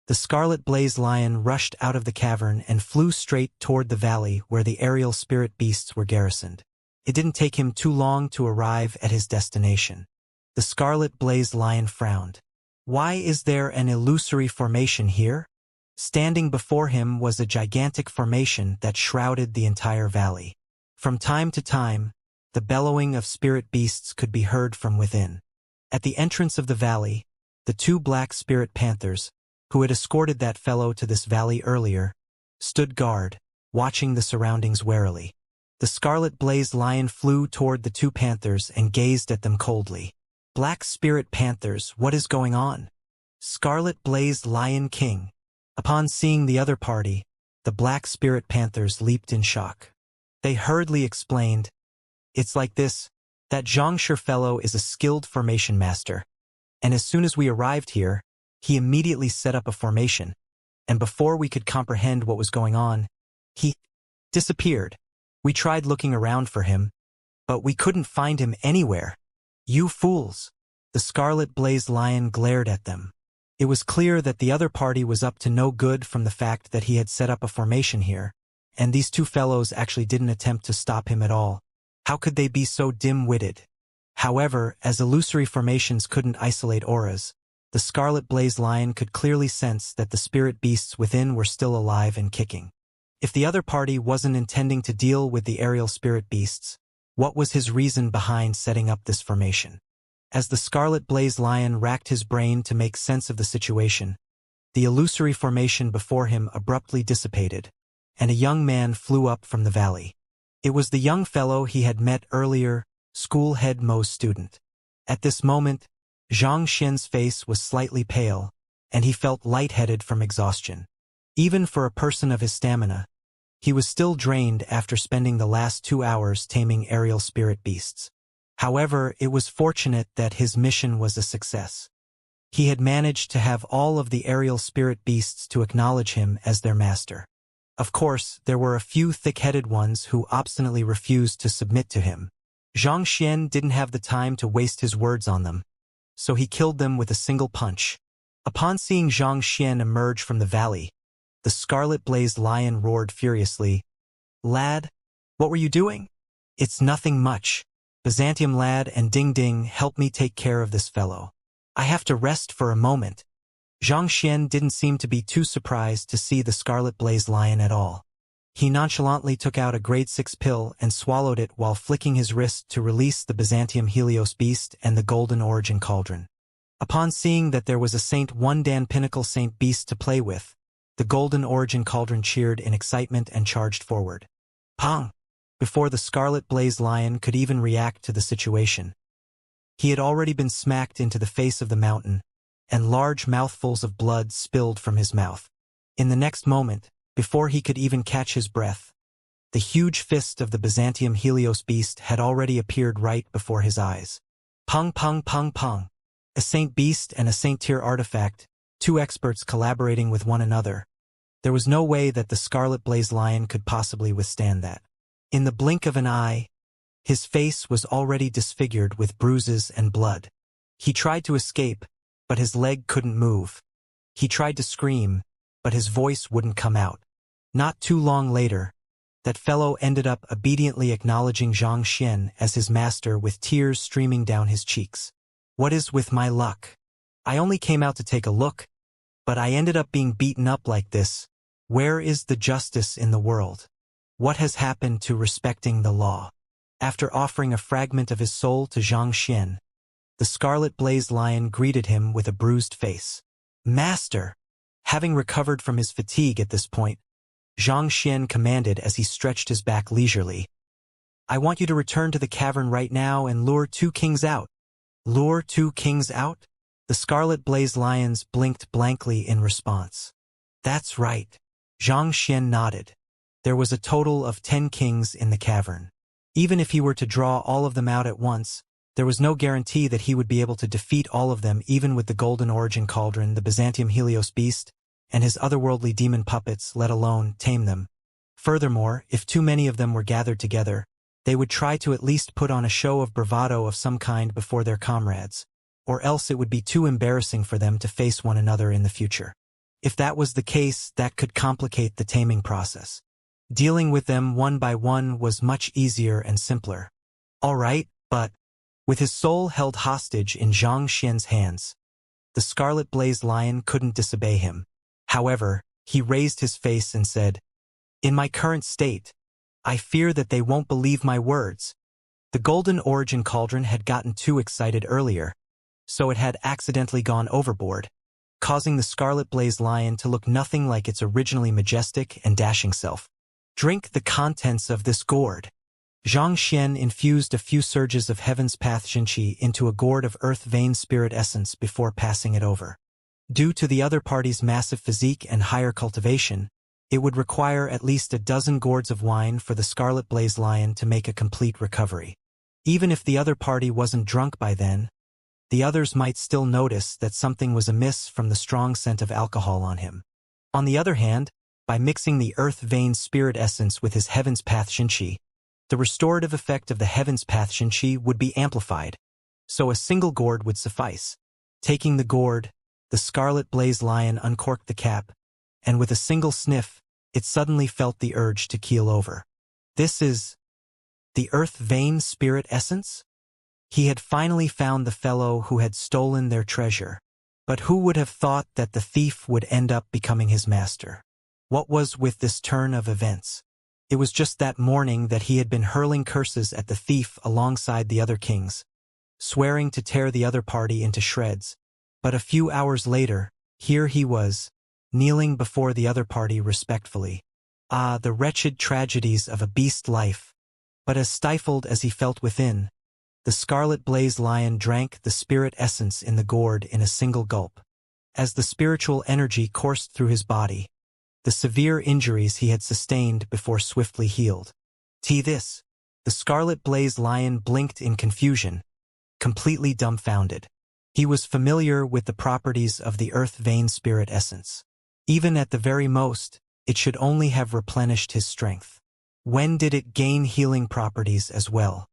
The scarlet blaze lion rushed out of the cavern and flew straight toward the valley where the aerial spirit beasts were garrisoned. It didn't take him too long to arrive at his destination. The scarlet blaze lion frowned. Why is there an illusory formation here? Standing before him was a gigantic formation that shrouded the entire valley. From time to time, the bellowing of spirit beasts could be heard from within. At the entrance of the valley, the two black spirit panthers, who had escorted that fellow to this valley earlier, stood guard, watching the surroundings warily. The scarlet blaze lion flew toward the two panthers and gazed at them coldly. Black spirit panthers, what is going on? Scarlet blaze lion king. Upon seeing the other party, the black spirit panthers leaped in shock. They hurriedly explained, "It's like this, that Xianxia fellow is a skilled formation master, and as soon as we arrived here, he immediately set up a formation, and before we could comprehend what was going on, he disappeared. We tried looking around for him, but we couldn't find him anywhere." "You fools!" The scarlet blaze lion glared at them. It was clear that the other party was up to no good from the fact that he had set up a formation here, and these two fellows actually didn't attempt to stop him at all. How could they be so dim-witted? However, as illusory formations couldn't isolate auras, the scarlet blaze lion could clearly sense that the spirit beasts within were still alive and kicking. If the other party wasn't intending to deal with the aerial spirit beasts, what was his reason behind setting up this formation? As the scarlet blaze lion racked his brain to make sense of the situation, the illusory formation before him abruptly dissipated, and a young man flew up from the valley. It was the young fellow he had met earlier, school head Mo's student. At this moment, Xianxia's face was slightly pale, and he felt lightheaded from exhaustion. Even for a person of his stamina, he was still drained after spending the last 2 hours taming aerial spirit beasts. However, it was fortunate that his mission was a success. He had managed to have all of the aerial spirit beasts to acknowledge him as their master. Of course, there were a few thick-headed ones who obstinately refused to submit to him. Xianxia didn't have the time to waste his words on them, so he killed them with a single punch. Upon seeing Xianxia emerge from the valley, the scarlet blaze lion roared furiously, "Lad, what were you doing?" "It's nothing much. Byzantium lad and Ding Ding, help me take care of this fellow. I have to rest for a moment." Xianxia didn't seem to be too surprised to see the scarlet blaze lion at all. He nonchalantly took out a grade 6 pill and swallowed it while flicking his wrist to release the Byzantium Helios beast and the golden origin cauldron. Upon seeing that there was a Saint 1 Dan Pinnacle Saint beast to play with, the golden origin cauldron cheered in excitement and charged forward. Pong! Before the scarlet blaze lion could even react to the situation, he had already been smacked into the face of the mountain, and large mouthfuls of blood spilled from his mouth. In the next moment, before he could even catch his breath, the huge fist of the Byzantium Helios beast had already appeared right before his eyes. Pong pong pong pong. A saint beast and a saint tier artifact, two experts collaborating with one another. There was no way that the scarlet blaze lion could possibly withstand that. In the blink of an eye, his face was already disfigured with bruises and blood. He tried to escape, but his leg couldn't move. He tried to scream, but his voice wouldn't come out. Not too long later, that fellow ended up obediently acknowledging Xianxia as his master with tears streaming down his cheeks. "What is with my luck? I only came out to take a look, but I ended up being beaten up like this. Where is the justice in the world? What has happened to respecting the law?" After offering a fragment of his soul to Xianxia, the scarlet blaze lion greeted him with a bruised face. "Master!" Having recovered from his fatigue at this point, Xianxia commanded as he stretched his back leisurely, "I want you to return to the cavern right now and lure 2 kings out." "Lure 2 kings out?" The scarlet blaze lions blinked blankly in response. "That's right." Xianxia nodded. There was a total of 10 kings in the cavern. Even if he were to draw all of them out at once, there was no guarantee that he would be able to defeat all of them, even with the golden origin cauldron, the Byzantium Helios beast, and his otherworldly demon puppets, let alone tame them. Furthermore, if too many of them were gathered together, they would try to at least put on a show of bravado of some kind before their comrades, or else it would be too embarrassing for them to face one another in the future. If that was the case, that could complicate the taming process. Dealing with them one by one was much easier and simpler. All right, but with his soul held hostage in Xianxia's hands, the scarlet blazed lion couldn't disobey him. However, he raised his face and said, "In my current state, I fear that they won't believe my words." The golden origin cauldron had gotten too excited earlier, so it had accidentally gone overboard, causing the scarlet blazed lion to look nothing like its originally majestic and dashing self. "Drink the contents of this gourd." Xianxia infused a few surges of Heaven's Path Xinqi into a gourd of Earth Vein Spirit Essence before passing it over. Due to the other party's massive physique and higher cultivation, it would require at least a dozen gourds of wine for the Scarlet Blaze Lion to make a complete recovery. Even if the other party wasn't drunk by then, the others might still notice that something was amiss from the strong scent of alcohol on him. On the other hand, by mixing the Earth Vein Spirit Essence with his Heaven's Path Xinqi, the restorative effect of the Heaven's Path Xinqi would be amplified, so a single gourd would suffice. Taking the gourd, the Scarlet Blaze Lion uncorked the cap, and with a single sniff, it suddenly felt the urge to keel over. This is the Earth Vein Spirit Essence? He had finally found the fellow who had stolen their treasure. But who would have thought that the thief would end up becoming his master? What was with this turn of events? It was just that morning that he had been hurling curses at the thief alongside the other kings, swearing to tear the other party into shreds. But a few hours later, here he was, kneeling before the other party respectfully. Ah, the wretched tragedies of a beast life. But as stifled as he felt within, the Scarlet Blaze Lion drank the spirit essence in the gourd in a single gulp. As the spiritual energy coursed through his body, the severe injuries he had sustained before swiftly healed. This. The Scarlet Blaze Lion blinked in confusion, completely dumbfounded. He was familiar with the properties of the Earth Vein Spirit Essence. Even at the very most, it should only have replenished his strength. When did it gain healing properties as well?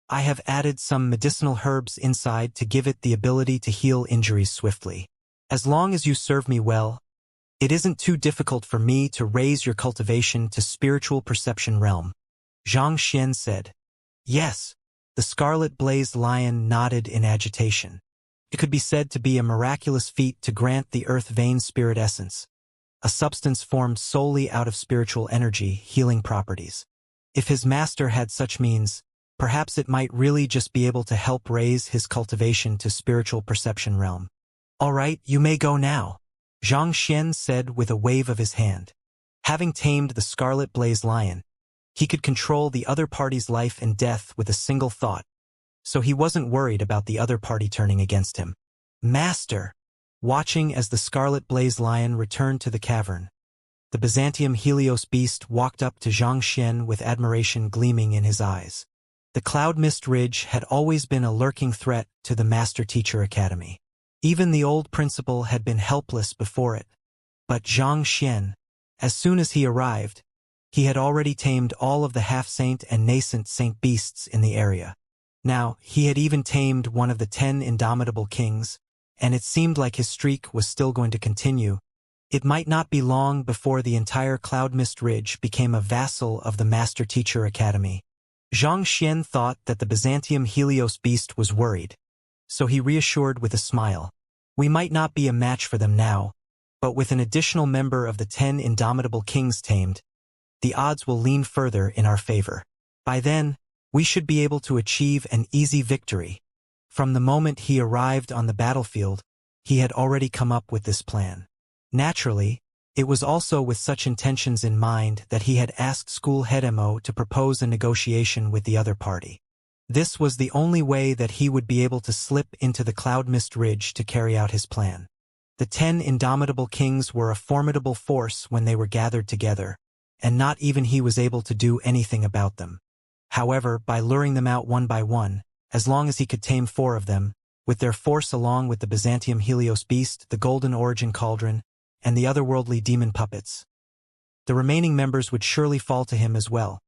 I have added some medicinal herbs inside to give it the ability to heal injuries swiftly. As long as you serve me well, it isn't too difficult for me to raise your cultivation to spiritual perception realm. Xianxia said. Yes. The Scarlet Blazed Lion nodded in agitation. It could be said to be a miraculous feat to grant the Earth Vein Spirit Essence, a substance formed solely out of spiritual energy, healing properties. If his master had such means, perhaps it might really just be able to help raise his cultivation to spiritual perception realm. All right, you may go now, Xianxia said with a wave of his hand. Having tamed the Scarlet Blaze Lion, he could control the other party's life and death with a single thought, so he wasn't worried about the other party turning against him. Master! Watching as the Scarlet Blaze Lion returned to the cavern, the Byzantium Helios beast walked up to Xianxia with admiration gleaming in his eyes. The Cloud Mist Ridge had always been a lurking threat to the Master Teacher Academy. Even the old principal had been helpless before it. But Xianxia, as soon as he arrived, he had already tamed all of the half-saint and nascent saint beasts in the area. Now, he had even tamed one of the 10 indomitable kings, and it seemed like his streak was still going to continue. It might not be long before the entire Cloud Mist Ridge became a vassal of the Master Teacher Academy. Xianxia thought that the Byzantium Helios beast was worried, so he reassured with a smile. We might not be a match for them now, but with an additional member of the 10 indomitable kings tamed, the odds will lean further in our favor. By then, we should be able to achieve an easy victory. From the moment he arrived on the battlefield, he had already come up with this plan. Naturally, it was also with such intentions in mind that he had asked School Head Mo to propose a negotiation with the other party. This was the only way that he would be able to slip into the Cloud Mist Ridge to carry out his plan. The 10 indomitable kings were a formidable force when they were gathered together, and not even he was able to do anything about them. However, by luring them out one by one, as long as he could tame 4 of them, with their force along with the Byzantium Helios beast, the Golden Origin Cauldron, and the otherworldly demon puppets, the remaining members would surely fall to him as well.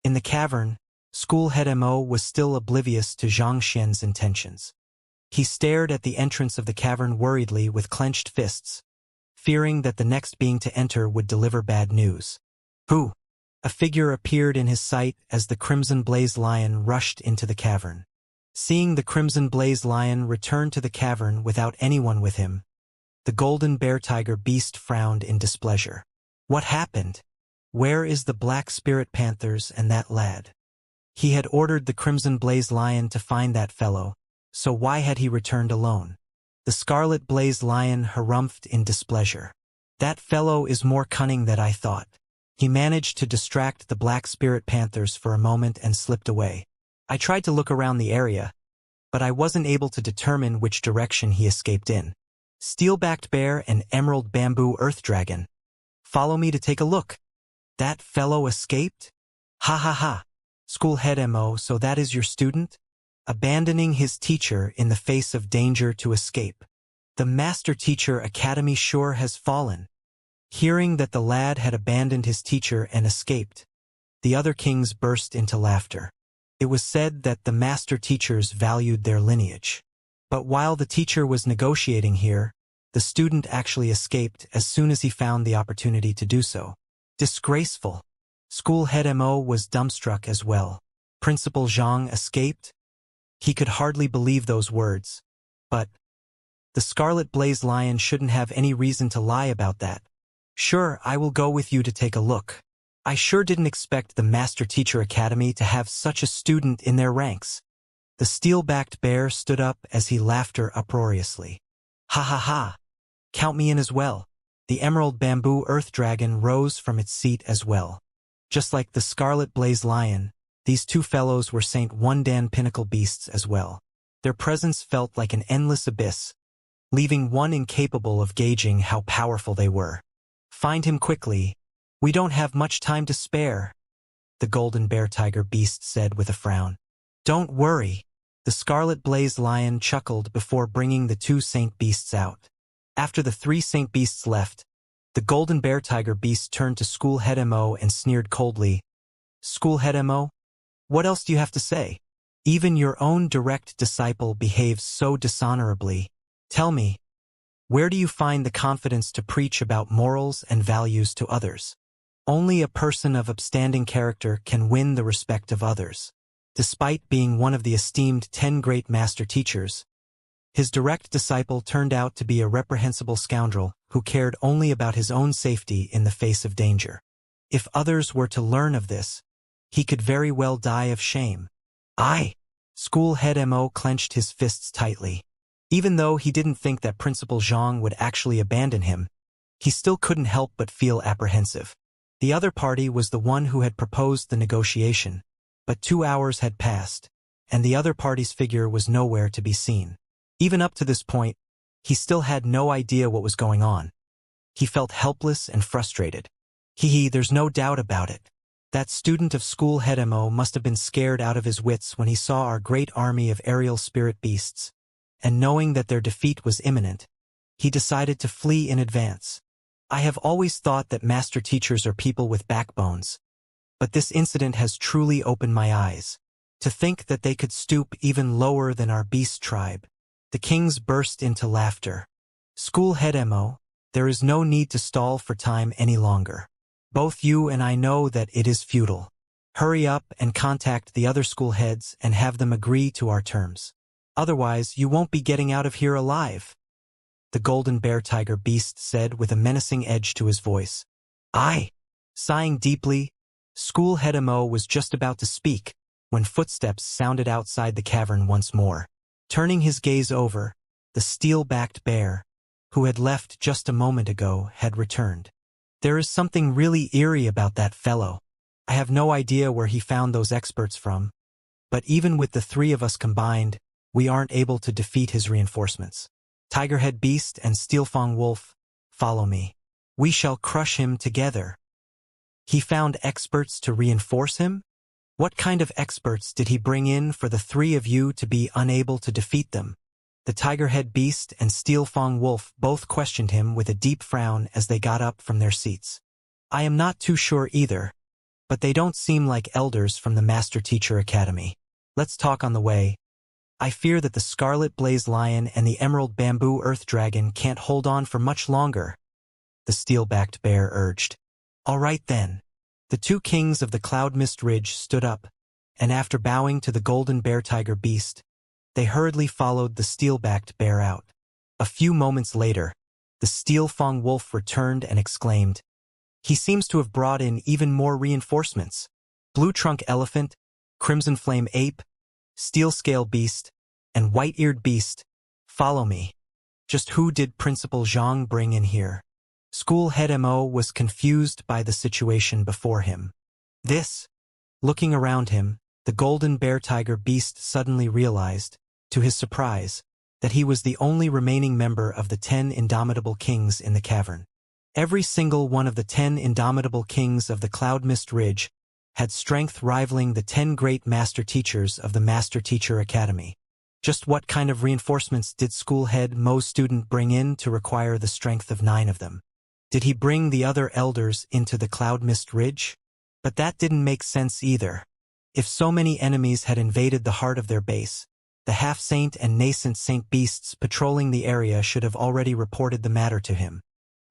In the cavern, School Head Mo was still oblivious to Xianxia's intentions. He stared at the entrance of the cavern worriedly with clenched fists, fearing that the next being to enter would deliver bad news. Who? A figure appeared in his sight as the Crimson Blaze Lion rushed into the cavern. Seeing the Crimson Blaze Lion return to the cavern without anyone with him, the Golden Bear Tiger Beast frowned in displeasure. What happened? Where is the Black Spirit Panthers and that lad? He had ordered the Crimson Blaze Lion to find that fellow, so why had he returned alone? The Scarlet Blaze Lion harumphed in displeasure. That fellow is more cunning than I thought. He managed to distract the Black Spirit Panthers for a moment and slipped away. I tried to look around the area, but I wasn't able to determine which direction he escaped in. Steel-backed bear and emerald bamboo earth dragon. Follow me to take a look. That fellow escaped? Ha ha ha. Schoolhead Mo, so that is your student? Abandoning his teacher in the face of danger to escape. The Master Teacher Academy sure has fallen. Hearing that the lad had abandoned his teacher and escaped, the other kings burst into laughter. It was said that the master teachers valued their lineage. But while the teacher was negotiating here, the student actually escaped as soon as he found the opportunity to do so. Disgraceful. Schoolhead Mo was dumbstruck as well. Principal Zhang escaped? He could hardly believe those words. But the Scarlet Blaze Lion shouldn't have any reason to lie about that. Sure, I will go with you to take a look. I sure didn't expect the Master Teacher Academy to have such a student in their ranks. The steel-backed bear stood up as he laughed uproariously. Ha ha ha! Count me in as well. The emerald bamboo earth dragon rose from its seat as well. Just like the Scarlet Blaze Lion, these two fellows were Saint One-Dan pinnacle beasts as well. Their presence felt like an endless abyss, leaving one incapable of gauging how powerful they were. Find him quickly. We don't have much time to spare, the Golden Bear Tiger Beast said with a frown. Don't worry. The Scarlet Blaze Lion chuckled before bringing the two Saint Beasts out. After the three Saint Beasts left, the Golden Bear Tiger Beast turned to Schoolhead Mo and sneered coldly. Schoolhead Mo? What else do you have to say? Even your own direct disciple behaves so dishonorably. Tell me, where do you find the confidence to preach about morals and values to others? Only a person of upstanding character can win the respect of others. Despite being one of the esteemed 10 great master teachers, his direct disciple turned out to be a reprehensible scoundrel who cared only about his own safety in the face of danger. If others were to learn of this, he could very well die of shame. Schoolhead Mo clenched his fists tightly. Even though he didn't think that Principal Zhang would actually abandon him, he still couldn't help but feel apprehensive. The other party was the one who had proposed the negotiation, but 2 hours had passed, and the other party's figure was nowhere to be seen. Even up to this point, he still had no idea what was going on. He felt helpless and frustrated. There's no doubt about it. That student of Schoolhead Mo must have been scared out of his wits when he saw our great army of aerial spirit beasts, and knowing that their defeat was imminent, he decided to flee in advance. I have always thought that master teachers are people with backbones, but this incident has truly opened my eyes. To think that they could stoop even lower than our beast tribe. The kings burst into laughter. Schoolhead Mo, there is no need to stall for time any longer. Both you and I know that it is futile. Hurry up and contact the other schoolheads and have them agree to our terms. Otherwise, you won't be getting out of here alive, the Golden Bear Tiger Beast said with a menacing edge to his voice. Sighing deeply, Schoolhead Mo was just about to speak when footsteps sounded outside the cavern once more. Turning his gaze over, the steel-backed bear, who had left just a moment ago, had returned. There is something really eerie about that fellow. I have no idea where he found those experts from, but even with the three of us combined, we aren't able to defeat his reinforcements. Tigerhead Beast and Steelfang Wolf, follow me. We shall crush him together. He found experts to reinforce him? What kind of experts did he bring in for the three of you to be unable to defeat them? The Tigerhead Beast and Steelfang Wolf both questioned him with a deep frown as they got up from their seats. I am not too sure either, but they don't seem like elders from the Master Teacher Academy. Let's talk on the way. I fear that the Scarlet Blaze Lion and the Emerald Bamboo Earth Dragon can't hold on for much longer. the steel-backed bear urged. All right then. The two kings of the Cloud Mist Ridge stood up, and after bowing to the golden bear-tiger beast, they hurriedly followed the steel-backed bear out. A few moments later, the steel-fang wolf returned and exclaimed, "He seems to have brought in even more reinforcements. Blue-trunk elephant, crimson flame ape, steel-scale beast, and white-eared beast. Follow me." Just who did Principal Zhang bring in here? School head Mo was confused by the situation before him. Looking around him, the golden bear-tiger beast suddenly realized, to his surprise, that he was the only remaining member of the 10 indomitable kings in the cavern. Every single one of the 10 indomitable kings of the Cloud Mist Ridge had strength rivaling the 10 great master teachers of the Master Teacher Academy. Just what kind of reinforcements did school head Mo's student bring in to require the strength of 9 of them? Did he bring the other elders into the Cloud Mist Ridge? But that didn't make sense either. If so many enemies had invaded the heart of their base, the half-saint and nascent saint beasts patrolling the area should have already reported the matter to him.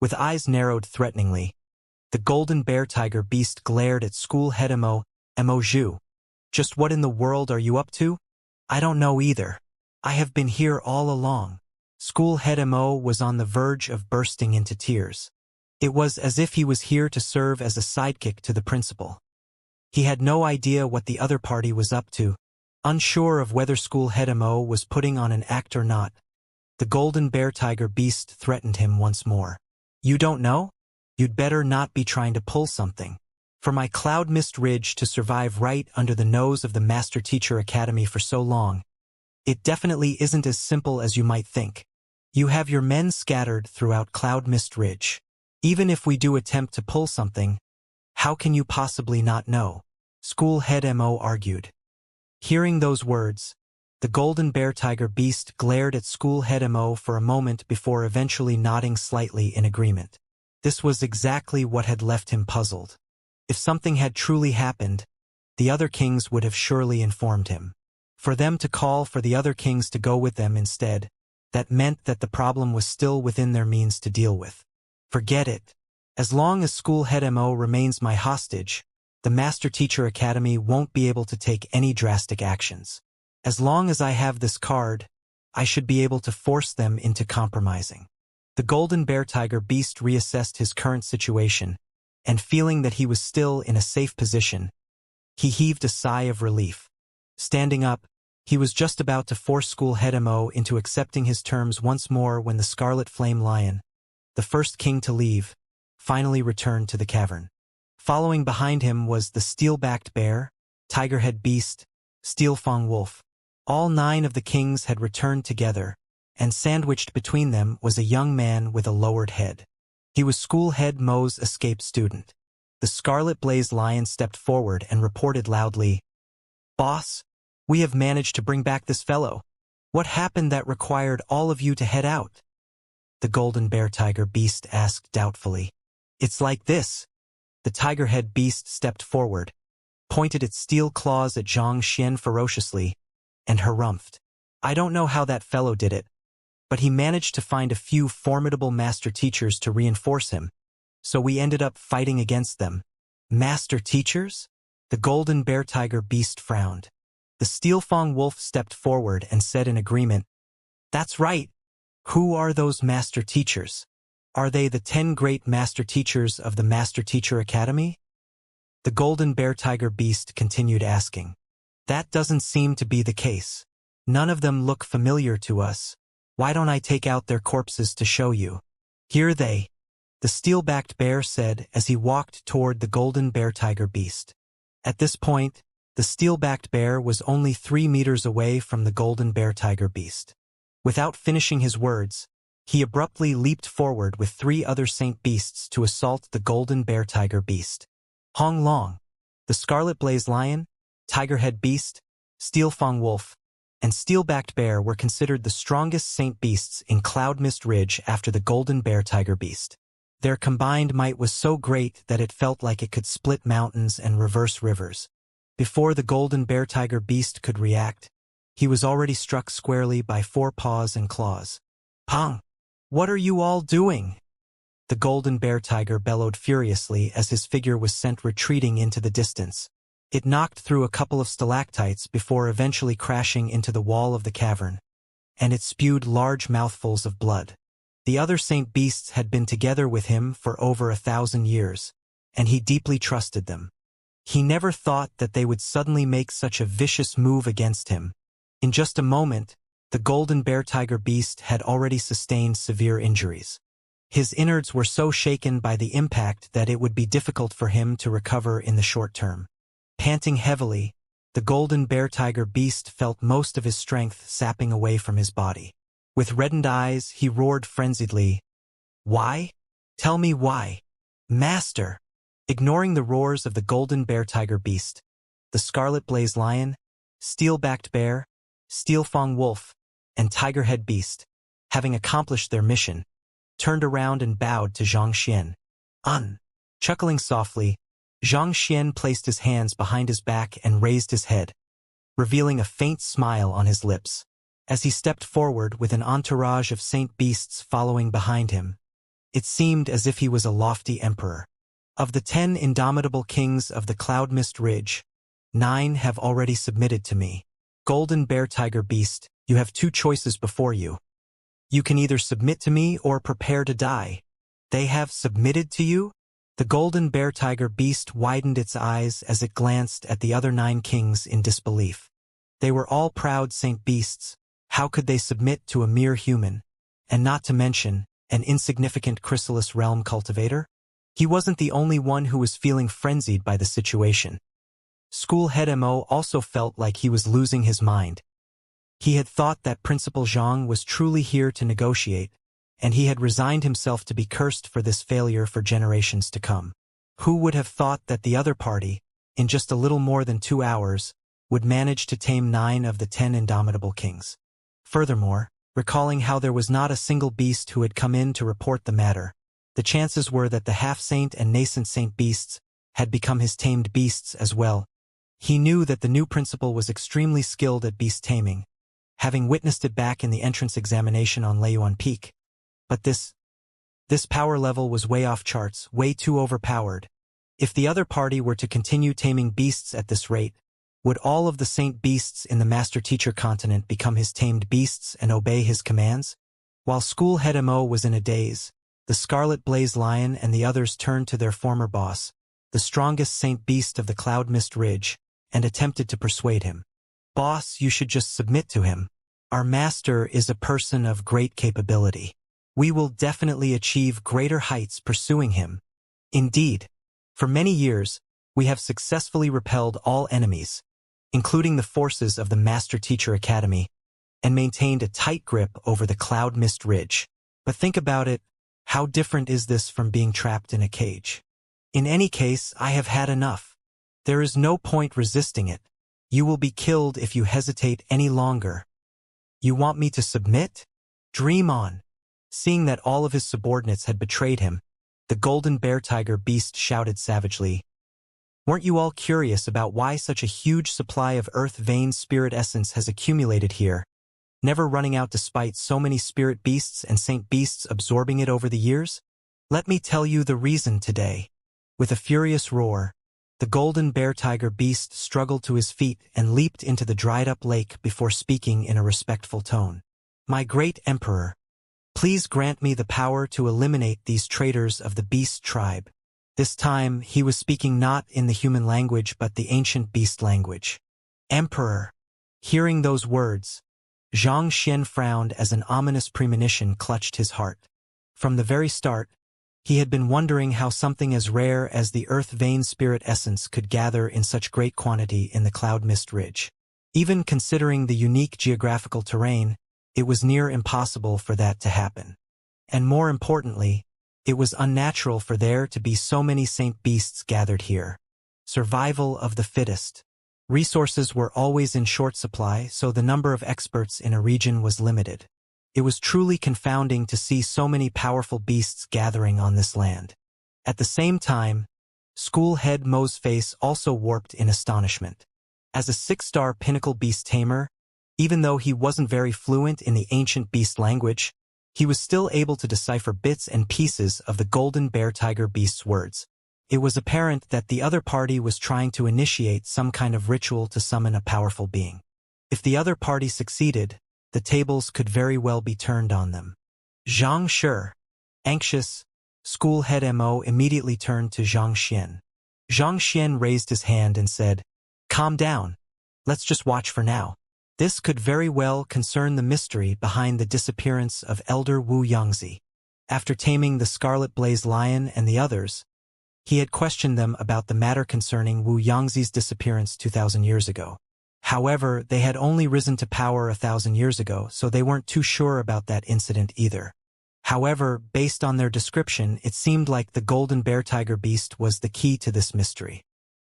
With eyes narrowed threateningly, the golden bear-tiger beast glared at school head Mo Zhu. "Just what in the world are you up to?" "I don't know either. I have been here all along." School head Mo was on the verge of bursting into tears. It was as if he was here to serve as a sidekick to the principal. He had no idea what the other party was up to, unsure of whether school head Mo was putting on an act or not. The golden bear-tiger beast threatened him once more. "You don't know? You'd better not be trying to pull something. For my Cloud Mist Ridge to survive right under the nose of the Master Teacher Academy for so long, it definitely isn't as simple as you might think. You have your men scattered throughout Cloud Mist Ridge. Even if we do attempt to pull something, how can you possibly not know?" School head Mo argued. Hearing those words, the golden bear-tiger beast glared at school head Mo for a moment before eventually nodding slightly in agreement. This was exactly what had left him puzzled. If something had truly happened, the other kings would have surely informed him. For them to call for the other kings to go with them instead, that meant that the problem was still within their means to deal with. Forget it. As long as school head Mo remains my hostage, the Master Teacher Academy won't be able to take any drastic actions. As long as I have this card, I should be able to force them into compromising. The golden bear-tiger beast reassessed his current situation, and feeling that he was still in a safe position, he heaved a sigh of relief. Standing up, he was just about to force school head Mo into accepting his terms once more when the Scarlet Flame Lion, the first king to leave, finally returned to the cavern. Following behind him was the steel-backed bear, tiger-head beast, steel-fang wolf. All 9 of the kings had returned together, and sandwiched between them was a young man with a lowered head. He was school head Mo's escaped student. The Scarlet Blaze Lion stepped forward and reported loudly, "Boss, we have managed to bring back this fellow. What happened that required all of you to head out?" The golden bear-tiger beast asked doubtfully. "It's like this." The tiger-head beast stepped forward, pointed its steel claws at Xianxia ferociously, and harumphed. "I don't know how that fellow did it, but he managed to find a few formidable master teachers to reinforce him, so we ended up fighting against them." "Master teachers?" The golden bear-tiger beast frowned. The steel-fang wolf stepped forward and said in agreement, "That's right. Who are those master teachers? Are they the 10 great master teachers of the Master Teacher Academy?" The golden bear-tiger beast continued asking. "That doesn't seem to be the case. None of them look familiar to us. Why don't I take out their corpses to show you?" "Here they," the steel-backed bear said as he walked toward the golden bear-tiger beast. At this point, the steel-backed bear was only 3 meters away from the golden bear-tiger beast. Without finishing his words, he abruptly leaped forward with 3 other saint beasts to assault the golden bear-tiger beast. Hong Long, the Scarlet Blaze Lion, Tiger-head Beast, Steel-fang Wolf, and Steel-backed Bear were considered the strongest saint beasts in Cloud Mist Ridge after the golden bear-tiger beast. Their combined might was so great that it felt like it could split mountains and reverse rivers. Before the golden bear-tiger beast could react, he was already struck squarely by 4 paws and claws. "Pong! What are you all doing?" The golden bear tiger bellowed furiously as his figure was sent retreating into the distance. It knocked through a couple of stalactites before eventually crashing into the wall of the cavern, and it spewed large mouthfuls of blood. The other saint beasts had been together with him for over 1,000 years, and he deeply trusted them. He never thought that they would suddenly make such a vicious move against him. In just a moment, the golden bear tiger beast had already sustained severe injuries. His innards were so shaken by the impact that it would be difficult for him to recover in the short term. Panting heavily, the golden bear tiger beast felt most of his strength sapping away from his body. With reddened eyes, he roared frenziedly, "Why? Tell me why, Master!" Ignoring the roars of the golden bear tiger beast, the scarlet blaze lion, steel-backed bear, steel-fang wolf, and tiger-head beast, having accomplished their mission, turned around and bowed to Xianxia. Chuckling softly, Xianxia placed his hands behind his back and raised his head, revealing a faint smile on his lips. As he stepped forward with an entourage of saint beasts following behind him, it seemed as if he was a lofty emperor. Of the 10 indomitable kings of the Cloud Mist Ridge, 9 have already submitted to me. Golden bear tiger beast, you have 2 choices before you. You can either submit to me or prepare to die. They have submitted to you? The golden bear tiger beast widened its eyes as it glanced at the other 9 kings in disbelief. They were all proud saint beasts. How could they submit to a mere human, and not to mention an insignificant chrysalis realm cultivator? He wasn't the only one who was feeling frenzied by the situation. School head Mo also felt like he was losing his mind. He had thought that Principal Zhang was truly here to negotiate, and he had resigned himself to be cursed for this failure for generations to come. Who would have thought that the other party, in just a little more than 2 hours, would manage to tame 9 of the 10 indomitable kings? Furthermore, recalling how there was not a single beast who had come in to report the matter, the chances were that the half-saint and nascent saint beasts had become his tamed beasts as well. He knew that the new principal was extremely skilled at beast taming, having witnessed it back in the entrance examination on Leiyuan Peak. But this power level was way off charts, way too overpowered. If the other party were to continue taming beasts at this rate, would all of the saint beasts in the master-teacher continent become his tamed beasts and obey his commands? While school head Mo was in a daze, the Scarlet Blaze Lion and the others turned to their former boss, the strongest saint beast of the Cloud Mist Ridge, and attempted to persuade him. "Boss, you should just submit to him. Our master is a person of great capability. We will definitely achieve greater heights pursuing him. Indeed, for many years, we have successfully repelled all enemies, including the forces of the Master-Teacher Academy, and maintained a tight grip over the Cloud Mist Ridge. But think about it, how different is this from being trapped in a cage? In any case, I have had enough. There is no point resisting it. You will be killed if you hesitate any longer. You want me to submit? Dream on." Seeing that all of his subordinates had betrayed him, the golden bear tiger beast shouted savagely, "Weren't you all curious about why such a huge supply of earth vein spirit essence has accumulated here, never running out despite so many spirit beasts and saint beasts absorbing it over the years? Let me tell you the reason today." With a furious roar, the golden bear tiger beast struggled to his feet and leaped into the dried-up lake before speaking in a respectful tone. "My great emperor, please grant me the power to eliminate these traitors of the beast tribe." This time, he was speaking not in the human language but the ancient beast language. "Emperor." Hearing those words, Xianxia frowned as an ominous premonition clutched his heart. From the very start, he had been wondering how something as rare as the earth vein spirit essence could gather in such great quantity in the Cloud Mist Ridge. Even considering the unique geographical terrain, it was near impossible for that to happen. And more importantly, it was unnatural for there to be so many saint beasts gathered here. Survival of the fittest. Resources were always in short supply, so the number of experts in a region was limited. It was truly confounding to see so many powerful beasts gathering on this land. At the same time, school head Mo's face also warped in astonishment. As a 6-star pinnacle beast tamer, even though he wasn't very fluent in the ancient beast language, he was still able to decipher bits and pieces of the golden bear tiger beast's words. It was apparent that the other party was trying to initiate some kind of ritual to summon a powerful being. If the other party succeeded, the tables could very well be turned on them. Xianxia, anxious, school head Mo immediately turned to Xianxia. Xianxia raised his hand and said, "Calm down. Let's just watch for now." This could very well concern the mystery behind the disappearance of Elder Wu Yangzi. After taming the Scarlet Blaze Lion and the others, he had questioned them about the matter concerning Wu Yangzi's disappearance 2,000 years ago. However, they had only risen to power 1,000 years ago, so they weren't too sure about that incident either. However, based on their description, it seemed like the golden bear tiger beast was the key to this mystery.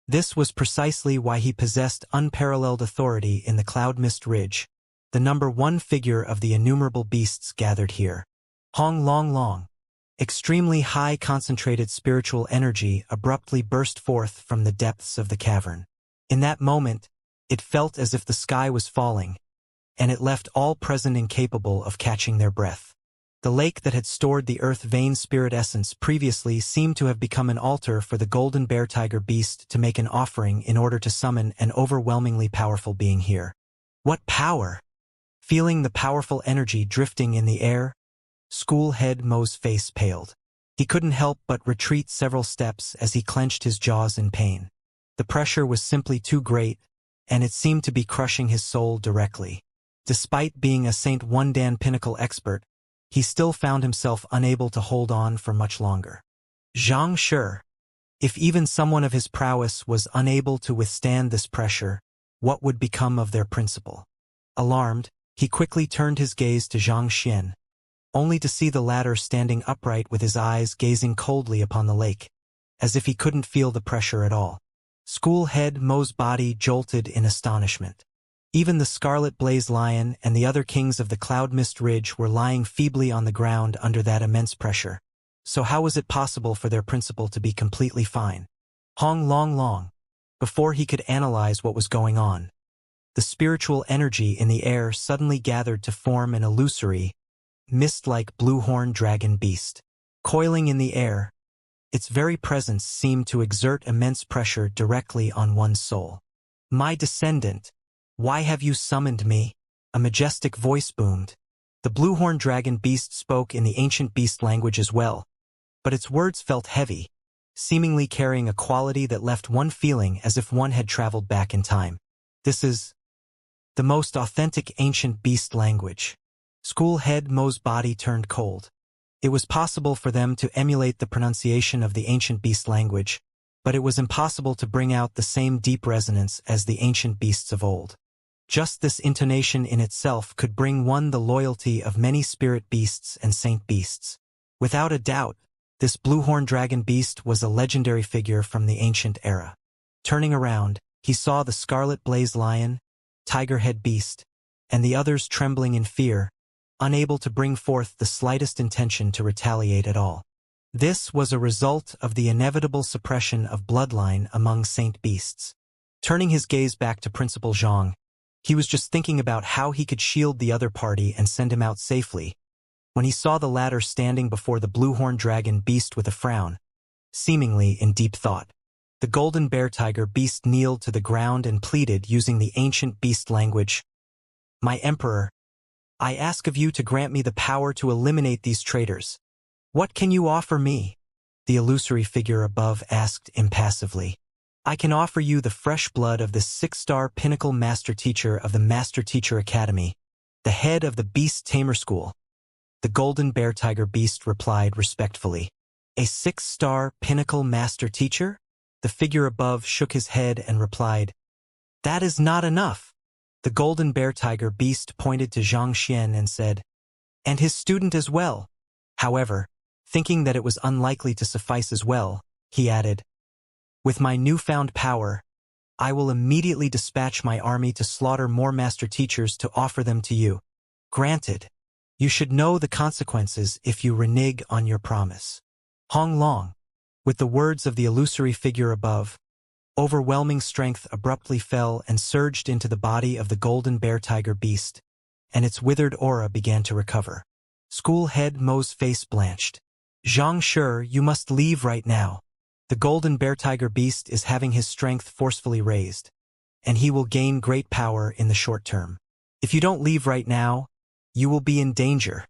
This was precisely why he possessed unparalleled authority in the Cloud Mist Ridge, the number one figure of the innumerable beasts gathered here. Hong Long Long. Extremely high concentrated spiritual energy abruptly burst forth from the depths of the cavern. In that moment, it felt as if the sky was falling, and it left all present incapable of catching their breath. The lake that had stored the earth vein spirit essence previously seemed to have become an altar for the golden bear tiger beast to make an offering in order to summon an overwhelmingly powerful being here. What power! Feeling the powerful energy drifting in the air, school head Mo's face paled. He couldn't help but retreat several steps as he clenched his jaws in pain. The pressure was simply too great, and it seemed to be crushing his soul directly. Despite being a Saint Wundan pinnacle expert, he still found himself unable to hold on for much longer. Xianxia. If even someone of his prowess was unable to withstand this pressure, what would become of their principal? Alarmed, he quickly turned his gaze to Xianxia, only to see the latter standing upright with his eyes gazing coldly upon the lake, as if he couldn't feel the pressure at all. School head Mo's body jolted in astonishment. Even the Scarlet Blaze Lion and the other kings of the Cloud Mist Ridge were lying feebly on the ground under that immense pressure. So how was it possible for their principal to be completely fine? Hong Long Long. Before he could analyze what was going on, the spiritual energy in the air suddenly gathered to form an illusory, mist-like blue-horned dragon beast. Coiling in the air, its very presence seemed to exert immense pressure directly on one's soul. "My descendant, why have you summoned me?" A majestic voice boomed. The blue-horned dragon beast spoke in the ancient beast language as well, but its words felt heavy, seemingly carrying a quality that left one feeling as if one had traveled back in time. "This is the most authentic ancient beast language." School head Mo's body turned cold. It was possible for them to emulate the pronunciation of the ancient beast language, but it was impossible to bring out the same deep resonance as the ancient beasts of old. Just this intonation in itself could bring one the loyalty of many spirit beasts and saint beasts. Without a doubt, this blue-horned dragon beast was a legendary figure from the ancient era. Turning around, he saw the Scarlet Blaze Lion, Tiger-head beast, and the others trembling in fear, unable to bring forth the slightest intention to retaliate at all. This was a result of the inevitable suppression of bloodline among saint beasts. Turning his gaze back to Principal Zhang, he was just thinking about how he could shield the other party and send him out safely, when he saw the latter standing before the blue-horned dragon beast with a frown, seemingly in deep thought. The golden bear tiger beast kneeled to the ground and pleaded using the ancient beast language. "My emperor, I ask of you to grant me the power to eliminate these traitors. What can you offer me?" The illusory figure above asked impassively. "I can offer you the fresh blood of the 6-star pinnacle master teacher of the Master Teacher Academy, the head of the Beast Tamer School." The golden bear tiger beast replied respectfully. "A 6-star pinnacle master teacher?" The figure above shook his head and replied, "That is not enough." The golden bear tiger beast pointed to Xianxia and said, "And his student as well." However, thinking that it was unlikely to suffice as well, he added, "With my newfound power, I will immediately dispatch my army to slaughter more master teachers to offer them to you. Granted, you should know the consequences if you renege on your promise." Hong Long. With the words of the illusory figure above, overwhelming strength abruptly fell and surged into the body of the golden bear tiger beast, and its withered aura began to recover. School head Mo's face blanched. Xianxia, you must leave right now. The golden bear tiger beast is having his strength forcefully raised, and he will gain great power in the short term. If you don't leave right now, you will be in danger.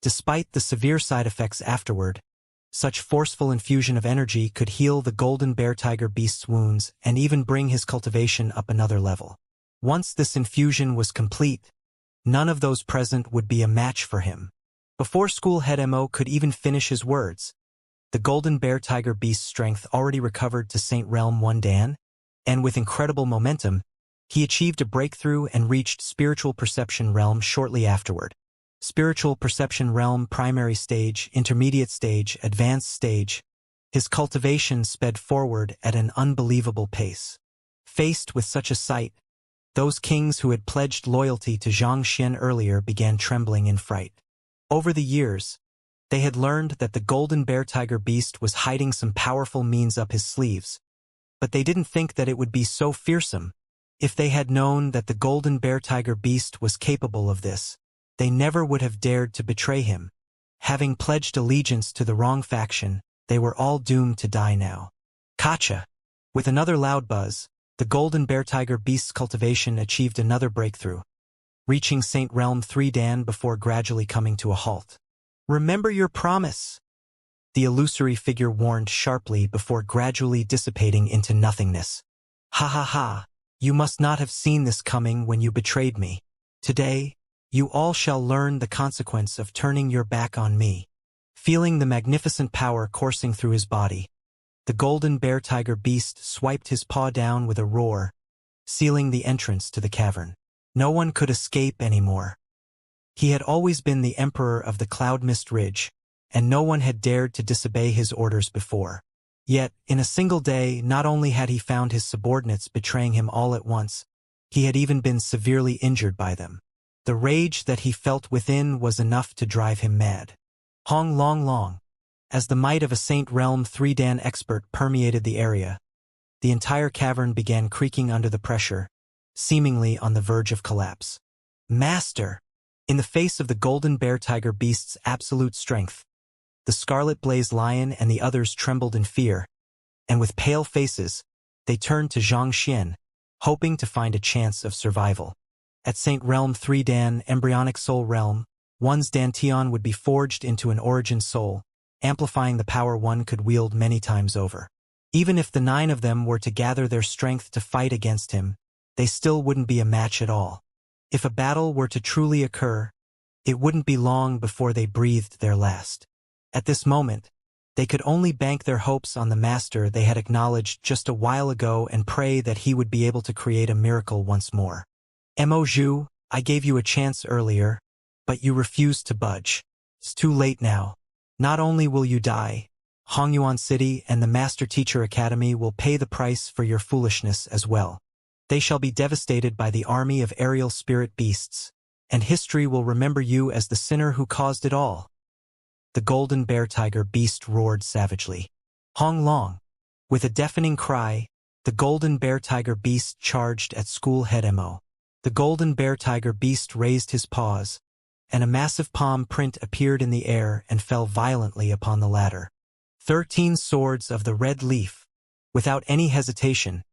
Despite the severe side effects afterward, such forceful infusion of energy could heal the golden bear tiger beast's wounds and even bring his cultivation up another level. Once this infusion was complete, none of those present would be a match for him. Before school head Mo could even finish his words, the golden bear tiger beast's strength already recovered to Saint Realm 1 Dan, and with incredible momentum, he achieved a breakthrough and reached spiritual perception realm shortly afterward. Spiritual perception realm primary stage, intermediate stage, advanced stage. His cultivation sped forward at an unbelievable pace. Faced with such a sight, those kings who had pledged loyalty to Xianxia earlier began trembling in fright. Over the years, they had learned that the golden bear tiger beast was hiding some powerful means up his sleeves, but they didn't think that it would be so fearsome. If they had known that the golden bear tiger beast was capable of this, they never would have dared to betray him. Having pledged allegiance to the wrong faction, they were all doomed to die now. Kacha! With another loud buzz, the golden bear tiger beast's cultivation achieved another breakthrough, reaching Saint Realm 3 Dan before gradually coming to a halt. Remember your promise! The illusory figure warned sharply before gradually dissipating into nothingness. Ha ha ha! You must not have seen this coming when you betrayed me. Today, you all shall learn the consequence of turning your back on me. Feeling the magnificent power coursing through his body, the golden bear tiger beast swiped his paw down with a roar, sealing the entrance to the cavern. No one could escape anymore. He had always been the emperor of the Cloud Mist Ridge, and no one had dared to disobey his orders before. Yet, in a single day, not only had he found his subordinates betraying him all at once, he had even been severely injured by them. The rage that he felt within was enough to drive him mad. Hong Long Long. As the might of a Saint Realm 3 Dan expert permeated the area, the entire cavern began creaking under the pressure, seemingly on the verge of collapse. Master! In the face of the golden bear tiger beast's absolute strength, the scarlet blazed lion and the others trembled in fear, and with pale faces, they turned to Xianxia, hoping to find a chance of survival. At Saint Realm 3 Dan, embryonic soul realm, one's dantian would be forged into an origin soul, amplifying the power one could wield many times over. Even if the 9 of them were to gather their strength to fight against him, they still wouldn't be a match at all. If a battle were to truly occur, it wouldn't be long before they breathed their last. At this moment, they could only bank their hopes on the master they had acknowledged just a while ago and pray that he would be able to create a miracle once more. Mo Zhu, I gave you a chance earlier, but you refused to budge. It's too late now. Not only will you die, Hongyuan City and the Master Teacher Academy will pay the price for your foolishness as well. They shall be devastated by the army of aerial spirit beasts, and history will remember you as the sinner who caused it all. The golden bear tiger beast roared savagely. Hong Long. With a deafening cry, the golden bear tiger beast charged at school head Mo. The golden bear tiger beast raised his paws, and a massive palm print appeared in the air and fell violently upon the ladder. 13 swords of the red leaf. Without any hesitation,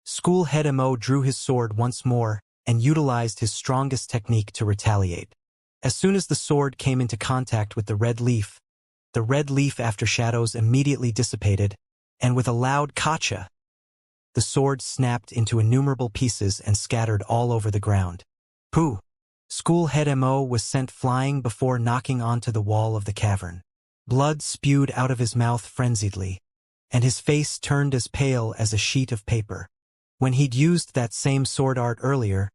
school head Mo drew his sword once more and utilized his strongest technique to retaliate. As soon as the sword came into contact with the red leaf aftershadows immediately dissipated, and with a loud kacha, the sword snapped into innumerable pieces and scattered all over the ground. Pooh! School head Mo was sent flying before knocking onto the wall of the cavern. Blood spewed out of his mouth frenziedly, and his face turned as pale as a sheet of paper. When he'd used that same sword art earlier,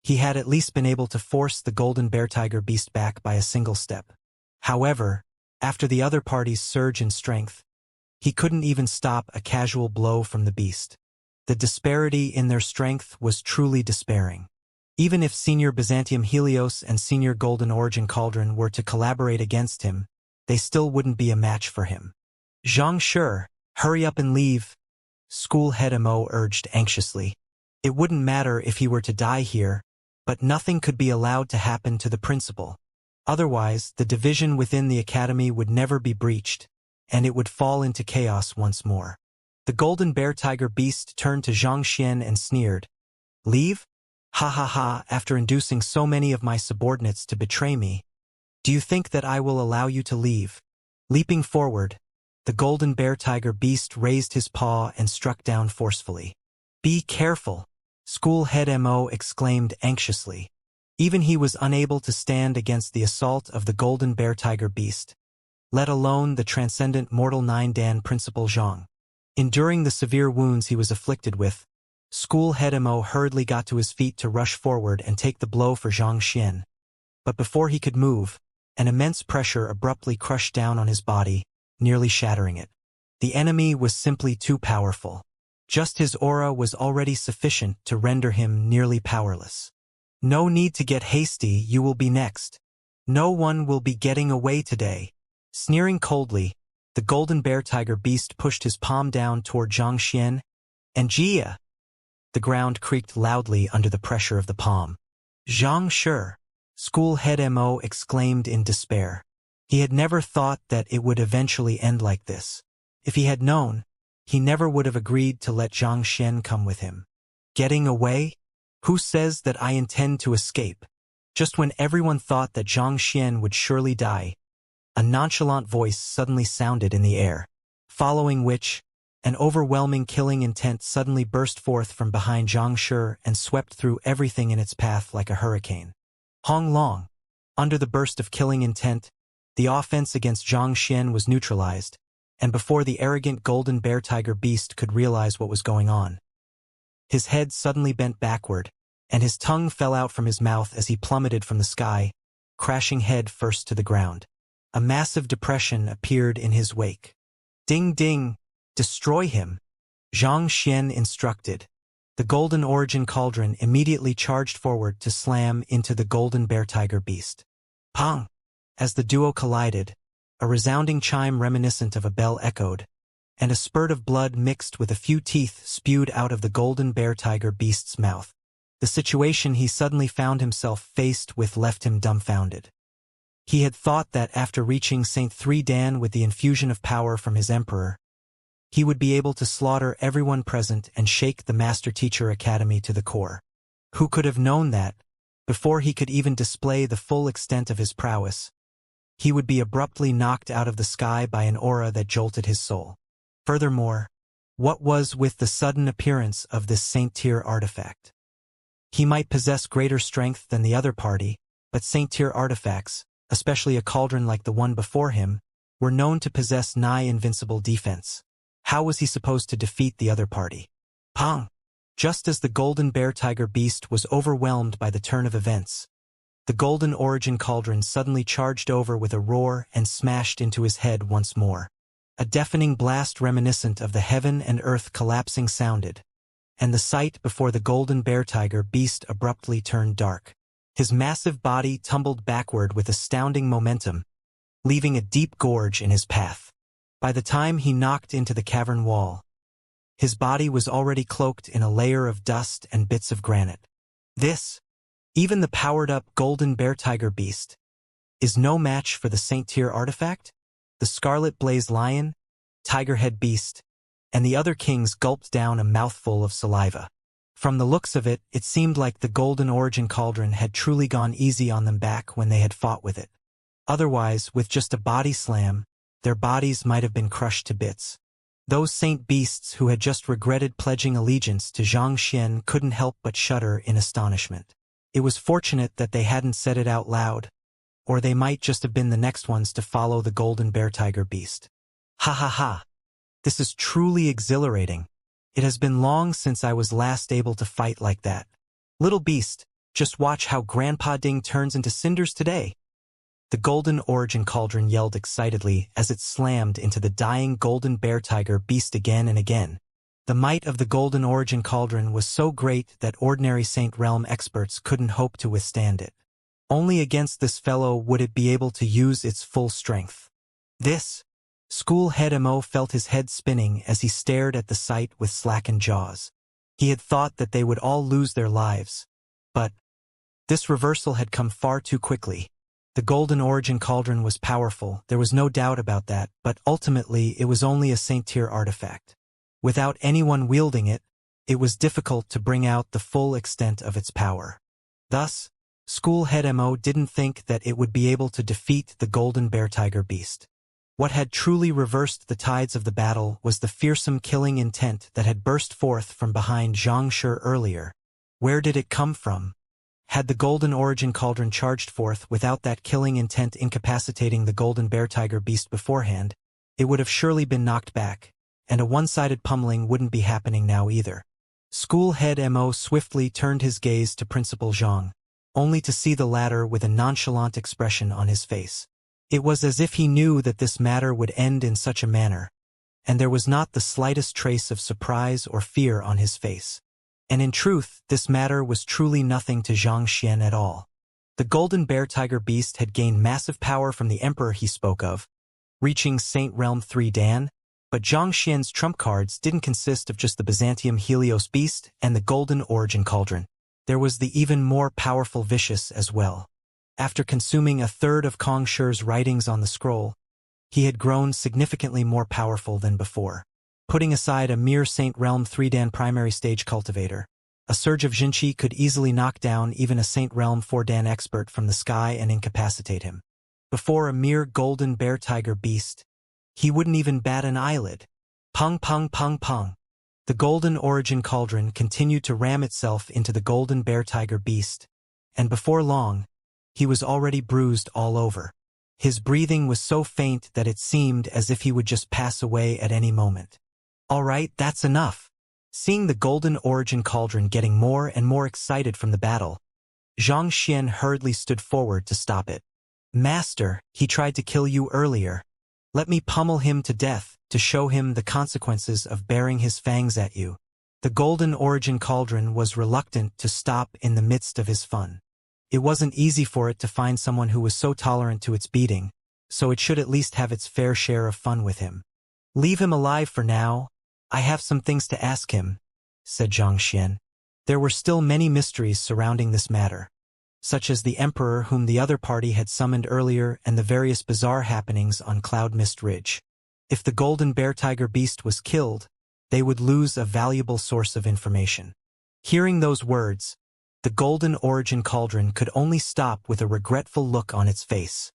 he had at least been able to force the golden bear tiger beast back by a single step. However, after the other party's surge in strength, he couldn't even stop a casual blow from the beast. The disparity in their strength was truly despairing. Even if Senior Byzantium Helios and Senior Golden Origin Cauldron were to collaborate against him, they still wouldn't be a match for him. Xianxia, hurry up and leave, school head Mo urged anxiously. It wouldn't matter if he were to die here, but nothing could be allowed to happen to the principal. Otherwise, the division within the academy would never be breached, and it would fall into chaos once more. The golden bear tiger beast turned to Xianxia and sneered. Leave? Ha ha ha, after inducing so many of my subordinates to betray me. Do you think that I will allow you to leave? Leaping forward, the golden bear tiger beast raised his paw and struck down forcefully. Be careful, school head Mo exclaimed anxiously. Even he was unable to stand against the assault of the golden bear tiger beast, let alone the transcendent mortal nine Dan principal Zhang. Enduring the severe wounds he was afflicted with, school head Mo hurriedly got to his feet to rush forward and take the blow for Xianxia. But before he could move, an immense pressure abruptly crushed down on his body, nearly shattering it. The enemy was simply too powerful. Just his aura was already sufficient to render him nearly powerless. No need to get hasty, you will be next. No one will be getting away today. Sneering coldly, the golden bear tiger beast pushed his palm down toward Xianxia, and Jia. The ground creaked loudly under the pressure of the palm. Xianxia, school head Mo exclaimed in despair. He had never thought that it would eventually end like this. If he had known, he never would have agreed to let Xianxia come with him. Getting away? Who says that I intend to escape? Just when everyone thought that Xianxia would surely die, a nonchalant voice suddenly sounded in the air, following which, an overwhelming killing intent suddenly burst forth from behind Xianxia and swept through everything in its path like a hurricane. Hong Long. Under the burst of killing intent, the offense against Xianxia was neutralized, and before the arrogant golden bear tiger beast could realize what was going on, his head suddenly bent backward, and his tongue fell out from his mouth as he plummeted from the sky, crashing head first to the ground. A massive depression appeared in his wake. Ding ding! Destroy him! Xianxia instructed. The golden origin cauldron immediately charged forward to slam into the golden bear tiger beast. Pong! As the duo collided, a resounding chime reminiscent of a bell echoed, and a spurt of blood mixed with a few teeth spewed out of the golden bear tiger beast's mouth. The situation he suddenly found himself faced with left him dumbfounded. He had thought that after reaching St. 3 Dan with the infusion of power from his emperor, he would be able to slaughter everyone present and shake the Master-Teacher Academy to the core. Who could have known that, before he could even display the full extent of his prowess, he would be abruptly knocked out of the sky by an aura that jolted his soul. Furthermore, what was with the sudden appearance of this Saint-Tier artifact? He might possess greater strength than the other party, but Saint-Tier artifacts, especially a cauldron like the one before him, were known to possess nigh-invincible defense. How was he supposed to defeat the other party? Pong! Just as the golden bear tiger beast was overwhelmed by the turn of events, the golden origin cauldron suddenly charged over with a roar and smashed into his head once more. A deafening blast reminiscent of the heaven and earth collapsing sounded, and the sight before the golden bear tiger beast abruptly turned dark. His massive body tumbled backward with astounding momentum, leaving a deep gorge in his path. By the time he knocked into the cavern wall, his body was already cloaked in a layer of dust and bits of granite. This, even the powered-up golden bear tiger beast, is no match for the Saint-Tier artifact? The scarlet blaze lion, tiger-head beast, and the other kings gulped down a mouthful of saliva. From the looks of it, it seemed like the golden origin cauldron had truly gone easy on them back when they had fought with it. Otherwise, with just a body slam, their bodies might have been crushed to bits. Those saint beasts who had just regretted pledging allegiance to Xianxia couldn't help but shudder in astonishment. It was fortunate that they hadn't said it out loud, or they might just have been the next ones to follow the golden bear tiger beast. Ha ha ha! This is truly exhilarating. It has been long since I was last able to fight like that. Little beast, just watch how Grandpa Ding turns into cinders today. The golden origin cauldron yelled excitedly as it slammed into the dying golden bear tiger beast again and again. The might of the golden origin cauldron was so great that ordinary Saint Realm experts couldn't hope to withstand it. Only against this fellow would it be able to use its full strength. This, school head Mo felt his head spinning as he stared at the sight with slackened jaws. He had thought that they would all lose their lives, but this reversal had come far too quickly. The golden origin cauldron was powerful, there was no doubt about that, but ultimately it was only a Saint-tier artifact. Without anyone wielding it, it was difficult to bring out the full extent of its power. Thus, School Head Mo didn't think that it would be able to defeat the golden bear tiger beast. What had truly reversed the tides of the battle was the fearsome killing intent that had burst forth from behind Xianxia earlier. Where did it come from? Had the golden origin cauldron charged forth without that killing intent incapacitating the golden bear tiger beast beforehand, it would have surely been knocked back, and a one-sided pummeling wouldn't be happening now either. School Head Mo swiftly turned his gaze to Principal Zhang, only to see the latter with a nonchalant expression on his face. It was as if he knew that this matter would end in such a manner, and there was not the slightest trace of surprise or fear on his face. And in truth, this matter was truly nothing to Xianxia at all. The golden bear tiger beast had gained massive power from the emperor he spoke of, reaching Saint Realm 3 Dan, but Xianxia's trump cards didn't consist of just the Byzantium Helios beast and the golden origin cauldron. There was the even more powerful Vicious as well. After consuming a third of Kong Shi's writings on the scroll, he had grown significantly more powerful than before. Putting aside a mere Saint Realm 3 Dan primary stage cultivator, a surge of Jinqi could easily knock down even a Saint Realm 4 Dan expert from the sky and incapacitate him. Before a mere golden bear tiger beast, he wouldn't even bat an eyelid. Pung pung pung pung. The golden origin cauldron continued to ram itself into the golden bear tiger beast, and before long, he was already bruised all over. His breathing was so faint that it seemed as if he would just pass away at any moment. All right, that's enough. Seeing the golden origin cauldron getting more and more excited from the battle, Xianxia hurriedly stood forward to stop it. Master, he tried to kill you earlier. Let me pummel him to death to show him the consequences of baring his fangs at you. The golden origin cauldron was reluctant to stop in the midst of his fun. It wasn't easy for it to find someone who was so tolerant to its beating, so it should at least have its fair share of fun with him. Leave him alive for now. I have some things to ask him, said Xianxia. There were still many mysteries surrounding this matter, such as the emperor whom the other party had summoned earlier and the various bizarre happenings on Cloud Mist Ridge. If the golden bear tiger beast was killed, they would lose a valuable source of information. Hearing those words, the golden origin cauldron could only stop with a regretful look on its face.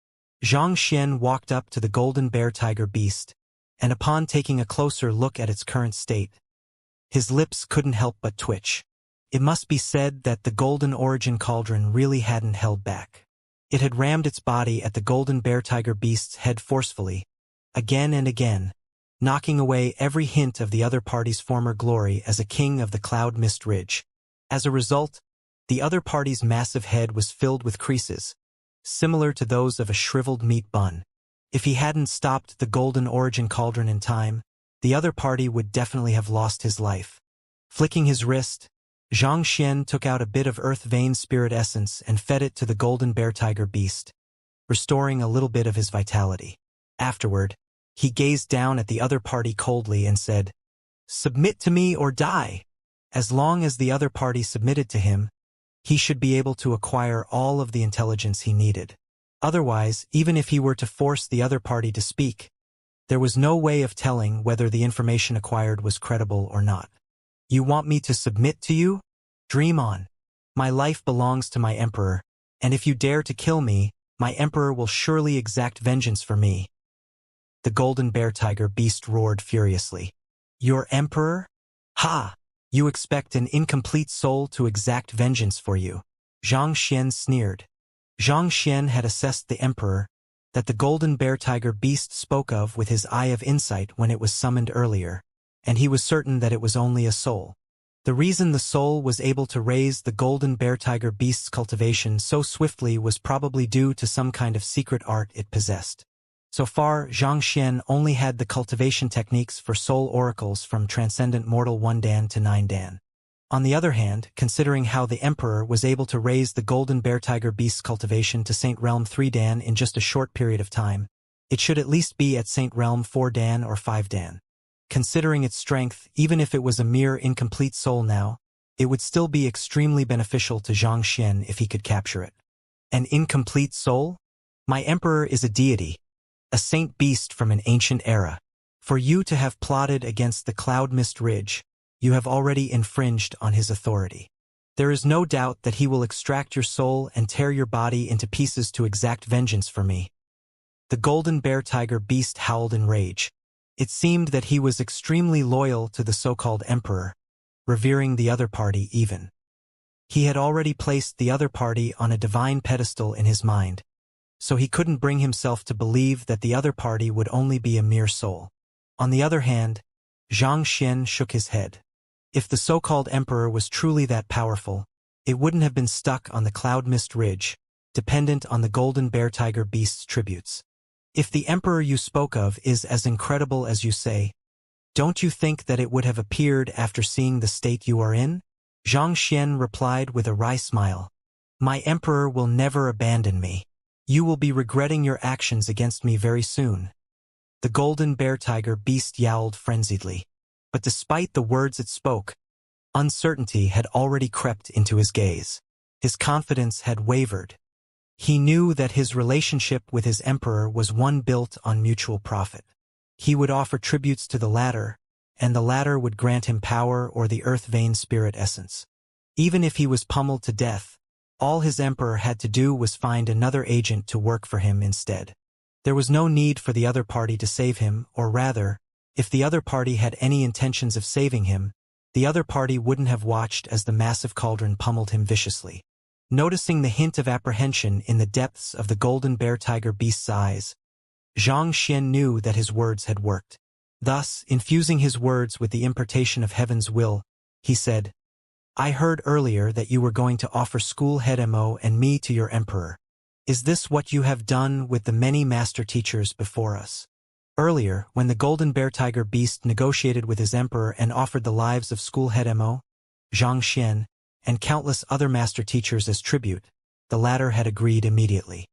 Xianxia walked up to the golden bear tiger beast, and upon taking a closer look at its current state, his lips couldn't help but twitch. It must be said that the golden origin cauldron really hadn't held back. It had rammed its body at the golden bear tiger beast's head forcefully, again and again, knocking away every hint of the other party's former glory as a king of the Cloud Mist Ridge. As a result, the other party's massive head was filled with creases, similar to those of a shriveled meat bun. If he hadn't stopped the golden origin cauldron in time, the other party would definitely have lost his life. Flicking his wrist, Xianxia took out a bit of earth vein spirit essence and fed it to the golden bear tiger beast, restoring a little bit of his vitality. Afterward, he gazed down at the other party coldly and said, "Submit to me or die." As long as the other party submitted to him, he should be able to acquire all of the intelligence he needed. Otherwise, even if he were to force the other party to speak, there was no way of telling whether the information acquired was credible or not. You want me to submit to you? Dream on. My life belongs to my emperor, and if you dare to kill me, my emperor will surely exact vengeance for me. The golden bear tiger beast roared furiously. Your emperor? Ha! You expect an incomplete soul to exact vengeance for you. Xianxia sneered. Xianxia had assessed the emperor that the golden bear tiger beast spoke of with his eye of insight when it was summoned earlier, and he was certain that it was only a soul. The reason the soul was able to raise the golden bear tiger beast's cultivation so swiftly was probably due to some kind of secret art it possessed. So far, Xianxia only had the cultivation techniques for soul oracles from Transcendent Mortal 1 Dan to 9 Dan. On the other hand, considering how the Emperor was able to raise the golden bear tiger beast's cultivation to Saint Realm 3 Dan in just a short period of time, it should at least be at Saint Realm 4 Dan or 5 Dan. Considering its strength, even if it was a mere incomplete soul now, it would still be extremely beneficial to Xianxia if he could capture it. An incomplete soul? My emperor is a deity, a saint beast from an ancient era. For you to have plotted against the cloud mist ridge, you have already infringed on his authority. There is no doubt that he will extract your soul and tear your body into pieces to exact vengeance for me. The golden bear tiger beast howled in rage. It seemed that he was extremely loyal to the so-called emperor, revering the other party even. He had already placed the other party on a divine pedestal in his mind, so he couldn't bring himself to believe that the other party would only be a mere soul. On the other hand, Xianxia shook his head. If the so-called emperor was truly that powerful, it wouldn't have been stuck on the cloud mist ridge, dependent on the golden bear tiger beast's tributes. If the emperor you spoke of is as incredible as you say, don't you think that it would have appeared after seeing the state you are in? Xianxia replied with a wry smile. My emperor will never abandon me. You will be regretting your actions against me very soon. The golden bear tiger beast yowled frenziedly. But despite the words it spoke, uncertainty had already crept into his gaze. His confidence had wavered. He knew that his relationship with his emperor was one built on mutual profit. He would offer tributes to the latter, and the latter would grant him power or the earth-vein spirit essence. Even if he was pummeled to death, all his emperor had to do was find another agent to work for him instead. There was no need for the other party to save him, or rather, if the other party had any intentions of saving him, the other party wouldn't have watched as the massive cauldron pummeled him viciously. Noticing the hint of apprehension in the depths of the golden bear tiger beast's eyes, Xianxia knew that his words had worked. Thus, infusing his words with the impartation of heaven's will, he said, I heard earlier that you were going to offer school head Mo and me to your emperor. Is this what you have done with the many master teachers before us? Earlier, when the golden bear tiger beast negotiated with his emperor and offered the lives of school head Mo, Xianxia, and countless other master teachers as tribute, the latter had agreed immediately.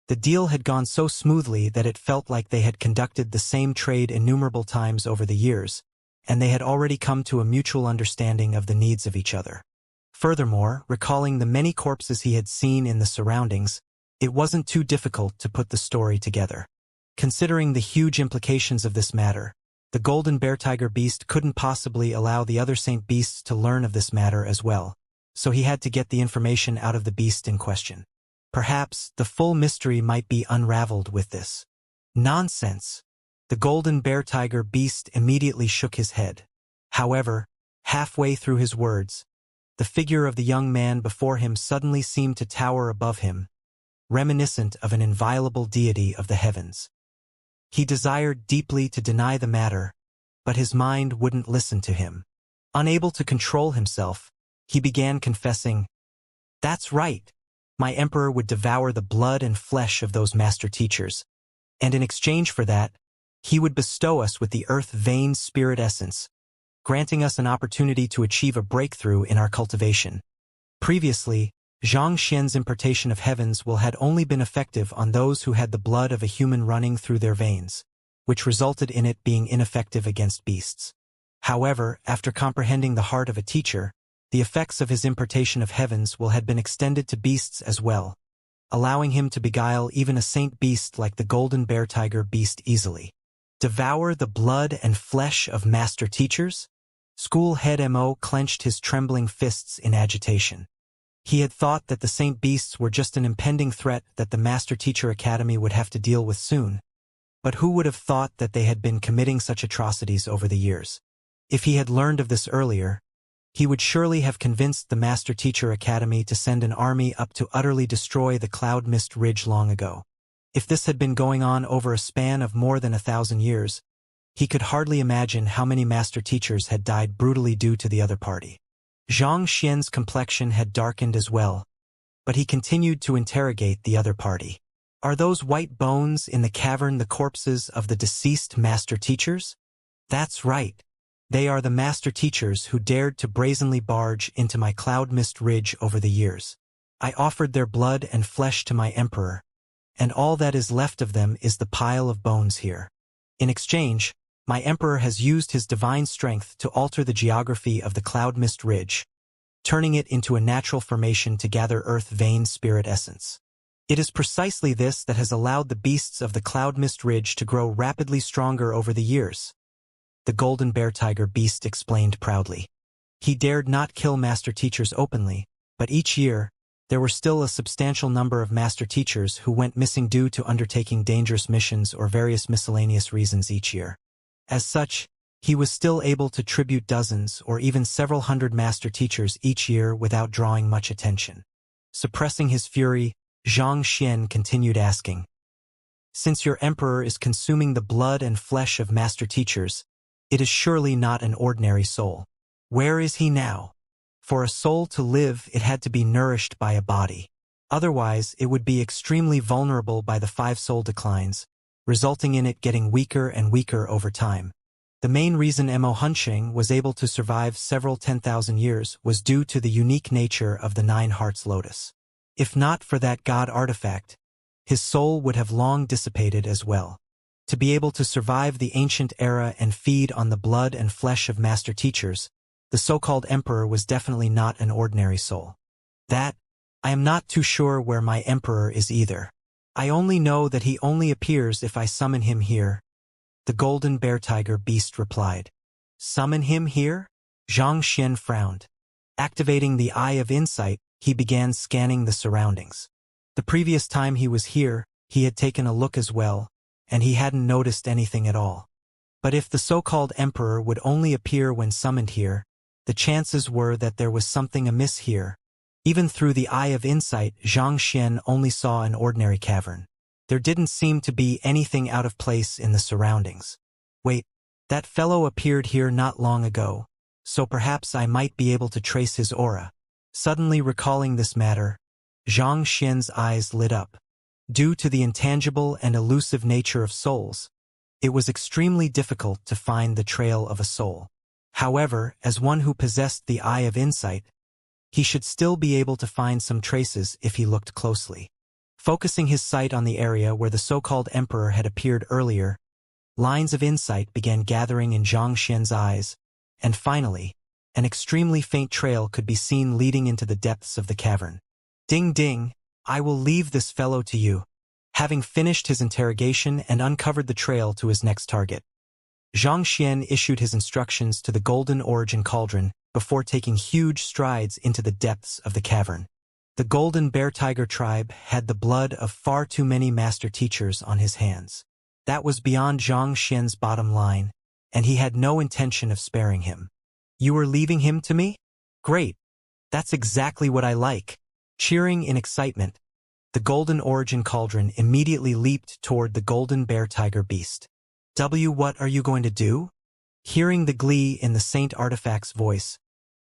The deal had gone so smoothly that it felt like they had conducted the same trade innumerable times over the years, and they had already come to a mutual understanding of the needs of each other. Furthermore, recalling the many corpses he had seen in the surroundings, it wasn't too difficult to put the story together. Considering the huge implications of this matter, the golden bear tiger beast couldn't possibly allow the other saint beasts to learn of this matter as well, so he had to get the information out of the beast in question. Perhaps the full mystery might be unraveled with this. Nonsense! The golden bear tiger beast immediately shook his head. However, halfway through his words, the figure of the young man before him suddenly seemed to tower above him, reminiscent of an inviolable deity of the heavens. He desired deeply to deny the matter, but his mind wouldn't listen to him. Unable to control himself, he began confessing, That's right. My emperor would devour the blood and flesh of those master teachers, and in exchange for that, he would bestow us with the earth-vein spirit essence, granting us an opportunity to achieve a breakthrough in our cultivation. Previously, Xianxia's impartation of heaven's will had only been effective on those who had the blood of a human running through their veins, which resulted in it being ineffective against beasts. However, after comprehending the heart of a teacher, the effects of his impartation of heaven's will had been extended to beasts as well, allowing him to beguile even a saint beast like the golden bear tiger beast easily. Devour the blood and flesh of master teachers? School head Mo clenched his trembling fists in agitation. He had thought that the saint beasts were just an impending threat that the Master Teacher Academy would have to deal with soon. But who would have thought that they had been committing such atrocities over the years? If he had learned of this earlier, he would surely have convinced the Master Teacher Academy to send an army up to utterly destroy the Cloud Mist Ridge long ago. If this had been going on over a span of more than 1,000 years, he could hardly imagine how many Master Teachers had died brutally due to the other party. Xianxia's complexion had darkened as well, but he continued to interrogate the other party. Are those white bones in the cavern the corpses of the deceased master teachers? That's right. They are the master teachers who dared to brazenly barge into my cloud mist ridge over the years. I offered their blood and flesh to my emperor, and all that is left of them is the pile of bones here. In exchange, my emperor has used his divine strength to alter the geography of the cloud mist ridge, turning it into a natural formation to gather earth-vein spirit essence. It is precisely this that has allowed the beasts of the Cloud Mist Ridge to grow rapidly stronger over the years. The golden bear tiger beast explained proudly. He dared not kill master teachers openly, but each year, there were still a substantial number of master teachers who went missing due to undertaking dangerous missions or various miscellaneous reasons each year. As such, he was still able to tribute dozens or even several hundred master teachers each year without drawing much attention. Suppressing his fury, Xianxia continued asking, "Since your emperor is consuming the blood and flesh of master teachers, it is surely not an ordinary soul. Where is he now? For a soul to live, it had to be nourished by a body. Otherwise, it would be extremely vulnerable by the 5 soul declines, resulting in it getting weaker and weaker over time. The main reason Mo Huncheng was able to survive several 10,000 years was due to the unique nature of the 9 Hearts Lotus. If not for that god artifact, his soul would have long dissipated as well. To be able to survive the ancient era and feed on the blood and flesh of master teachers, the so-called emperor was definitely not an ordinary soul. I am not too sure where my emperor is either. I only know that he only appears if I summon him here," the golden bear tiger beast replied. "Summon him here?" Xianxia frowned. Activating the Eye of Insight, he began scanning the surroundings. The previous time he was here, he had taken a look as well, and he hadn't noticed anything at all. But if the so-called emperor would only appear when summoned here, the chances were that there was something amiss here. Even through the Eye of Insight, Xianxia only saw an ordinary cavern. There didn't seem to be anything out of place in the surroundings. Wait, that fellow appeared here not long ago, so perhaps I might be able to trace his aura. Suddenly recalling this matter, Xianxia's eyes lit up. Due to the intangible and elusive nature of souls, it was extremely difficult to find the trail of a soul. However, as one who possessed the Eye of Insight, he should still be able to find some traces if he looked closely. Focusing his sight on the area where the so-called emperor had appeared earlier, lines of insight began gathering in Xianxia's eyes, and finally, an extremely faint trail could be seen leading into the depths of the cavern. "Ding ding, I will leave this fellow to you." Having finished his interrogation and uncovered the trail to his next target, Xianxia issued his instructions to the Golden Origin Cauldron before taking huge strides into the depths of the cavern. The Golden Bear Tiger tribe had the blood of far too many master teachers on his hands. That was beyond Xianxia's bottom line, and he had no intention of sparing him. "You were leaving him to me? Great. That's exactly what I like." Cheering in excitement, the Golden Origin Cauldron immediately leaped toward the Golden Bear Tiger beast. What are you going to do?" Hearing the glee in the Saint Artifact's voice,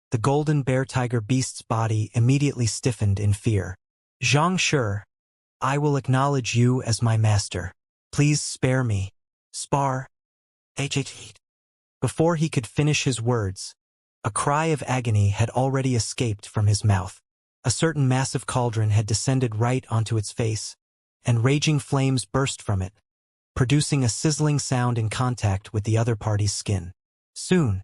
the Golden Bear Tiger beast's body immediately stiffened in fear. "Xianxia, I will acknowledge you as my master. Please spare me. Spar. H. Before he could finish his words, a cry of agony had already escaped from his mouth. A certain massive cauldron had descended right onto its face, and raging flames burst from it, producing a sizzling sound in contact with the other party's skin. Soon,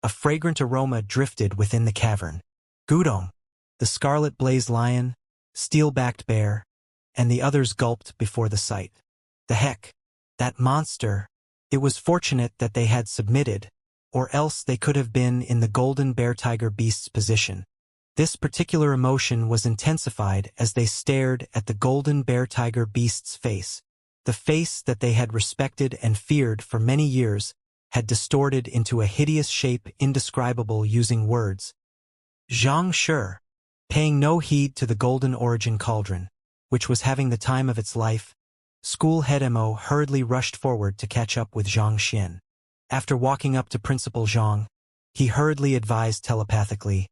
a fragrant aroma drifted within the cavern. Gudong, the scarlet blaze lion, steel-backed bear, and the others gulped before the sight. The heck, that monster! It was fortunate that they had submitted, or else they could have been in the Golden Bear Tiger beast's position. This particular emotion was intensified as they stared at the Golden Bear Tiger beast's face. The face that they had respected and feared for many years had distorted into a hideous shape indescribable using words. Xianxia, paying no heed to the Golden Origin Cauldron, which was having the time of its life, school head Mo hurriedly rushed forward to catch up with Xianxia. After walking up to Principal Zhang, he hurriedly advised telepathically,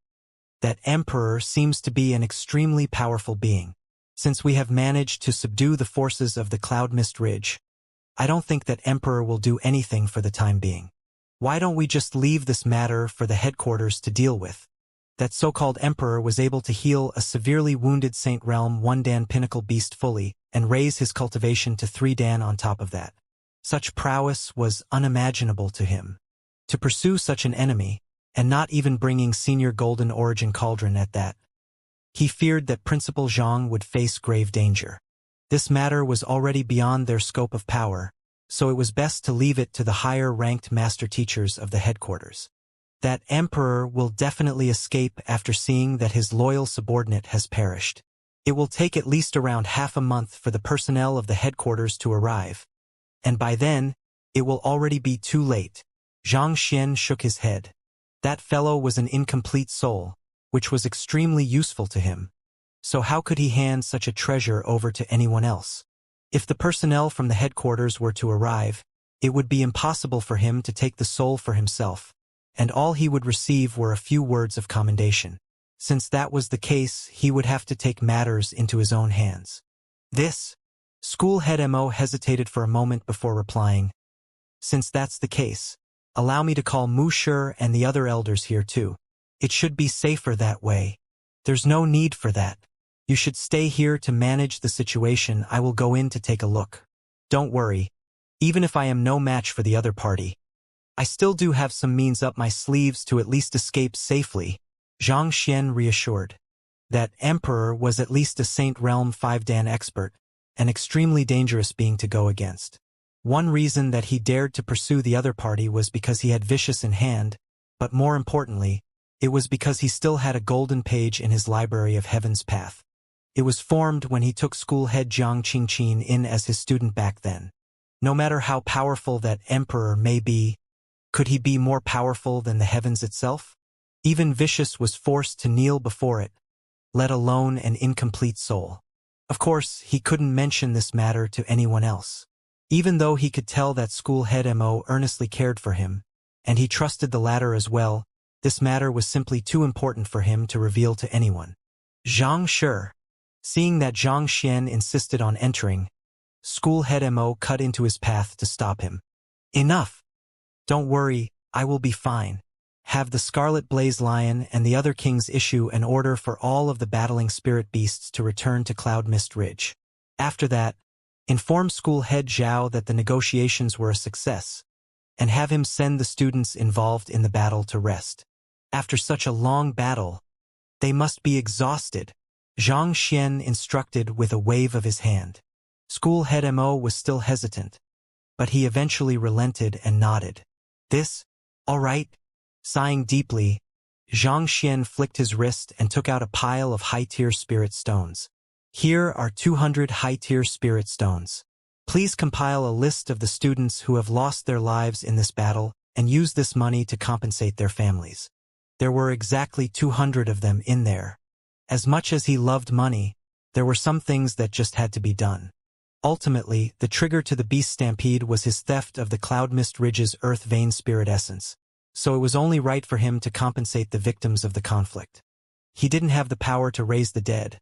"That emperor seems to be an extremely powerful being. Since we have managed to subdue the forces of the Cloud Mist Ridge, I don't think that emperor will do anything for the time being. Why don't we just leave this matter for the headquarters to deal with?" That so-called emperor was able to heal a severely wounded Saint Realm 1 Dan pinnacle beast fully and raise his cultivation to 3 Dan on top of that. Such prowess was unimaginable to him. To pursue such an enemy, and not even bringing Senior Golden Origin Cauldron at that, he feared that Principal Zhang would face grave danger. This matter was already beyond their scope of power, so it was best to leave it to the higher-ranked master teachers of the headquarters. That emperor will definitely escape after seeing that his loyal subordinate has perished. It will take at least around half a month for the personnel of the headquarters to arrive. And by then, it will already be too late. Xianxia shook his head. That fellow was an incomplete soul, which was extremely useful to him. So how could he hand such a treasure over to anyone else? If the personnel from the headquarters were to arrive, it would be impossible for him to take the soul for himself, and all he would receive were a few words of commendation. Since that was the case, he would have to take matters into his own hands. This? School head Mo hesitated for a moment before replying. Since that's the case, allow me to call Wuxia and the other elders here too. It should be safer that way. There's no need for that. You should stay here to manage the situation. I will go in to take a look. Don't worry. Even if I am no match for the other party, I still do have some means up my sleeves to at least escape safely, Xianxia reassured. That emperor was at least a Saint Realm 5 Dan expert, an extremely dangerous being to go against. One reason that he dared to pursue the other party was because he had Vicious in hand, but more importantly, it was because he still had a golden page in his library of Heaven's Path. It was formed when he took school head Jiang Qingqin in as his student back then. No matter how powerful that emperor may be, could he be more powerful than the heavens itself? Even Vicious was forced to kneel before it, let alone an incomplete soul. Of course, he couldn't mention this matter to anyone else. Even though he could tell that school head Mo earnestly cared for him, and he trusted the latter as well, this matter was simply too important for him to reveal to anyone. Xianxia. Seeing that Xianxia insisted on entering, school head Mo cut into his path to stop him. Enough! Don't worry, I will be fine. Have the Scarlet Blaze Lion and the other kings issue an order for all of the battling spirit beasts to return to Cloud Mist Ridge. After that, inform school head Zhao that the negotiations were a success, and have him send the students involved in the battle to rest. After such a long battle, they must be exhausted, Xianxia instructed with a wave of his hand. School head Mo was still hesitant, but he eventually relented and nodded. This? All right. Sighing deeply, Xianxia flicked his wrist and took out a pile of high-tier spirit stones. Here are 200 high-tier spirit stones. Please compile a list of the students who have lost their lives in this battle and use this money to compensate their families. There were exactly 200 of them in there. As much as he loved money, there were some things that just had to be done. Ultimately, the trigger to the beast stampede was his theft of the Cloud Mist Ridge's Earth Vein spirit essence, so it was only right for him to compensate the victims of the conflict. He didn't have the power to raise the dead,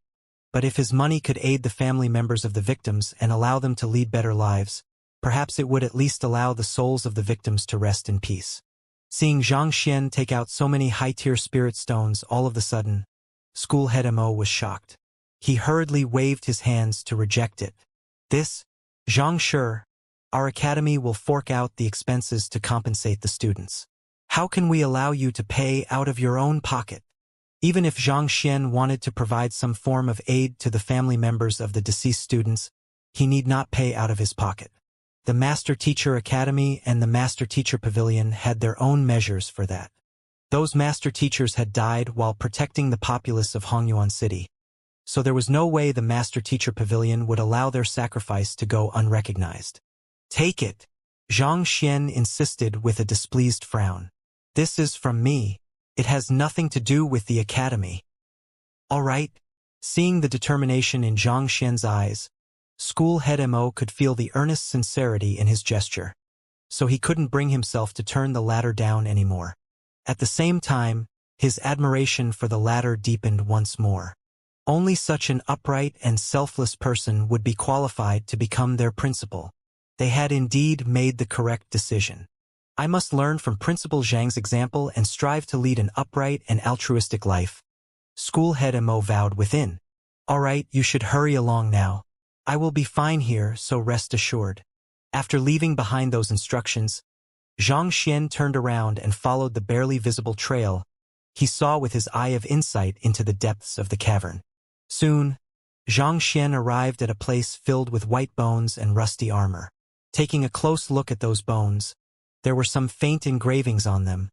but if his money could aid the family members of the victims and allow them to lead better lives, perhaps it would at least allow the souls of the victims to rest in peace. Seeing Xianxia take out so many high-tier spirit stones all of a sudden, school head Mo was shocked. He hurriedly waved his hands to reject it. This, Xianxia, our academy will fork out the expenses to compensate the students. How can we allow you to pay out of your own pocket? Even if Xianxia wanted to provide some form of aid to the family members of the deceased students, he need not pay out of his pocket. The Master Teacher Academy and the Master Teacher Pavilion had their own measures for that. Those Master Teachers had died while protecting the populace of Hongyuan City, so there was no way the Master Teacher Pavilion would allow their sacrifice to go unrecognized. Take it, Xianxia insisted with a displeased frown. This is from me. It has nothing to do with the academy. All right. Seeing the determination in Xianxia's eyes, school head Mo could feel the earnest sincerity in his gesture, so he couldn't bring himself to turn the latter down anymore. At the same time, his admiration for the latter deepened once more. Only such an upright and selfless person would be qualified to become their principal. They had indeed made the correct decision. I must learn from Principal Zhang's example and strive to lead an upright and altruistic life. School head Mo vowed within. All right, you should hurry along now. I will be fine here, so rest assured. After leaving behind those instructions, Xianxia turned around and followed the barely visible trail he saw with his eye of insight into the depths of the cavern. Soon, Xianxia arrived at a place filled with white bones and rusty armor. Taking a close look at those bones, there were some faint engravings on them,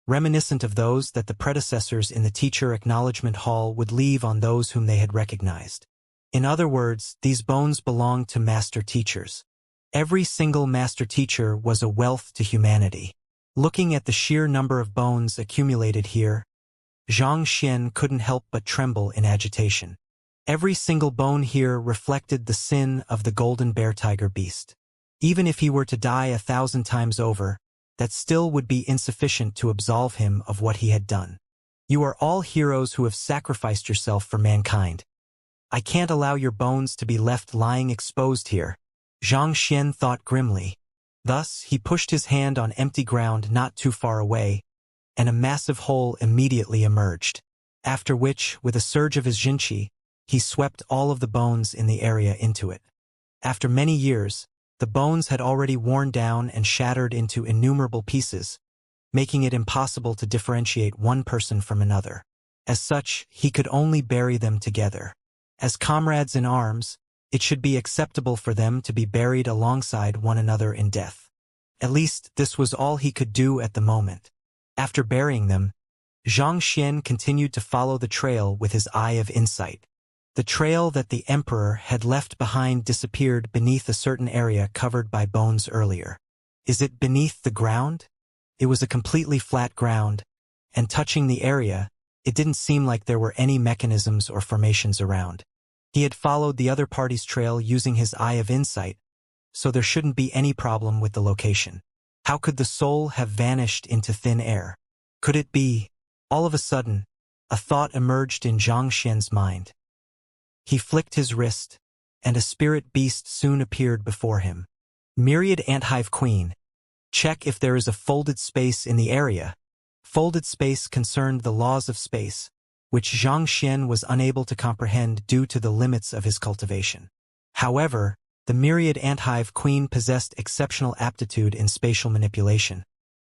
reminiscent of those that the predecessors in the teacher acknowledgement hall would leave on those whom they had recognized. In other words, these bones belonged to master teachers. Every single master teacher was a wealth to humanity. Looking at the sheer number of bones accumulated here, Xianxia couldn't help but tremble in agitation. Every single bone here reflected the sin of the golden bear tiger beast. Even if he were to die 1,000 times over, that still would be insufficient to absolve him of what he had done. You are all heroes who have sacrificed yourself for mankind. I can't allow your bones to be left lying exposed here, Xianxia thought grimly. Thus, he pushed his hand on empty ground not too far away, and a massive hole immediately emerged. After which, with a surge of his jinqi, he swept all of the bones in the area into it. After many years, the bones had already worn down and shattered into innumerable pieces, making it impossible to differentiate one person from another. As such, he could only bury them together. As comrades in arms, it should be acceptable for them to be buried alongside one another in death. At least, this was all he could do at the moment. After burying them, Xianxia continued to follow the trail with his eye of insight. The trail that the emperor had left behind disappeared beneath a certain area covered by bones earlier. Is it beneath the ground? It was a completely flat ground, and touching the area, it didn't seem like there were any mechanisms or formations around. He had followed the other party's trail using his eye of insight, so there shouldn't be any problem with the location. How could the soul have vanished into thin air? Could it be? All of a sudden, a thought emerged in Xianxia's mind. He flicked his wrist, and a spirit beast soon appeared before him. Myriad Anthive Queen. Check if there is a folded space in the area. Folded space concerned the laws of space, which Xianxia was unable to comprehend due to the limits of his cultivation. However, the Myriad Anthive Queen possessed exceptional aptitude in spatial manipulation,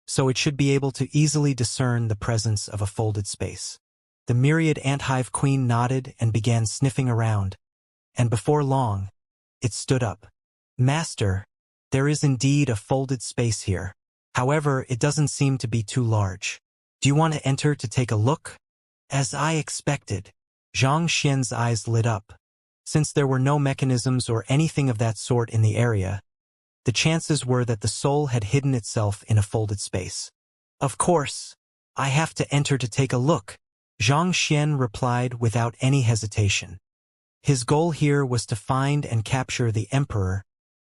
so it should be able to easily discern the presence of a folded space. The Myriad Anthive Queen nodded and began sniffing around, and before long, it stood up. Master, there is indeed a folded space here. However, it doesn't seem to be too large. Do you want to enter to take a look? As I expected, Xianxia's eyes lit up. Since there were no mechanisms or anything of that sort in the area, the chances were that the soul had hidden itself in a folded space. Of course, I have to enter to take a look, Xianxia replied without any hesitation. His goal here was to find and capture the emperor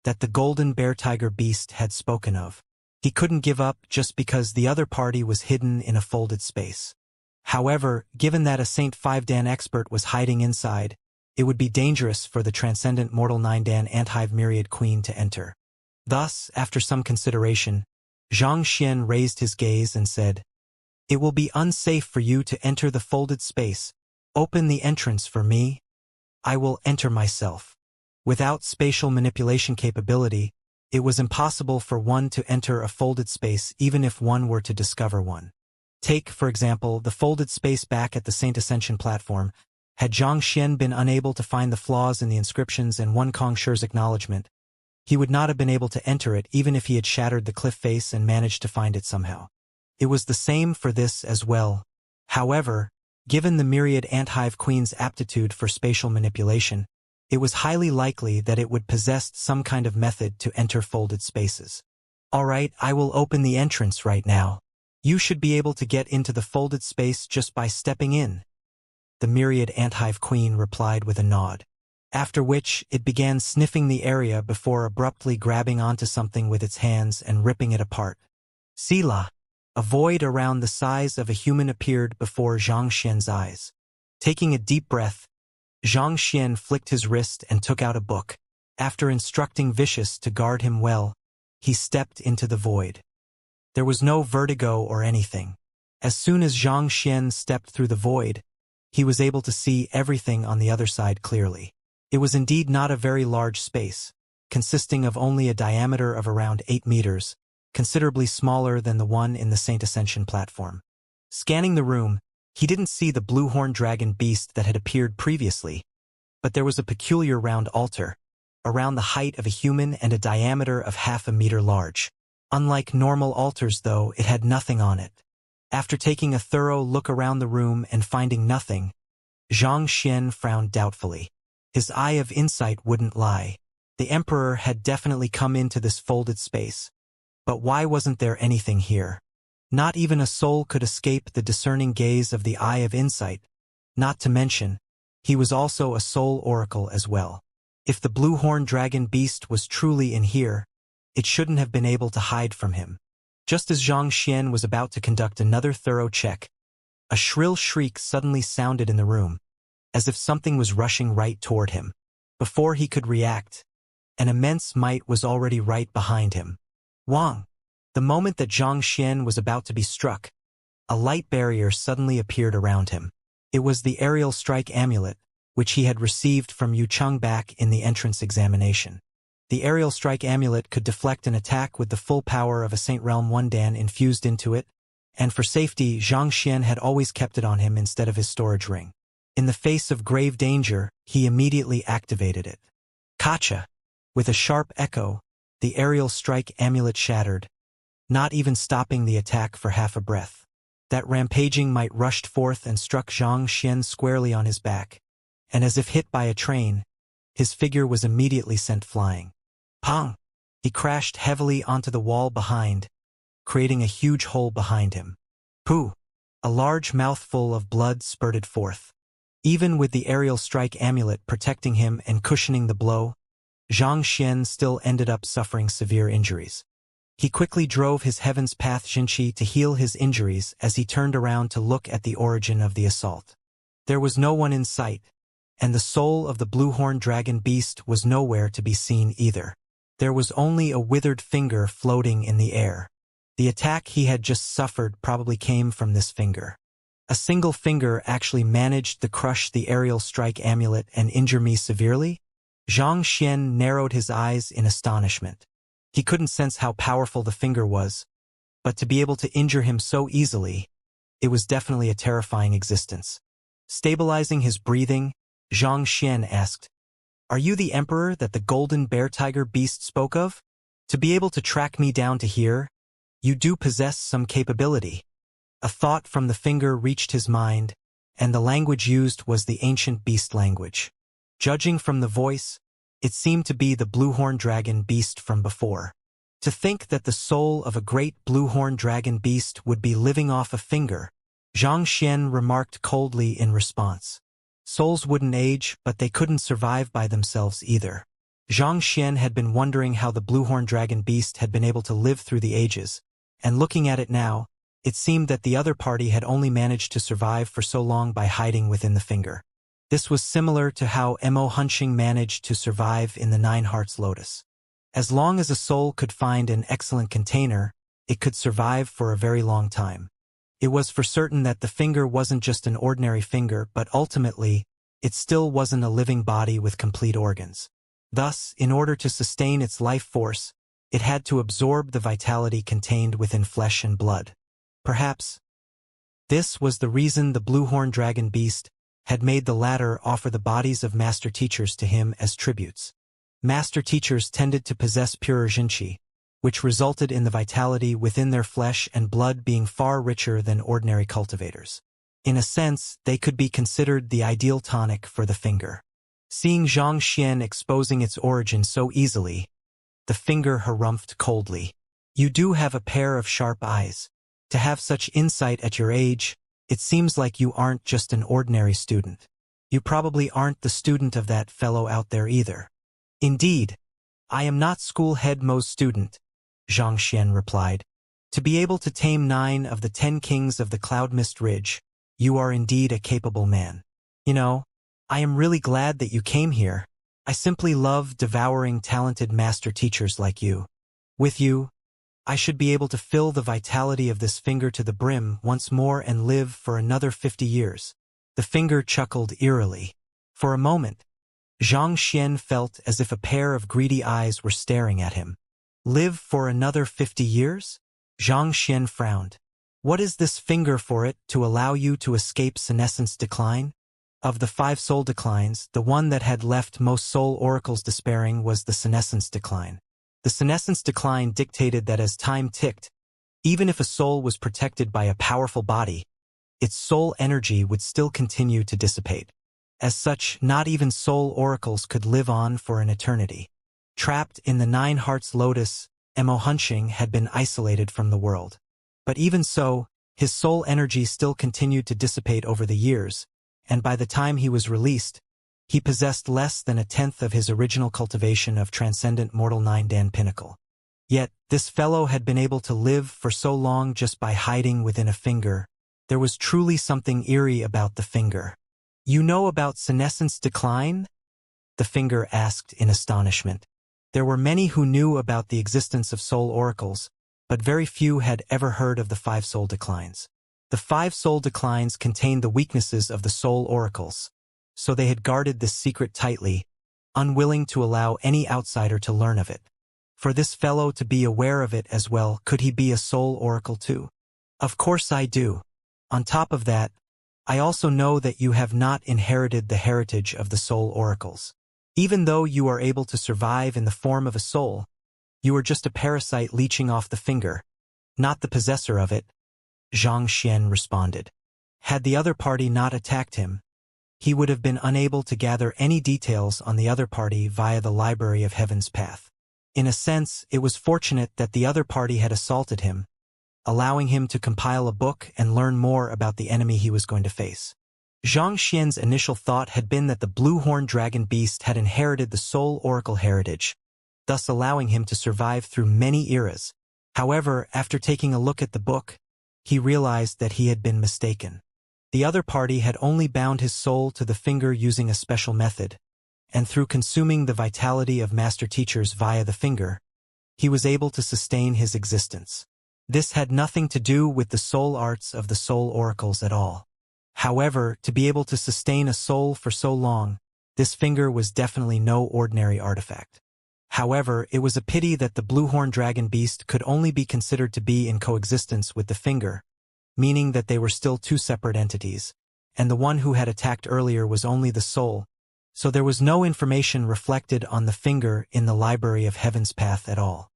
that the golden bear tiger beast had spoken of. He couldn't give up just because the other party was hidden in a folded space. However, given that a Saint 5-Dan expert was hiding inside, it would be dangerous for the transcendent mortal 9-Dan Anthive Myriad Queen to enter. Thus, after some consideration, Xianxia raised his gaze and said, "It will be unsafe for you to enter the folded space. Open the entrance for me. I will enter myself." Without spatial manipulation capability, it was impossible for one to enter a folded space even if one were to discover one. Take, for example, the folded space back at the Saint Ascension platform. Had Xianxia been unable to find the flaws in the inscriptions and Wen Kongshi's acknowledgement, he would not have been able to enter it even if he had shattered the cliff face and managed to find it somehow. It was the same for this as well. However, given the Myriad Anthive Queen's aptitude for spatial manipulation, it was highly likely that it would possess some kind of method to enter folded spaces. Alright, I will open the entrance right now. You should be able to get into the folded space just by stepping in. The Myriad Anthive Queen replied with a nod, after which it began sniffing the area before abruptly grabbing onto something with its hands and ripping it apart. Sila! A void around the size of a human appeared before Xianxia's eyes. Taking a deep breath, Xianxia flicked his wrist and took out a book. After instructing Vicious to guard him well, he stepped into the void. There was no vertigo or anything. As soon as Xianxia stepped through the void, he was able to see everything on the other side clearly. It was indeed not a very large space, consisting of only a diameter of around 8 meters, considerably smaller than the one in the Saint Ascension platform. Scanning the room, he didn't see the blue-horned dragon beast that had appeared previously, but there was a peculiar round altar, around the height of a human and a diameter of half a meter large. Unlike normal altars, though, it had nothing on it. After taking a thorough look around the room and finding nothing, Xianxia frowned doubtfully. His eye of insight wouldn't lie. The emperor had definitely come into this folded space. But why wasn't there anything here? Not even a soul could escape the discerning gaze of the eye of insight, not to mention, he was also a soul oracle as well. If the blue-horned dragon beast was truly in here, it shouldn't have been able to hide from him. Just as Xianxia was about to conduct another thorough check, a shrill shriek suddenly sounded in the room, as if something was rushing right toward him. Before he could react, an immense might was already right behind him. Wang! The moment that Xianxia was about to be struck, a light barrier suddenly appeared around him. It was the aerial strike amulet, which he had received from Yucheng back in the entrance examination. The aerial strike amulet could deflect an attack with the full power of a Saint Realm Wundan infused into it, and for safety, Xianxia had always kept it on him instead of his storage ring. In the face of grave danger, he immediately activated it. Kacha! With a sharp echo, the aerial strike amulet shattered, not even stopping the attack for half a breath. That rampaging might rushed forth and struck Xianxia squarely on his back, and as if hit by a train, his figure was immediately sent flying. Pong! He crashed heavily onto the wall behind, creating a huge hole behind him. Pooh! A large mouthful of blood spurted forth. Even with the aerial strike amulet protecting him and cushioning the blow, Xianxia still ended up suffering severe injuries. He quickly drove his Heaven's Path Xinqi to heal his injuries as he turned around to look at the origin of the assault. There was no one in sight, and the soul of the blue-horned dragon beast was nowhere to be seen either. There was only a withered finger floating in the air. The attack he had just suffered probably came from this finger. A single finger actually managed to crush the aerial strike amulet and injure me severely? Xianxia narrowed his eyes in astonishment. He couldn't sense how powerful the finger was, but to be able to injure him so easily, it was definitely a terrifying existence. Stabilizing his breathing, Xianxia asked, "Are you the emperor that the golden bear-tiger beast spoke of? To be able to track me down to here, you do possess some capability." A thought from the finger reached his mind, and the language used was the ancient beast language. Judging from the voice, it seemed to be the blue-horned dragon beast from before. To think that the soul of a great blue-horned dragon beast would be living off a finger, Xianxia remarked coldly in response. Souls wouldn't age, but they couldn't survive by themselves either. Xianxia had been wondering how the blue-horned dragon beast had been able to live through the ages, and looking at it now, it seemed that the other party had only managed to survive for so long by hiding within the finger. This was similar to how Mo Hunching managed to survive in the Nine Hearts Lotus. As long as a soul could find an excellent container, it could survive for a very long time. It was for certain that the finger wasn't just an ordinary finger, but ultimately, it still wasn't a living body with complete organs. Thus, in order to sustain its life force, it had to absorb the vitality contained within flesh and blood. Perhaps this was the reason the blue-horned dragon beast had made the latter offer the bodies of master teachers to him as tributes. Master teachers tended to possess purer Xinqi, which resulted in the vitality within their flesh and blood being far richer than ordinary cultivators. In a sense, they could be considered the ideal tonic for the finger. Seeing Xianxia exposing its origin so easily, the finger harumphed coldly. "You do have a pair of sharp eyes. To have such insight at your age, it seems like you aren't just an ordinary student. You probably aren't the student of that fellow out there either." "Indeed, I am not school head Mo's student," Xianxia replied. "To be able to tame 9 of the 10 kings of the Cloud Mist Ridge, you are indeed a capable man. You know, I am really glad that you came here. I simply love devouring talented master teachers like you. With you, I should be able to fill the vitality of this finger to the brim once more and live for another 50 years. The finger chuckled eerily. For a moment, Xianxia felt as if a pair of greedy eyes were staring at him. Live for another 50 years? Xianxia frowned. What is this finger for it to allow you to escape senescence decline? Of the 5 soul declines, the one that had left most soul oracles despairing was the senescence decline. The senescence decline dictated that as time ticked, even if a soul was protected by a powerful body, its soul energy would still continue to dissipate. As such, not even soul oracles could live on for an eternity. Trapped in the 9 Hearts Lotus, Imo had been isolated from the world. But even so, his soul energy still continued to dissipate over the years, and by the time he was released, he possessed less than 1/10 of his original cultivation of transcendent mortal 9 Dan pinnacle. Yet, this fellow had been able to live for so long just by hiding within a finger. There was truly something eerie about the finger. "You know about senescence decline?" the finger asked in astonishment. There were many who knew about the existence of soul oracles, but very few had ever heard of the 5 soul declines. The 5 soul declines contained the weaknesses of the soul oracles, so they had guarded this secret tightly, unwilling to allow any outsider to learn of it. For this fellow to be aware of it as well, could he be a soul oracle too? "Of course I do. On top of that, I also know that you have not inherited the heritage of the soul oracles. Even though you are able to survive in the form of a soul, you are just a parasite leeching off the finger, not the possessor of it," Xianxia responded. Had the other party not attacked him, he would have been unable to gather any details on the other party via the Library of Heaven's Path. In a sense, it was fortunate that the other party had assaulted him, allowing him to compile a book and learn more about the enemy he was going to face. Xianxia's initial thought had been that the blue-horned dragon beast had inherited the soul oracle heritage, thus allowing him to survive through many eras. However, after taking a look at the book, he realized that he had been mistaken. The other party had only bound his soul to the finger using a special method, and through consuming the vitality of master teachers via the finger, he was able to sustain his existence. This had nothing to do with the soul arts of the soul oracles at all. However, to be able to sustain a soul for so long, this finger was definitely no ordinary artifact. However, it was a pity that the blue-horned dragon beast could only be considered to be in coexistence with the finger, meaning that they were still 2 separate entities, and the one who had attacked earlier was only the soul, so there was no information reflected on the finger in the Library of Heaven's Path at all.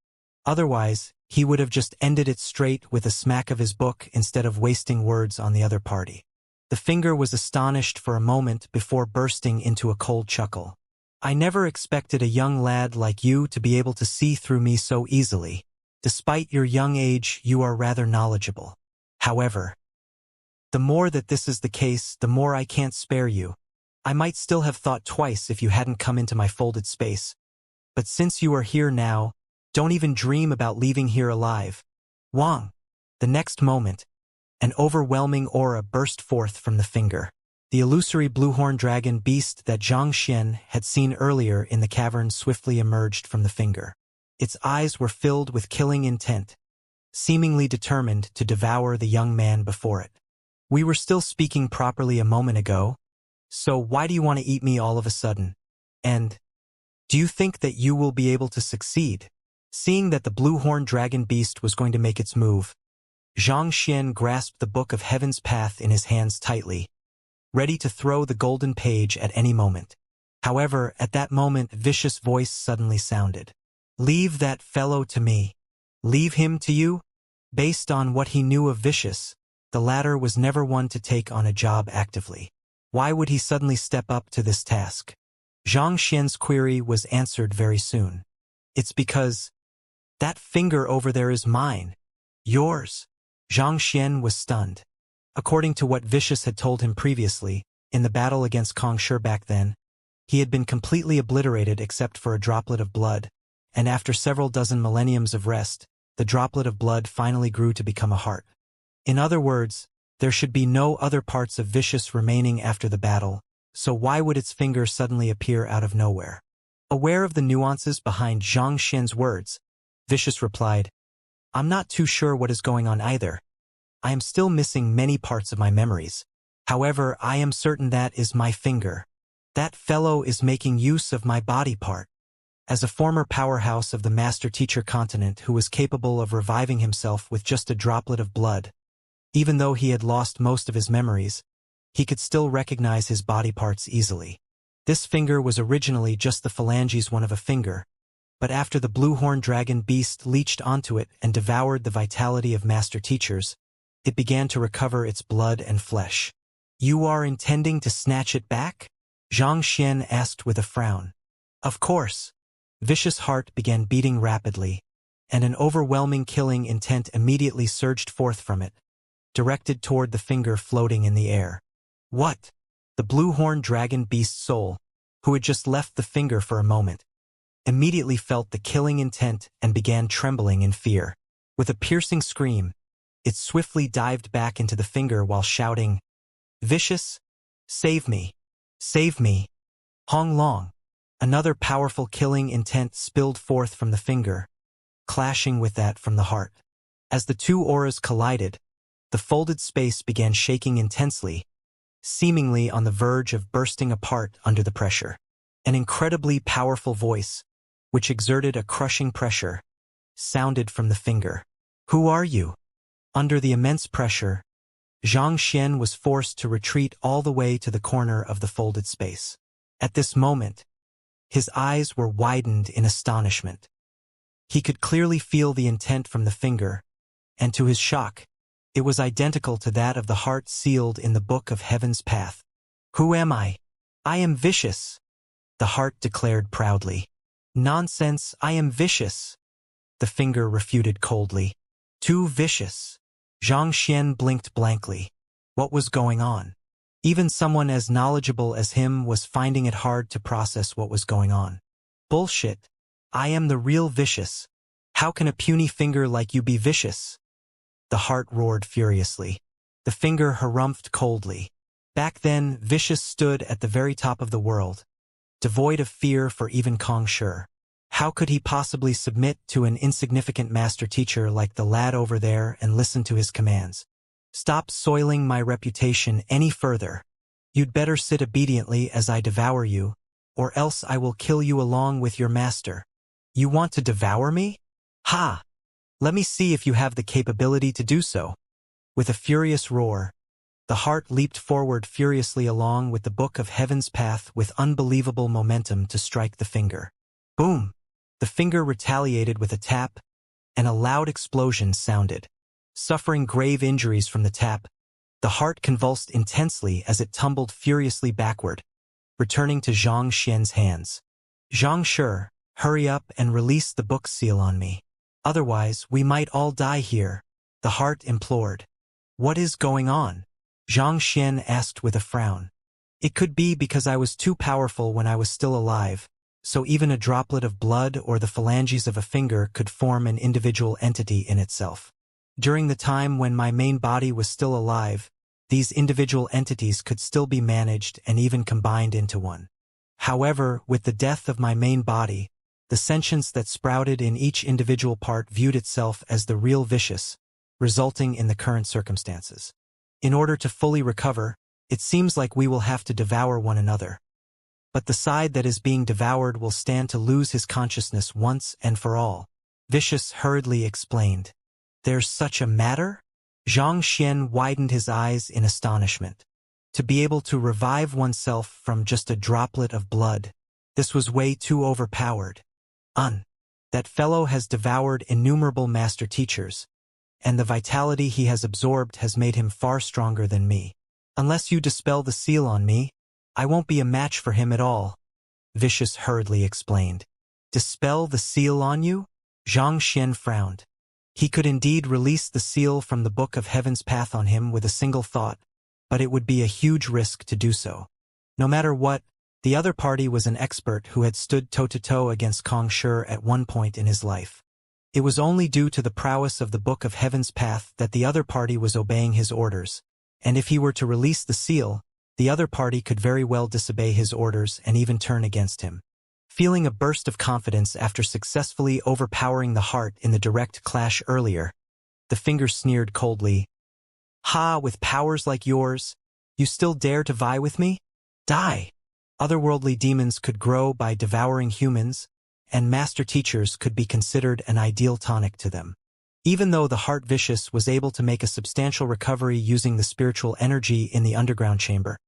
Otherwise, he would have just ended it straight with a smack of his book instead of wasting words on the other party. The finger was astonished for a moment before bursting into a cold chuckle. "I never expected a young lad like you to be able to see through me so easily. Despite your young age, you are rather knowledgeable. However, the more that this is the case, the more I can't spare you. I might still have thought twice if you hadn't come into my folded space. But since you are here now, don't even dream about leaving here alive." Wang. The next moment, an overwhelming aura burst forth from the finger. The illusory blue-horned dragon beast that Xianxia had seen earlier in the cavern swiftly emerged from the finger. Its eyes were filled with killing intent, seemingly determined to devour the young man before it. "We were still speaking properly a moment ago, so why do you want to eat me all of a sudden? And do you think that you will be able to succeed?" Seeing that the blue-horned dragon beast was going to make its move, Xianxia grasped the Book of Heaven's Path in his hands tightly, ready to throw the golden page at any moment. However, at that moment, a vicious voice suddenly sounded. "Leave that fellow to me." "Leave him to you?" Based on what he knew of Vicious, the latter was never one to take on a job actively. Why would he suddenly step up to this task? Xianxia's query was answered very soon. "It's because that finger over there is mine." "Yours?" Xianxia was stunned. According to what Vicious had told him previously, in the battle against Kong Shi back then, he had been completely obliterated except for a droplet of blood, and after several dozen millenniums of rest, the droplet of blood finally grew to become a heart. In other words, there should be no other parts of Vicious remaining after the battle, so why would its finger suddenly appear out of nowhere? Aware of the nuances behind Xianxia's words, Vicious replied, "I'm not too sure what is going on either. I am still missing many parts of my memories. However, I am certain that is my finger. That fellow is making use of my body part." As a former powerhouse of the master-teacher continent who was capable of reviving himself with just a droplet of blood, even though he had lost most of his memories, he could still recognize his body parts easily. This finger was originally just the phalanges one of a finger, but after the blue-horned dragon beast leached onto it and devoured the vitality of master teachers, it began to recover its blood and flesh. "You are intending to snatch it back?" Xianxia asked with a frown. "Of course." Vicious heart began beating rapidly, and an overwhelming killing intent immediately surged forth from it, directed toward the finger floating in the air. "What?" The blue-horned dragon beast's soul, who had just left the finger for a moment, immediately felt the killing intent and began trembling in fear. With a piercing scream, it swiftly dived back into the finger while shouting, "Vicious, save me! Save me!" Hong Long. Another powerful killing intent spilled forth from the finger, clashing with that from the heart. As the two auras collided, the folded space began shaking intensely, seemingly on the verge of bursting apart under the pressure. An incredibly powerful voice, which exerted a crushing pressure, sounded from the finger. "Who are you?" Under the immense pressure, Xianxia was forced to retreat all the way to the corner of the folded space. At this moment, his eyes were widened in astonishment. He could clearly feel the intent from the finger, and to his shock, it was identical to that of the heart sealed in the Book of Heaven's Path. "Who am I?" "I am vicious," the heart declared proudly. "Nonsense, I am vicious," the finger refuted coldly. "Too vicious." Xianxia blinked blankly. What was going on? Even someone as knowledgeable as him was finding it hard to process what was going on. "Bullshit. I am the real vicious. How can a puny finger like you be vicious?" The heart roared furiously. The finger harumphed coldly. Back then, Vicious stood at the very top of the world, devoid of fear for even Kong Shi. How could he possibly submit to an insignificant master teacher like the lad over there and listen to his commands? "Stop soiling my reputation any further. You'd better sit obediently as I devour you, or else I will kill you along with your master." "You want to devour me? Ha! Let me see if you have the capability to do so." With a furious roar, the heart leaped forward furiously along with the Book of Heaven's Path with unbelievable momentum to strike the finger. Boom! The finger retaliated with a tap, and a loud explosion sounded. Suffering grave injuries from the tap, the heart convulsed intensely as it tumbled furiously backward, returning to Xianxia's hands. "Xianxia, hurry up and release the book seal on me. Otherwise, we might all die here," the heart implored. "What is going on?" Xianxia asked with a frown. "It could be because I was too powerful when I was still alive, so even a droplet of blood or the phalanges of a finger could form an individual entity in itself. During the time when my main body was still alive, these individual entities could still be managed and even combined into one. However, with the death of my main body, the sentience that sprouted in each individual part viewed itself as the real vicious, resulting in the current circumstances. In order to fully recover, it seems like we will have to devour one another. But the side that is being devoured will stand to lose his consciousness once and for all," Vicious hurriedly explained. "There's such a matter?" Xianxia widened his eyes in astonishment. To be able to revive oneself from just a droplet of blood, this was way too overpowered. That fellow has devoured innumerable master teachers, and the vitality he has absorbed has made him far stronger than me. Unless you dispel the seal on me, I won't be a match for him at all," Vicious hurriedly explained. "Dispel the seal on you?" Xianxia frowned. He could indeed release the seal from the Book of Heaven's Path on him with a single thought, but it would be a huge risk to do so. No matter what, the other party was an expert who had stood toe-to-toe against Kong Shi at one point in his life. It was only due to the prowess of the Book of Heaven's Path that the other party was obeying his orders, and if he were to release the seal, the other party could very well disobey his orders and even turn against him. Feeling a burst of confidence after successfully overpowering the heart in the direct clash earlier, the finger sneered coldly. "Ha, with powers like yours, you still dare to vie with me? Die!" Otherworldly demons could grow by devouring humans, and master teachers could be considered an ideal tonic to them. Even though the heart vicious was able to make a substantial recovery using the spiritual energy in the underground chamber,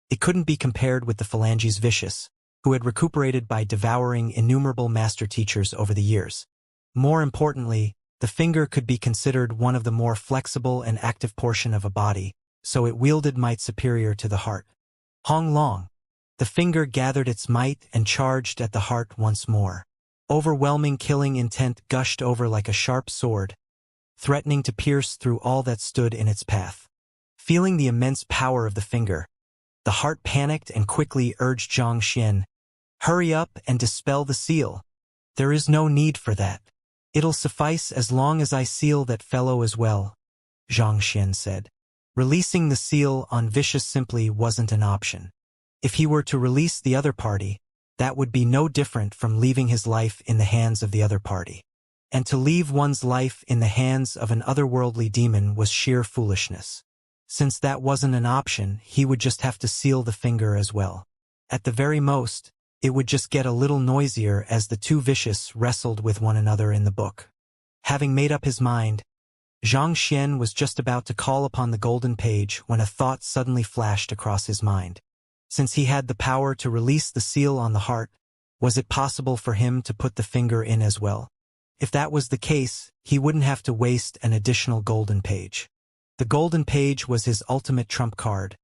it couldn't be compared with the phalanges vicious, who had recuperated by devouring innumerable master teachers over the years. More importantly, the finger could be considered one of the more flexible and active portion of a body, so it wielded might superior to the heart. Hong Long. The finger gathered its might and charged at the heart once more. Overwhelming killing intent gushed over like a sharp sword, threatening to pierce through all that stood in its path. Feeling the immense power of the finger, the heart panicked and quickly urged Xianxia, "Hurry up and dispel the seal. There is no need for that. It'll suffice as long as I seal that fellow as well," Xianxia said. Releasing the seal on Vicious simply wasn't an option. If he were to release the other party, that would be no different from leaving his life in the hands of the other party. And to leave one's life in the hands of an otherworldly demon was sheer foolishness. Since that wasn't an option, he would just have to seal the finger as well. At the very most, it would just get a little noisier as the two vicious wrestled with one another in the book. Having made up his mind, Xianxia was just about to call upon the golden page when a thought suddenly flashed across his mind. Since he had the power to release the seal on the heart, was it possible for him to put the finger in as well? If that was the case, he wouldn't have to waste an additional golden page. The golden page was his ultimate trump card,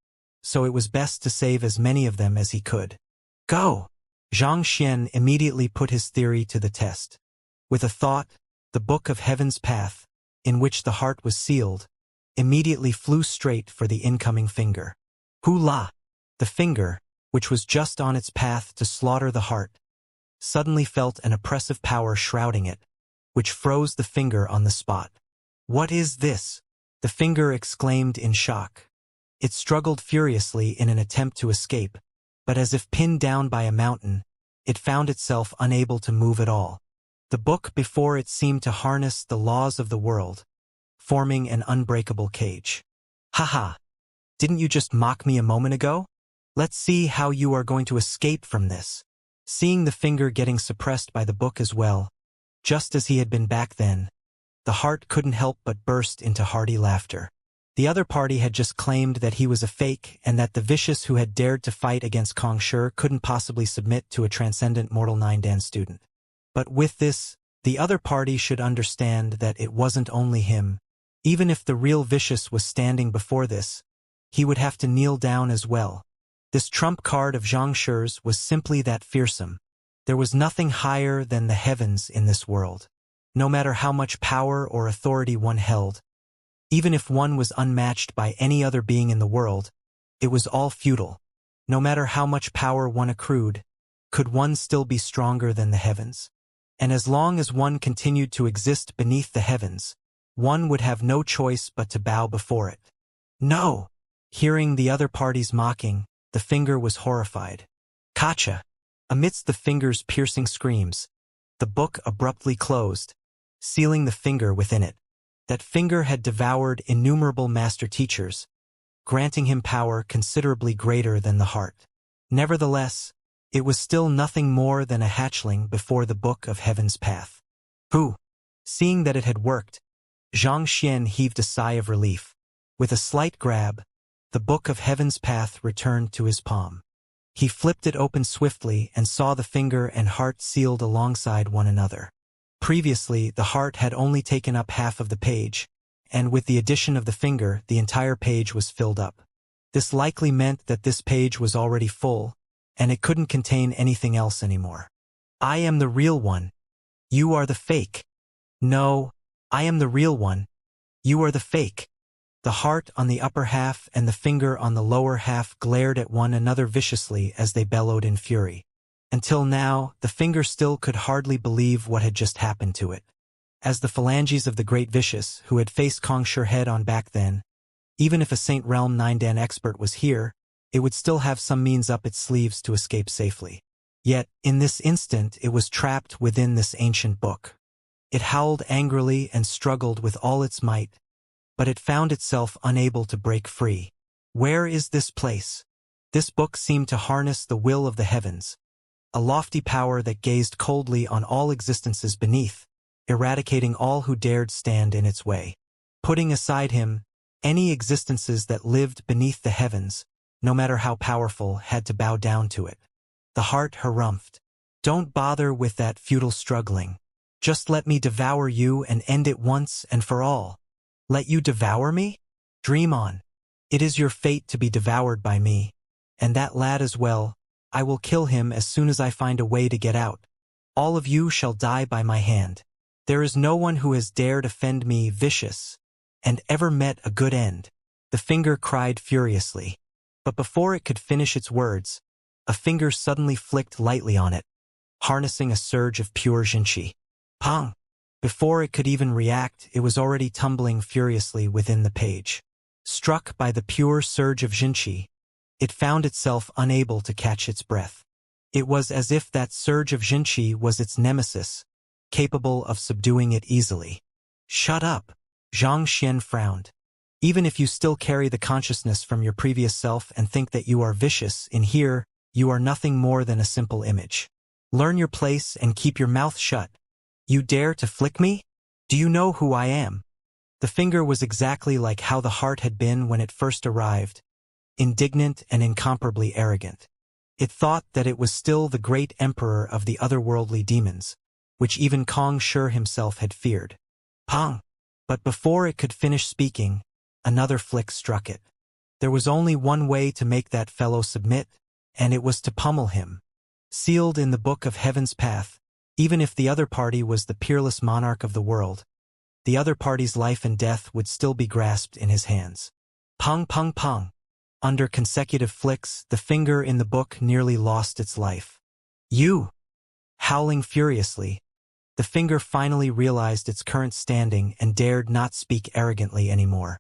so it was best to save as many of them as he could. Go! Xianxia immediately put his theory to the test. With a thought, the Book of Heaven's Path, in which the heart was sealed, immediately flew straight for the incoming finger. Hoo-la! The finger, which was just on its path to slaughter the heart, suddenly felt an oppressive power shrouding it, which froze the finger on the spot. "What is this?" the finger exclaimed in shock. It struggled furiously in an attempt to escape, but as if pinned down by a mountain, it found itself unable to move at all. The book before it seemed to harness the laws of the world, forming an unbreakable cage. "Ha-ha! Didn't you just mock me a moment ago? Let's see how you are going to escape from this." Seeing the finger getting suppressed by the book as well, just as he had been back then, the heart couldn't help but burst into hearty laughter. The other party had just claimed that he was a fake and that the vicious who had dared to fight against Kong Shi couldn't possibly submit to a transcendent mortal 9-dan student. But with this, the other party should understand that it wasn't only him. Even if the real vicious was standing before this, he would have to kneel down as well. This trump card of Xianxia's was simply that fearsome. There was nothing higher than the heavens in this world. No matter how much power or authority one held, even if one was unmatched by any other being in the world, it was all futile. No matter how much power one accrued, could one still be stronger than the heavens? And as long as one continued to exist beneath the heavens, one would have no choice but to bow before it. No! Hearing the other party's mocking, the finger was horrified. Kacha! Amidst the finger's piercing screams, the book abruptly closed, sealing the finger within it. That finger had devoured innumerable master teachers, granting him power considerably greater than the heart. Nevertheless, it was still nothing more than a hatchling before the Book of Heaven's Path. Who? Seeing that it had worked, Xianxia heaved a sigh of relief. With a slight grab, the Book of Heaven's Path returned to his palm. He flipped it open swiftly and saw the finger and heart sealed alongside one another. Previously, the heart had only taken up half of the page, and with the addition of the finger, the entire page was filled up. This likely meant that this page was already full, and it couldn't contain anything else anymore. "I am the real one. You are the fake." "No, I am the real one. You are the fake." The heart on the upper half and the finger on the lower half glared at one another viciously as they bellowed in fury. Until now, the finger still could hardly believe what had just happened to it. As the phalanges of the great vicious, who had faced Kong Shi head-on back then, even if a Saint Realm 9-dan expert was here, it would still have some means up its sleeves to escape safely. Yet, in this instant, it was trapped within this ancient book. It howled angrily and struggled with all its might, but it found itself unable to break free. Where is this place? This book seemed to harness the will of the heavens, a lofty power that gazed coldly on all existences beneath, eradicating all who dared stand in its way. Putting aside him, any existences that lived beneath the heavens, no matter how powerful, had to bow down to it. The heart harumphed. Don't bother with that futile struggling. Just let me devour you and end it once and for all. Let you devour me? Dream on. It is your fate to be devoured by me. And that lad as well. I will kill him as soon as I find a way to get out. All of you shall die by my hand. There is no one who has dared offend me, vicious, and ever met a good end. The finger cried furiously. But before it could finish its words, a finger suddenly flicked lightly on it, harnessing a surge of pure Xianxia. Pong! Before it could even react, it was already tumbling furiously within the page. Struck by the pure surge of Xianxia, it found itself unable to catch its breath. It was as if that surge of Xianxia was its nemesis, capable of subduing it easily. Shut up! Xianxia frowned. Even if you still carry the consciousness from your previous self and think that you are vicious, in here, you are nothing more than a simple image. Learn your place and keep your mouth shut. You dare to flick me? Do you know who I am? The finger was exactly like how the heart had been when it first arrived, indignant and incomparably arrogant. It thought that it was still the great emperor of the otherworldly demons, which even Kong Shi himself had feared. Pong! But before it could finish speaking, another flick struck it. There was only one way to make that fellow submit, and it was to pummel him. Sealed in the book of Heaven's path, even if the other party was the peerless monarch of the world, the other party's life and death would still be grasped in his hands. Pong, pong, pong. Under consecutive flicks, the finger in the book nearly lost its life. You! Howling furiously, the finger finally realized its current standing and dared not speak arrogantly anymore.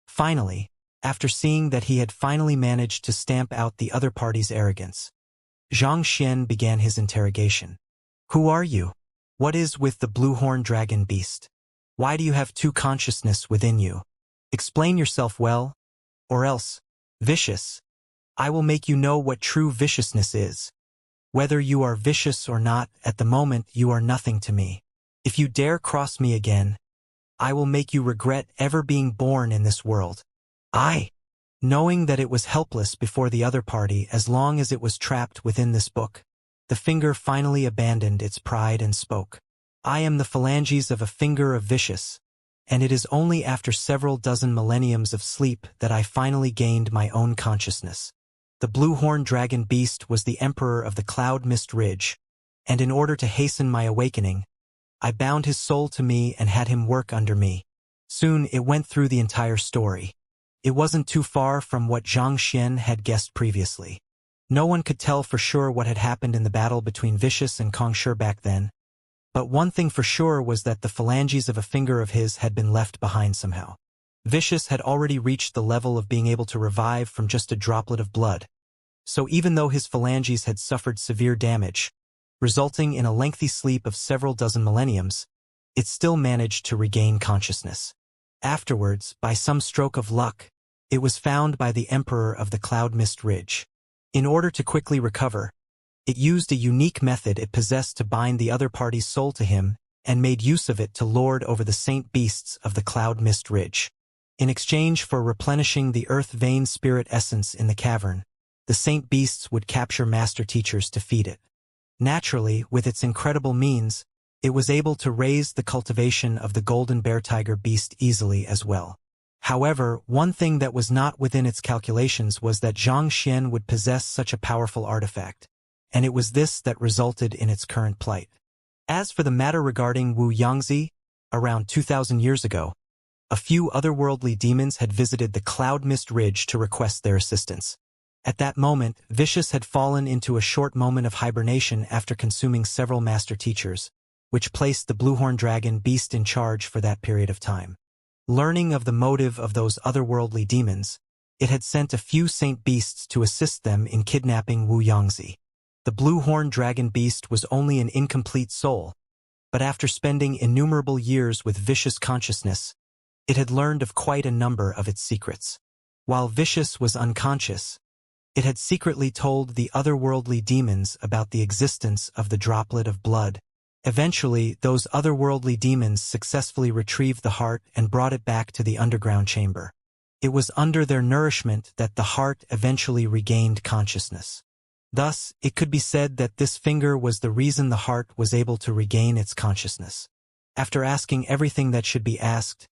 Finally, after seeing that he had finally managed to stamp out the other party's arrogance, Xianxia began his interrogation. Who are you? What is with the blue-horned dragon beast? Why do you have two consciousness within you? Explain yourself well, or else, vicious, I will make you know what true viciousness is. Whether you are vicious or not, at the moment you are nothing to me. If you dare cross me again, I will make you regret ever being born in this world. Knowing that it was helpless before the other party as long as it was trapped within this book, the finger finally abandoned its pride and spoke. I am the phalanges of a finger of vicious, and it is only after several dozen millenniums of sleep that I finally gained my own consciousness. The blue-horned dragon beast was the emperor of the Cloud Mist Ridge, and in order to hasten my awakening, I bound his soul to me and had him work under me. Soon it went through the entire story. It wasn't too far from what Xianxia had guessed previously. No one could tell for sure what had happened in the battle between Vicious and Kong Shi back then, but one thing for sure was that the phalanges of a finger of his had been left behind somehow. Vicious had already reached the level of being able to revive from just a droplet of blood. So even though his phalanges had suffered severe damage, resulting in a lengthy sleep of several dozen millenniums, it still managed to regain consciousness. Afterwards, by some stroke of luck, it was found by the Emperor of the Cloud Mist Ridge. In order to quickly recover, it used a unique method it possessed to bind the other party's soul to him and made use of it to lord over the saint beasts of the Cloud Mist Ridge. In exchange for replenishing the earth vein spirit essence in the cavern, the saint beasts would capture master teachers to feed it. Naturally, with its incredible means, it was able to raise the cultivation of the golden bear tiger beast easily as well. However, one thing that was not within its calculations was that Xianxia would possess such a powerful artifact, and it was this that resulted in its current plight. As for the matter regarding Wuxia, around 2,000 years ago, a few otherworldly demons had visited the Cloud Mist Ridge to request their assistance. At that moment, Vicious had fallen into a short moment of hibernation after consuming several master teachers, which placed the blue-horned dragon beast in charge for that period of time. Learning of the motive of those otherworldly demons, it had sent a few saint beasts to assist them in kidnapping Wuxia. The blue-horned dragon beast was only an incomplete soul, but after spending innumerable years with Vicious consciousness, it had learned of quite a number of its secrets. While Vicious was unconscious, it had secretly told the otherworldly demons about the existence of the droplet of blood Eventually, those otherworldly demons successfully retrieved the heart and brought it back to the underground chamber. It was under their nourishment that the heart eventually regained consciousness. Thus, it could be said that this finger was the reason the heart was able to regain its consciousness. After asking everything that should be asked,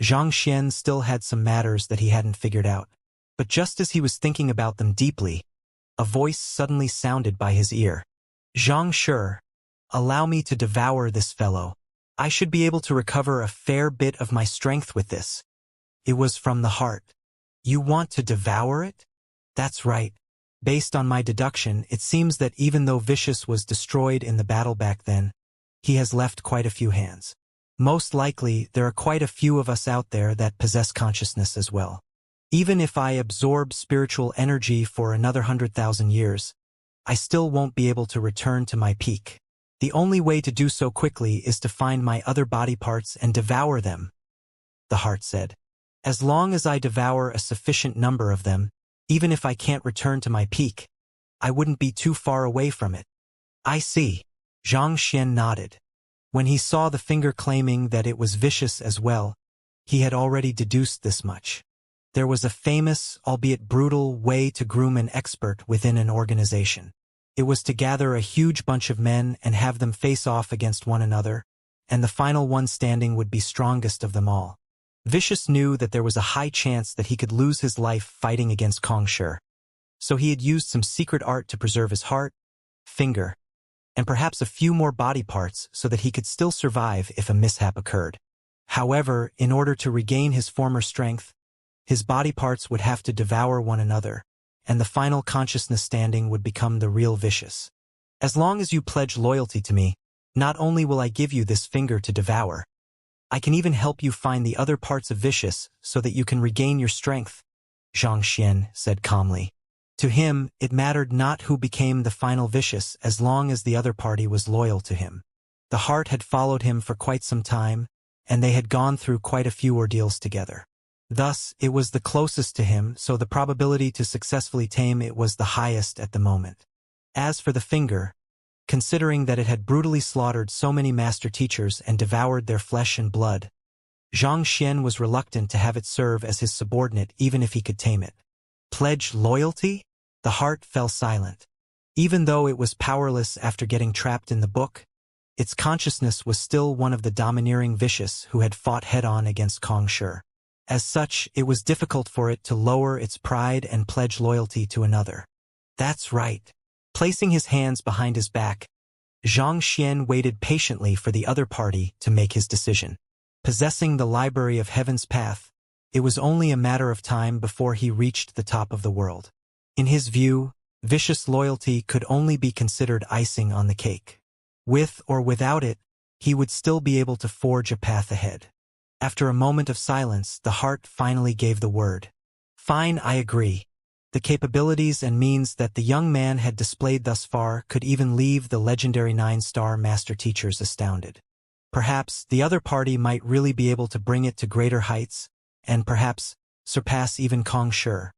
Xianxia still had some matters that he hadn't figured out. But just as he was thinking about them deeply, a voice suddenly sounded by his ear. "Xianxia, allow me to devour this fellow. I should be able to recover a fair bit of my strength with this." It was from the heart. "You want to devour it?" "That's right. Based on my deduction, it seems that even though Vicious was destroyed in the battle back then, he has left quite a few hands. Most likely, there are quite a few of us out there that possess consciousness as well. Even if I absorb spiritual energy for another 100,000 years, I still won't be able to return to my peak. The only way to do so quickly is to find my other body parts and devour them," the heart said. "As long as I devour a sufficient number of them, even if I can't return to my peak, I wouldn't be too far away from it." "I see." Xianxia nodded. When he saw the finger claiming that it was vicious as well, he had already deduced this much. There was a famous, albeit brutal, way to groom an expert within an organization. It was to gather a huge bunch of men and have them face off against one another, and the final one standing would be strongest of them all. Vicious knew that there was a high chance that he could lose his life fighting against Xianxia, so he had used some secret art to preserve his heart, finger, and perhaps a few more body parts so that he could still survive if a mishap occurred. However, in order to regain his former strength, his body parts would have to devour one another, and the final consciousness standing would become the real Vicious. "As long as you pledge loyalty to me, not only will I give you this finger to devour, I can even help you find the other parts of Vicious so that you can regain your strength," Xianxia said calmly. To him, it mattered not who became the final Vicious as long as the other party was loyal to him. The heart had followed him for quite some time, and they had gone through quite a few ordeals together. Thus, it was the closest to him, so the probability to successfully tame it was the highest at the moment. As for the finger, considering that it had brutally slaughtered so many master teachers and devoured their flesh and blood, Xianxia was reluctant to have it serve as his subordinate even if he could tame it. Pledge loyalty? The heart fell silent. Even though it was powerless after getting trapped in the book, its consciousness was still one of the domineering Vicious who had fought head-on against Xianxia. As such, it was difficult for it to lower its pride and pledge loyalty to another. "That's right." Placing his hands behind his back, Xianxia waited patiently for the other party to make his decision. Possessing the Library of Heaven's Path, it was only a matter of time before he reached the top of the world. In his view, Vicious loyalty could only be considered icing on the cake. With or without it, he would still be able to forge a path ahead. After a moment of silence, the heart finally gave the word. "Fine, I agree." The capabilities and means that the young man had displayed thus far could even leave the legendary 9-star master teachers astounded. Perhaps the other party might really be able to bring it to greater heights, and perhaps surpass even Xianxia.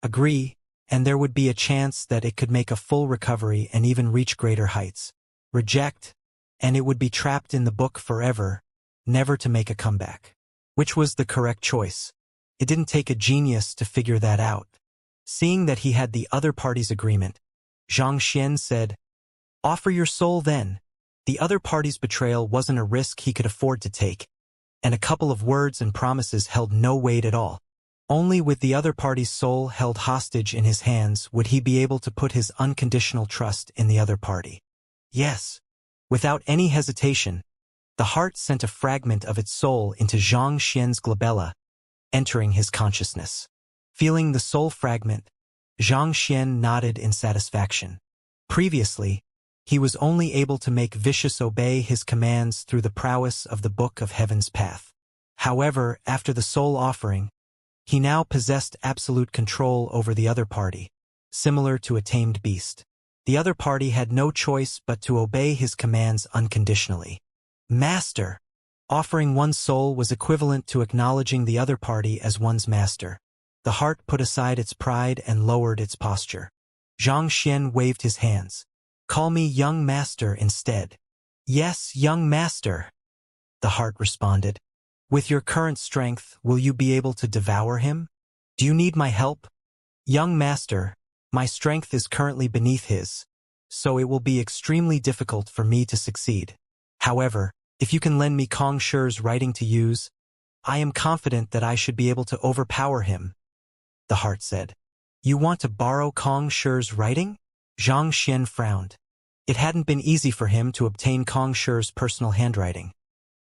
Agree, and there would be a chance that it could make a full recovery and even reach greater heights. Reject, and it would be trapped in the book forever, never to make a comeback. Which was the correct choice? It didn't take a genius to figure that out. Seeing that he had the other party's agreement, Xianxia said, "Offer your soul then." The other party's betrayal wasn't a risk he could afford to take, and a couple of words and promises held no weight at all. Only with the other party's soul held hostage in his hands would he be able to put his unconditional trust in the other party. Yes. Without any hesitation, the heart sent a fragment of its soul into Xianxia's glabella, entering his consciousness. Feeling the soul fragment, Xianxia nodded in satisfaction. Previously, he was only able to make Vicious obey his commands through the prowess of the Book of Heaven's Path. However, after the soul offering, he now possessed absolute control over the other party, similar to a tamed beast. The other party had no choice but to obey his commands unconditionally. Master! Offering one's soul was equivalent to acknowledging the other party as one's master. The heart put aside its pride and lowered its posture. Xianxia waved his hands. "Call me young master instead." "Yes, young master," the heart responded. "With your current strength, will you be able to devour him? Do you need my help?" "Young master, my strength is currently beneath his, so it will be extremely difficult for me to succeed. However, if you can lend me Kong Shi's writing to use, I am confident that I should be able to overpower him," the heart said. "You want to borrow Kong Shi's writing?" Xianxia frowned. It hadn't been easy for him to obtain Kong Shi's personal handwriting,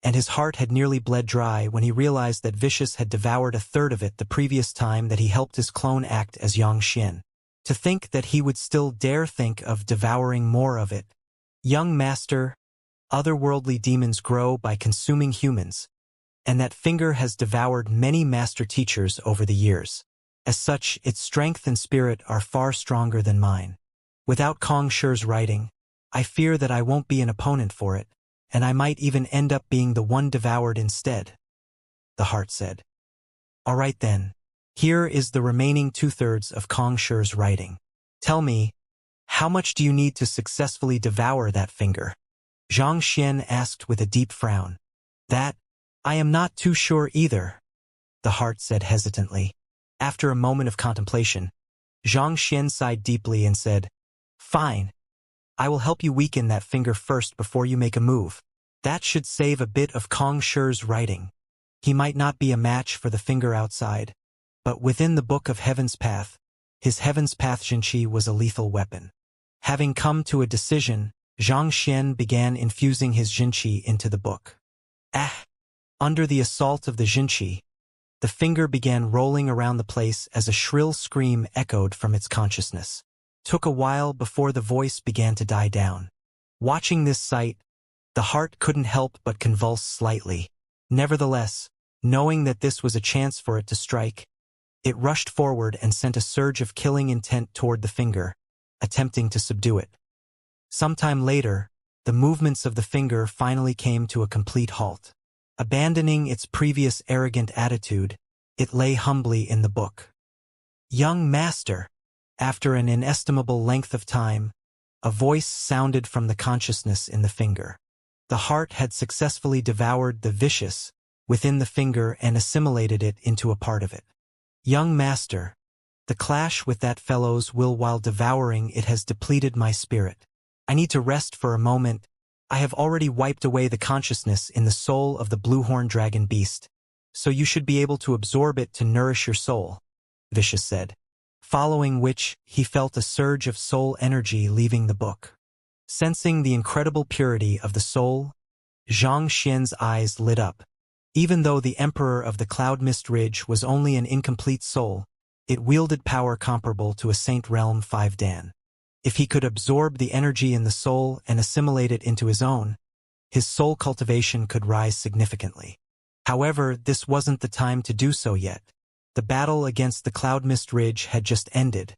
and his heart had nearly bled dry when he realized that Vicious had devoured a third of it the previous time that he helped his clone act as Xianxia. To think that he would still dare think of devouring more of it. "Young master, otherworldly demons grow by consuming humans, and that finger has devoured many master teachers over the years. As such, its strength and spirit are far stronger than mine. Without Kong Shi's writing, I fear that I won't be an opponent for it, and I might even end up being the one devoured instead," the heart said. "All right then. Here is the remaining 2/3 of Kong Shi's writing. Tell me, how much do you need to successfully devour that finger?" Xianxia asked with a deep frown. "That, I am not too sure either," the heart said hesitantly. After a moment of contemplation, Xianxia sighed deeply and said, "Fine. I will help you weaken that finger first before you make a move. That should save a bit of Kong Shi's writing. He might not be a match for the finger outside, but within the Book of Heaven's Path, his Heaven's Path Jinqi was a lethal weapon." Having come to a decision, Xianxia began infusing his Jinqi into the book. Under the assault of the Jinqi, the finger began rolling around the place as a shrill scream echoed from its consciousness. Took a while before the voice began to die down. Watching this sight, the heart couldn't help but convulse slightly. Nevertheless, knowing that this was a chance for it to strike, it rushed forward and sent a surge of killing intent toward the finger, attempting to subdue it. Sometime later, the movements of the finger finally came to a complete halt. Abandoning its previous arrogant attitude, it lay humbly in the book. "Young master," after an inestimable length of time, a voice sounded from the consciousness in the finger. The heart had successfully devoured the vicious within the finger and assimilated it into a part of it. "Young master, the clash with that fellow's will while devouring it has depleted my spirit. I need to rest for a moment. I have already wiped away the consciousness in the soul of the blue-horn dragon beast, so you should be able to absorb it to nourish your soul," Vicious said. Following which, he felt a surge of soul energy leaving the book. Sensing the incredible purity of the soul, Xianxia's eyes lit up. Even though the Emperor of the Cloud Mist Ridge was only an incomplete soul, it wielded power comparable to a Saint Realm 5 Dan. If he could absorb the energy in the soul and assimilate it into his own, his soul cultivation could rise significantly. However, this wasn't the time to do so yet. The battle against the Cloud Mist Ridge had just ended,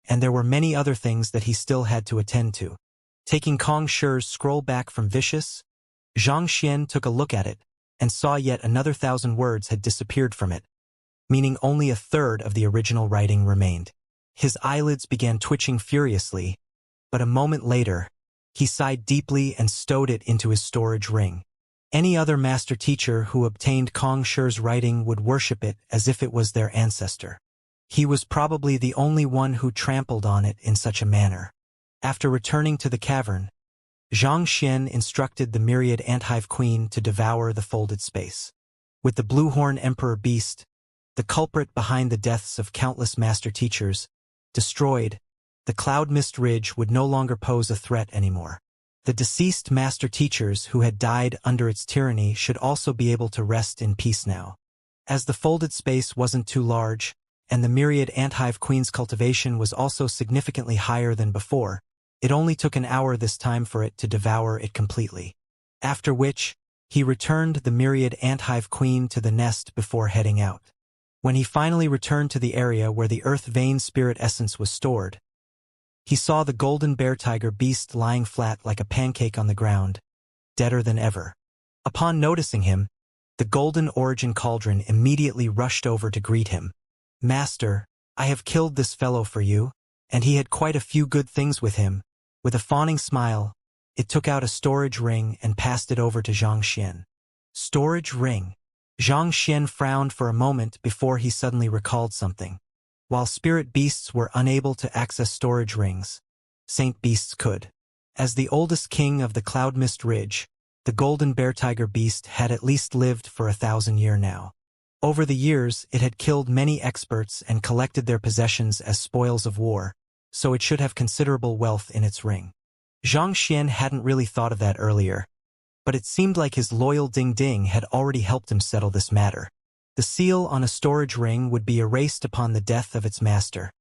and there were many other things that he still had to attend to. Taking Kong Shi's scroll back from Vicious, Xianxia took a look at it, and saw yet another 1,000 words had disappeared from it, meaning only a third of the original writing remained. His eyelids began twitching furiously, but a moment later, he sighed deeply and stowed it into his storage ring. Any other master teacher who obtained Kong Shi's writing would worship it as if it was their ancestor. He was probably the only one who trampled on it in such a manner. After returning to the cavern, Xianxia instructed the myriad anthive queen to devour the folded space. With the blue-horn emperor beast, the culprit behind the deaths of countless master teachers, destroyed, the Cloud Mist Ridge would no longer pose a threat anymore. The deceased master teachers who had died under its tyranny should also be able to rest in peace now. As the folded space wasn't too large, and the myriad anthive queen's cultivation was also significantly higher than before, it only took an hour this time for it to devour it completely. After which, he returned the myriad anthive queen to the nest before heading out. When he finally returned to the area where the earth vein spirit essence was stored, he saw the golden bear tiger beast lying flat like a pancake on the ground, deader than ever. Upon noticing him, the golden origin cauldron immediately rushed over to greet him. "Master, I have killed this fellow for you, and he had quite a few good things with him." With a fawning smile, It took out a storage ring and passed it over to Xianxia. Storage ring. Xianxia frowned for a moment before he suddenly recalled something. While spirit beasts were unable to access storage rings, saint beasts could. As the oldest king of the Cloud Mist Ridge, the golden bear tiger beast had at least lived for 1,000 years now. Over the years, it had killed many experts and collected their possessions as spoils of war, so it should have considerable wealth in its ring. Xianxia hadn't really thought of that earlier, but it seemed like his loyal Ding Ding had already helped him settle this matter. The seal on a storage ring would be erased upon the death of its master,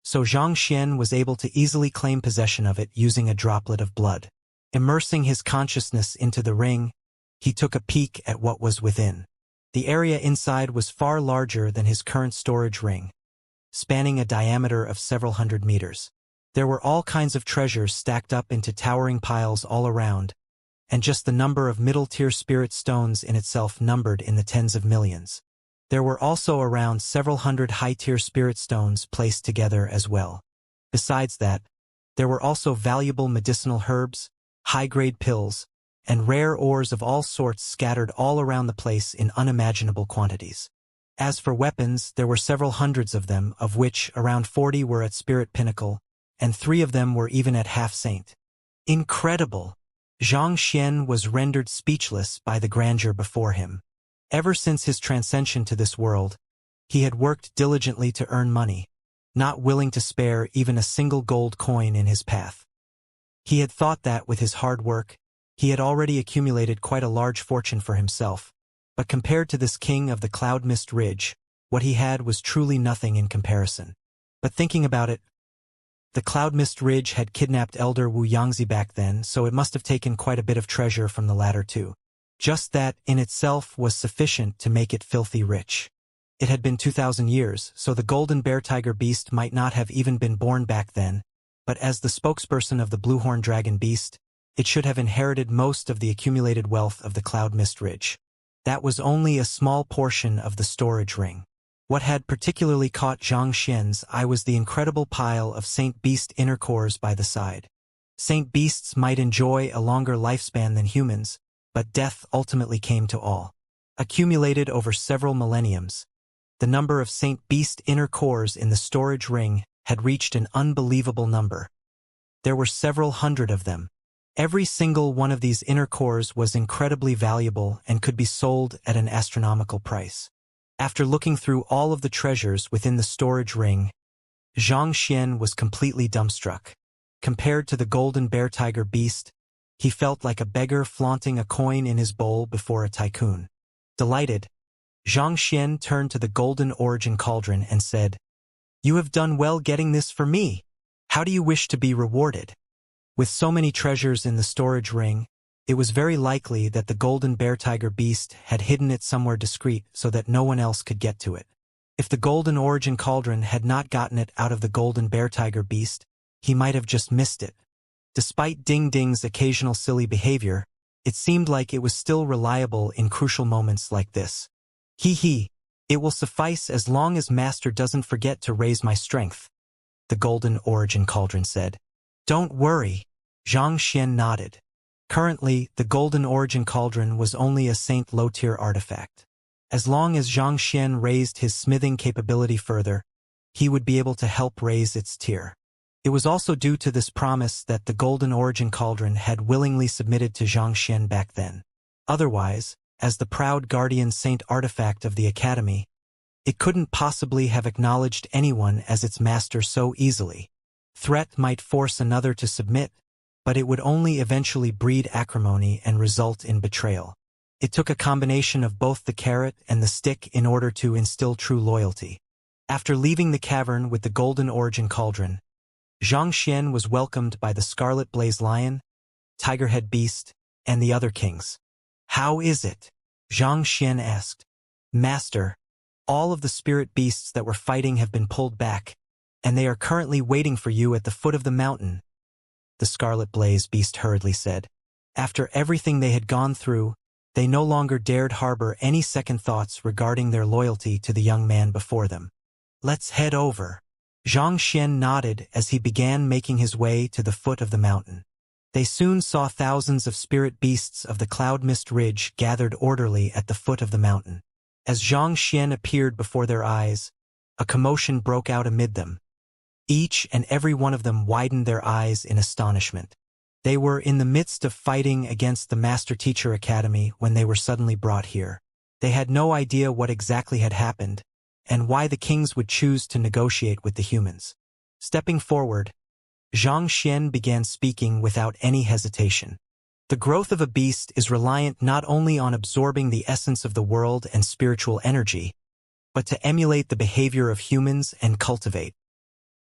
so Xianxia was able to easily claim possession of it using a droplet of blood. Immersing his consciousness into the ring, he took a peek at what was within. The area inside was far larger than his current storage ring, spanning a diameter of several hundred meters. There were all kinds of treasures stacked up into towering piles all around, and just the number of middle-tier spirit stones in itself numbered in the tens of millions. There were also around several hundred high-tier spirit stones placed together as well. Besides that, there were also valuable medicinal herbs, high-grade pills, and rare ores of all sorts scattered all around the place in unimaginable quantities. As for weapons, there were several hundreds of them, of which around 40 were at spirit pinnacle, and 3 of them were even at half-saint. Incredible! Xianxia was rendered speechless by the grandeur before him. Ever since his transcension to this world, he had worked diligently to earn money, not willing to spare even a single gold coin in his path. He had thought that, with his hard work, he had already accumulated quite a large fortune for himself, but compared to this king of the Cloud Mist Ridge, what he had was truly nothing in comparison. But thinking about it, the Cloud Mist Ridge had kidnapped Elder Wuxiang back then, so it must have taken quite a bit of treasure from the latter too. Just that, in itself, was sufficient to make it filthy rich. It had been 2,000 years, so the golden bear tiger beast might not have even been born back then, but as the spokesperson of the blue-horned dragon beast, it should have inherited most of the accumulated wealth of the Cloud Mist Ridge. That was only a small portion of the storage ring. What had particularly caught Xianxia's eye was the incredible pile of Saint Beast inner cores by the side. Saint Beasts might enjoy a longer lifespan than humans, but death ultimately came to all. Accumulated over several millenniums, the number of Saint Beast inner cores in the storage ring had reached an unbelievable number. There were several hundred of them. Every single one of these inner cores was incredibly valuable and could be sold at an astronomical price. After looking through all of the treasures within the storage ring, Xianxia was completely dumbstruck. Compared to the golden bear tiger beast, he felt like a beggar flaunting a coin in his bowl before a tycoon. Delighted, Xianxia turned to the golden origin cauldron and said, "You have done well getting this for me. How do you wish to be rewarded?" With so many treasures in the storage ring, it was very likely that the golden bear tiger beast had hidden it somewhere discreet so that no one else could get to it. If the golden origin cauldron had not gotten it out of the golden bear tiger beast, he might have just missed it. Despite Ding Ding's occasional silly behavior, it seemed like it was still reliable in crucial moments like this. Hee, it will suffice as long as Master doesn't forget to raise my strength," the golden origin cauldron said. "Don't worry," Xianxia nodded. Currently, the golden origin cauldron was only a saint low-tier artifact. As long as Xianxia raised his smithing capability further, he would be able to help raise its tier. It was also due to this promise that the golden origin cauldron had willingly submitted to Xianxia back then. Otherwise, as the proud guardian saint artifact of the academy, it couldn't possibly have acknowledged anyone as its master so easily. Threat might force another to submit, but it would only eventually breed acrimony and result in betrayal. It took a combination of both the carrot and the stick in order to instill true loyalty. After leaving the cavern with the golden origin cauldron, Xianxia was welcomed by the Scarlet Blaze Lion, Tigerhead Beast, and the other kings. "How is it?" Xianxia asked. "Master, all of the spirit beasts that were fighting have been pulled back, and they are currently waiting for you at the foot of the mountain," the Scarlet Blaze Beast hurriedly said. After everything they had gone through, they no longer dared harbor any second thoughts regarding their loyalty to the young man before them. "Let's head over." Xianxia nodded as he began making his way to the foot of the mountain. They soon saw thousands of spirit beasts of the cloud mist ridge gathered orderly at the foot of the mountain. As Xianxia appeared before their eyes, a commotion broke out amid them. Each and every one of them widened their eyes in astonishment. They were in the midst of fighting against the Master Teacher Academy when they were suddenly brought here. They had no idea what exactly had happened, and why the kings would choose to negotiate with the humans. Stepping forward, Xianxia began speaking without any hesitation. The growth of a beast is reliant not only on absorbing the essence of the world and spiritual energy, but to emulate the behavior of humans and cultivate.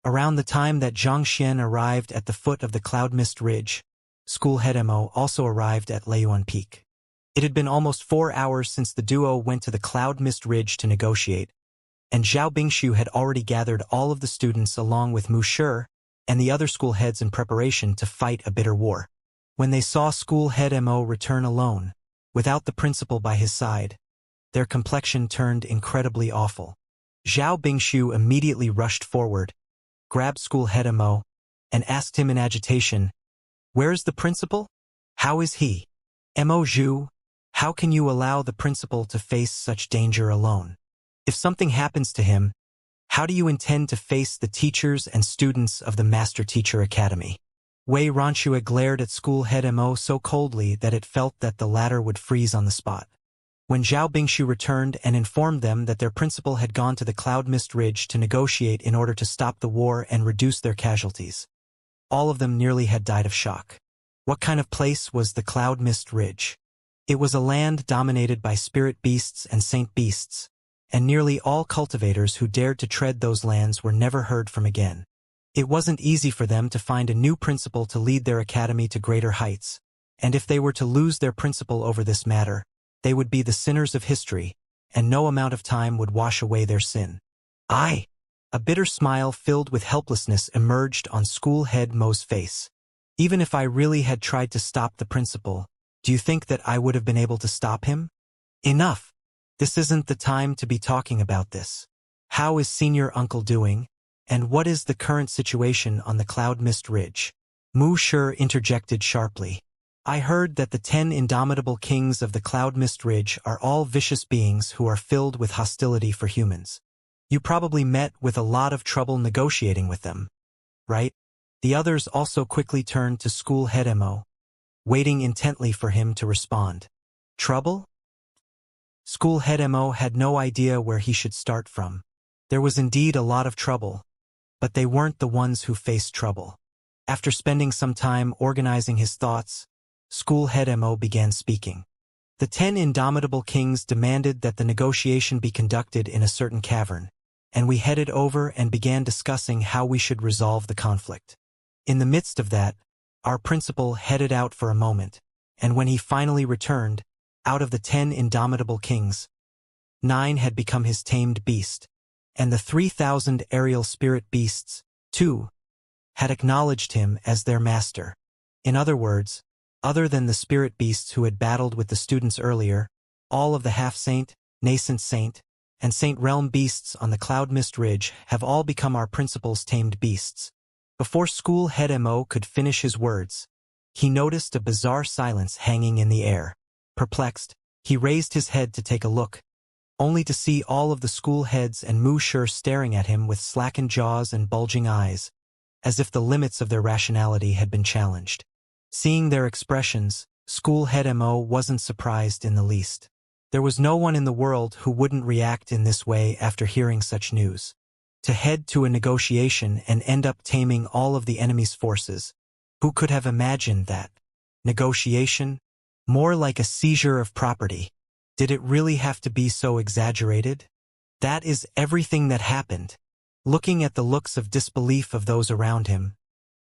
Around the time that Xianxia arrived at the foot of the Cloud Mist Ridge, School Head Mo also arrived at Leiyuan Peak. It had been almost 4 hours since the duo went to the Cloud Mist Ridge to negotiate, and Zhao Bingshu had already gathered all of the students along with Mu Shi and the other school heads in preparation to fight a bitter war. When they saw School Head Mo return alone, without the principal by his side, their complexion turned incredibly awful. Zhao Bingshu immediately rushed forward, grabbed School Head Mo, and asked him in agitation, "Where's the principal? How is he? Mo Zhu, how can you allow the principal to face such danger alone? If something happens to him, how do you intend to face the teachers and students of the Master Teacher Academy?" Wei Ranxue glared at School Head Mo so coldly that it felt that the latter would freeze on the spot. When Zhao Bingshu returned and informed them that their principal had gone to the Cloud Mist Ridge to negotiate in order to stop the war and reduce their casualties, all of them nearly had died of shock. What kind of place was the Cloud Mist Ridge? It was a land dominated by spirit beasts and saint beasts, and nearly all cultivators who dared to tread those lands were never heard from again. It wasn't easy for them to find a new principal to lead their academy to greater heights, and if they were to lose their principal over this matter, they would be the sinners of history, and no amount of time would wash away their sin. A bitter smile filled with helplessness emerged on School Head Mo's face. Even if I really had tried to stop the principal, do you think that I would have been able to stop him? Enough! This isn't the time to be talking about this. How is Senior Uncle doing, and what is the current situation on the Cloud Mist Ridge? Mu Shi interjected sharply. I heard that the 10 indomitable kings of the Cloud Mist Ridge are all vicious beings who are filled with hostility for humans. You probably met with a lot of trouble negotiating with them, right? The others also quickly turned to School Head Mo, waiting intently for him to respond. Trouble? School Head Mo had no idea where he should start from. There was indeed a lot of trouble, but they weren't the ones who faced trouble. After spending some time organizing his thoughts, School Head Mo began speaking. The 10 indomitable kings demanded that the negotiation be conducted in a certain cavern, and we headed over and began discussing how we should resolve the conflict. In the midst of that, our principal headed out for a moment, and when he finally returned, out of the 10 indomitable kings, 9 had become his tamed beast, and the 3,000 aerial spirit beasts, 2, had acknowledged him as their master. In other words, other than the spirit beasts who had battled with the students earlier, all of the half-saint, nascent saint, and saint realm beasts on the Cloud Mist Ridge have all become our principal's tamed beasts. Before School Head Mo could finish his words, he noticed a bizarre silence hanging in the air. Perplexed, he raised his head to take a look, only to see all of the school heads and Mu Shi staring at him with slackened jaws and bulging eyes, as if the limits of their rationality had been challenged. Seeing their expressions, School Head Mo wasn't surprised in the least. There was no one in the world who wouldn't react in this way after hearing such news. To head to a negotiation and end up taming all of the enemy's forces, who could have imagined that? Negotiation? More like a seizure of property. Did it really have to be so exaggerated? That is everything that happened. Looking at the looks of disbelief of those around him,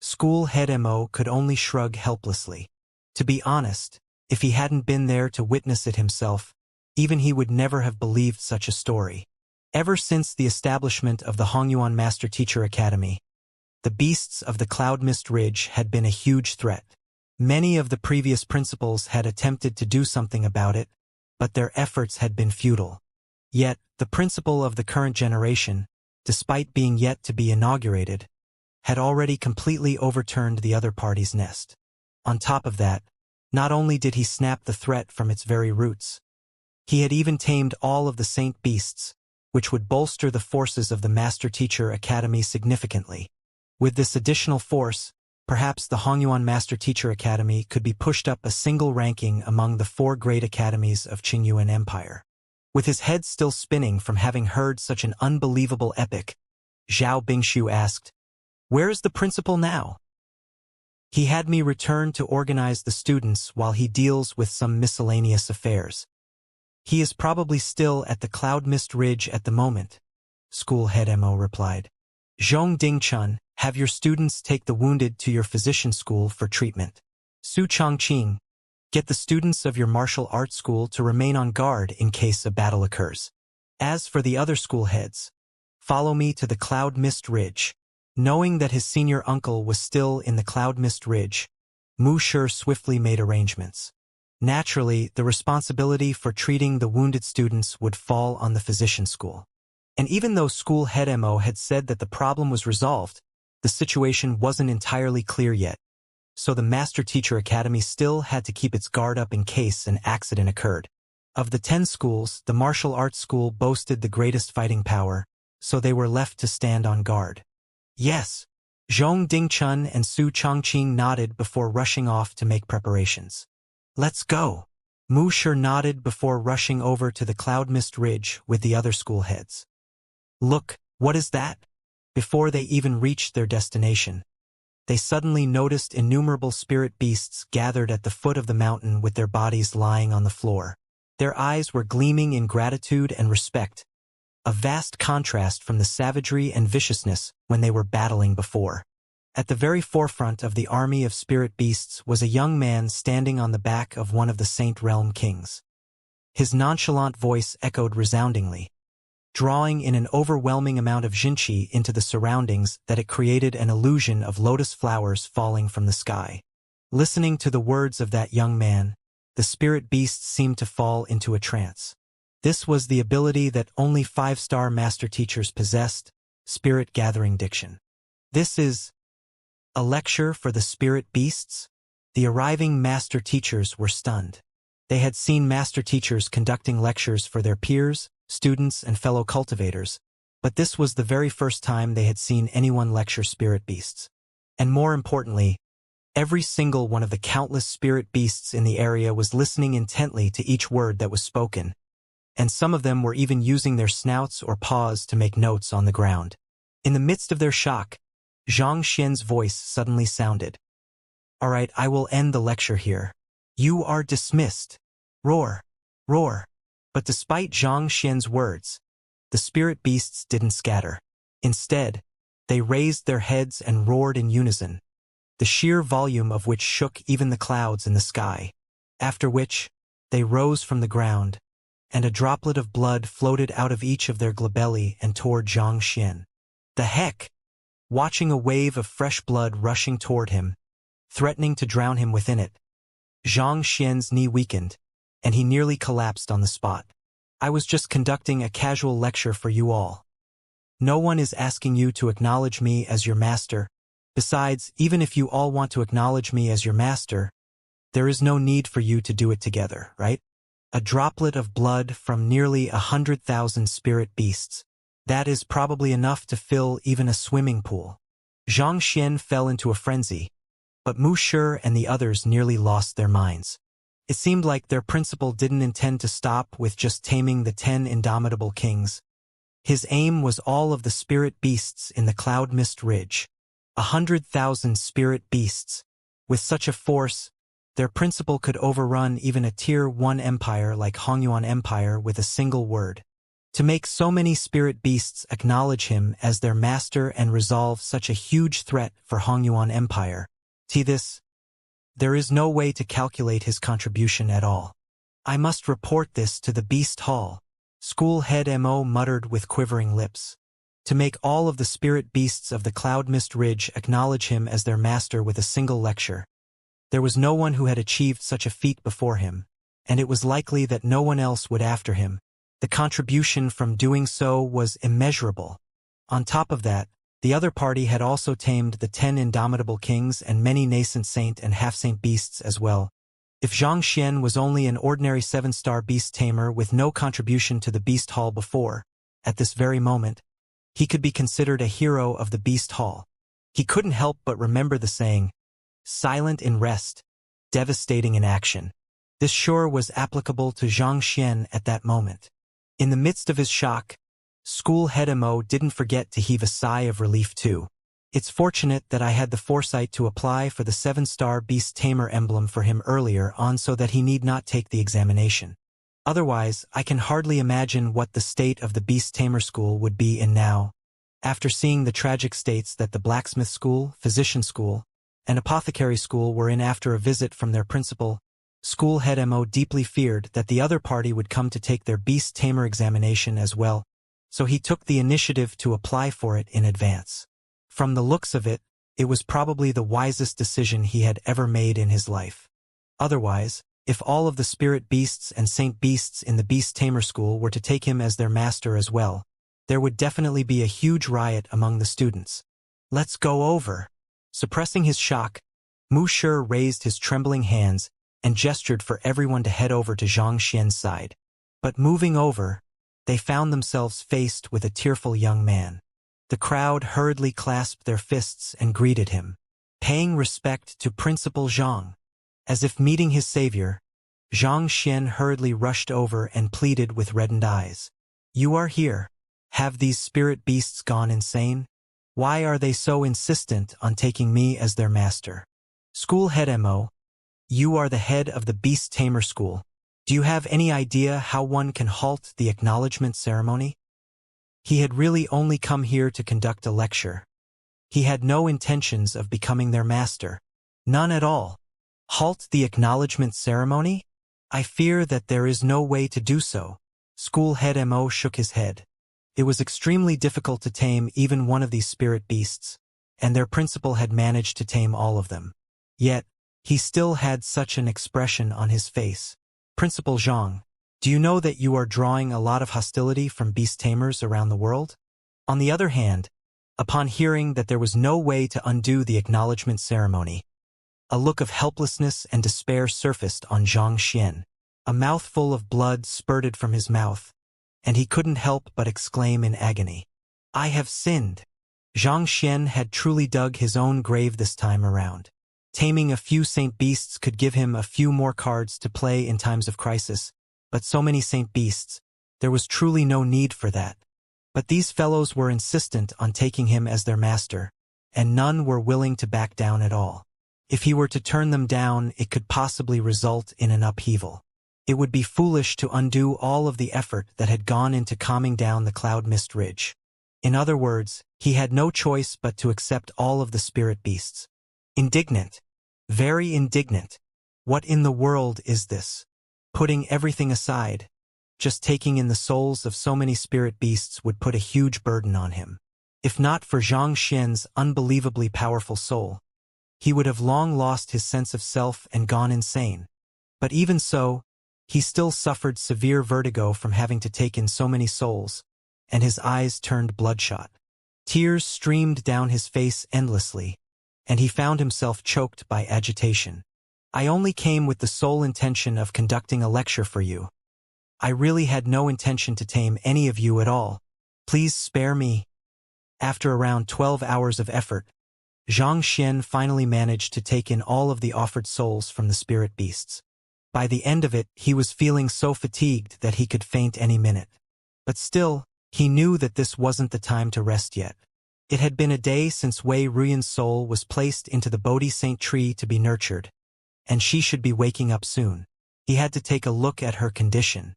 School Head Mo could only shrug helplessly. To be honest, if he hadn't been there to witness it himself, even he would never have believed such a story. Ever since the establishment of the Hongyuan Master Teacher Academy, the beasts of the Cloud Mist Ridge had been a huge threat. Many of the previous principals had attempted to do something about it, but their efforts had been futile. Yet, the principal of the current generation, despite being yet to be inaugurated, had already completely overturned the other party's nest. On top of that, not only did he snap the threat from its very roots, he had even tamed all of the saint beasts, which would bolster the forces of the Master Teacher Academy significantly. With this additional force, perhaps the Hongyuan Master Teacher Academy could be pushed up a single ranking among the 4 great academies of Qingyuan Empire. With his head still spinning from having heard such an unbelievable epic, Zhao Bingshu asked, "Where is the principal now?" "He had me return to organize the students while he deals with some miscellaneous affairs. He is probably still at the Cloud Mist Ridge at the moment," School Head Mo replied. "Zhong Dingchun, have your students take the wounded to your physician school for treatment. Su Chongqing, get the students of your martial arts school to remain on guard in case a battle occurs. As for the other school heads, follow me to the Cloud Mist Ridge." Knowing that his senior uncle was still in the Cloud Mist Ridge, Mu Shi swiftly made arrangements. Naturally, the responsibility for treating the wounded students would fall on the physician school. And even though School Head Mo had said that the problem was resolved, the situation wasn't entirely clear yet, so the Master Teacher Academy still had to keep its guard up in case an accident occurred. Of the 10 schools, the martial arts school boasted the greatest fighting power, so they were left to stand on guard. "Yes." Zhong Dingchun and Su Chongqing nodded before rushing off to make preparations. "Let's go." Mu Shi nodded before rushing over to the Cloud Mist Ridge with the other school heads. "Look, what is that?" Before they even reached their destination, they suddenly noticed innumerable spirit beasts gathered at the foot of the mountain with their bodies lying on the floor. Their eyes were gleaming in gratitude and respect, a vast contrast from the savagery and viciousness when they were battling before. At the very forefront of the army of spirit beasts was a young man standing on the back of one of the Saint Realm kings. His nonchalant voice echoed resoundingly, drawing in an overwhelming amount of jinqi into the surroundings that it created an illusion of lotus flowers falling from the sky. Listening to the words of that young man, the spirit beasts seemed to fall into a trance. This was the ability that only 5-star master teachers possessed, spirit gathering diction. "This is a lecture for the spirit beasts?" The arriving master teachers were stunned. They had seen master teachers conducting lectures for their peers, students, and fellow cultivators, but this was the very first time they had seen anyone lecture spirit beasts. And more importantly, every single one of the countless spirit beasts in the area was listening intently to each word that was spoken, and some of them were even using their snouts or paws to make notes on the ground. In the midst of their shock, Zhang Xian's voice suddenly sounded. "All right, I will end the lecture here. You are dismissed." Roar, roar. But despite Zhang Xian's words, the spirit beasts didn't scatter. Instead, they raised their heads and roared in unison, the sheer volume of which shook even the clouds in the sky. After which, they rose from the ground, and a droplet of blood floated out of each of their glabelli and toward Zhang Xian. "The heck!" Watching a wave of fresh blood rushing toward him, threatening to drown him within it, Zhang Xian's knee weakened, and he nearly collapsed on the spot. "I was just conducting a casual lecture for you all. No one is asking you to acknowledge me as your master. Besides, even if you all want to acknowledge me as your master, there is no need for you to do it together, right?" A droplet of blood from nearly 100,000 spirit beasts. That is probably enough to fill even a swimming pool. Zhang Xian fell into a frenzy, but Mu Shi and the others nearly lost their minds. It seemed like their principal didn't intend to stop with just taming the 10 indomitable kings. His aim was all of the spirit beasts in the Cloud Mist Ridge. 100,000 spirit beasts. With such a force, their principal could overrun even a Tier 1 empire like Hongyuan Empire with a single word. To make so many spirit beasts acknowledge him as their master and resolve such a huge threat for Hongyuan Empire, there is no way to calculate his contribution at all. "I must report this to the Beast Hall," School Head Mo muttered with quivering lips. To make all of the spirit beasts of the Cloud Mist Ridge acknowledge him as their master with a single lecture. There was no one who had achieved such a feat before him, and it was likely that no one else would after him. The contribution from doing so was immeasurable. On top of that, The other party had also tamed the 10 indomitable kings and many nascent saint and half-saint beasts as well. If Xianxia was only an ordinary 7-star beast tamer with no contribution to the beast hall before, at this very moment, he could be considered a hero of the beast hall. He couldn't help but remember the saying, silent in rest, devastating in action. This sure was applicable to Xianxia at that moment. In the midst of his shock, School Head Mo didn't forget to heave a sigh of relief too. It's fortunate that I had the foresight to apply for the 7-star Beast Tamer emblem for him earlier on so that he need not take the examination. Otherwise, I can hardly imagine what the state of the Beast Tamer school would be in now. After seeing the tragic states that the blacksmith school, physician school, and apothecary school were in after a visit from their principal, School Head Mo deeply feared that the other party would come to take their Beast Tamer examination as well, so he took the initiative to apply for it in advance. From the looks of it, it was probably the wisest decision he had ever made in his life. Otherwise, if all of the spirit beasts and saint beasts in the Beast Tamer school were to take him as their master as well, there would definitely be a huge riot among the students. Let's go over. Suppressing his shock, Mu Shi raised his trembling hands and gestured for everyone to head over to Xianxia's side. But moving over, they found themselves faced with a tearful young man. The crowd hurriedly clasped their fists and greeted him, paying respect to Principal Zhang. As if meeting his savior, Xianxia hurriedly rushed over and pleaded with reddened eyes. You are here. Have these spirit beasts gone insane? Why are they so insistent on taking me as their master? School Head Mo, you are the head of the Beast Tamer School. Do you have any idea how one can halt the acknowledgement ceremony? He had really only come here to conduct a lecture. He had no intentions of becoming their master. None at all. Halt the acknowledgement ceremony? I fear that there is no way to do so. School Head Mo shook his head. It was extremely difficult to tame even one of these spirit beasts, and their principal had managed to tame all of them. Yet, he still had such an expression on his face. Principal Zhang, do you know that you are drawing a lot of hostility from beast tamers around the world? On the other hand, upon hearing that there was no way to undo the acknowledgement ceremony, a look of helplessness and despair surfaced on Xianxia. A mouthful of blood spurted from his mouth, and he couldn't help but exclaim in agony. I have sinned. Xianxia had truly dug his own grave this time around. Taming a few saint beasts could give him a few more cards to play in times of crisis, but so many saint beasts, there was truly no need for that. But these fellows were insistent on taking him as their master, and none were willing to back down at all. If he were to turn them down, it could possibly result in an upheaval. It would be foolish to undo all of the effort that had gone into calming down the cloud mist ridge. In other words, he had no choice but to accept all of the spirit beasts. Indignant. Very indignant. What in the world is this? Putting everything aside, just taking in the souls of so many spirit beasts would put a huge burden on him. If not for Xianxia's unbelievably powerful soul, he would have long lost his sense of self and gone insane. But even so, he still suffered severe vertigo from having to take in so many souls, and his eyes turned bloodshot. Tears streamed down his face endlessly, and he found himself choked by agitation. I only came with the sole intention of conducting a lecture for you. I really had no intention to tame any of you at all. Please spare me. After around 12 hours of effort, Xianxia finally managed to take in all of the offered souls from the spirit beasts. By the end of it, he was feeling so fatigued that he could faint any minute. But still, he knew that this wasn't the time to rest yet. It had been a day since Wei Ruyan's soul was placed into the Bodhi Saint tree to be nurtured, and she should be waking up soon. He had to take a look at her condition.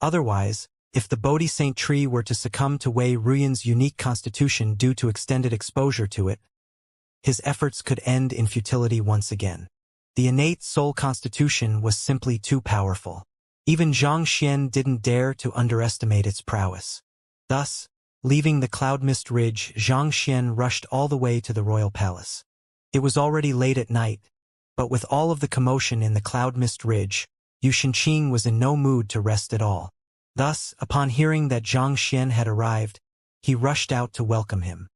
Otherwise, if the Bodhi Saint tree were to succumb to Wei Ruyan's unique constitution due to extended exposure to it, his efforts could end in futility once again. The innate soul constitution was simply too powerful. Even Xianxia didn't dare to underestimate its prowess. Thus, leaving the cloud mist ridge, Xianxia rushed all the way to the royal palace. It was already late at night, but with all of the commotion in the cloud mist ridge, Yu Shenqing was in no mood to rest at all. Thus, upon hearing that Xianxia had arrived, he rushed out to welcome him.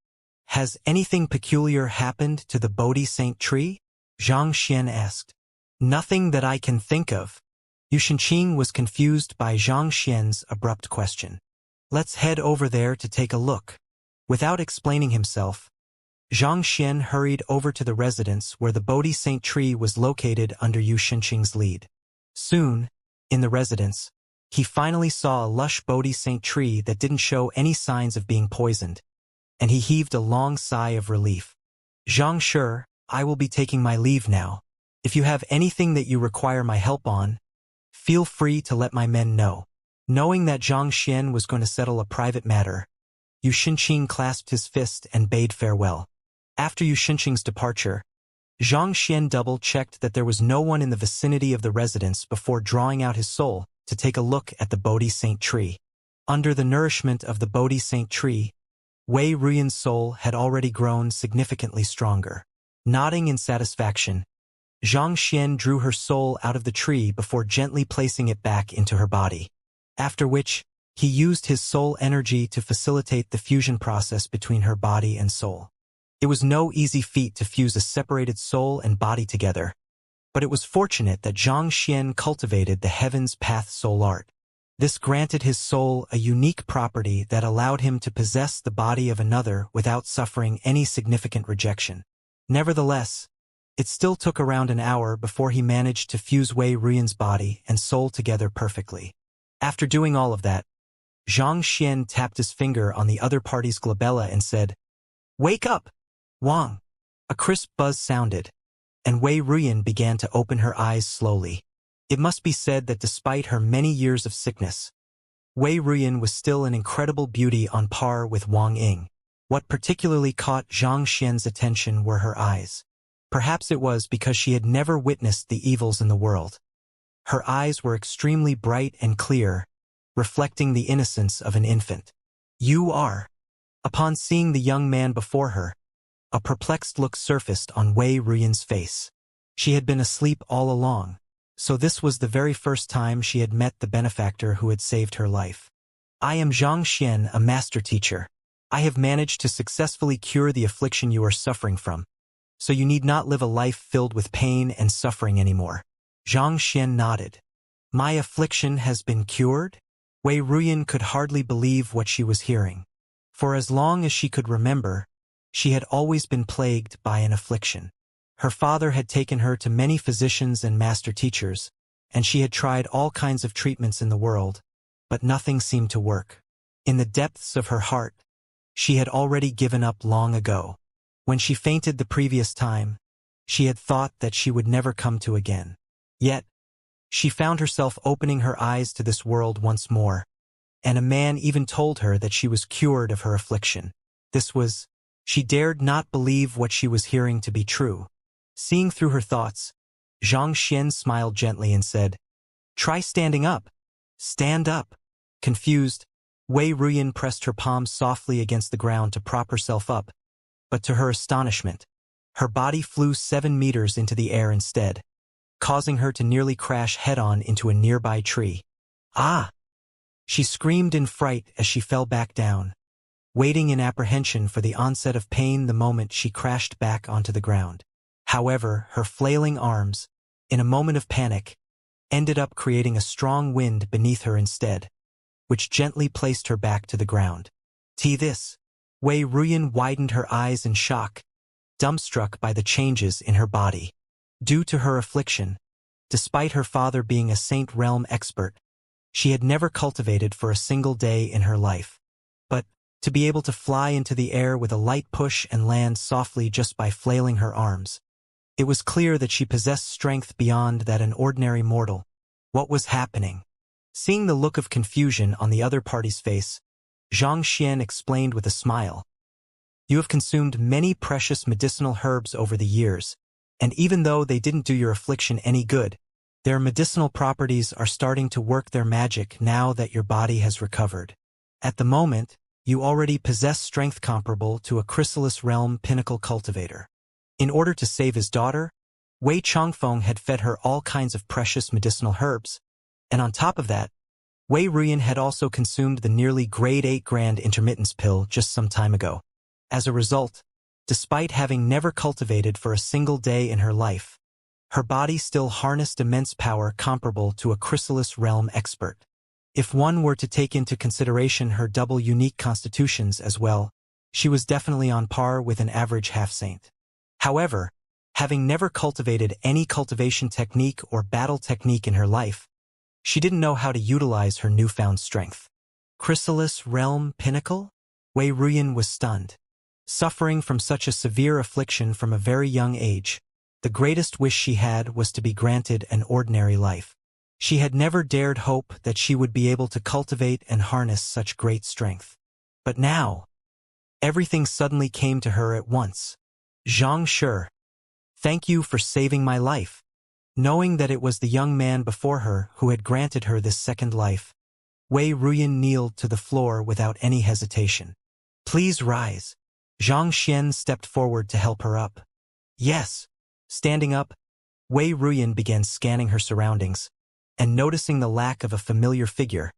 Has anything peculiar happened to the Bodhi Saint tree? Xianxia asked. Nothing that I can think of. Xianxia was confused by Xianxia's abrupt question. Let's head over there to take a look. Without explaining himself, Xianxia hurried over to the residence where the Bodhi Saint tree was located under Xianxia's lead. Soon, in the residence, he finally saw a lush Bodhi Saint tree that didn't show any signs of being poisoned, and he heaved a long sigh of relief. Xianxia, I will be taking my leave now. If you have anything that you require my help on, feel free to let my men know. Knowing that Xianxia was going to settle a private matter, Xianxia clasped his fist and bade farewell. After Xianxia's departure, Xianxia double-checked that there was no one in the vicinity of the residence before drawing out his soul to take a look at the Bodhi Saint tree. Under the nourishment of the Bodhi Saint tree, Wei Ruyan's soul had already grown significantly stronger. Nodding in satisfaction, Xianxia drew her soul out of the tree before gently placing it back into her body. After which, he used his soul energy to facilitate the fusion process between her body and soul. It was no easy feat to fuse a separated soul and body together, but it was fortunate that Xianxia cultivated the Heaven's Path soul art. This granted his soul a unique property that allowed him to possess the body of another without suffering any significant rejection. Nevertheless, it still took around an hour before he managed to fuse Wei Ruyan's body and soul together perfectly. After doing all of that, Xianxia tapped his finger on the other party's glabella and said, "Wake up, Wang!" A crisp buzz sounded, and Wei Ruyan began to open her eyes slowly. It must be said that despite her many years of sickness, Wei Ruyan was still an incredible beauty on par with Wang Ying. What particularly caught Xianxia's attention were her eyes. Perhaps it was because she had never witnessed the evils in the world. Her eyes were extremely bright and clear, reflecting the innocence of an infant. "You are." Upon seeing the young man before her, a perplexed look surfaced on Wei Ruyan's face. She had been asleep all along, so this was the very first time she had met the benefactor who had saved her life. "I am Xianxia, a master teacher. I have managed to successfully cure the affliction you are suffering from, so you need not live a life filled with pain and suffering anymore." Xianxia nodded. "My affliction has been cured?" Wei Ruyan could hardly believe what she was hearing. For as long as she could remember, she had always been plagued by an affliction. Her father had taken her to many physicians and master teachers, and she had tried all kinds of treatments in the world, but nothing seemed to work. In the depths of her heart, she had already given up long ago. When she fainted the previous time, she had thought that she would never come to again. Yet, she found herself opening her eyes to this world once more, and a man even told her that she was cured of her affliction. She dared not believe what she was hearing to be true. Seeing through her thoughts, Xianxia smiled gently and said, "Try standing up. Stand up." Confused, Wei Ruyan pressed her palms softly against the ground to prop herself up, but to her astonishment, her body flew 7 meters into the air instead, causing her to nearly crash head-on into a nearby tree. "Ah!" She screamed in fright as she fell back down, waiting in apprehension for the onset of pain the moment she crashed back onto the ground. However, her flailing arms, in a moment of panic, ended up creating a strong wind beneath her instead, which gently placed her back to the ground. This. Wei Ruyan widened her eyes in shock, dumbstruck by the changes in her body. Due to her affliction, despite her father being a Saint Realm expert, she had never cultivated for a single day in her life. But, to be able to fly into the air with a light push and land softly just by flailing her arms, it was clear that she possessed strength beyond that an ordinary mortal. What was happening? Seeing the look of confusion on the other party's face, Xianxia explained with a smile, "You have consumed many precious medicinal herbs over the years, and even though they didn't do your affliction any good, their medicinal properties are starting to work their magic now that your body has recovered. At the moment, you already possess strength comparable to a chrysalis realm pinnacle cultivator." In order to save his daughter, Wei Chongfeng had fed her all kinds of precious medicinal herbs, and on top of that, Wei Ruyan had also consumed the nearly grade 8 grand intermittence pill just some time ago. As a result, despite having never cultivated for a single day in her life, her body still harnessed immense power comparable to a chrysalis realm expert. If one were to take into consideration her double unique constitutions as well, she was definitely on par with an average half-saint. However, having never cultivated any cultivation technique or battle technique in her life, she didn't know how to utilize her newfound strength. Chrysalis realm pinnacle? Wei Ruyan was stunned. Suffering from such a severe affliction from a very young age, the greatest wish she had was to be granted an ordinary life. She had never dared hope that she would be able to cultivate and harness such great strength. But now, everything suddenly came to her at once. Xianxia, thank you for saving my life. Knowing that it was the young man before her who had granted her this second life, Wei Ruyan kneeled to the floor without any hesitation. Please rise. Xianxia stepped forward to help her up. Yes. Standing up, Wei Ruyan began scanning her surroundings, and noticing the lack of a familiar figure,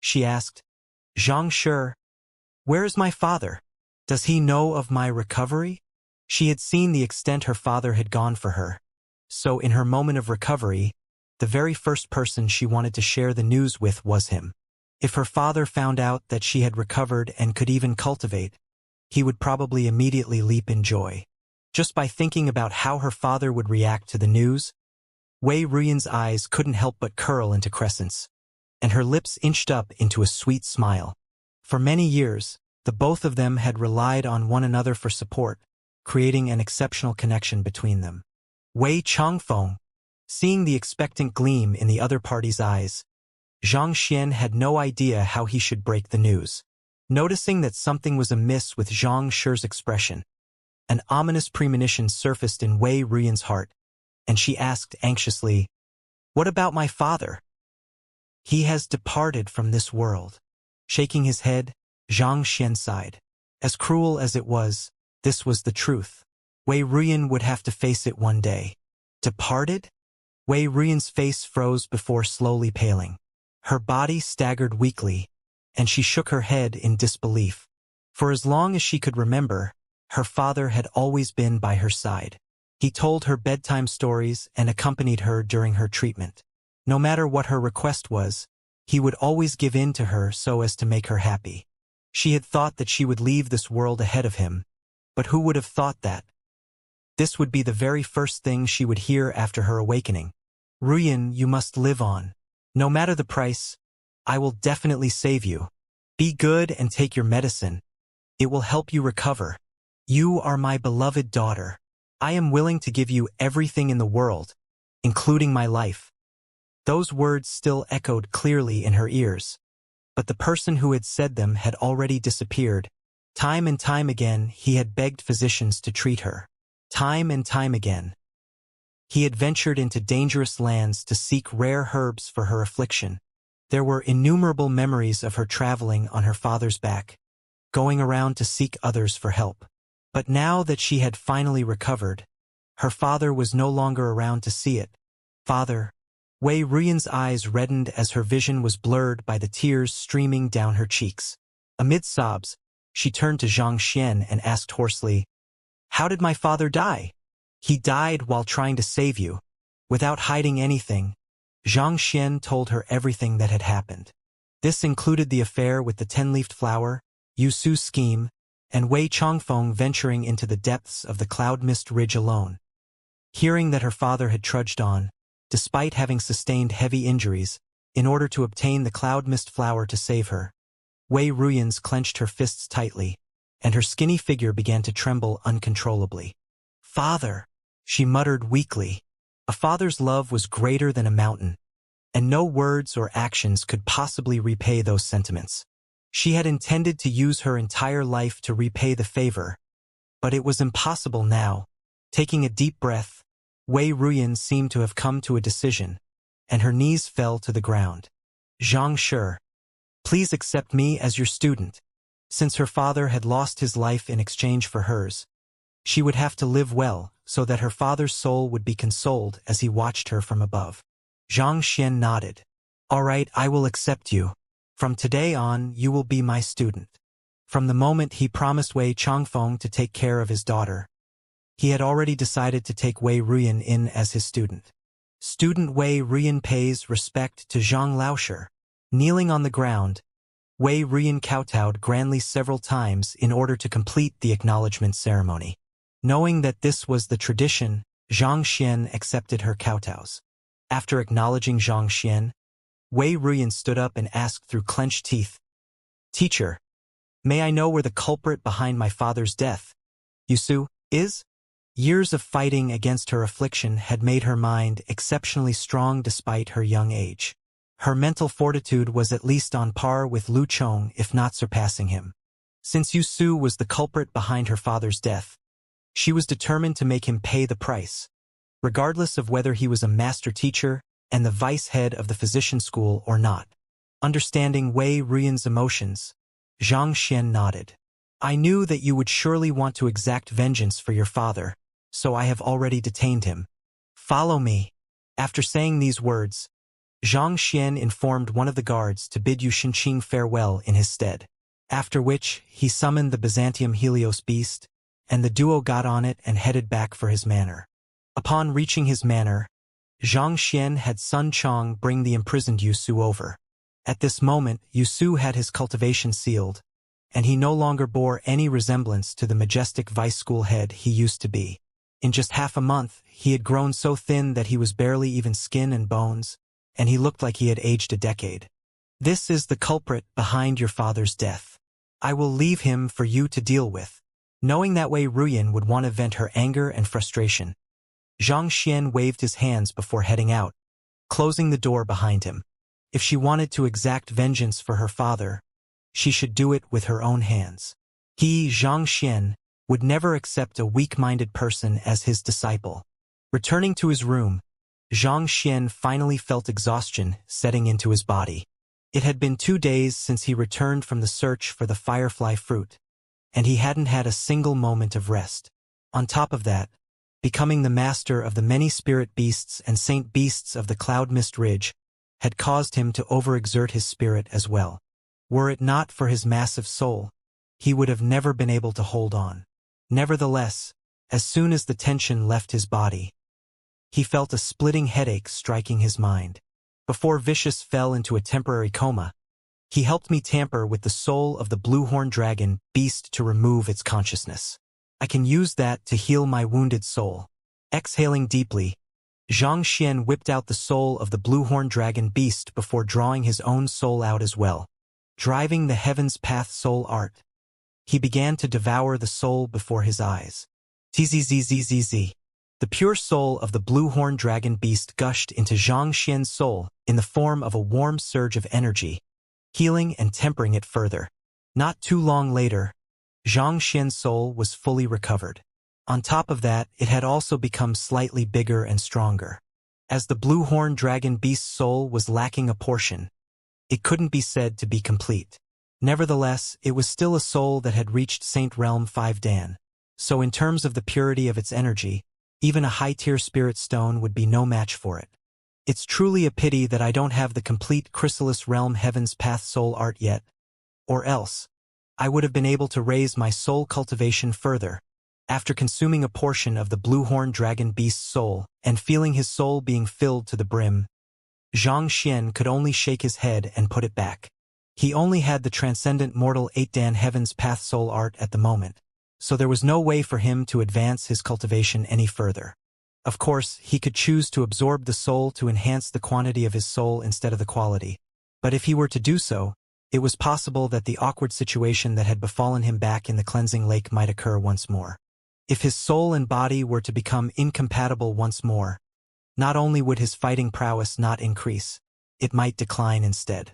she asked, Xianxia, where is my father? Does he know of my recovery? She had seen the extent her father had gone for her, so in her moment of recovery, the very first person she wanted to share the news with was him. If her father found out that she had recovered and could even cultivate, he would probably immediately leap in joy. Just by thinking about how her father would react to the news, Wei Ruyan's eyes couldn't help but curl into crescents, and her lips inched up into a sweet smile. For many years, the both of them had relied on one another for support, creating an exceptional connection between them. Wei Changfeng, seeing the expectant gleam in the other party's eyes, Xianxia had no idea how he should break the news. Noticing that something was amiss with Xianxia's expression, an ominous premonition surfaced in Wei Ruyan's heart, and she asked anxiously, What about my father? He has departed from this world. Shaking his head, Xianxia sighed. As cruel as it was, this was the truth. Wei Ruyan would have to face it one day. Departed? Wei Ruyan's face froze before slowly paling. Her body staggered weakly, and she shook her head in disbelief. For as long as she could remember, her father had always been by her side. He told her bedtime stories and accompanied her during her treatment. No matter what her request was, he would always give in to her so as to make her happy. She had thought that she would leave this world ahead of him, but who would have thought that? This would be the very first thing she would hear after her awakening. Ruyan, you must live on. No matter the price, I will definitely save you. Be good and take your medicine. It will help you recover. You are my beloved daughter. I am willing to give you everything in the world, including my life. Those words still echoed clearly in her ears, but the person who had said them had already disappeared. Time and time again, he had begged physicians to treat her. Time and time again, he had ventured into dangerous lands to seek rare herbs for her affliction. There were innumerable memories of her traveling on her father's back, going around to seek others for help. But now that she had finally recovered, her father was no longer around to see it. Father. Wei Ruyan's eyes reddened as her vision was blurred by the tears streaming down her cheeks. Amid sobs, she turned to Xianxia and asked hoarsely, How did my father die? He died while trying to save you. Without hiding anything, Xianxia told her everything that had happened. This included the affair with the 10-leafed flower, Yusu's scheme, and Wei Changfeng venturing into the depths of the cloud mist ridge alone. Hearing that her father had trudged on, despite having sustained heavy injuries, in order to obtain the cloud mist flower to save her, Wei Ruyan clenched her fists tightly, and her skinny figure began to tremble uncontrollably. Father, she muttered weakly. A father's love was greater than a mountain, and no words or actions could possibly repay those sentiments. She had intended to use her entire life to repay the favor, but it was impossible now. Taking a deep breath, Wei Ruyan seemed to have come to a decision, and her knees fell to the ground. Xianxia, please accept me as your student. Since her father had lost his life in exchange for hers, she would have to live well so that her father's soul would be consoled as he watched her from above. Xianxia nodded. All right, I will accept you. From today on, you will be my student. From the moment he promised Wei Changfeng to take care of his daughter, he had already decided to take Wei Ruyan in as his student. Student Wei Ruyan pays respect to Zhang Laosher. Kneeling on the ground, Wei Ruyan kowtowed grandly several times in order to complete the acknowledgement ceremony. Knowing that this was the tradition, Zhang Xian accepted her kowtows. After acknowledging Zhang Xian, Wei Ruyan stood up and asked through clenched teeth, "Teacher, may I know where the culprit behind my father's death, Yusu, is?" Years of fighting against her affliction had made her mind exceptionally strong despite her young age. Her mental fortitude was at least on par with Lu Chong, if not surpassing him. Since Yusu was the culprit behind her father's death, she was determined to make him pay the price, regardless of whether he was a master teacher and the vice head of the physician school or not. Understanding Wei Ruyan's emotions, Zhang Xian nodded. "I knew that you would surely want to exact vengeance for your father, so I have already detained him. Follow me." After saying these words, Zhang Xian informed one of the guards to bid Yu Shenqing farewell in his stead, after which he summoned the Byzantium Helios beast, and the duo got on it and headed back for his manor. Upon reaching his manor, Zhang Xian had Sun Chong bring the imprisoned Yusu over. At this moment, Yusu had his cultivation sealed, and he no longer bore any resemblance to the majestic vice school head he used to be. In just half a month, he had grown so thin that he was barely even skin and bones, and he looked like he had aged a decade. "This is the culprit behind your father's death. I will leave him for you to deal with." Knowing that Wei Ruyan would want to vent her anger and frustration, Zhang Xian waved his hands before heading out, closing the door behind him. If she wanted to exact vengeance for her father, she should do it with her own hands. He, Zhang Xian, would never accept a weak-minded person as his disciple. Returning to his room, Zhang Xian finally felt exhaustion setting into his body. It had been 2 days since he returned from the search for the firefly fruit, and he hadn't had a single moment of rest. On top of that, becoming the master of the many spirit beasts and saint beasts of the Cloud Mist Ridge had caused him to overexert his spirit as well. Were it not for his massive soul, he would have never been able to hold on. Nevertheless, as soon as the tension left his body, he felt a splitting headache striking his mind. Before Vicious fell into a temporary coma, he helped me tamper with the soul of the blue-horned dragon beast to remove its consciousness. I can use that to heal my wounded soul. Exhaling deeply, Zhang Xian whipped out the soul of the blue-horned dragon beast before drawing his own soul out as well. Driving the Heaven's Path soul art, he began to devour the soul before his eyes. Tzzzzzz. The pure soul of the blue-horned dragon beast gushed into Zhang Xian's soul in the form of a warm surge of energy, healing and tempering it further. Not too long later, Zhang Xian's soul was fully recovered. On top of that, it had also become slightly bigger and stronger. As the blue-horned dragon beast's soul was lacking a portion, it couldn't be said to be complete. Nevertheless, it was still a soul that had reached Saint Realm 5 Dan, so in terms of the purity of its energy, even a high-tier spirit stone would be no match for it. It's truly a pity that I don't have the complete Chrysalis Realm Heaven's Path soul art yet, or else I would have been able to raise my soul cultivation further. After consuming a portion of the blue-horned dragon beast's soul and feeling his soul being filled to the brim, Zhang Xian could only shake his head and put it back. He only had the transcendent mortal 8 Dan Heaven's Path soul art at the moment, so there was no way for him to advance his cultivation any further. Of course, he could choose to absorb the soul to enhance the quantity of his soul instead of the quality, but if he were to do so, it was possible that the awkward situation that had befallen him back in the cleansing lake might occur once more. If his soul and body were to become incompatible once more, not only would his fighting prowess not increase, it might decline instead.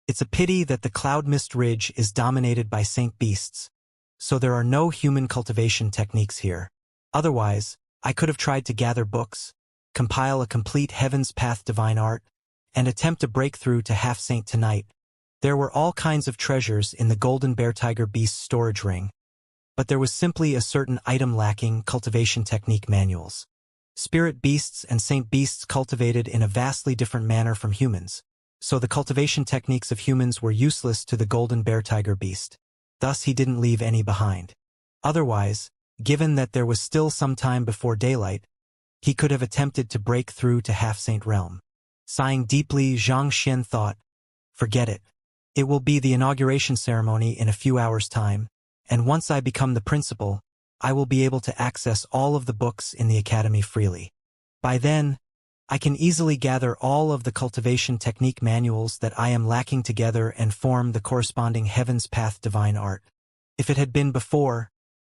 It's a pity that the Cloud Mist Ridge is dominated by saint beasts, so there are no human cultivation techniques here. Otherwise, I could have tried to gather books, compile a complete Heaven's Path divine art, and attempt a breakthrough to Half-Saint tonight. There were all kinds of treasures in the Golden Bear Tiger Beast storage ring, but there was simply a certain item lacking: cultivation technique manuals. Spirit beasts and saint beasts cultivated in a vastly different manner from humans, so the cultivation techniques of humans were useless to the Golden Bear Tiger Beast. thus he didn't leave any behind. Otherwise, given that there was still some time before daylight, he could have attempted to break through to Half-Saint Realm. Sighing deeply, Xianxia thought, forget it. It will be the inauguration ceremony in a few hours' time, and once I become the principal, I will be able to access all of the books in the academy freely. By then, I can easily gather all of the cultivation technique manuals that I am lacking together and form the corresponding Heaven's Path divine art. If it had been before,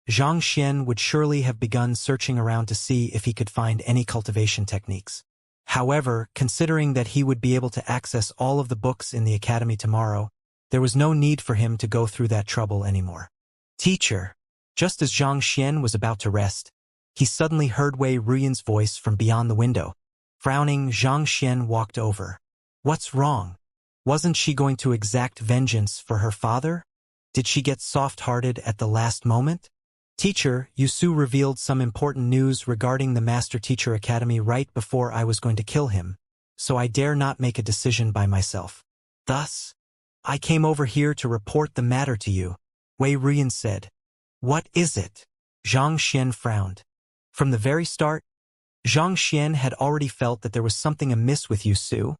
Xianxia would surely have begun searching around to see if he could find any cultivation techniques. However, considering that he would be able to access all of the books in the academy tomorrow, there was no need for him to go through that trouble anymore. Teacher. Just as Xianxia was about to rest, he suddenly heard Wei Ruyan's voice from beyond the window. Frowning, Xianxia walked over. What's wrong? Wasn't she going to exact vengeance for her father? Did she get soft-hearted at the last moment? Teacher, Yusu revealed some important news regarding the Master Teacher Academy right before I was going to kill him, so I dare not make a decision by myself. Thus, I came over here to report the matter to you, Wei Ruyan said. What is it? Xianxia frowned. From the very start, Xianxia had already felt that there was something amiss with Yusu,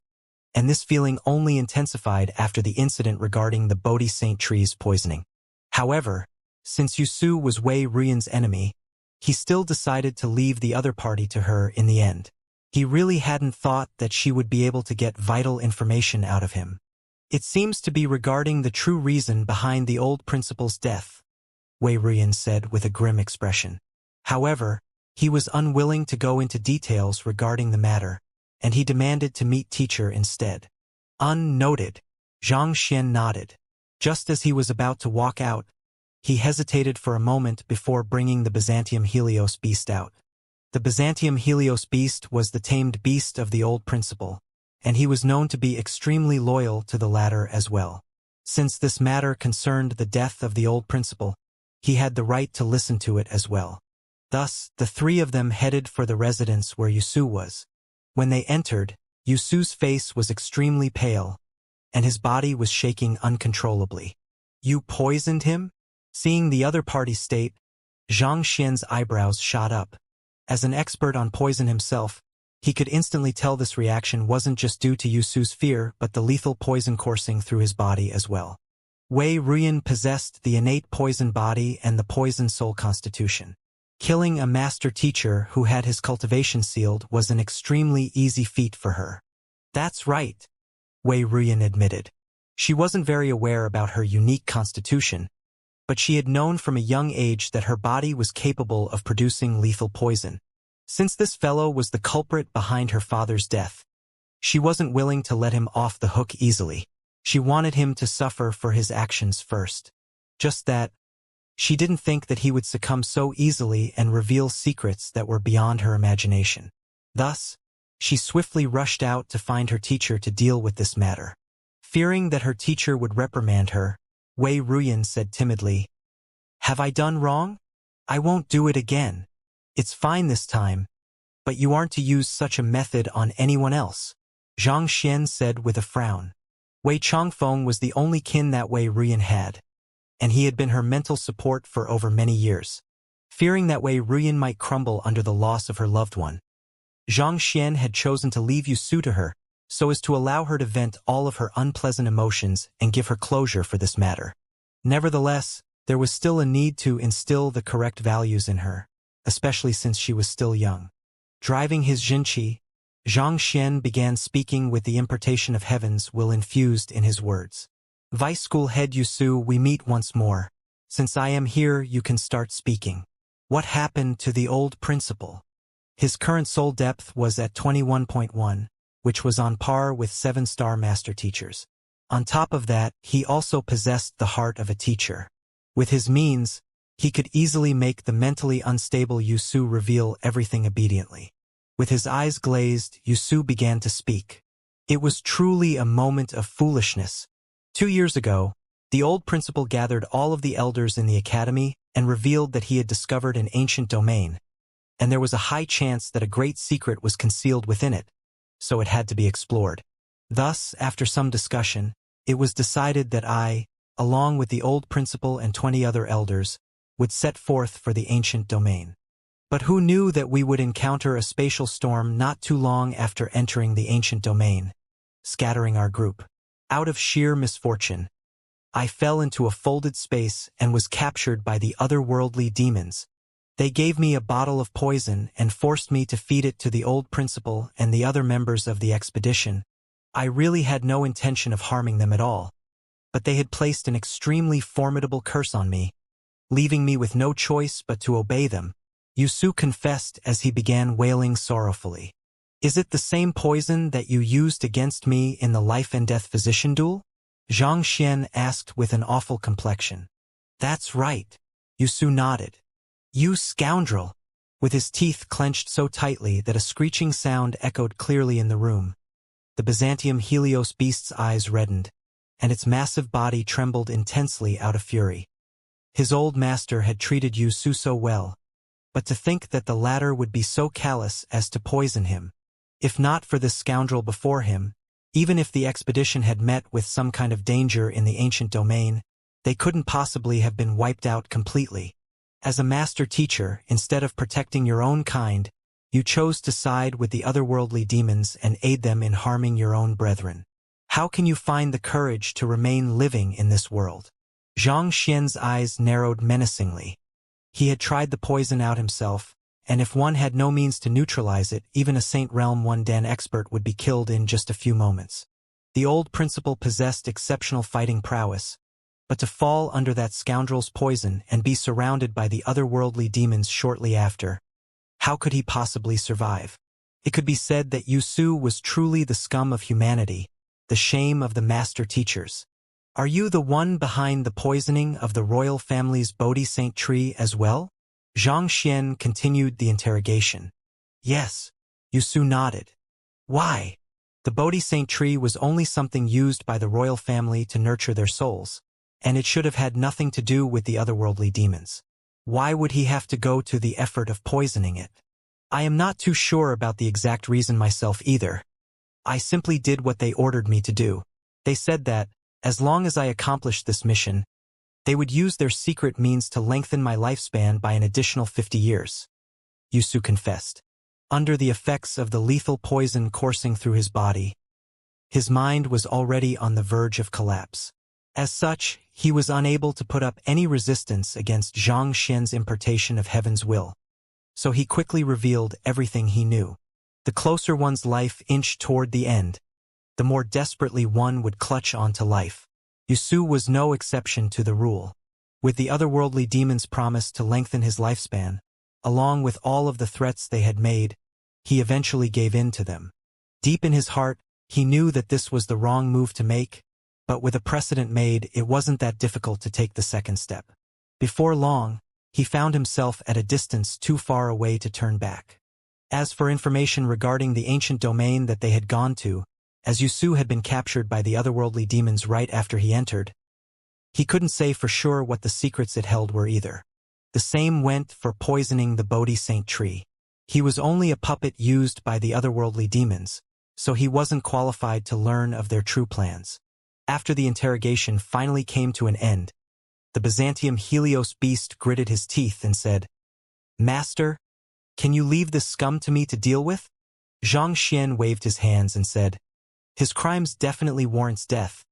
and this feeling only intensified after the incident regarding the Bodhi Saint tree's poisoning. However, since Yusu was Wei Ruyan's enemy, he still decided to leave the other party to her in the end. He really hadn't thought that she would be able to get vital information out of him. It seems to be regarding the true reason behind the old principal's death, Wei Ruyan said with a grim expression. However, he was unwilling to go into details regarding the matter, and he demanded to meet teacher instead. Unnoted, Xianxia nodded. Just as he was about to walk out, he hesitated for a moment before bringing the Byzantium Helios beast out. The Byzantium Helios beast was the tamed beast of the old principal, and he was known to be extremely loyal to the latter as well. Since this matter concerned the death of the old principal, he had the right to listen to it as well. Thus, the three of them headed for the residence where Yusu was. When they entered, Yusu's face was extremely pale, and his body was shaking uncontrollably. You poisoned him? Seeing the other party's state, Xianxia's eyebrows shot up. As an expert on poison himself, he could instantly tell this reaction wasn't just due to Yusu's fear but the lethal poison coursing through his body as well. Wei Ruyan possessed the innate poison body and the poison soul constitution. Killing a master teacher who had his cultivation sealed was an extremely easy feat for her. That's right, Wei Ruyan admitted. She wasn't very aware about her unique constitution, but she had known from a young age that her body was capable of producing lethal poison. Since this fellow was the culprit behind her father's death, she wasn't willing to let him off the hook easily. She wanted him to suffer for his actions first. Just that, she didn't think that he would succumb so easily and reveal secrets that were beyond her imagination. Thus, she swiftly rushed out to find her teacher to deal with this matter. Fearing that her teacher would reprimand her, Wei Ruyan said timidly, Have I done wrong? I won't do it again. It's fine this time, but you aren't to use such a method on anyone else, Xianxia said with a frown. Wei Chongfeng was the only kin that Wei Ruyan had, and he had been her mental support for over many years. Fearing that Wei Ruyan might crumble under the loss of her loved one, Xianxia had chosen to leave Yusu to her, so as to allow her to vent all of her unpleasant emotions and give her closure for this matter. Nevertheless, there was still a need to instill the correct values in her, especially since she was still young. Driving his Jinqi, Xianxia began speaking with the impartation of heaven's will infused in his words. Vice School Head Yusu, we meet once more. Since I am here, you can start speaking. What happened to the old principal? His current soul depth was at 21.1, which was on par with 7-star master teachers. On top of that, he also possessed the heart of a teacher. With his means, he could easily make the mentally unstable Yusu reveal everything obediently. With his eyes glazed, Yusu began to speak. It was truly a moment of foolishness. 2 years ago, the old principal gathered all of the elders in the academy and revealed that he had discovered an ancient domain, and there was a high chance that a great secret was concealed within it, so it had to be explored. Thus, after some discussion, it was decided that I, along with the old principal and 20 other elders, would set forth for the ancient domain. But who knew that we would encounter a spatial storm not too long after entering the ancient domain, scattering our group? Out of sheer misfortune, I fell into a folded space and was captured by the otherworldly demons. They gave me a bottle of poison and forced me to feed it to the old principal and the other members of the expedition. I really had no intention of harming them at all, but they had placed an extremely formidable curse on me, leaving me with no choice but to obey them. Wuxia confessed as he began wailing sorrowfully. Is it the same poison that you used against me in the life and death physician duel? Xianxia asked with an awful complexion. That's right. Wuxia nodded. You scoundrel! With his teeth clenched so tightly that a screeching sound echoed clearly in the room. The Byzantium Helios beast's eyes reddened, and its massive body trembled intensely out of fury. His old master had treated Wuxia so well, but to think that the latter would be so callous as to poison him. If not for this scoundrel before him, even if the expedition had met with some kind of danger in the ancient domain, they couldn't possibly have been wiped out completely. As a master teacher, instead of protecting your own kind, you chose to side with the otherworldly demons and aid them in harming your own brethren. How can you find the courage to remain living in this world? Xianxia's eyes narrowed menacingly. He had tried the poison out himself, and if one had no means to neutralize it, even a Saint Realm 1 Dan expert would be killed in just a few moments. The old principal possessed exceptional fighting prowess, but to fall under that scoundrel's poison and be surrounded by the otherworldly demons shortly after, how could he possibly survive? It could be said that Wuxia was truly the scum of humanity, the shame of the master teachers. Are you the one behind the poisoning of the royal family's Bodhi Saint tree as well? Xianxia continued the interrogation. Yes, Wuxia nodded. Why? The Bodhi Saint tree was only something used by the royal family to nurture their souls, and it should have had nothing to do with the otherworldly demons. Why would he have to go to the effort of poisoning it? I am not too sure about the exact reason myself either. I simply did what they ordered me to do. They said that, as long as I accomplished this mission, they would use their secret means to lengthen my lifespan by an additional 50 years. Wuxia confessed. Under the effects of the lethal poison coursing through his body, his mind was already on the verge of collapse. As such, he was unable to put up any resistance against Xianxia's impartation of heaven's will. So he quickly revealed everything he knew. The closer one's life inched toward the end, the more desperately one would clutch onto life. Wuxia was no exception to the rule. With the otherworldly demons' promise to lengthen his lifespan, along with all of the threats they had made, he eventually gave in to them. Deep in his heart, he knew that this was the wrong move to make, but with a precedent made, it wasn't that difficult to take the second step. Before long, he found himself at a distance too far away to turn back. As for information regarding the ancient domain that they had gone to, as Wuxia had been captured by the otherworldly demons right after he entered, he couldn't say for sure what the secrets it held were either. The same went for poisoning the Bodhi Saint tree. He was only a puppet used by the otherworldly demons, so he wasn't qualified to learn of their true plans. After the interrogation finally came to an end, the Byzantium Helios beast gritted his teeth and said, Master, can you leave this scum to me to deal with? Xianxia waved his hands and said, His crimes definitely warrants death,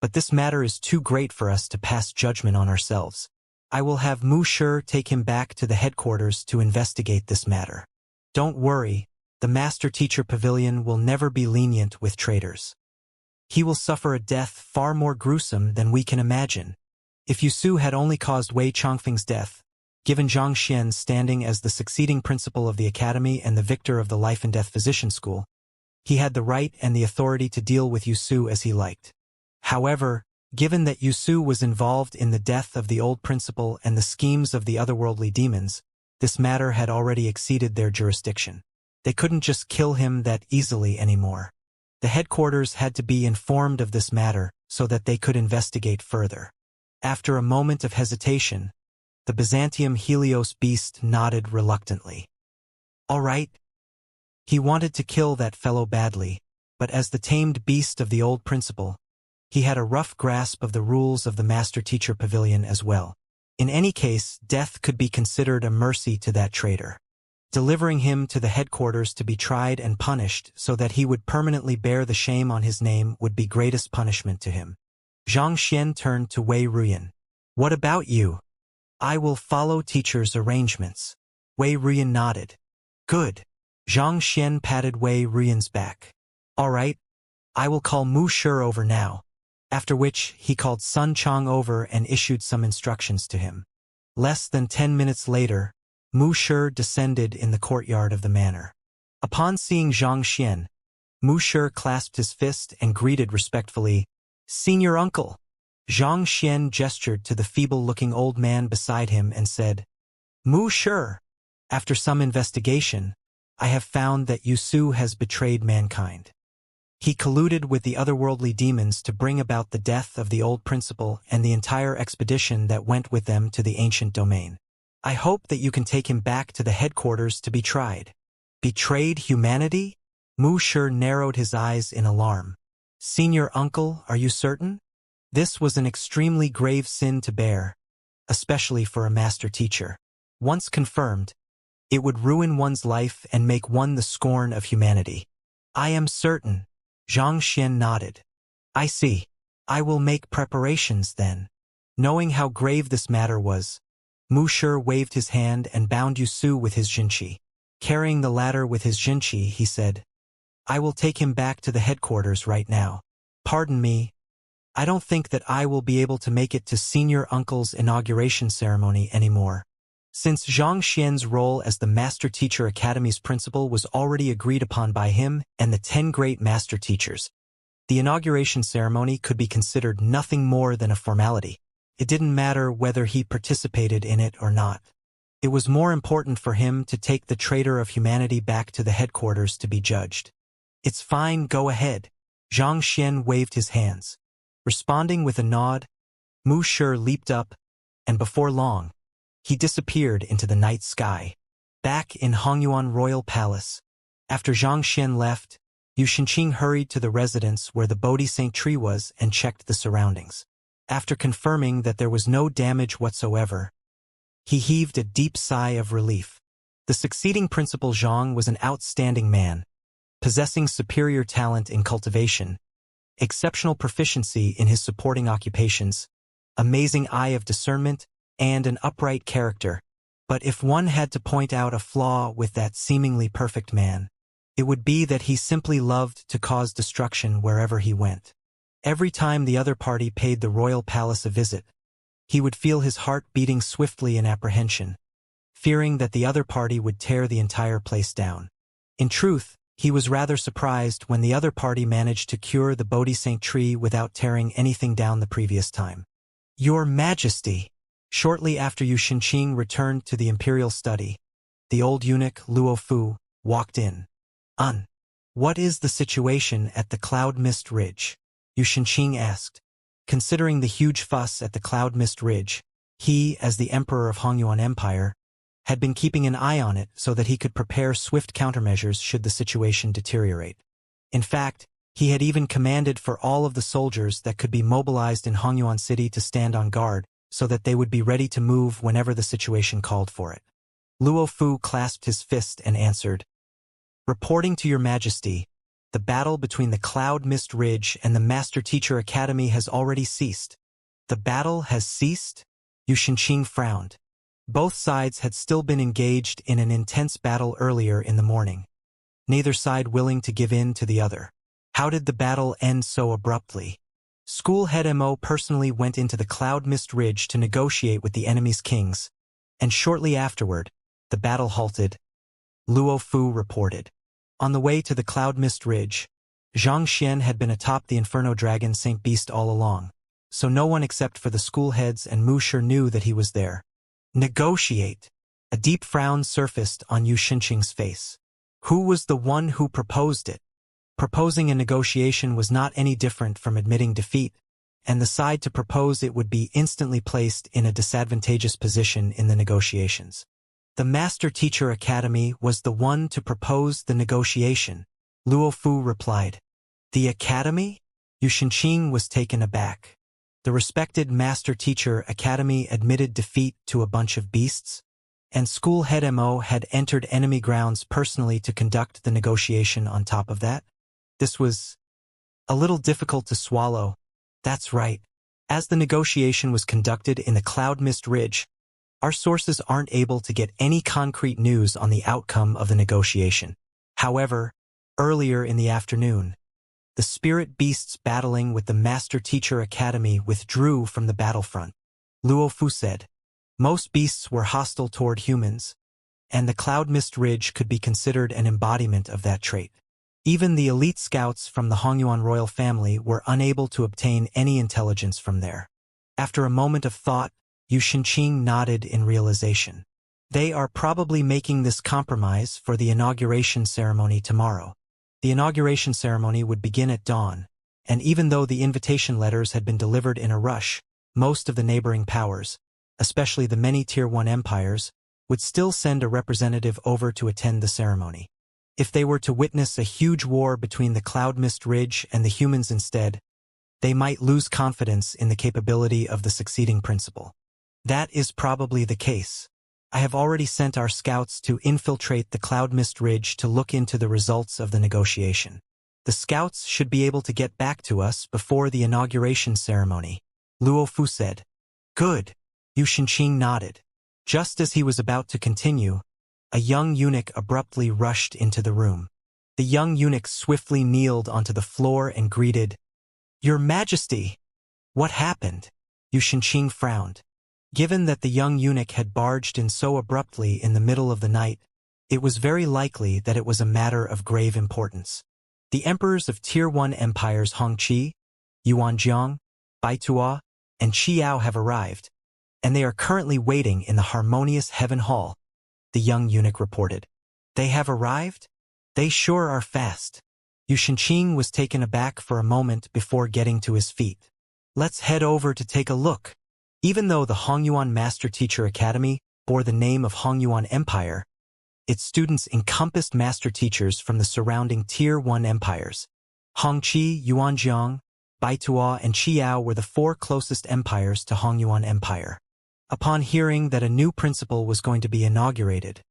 but this matter is too great for us to pass judgment on ourselves. I will have Mu Shi take him back to the headquarters to investigate this matter. Don't worry, the Master Teacher Pavilion will never be lenient with traitors. He will suffer a death far more gruesome than we can imagine. If Wuxia had only caused Wei Chongfeng's death, given Xianxia's standing as the succeeding principal of the academy and the victor of the life and death physician school, he had the right and the authority to deal with Wuxia as he liked. However, given that Wuxia was involved in the death of the old principal and the schemes of the otherworldly demons, this matter had already exceeded their jurisdiction. They couldn't just kill him that easily anymore. The headquarters had to be informed of this matter so that they could investigate further. After a moment of hesitation, the Byzantium Helios beast nodded reluctantly. All right. He wanted to kill that fellow badly, but as the tamed beast of the old principal, he had a rough grasp of the rules of the Master-Teacher Pavilion as well. In any case, death could be considered a mercy to that traitor. Delivering him to the headquarters to be tried and punished so that he would permanently bear the shame on his name would be greatest punishment to him. Xianxia turned to Wei Ruyan. What about you? I will follow teacher's arrangements. Wei Ruyan nodded. Good. Xianxia patted Wei Ruyan's back. All right, I will call Mu Shi over now. After which, he called Sun Chong over and issued some instructions to him. Less than 10 minutes later, Mu Shi descended in the courtyard of the manor. Upon seeing Xianxia, Mu Shi clasped his fist and greeted respectfully, Senior Uncle. Xianxia gestured to the feeble-looking old man beside him and said, Mu Shi, after some investigation, I have found that Yusu has betrayed mankind. He colluded with the otherworldly demons to bring about the death of the old principal and the entire expedition that went with them to the ancient domain. I hope that you can take him back to the headquarters to be tried. Betrayed humanity? Mu Shi narrowed his eyes in alarm. Senior Uncle, are you certain? This was an extremely grave sin to bear, especially for a master teacher. Once confirmed, it would ruin one's life and make one the scorn of humanity. I am certain. Xianxia nodded. I see. I will make preparations then. Knowing how grave this matter was, Mu Shi waved his hand and bound Yusu with his jinchi. Carrying the latter with his jinchi, he said, I will take him back to the headquarters right now. Pardon me, I don't think that I will be able to make it to Senior Uncle's inauguration ceremony anymore. Since Xianxia's role as the Master Teacher Academy's principal was already agreed upon by him and the 10 great master teachers, the inauguration ceremony could be considered nothing more than a formality. It didn't matter whether he participated in it or not. It was more important for him to take the traitor of humanity back to the headquarters to be judged. It's fine, go ahead. Xianxia waved his hands. Responding with a nod, Mu Shi leaped up, and before long, he disappeared into the night sky. Back in Hongyuan Royal Palace, after Xianxia left, Yu Shenqing hurried to the residence where the Bodhi Saint tree was and checked the surroundings. After confirming that there was no damage whatsoever, he heaved a deep sigh of relief. The succeeding Principal Zhang was an outstanding man, possessing superior talent in cultivation, exceptional proficiency in his supporting occupations, amazing eye of discernment, and an upright character. But if one had to point out a flaw with that seemingly perfect man, it would be that he simply loved to cause destruction wherever he went. Every time the other party paid the royal palace a visit, he would feel his heart beating swiftly in apprehension, fearing that the other party would tear the entire place down. In truth, he was rather surprised when the other party managed to cure the Bodhi Saint tree without tearing anything down the previous time. Your Majesty! Shortly after Yu Shenqing returned to the imperial study, the old eunuch Luo Fu walked in. What is the situation at the Cloud Mist Ridge? Yu Shenqing asked. Considering the huge fuss at the Cloud Mist Ridge, he, as the Emperor of Hongyuan Empire, had been keeping an eye on it so that he could prepare swift countermeasures should the situation deteriorate. In fact, he had even commanded for all of the soldiers that could be mobilized in Hongyuan City to stand on guard, so that they would be ready to move whenever the situation called for it. Luo Fu clasped his fist and answered, Reporting to your Majesty, the battle between the Cloud Mist Ridge and the Master Teacher Academy has already ceased. The battle has ceased? Yu Shenqing frowned. Both sides had still been engaged in an intense battle earlier in the morning, neither side willing to give in to the other. How did the battle end so abruptly? School head Mo personally went into the Cloud Mist Ridge to negotiate with the enemy's kings, and shortly afterward, the battle halted, Luo Fu reported. On the way to the Cloud Mist Ridge, Xianxia had been atop the Inferno Dragon Saint Beast all along, so no one except for the school heads and Mu Shi knew that he was there. Negotiate! A deep frown surfaced on Yu Shenqing's face. Who was the one who proposed it? Proposing a negotiation was not any different from admitting defeat, and the side to propose it would be instantly placed in a disadvantageous position in the negotiations. The Master Teacher Academy was the one to propose the negotiation, Luo Fu replied. The Academy? Yu Xianxia was taken aback. The respected Master Teacher Academy admitted defeat to a bunch of beasts, and school head Mo had entered enemy grounds personally to conduct the negotiation on top of that? This was a little difficult to swallow. That's right. As the negotiation was conducted in the Cloud Mist Ridge, our sources aren't able to get any concrete news on the outcome of the negotiation. However, earlier in the afternoon, the spirit beasts battling with the Master Teacher Academy withdrew from the battlefront. Luo Fu said, most beasts were hostile toward humans, and the Cloud Mist Ridge could be considered an embodiment of that trait. Even the elite scouts from the Hongyuan royal family were unable to obtain any intelligence from there. After a moment of thought, Xianxia nodded in realization. They are probably making this compromise for the inauguration ceremony tomorrow. The inauguration ceremony would begin at dawn, and even though the invitation letters had been delivered in a rush, most of the neighboring powers, especially the many Tier 1 empires, would still send a representative over to attend the ceremony. If they were to witness a huge war between the Cloud Mist Ridge and the humans instead, they might lose confidence in the capability of the succeeding principal. That is probably the case. I have already sent our scouts to infiltrate the Cloud Mist Ridge to look into the results of the negotiation. The scouts should be able to get back to us before the inauguration ceremony, Luo Fu said. Good. Xianxia nodded. Just as he was about to continue, a young eunuch abruptly rushed into the room. The young eunuch swiftly kneeled onto the floor and greeted, Your Majesty! What happened? Xianxia frowned. Given that the young eunuch had barged in so abruptly in the middle of the night, it was very likely that it was a matter of grave importance. The emperors of Tier 1 empires Hongqi, Yuanjiang, Baitua, and Qiao have arrived, and they are currently waiting in the harmonious Heaven Hall, the young eunuch reported. They have arrived? They sure are fast. Xianxia was taken aback for a moment before getting to his feet. Let's head over to take a look. Even though the Hongyuan Master Teacher Academy bore the name of Hongyuan Empire, its students encompassed master teachers from the surrounding Tier 1 empires. Hongqi, Yuanjiang, Baitua, and Qiao were the four closest empires to Hongyuan Empire. Upon hearing that a new principal was going to be inaugurated,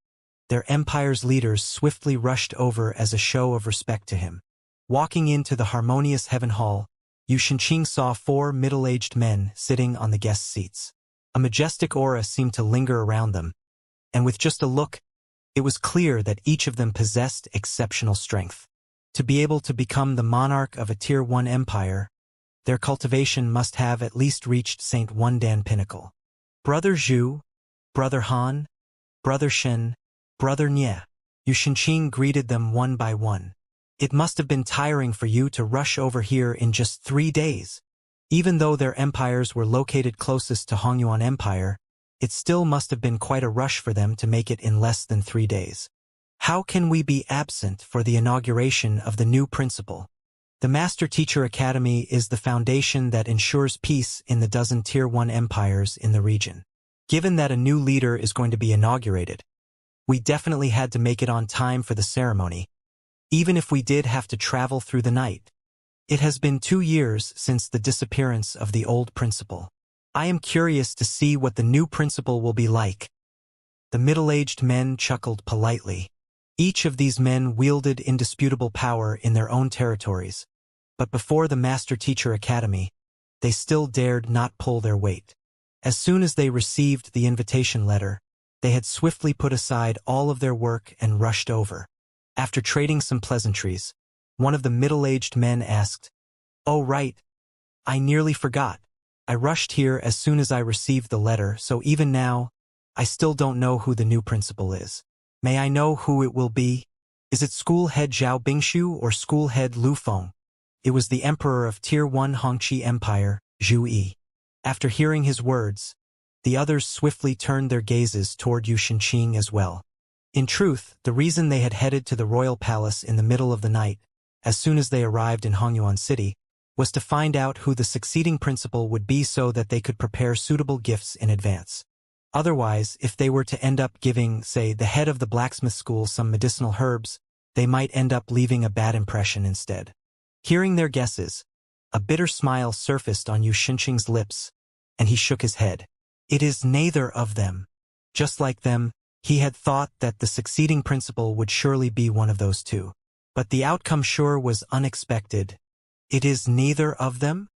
their empire's leaders swiftly rushed over as a show of respect to him. Walking into the harmonious Heaven Hall, Xianxia saw four middle-aged men sitting on the guest seats. A majestic aura seemed to linger around them, and with just a look, it was clear that each of them possessed exceptional strength. To be able to become the monarch of a Tier 1 empire, their cultivation must have at least reached St. Wundan pinnacle. Brother Zhu, Brother Han, Brother Shen, Brother Nye. Xianxia greeted them one by one. It must have been tiring for you to rush over here in just 3 days. Even though their empires were located closest to Hongyuan Empire, it still must have been quite a rush for them to make it in less than 3 days. How can we be absent for the inauguration of the new principal? The Master Teacher Academy is the foundation that ensures peace in the dozen Tier 1 empires in the region. Given that a new leader is going to be inaugurated, we definitely had to make it on time for the ceremony, even if we did have to travel through the night. It has been 2 years since the disappearance of the old principal. I am curious to see what the new principal will be like. The middle-aged men chuckled politely. Each of these men wielded indisputable power in their own territories, but before the Master Teacher Academy, they still dared not pull their weight. As soon as they received the invitation letter, they had swiftly put aside all of their work and rushed over. After trading some pleasantries, one of the middle-aged men asked, Oh right, I nearly forgot. I rushed here as soon as I received the letter, so even now, I still don't know who the new principal is. May I know who it will be? Is it school head Zhao Bingshu or school head Lu Feng? It was the emperor of Tier 1 Hongqi Empire, Zhu Yi. After hearing his words, the others swiftly turned their gazes toward Xianxia as well. In truth, the reason they had headed to the royal palace in the middle of the night, as soon as they arrived in Hongyuan City, was to find out who the succeeding principal would be so that they could prepare suitable gifts in advance. Otherwise, if they were to end up giving, say, the head of the blacksmith school some medicinal herbs, they might end up leaving a bad impression instead. Hearing their guesses, A bitter smile surfaced on Yu Xinqing's lips, and he shook his head. It is neither of them. Just like them, he had thought that the succeeding principle would surely be one of those two. But the outcome sure was unexpected. It is neither of them?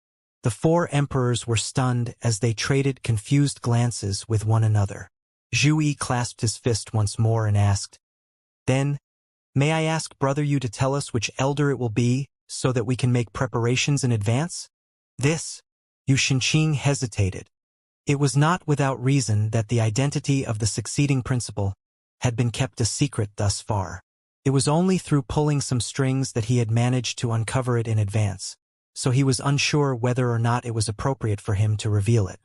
The four emperors were stunned as they traded confused glances with one another. Zhu Yi clasped his fist once more and asked, "Then, may I ask Brother Yu to tell us which elder it will be, so that we can make preparations in advance?" This, Yu Xinqing hesitated. It was not without reason that the identity of the succeeding principle had been kept a secret thus far. It was only through pulling some strings that he had managed to uncover it in advance, so he was unsure whether or not it was appropriate for him to reveal it.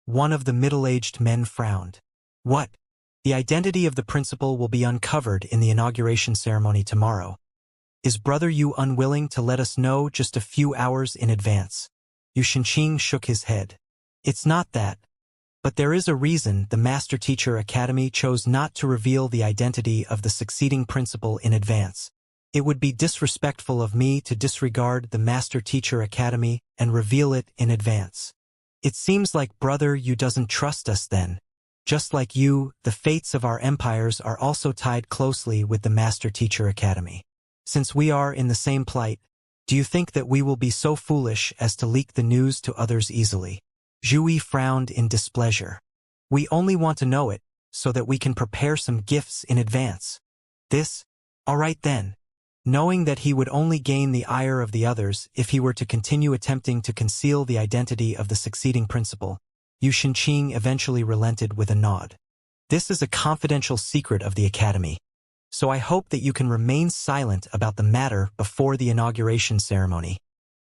One of the middle-aged men frowned. "What? The identity of the principal will be uncovered in the inauguration ceremony tomorrow. Is Brother Yu unwilling to let us know just a few hours in advance?" Yu Xinqing shook his head. "It's not that. But there is a reason the Master Teacher Academy chose not to reveal the identity of the succeeding principal in advance. It would be disrespectful of me to disregard the Master Teacher Academy and reveal it in advance. It seems like Brother Yu doesn't trust us then. Just like you, the fates of our empires are also tied closely with the Master Teacher Academy. Since we are in the same plight, do you think that we will be so foolish as to leak the news to others easily?" Zhu Yi frowned in displeasure. "We only want to know it, so that we can prepare some gifts in advance." This, all right then. Knowing that he would only gain the ire of the others if he were to continue attempting to conceal the identity of the succeeding principal, Yu Xinqing eventually relented with a nod. "This is a confidential secret of the Academy, so I hope that you can remain silent about the matter before the inauguration ceremony.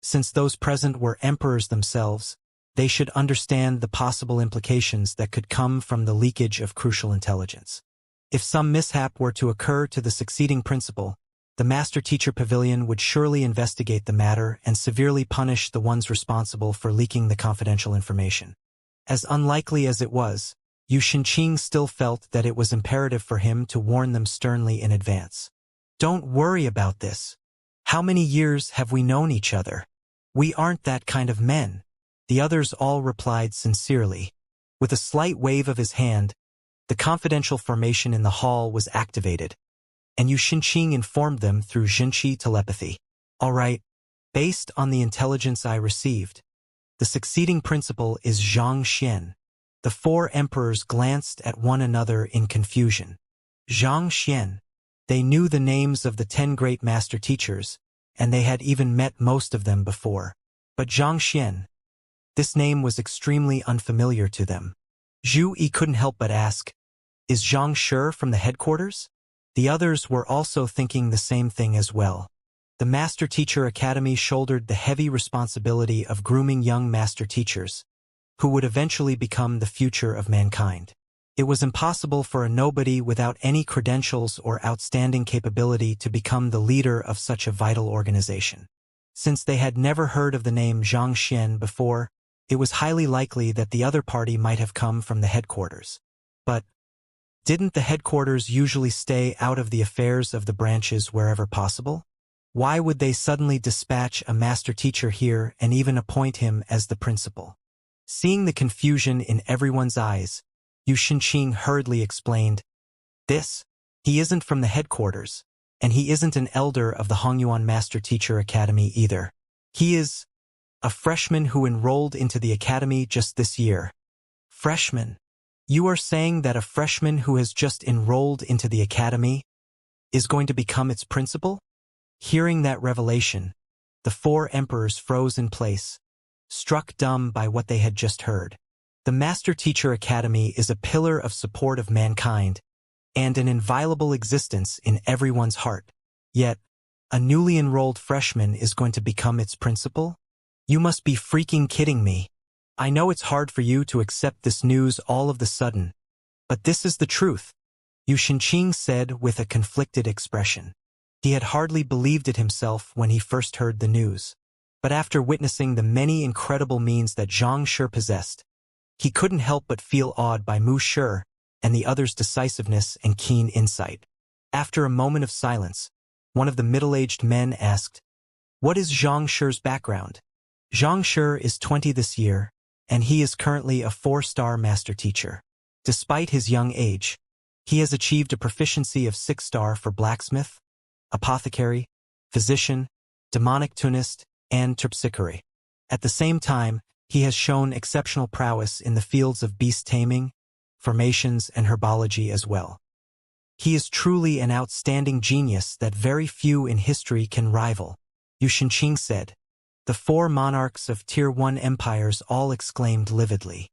Since those present were emperors themselves, they should understand the possible implications that could come from the leakage of crucial intelligence. If some mishap were to occur to the succeeding principal, the Master Teacher Pavilion would surely investigate the matter and severely punish the ones responsible for leaking the confidential information." As unlikely as it was, Yu Xinqing still felt that it was imperative for him to warn them sternly in advance. "Don't worry about this. How many years have we known each other? We aren't that kind of men." The others all replied sincerely. With a slight wave of his hand, the confidential formation in the hall was activated, and Yu Xinqing informed them through Jinqi telepathy. "All right, based on the intelligence I received, the succeeding principal is Zhang Xian." The four emperors glanced at one another in confusion. Zhang Xian. They knew the names of the 10 great master teachers, and they had even met most of them before. But Zhang Xian, this name was extremely unfamiliar to them. Zhu Yi couldn't help but ask, "Is Zhang sure from the headquarters?" The others were also thinking the same thing as well. The Master Teacher Academy shouldered the heavy responsibility of grooming young master teachers, who would eventually become the future of mankind. It was impossible for a nobody without any credentials or outstanding capability to become the leader of such a vital organization. Since they had never heard of the name Zhang Xian before, it was highly likely that the other party might have come from the headquarters. But didn't the headquarters usually stay out of the affairs of the branches wherever possible? Why would they suddenly dispatch a master teacher here and even appoint him as the principal? Seeing the confusion in everyone's eyes, Yu Xinqing hurriedly explained, He isn't from the headquarters, and he isn't an elder of the Hongyuan Master Teacher Academy either. He is a freshman who enrolled into the academy just this year." "Freshman? You are saying that a freshman who has just enrolled into the academy is going to become its principal?" Hearing that revelation, the four emperors froze in place, struck dumb by what they had just heard. The Master Teacher Academy is a pillar of support of mankind and an inviolable existence in everyone's heart. Yet, a newly enrolled freshman is going to become its principal? You must be freaking kidding me. I know it's hard for you to accept this news all of the sudden, but this is the truth, Yu Xinqing said with a conflicted expression. He had hardly believed it himself when he first heard the news, but after witnessing the many incredible means that Zhang Shi possessed, he couldn't help but feel awed by Mu Shi and the others' decisiveness and keen insight. After a moment of silence, one of the middle-aged men asked, "What is Zhang Shi's background?" Xianxia is 20 this year, and he is currently a 4-star master teacher. Despite his young age, he has achieved a proficiency of 6-star for blacksmith, apothecary, physician, demonic tunist, and terpsichore. At the same time, he has shown exceptional prowess in the fields of beast taming, formations, and herbology as well. He is truly an outstanding genius that very few in history can rival, Xianxia said. The 4 monarchs of Tier 1 empires all exclaimed lividly.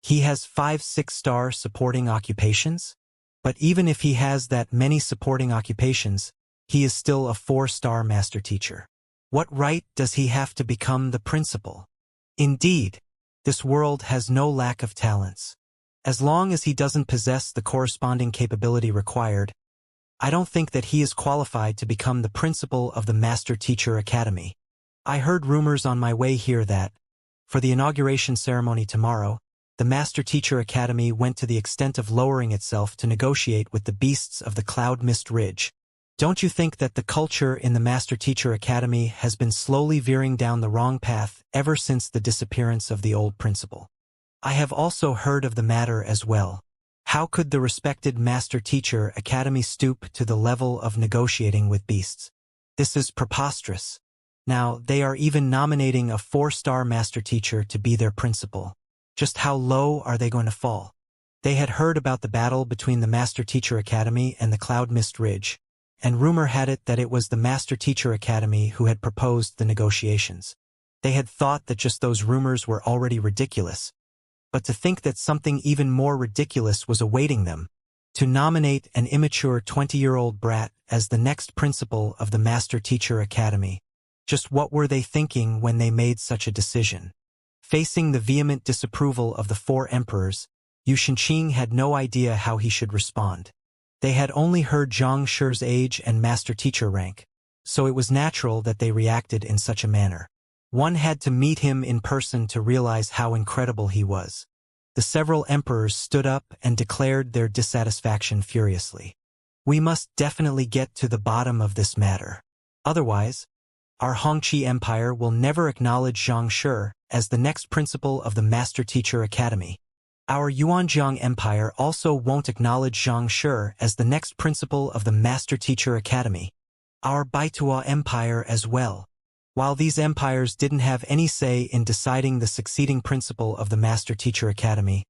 He has 5 6-star supporting occupations? But even if he has that many supporting occupations, he is still a 4-star master teacher. What right does he have to become the principal? Indeed, this world has no lack of talents. As long as he doesn't possess the corresponding capability required, I don't think that he is qualified to become the principal of the Master Teacher Academy. I heard rumors on my way here that, for the inauguration ceremony tomorrow, the Master Teacher Academy went to the extent of lowering itself to negotiate with the beasts of the Cloud Mist Ridge. Don't you think that the culture in the Master Teacher Academy has been slowly veering down the wrong path ever since the disappearance of the old principal? I have also heard of the matter as well. How could the respected Master Teacher Academy stoop to the level of negotiating with beasts? This is preposterous. Now, they are even nominating a 4-star master teacher to be their principal. Just how low are they going to fall? They had heard about the battle between the Master Teacher Academy and the Cloud Mist Ridge, and rumor had it that it was the Master Teacher Academy who had proposed the negotiations. They had thought that just those rumors were already ridiculous, but to think that something even more ridiculous was awaiting them, to nominate an immature 20-year-old brat as the next principal of the Master Teacher Academy. Just what were they thinking when they made such a decision? Facing the vehement disapproval of the 4 emperors, Xianxia had no idea how he should respond. They had only heard Xianxia's age and master teacher rank, so it was natural that they reacted in such a manner. One had to meet him in person to realize how incredible he was. The several emperors stood up and declared their dissatisfaction furiously. We must definitely get to the bottom of this matter. Otherwise, our Hongqi Empire will never acknowledge Xianxia as the next principal of the Master Teacher Academy. Our Yuanjiang Empire also won't acknowledge Xianxia as the next principal of the Master Teacher Academy. Our Baitua Empire as well. While these empires didn't have any say in deciding the succeeding principal of the Master Teacher Academy,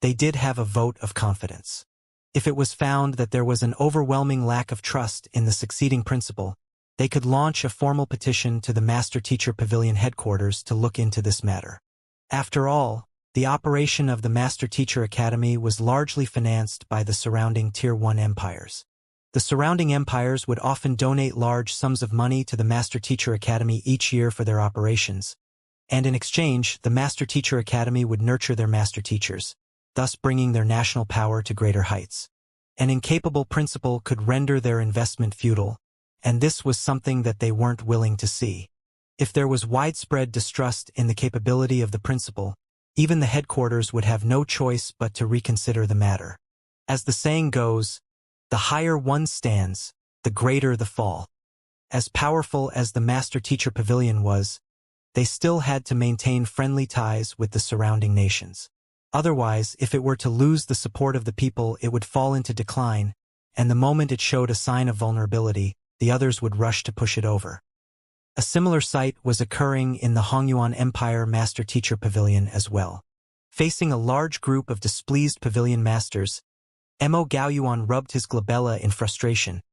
they did have a vote of confidence. If it was found that there was an overwhelming lack of trust in the succeeding principal, they could launch a formal petition to the Master Teacher Pavilion headquarters to look into this matter. After all, the operation of the Master Teacher Academy was largely financed by the surrounding Tier 1 empires. The surrounding empires would often donate large sums of money to the Master Teacher Academy each year for their operations, and in exchange, the Master Teacher Academy would nurture their master teachers, thus bringing their national power to greater heights. An incapable principal could render their investment futile, and this was something that they weren't willing to see. If there was widespread distrust in the capability of the principal, even the headquarters would have no choice but to reconsider the matter. As the saying goes, the higher one stands, the greater the fall. As powerful as the Master Teacher Pavilion was, they still had to maintain friendly ties with the surrounding nations. Otherwise, if it were to lose the support of the people, it would fall into decline, and the moment it showed a sign of vulnerability, the others would rush to push it over. A similar sight was occurring in the Hongyuan Empire Master Teacher Pavilion as well. Facing a large group of displeased pavilion masters, Mo Gaoyuan rubbed his glabella in frustration,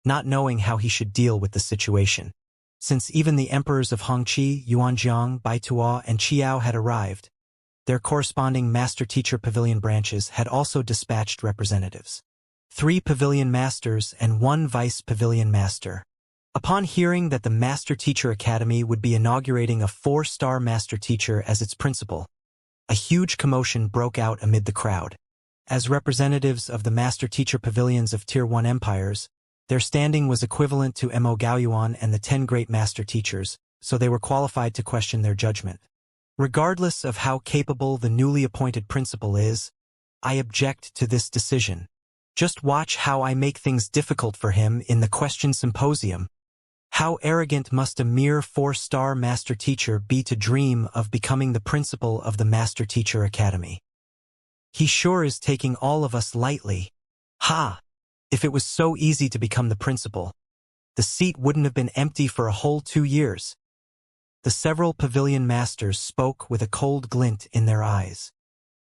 not knowing how he should deal with the situation. Since even the emperors of Hongqi, Yuanjiang, Baitua, and Qiao had arrived, their corresponding Master Teacher Pavilion branches had also dispatched representatives. 3 pavilion masters and 1 vice pavilion master. Upon hearing that the Master Teacher Academy would be inaugurating a 4-star master teacher as its principal, a huge commotion broke out amid the crowd. As representatives of the Master Teacher Pavilions of Tier 1 empires, their standing was equivalent to Mo Gaoyuan and the 10 great master teachers, so they were qualified to question their judgment. Regardless of how capable the newly appointed principal is, I object to this decision. Just watch how I make things difficult for him in the question symposium. How arrogant must a mere 4-star master teacher be to dream of becoming the principal of the Master Teacher Academy? He sure is taking all of us lightly. Ha! If it was so easy to become the principal, the seat wouldn't have been empty for a whole 2 years. The several pavilion masters spoke with a cold glint in their eyes.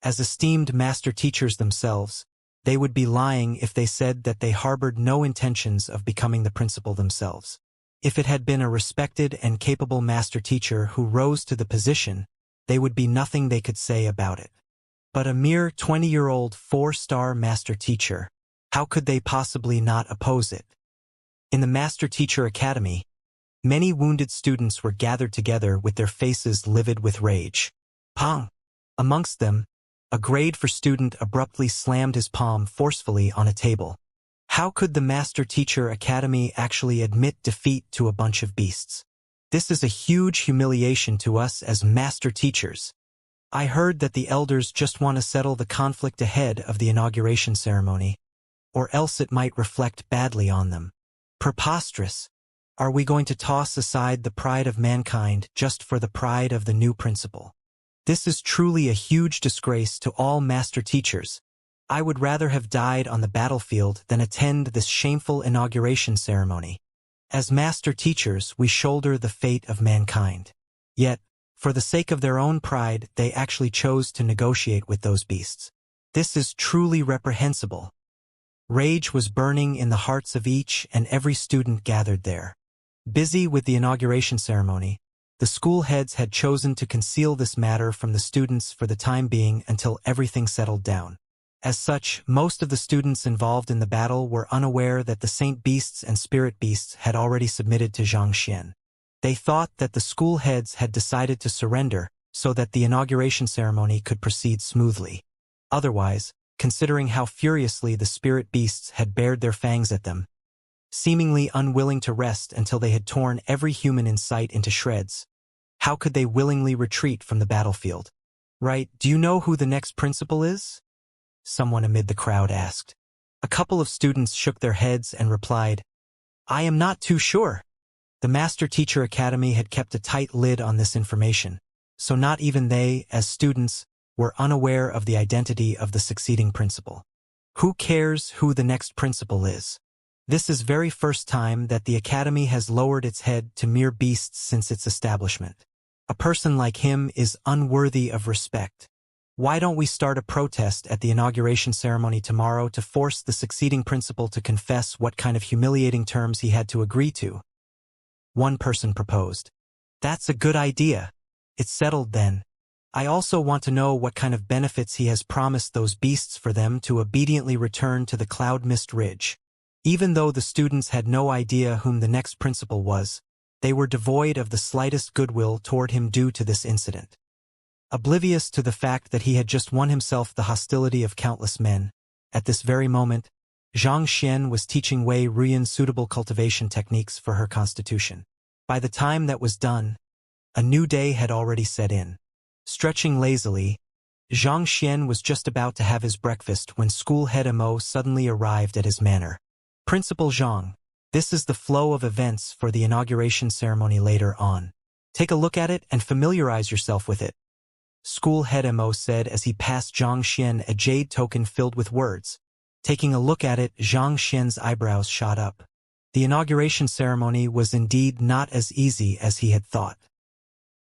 As esteemed master teachers themselves, they would be lying if they said that they harbored no intentions of becoming the principal themselves. If it had been a respected and capable master teacher who rose to the position, they would be nothing they could say about it. But a mere 20-year-old 4-star master teacher, how could they possibly not oppose it? In the Master Teacher Academy, many wounded students were gathered together with their faces livid with rage. Pong! Amongst them, a grade 4 student abruptly slammed his palm forcefully on a table. How could the Master Teacher Academy actually admit defeat to a bunch of beasts? This is a huge humiliation to us as master teachers. I heard that the elders just want to settle the conflict ahead of the inauguration ceremony, or else it might reflect badly on them. Preposterous! Are we going to toss aside the pride of mankind just for the pride of the new principal? This is truly a huge disgrace to all master teachers. I would rather have died on the battlefield than attend this shameful inauguration ceremony. As master teachers, we shoulder the fate of mankind. Yet, for the sake of their own pride, they actually chose to negotiate with those beasts. This is truly reprehensible. Rage was burning in the hearts of each and every student gathered there. Busy with the inauguration ceremony, the school heads had chosen to conceal this matter from the students for the time being until everything settled down. As such, most of the students involved in the battle were unaware that the Saint Beasts and Spirit Beasts had already submitted to Xianxia. They thought that the school heads had decided to surrender so that the inauguration ceremony could proceed smoothly. Otherwise, considering how furiously the Spirit Beasts had bared their fangs at them, seemingly unwilling to rest until they had torn every human in sight into shreds, how could they willingly retreat from the battlefield? Right, do you know who the next principal is? Someone amid the crowd asked. A couple of students shook their heads and replied, I am not too sure. The Master Teacher Academy had kept a tight lid on this information, so not even they, as students, were unaware of the identity of the succeeding principal. Who cares who the next principal is? This is very first time that the Academy has lowered its head to mere beasts since its establishment. A person like him is unworthy of respect. Why don't we start a protest at the inauguration ceremony tomorrow to force the succeeding principal to confess what kind of humiliating terms he had to agree to? One person proposed. That's a good idea. It's settled then. I also want to know what kind of benefits he has promised those beasts for them to obediently return to the Cloud Mist Ridge. Even though the students had no idea whom the next principal was, they were devoid of the slightest goodwill toward him due to this incident. Oblivious to the fact that he had just won himself the hostility of countless men, at this very moment, Xianxia was teaching Wei Ruyan suitable cultivation techniques for her constitution. By the time that was done, a new day had already set in. Stretching lazily, Xianxia was just about to have his breakfast when school head Mo suddenly arrived at his manor. Principal Zhang, this is the flow of events for the inauguration ceremony later on. Take a look at it and familiarize yourself with it. School head Mo said as he passed Xianxia a jade token filled with words. Taking a look at it, Xianxia's eyebrows shot up. The inauguration ceremony was indeed not as easy as he had thought.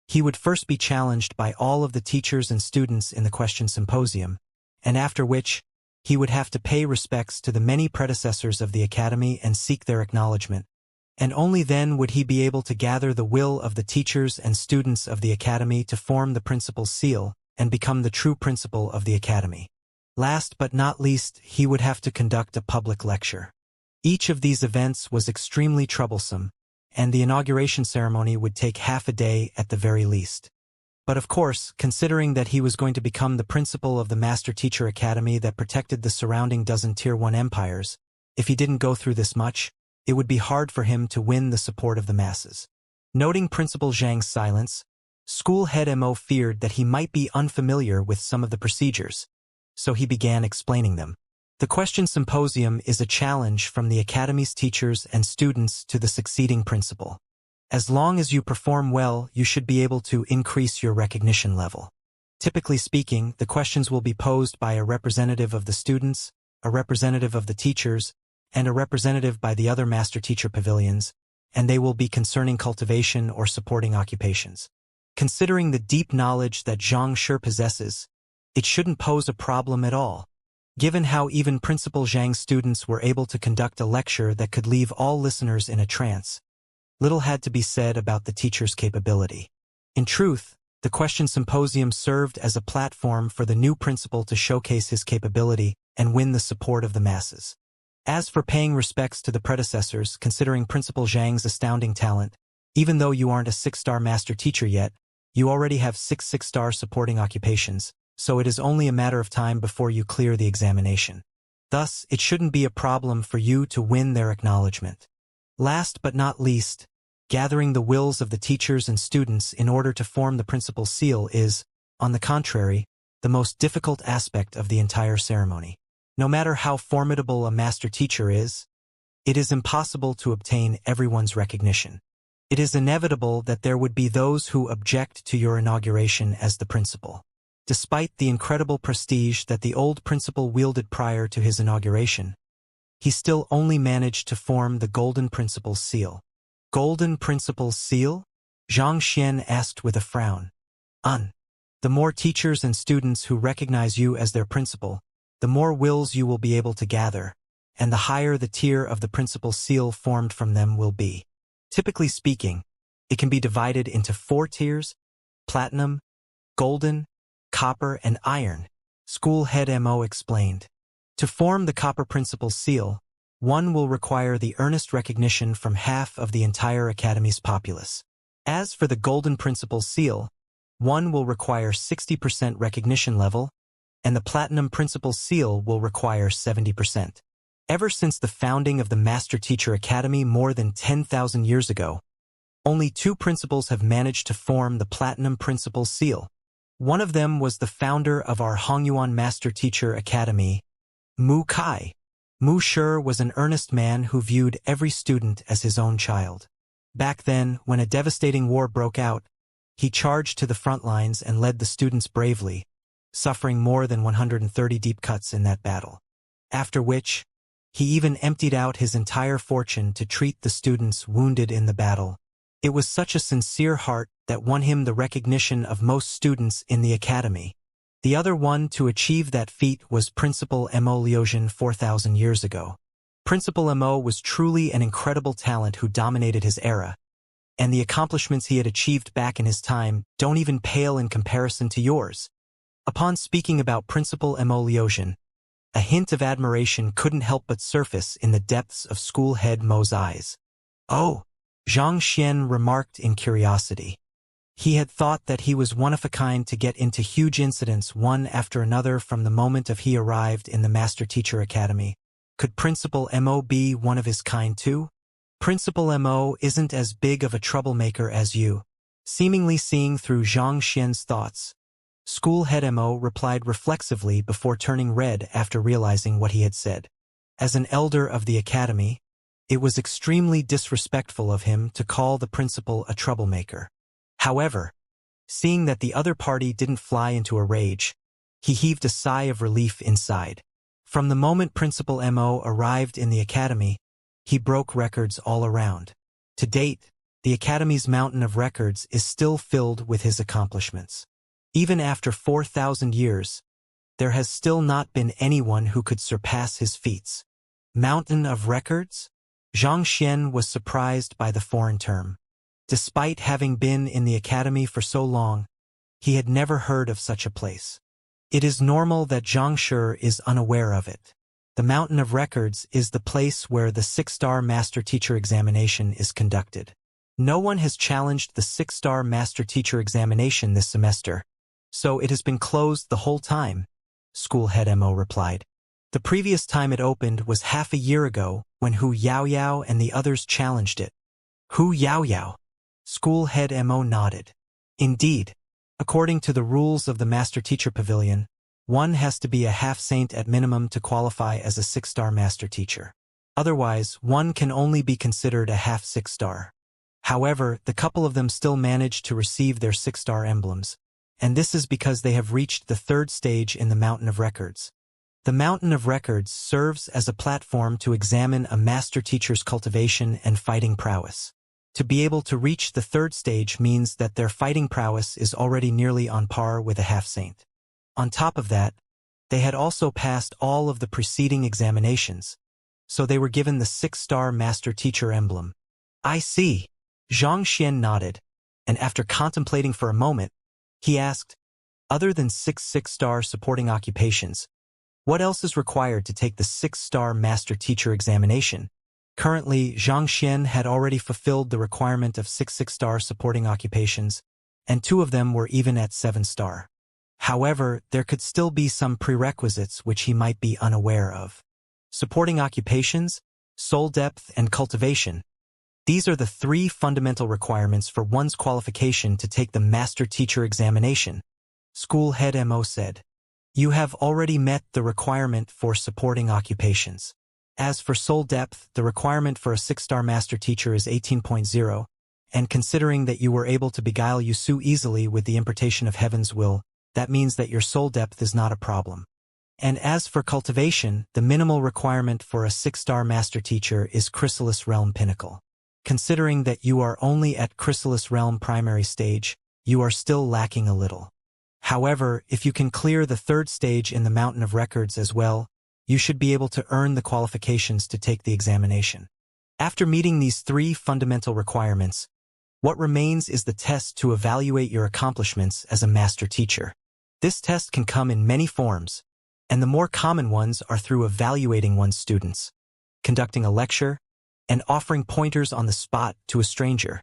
He would first be challenged by all of the teachers and students in the question symposium, and after which, he would have to pay respects to the many predecessors of the Academy and seek their acknowledgement. And only then would he be able to gather the will of the teachers and students of the Academy to form the principal's seal and become the true principal of the Academy. Last but not least, he would have to conduct a public lecture. Each of these events was extremely troublesome, and the inauguration ceremony would take half a day at the very least. But of course, considering that he was going to become the principal of the Master Teacher Academy that protected the surrounding dozen Tier 1 empires, if he didn't go through this much, it would be hard for him to win the support of the masses. Noting Principal Zhang's silence, school head Mo feared that he might be unfamiliar with some of the procedures, so he began explaining them. The question symposium is a challenge from the Academy's teachers and students to the succeeding principal. As long as you perform well, you should be able to increase your recognition level. Typically speaking, the questions will be posed by a representative of the students, a representative of the teachers, and a representative by the other master-teacher pavilions, and they will be concerning cultivation or supporting occupations. Considering the deep knowledge that Xianxia possesses, it shouldn't pose a problem at all. Given how even Principal Zhang's students were able to conduct a lecture that could leave all listeners in a trance, little had to be said about the teacher's capability. In truth, the question symposium served as a platform for the new principal to showcase his capability and win the support of the masses. As for paying respects to the predecessors, considering Principal Zhang's astounding talent, even though you aren't a 6-star master teacher yet, you already have 6 6-star supporting occupations, so it is only a matter of time before you clear the examination. Thus, it shouldn't be a problem for you to win their acknowledgement. Last but not least, gathering the wills of the teachers and students in order to form the principal's seal is, on the contrary, the most difficult aspect of the entire ceremony. No matter how formidable a master teacher is, it is impossible to obtain everyone's recognition. It is inevitable that there would be those who object to your inauguration as the principal. Despite the incredible prestige that the old principal wielded prior to his inauguration, he still only managed to form the Golden Principal's seal. Golden Principal's seal? Xianxia asked with a frown. The more teachers and students who recognize you as their principal, the more wills you will be able to gather, and the higher the tier of the principal's seal formed from them will be. Typically speaking, it can be divided into 4 tiers: platinum, golden, copper, and iron, School Head Mo explained. To form the Copper Principal's seal, one will require the earnest recognition from half of the entire Academy's populace. As for the Golden Principal's seal, one will require 60% recognition level, and the Platinum Principal's seal will require 70%. Ever since the founding of the Master Teacher Academy more than 10,000 years ago, only 2 principals have managed to form the Platinum Principal's seal. One of them was the founder of our Hongyuan Master Teacher Academy, Mu Kai. Mu Shi was an earnest man who viewed every student as his own child. Back then, when a devastating war broke out, he charged to the front lines and led the students bravely, suffering more than 130 deep cuts in that battle. After which, he even emptied out his entire fortune to treat the students wounded in the battle. It was such a sincere heart that won him the recognition of most students in the academy. The other one to achieve that feat was Principal Mo Liuxian 4,000 years ago. Principal Mo was truly an incredible talent who dominated his era, and the accomplishments he had achieved back in his time don't even pale in comparison to yours. Upon speaking about Principal Mo Liuxian, a hint of admiration couldn't help but surface in the depths of School Head Mo's eyes. "Oh," Xianxia remarked in curiosity. He had thought that he was one of a kind to get into huge incidents one after another from the moment of he arrived in the Master Teacher Academy. Could Principal Mo be one of his kind too? Principal Mo isn't as big of a troublemaker as you. Seemingly seeing through Xianxia's thoughts, School Head Mo replied reflexively before turning red after realizing what he had said. As an elder of the academy, it was extremely disrespectful of him to call the principal a troublemaker. However, seeing that the other party didn't fly into a rage, he heaved a sigh of relief inside. From the moment Principal Mo arrived in the academy, he broke records all around. To date, the academy's mountain of records is still filled with his accomplishments. Even after 4,000 years, there has still not been anyone who could surpass his feats. Mountain of records? Xianxia was surprised by the foreign term. Despite having been in the academy for so long, he had never heard of such a place. It is normal that Xianxia is unaware of it. The Mountain of Records is the place where the 6-star Master Teacher examination is conducted. No one has challenged the 6-star Master Teacher examination this semester, so it has been closed the whole time, School Head Mo replied. The previous time it opened was half a year ago when Hu Yaoyao and the others challenged it. Hu Yaoyao? School Head Mo nodded. Indeed, according to the rules of the Master Teacher Pavilion, one has to be a half-saint at minimum to qualify as a 6-star master teacher. Otherwise, one can only be considered a half 6-star. However, the couple of them still manage to receive their 6-star emblems, and this is because they have reached the 3rd stage in the Mountain of Records. The Mountain of Records serves as a platform to examine a master teacher's cultivation and fighting prowess. To be able to reach the 3rd stage means that their fighting prowess is already nearly on par with a half-saint. On top of that, they had also passed all of the preceding examinations, so they were given the 6-star master teacher emblem. I see. Xianxia nodded, and after contemplating for a moment, he asked, other than 6 6-star supporting occupations, what else is required to take the 6-star master teacher examination? Currently, Xianxia had already fulfilled the requirement of 6 6-star supporting occupations, and 2 of them were even at 7-star. However, there could still be some prerequisites which he might be unaware of. Supporting occupations, soul depth, and cultivation. These are the 3 fundamental requirements for one's qualification to take the master teacher examination. School head Mo said. You have already met the requirement for supporting occupations. As for soul depth, the requirement for a 6-star master teacher is 18.0, and considering that you were able to beguile Yusu easily with the impartation of heaven's will, that means that your soul depth is not a problem. And as for cultivation, the minimal requirement for a 6-star master teacher is Chrysalis Realm Pinnacle. Considering that you are only at Chrysalis Realm primary stage, you are still lacking a little. However, if you can clear the 3rd stage in the Mountain of Records as well, you should be able to earn the qualifications to take the examination. After meeting these 3 fundamental requirements, what remains is the test to evaluate your accomplishments as a master teacher. This test can come in many forms, and the more common ones are through evaluating one's students, conducting a lecture, and offering pointers on the spot to a stranger.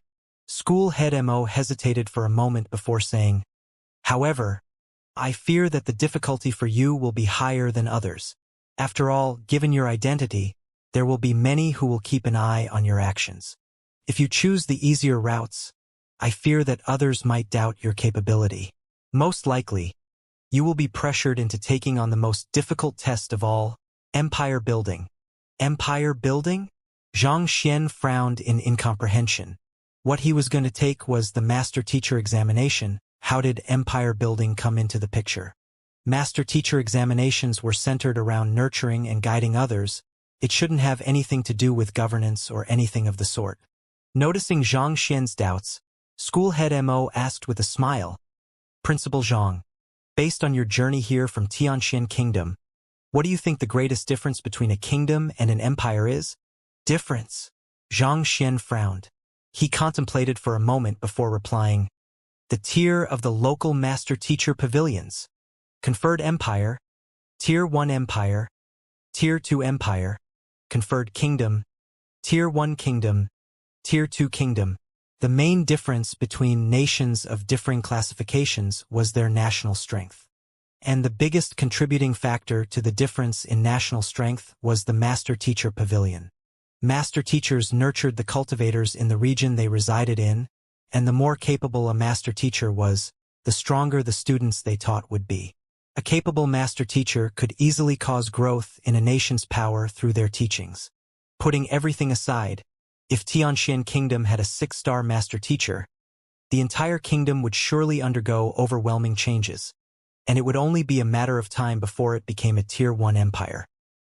School head Mo hesitated for a moment before saying, however, I fear that the difficulty for you will be higher than others. After all, given your identity, there will be many who will keep an eye on your actions. If you choose the easier routes, I fear that others might doubt your capability. Most likely, you will be pressured into taking on the most difficult test of all, empire building. Empire building? Xianxia frowned in incomprehension. What he was going to take was the master teacher examination. How did empire building come into the picture? Master teacher examinations were centered around nurturing and guiding others. It shouldn't have anything to do with governance or anything of the sort. Noticing Xianxia's doubts, school head Mo asked with a smile, Principal Zhang, based on your journey here from Tianxian Kingdom, what do you think the greatest difference between a kingdom and an empire is? Difference? Xianxia frowned. He contemplated for a moment before replying, the tier of the local master teacher pavilions. Conferred empire, Tier 1 empire, Tier 2 empire, conferred kingdom, Tier 1 kingdom, Tier 2 kingdom. The main difference between nations of differing classifications was their national strength. And the biggest contributing factor to the difference in national strength was the master teacher pavilion. Master teachers nurtured the cultivators in the region they resided in, and the more capable a master teacher was, the stronger the students they taught would be. A capable master teacher could easily cause growth in a nation's power through their teachings. Putting everything aside, if Tianxian Kingdom had a 6-star master teacher, the entire kingdom would surely undergo overwhelming changes, and it would only be a matter of time before it became a Tier 1 empire.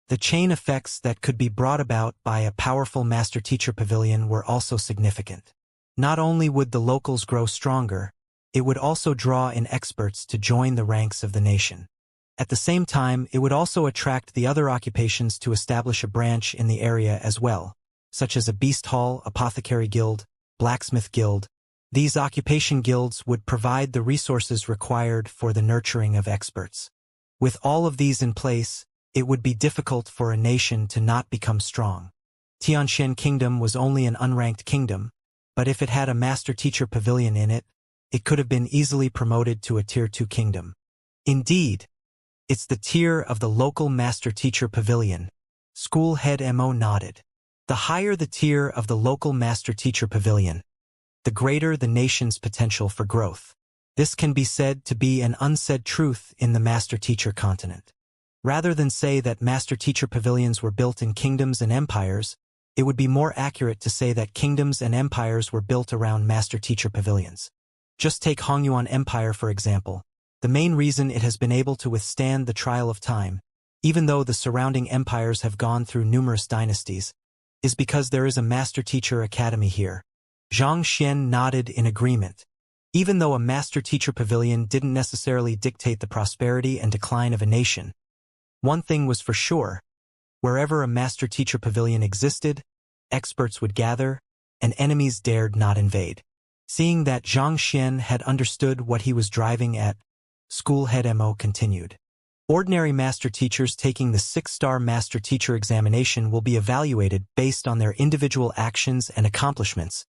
The chain effects that could be brought about by a powerful master teacher pavilion were also significant. Not only would the locals grow stronger, it would also draw in experts to join the ranks of the nation. At the same time, it would also attract the other occupations to establish a branch in the area as well, such as a beast hall, apothecary guild, blacksmith guild. These occupation guilds would provide the resources required for the nurturing of experts. With all of these in place, it would be difficult for a nation to not become strong. Tianxian Kingdom was only an unranked kingdom, but if it had a master teacher pavilion in it, it could have been easily promoted to a Tier 2 kingdom. Indeed, it's the tier of the local master teacher pavilion. School head Mo nodded. The higher the tier of the local master teacher pavilion, the greater the nation's potential for growth. This can be said to be an unsaid truth in the master-teacher continent. Rather than say that master-teacher pavilions were built in kingdoms and empires, it would be more accurate to say that kingdoms and empires were built around master-teacher pavilions. Just take Hongyuan Empire for example. The main reason it has been able to withstand the trial of time, even though the surrounding empires have gone through numerous dynasties, is because there is a master-teacher academy here. Xianxia nodded in agreement. Even though a master-teacher pavilion didn't necessarily dictate the prosperity and decline of a nation, one thing was for sure: wherever a master-teacher pavilion existed, experts would gather, and enemies dared not invade. Seeing that Zhang Xian had understood what he was driving at, School Head Mo continued. Ordinary master teachers taking the 6-star master teacher examination will be evaluated based on their individual actions and accomplishments.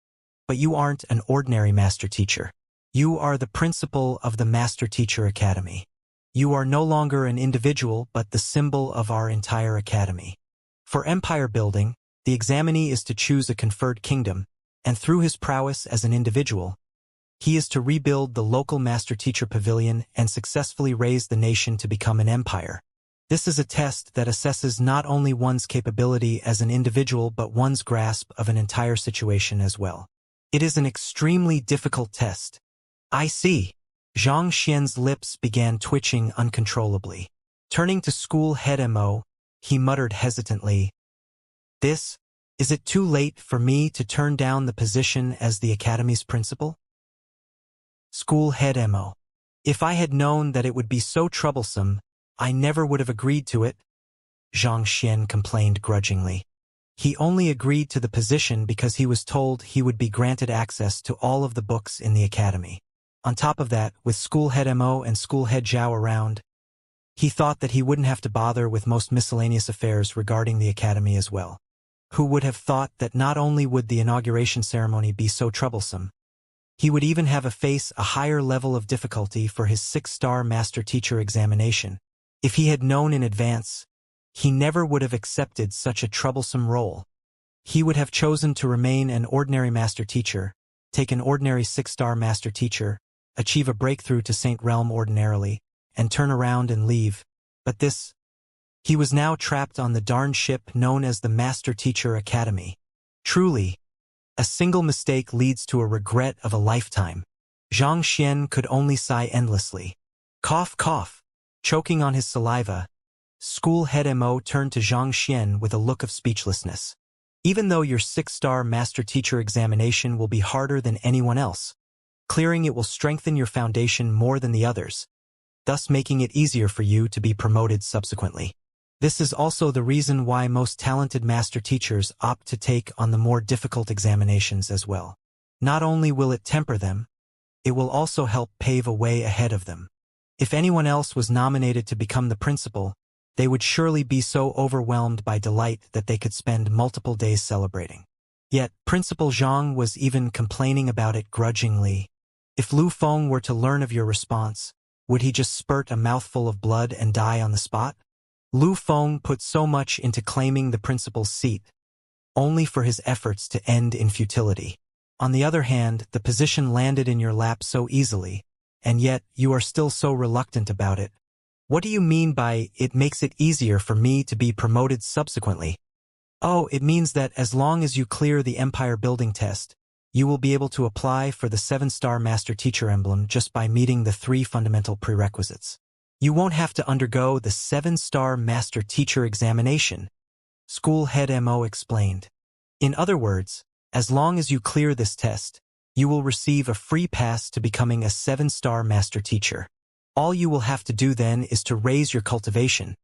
But you aren't an ordinary master teacher. You are the principal of the Master Teacher Academy. You are no longer an individual but the symbol of our entire academy. For empire building, the examinee is to choose a conferred kingdom, and through his prowess as an individual, he is to rebuild the local Master Teacher Pavilion and successfully raise the nation to become an empire. This is a test that assesses not only one's capability as an individual but one's grasp of an entire situation as well. It is an extremely difficult test. I see. Zhang Xian's lips began twitching uncontrollably. Turning to School Head Mo, he muttered hesitantly, Is it too late for me to turn down the position as the academy's principal? School Head Mo. If I had known that it would be so troublesome, I never would have agreed to it, Zhang Xian complained grudgingly. He only agreed to the position because he was told he would be granted access to all of the books in the academy. On top of that, with School Head Mo and School Head Zhao around, he thought that he wouldn't have to bother with most miscellaneous affairs regarding the academy as well. Who would have thought that not only would the inauguration ceremony be so troublesome, he would even have to face a higher level of difficulty for his 6-star master teacher examination. If he had known in advance, he never would have accepted such a troublesome role. He would have chosen to remain an ordinary master teacher, take an ordinary 6-star master teacher, achieve a breakthrough to Saint Realm ordinarily, and turn around and leave. But he was now trapped on the darned ship known as the Master Teacher Academy. Truly, a single mistake leads to a regret of a lifetime. Zhang Xian could only sigh endlessly. Cough, cough. Choking on his saliva, School Head Mo turned to Zhang Xian with a look of speechlessness. Even though your 6-star master teacher examination will be harder than anyone else, clearing it will strengthen your foundation more than the others, thus making it easier for you to be promoted subsequently. This is also the reason why most talented master teachers opt to take on the more difficult examinations as well. Not only will it temper them, it will also help pave a way ahead of them. If anyone else was nominated to become the principal, they would surely be so overwhelmed by delight that they could spend multiple days celebrating. Yet, Principal Zhang was even complaining about it grudgingly. If Lu Feng were to learn of your response, would he just spurt a mouthful of blood and die on the spot? Lu Feng put so much into claiming the principal's seat, only for his efforts to end in futility. On the other hand, the position landed in your lap so easily, and yet you are still so reluctant about it. What do you mean by, it makes it easier for me to be promoted subsequently? Oh, it means that as long as you clear the empire building test, you will be able to apply for the 7-star master teacher emblem just by meeting the 3 fundamental prerequisites. You won't have to undergo the 7-star master teacher examination, School Head Mo explained. In other words, as long as you clear this test, you will receive a free pass to becoming a 7-star master teacher. All you will have to do then is to raise your cultivation,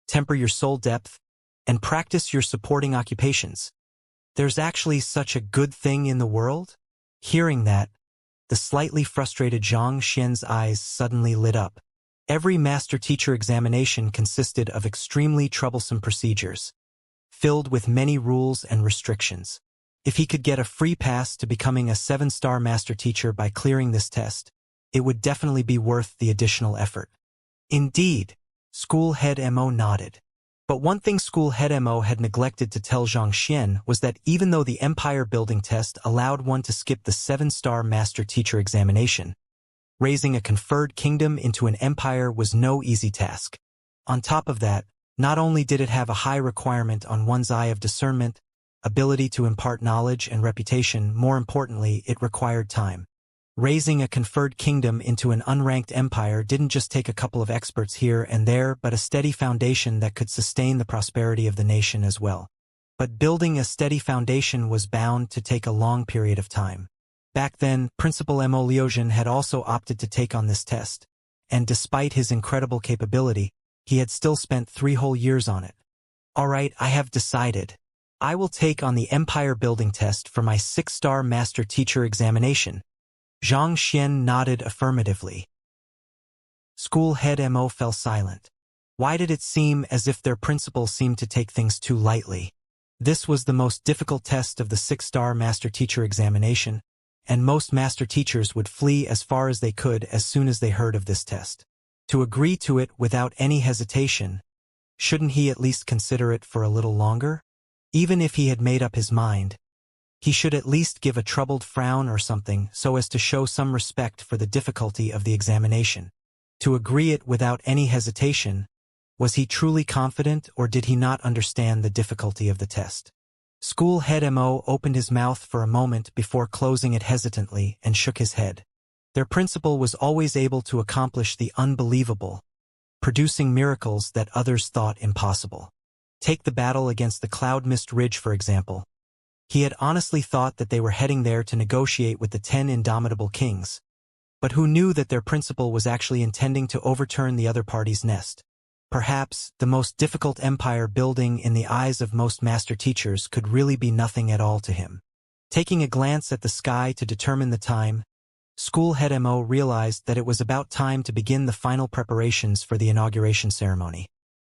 temper your soul depth, and practice your supporting occupations. There's actually such a good thing in the world? Hearing that, the slightly frustrated Zhang Xian's eyes suddenly lit up. Every master teacher examination consisted of extremely troublesome procedures, filled with many rules and restrictions. If he could get a free pass to becoming a 7-star master teacher by clearing this test, it would definitely be worth the additional effort. Indeed, School Head Mo nodded. But one thing School Head Mo had neglected to tell Zhang Xian was that even though the empire building test allowed one to skip the 7-star master teacher examination, Raising a conferred kingdom into an empire was no easy task. On top of that, not only did it have a high requirement on one's eye of discernment, ability to impart knowledge and reputation, more importantly, it required time. Raising a conferred kingdom into an unranked empire didn't just take a couple of experts here and there, but a steady foundation that could sustain the prosperity of the nation as well. But building a steady foundation was bound to take a long period of time. Back then, Principal Mo Liujian had also opted to take on this test, and despite his incredible capability, he had still spent 3 whole years on it. All right, I have decided. I will take on the empire building test for my 6-star master teacher examination. Xianxia nodded affirmatively. School head Mo fell silent. Why did it seem as if their principal seemed to take things too lightly? This was the most difficult test of the 6-star master teacher examination, and most master teachers would flee as far as they could as soon as they heard of this test. To agree to it without any hesitation, shouldn't he at least consider it for a little longer? Even if he had made up his mind, he should at least give a troubled frown or something so as to show some respect for the difficulty of the examination. To agree it without any hesitation, was he truly confident or did he not understand the difficulty of the test? School head Mo opened his mouth for a moment before closing it hesitantly and shook his head. Their principal was always able to accomplish the unbelievable, producing miracles that others thought impossible. Take the battle against the Cloud Mist Ridge, for example. He had honestly thought that they were heading there to negotiate with the 10 indomitable kings. But who knew that their principal was actually intending to overturn the other party's nest? Perhaps the most difficult empire building in the eyes of most master teachers could really be nothing at all to him. Taking a glance at the sky to determine the time, School head Mo realized that it was about time to begin the final preparations for the inauguration ceremony.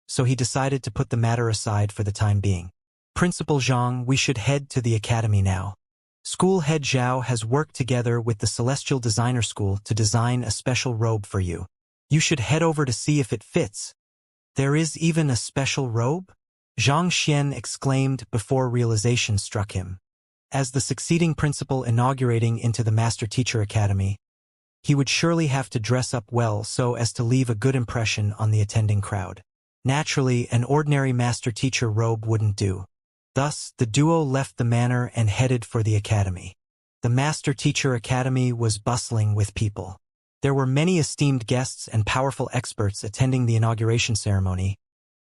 So he decided to put the matter aside for the time being. Principal Zhang, we should head to the academy now. School head Zhao has worked together with the Celestial Designer School to design a special robe for you. You should head over to see if it fits. There is even a special robe? Zhang Xian exclaimed before realization struck him. As the succeeding principal inaugurating into the Master Teacher Academy, he would surely have to dress up well so as to leave a good impression on the attending crowd. Naturally, an ordinary Master Teacher robe wouldn't do. Thus, the duo left the manor and headed for the academy. The Master Teacher Academy was bustling with people. There were many esteemed guests and powerful experts attending the inauguration ceremony,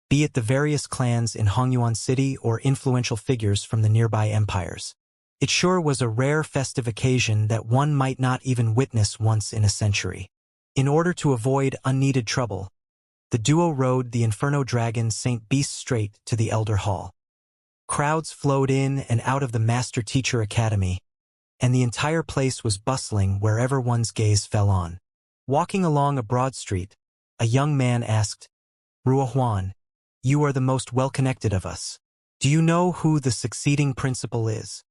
be it the various clans in Hongyuan City or influential figures from the nearby empires. It sure was a rare festive occasion that one might not even witness once in a century. In order to avoid unneeded trouble, the duo rode the Inferno Dragon St. Beast straight to the Elder Hall. Crowds flowed in and out of the Master Teacher Academy, and the entire place was bustling wherever one's gaze fell on. Walking along a broad street, a young man asked, Ruohuan, you are the most well-connected of us. Do you know who the succeeding principal is?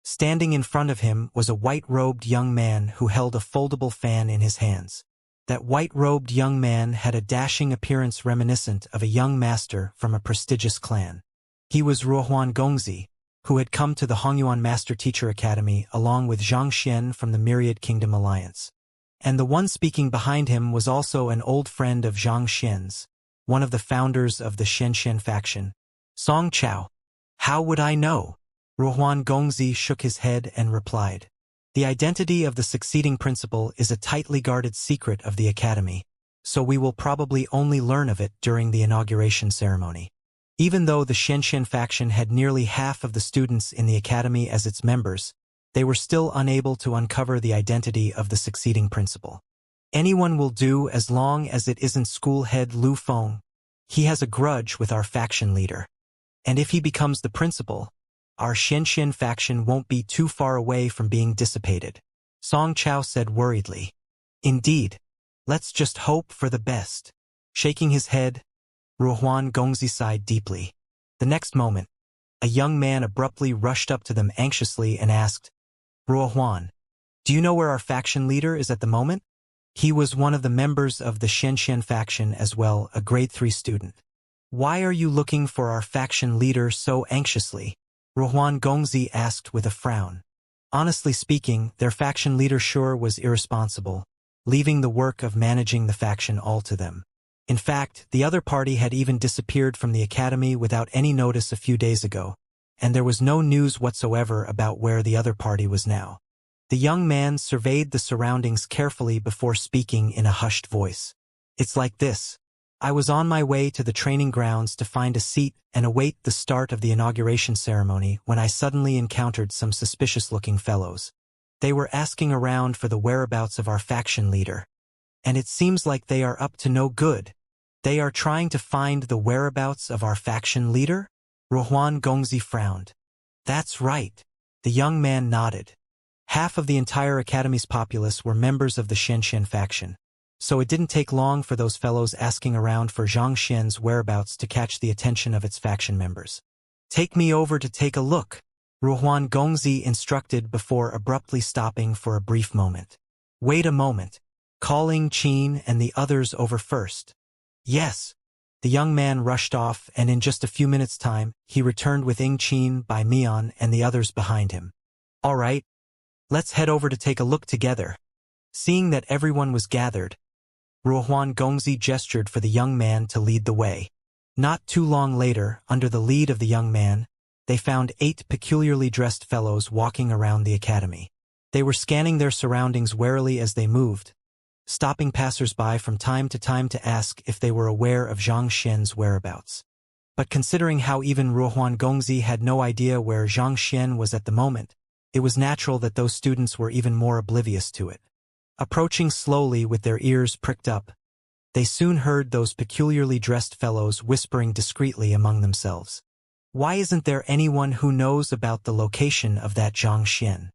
Standing in front of him was a white-robed young man who held a foldable fan in his hands. That white-robed young man had a dashing appearance reminiscent of a young master from a prestigious clan. He was Ruohuan Gongzi, who had come to the Hongyuan Master Teacher Academy along with Zhang Xian from the Myriad Kingdom Alliance. And the one speaking behind him was also an old friend of Zhang Xian's, one of the founders of the Xianxian faction. Song Chao. How would I know? Ruohuan Gongzi shook his head and replied. The identity of the succeeding principal is a tightly guarded secret of the academy, so we will probably only learn of it during the inauguration ceremony. Even though the Xianxian faction had nearly half of the students in the academy as its members, they were still unable to uncover the identity of the succeeding principal. Anyone will do as long as it isn't school head Lu Feng. He has a grudge with our faction leader. And if he becomes the principal, our Xianxian faction won't be too far away from being dissipated. Song Chao said worriedly. Indeed. Let's just hope for the best. Shaking his head, Ruohuan Gongzi sighed deeply. The next moment, a young man abruptly rushed up to them anxiously and asked, Ruohuan, do you know where our faction leader is at the moment? He was one of the members of the Xianxian faction as well, a grade 3 student. Why are you looking for our faction leader so anxiously? Ruohuan Gongzi asked with a frown. Honestly speaking, their faction leader sure was irresponsible, leaving the work of managing the faction all to them. In fact, the other party had even disappeared from the academy without any notice a few days ago, and there was no news whatsoever about where the other party was now. The young man surveyed the surroundings carefully before speaking in a hushed voice. It's like this. I was on my way to the training grounds to find a seat and await the start of the inauguration ceremony when I suddenly encountered some suspicious-looking fellows. They were asking around for the whereabouts of our faction leader. And it seems like they are up to no good. They are trying to find the whereabouts of our faction leader? Ruohuan Gongzi frowned. That's right. The young man nodded. Half of the entire academy's populace were members of the Xianxia faction, so it didn't take long for those fellows asking around for Xianxia's whereabouts to catch the attention of its faction members. Take me over to take a look, Ruohuan Gongzi instructed before abruptly stopping for a brief moment. Wait a moment. Calling Qin and the others over first. Yes. The young man rushed off, and in just a few minutes' time, he returned with Qin by Mian and the others behind him. All right. Let's head over to take a look together. Seeing that everyone was gathered, Ruohuan Gongzi gestured for the young man to lead the way. Not too long later, under the lead of the young man, they found 8 peculiarly dressed fellows walking around the academy. They were scanning their surroundings warily as they moved, stopping passers-by from time to ask if they were aware of Zhang Xian's whereabouts. But considering how even Ruohuan Gongzi had no idea where Zhang Xian was at the moment, it was natural that those students were even more oblivious to it. Approaching slowly with their ears pricked up, they soon heard those peculiarly dressed fellows whispering discreetly among themselves. Why isn't there anyone who knows about the location of that Zhang Xian?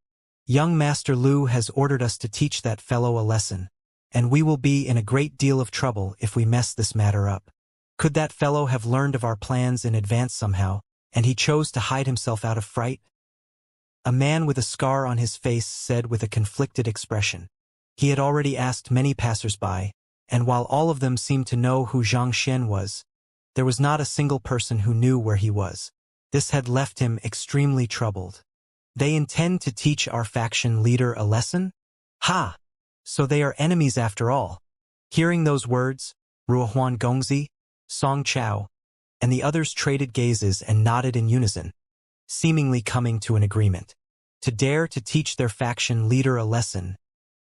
Young Master Lu has ordered us to teach that fellow a lesson, and we will be in a great deal of trouble if we mess this matter up. Could that fellow have learned of our plans in advance somehow, and he chose to hide himself out of fright? A man with a scar on his face said with a conflicted expression. He had already asked many passers-by, and while all of them seemed to know who Zhang Xian was, there was not a single person who knew where he was. This had left him extremely troubled. They intend to teach our faction leader a lesson? Ha! So they are enemies after all. Hearing those words, Ruohuan Gongzi, Song Chao, and the others traded gazes and nodded in unison, seemingly coming to an agreement. To dare to teach their faction leader a lesson,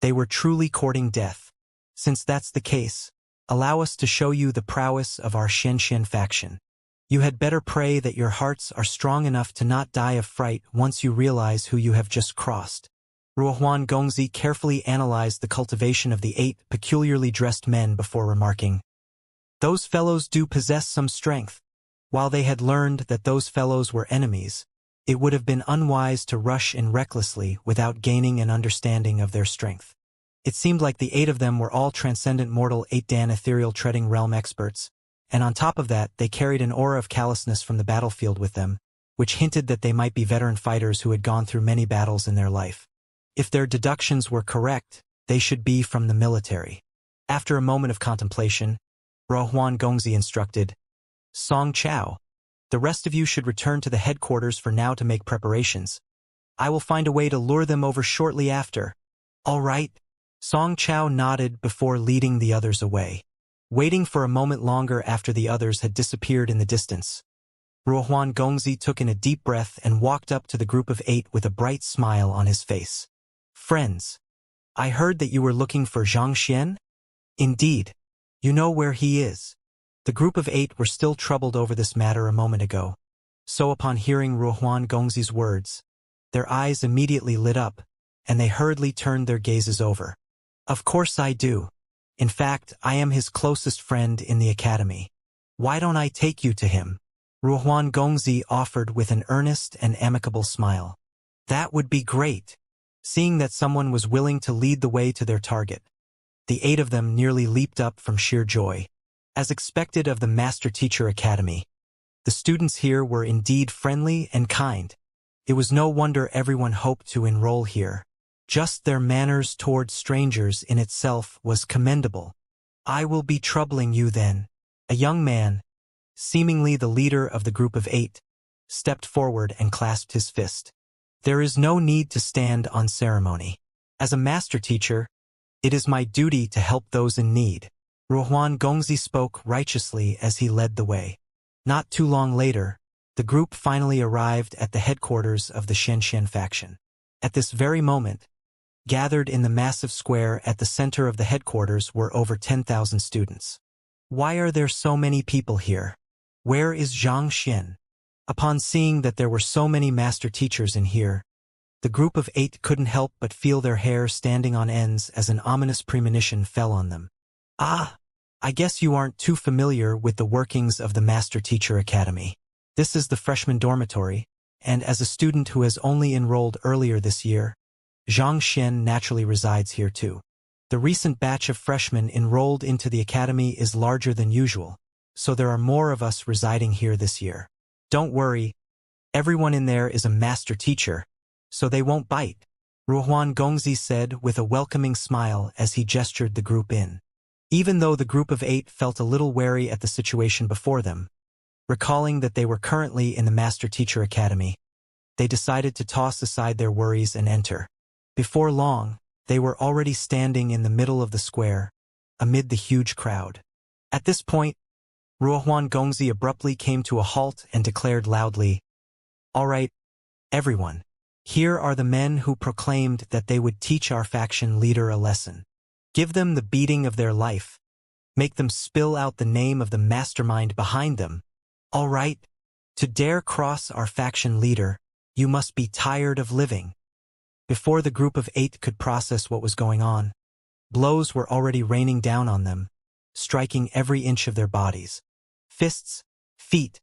they were truly courting death. Since that's the case, allow us to show you the prowess of our Xianxia faction. You had better pray that your hearts are strong enough to not die of fright once you realize who you have just crossed. Ruohuan Gongzi carefully analyzed the cultivation of the 8 peculiarly dressed men before remarking, "Those fellows do possess some strength." While they had learned that those fellows were enemies, it would have been unwise to rush in recklessly without gaining an understanding of their strength. It seemed like the 8 of them were all transcendent mortal 8-dan ethereal treading realm experts, and on top of that they carried an aura of callousness from the battlefield with them, which hinted that they might be veteran fighters who had gone through many battles in their life. If their deductions were correct, they should be from the military. After a moment of contemplation, Ruohuan Gongzi instructed, Song Chao, the rest of you should return to the headquarters for now to make preparations. I will find a way to lure them over shortly after. All right. Song Chao nodded before leading the others away. Waiting for a moment longer after the others had disappeared in the distance, Ruohuan Gongzi took in a deep breath and walked up to the group of 8 with a bright smile on his face. Friends, I heard that you were looking for Zhang Xian? Indeed. You know where he is. The group of 8 were still troubled over this matter a moment ago, so upon hearing Ruohuan Gongzi's words, their eyes immediately lit up, and they hurriedly turned their gazes over. Of course I do. In fact, I am his closest friend in the academy. Why don't I take you to him? Ruohuan Gongzi offered with an earnest and amicable smile. That would be great. Seeing that someone was willing to lead the way to their target, the 8 of them nearly leaped up from sheer joy. As expected of the Master Teacher Academy, the students here were indeed friendly and kind. It was no wonder everyone hoped to enroll here. Just their manners toward strangers in itself was commendable. I will be troubling you then. A young man, seemingly the leader of the group of 8, stepped forward and clasped his fist. There is no need to stand on ceremony. As a master teacher, It is my duty to help those in need. Ruohuan Gongzi spoke righteously as he led the way. Not too long later, the group finally arrived at the headquarters of the Xianxia faction. At this very moment, gathered in the massive square at the center of the headquarters were over 10,000 students. Why are there so many people here? Where is Xianxia? Upon seeing that there were so many master teachers in here, the group of 8 couldn't help but feel their hair standing on ends as an ominous premonition fell on them. Ah, I guess you aren't too familiar with the workings of the Master Teacher Academy. This is the freshman dormitory, and as a student who has only enrolled earlier this year, Zhang Xian naturally resides here too. The recent batch of freshmen enrolled into the academy is larger than usual, so there are more of us residing here this year. Don't worry, everyone in there is a master teacher, so they won't bite, Ruohuan Gongzi said with a welcoming smile as he gestured the group in. Even though the group of 8 felt a little wary at the situation before them, recalling that they were currently in the Master Teacher Academy, they decided to toss aside their worries and enter. Before long, they were already standing in the middle of the square, amid the huge crowd. At this point, Ruohuan Gongzi abruptly came to a halt and declared loudly, "All right, everyone. Here are the men who proclaimed that they would teach our faction leader a lesson. Give them the beating of their life. Make them spill out the name of the mastermind behind them. All right? To dare cross our faction leader, you must be tired of living." Before the group of 8 could process what was going on, blows were already raining down on them, striking every inch of their bodies. Fists, feet,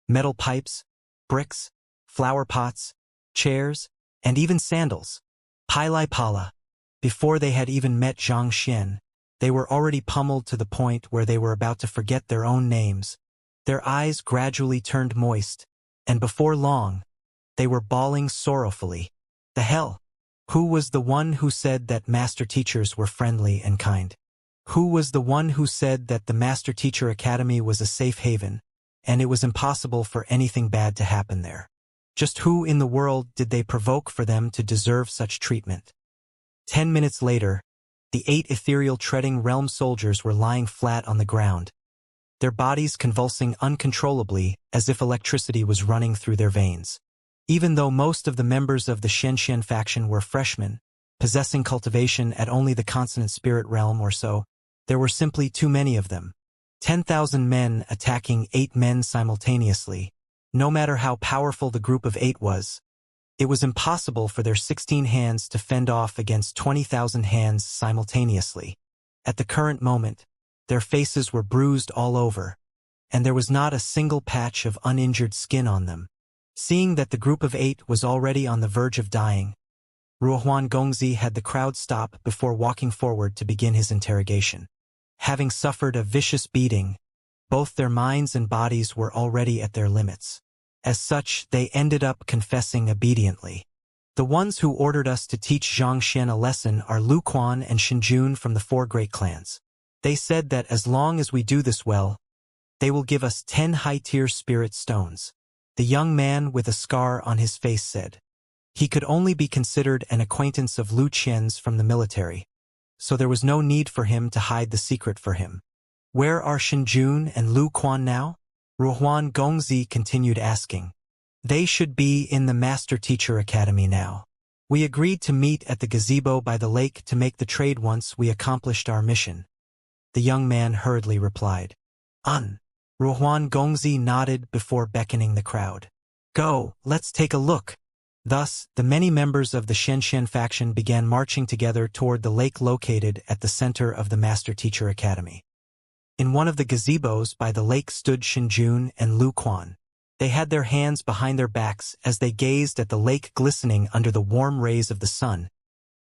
metal pipes, bricks, flower pots, chairs, and even sandals. Pili pala. Before they had even met Zhang Xian, they were already pummeled to the point where they were about to forget their own names. Their eyes gradually turned moist, and before long, they were bawling sorrowfully. The hell? Who was the one who said that master teachers were friendly and kind? Who was the one who said that the Master Teacher Academy was a safe haven, and it was impossible for anything bad to happen there? Just who in the world did they provoke for them to deserve such treatment? 10 minutes later, the 8 ethereal treading realm soldiers were lying flat on the ground, their bodies convulsing uncontrollably as if electricity was running through their veins. Even though most of the members of the Xianxia faction were freshmen, possessing cultivation at only the consonant spirit realm or so, there were simply too many of them. 10,000 men attacking 8 men simultaneously. No matter how powerful the group of 8 was, it was impossible for their 16 hands to fend off against 20,000 hands simultaneously. At the current moment, their faces were bruised all over, and there was not a single patch of uninjured skin on them. Seeing that the group of 8 was already on the verge of dying, Ruohuan Gongzi had the crowd stop before walking forward to begin his interrogation. Having suffered a vicious beating, both their minds and bodies were already at their limits. As such, they ended up confessing obediently. The ones who ordered us to teach Zhang Xian a lesson are Lu Quan and Xinjun from the 4 great clans. They said that as long as we do this well, they will give us 10 high-tier spirit stones. The young man with a scar on his face said. He could only be considered an acquaintance of Lu Qian's from the military, so there was no need for him to hide the secret for him. Where are Xinjun and Lu Quan now? Ruohuan Gongzi continued asking. They should be in the Master Teacher Academy now. We agreed to meet at the gazebo by the lake to make the trade once we accomplished our mission. The young man hurriedly replied. Ruohuan Gongzi nodded before beckoning the crowd. Go, let's take a look. Thus, the many members of the Xianxia faction began marching together toward the lake located at the center of the Master Teacher Academy. In one of the gazebos by the lake stood Xinjun and Lu Quan. They had their hands behind their backs as they gazed at the lake glistening under the warm rays of the sun,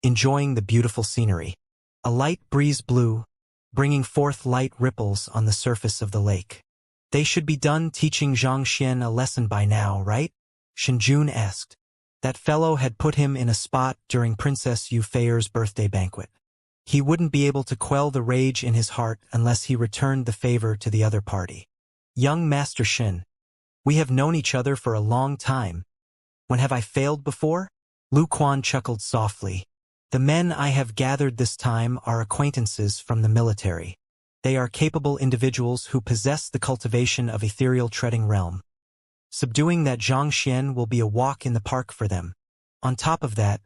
enjoying the beautiful scenery. A light breeze blew, bringing forth light ripples on the surface of the lake. They should be done teaching Zhang Xian a lesson by now, right? Xinjun asked. That fellow had put him in a spot during Princess Yu Feier's birthday banquet. He wouldn't be able to quell the rage in his heart unless he returned the favor to the other party. Young Master Xin, we have known each other for a long time. When have I failed before? Lu Quan chuckled softly. The men I have gathered this time are acquaintances from the military. They are capable individuals who possess the cultivation of ethereal treading realm. Subduing that Xianxia will be a walk in the park for them. On top of that,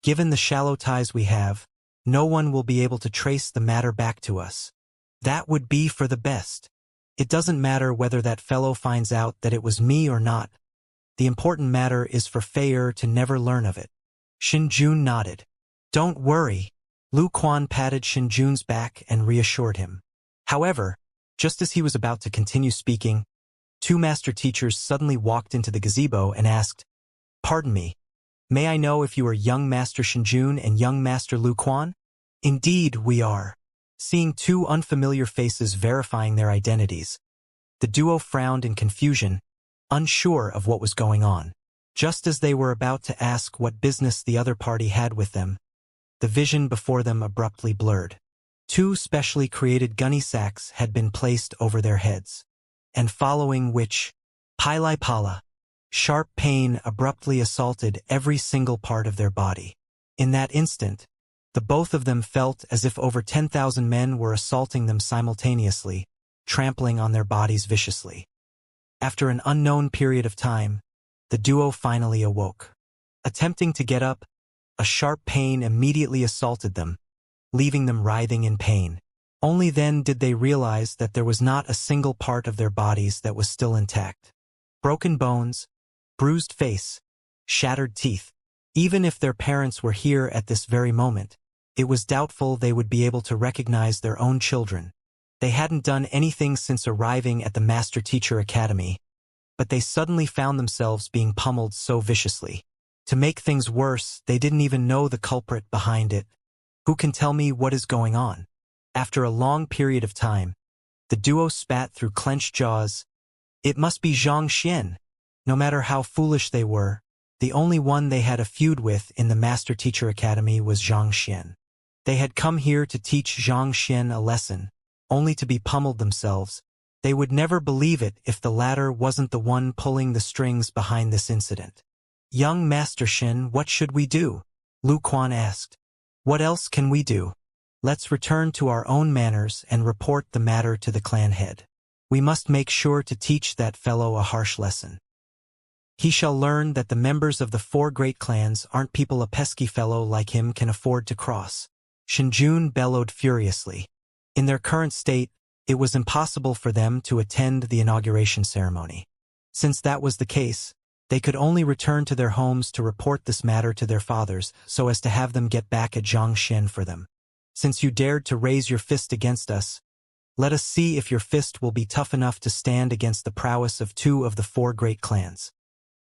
given the shallow ties we have, no one will be able to trace the matter back to us. That would be for the best. It doesn't matter whether that fellow finds out that it was me or not. The important matter is for Fei to never learn of it. Xinjun nodded. Don't worry. Lu Quan patted Xinjun's back and reassured him. However, just as he was about to continue speaking, two master teachers suddenly walked into the gazebo and asked, "Pardon me, may I know if you are young Master Xinjun and young Master Lu Quan?" "Indeed, we are." Seeing two unfamiliar faces verifying their identities, the duo frowned in confusion, unsure of what was going on. Just as they were about to ask what business the other party had with them, the vision before them abruptly blurred. Two specially created gunny sacks had been placed over their heads, and following which, pala, sharp pain abruptly assaulted every single part of their body. In that instant, the both of them felt as if over 10,000 men were assaulting them simultaneously, trampling on their bodies viciously. After an unknown period of time, the duo finally awoke. Attempting to get up, a sharp pain immediately assaulted them, leaving them writhing in pain. Only then did they realize that there was not a single part of their bodies that was still intact. Broken bones, bruised face, shattered teeth. Even if their parents were here at this very moment, it was doubtful they would be able to recognize their own children. They hadn't done anything since arriving at the Master Teacher Academy, but they suddenly found themselves being pummeled so viciously. To make things worse, they didn't even know the culprit behind it. Who can tell me what is going on? After a long period of time, the duo spat through clenched jaws. It must be Xianxia. No matter how foolish they were, the only one they had a feud with in the Master Teacher Academy was Xianxia. They had come here to teach Xianxia a lesson, only to be pummeled themselves. They would never believe it if the latter wasn't the one pulling the strings behind this incident. "Young Master Xin, what should we do?" Lu Quan asked. "What else can we do? Let's return to our own manners and report the matter to the clan head. We must make sure to teach that fellow a harsh lesson. He shall learn that the members of the four great clans aren't people a pesky fellow like him can afford to cross." Xinjun bellowed furiously. In their current state, it was impossible for them to attend the inauguration ceremony. Since that was the case, they could only return to their homes to report this matter to their fathers so as to have them get back at Xianxia for them. "Since you dared to raise your fist against us, let us see if your fist will be tough enough to stand against the prowess of two of the four great clans."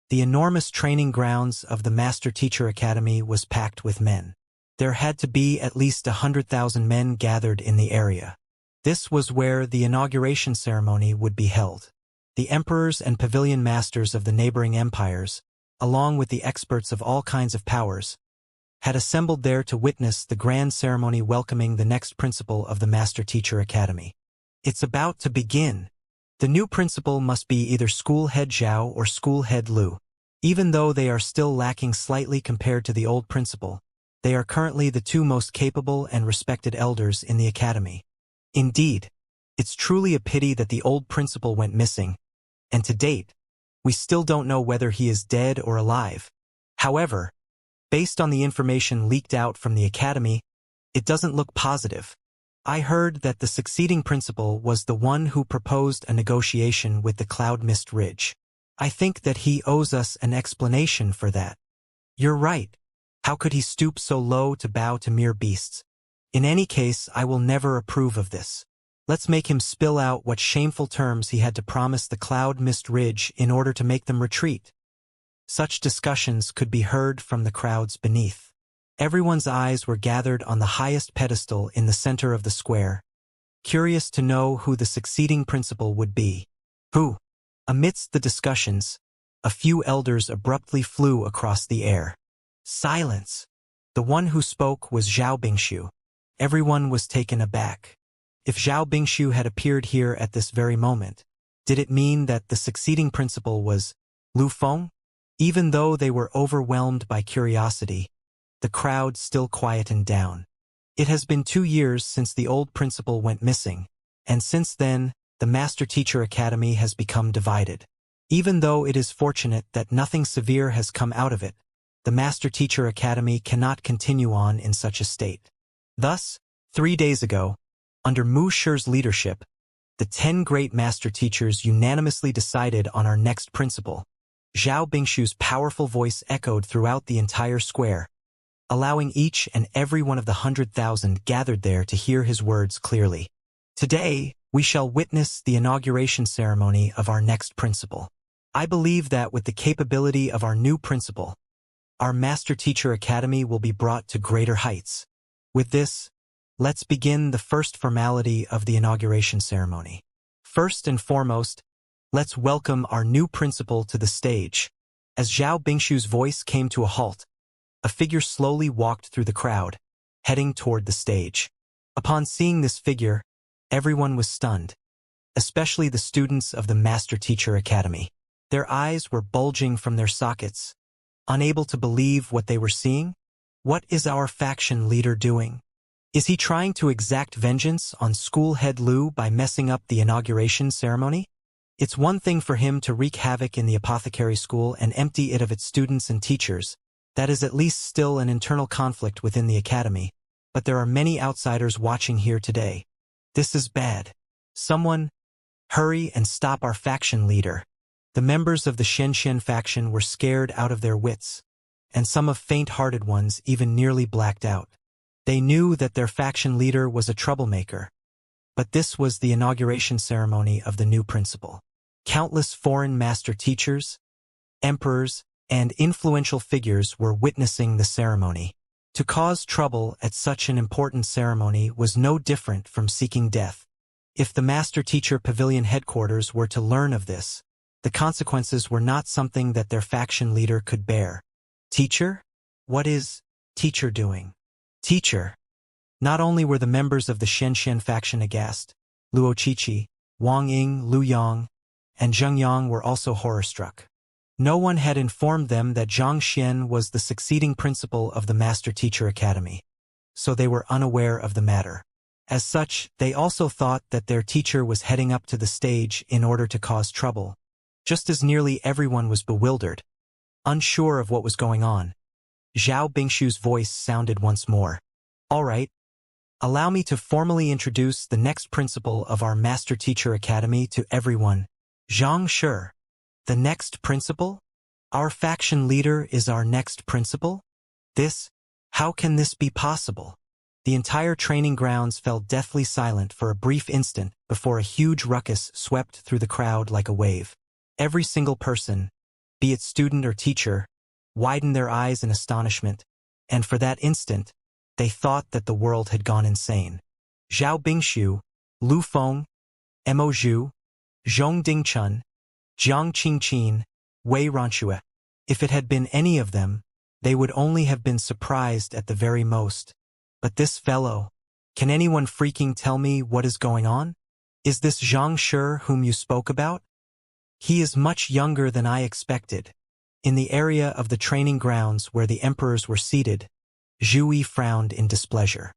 The enormous training grounds of the Master Teacher Academy was packed with men. There had to be at least 100,000 men gathered in the area. This was where the inauguration ceremony would be held. The emperors and pavilion masters of the neighboring empires, along with the experts of all kinds of powers, had assembled there to witness the grand ceremony welcoming the next principal of the Master Teacher Academy. It's about to begin. The new principal must be either School Head Zhao or School Head Lu. Even though they are still lacking slightly compared to the old principal, they are currently the two most capable and respected elders in the academy. Indeed, it's truly a pity that the old principal went missing, and to date, we still don't know whether he is dead or alive. However, based on the information leaked out from the academy, it doesn't look positive. I heard that the succeeding principal was the one who proposed a negotiation with the Cloud Mist Ridge. I think that he owes us an explanation for that. You're right. How could he stoop so low to bow to mere beasts? In any case, I will never approve of this. Let's make him spill out what shameful terms he had to promise the Cloud Mist Ridge in order to make them retreat. Such discussions could be heard from the crowds beneath. Everyone's eyes were gathered on the highest pedestal in the center of the square, curious to know who the succeeding principal would be. Who? Amidst the discussions, a few elders abruptly flew across the air. Silence. The one who spoke was Zhao Bingshu. Everyone was taken aback. If Zhao Bingshu had appeared here at this very moment, did it mean that the succeeding principal was Lu Feng? Even though they were overwhelmed by curiosity, the crowd still quietened down. It has been 2 years since the old principal went missing, and since then, the Master Teacher Academy has become divided. Even though it is fortunate that nothing severe has come out of it, the Master Teacher Academy cannot continue on in such a state. Thus, 3 days ago, under Mu Shi's leadership, the 10 great Master Teachers unanimously decided on our next principle. Zhao Bingshu's powerful voice echoed throughout the entire square, allowing each and every one of the 100,000 gathered there to hear his words clearly. Today, we shall witness the inauguration ceremony of our next principle. I believe that with the capability of our new principle, our Master Teacher Academy will be brought to greater heights. With this, let's begin the first formality of the inauguration ceremony. First and foremost, let's welcome our new principal to the stage. As Zhao Bingshu's voice came to a halt, a figure slowly walked through the crowd, heading toward the stage. Upon seeing this figure, everyone was stunned, especially the students of the Master Teacher Academy. Their eyes were bulging from their sockets, unable to believe what they were seeing. What is our faction leader doing? Is he trying to exact vengeance on school head Lu by messing up the inauguration ceremony? It's one thing for him to wreak havoc in the apothecary school and empty it of its students and teachers. That is at least still an internal conflict within the academy, but there are many outsiders watching here today. This is bad. Someone, hurry and stop our faction leader. The members of the Xianxia faction were scared out of their wits, and some of faint-hearted ones even nearly blacked out. They knew that their faction leader was a troublemaker, but this was the inauguration ceremony of the new principal. Countless foreign master teachers, emperors, and influential figures were witnessing the ceremony. To cause trouble at such an important ceremony was no different from seeking death. If the Master Teacher Pavilion headquarters were to learn of this, the consequences were not something that their faction leader could bear. Teacher? What is teacher doing? Teacher. Not only were the members of the Xianxia faction aghast, Luo Qiqi, Wang Ying, Lu Yang, and Zheng Yang were also horror-struck. No one had informed them that Zhang Xian was the succeeding principal of the Master Teacher Academy, so they were unaware of the matter. As such, they also thought that their teacher was heading up to the stage in order to cause trouble. Just as nearly everyone was bewildered, unsure of what was going on, Zhao Bingshu's voice sounded once more. All right, allow me to formally introduce the next principal of our Master Teacher Academy to everyone, Zhang Shi. The next principal? Our faction leader is our next principal? How can this be possible? The entire training grounds fell deathly silent for a brief instant before a huge ruckus swept through the crowd like a wave. Every single person, be it student or teacher, widened their eyes in astonishment, and for that instant, they thought that the world had gone insane. Zhao Bingshu, Lu Feng, Mo Zhu, Zhong Dingchun, Jiang Qingqin, Wei Ranxue. If it had been any of them, they would only have been surprised at the very most. But this fellow, can anyone freaking tell me what is going on? Is this Zhang Shi whom you spoke about? He is much younger than I expected. In the area of the training grounds where the emperors were seated, Zhu Yi frowned in displeasure.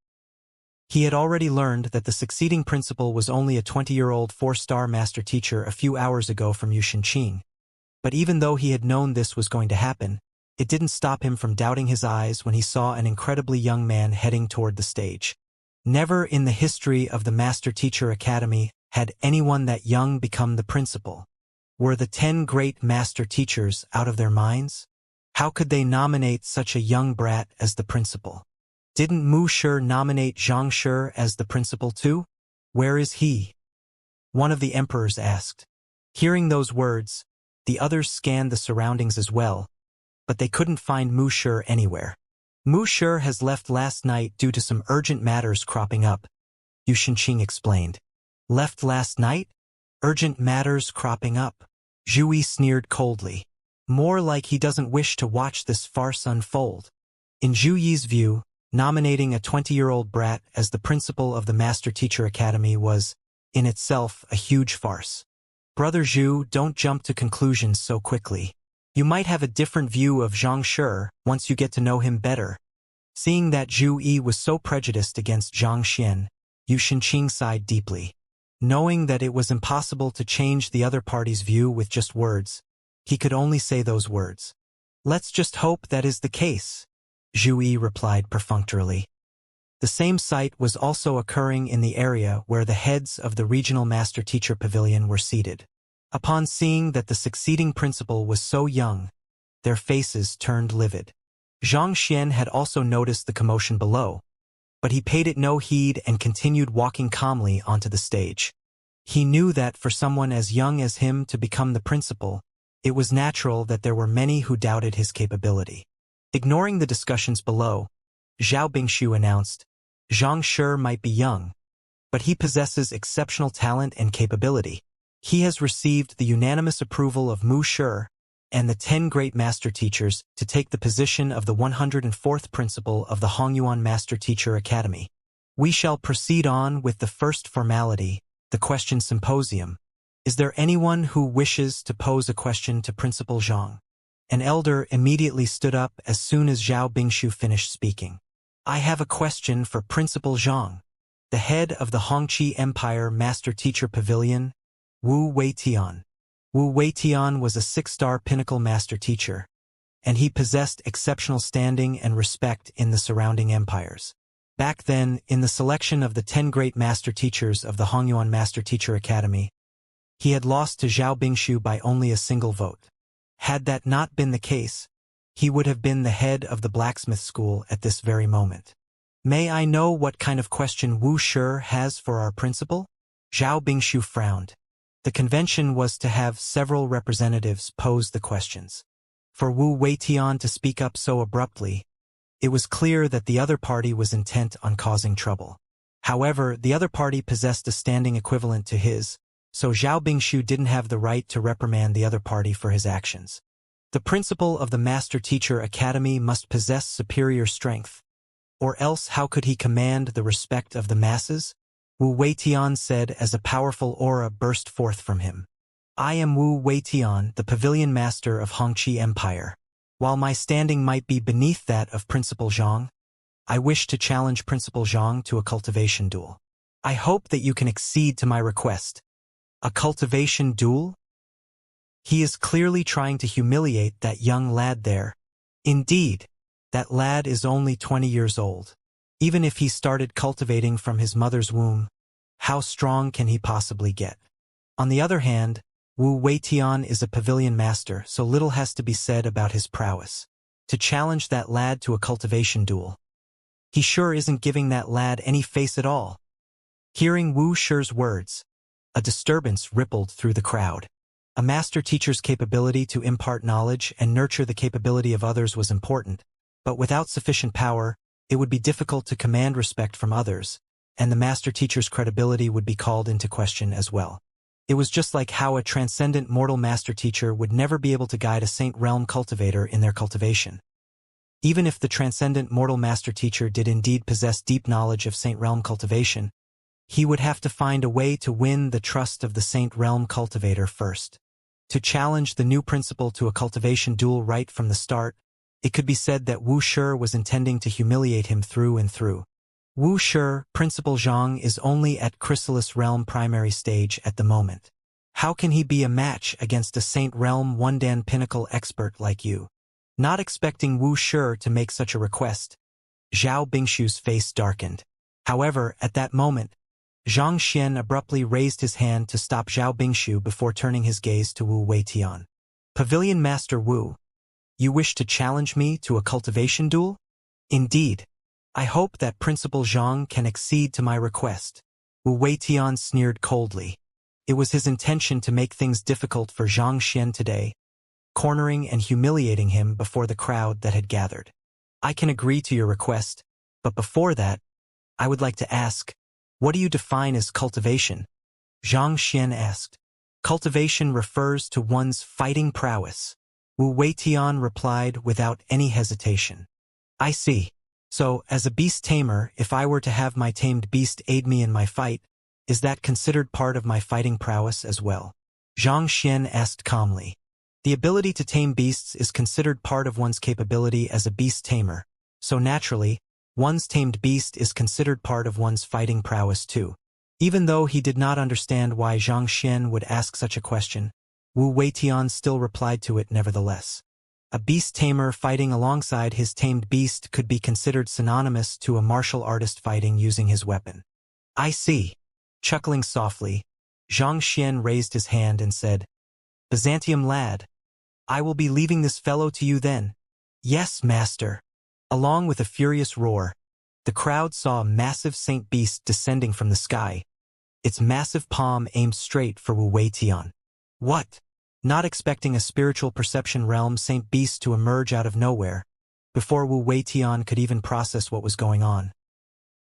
He had already learned that the succeeding principal was only a 20-year-old 4-star master teacher a few hours ago from Yuxinqing. But even though he had known this was going to happen, it didn't stop him from doubting his eyes when he saw an incredibly young man heading toward the stage. Never in the history of the Master Teacher Academy had anyone that young become the principal. Were the 10 great master teachers out of their minds? How could they nominate such a young brat as the principal? Didn't Mu Shi nominate Zhang Shi as the principal too? Where is he? One of the emperors asked. Hearing those words, the others scanned the surroundings as well, but they couldn't find Mu Shi anywhere. Mu Shi has left last night due to some urgent matters cropping up, Yuxinqing explained. Left last night? Urgent matters cropping up. Zhu Yi sneered coldly. More like he doesn't wish to watch this farce unfold. In Zhu Yi's view, nominating a 20-year-old brat as the principal of the Master Teacher Academy was, in itself, a huge farce. Brother Zhu, don't jump to conclusions so quickly. You might have a different view of Zhang Shi once you get to know him better. Seeing that Zhu Yi was so prejudiced against Zhang Xian, Yu Shenqing sighed deeply. Knowing that it was impossible to change the other party's view with just words, he could only say those words. Let's just hope that is the case, Zhu Yi replied perfunctorily. The same sight was also occurring in the area where the heads of the regional master-teacher pavilion were seated. Upon seeing that the succeeding principal was so young, their faces turned livid. Zhang Xian had also noticed the commotion below, but he paid it no heed and continued walking calmly onto the stage. He knew that for someone as young as him to become the principal, it was natural that there were many who doubted his capability. Ignoring the discussions below, Zhao Bingshu announced, Zhang Shi might be young, but he possesses exceptional talent and capability. He has received the unanimous approval of Mu Shi and the 10 great master teachers to take the position of the 104th principal of the Hongyuan Master Teacher Academy. We shall proceed on with the first formality, the question symposium. Is there anyone who wishes to pose a question to Principal Zhang? An elder immediately stood up as soon as Zhao Bingshu finished speaking. I have a question for Principal Zhang. The head of the Hongqi Empire Master Teacher Pavilion, Wu Weitian. Wu Weitian was a 6-star pinnacle master teacher, and he possessed exceptional standing and respect in the surrounding empires. Back then, in the selection of the 10 great master teachers of the Hongyuan Master Teacher Academy, he had lost to Zhao Bingshu by only a single vote. Had that not been the case, he would have been the head of the blacksmith school at this very moment. May I know what kind of question Wu Shi has for our principal? Zhao Bingshu frowned. The convention was to have several representatives pose the questions. For Wu Weitian to speak up so abruptly, it was clear that the other party was intent on causing trouble. However, the other party possessed a standing equivalent to his, so Zhao Bingshu didn't have the right to reprimand the other party for his actions. The principal of the Master Teacher Academy must possess superior strength, or else how could he command the respect of the masses? Wu Weitian said as a powerful aura burst forth from him. I am Wu Weitian, the pavilion master of Hongqi Empire. While my standing might be beneath that of Principal Zhang, I wish to challenge Principal Zhang to a cultivation duel. I hope that you can accede to my request. A cultivation duel? He is clearly trying to humiliate that young lad there. Indeed, that lad is only 20 years old. Even if he started cultivating from his mother's womb, how strong can he possibly get? On the other hand, Wu Weitian is a pavilion master, so little has to be said about his prowess. To challenge that lad to a cultivation duel, he sure isn't giving that lad any face at all. Hearing Wu Shi's words, a disturbance rippled through the crowd. A master teacher's capability to impart knowledge and nurture the capability of others was important, but without sufficient power, it would be difficult to command respect from others, and the master teacher's credibility would be called into question as well. It was just like how a transcendent mortal master teacher would never be able to guide a saint realm cultivator in their cultivation. Even if the transcendent mortal master teacher did indeed possess deep knowledge of saint realm cultivation, he would have to find a way to win the trust of the saint realm cultivator first. To challenge the new principal to a cultivation duel right from the start, it could be said that Wu Shi was intending to humiliate him through and through. Wu Shi, Principal Zhang, is only at Chrysalis Realm primary stage at the moment. How can he be a match against a Saint Realm Wundan pinnacle expert like you? Not expecting Wu Shi to make such a request, Zhao Bingshu's face darkened. However, at that moment, Zhang Xian abruptly raised his hand to stop Zhao Bingshu before turning his gaze to Wu Weitian. Pavilion Master Wu, you wish to challenge me to a cultivation duel? Indeed. I hope that Principal Zhang can accede to my request. Wu Weitian sneered coldly. It was his intention to make things difficult for Zhang Xian today, cornering and humiliating him before the crowd that had gathered. I can agree to your request, but before that, I would like to ask, what do you define as cultivation? Zhang Xian asked. Cultivation refers to one's fighting prowess. Wu Weitian replied without any hesitation. I see. So, as a beast tamer, if I were to have my tamed beast aid me in my fight, is that considered part of my fighting prowess as well? Zhang Xian asked calmly. The ability to tame beasts is considered part of one's capability as a beast tamer, so naturally, One's tamed beast is considered part of one's fighting prowess too. Even though he did not understand why Xianxia would ask such a question, Wu Weitian still replied to it nevertheless. A beast tamer fighting alongside his tamed beast could be considered synonymous to a martial artist fighting using his weapon. I see. Chuckling softly, Xianxia raised his hand and said, Byzantium lad, I will be leaving this fellow to you then. Yes, master. Along with a furious roar, the crowd saw a massive saint beast descending from the sky, its massive palm aimed straight for Wu Weitian. What? Not expecting a spiritual perception realm saint beast to emerge out of nowhere, before Wu Weitian could even process what was going on.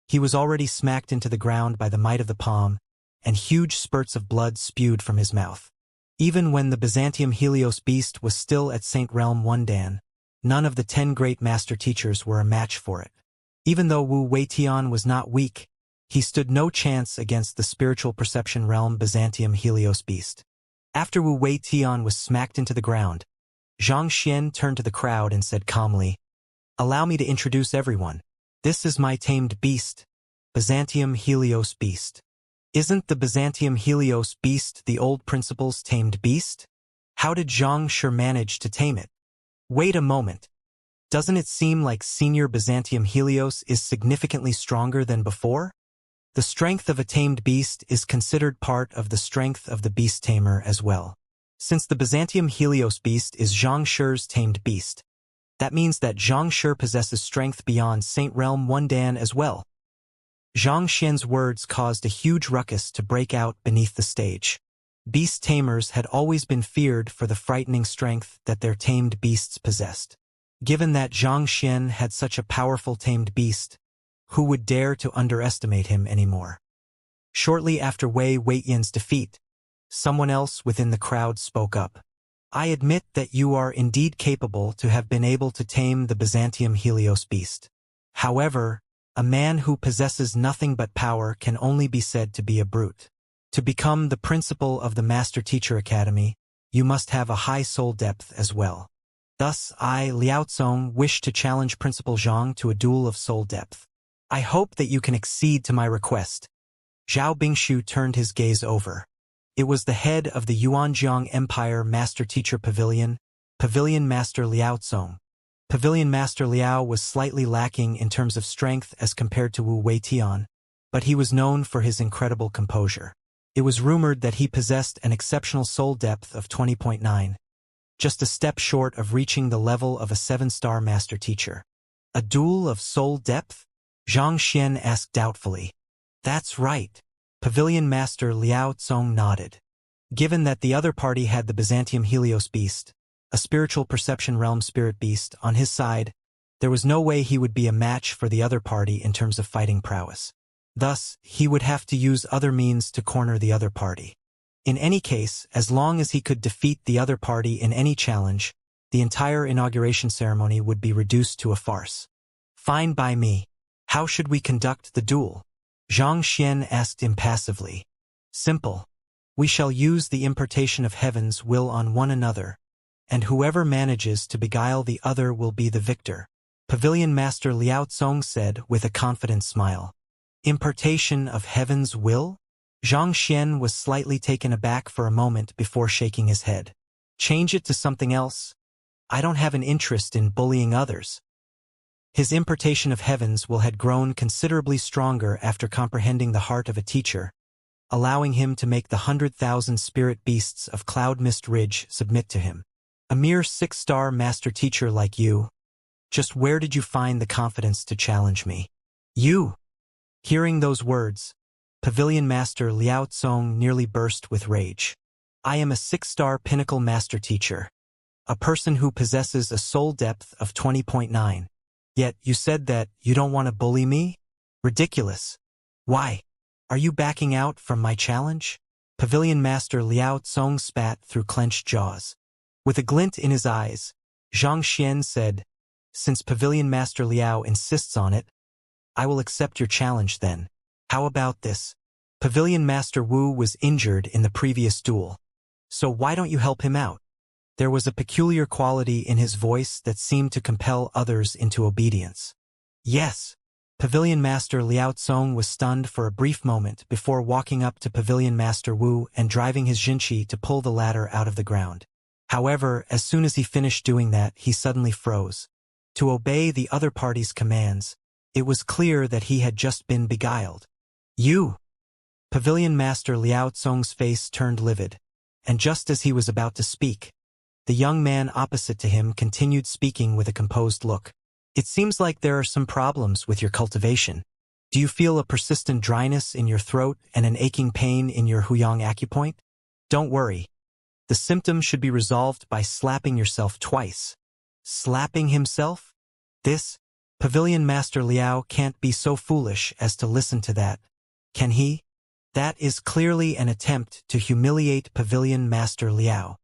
He was already smacked into the ground by the might of the palm, and huge spurts of blood spewed from his mouth. Even when the Byzantium Helios beast was still at Saint Realm Wundan, none of the 10 great master teachers were a match for it. Even though Wu Weitian was not weak, he stood no chance against the spiritual perception realm Byzantium Helios beast. After Wu Weitian was smacked into the ground, Xianxia turned to the crowd and said calmly, Allow me to introduce everyone. This is my tamed beast, Byzantium Helios beast. Isn't the Byzantium Helios beast the old principal's tamed beast? How did Xianxia manage to tame it? Wait a moment. Doesn't it seem like senior Byzantium Helios is significantly stronger than before? The strength of a tamed beast is considered part of the strength of the beast tamer as well. Since the Byzantium Helios beast is Xianxia's tamed beast, that means that Xianxia possesses strength beyond Saint Realm Wundan as well. Xianxia's words caused a huge ruckus to break out beneath the stage. Beast tamers had always been feared for the frightening strength that their tamed beasts possessed. Given that Xianxia had such a powerful tamed beast, who would dare to underestimate him anymore? Shortly after Wei Weitian's defeat, someone else within the crowd spoke up. I admit that you are indeed capable to have been able to tame the Byzantium Helios beast. However, a man who possesses nothing but power can only be said to be a brute. To become the principal of the Master Teacher Academy, you must have a high soul depth as well. Thus, I, Liao Zong, wish to challenge Principal Zhang to a duel of soul depth. I hope that you can accede to my request. Zhao Bingshu turned his gaze over. It was the head of the Yuanjiang Empire Master Teacher Pavilion, Pavilion Master Liao Zong. Pavilion Master Liao was slightly lacking in terms of strength as compared to Wu Weitian, but he was known for his incredible composure. It was rumored that he possessed an exceptional soul depth of 20.9. Just a step short of reaching the level of a 7-star master teacher. A duel of soul depth? Xianxia asked doubtfully. That's right. Pavilion Master Liao Zong nodded. Given that the other party had the Byzantium Helios beast, a spiritual perception realm spirit beast, on his side, there was no way he would be a match for the other party in terms of fighting prowess. Thus, he would have to use other means to corner the other party. In any case, as long as he could defeat the other party in any challenge, the entire inauguration ceremony would be reduced to a farce. Fine by me. How should we conduct the duel? Xianxia asked impassively. Simple. We shall use the impartation of heaven's will on one another, and whoever manages to beguile the other will be the victor, Pavilion Master Liao Zong said with a confident smile. Impartation of heaven's will? Xianxia was slightly taken aback for a moment before shaking his head. Change it to something else. I don't have an interest in bullying others. His impartation of heaven's will had grown considerably stronger after comprehending the heart of a teacher, allowing him to make the 100,000 spirit beasts of Cloud Mist Ridge submit to him. A mere 6-star master teacher like you. Just where did you find the confidence to challenge me? You! Hearing those words, Pavilion Master Liao Zong nearly burst with rage. I am a 6-star pinnacle master teacher, a person who possesses a soul depth of 20.9. Yet you said that you don't want to bully me? Ridiculous. Why? Are you backing out from my challenge? Pavilion Master Liao Zong spat through clenched jaws. With a glint in his eyes, Xianxia said, Since Pavilion Master Liao insists on it, I will accept your challenge then. How about this? Pavilion Master Wu was injured in the previous duel, so why don't you help him out? There was a peculiar quality in his voice that seemed to compel others into obedience. Yes. Pavilion Master Liao Tsong was stunned for a brief moment before walking up to Pavilion Master Wu and driving his Jinchi to pull the ladder out of the ground. However, as soon as he finished doing that, he suddenly froze. To obey the other party's commands, it was clear that he had just been beguiled. You! Pavilion Master Liao Tsong's face turned livid, and just as he was about to speak, the young man opposite to him continued speaking with a composed look. It seems like there are some problems with your cultivation. Do you feel a persistent dryness in your throat and an aching pain in your huyang acupoint? Don't worry. The symptom should be resolved by slapping yourself twice. Slapping himself? This? Pavilion Master Liao can't be so foolish as to listen to that. Can he? That is clearly an attempt to humiliate Pavilion Master Liao.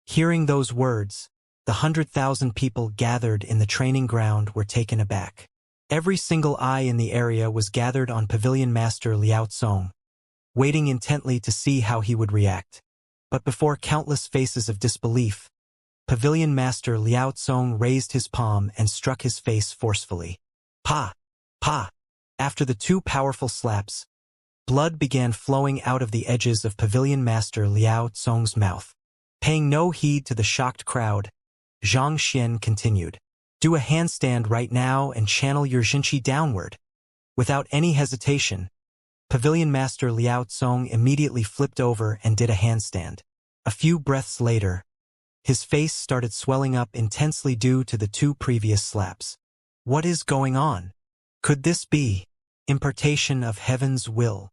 Hearing those words, the 100,000 people gathered in the training ground were taken aback. Every single eye in the area was gathered on Pavilion Master Liao Tsong, waiting intently to see how he would react. But before countless faces of disbelief, Pavilion Master Liao Tsong raised his palm and struck his face forcefully. Pa! Pa! After the two powerful slaps, blood began flowing out of the edges of Pavilion Master Liao Tsong's mouth. Paying no heed to the shocked crowd, Xianxia continued, "Do a handstand right now and channel your Jinchi downward." Without any hesitation, Pavilion Master Liao Tsong immediately flipped over and did a handstand. A few breaths later, his face started swelling up intensely due to the two previous slaps. What is going on? Could this be impartation of heaven's will?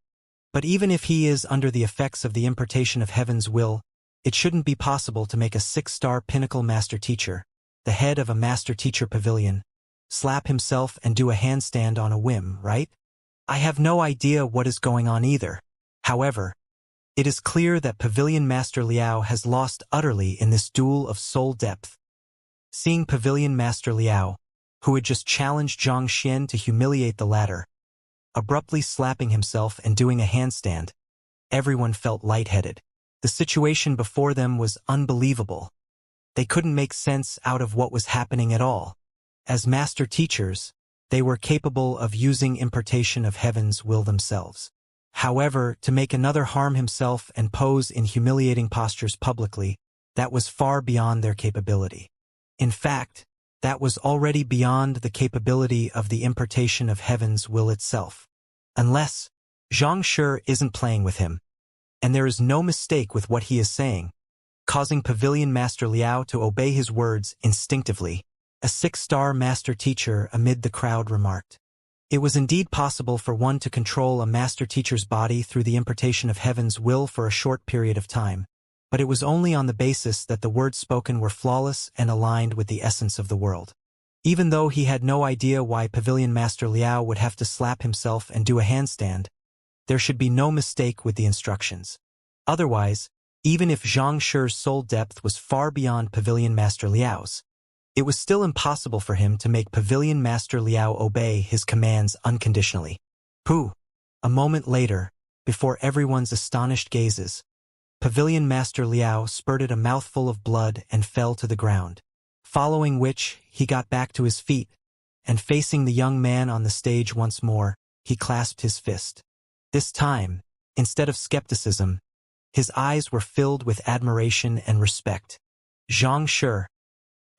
But even if he is under the effects of the impartation of heaven's will, it shouldn't be possible to make a 6-star pinnacle master teacher, the head of a master teacher pavilion, slap himself and do a handstand on a whim, right? I have no idea what is going on either. However, it is clear that Pavilion Master Liao has lost utterly in this duel of soul depth. Seeing Pavilion Master Liao, who had just challenged Xianxia to humiliate the latter, abruptly slapping himself and doing a handstand, everyone felt lightheaded. The situation before them was unbelievable. They couldn't make sense out of what was happening at all. As master teachers, they were capable of using impartation of heaven's will themselves. However, to make another harm himself and pose in humiliating postures publicly, that was far beyond their capability. In fact, that was already beyond the capability of the impartation of heaven's will itself. Unless Xianxia isn't playing with him, and there is no mistake with what he is saying, causing Pavilion Master Liao to obey his words instinctively. A 6-star master teacher amid the crowd remarked. It was indeed possible for one to control a master teacher's body through the impartation of heaven's will for a short period of time, but it was only on the basis that the words spoken were flawless and aligned with the essence of the world. Even though he had no idea why Pavilion Master Liao would have to slap himself and do a handstand, there should be no mistake with the instructions. Otherwise, even if Xianxia's soul depth was far beyond Pavilion Master Liao's, it was still impossible for him to make Pavilion Master Liao obey his commands unconditionally. Pooh! A moment later, before everyone's astonished gazes, Pavilion Master Liao spurted a mouthful of blood and fell to the ground, following which he got back to his feet, and facing the young man on the stage once more, he clasped his fist. This time, instead of skepticism, his eyes were filled with admiration and respect. Xianxia,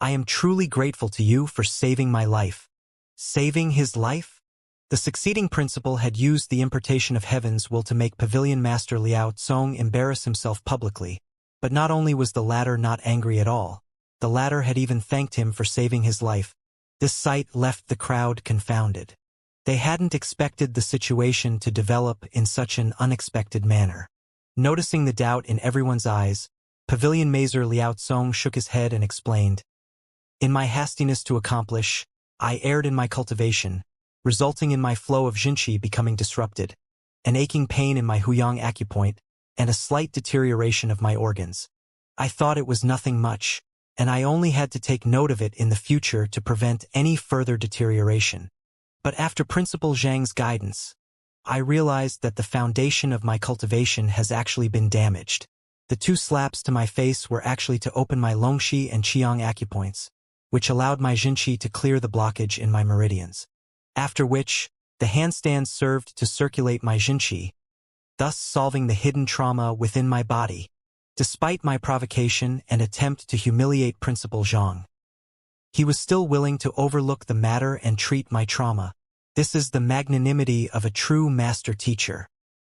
I am truly grateful to you for saving my life. Saving his life? The succeeding principal had used the impartation of heaven's will to make Pavilion Master Liao Tsong embarrass himself publicly, but not only was the latter not angry at all, the latter had even thanked him for saving his life. This sight left the crowd confounded. They hadn't expected the situation to develop in such an unexpected manner. Noticing the doubt in everyone's eyes, Pavilion Master Liao Tsong shook his head and explained, "In my hastiness to accomplish, I erred in my cultivation, resulting in my flow of Jinchi becoming disrupted, an aching pain in my huyang acupoint, and a slight deterioration of my organs. I thought it was nothing much, and I only had to take note of it in the future to prevent any further deterioration. But after Principal Zhang's guidance, I realized that the foundation of my cultivation has actually been damaged. The two slaps to my face were actually to open my Longxi and Qiang acupoints, which allowed my Jinchi to clear the blockage in my meridians. after which, the handstand served to circulate my jinqi, thus solving the hidden trauma within my body, despite my provocation and attempt to humiliate Principal Zhang. He was still willing to overlook the matter and treat my trauma. This is the magnanimity of a true master teacher.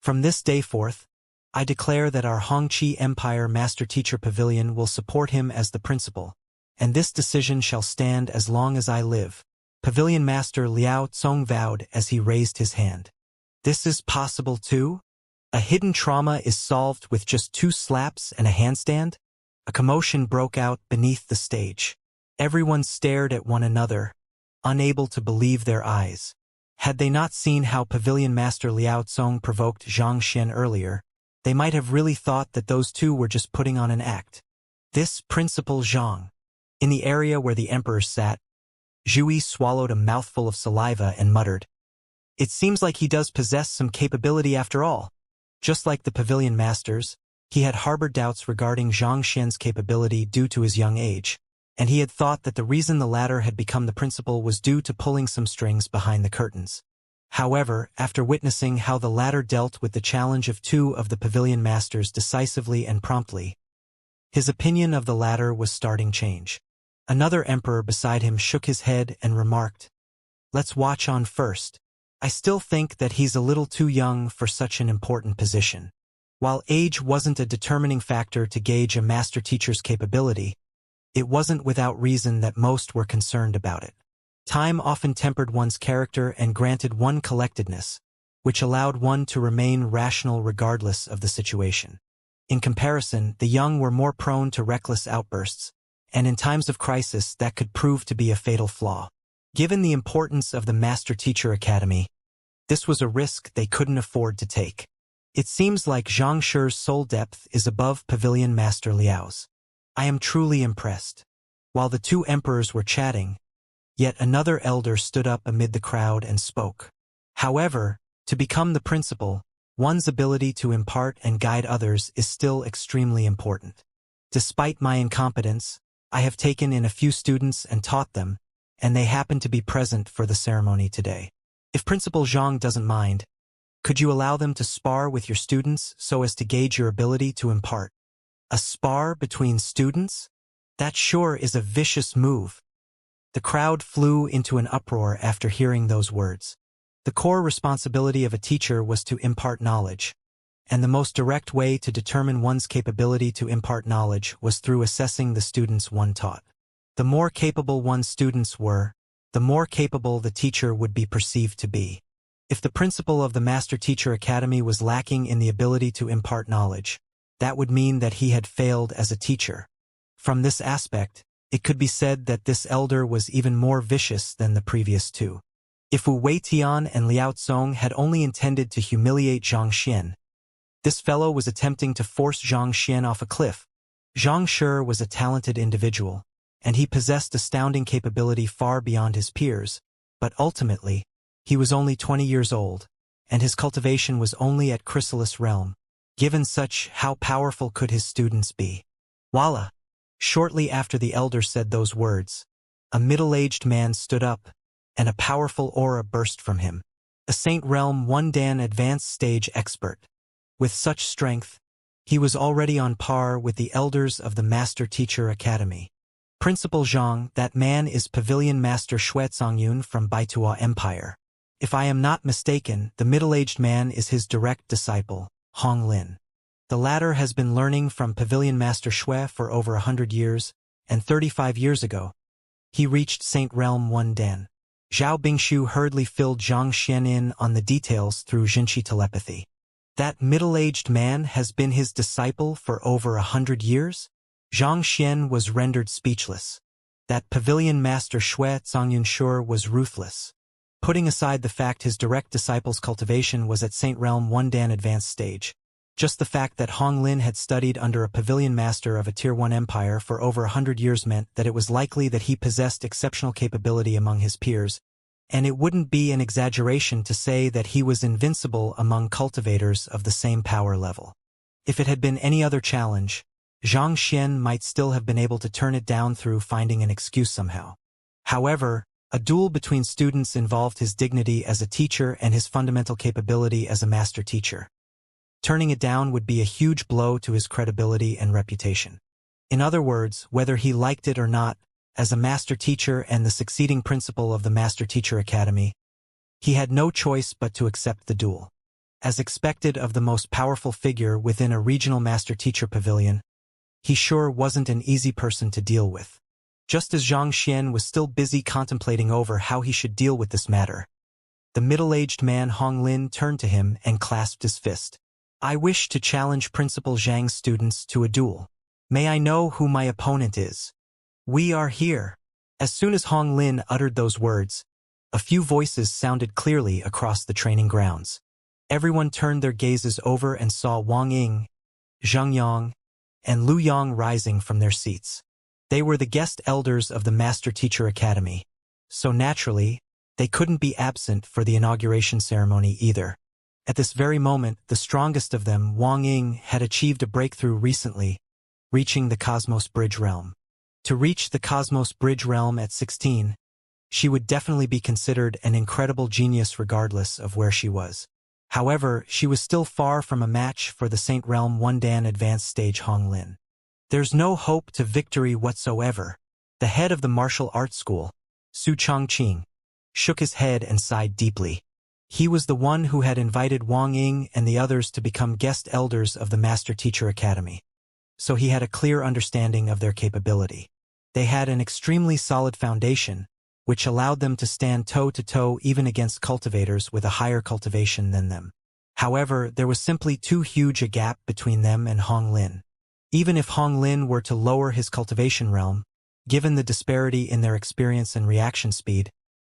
From this day forth, I declare that our Hongqi Empire Master Teacher Pavilion will support him as the principal, and this decision shall stand as long as I live. Pavilion Master Liao Tsong vowed as he raised his hand. This is possible too? A hidden trauma is solved with just 2 slaps and a handstand? A commotion broke out beneath the stage. Everyone stared at one another, unable to believe their eyes. Had they not seen how Pavilion Master Liao Tsong provoked Xianxia earlier, they might have really thought that those two were just putting on an act. This Principal Zhang. In the area where the emperor sat, Zhui swallowed a mouthful of saliva and muttered, "It seems like he does possess some capability after all." Just like the Pavilion Masters, he had harbored doubts regarding Zhang Xian's capability due to his young age, and he had thought that the reason the latter had become the principal was due to pulling some strings behind the curtains. However, after witnessing how the latter dealt with the challenge of 2 of the Pavilion Masters decisively and promptly, his opinion of the latter was starting change. Another emperor beside him shook his head and remarked, "Let's watch on first. I still think that he's a little too young for such an important position." While age wasn't a determining factor to gauge a master teacher's capability, it wasn't without reason that most were concerned about it. Time often tempered one's character and granted one collectedness, which allowed one to remain rational regardless of the situation. In comparison, the young were more prone to reckless outbursts, and in times of crisis that could prove to be a fatal flaw. Given the importance of the Master Teacher Academy, this was a risk they couldn't afford to take. It seems like Zhang Shi's soul depth is above Pavilion Master Liao's. I am truly impressed. While the 2 emperors were chatting, yet another elder stood up amid the crowd and spoke. However, to become the principal, one's ability to impart and guide others is still extremely important. Despite my incompetence, I have taken in a few students and taught them, and they happen to be present for the ceremony today. If Principal Zhang doesn't mind, could you allow them to spar with your students so as to gauge your ability to impart? A spar between students? That sure is a vicious move. The crowd flew into an uproar after hearing those words. The core responsibility of a teacher was to impart knowledge, and the most direct way to determine one's capability to impart knowledge was through assessing the students one taught. The more capable one's students were, the more capable the teacher would be perceived to be. If the principal of the Master Teacher Academy was lacking in the ability to impart knowledge, that would mean that he had failed as a teacher. From this aspect, it could be said that this elder was even more vicious than the previous 2. If Wu Weitian and Liao Tsong had only intended to humiliate Zhang Xian, this fellow was attempting to force Zhang Xian off a cliff. Zhang Shi was a talented individual, and he possessed astounding capability far beyond his peers, but ultimately, he was only 20 years old, and his cultivation was only at chrysalis realm. Given such, how powerful could his students be? Voila! Shortly after the elder said those words, a middle-aged man stood up, and a powerful aura burst from him. A Saint Realm 1 Dan advanced stage expert. With such strength, he was already on par with the elders of the Master Teacher Academy. Principal Zhang, that man is Pavilion Master Xuezongyun from Baitua Empire. If I am not mistaken, the middle-aged man is his direct disciple, Hong Lin. The latter has been learning from Pavilion Master Xue for over 100 years, and 35 years ago, he reached Saint Realm 1 Dan. Zhao Bingshu hurriedly filled Zhang Xian in on the details through Jinqi telepathy. That middle-aged man has been his disciple for over 100 years? Zhang Xian was rendered speechless. That Pavilion Master Xuezongyun was ruthless. Putting aside the fact his direct disciple's cultivation was at Saint Realm 1 Dan advanced stage, just the fact that Hong Lin had studied under a Pavilion Master of a Tier 1 empire for over 100 years meant that it was likely that he possessed exceptional capability among his peers, and it wouldn't be an exaggeration to say that he was invincible among cultivators of the same power level. If it had been any other challenge, Zhang Xian might still have been able to turn it down through finding an excuse somehow. However, A duel between students involved his dignity as a teacher and his fundamental capability as a master teacher. Turning it down would be a huge blow to his credibility and reputation. In other words, whether he liked it or not, as a master teacher and the succeeding principal of the Master Teacher Academy, he had no choice but to accept the duel. As expected of the most powerful figure within a regional master teacher pavilion, he sure wasn't an easy person to deal with. Just as Xianxia was still busy contemplating over how he should deal with this matter, the middle-aged man Hong Lin turned to him and clasped his fist. "I wish to challenge Principal Zhang's students to a duel. May I know who my opponent is?" "We are here." As soon as Hong Lin uttered those words, a few voices sounded clearly across the training grounds. Everyone turned their gazes over and saw Wang Ying, Zheng Yang, and Lu Yang rising from their seats. They were the guest elders of the Master Teacher Academy, so naturally, they couldn't be absent for the inauguration ceremony either. At this very moment, the strongest of them, Wang Ying, had achieved a breakthrough recently, reaching the Cosmos Bridge realm. To reach the Cosmos Bridge realm at 16, she would definitely be considered an incredible genius regardless of where she was. However, she was still far from a match for the Saint Realm 1 Dan advanced stage Hong Lin. There's no hope to victory whatsoever. The head of the martial arts school, Su Chongqing, shook his head and sighed deeply. He was the one who had invited Wang Ying and the others to become guest elders of the Master Teacher Academy, so he had a clear understanding of their capability. They had an extremely solid foundation, which allowed them to stand toe-to-toe even against cultivators with a higher cultivation than them. However, there was simply too huge a gap between them and Hong Lin. Even if Hong Lin were to lower his cultivation realm, given the disparity in their experience and reaction speed,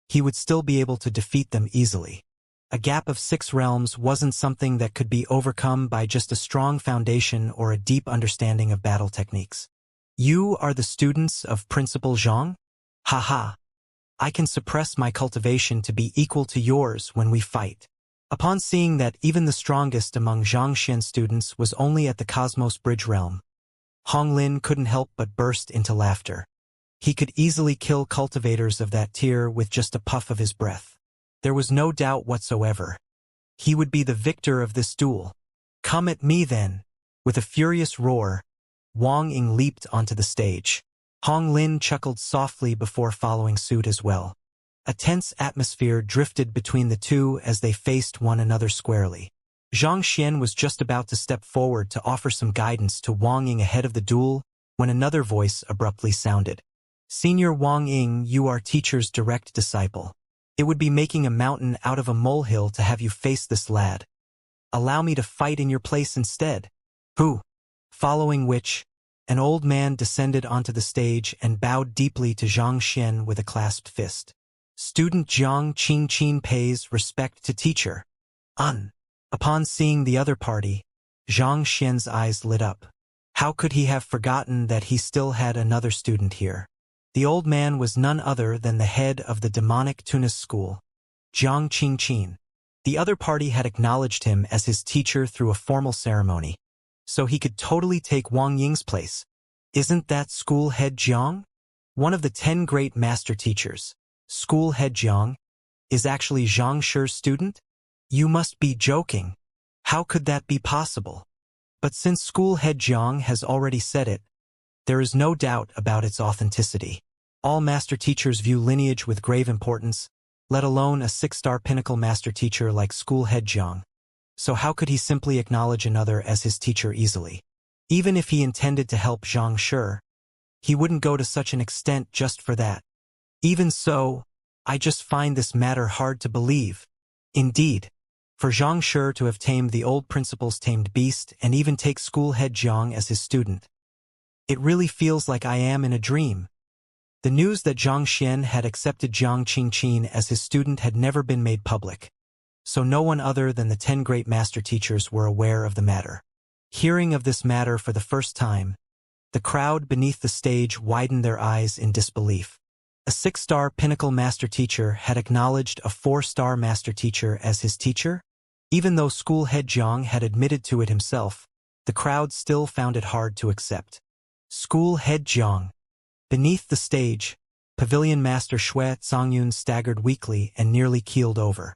he would still be able to defeat them easily. A gap of 6 realms wasn't something that could be overcome by just a strong foundation or a deep understanding of battle techniques. "You are the students of Principal Zhang? Haha. I can suppress my cultivation to be equal to yours when we fight." Upon seeing that even the strongest among Xianxia's students was only at the Cosmos Bridge realm, Hong Lin couldn't help but burst into laughter. He could easily kill cultivators of that tier with just a puff of his breath. There was no doubt whatsoever. He would be the victor of this duel. "Come at me then." With a furious roar, Wang Ying leaped onto the stage. Hong Lin chuckled softly before following suit as well. A tense atmosphere drifted between the two as they faced one another squarely. Xianxia was just about to step forward to offer some guidance to Wang Ying ahead of the duel when another voice abruptly sounded. "Senior Wang Ying, you are teacher's direct disciple. It would be making a mountain out of a molehill to have you face this lad. Allow me to fight in your place instead." "Who?" Following which, an old man descended onto the stage and bowed deeply to Xianxia with a clasped fist. "Student Jiang Qingqin pays respect to teacher." Upon seeing the other party, Xianxia's eyes lit up. How could he have forgotten that he still had another student here? The old man was none other than the head of the demonic Tunis school, Jiang Qingqin. The other party had acknowledged him as his teacher through a formal ceremony, so he could totally take Wang Ying's place. Isn't that school head Jiang? One of the 10 great master teachers, school head Jiang, is actually Zhang Shi's student? You must be joking. How could that be possible? But since school head Jiang has already said it, there is no doubt about its authenticity. All master teachers view lineage with grave importance, let alone a 6-star pinnacle master teacher like school head Jiang. So how could he simply acknowledge another as his teacher easily? Even if he intended to help Zhang Shi, he wouldn't go to such an extent just for that. Even so, I just find this matter hard to believe. Indeed, for Zhang Shi to have tamed the old principal's tamed beast and even take school head Jiang as his student, it really feels like I am in a dream. The news that Xianxia had accepted Jiang Qingqin as his student had never been made public, so no one other than the 10 great master teachers were aware of the matter. Hearing of this matter for the first time, the crowd beneath the stage widened their eyes in disbelief. A 6-star pinnacle master teacher had acknowledged a 4-star master teacher as his teacher? Even though school head Jiang had admitted to it himself, the crowd still found it hard to accept. School head Jiang. Beneath the stage, Pavilion Master Shui Zongyun staggered weakly and nearly keeled over.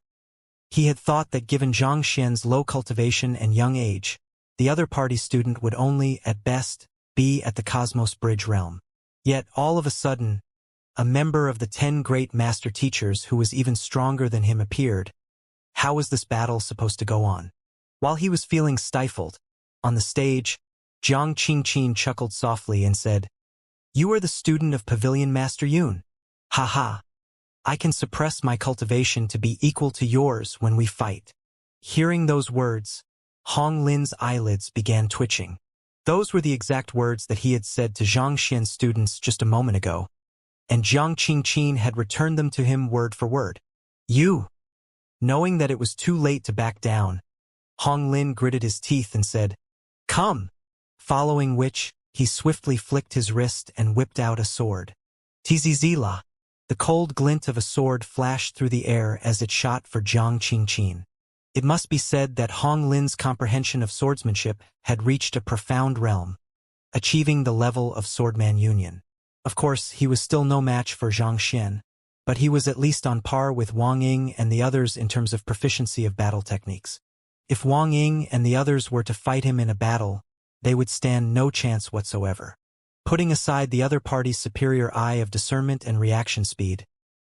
He had thought that given Zhang Xian's low cultivation and young age, the other party student would only, at best, be at the Cosmos Bridge realm. Yet, all of a sudden, a member of the 10 great master teachers who was even stronger than him appeared. How was this battle supposed to go on? While he was feeling stifled, on the stage, Jiang Qingqin chuckled softly and said, "You are the student of Pavilion Master Yun. Ha ha. I can suppress my cultivation to be equal to yours when we fight." Hearing those words, Hong Lin's eyelids began twitching. Those were the exact words that he had said to Zhang Xian's students just a moment ago, and Jiang Qingqin had returned them to him word for word. "You." Knowing that it was too late to back down, Hong Lin gritted his teeth and said, "Come." Following which, he swiftly flicked his wrist and whipped out a sword. Tzizila. The cold glint of a sword flashed through the air as it shot for Jiang Qingqin. It must be said that Hong Lin's comprehension of swordsmanship had reached a profound realm, achieving the level of swordman union. Of course, he was still no match for Zhang Xian, but he was at least on par with Wang Ying and the others in terms of proficiency of battle techniques. If Wang Ying and the others were to fight him in a battle, they would stand no chance whatsoever. Putting aside the other party's superior eye of discernment and reaction speed,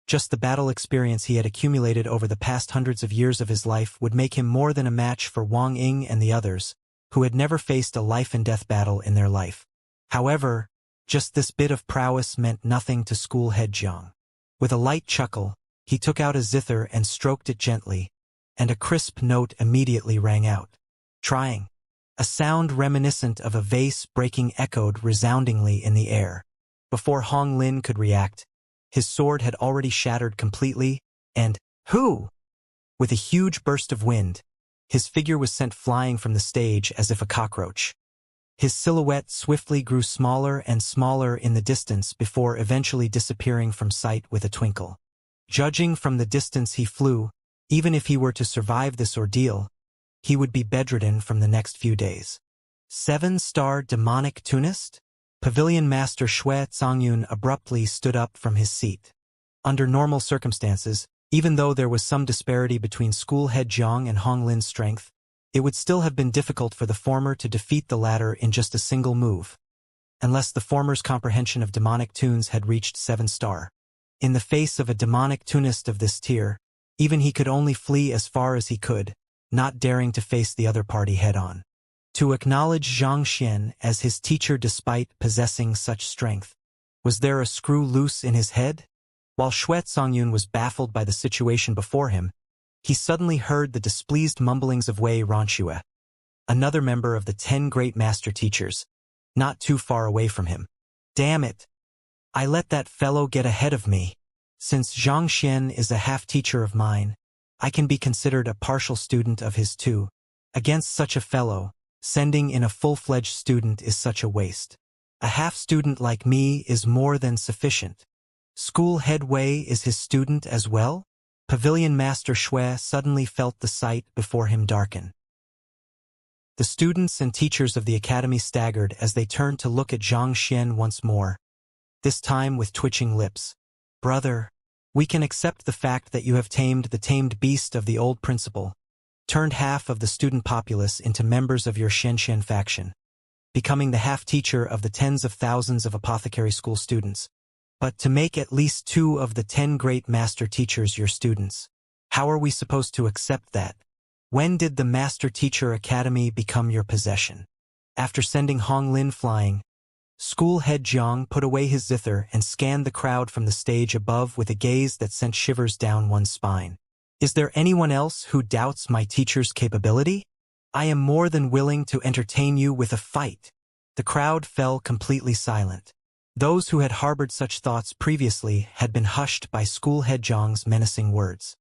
just the battle experience he had accumulated over the past hundreds of years of his life would make him more than a match for Wang Ying and the others, who had never faced a life-and-death battle in their life. However, just this bit of prowess meant nothing to school head Jiang. With a light chuckle, he took out a zither and stroked it gently, and a crisp note immediately rang out. Trying. A sound reminiscent of a vase breaking echoed resoundingly in the air. Before Hong Lin could react, his sword had already shattered completely, and, "Who?" With a huge burst of wind, his figure was sent flying from the stage as if a cockroach. His silhouette swiftly grew smaller and smaller in the distance before eventually disappearing from sight with a twinkle. Judging from the distance he flew, even if he were to survive this ordeal, he would be bedridden from the next few days. 7-star demonic tunist? Pavilion Master Shui Zongyun abruptly stood up from his seat. Under normal circumstances, even though there was some disparity between school head Jiang and Hong Lin's strength, it would still have been difficult for the former to defeat the latter in just a single move, unless the former's comprehension of demonic tunes had reached 7-star. In the face of a demonic tunist of this tier, even he could only flee as far as he could, not daring to face the other party head-on. To acknowledge Zhang Xian as his teacher despite possessing such strength. Was there a screw loose in his head? While Shui Zongyun was baffled by the situation before him, he suddenly heard the displeased mumblings of Wei Ronxue, another member of the 10 great master teachers, not too far away from him. "Damn it! I let that fellow get ahead of me. Since Zhang Xian is a half-teacher of mine, I can be considered a partial student of his too. Against such a fellow, sending in a full-fledged student is such a waste. A half-student like me is more than sufficient. School head Wei is his student as well?" Pavilion Master Shui suddenly felt the sight before him darken. The students and teachers of the academy staggered as they turned to look at Zhang Xian once more, this time with twitching lips. "Brother, we can accept the fact that you have tamed the tamed beast of the old principal, turned half of the student populace into members of your Xianxian faction, becoming the half-teacher of the tens of thousands of apothecary school students. But to make at least 2 of the 10 great master teachers your students, how are we supposed to accept that? When did the Master Teacher Academy become your possession?" After sending Hong Lin flying, school head Jiang put away his zither and scanned the crowd from the stage above with a gaze that sent shivers down one's spine. "Is there anyone else who doubts my teacher's capability? I am more than willing to entertain you with a fight." The crowd fell completely silent. Those who had harbored such thoughts previously had been hushed by school head Jiang's menacing words.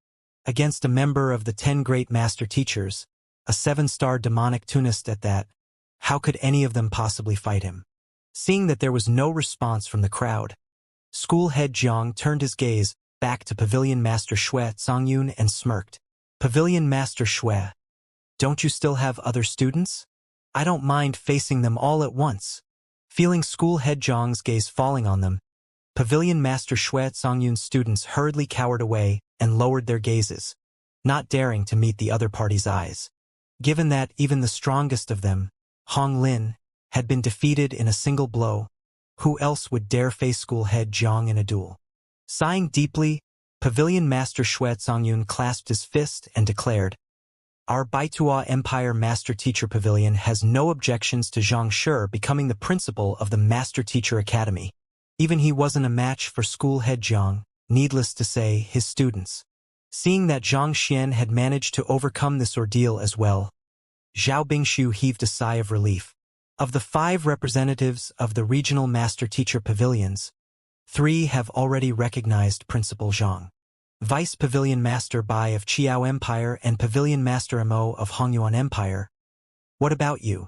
Against a member of the 10 great master teachers, a 7-star demonic tunist at that, how could any of them possibly fight him? Seeing that there was no response from the crowd, school head Jiang turned his gaze back to Pavilion Master Shui Zongyun and smirked. "Pavilion Master Shui, don't you still have other students? I don't mind facing them all at once." Feeling school head Jiang's gaze falling on them, Pavilion Master Xue Songyun's students hurriedly cowered away and lowered their gazes, not daring to meet the other party's eyes. Given that even the strongest of them, Hong Lin, had been defeated in a single blow, who else would dare face school head Jiang in a duel? Sighing deeply, Pavilion Master Xue Songyun clasped his fist and declared, "Our Baitua Empire Master Teacher Pavilion has no objections to Zhang Shi becoming the principal of the Master Teacher Academy. Even he wasn't a match for school head Jiang, needless to say, his students." Seeing that Zhang Xian had managed to overcome this ordeal as well, Zhao Bingshu heaved a sigh of relief. Of the 5 representatives of the regional Master Teacher Pavilions, 3 have already recognized Principal Zhang. Vice Pavilion Master Bai of Qiao Empire and Pavilion Master Mo of Hongyuan Empire. What about you?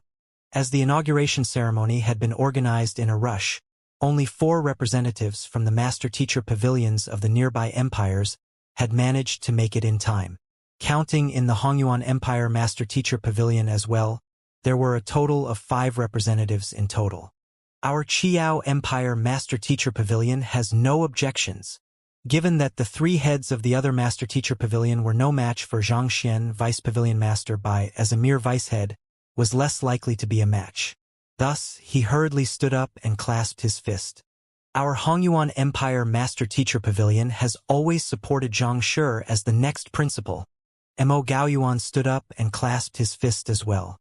As the inauguration ceremony had been organized in a rush, only 4 representatives from the Master Teacher Pavilions of the nearby empires had managed to make it in time. Counting in the Hongyuan Empire Master Teacher Pavilion as well, there were a total of 5 representatives in total. Our Qiao Empire Master Teacher Pavilion has no objections. Given that the 3 heads of the other Master Teacher Pavilion were no match for Zhang Xian, Vice Pavilion Master Bai as a mere vice head, was less likely to be a match. Thus, he hurriedly stood up and clasped his fist. Our Hongyuan Empire Master Teacher Pavilion has always supported Zhang Shi as the next principal. Mo Gaoyuan stood up and clasped his fist as well.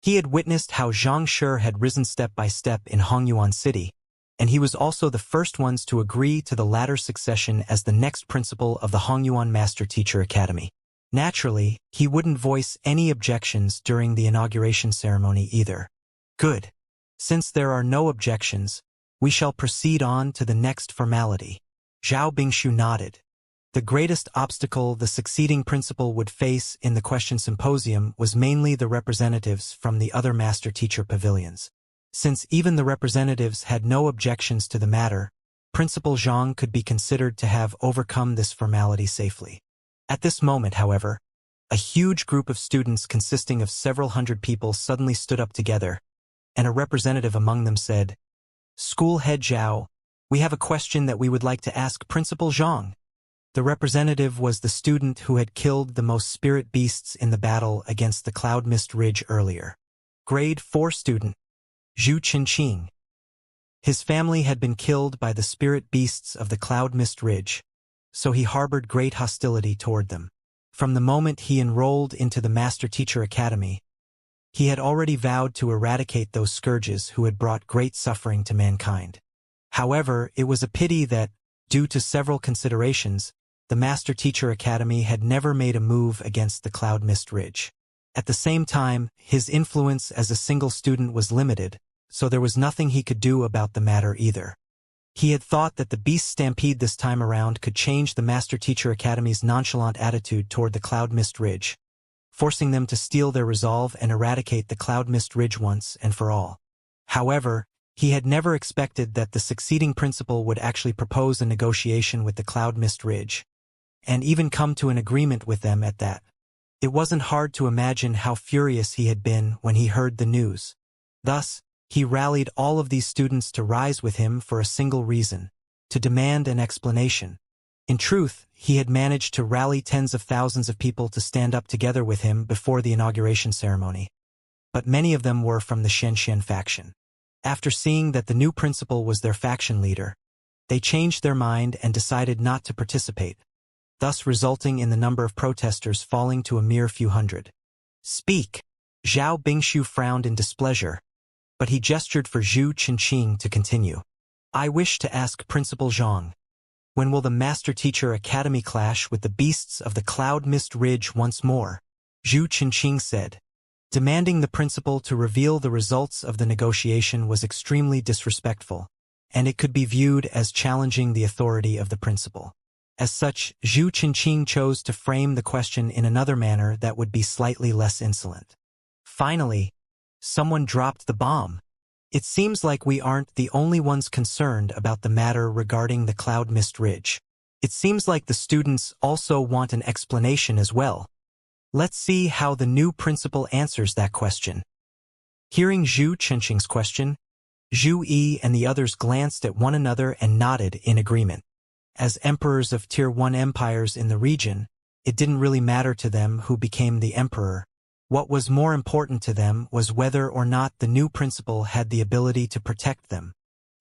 He had witnessed how Zhang Shi had risen step by step in Hongyuan City, and he was also the first ones to agree to the latter succession as the next principal of the Hongyuan Master Teacher Academy. Naturally, he wouldn't voice any objections during the inauguration ceremony either. Good. Since there are no objections, we shall proceed on to the next formality. Zhao Bingshu nodded. The greatest obstacle the succeeding principal would face in the question symposium was mainly the representatives from the other Master Teacher Pavilions. Since even the representatives had no objections to the matter, Principal Zhang could be considered to have overcome this formality safely. At this moment, however, a huge group of students consisting of several hundred people suddenly stood up together, and a representative among them said, "School head Zhao, we have a question that we would like to ask Principal Zhang." The representative was the student who had killed the most spirit beasts in the battle against the Cloud Mist Ridge earlier. Grade 4 student, Zhu Qinqing. His family had been killed by the spirit beasts of the Cloud Mist Ridge, so he harbored great hostility toward them. From the moment he enrolled into the Master Teacher Academy, he had already vowed to eradicate those scourges who had brought great suffering to mankind. However, it was a pity that, due to several considerations, the Master Teacher Academy had never made a move against the Cloud Mist Ridge. At the same time, his influence as a single student was limited, so there was nothing he could do about the matter either. He had thought that the Beast Stampede this time around could change the Master Teacher Academy's nonchalant attitude toward the Cloud Mist Ridge, forcing them to steel their resolve and eradicate the Cloud Mist Ridge once and for all. However, he had never expected that the succeeding principal would actually propose a negotiation with the Cloud Mist Ridge, and even come to an agreement with them at that. It wasn't hard to imagine how furious he had been when he heard the news. Thus, he rallied all of these students to rise with him for a single reason, to demand an explanation. In truth, he had managed to rally tens of thousands of people to stand up together with him before the inauguration ceremony. But many of them were from the Xianxia faction. After seeing that the new principal was their faction leader, they changed their mind and decided not to participate, thus resulting in the number of protesters falling to a mere few hundred. "Speak!" Zhao Bingshu frowned in displeasure, but he gestured for Zhu Qinqing to continue. "I wish to ask Principal Zhang, when will the Master Teacher Academy clash with the beasts of the Cloud Mist Ridge once more?" Zhu Qinqing said. Demanding the principal to reveal the results of the negotiation was extremely disrespectful, and it could be viewed as challenging the authority of the principal. As such, Zhu Qinqing chose to frame the question in another manner that would be slightly less insolent. Finally, someone dropped the bomb. "It seems like we aren't the only ones concerned about the matter regarding the Cloud Mist Ridge. It seems like the students also want an explanation as well. Let's see how the new principal answers that question." Hearing Zhu Qinqing's question, Zhu Yi and the others glanced at one another and nodded in agreement. As emperors of Tier 1 empires in the region, it didn't really matter to them who became the emperor. What was more important to them was whether or not the new principal had the ability to protect them.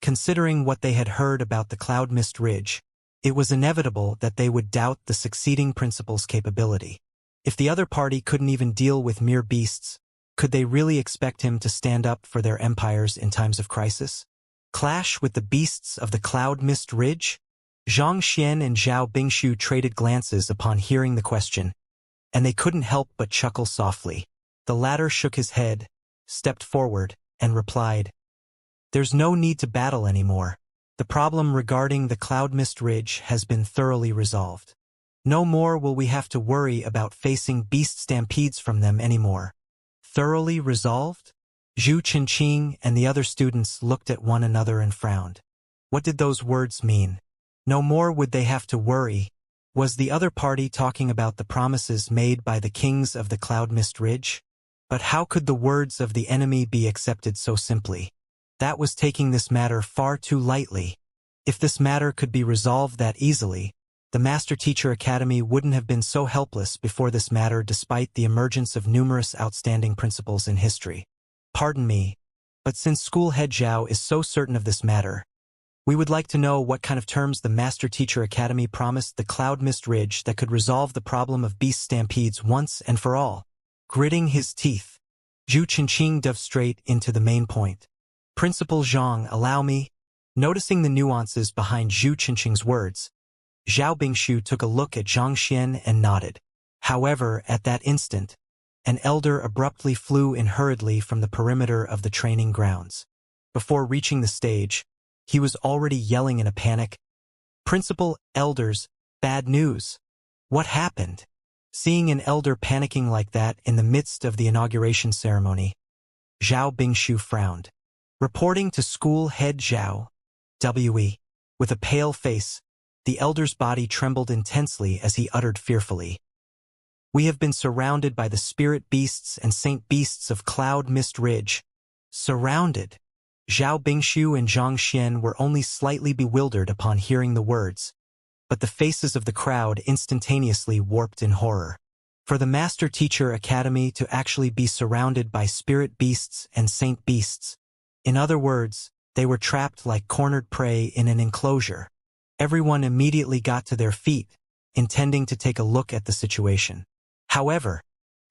Considering what they had heard about the Cloud Mist Ridge, it was inevitable that they would doubt the succeeding principal's capability. If the other party couldn't even deal with mere beasts, could they really expect him to stand up for their empires in times of crisis? Clash with the beasts of the Cloud Mist Ridge? Xianxia and Zhao Bingshu traded glances upon hearing the question, and they couldn't help but chuckle softly. The latter shook his head, stepped forward, and replied, "There's no need to battle anymore. The problem regarding the Cloud Mist Ridge has been thoroughly resolved. No more will we have to worry about facing beast stampedes from them anymore." Thoroughly resolved? Zhu Qinqing and the other students looked at one another and frowned. What did those words mean? No more would they have to worry. Was the other party talking about the promises made by the kings of the Cloud Mist Ridge? But how could the words of the enemy be accepted so simply? That was taking this matter far too lightly. If this matter could be resolved that easily, the Master Teacher Academy wouldn't have been so helpless before this matter despite the emergence of numerous outstanding principals in history. Pardon me, but since School Head Zhao is so certain of this matter, we would like to know what kind of terms the Master Teacher Academy promised the Cloud Mist Ridge that could resolve the problem of beast stampedes once and for all. Gritting his teeth, Zhu Qinqing dove straight into the main point. "Principal Zhang, allow me." Noticing the nuances behind Zhu Qinqing's words, Zhao Bingshu took a look at Xianxia and nodded. However, at that instant, an elder abruptly flew in hurriedly from the perimeter of the training grounds. Before reaching the stage, he was already yelling in a panic, "Principal, elders, bad news." What happened? Seeing an elder panicking like that in the midst of the inauguration ceremony, Zhao Bingshu frowned. Reporting to School Head Zhao, W.E. With a pale face, the elder's body trembled intensely as he uttered fearfully, "We have been surrounded by the spirit beasts and saint beasts of Cloud Mist Ridge." Surrounded? Zhao Bingshu and Zhang Xian were only slightly bewildered upon hearing the words, but the faces of the crowd instantaneously warped in horror. For the Master Teacher Academy to actually be surrounded by spirit beasts and saint beasts, in other words, they were trapped like cornered prey in an enclosure. Everyone immediately got to their feet, intending to take a look at the situation. However,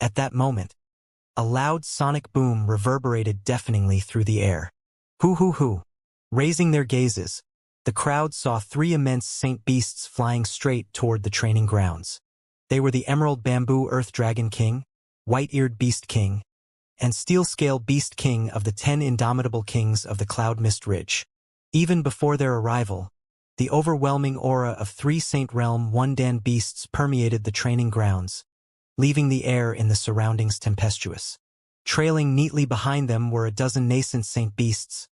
at that moment, a loud sonic boom reverberated deafeningly through the air. Hoo. Raising their gazes, the crowd saw three immense saint beasts flying straight toward the training grounds. They were the Emerald Bamboo Earth Dragon King, White-Eared Beast King, and Steel-Scale Beast King of the 10 Indomitable Kings of the Cloud Mist Ridge. Even before their arrival, the overwhelming aura of three Saint Realm One-Dan beasts permeated the training grounds, leaving the air in the surroundings tempestuous. Trailing neatly behind them were a dozen nascent saint beasts,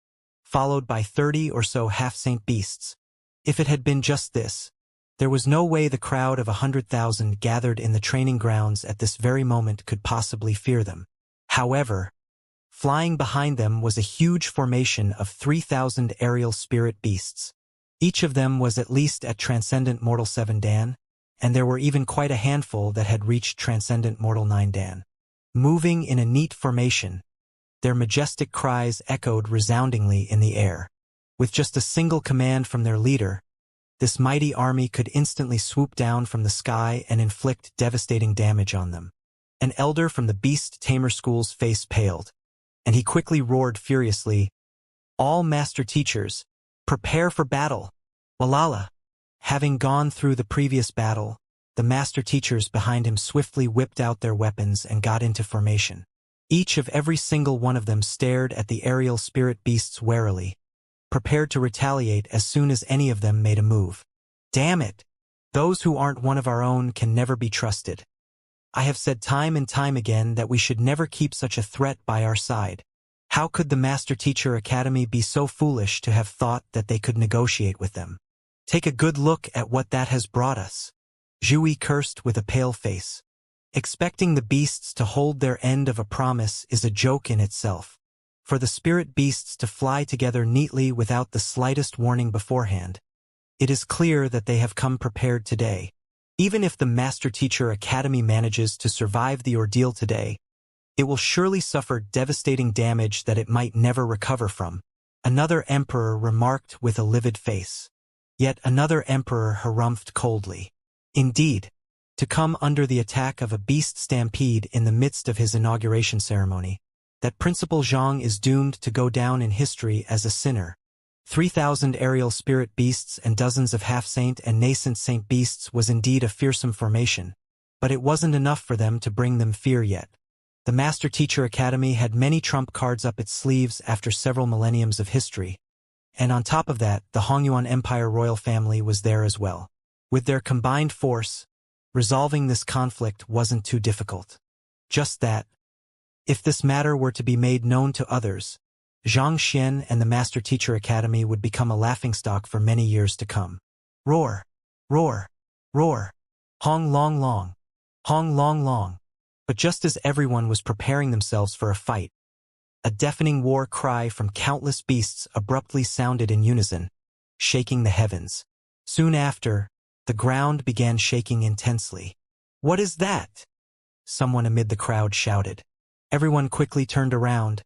followed by 30 or so half-saint beasts. If it had been just this, there was no way the crowd of 100,000 gathered in the training grounds at this very moment could possibly fear them. However, flying behind them was a huge formation of 3,000 aerial spirit beasts. Each of them was at least at Transcendent Mortal 7 Dan, and there were even quite a handful that had reached Transcendent Mortal 9 Dan. Moving in a neat formation, their majestic cries echoed resoundingly in the air. With just a single command from their leader, this mighty army could instantly swoop down from the sky and inflict devastating damage on them. An elder from the Beast Tamer School's face paled, and he quickly roared furiously, "All Master Teachers, prepare for battle!" Walala! Having gone through the previous battle, the Master Teachers behind him swiftly whipped out their weapons and got into formation. Each of every single one of them stared at the aerial spirit beasts warily, prepared to retaliate as soon as any of them made a move. Damn it! Those who aren't one of our own can never be trusted. I have said time and time again that we should never keep such a threat by our side. How could the Master Teacher Academy be so foolish to have thought that they could negotiate with them? Take a good look at what that has brought us. Zhui cursed with a pale face. Expecting the beasts to hold their end of a promise is a joke in itself. for the spirit beasts to fly together neatly without the slightest warning beforehand. It is clear that they have come prepared today. Even if the Master Teacher Academy manages to survive the ordeal today, it will surely suffer devastating damage that it might never recover from. Another emperor remarked with a livid face. Yet another emperor harumphed coldly. Indeed, to come under the attack of a beast stampede in the midst of his inauguration ceremony, that Principal Zhang is doomed to go down in history as a sinner. 3,000 aerial spirit beasts and dozens of half-saint and nascent saint beasts was indeed a fearsome formation, but it wasn't enough for them to bring them fear yet. The Master Teacher Academy had many trump cards up its sleeves after several millenniums of history, and on top of that, the Hongyuan Empire royal family was there as well. With their combined force, resolving this conflict wasn't too difficult. Just that, if this matter were to be made known to others, Xianxia and the Master Teacher Academy would become a laughingstock for many years to come. Roar! Roar! Roar! Hong long long! Hong long long! But just as everyone was preparing themselves for a fight, a deafening war cry from countless beasts abruptly sounded in unison, shaking the heavens. Soon after, the ground began shaking intensely. "What is that?" someone amid the crowd shouted. Everyone quickly turned around,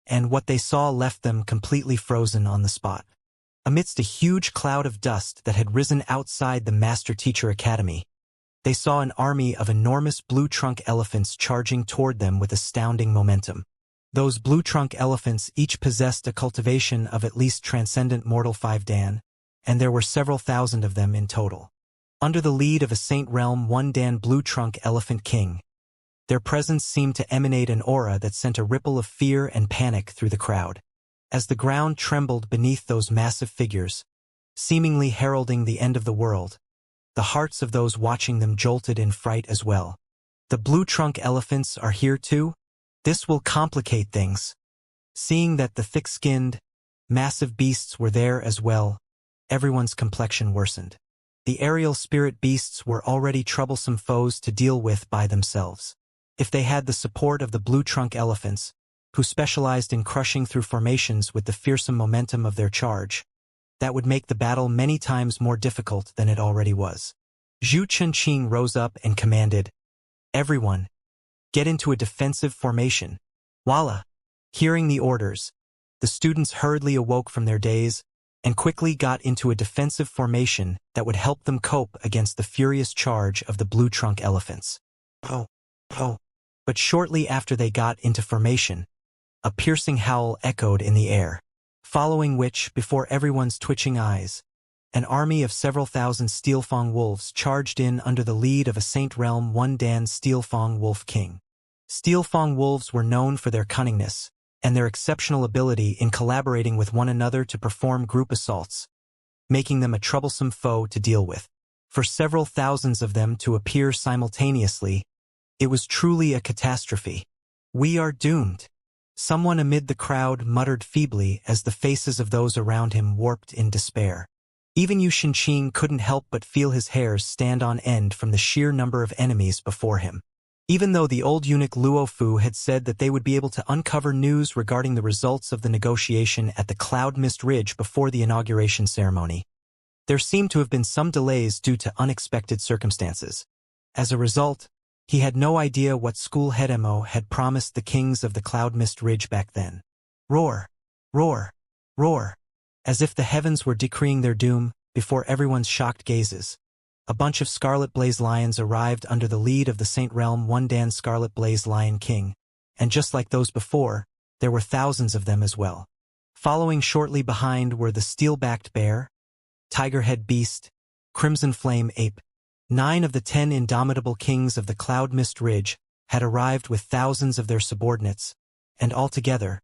and what they saw left them completely frozen on the spot. Amidst a huge cloud of dust that had risen outside the Master Teacher Academy, they saw an army of enormous blue-trunk elephants charging toward them with astounding momentum. Those blue-trunk elephants each possessed a cultivation of at least transcendent mortal 5 Dan, and there were several thousand of them in total. Under the lead of a Saint Realm 1 Dan blue-trunk elephant king, their presence seemed to emanate an aura that sent a ripple of fear and panic through the crowd. As the ground trembled beneath those massive figures, seemingly heralding the end of the world, the hearts of those watching them jolted in fright as well. The blue-trunk elephants are here too? This will complicate things. Seeing that the thick-skinned, massive beasts were there as well, everyone's complexion worsened. The aerial spirit beasts were already troublesome foes to deal with by themselves. If they had the support of the blue-trunk elephants, who specialized in crushing through formations with the fearsome momentum of their charge, that would make the battle many times more difficult than it already was. Zhu Chunqing rose up and commanded, "Everyone, get into a defensive formation." Voila! Hearing the orders, the students hurriedly awoke from their daze and quickly got into a defensive formation that would help them cope against the furious charge of the blue-trunk elephants. Oh, oh. But shortly after they got into formation, a piercing howl echoed in the air, following which, before everyone's twitching eyes, an army of several thousand Steelfang wolves charged in under the lead of a Saint Realm 1 Dan Steelfang Wolf King. Steelfang wolves were known for their cunningness and their exceptional ability in collaborating with one another to perform group assaults, making them a troublesome foe to deal with. For several thousands of them to appear simultaneously, it was truly a catastrophe. "We are doomed," someone amid the crowd muttered feebly as the faces of those around him warped in despair. Even Yu Shinqing couldn't help but feel his hairs stand on end from the sheer number of enemies before him. Even though the old eunuch Luo Fu had said that they would be able to uncover news regarding the results of the negotiation at the Cloud Mist Ridge before the inauguration ceremony, there seemed to have been some delays due to unexpected circumstances. As a result, he had no idea what school head Mo had promised the kings of the Cloud Mist Ridge back then. Roar! Roar! Roar! As if the heavens were decreeing their doom, before everyone's shocked gazes, a bunch of Scarlet Blaze Lions arrived under the lead of the Saint Realm 1 Dan Scarlet Blaze Lion King, and just like those before, there were thousands of them as well. Following shortly behind were the Steel-backed Bear, Tiger-head Beast, Crimson Flame Ape. 9 of the 10 indomitable kings of the Cloud Mist Ridge had arrived with thousands of their subordinates, and altogether,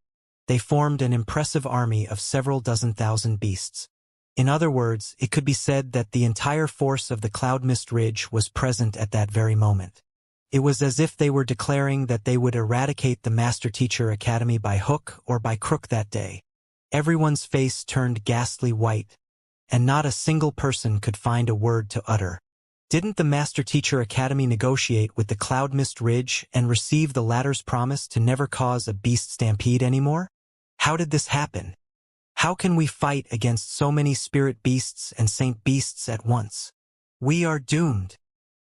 they formed an impressive army of several dozen thousand beasts. In other words, it could be said that the entire force of the Cloud Mist Ridge was present at that very moment. It was as if they were declaring that they would eradicate the Master Teacher Academy by hook or by crook that day. Everyone's face turned ghastly white, and not a single person could find a word to utter. Didn't the Master Teacher Academy negotiate with the Cloud Mist Ridge and receive the latter's promise to never cause a beast stampede anymore? How did this happen? How can we fight against so many spirit beasts and saint beasts at once? We are doomed.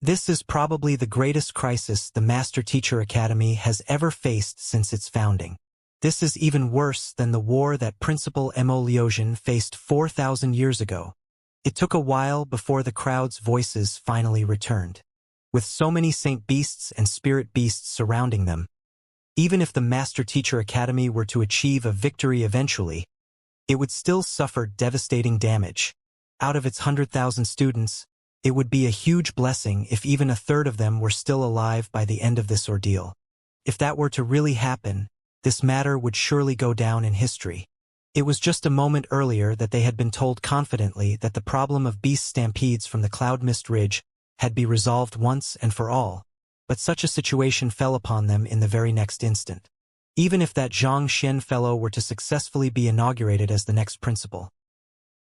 This is probably the greatest crisis the Master Teacher Academy has ever faced since its founding. This is even worse than the war that Principal Mo Liuxian faced 4,000 years ago. It took a while before the crowd's voices finally returned. With so many saint beasts and spirit beasts surrounding them, even if the Master Teacher Academy were to achieve a victory eventually, it would still suffer devastating damage. Out of its 100,000 students, it would be a huge blessing if even a third of them were still alive by the end of this ordeal. If that were to really happen, this matter would surely go down in history. It was just a moment earlier that they had been told confidently that the problem of beast stampedes from the Cloud Mist Ridge had been resolved once and for all, but such a situation fell upon them in the very next instant. Even if that Xianxia fellow were to successfully be inaugurated as the next principal,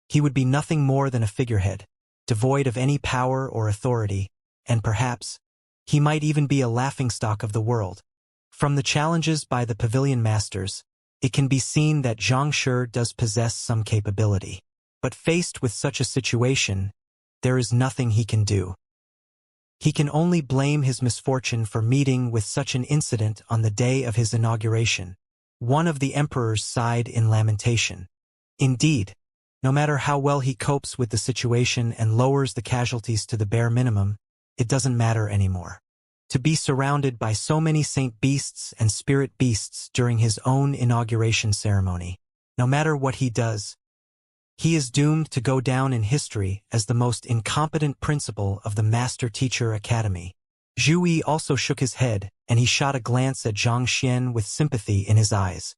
he would be nothing more than a figurehead, devoid of any power or authority, and perhaps, he might even be a laughingstock of the world. From the challenges by the Pavilion Masters, it can be seen that Xianxia does possess some capability. But faced with such a situation, there is nothing he can do. He can only blame his misfortune for meeting with such an incident on the day of his inauguration. One of the emperors sighed in lamentation. Indeed, no matter how well he copes with the situation and lowers the casualties to the bare minimum, it doesn't matter anymore. To be surrounded by so many saint beasts and spirit beasts during his own inauguration ceremony, no matter what he does, he is doomed to go down in history as the most incompetent principal of the Master Teacher Academy. Zhu Yi also shook his head, and he shot a glance at Xianxia with sympathy in his eyes.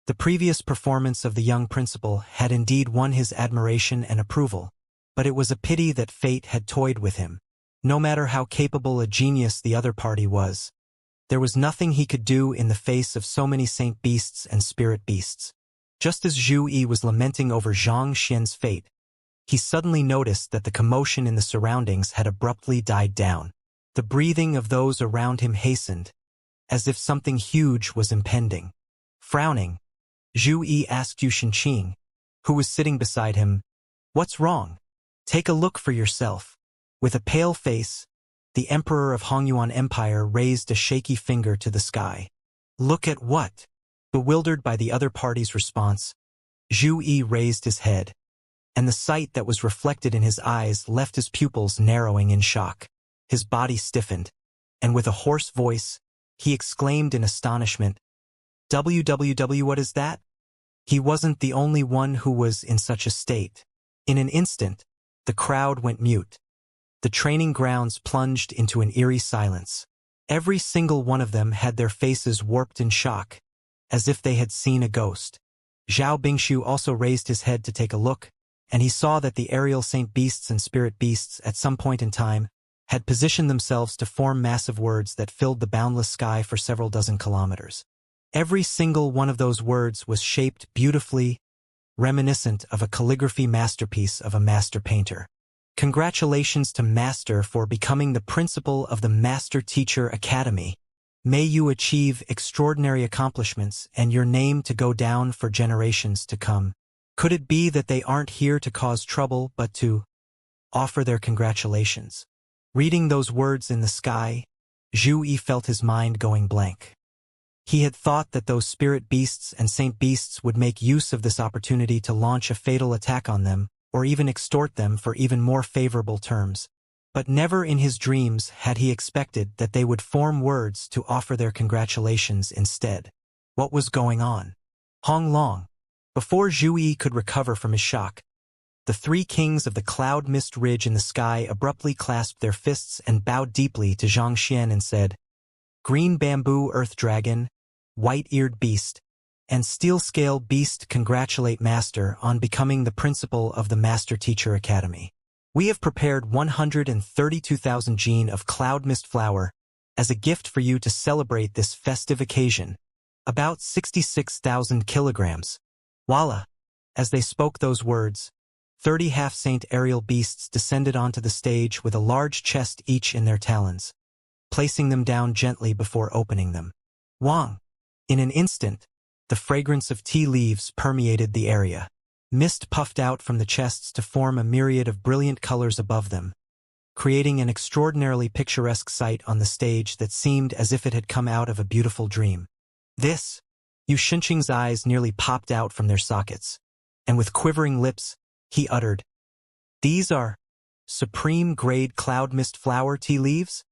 The previous performance of the young principal had indeed won his admiration and approval, but it was a pity that fate had toyed with him. No matter how capable a genius the other party was, there was nothing he could do in the face of so many saint beasts and spirit beasts. Just as Zhu Yi was lamenting over Xianxia's fate, he suddenly noticed that the commotion in the surroundings had abruptly died down. The breathing of those around him hastened, as if something huge was impending. Frowning, Zhu Yi asked Yu Shenqing, who was sitting beside him, "What's wrong? Take a look for yourself." With a pale face, the Emperor of Hongyuan Empire raised a shaky finger to the sky. "Look at what?" Bewildered by the other party's response, Zhu Yi raised his head, and the sight that was reflected in his eyes left his pupils narrowing in shock. His body stiffened, and with a hoarse voice, he exclaimed in astonishment, "WWW, what is that?" He wasn't the only one who was in such a state. In an instant, the crowd went mute. The training grounds plunged into an eerie silence. Every single one of them had their faces warped in shock, as if they had seen a ghost. Zhao Bingshu also raised his head to take a look, and he saw that the aerial saint beasts and spirit beasts at some point in time had positioned themselves to form massive words that filled the boundless sky for several dozen kilometers. Every single one of those words was shaped beautifully, reminiscent of a calligraphy masterpiece of a master painter. "Congratulations to Master for becoming the principal of the Master Teacher Academy. May you achieve extraordinary accomplishments and your name to go down for generations to come." Could it be that they aren't here to cause trouble but to offer their congratulations? Reading those words in the sky, Zhu Yi felt his mind going blank. He had thought that those spirit beasts and saint beasts would make use of this opportunity to launch a fatal attack on them, or even extort them for even more favorable terms. But never in his dreams had he expected that they would form words to offer their congratulations instead. What was going on? Hong Long. Before Zhu Yi could recover from his shock, the three kings of the Cloud Mist Ridge in the sky abruptly clasped their fists and bowed deeply to Xianxia and said, "Green Bamboo Earth Dragon, White-Eared Beast, and Steel-Scale Beast, congratulate Master on becoming the principal of the Master Teacher Academy. We have prepared 132,000 gene of Cloud Mist Flower as a gift for you to celebrate this festive occasion, about 66,000 kilograms. Voila!" As they spoke those words, 30 half-saint aerial beasts descended onto the stage with a large chest each in their talons, placing them down gently before opening them. Wang! In an instant, The fragrance of tea leaves permeated the area. Mist puffed out from the chests to form a myriad of brilliant colors above them, creating an extraordinarily picturesque sight on the stage that seemed as if it had come out of a beautiful dream. This, Xianxia's eyes nearly popped out from their sockets, and with quivering lips, he uttered, "These are supreme-grade cloud mist flower tea leaves?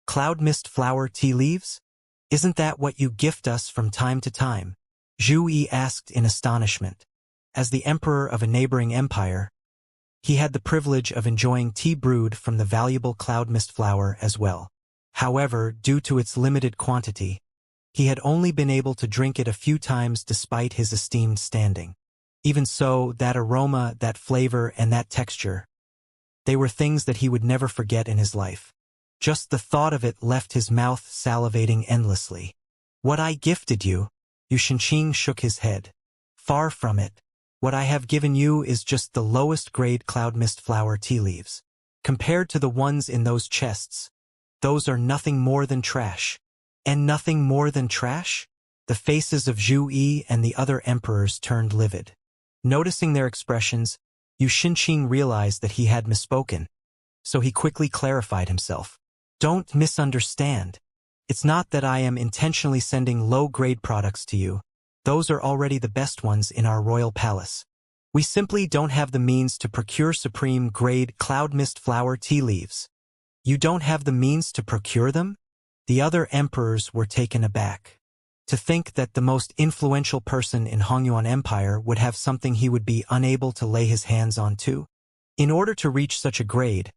Cloud mist flower tea leaves? Isn't that what you gift us from time to time?" Zhu Yi asked in astonishment. As the emperor of a neighboring empire, he had the privilege of enjoying tea brewed from the valuable cloud mist flower as well. However, due to its limited quantity, he had only been able to drink it a few times despite his esteemed standing. Even so, that aroma, that flavor, and that texture, they were things that he would never forget in his life. Just the thought of it left his mouth salivating endlessly. "What I gifted you?" Xianxia shook his head. "Far from it. What I have given you is just the lowest grade cloud mist flower tea leaves. Compared to the ones in those chests, those are nothing more than trash." "And nothing more than trash?" The faces of Zhu Yi and the other emperors turned livid. Noticing their expressions, Xianxia realized that he had misspoken, so he quickly clarified himself. "Don't misunderstand. It's not that I am intentionally sending low-grade products to you. Those are already the best ones in our royal palace. We simply don't have the means to procure supreme-grade cloud mist flower tea leaves." "You don't have the means to procure them?" The other emperors were taken aback. To think that the most influential person in Hongyuan Empire would have something he would be unable to lay his hands on too. In order to reach such a grade,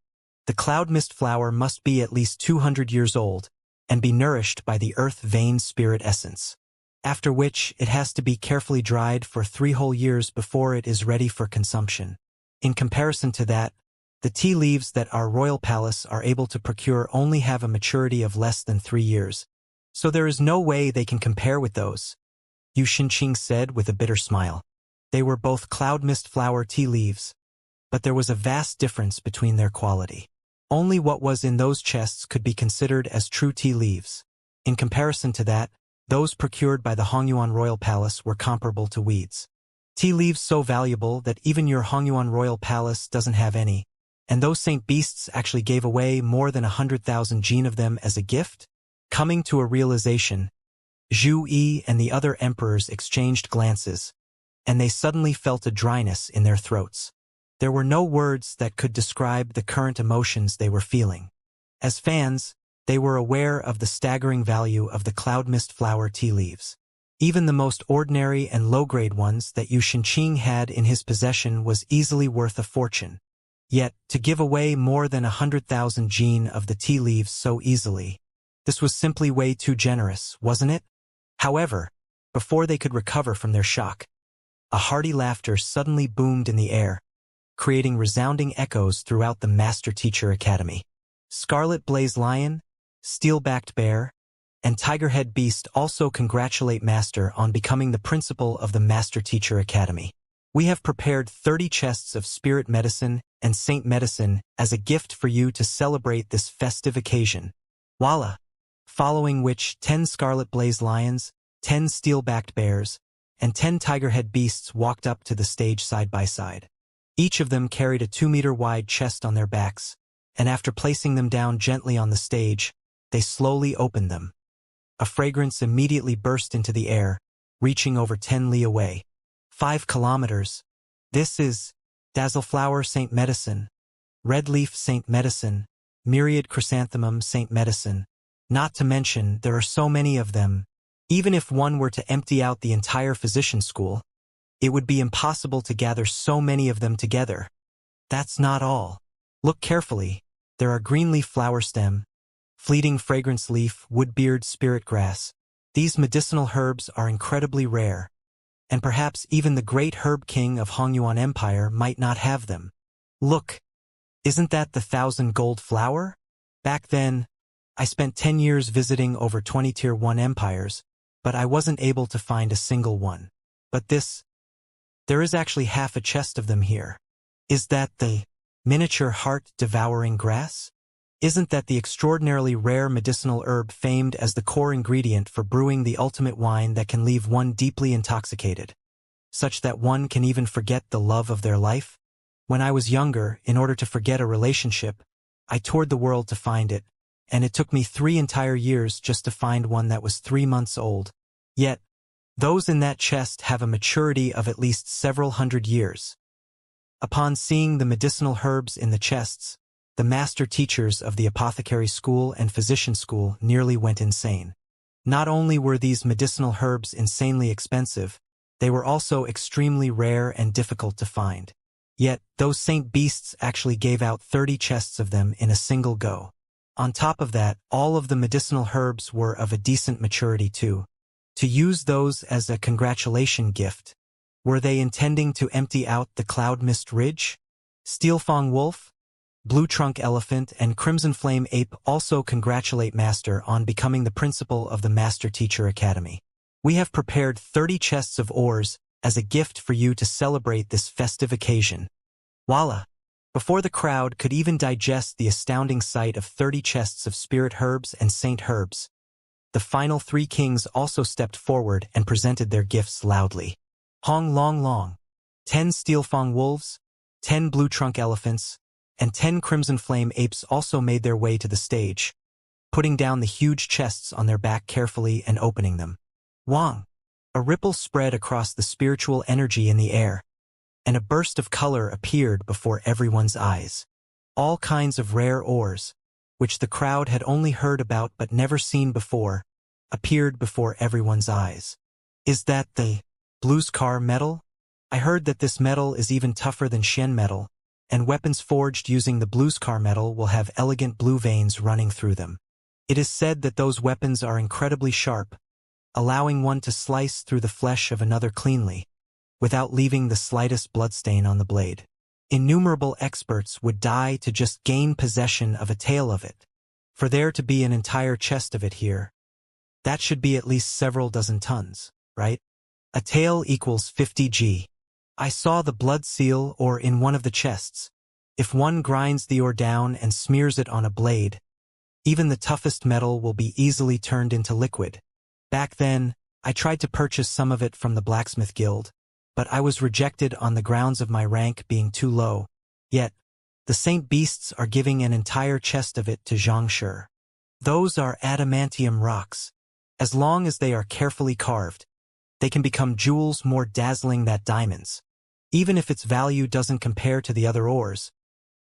the cloud mist flower must be at least 200 years old and be nourished by the earth vein spirit essence, after which it has to be carefully dried for 3 whole years before it is ready for consumption. In comparison to that, the tea leaves that our royal palace are able to procure only have a maturity of less than 3 years, so there is no way they can compare with those, Xianxia said with a bitter smile. They were both cloud mist flower tea leaves, but there was a vast difference between their quality. Only what was in those chests could be considered as true tea leaves. In comparison to that, those procured by the Hongyuan royal palace were comparable to weeds. Tea leaves so valuable that even your Hongyuan royal palace doesn't have any. And those saint beasts actually gave away more than 100,000 jin of them as a gift? Coming to a realization, Zhu Yi and the other emperors exchanged glances, and they suddenly felt a dryness in their throats. There were no words that could describe the current emotions they were feeling. As fans, they were aware of the staggering value of the cloud mist flower tea leaves. Even the most ordinary and low-grade ones that Xianxia had in his possession was easily worth a fortune. Yet, to give away more than 100,000 jin of the tea leaves so easily, this was simply way too generous, wasn't it? However, before they could recover from their shock, a hearty laughter suddenly boomed in the air, creating resounding echoes throughout the Master-Teacher Academy. Scarlet Blaze Lion, Steel-Backed Bear, and Tigerhead Beast also congratulate Master on becoming the principal of the Master-Teacher Academy. We have prepared 30 chests of spirit medicine and saint medicine as a gift for you to celebrate this festive occasion. Voila! Following which 10 Scarlet Blaze Lions, 10 Steel-Backed Bears, and 10 Tigerhead Beasts walked up to the stage side by side. Each of them carried a 2-meter-wide chest on their backs, and after placing them down gently on the stage, they slowly opened them. A fragrance immediately burst into the air, reaching over 10 li away. 5 kilometers. This is Dazzleflower Saint Medicine, Red Leaf Saint Medicine, Myriad Chrysanthemum Saint Medicine. Not to mention, there are so many of them. Even if one were to empty out the entire physician school, it would be impossible to gather so many of them together. That's not all. Look carefully. There are greenleaf flower stem, fleeting fragrance leaf, woodbeard spirit grass. These medicinal herbs are incredibly rare, and perhaps even the great herb king of Hongyuan Empire might not have them. Look, isn't that the 1,000 gold flower? Back then, I spent 10 years visiting over 20 Tier 1 empires, but I wasn't able to find a single one. But there is actually half a chest of them here. Is that the miniature heart-devouring grass? Isn't that the extraordinarily rare medicinal herb famed as the core ingredient for brewing the ultimate wine that can leave one deeply intoxicated, such that one can even forget the love of their life? When I was younger, in order to forget a relationship, I toured the world to find it, and it took me 3 entire years just to find one that was 3 months old. Yet, those in that chest have a maturity of at least several hundred years. Upon seeing the medicinal herbs in the chests, the master teachers of the apothecary school and physician school nearly went insane. Not only were these medicinal herbs insanely expensive, they were also extremely rare and difficult to find. Yet, those saint beasts actually gave out 30 chests of them in a single go. On top of that, all of the medicinal herbs were of a decent maturity too. To use those as a congratulation gift. Were they intending to empty out the Cloud Mist Ridge? Steelfang Wolf, Blue Trunk Elephant, and Crimson Flame Ape also congratulate Master on becoming the principal of the Master Teacher Academy. We have prepared 30 chests of ores as a gift for you to celebrate this festive occasion. Voila! Before the crowd could even digest the astounding sight of 30 chests of spirit herbs and saint herbs, the final 3 kings also stepped forward and presented their gifts loudly. Hong Long Long, 10 Steelfang Wolves, 10 Blue Trunk Elephants, and 10 Crimson Flame Apes also made their way to the stage, putting down the huge chests on their back carefully and opening them. Wang! A ripple spread across the spiritual energy in the air, and a burst of color appeared before everyone's eyes. All kinds of rare ores, which the crowd had only heard about but never seen before, appeared before everyone's eyes. Is that the Bluescar metal? I heard that this metal is even tougher than Shen metal, and weapons forged using the Bluescar metal will have elegant blue veins running through them. It is said that those weapons are incredibly sharp, allowing one to slice through the flesh of another cleanly, without leaving the slightest bloodstain on the blade. Innumerable experts would die to just gain possession of a tael of it. For there to be an entire chest of it here, that should be at least several dozen tons, right? A tael equals 50 g. I saw the blood seal ore in one of the chests. If one grinds the ore down and smears it on a blade, even the toughest metal will be easily turned into liquid. Back then, I tried to purchase some of it from the blacksmith guild, but I was rejected on the grounds of my rank being too low. Yet, the saint beasts are giving an entire chest of it to Xianxia. Those are adamantium rocks. As long as they are carefully carved, they can become jewels more dazzling than diamonds. Even if its value doesn't compare to the other ores,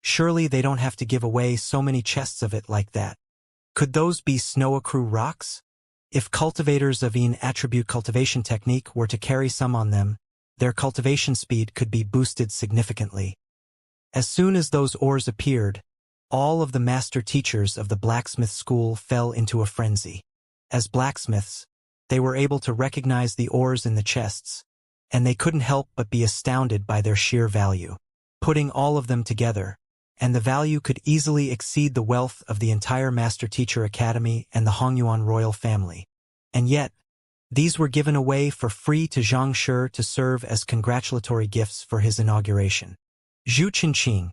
surely they don't have to give away so many chests of it like that. Could those be snow accrue rocks? If cultivators of an attribute cultivation technique were to carry some on them, their cultivation speed could be boosted significantly. As soon as those ores appeared, all of the master teachers of the blacksmith school fell into a frenzy. As blacksmiths, they were able to recognize the ores in the chests, and they couldn't help but be astounded by their sheer value. Putting all of them together, and the value could easily exceed the wealth of the entire Master Teacher Academy and the Hongyuan royal family. And yet, these were given away for free to Xianxia to serve as congratulatory gifts for his inauguration. Zhu Qinqing,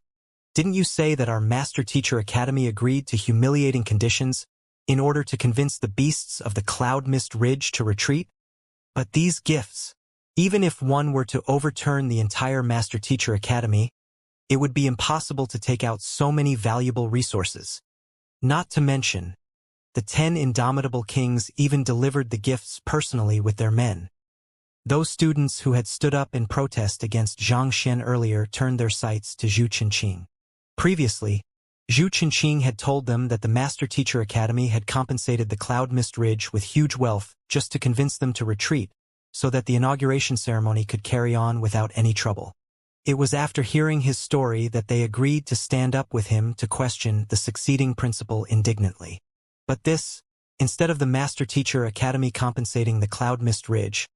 didn't you say that our Master Teacher Academy agreed to humiliating conditions in order to convince the beasts of the Cloud Mist Ridge to retreat? But these gifts, even if one were to overturn the entire Master Teacher Academy, it would be impossible to take out so many valuable resources. Not to mention, the 10 indomitable kings even delivered the gifts personally with their men. Those students who had stood up in protest against Zhang Xian earlier turned their sights to Zhu Qinqing. Previously, Zhu Qinqing had told them that the Master Teacher Academy had compensated the Cloud Mist Ridge with huge wealth just to convince them to retreat, so that the inauguration ceremony could carry on without any trouble. It was after hearing his story that they agreed to stand up with him to question the succeeding principal indignantly. But this, instead of the Master Teacher Academy compensating the Cloud Mist Ridge,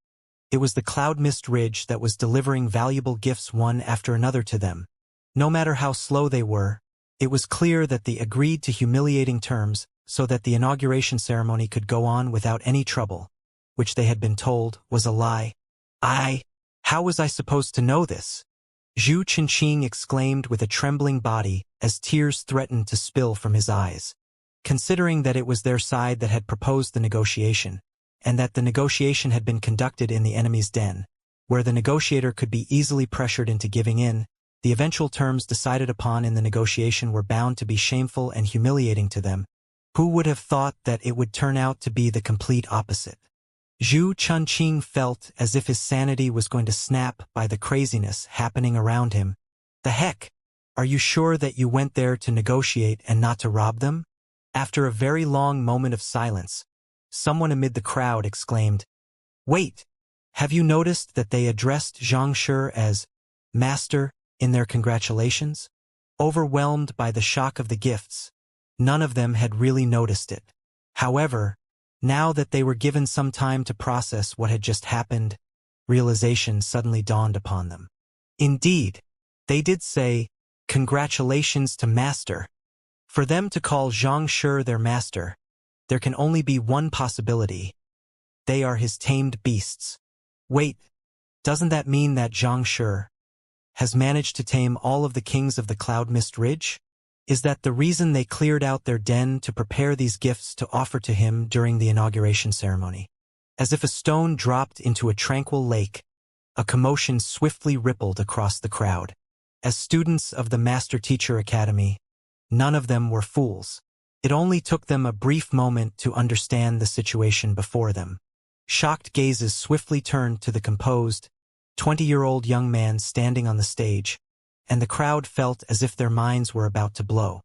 it was the Cloud Mist Ridge that was delivering valuable gifts one after another to them. No matter how slow they were, it was clear that they agreed to humiliating terms so that the inauguration ceremony could go on without any trouble, which they had been told was a lie. How was I supposed to know this? Zhu Qinqing exclaimed with a trembling body as tears threatened to spill from his eyes. Considering that it was their side that had proposed the negotiation, and that the negotiation had been conducted in the enemy's den, where the negotiator could be easily pressured into giving in, the eventual terms decided upon in the negotiation were bound to be shameful and humiliating to them. Who would have thought that it would turn out to be the complete opposite? Zhu Qinqing felt as if his sanity was going to snap by the craziness happening around him. The heck? Are you sure that you went there to negotiate and not to rob them? After a very long moment of silence, someone amid the crowd exclaimed, "Wait! Have you noticed that they addressed Xianxia as Master in their congratulations?" Overwhelmed by the shock of the gifts, none of them had really noticed it. However, now that they were given some time to process what had just happened, realization suddenly dawned upon them. Indeed, they did say, "Congratulations to Master." For them to call Xianxia their master, there can only be one possibility. They are his tamed beasts. Wait, doesn't that mean that Xianxia has managed to tame all of the kings of the Cloud Mist Ridge? Is that the reason they cleared out their den to prepare these gifts to offer to him during the inauguration ceremony? As if a stone dropped into a tranquil lake, a commotion swiftly rippled across the crowd. As students of the Master Teacher Academy, none of them were fools. It only took them a brief moment to understand the situation before them. Shocked gazes swiftly turned to the composed, 20-year-old young man standing on the stage, and the crowd felt as if their minds were about to blow.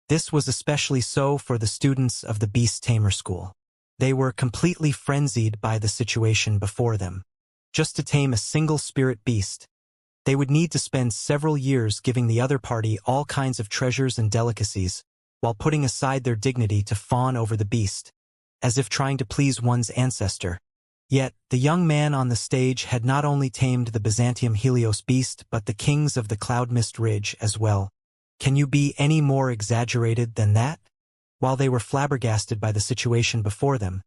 This was especially so for the students of the Beast Tamer School. They were completely frenzied by the situation before them. Just to tame a single spirit beast, they would need to spend several years giving the other party all kinds of treasures and delicacies, while putting aside their dignity to fawn over the beast, as if trying to please one's ancestor. Yet, the young man on the stage had not only tamed the Byzantium Helios beast but the kings of the Cloud Mist Ridge as well. Can you be any more exaggerated than that? While they were flabbergasted by the situation before them,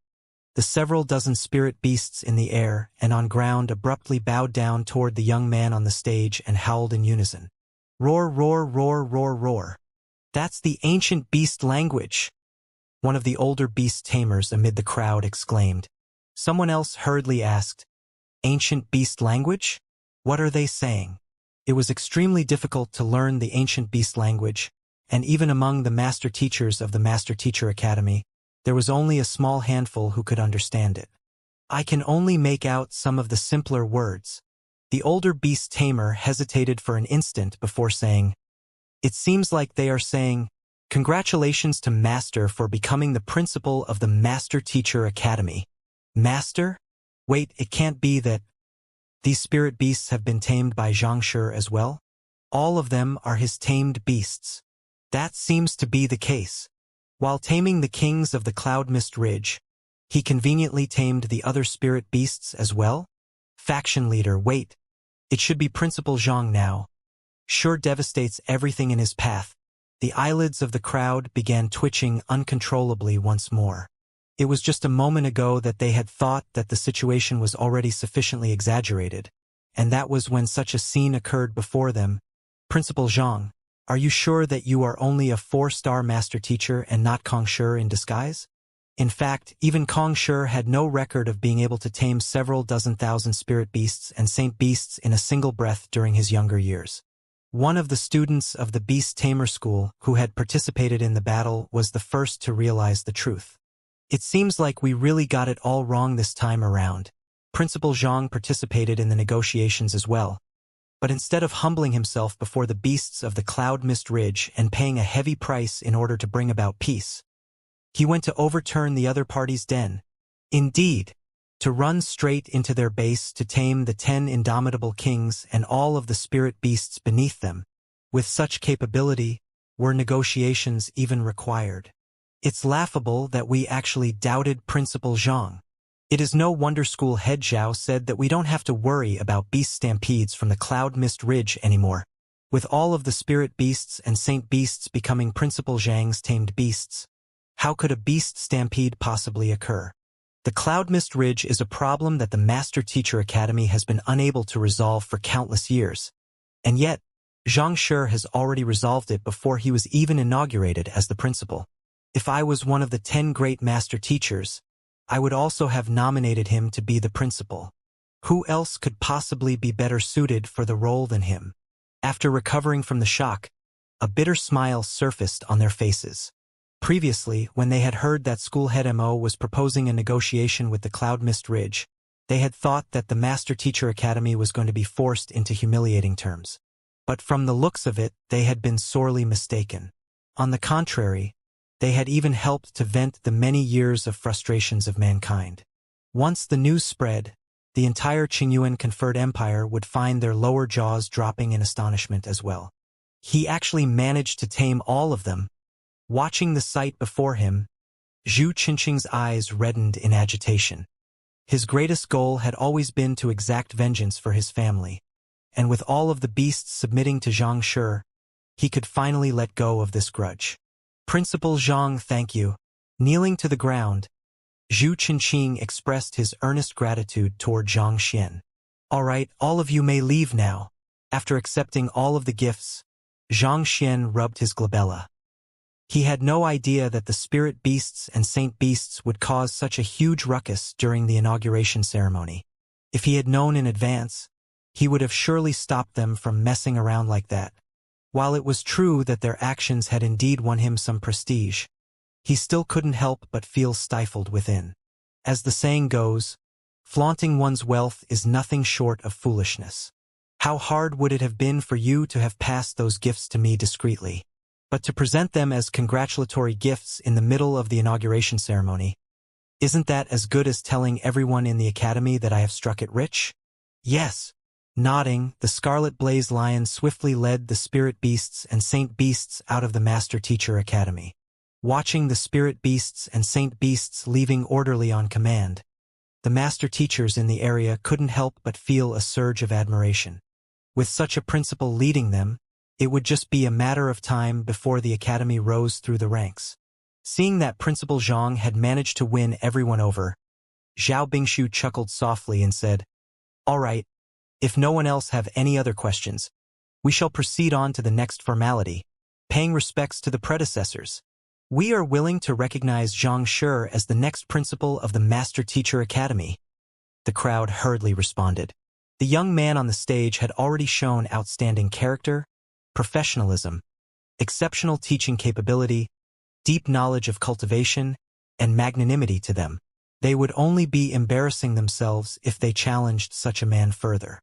the several dozen spirit beasts in the air and on ground abruptly bowed down toward the young man on the stage and howled in unison. Roar, roar, roar, roar, roar. That's the ancient beast language! One of the older beast tamers amid the crowd exclaimed. Someone else hurriedly asked, "Ancient beast language? What are they saying?" It was extremely difficult to learn the ancient beast language, and even among the master teachers of the Master Teacher Academy, there was only a small handful who could understand it. I can only make out some of the simpler words. The older beast tamer hesitated for an instant before saying, "It seems like they are saying, 'Congratulations to Master for becoming the principal of the Master Teacher Academy.' Master? Wait, it can't be that these spirit beasts have been tamed by Xianxia as well? All of them are his tamed beasts." That seems to be the case. While taming the kings of the Cloud Mist Ridge, he conveniently tamed the other spirit beasts as well? Faction leader, wait. It should be Principal Zhang now. Sure devastates everything in his path. The eyelids of the crowd began twitching uncontrollably once more. It was just a moment ago that they had thought that the situation was already sufficiently exaggerated, and that was when such a scene occurred before them. "Principal Zhang, are you sure that you are only a 4-star master teacher and not Kongshi in disguise?" In fact, even Kongshi had no record of being able to tame several dozen thousand spirit beasts and saint beasts in a single breath during his younger years. One of the students of the Beast Tamer School who had participated in the battle was the first to realize the truth. "It seems like we really got it all wrong this time around." Principal Zhang participated in the negotiations as well, but instead of humbling himself before the beasts of the Cloud Mist Ridge and paying a heavy price in order to bring about peace, he went to overturn the other party's den. Indeed, to run straight into their base to tame the 10 indomitable kings and all of the spirit beasts beneath them. With such capability, were negotiations even required? It's laughable that we actually doubted Principal Zhang. It is no wonder school head Zhao said that we don't have to worry about beast stampedes from the Cloud Mist Ridge anymore. With all of the spirit beasts and saint beasts becoming Principal Zhang's tamed beasts, how could a beast stampede possibly occur? The Cloud Mist Ridge is a problem that the Master Teacher Academy has been unable to resolve for countless years. And yet, Xianxia has already resolved it before he was even inaugurated as the principal. If I was one of the 10 great master teachers, I would also have nominated him to be the principal. Who else could possibly be better suited for the role than him? After recovering from the shock, a bitter smile surfaced on their faces. Previously, when they had heard that school head Mo was proposing a negotiation with the Cloud Mist Ridge, they had thought that the Master Teacher Academy was going to be forced into humiliating terms. But from the looks of it, they had been sorely mistaken. On the contrary, they had even helped to vent the many years of frustrations of mankind. Once the news spread, the entire Qingyuan conferred empire would find their lower jaws dropping in astonishment as well. He actually managed to tame all of them. Watching the sight before him, Zhu Qinqing's eyes reddened in agitation. His greatest goal had always been to exact vengeance for his family, and with all of the beasts submitting to Xianxia, he could finally let go of this grudge. Principal Zhang, thank you. Kneeling to the ground, Zhu Qinqing expressed his earnest gratitude toward Zhang Xian. All right, all of you may leave now. After accepting all of the gifts, Zhang Xian rubbed his glabella. He had no idea that the spirit beasts and saint beasts would cause such a huge ruckus during the inauguration ceremony. If he had known in advance, he would have surely stopped them from messing around like that. While it was true that their actions had indeed won him some prestige, he still couldn't help but feel stifled within. As the saying goes, flaunting one's wealth is nothing short of foolishness. How hard would it have been for you to have passed those gifts to me discreetly? But to present them as congratulatory gifts in the middle of the inauguration ceremony, isn't that as good as telling everyone in the academy that I have struck it rich? Yes. Nodding, the Scarlet Blaze Lion swiftly led the spirit beasts and saint beasts out of the Master Teacher Academy. Watching the spirit beasts and saint beasts leaving orderly on command, the master teachers in the area couldn't help but feel a surge of admiration. With such a principal leading them, it would just be a matter of time before the academy rose through the ranks. Seeing that Principal Zhang had managed to win everyone over, Zhao Bingshu chuckled softly and said, "All right, if no one else have any other questions, we shall proceed on to the next formality, paying respects to the predecessors. We are willing to recognize Xianxia as the next principal of the Master Teacher Academy." The crowd hurriedly responded. The young man on the stage had already shown outstanding character, professionalism, exceptional teaching capability, deep knowledge of cultivation, and magnanimity to them. They would only be embarrassing themselves if they challenged such a man further.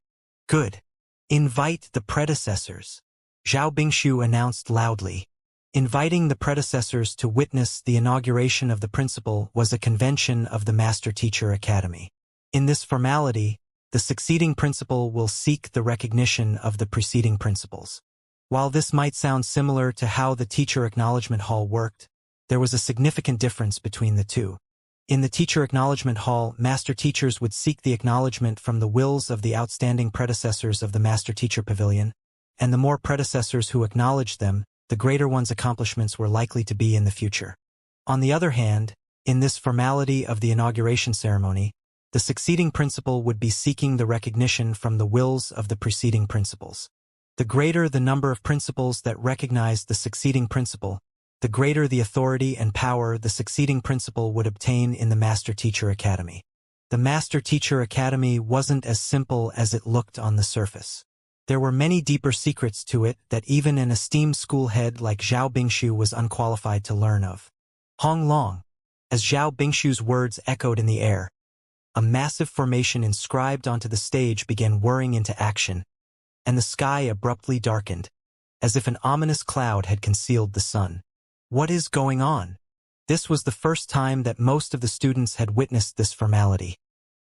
Good. Invite the predecessors, Zhao Bingshu announced loudly. Inviting the predecessors to witness the inauguration of the principal was a convention of the Master Teacher Academy. In this formality, the succeeding principal will seek the recognition of the preceding principals. While this might sound similar to how the Teacher Acknowledgement Hall worked, there was a significant difference between the two. In the Teacher Acknowledgement Hall, Master Teachers would seek the acknowledgement from the wills of the outstanding predecessors of the Master Teacher Pavilion, and the more predecessors who acknowledged them, the greater one's accomplishments were likely to be in the future. On the other hand, in this formality of the inauguration ceremony, the succeeding principal would be seeking the recognition from the wills of the preceding principals. The greater the number of principals that recognized the succeeding principal, the greater the authority and power the succeeding principal would obtain in the Master Teacher Academy. The Master Teacher Academy wasn't as simple as it looked on the surface. There were many deeper secrets to it that even an esteemed school head like Zhao Bingshu was unqualified to learn of. Hong Long. As Zhao Bingshu's words echoed in the air, a massive formation inscribed onto the stage began whirring into action, and the sky abruptly darkened, as if an ominous cloud had concealed the sun. What is going on? This was the first time that most of the students had witnessed this formality,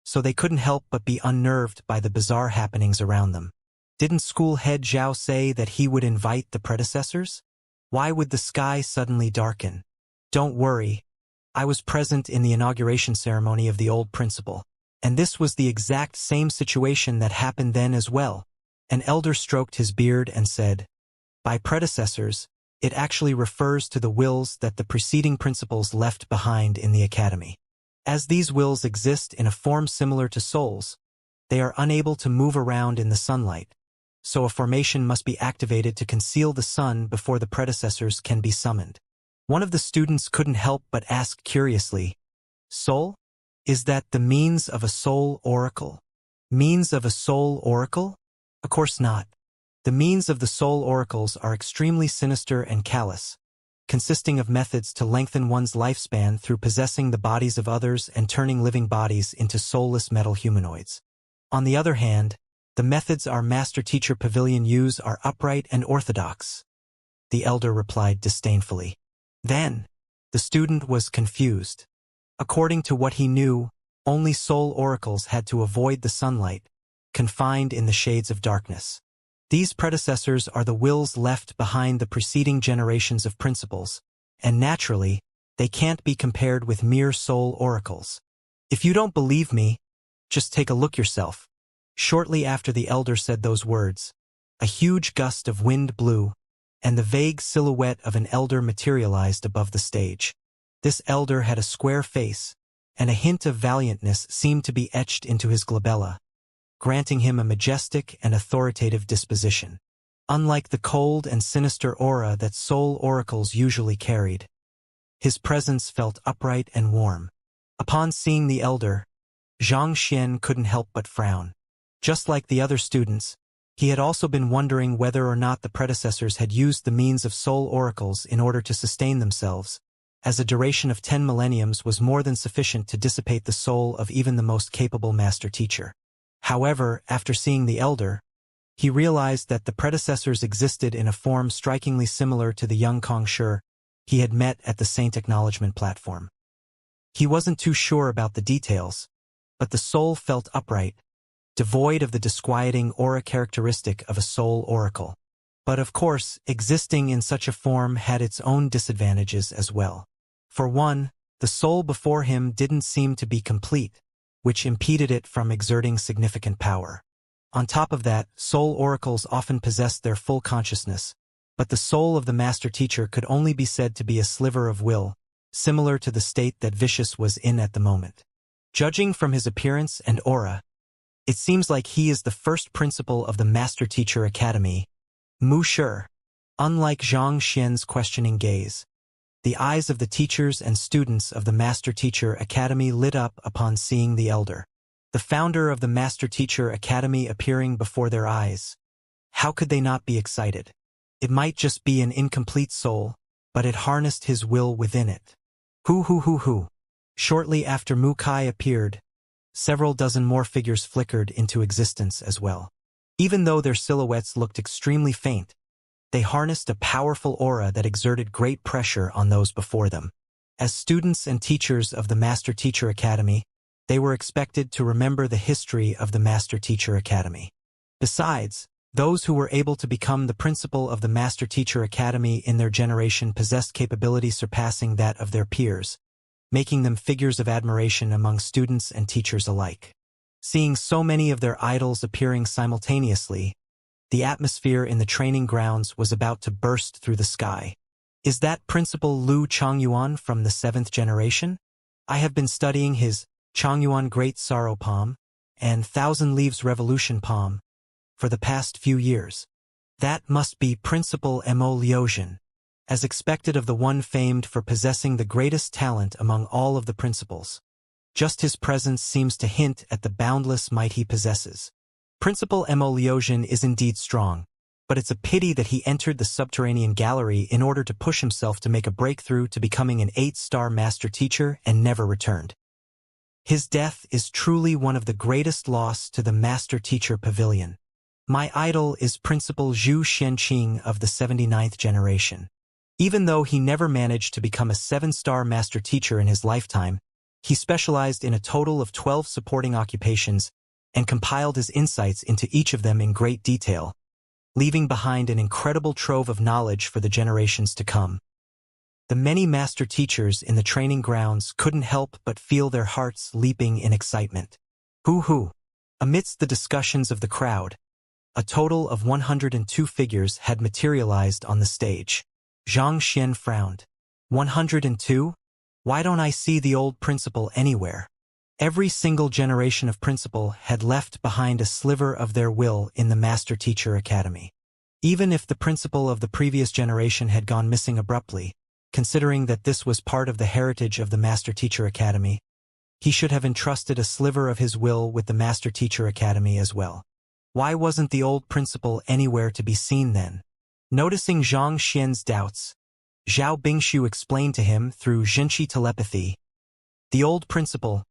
so they couldn't help but be unnerved by the bizarre happenings around them. Didn't school head Zhao say that he would invite the predecessors? Why would the sky suddenly darken? Don't worry, I was present in the inauguration ceremony of the old principal, and this was the exact same situation that happened then as well. An elder stroked his beard and said, "By predecessors, it actually refers to the wills that the preceding principals left behind in the academy. As these wills exist in a form similar to souls, they are unable to move around in the sunlight, so a formation must be activated to conceal the sun before the predecessors can be summoned. One of the students couldn't help but ask curiously, "Soul? Is that the means of a soul oracle?" Means of a soul oracle? Of course not. The means of the soul oracles are extremely sinister and callous, consisting of methods to lengthen one's lifespan through possessing the bodies of others and turning living bodies into soulless metal humanoids. On the other hand, the methods our master-teacher pavilion use are upright and orthodox, the elder replied disdainfully. Then, the student was confused. According to what he knew, only soul oracles had to avoid the sunlight, confined in the shades of darkness. These predecessors are the wills left behind the preceding generations of principles, and naturally, they can't be compared with mere soul oracles. If you don't believe me, just take a look yourself. Shortly after the elder said those words, a huge gust of wind blew, and the vague silhouette of an elder materialized above the stage. This elder had a square face, and a hint of valiantness seemed to be etched into his glabella, granting him a majestic and authoritative disposition, unlike the cold and sinister aura that soul oracles usually carried. His presence felt upright and warm. Upon seeing the elder, Xianxia couldn't help but frown. Just like the other students, he had also been wondering whether or not the predecessors had used the means of soul oracles in order to sustain themselves, as a duration of 10 millenniums was more than sufficient to dissipate the soul of even the most capable master-teacher. However, after seeing the elder, he realized that the predecessors existed in a form strikingly similar to the young Kongshi he had met at the Saint Acknowledgement platform. He wasn't too sure about the details, but the soul felt upright, devoid of the disquieting aura characteristic of a soul oracle. But of course, existing in such a form had its own disadvantages as well. For one, the soul before him didn't seem to be complete, which impeded it from exerting significant power. On top of that, soul oracles often possessed their full consciousness, but the soul of the master-teacher could only be said to be a sliver of will, similar to the state that Vicious was in at the moment. Judging from his appearance and aura, it seems like he is the first principal of the Master-Teacher Academy, Mu Shi. Unlike Zhang Xian's questioning gaze, the eyes of the teachers and students of the Master-Teacher Academy lit up upon seeing the elder, the founder of the Master-Teacher Academy appearing before their eyes. How could they not be excited? It might just be an incomplete soul, but it harnessed his will within it. Hoo. Shortly after Mu Kai appeared, several dozen more figures flickered into existence as well. Even though their silhouettes looked extremely faint, they harnessed a powerful aura that exerted great pressure on those before them. As students and teachers of the Master-Teacher Academy, they were expected to remember the history of the Master-Teacher Academy. Besides, those who were able to become the principal of the Master-Teacher Academy in their generation possessed capability surpassing that of their peers, making them figures of admiration among students and teachers alike. Seeing so many of their idols appearing simultaneously, the atmosphere in the training grounds was about to burst through the sky. Is that Principal Lu Chongyuan from the 7th generation? I have been studying his Chongyuan Great Sorrow Palm and Thousand Leaves Revolution Palm for the past few years. That must be Principal Mo Liuxian, as expected of the one famed for possessing the greatest talent among all of the principals. Just his presence seems to hint at the boundless might he possesses. Principal Mo Liuxian is indeed strong, but it's a pity that he entered the subterranean gallery in order to push himself to make a breakthrough to becoming an 8-star master teacher and never returned. His death is truly one of the greatest loss to the Master Teacher Pavilion. My idol is Principal Zhu Xianqing of the 79th generation. Even though he never managed to become a 7-star master teacher in his lifetime, he specialized in a total of 12 supporting occupations and compiled his insights into each of them in great detail, leaving behind an incredible trove of knowledge for the generations to come. The many master teachers in the training grounds couldn't help but feel their hearts leaping in excitement. Hoo. Amidst the discussions of the crowd, a total of 102 figures had materialized on the stage. Zhang Xian frowned. 102? Why don't I see the old principal anywhere? Every single generation of principal had left behind a sliver of their will in the Master Teacher Academy. Even if the principal of the previous generation had gone missing abruptly, considering that this was part of the heritage of the Master Teacher Academy, he should have entrusted a sliver of his will with the Master Teacher Academy as well. Why wasn't the old principal anywhere to be seen then? Noticing Xianxia's doubts, Zhao Bingshu explained to him through Xinqi telepathy. The old principal,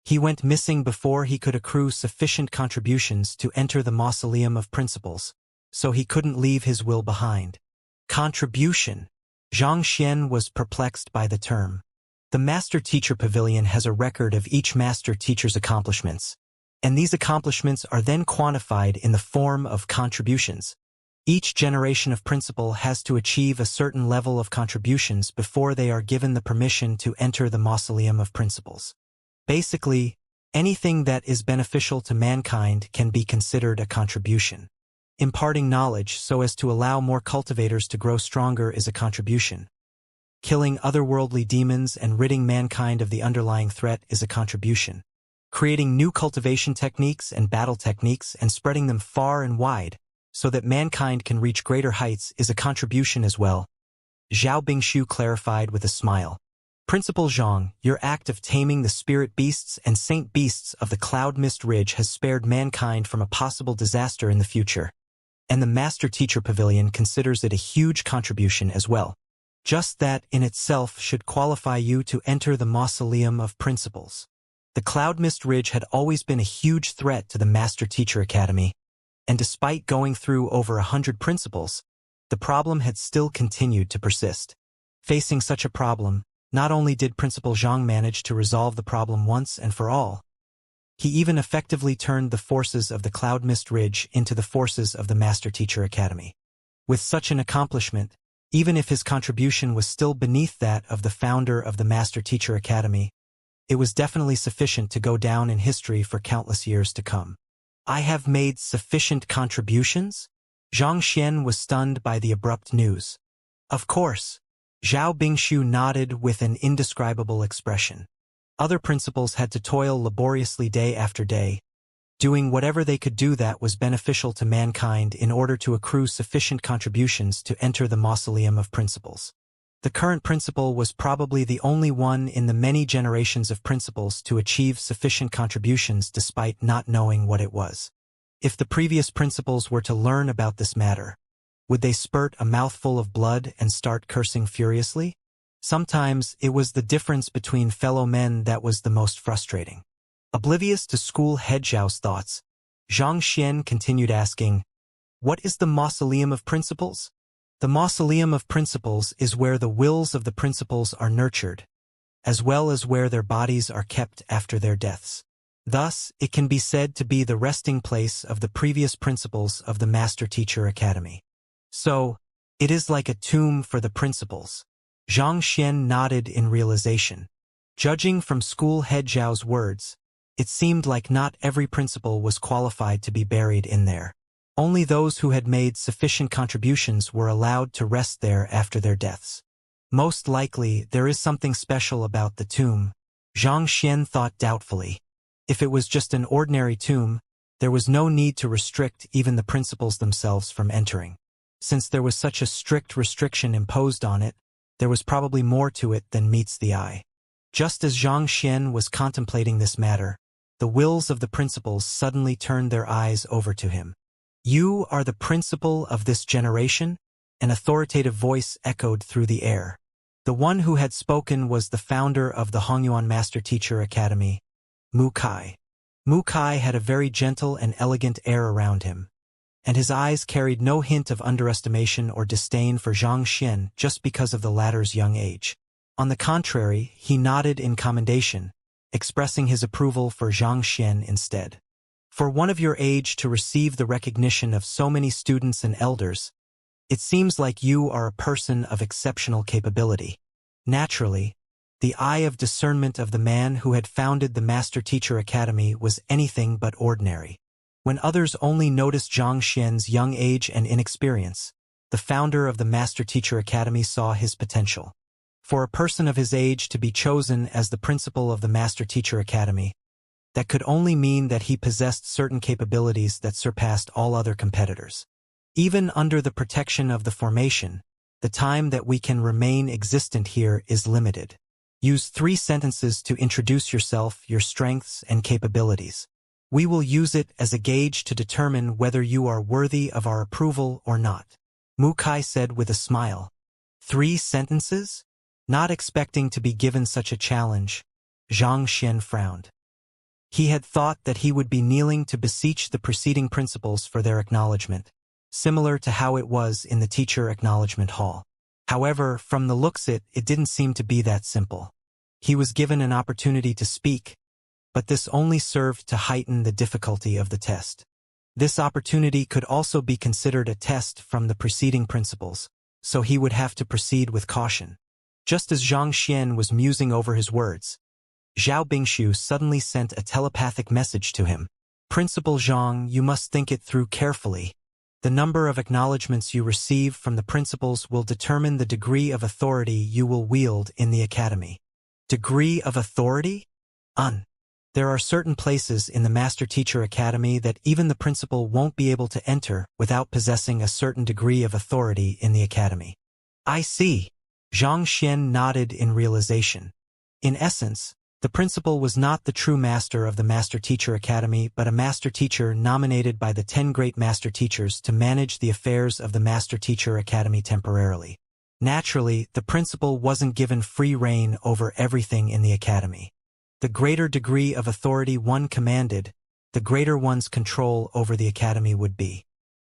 he went missing before he could accrue sufficient contributions to enter the mausoleum of principles, so he couldn't leave his will behind. Contribution. Xianxia was perplexed by the term. The Master Teacher Pavilion has a record of each Master Teacher's accomplishments, and these accomplishments are then quantified in the form of contributions. Each generation of principal has to achieve a certain level of contributions before they are given the permission to enter the mausoleum of principles. Basically, anything that is beneficial to mankind can be considered a contribution. Imparting knowledge so as to allow more cultivators to grow stronger is a contribution. Killing otherworldly demons and ridding mankind of the underlying threat is a contribution. Creating new cultivation techniques and battle techniques and spreading them far and wide so that mankind can reach greater heights is a contribution as well. Zhao Bingshu clarified with a smile. Principal Zhang, your act of taming the spirit beasts and saint beasts of the Cloud Mist Ridge has spared mankind from a possible disaster in the future. And the Master Teacher Pavilion considers it a huge contribution as well. Just that in itself should qualify you to enter the Mausoleum of Principles. The Cloud Mist Ridge had always been a huge threat to the Master Teacher Academy, and despite going through over 100 principles, the problem had still continued to persist. Facing such a problem, not only did Principal Zhang manage to resolve the problem once and for all, he even effectively turned the forces of the Cloud Mist Ridge into the forces of the Master Teacher Academy. With such an accomplishment, even if his contribution was still beneath that of the founder of the Master Teacher Academy, it was definitely sufficient to go down in history for countless years to come. I have made sufficient contributions? Xianxia was stunned by the abrupt news. Of course. Zhao Bingshu nodded with an indescribable expression. Other principals had to toil laboriously day after day, doing whatever they could do that was beneficial to mankind in order to accrue sufficient contributions to enter the Mausoleum of Principles. The current principal was probably the only one in the many generations of principals to achieve sufficient contributions despite not knowing what it was. If the previous principals were to learn about this matter, would they spurt a mouthful of blood and start cursing furiously? Sometimes it was the difference between fellow men that was the most frustrating. Oblivious to school head Zhao's thoughts, Xianxia continued asking, "What is the Mausoleum of Principles?" The Mausoleum of Principles is where the wills of the principals are nurtured, as well as where their bodies are kept after their deaths. Thus, it can be said to be the resting place of the previous principals of the Master Teacher Academy. So, it is like a tomb for the principals. Xianxia nodded in realization. Judging from school head Zhao's words, it seemed like not every principal was qualified to be buried in there. Only those who had made sufficient contributions were allowed to rest there after their deaths. Most likely, there is something special about the tomb, Xianxia thought doubtfully. If it was just an ordinary tomb, there was no need to restrict even the principals themselves from entering. Since there was such a strict restriction imposed on it, there was probably more to it than meets the eye. Just as Xianxia was contemplating this matter, the wills of the principals suddenly turned their eyes over to him. "You are the principal of this generation?" An authoritative voice echoed through the air. The one who had spoken was the founder of the Hongyuan Master Teacher Academy, Mu Kai. Mu Kai had a very gentle and elegant air around him, and his eyes carried no hint of underestimation or disdain for Xianxia just because of the latter's young age. On the contrary, he nodded in commendation, expressing his approval for Xianxia instead. For one of your age to receive the recognition of so many students and elders, it seems like you are a person of exceptional capability. Naturally, the eye of discernment of the man who had founded the Master Teacher Academy was anything but ordinary. When others only noticed Xianxia's young age and inexperience, the founder of the Master Teacher Academy saw his potential. For a person of his age to be chosen as the principal of the Master Teacher Academy, that could only mean that he possessed certain capabilities that surpassed all other competitors. Even under the protection of the formation, the time that we can remain existent here is limited. Use 3 sentences to introduce yourself, your strengths, and capabilities. We will use it as a gauge to determine whether you are worthy of our approval or not. Wuxia said with a smile. 3 sentences? Not expecting to be given such a challenge, Xianxia frowned. He had thought that he would be kneeling to beseech the preceding principals for their acknowledgement, similar to how it was in the teacher acknowledgement hall. However, from the looks it didn't seem to be that simple. He was given an opportunity to speak, but this only served to heighten the difficulty of the test. This opportunity could also be considered a test from the preceding principals, so he would have to proceed with caution. Just as Xianxia was musing over his words, Zhao Bingshu suddenly sent a telepathic message to him. Principal Zhang, you must think it through carefully. The number of acknowledgements you receive from the principals will determine the degree of authority you will wield in the academy. Degree of authority? There are certain places in the Master Teacher Academy that even the principal won't be able to enter without possessing a certain degree of authority in the academy. I see. Xianxia nodded in realization. In essence, the principal was not the true master of the Master Teacher Academy but a master teacher nominated by the 10 great master teachers to manage the affairs of the Master Teacher Academy temporarily. Naturally, the principal wasn't given free rein over everything in the academy. The greater degree of authority one commanded, the greater one's control over the academy would be.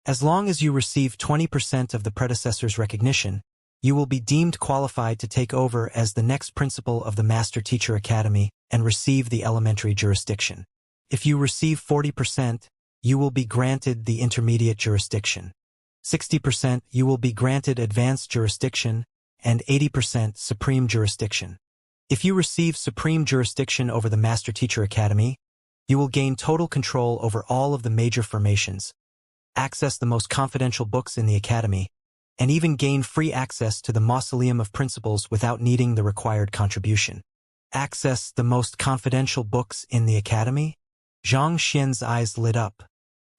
As long as you receive 20% of the predecessor's recognition, you will be deemed qualified to take over as the next principal of the Master Teacher Academy and receive the elementary jurisdiction. If you receive 40%, you will be granted the intermediate jurisdiction. 60% you will be granted advanced jurisdiction, and 80% supreme jurisdiction. If you receive supreme jurisdiction over the Master Teacher Academy, you will gain total control over all of the major formations, access the most confidential books in the academy, and even gain free access to the Mausoleum of Principles without needing the required contribution. Access the most confidential books in the academy? Xianxia's eyes lit up.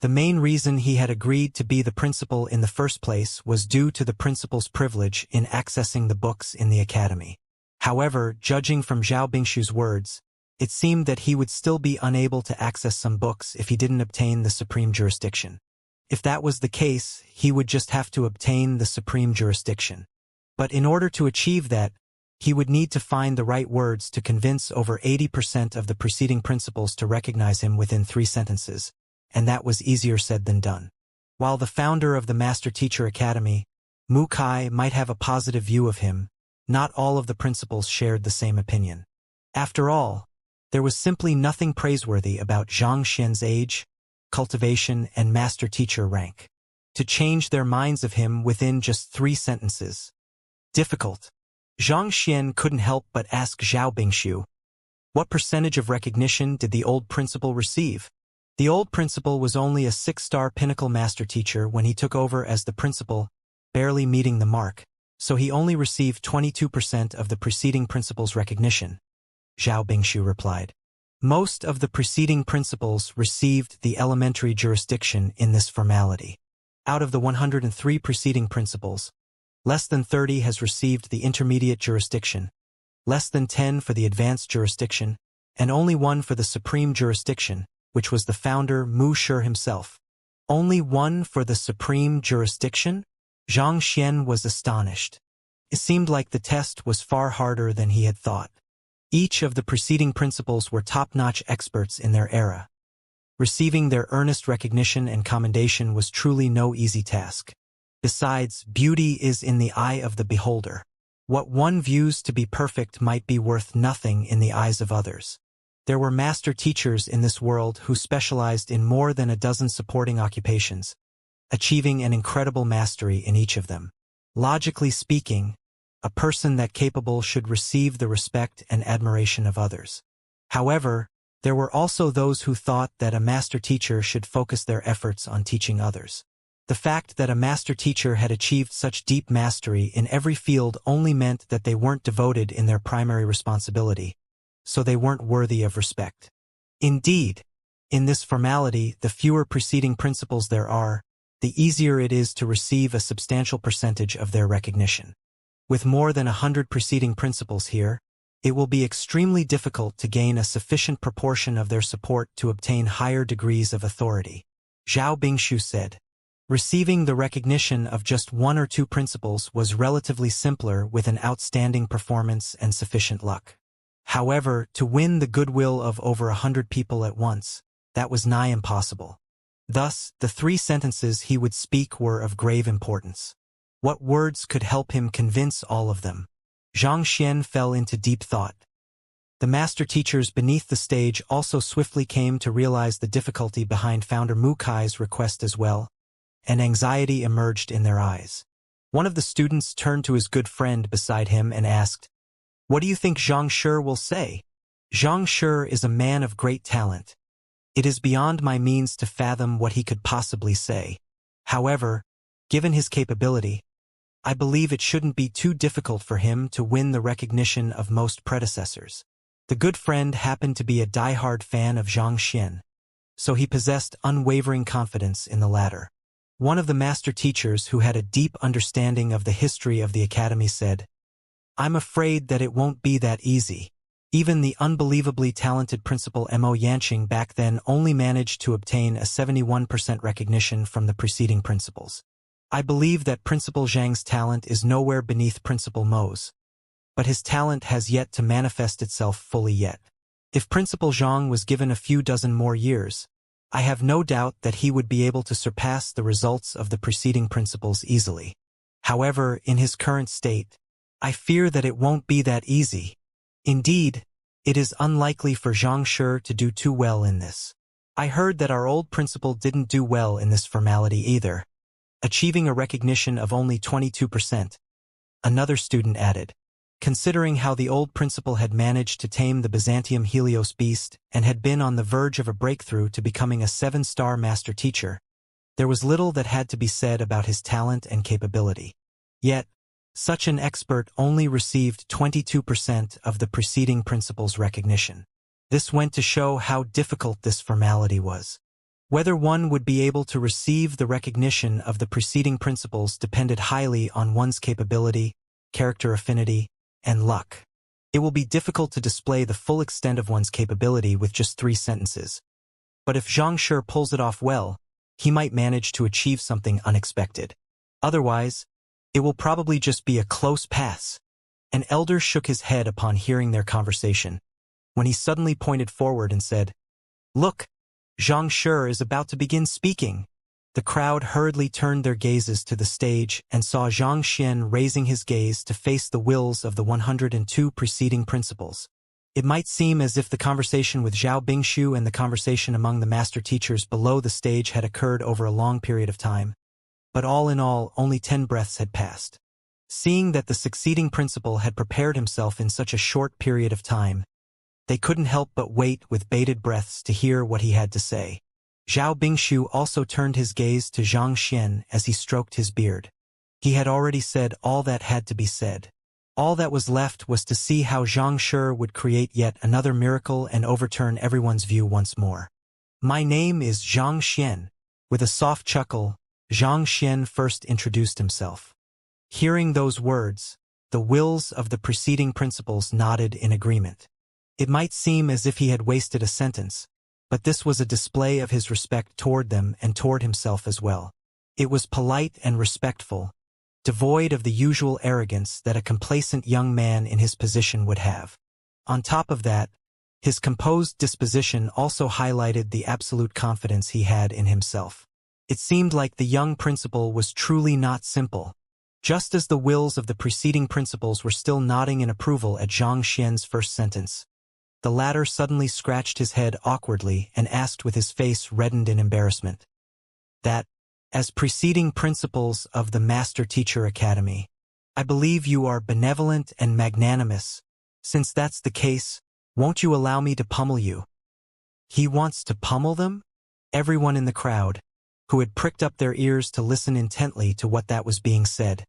The main reason he had agreed to be the principal in the first place was due to the principal's privilege in accessing the books in the academy. However, judging from Zhao Bingshu's words, it seemed that he would still be unable to access some books if he didn't obtain the supreme jurisdiction. If that was the case, he would just have to obtain the supreme jurisdiction. But in order to achieve that, he would need to find the right words to convince over 80% of the preceding principals to recognize him within 3 sentences, and that was easier said than done. While the founder of the Master Teacher Academy, Wuxia, might have a positive view of him, not all of the principals shared the same opinion. After all, there was simply nothing praiseworthy about Xianxia's age, cultivation, and master teacher rank. To change their minds of him within just 3 sentences. Difficult. Xianxia couldn't help but ask Zhao Bingshu, what percentage of recognition did the old principal receive? The old principal was only a 6-star pinnacle master teacher when he took over as the principal, barely meeting the mark, so he only received 22% of the preceding principal's recognition. Zhao Bingshu replied. Most of the preceding principals received the elementary jurisdiction in this formality. Out of the 103 preceding principals, less than 30 has received the intermediate jurisdiction, less than 10 for the advanced jurisdiction, and only 1 for the supreme jurisdiction, which was the founder Mu Shi himself. Only 1 for the supreme jurisdiction? Xianxia was astonished. It seemed like the test was far harder than he had thought. Each of the preceding principals were top-notch experts in their era. Receiving their earnest recognition and commendation was truly no easy task. Besides, beauty is in the eye of the beholder. What one views to be perfect might be worth nothing in the eyes of others. There were master teachers in this world who specialized in more than a dozen supporting occupations, achieving an incredible mastery in each of them. Logically speaking, a person that capable should receive the respect and admiration of others. However, there were also those who thought that a master teacher should focus their efforts on teaching others. The fact that a master teacher had achieved such deep mastery in every field only meant that they weren't devoted in their primary responsibility, so they weren't worthy of respect. Indeed, in this formality, the fewer preceding principles there are, the easier it is to receive a substantial percentage of their recognition. With more than 100 preceding principles here, it will be extremely difficult to gain a sufficient proportion of their support to obtain higher degrees of authority. Zhao Bingshu said. Receiving the recognition of just 1 or 2 principles was relatively simpler with an outstanding performance and sufficient luck. However, to win the goodwill of over 100 people at once, that was nigh impossible. Thus, the 3 sentences he would speak were of grave importance. What words could help him convince all of them? Xianxia fell into deep thought. The master teachers beneath the stage also swiftly came to realize the difficulty behind Founder Mu Kai's request as well, and anxiety emerged in their eyes. One of the students turned to his good friend beside him and asked, "What do you think Xianxia will say?" Xianxia is a man of great talent. It is beyond my means to fathom what he could possibly say. However, given his capability, I believe it shouldn't be too difficult for him to win the recognition of most predecessors. The good friend happened to be a die-hard fan of Xianxia, so he possessed unwavering confidence in the latter. One of the master teachers who had a deep understanding of the history of the academy said, "I'm afraid that it won't be that easy. Even the unbelievably talented Principal Mo Yanqing back then only managed to obtain a 71% recognition from the preceding principals. I believe that Principal Zhang's talent is nowhere beneath Principal Mo's, but his talent has yet to manifest itself fully yet. If Principal Zhang was given a few dozen more years, I have no doubt that he would be able to surpass the results of the preceding principles easily. However, in his current state, I fear that it won't be that easy. Indeed, it is unlikely for Xianxia to do too well in this. I heard that our old principal didn't do well in this formality either, achieving a recognition of only 22%. Another student added. Considering how the old principal had managed to tame the Byzantium Helios beast and had been on the verge of a breakthrough to becoming a 7-star master teacher, there was little that had to be said about his talent and capability. Yet, such an expert only received 22% of the preceding principal's recognition. This went to show how difficult this formality was. Whether one would be able to receive the recognition of the preceding principles depended highly on one's capability, character affinity, and luck. It will be difficult to display the full extent of one's capability with just 3 sentences. But if Xianxia pulls it off well, he might manage to achieve something unexpected. Otherwise, it will probably just be a close pass. An elder shook his head upon hearing their conversation, when he suddenly pointed forward and said, "Look, Xianxia is about to begin speaking." The crowd hurriedly turned their gazes to the stage and saw Xianxia raising his gaze to face the wills of the 102 preceding principles. It might seem as if the conversation with Zhao Bingshu and the conversation among the master teachers below the stage had occurred over a long period of time, but all in all, only 10 breaths had passed. Seeing that the succeeding principal had prepared himself in such a short period of time, they couldn't help but wait with bated breaths to hear what he had to say. Zhao Bingshu also turned his gaze to Xianxia as he stroked his beard. He had already said all that had to be said. All that was left was to see how Xianxia would create yet another miracle and overturn everyone's view once more. "My name is Xianxia." With a soft chuckle, Xianxia first introduced himself. Hearing those words, the wills of the preceding principles nodded in agreement. It might seem as if he had wasted a sentence, but this was a display of his respect toward them and toward himself as well. It was polite and respectful, devoid of the usual arrogance that a complacent young man in his position would have. On top of that, his composed disposition also highlighted the absolute confidence he had in himself. It seemed like the young principal was truly not simple. Just as the wills of the preceding principles were still nodding in approval at Xianxia's first sentence, the latter suddenly scratched his head awkwardly and asked with his face reddened in embarrassment. "That, as preceding principals of the Master Teacher Academy, I believe you are benevolent and magnanimous. Since that's the case, won't you allow me to pummel you?" He wants to pummel them? Everyone in the crowd, who had pricked up their ears to listen intently to what that was being said,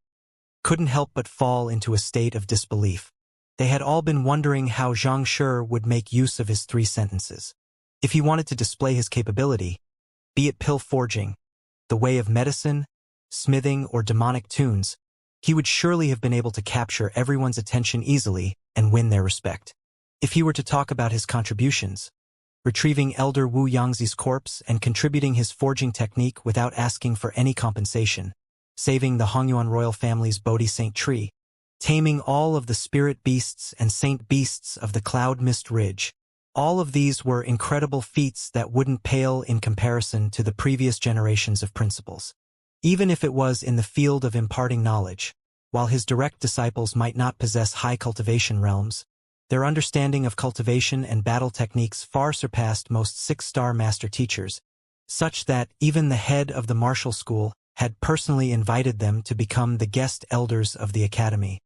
couldn't help but fall into a state of disbelief. They had all been wondering how Xianxia would make use of his 3 sentences. If he wanted to display his capability, be it pill forging, the way of medicine, smithing, or demonic tunes, he would surely have been able to capture everyone's attention easily and win their respect. If he were to talk about his contributions, retrieving Elder Wu Yangzi's corpse and contributing his forging technique without asking for any compensation, saving the Hongyuan royal family's Bodhi Saint tree, taming all of the spirit beasts and saint beasts of the Cloud Mist Ridge, all of these were incredible feats that wouldn't pale in comparison to the previous generations of principles. Even if it was in the field of imparting knowledge, while his direct disciples might not possess high cultivation realms, their understanding of cultivation and battle techniques far surpassed most 6-star master teachers, such that even the head of the martial school had personally invited them to become the guest elders of the academy.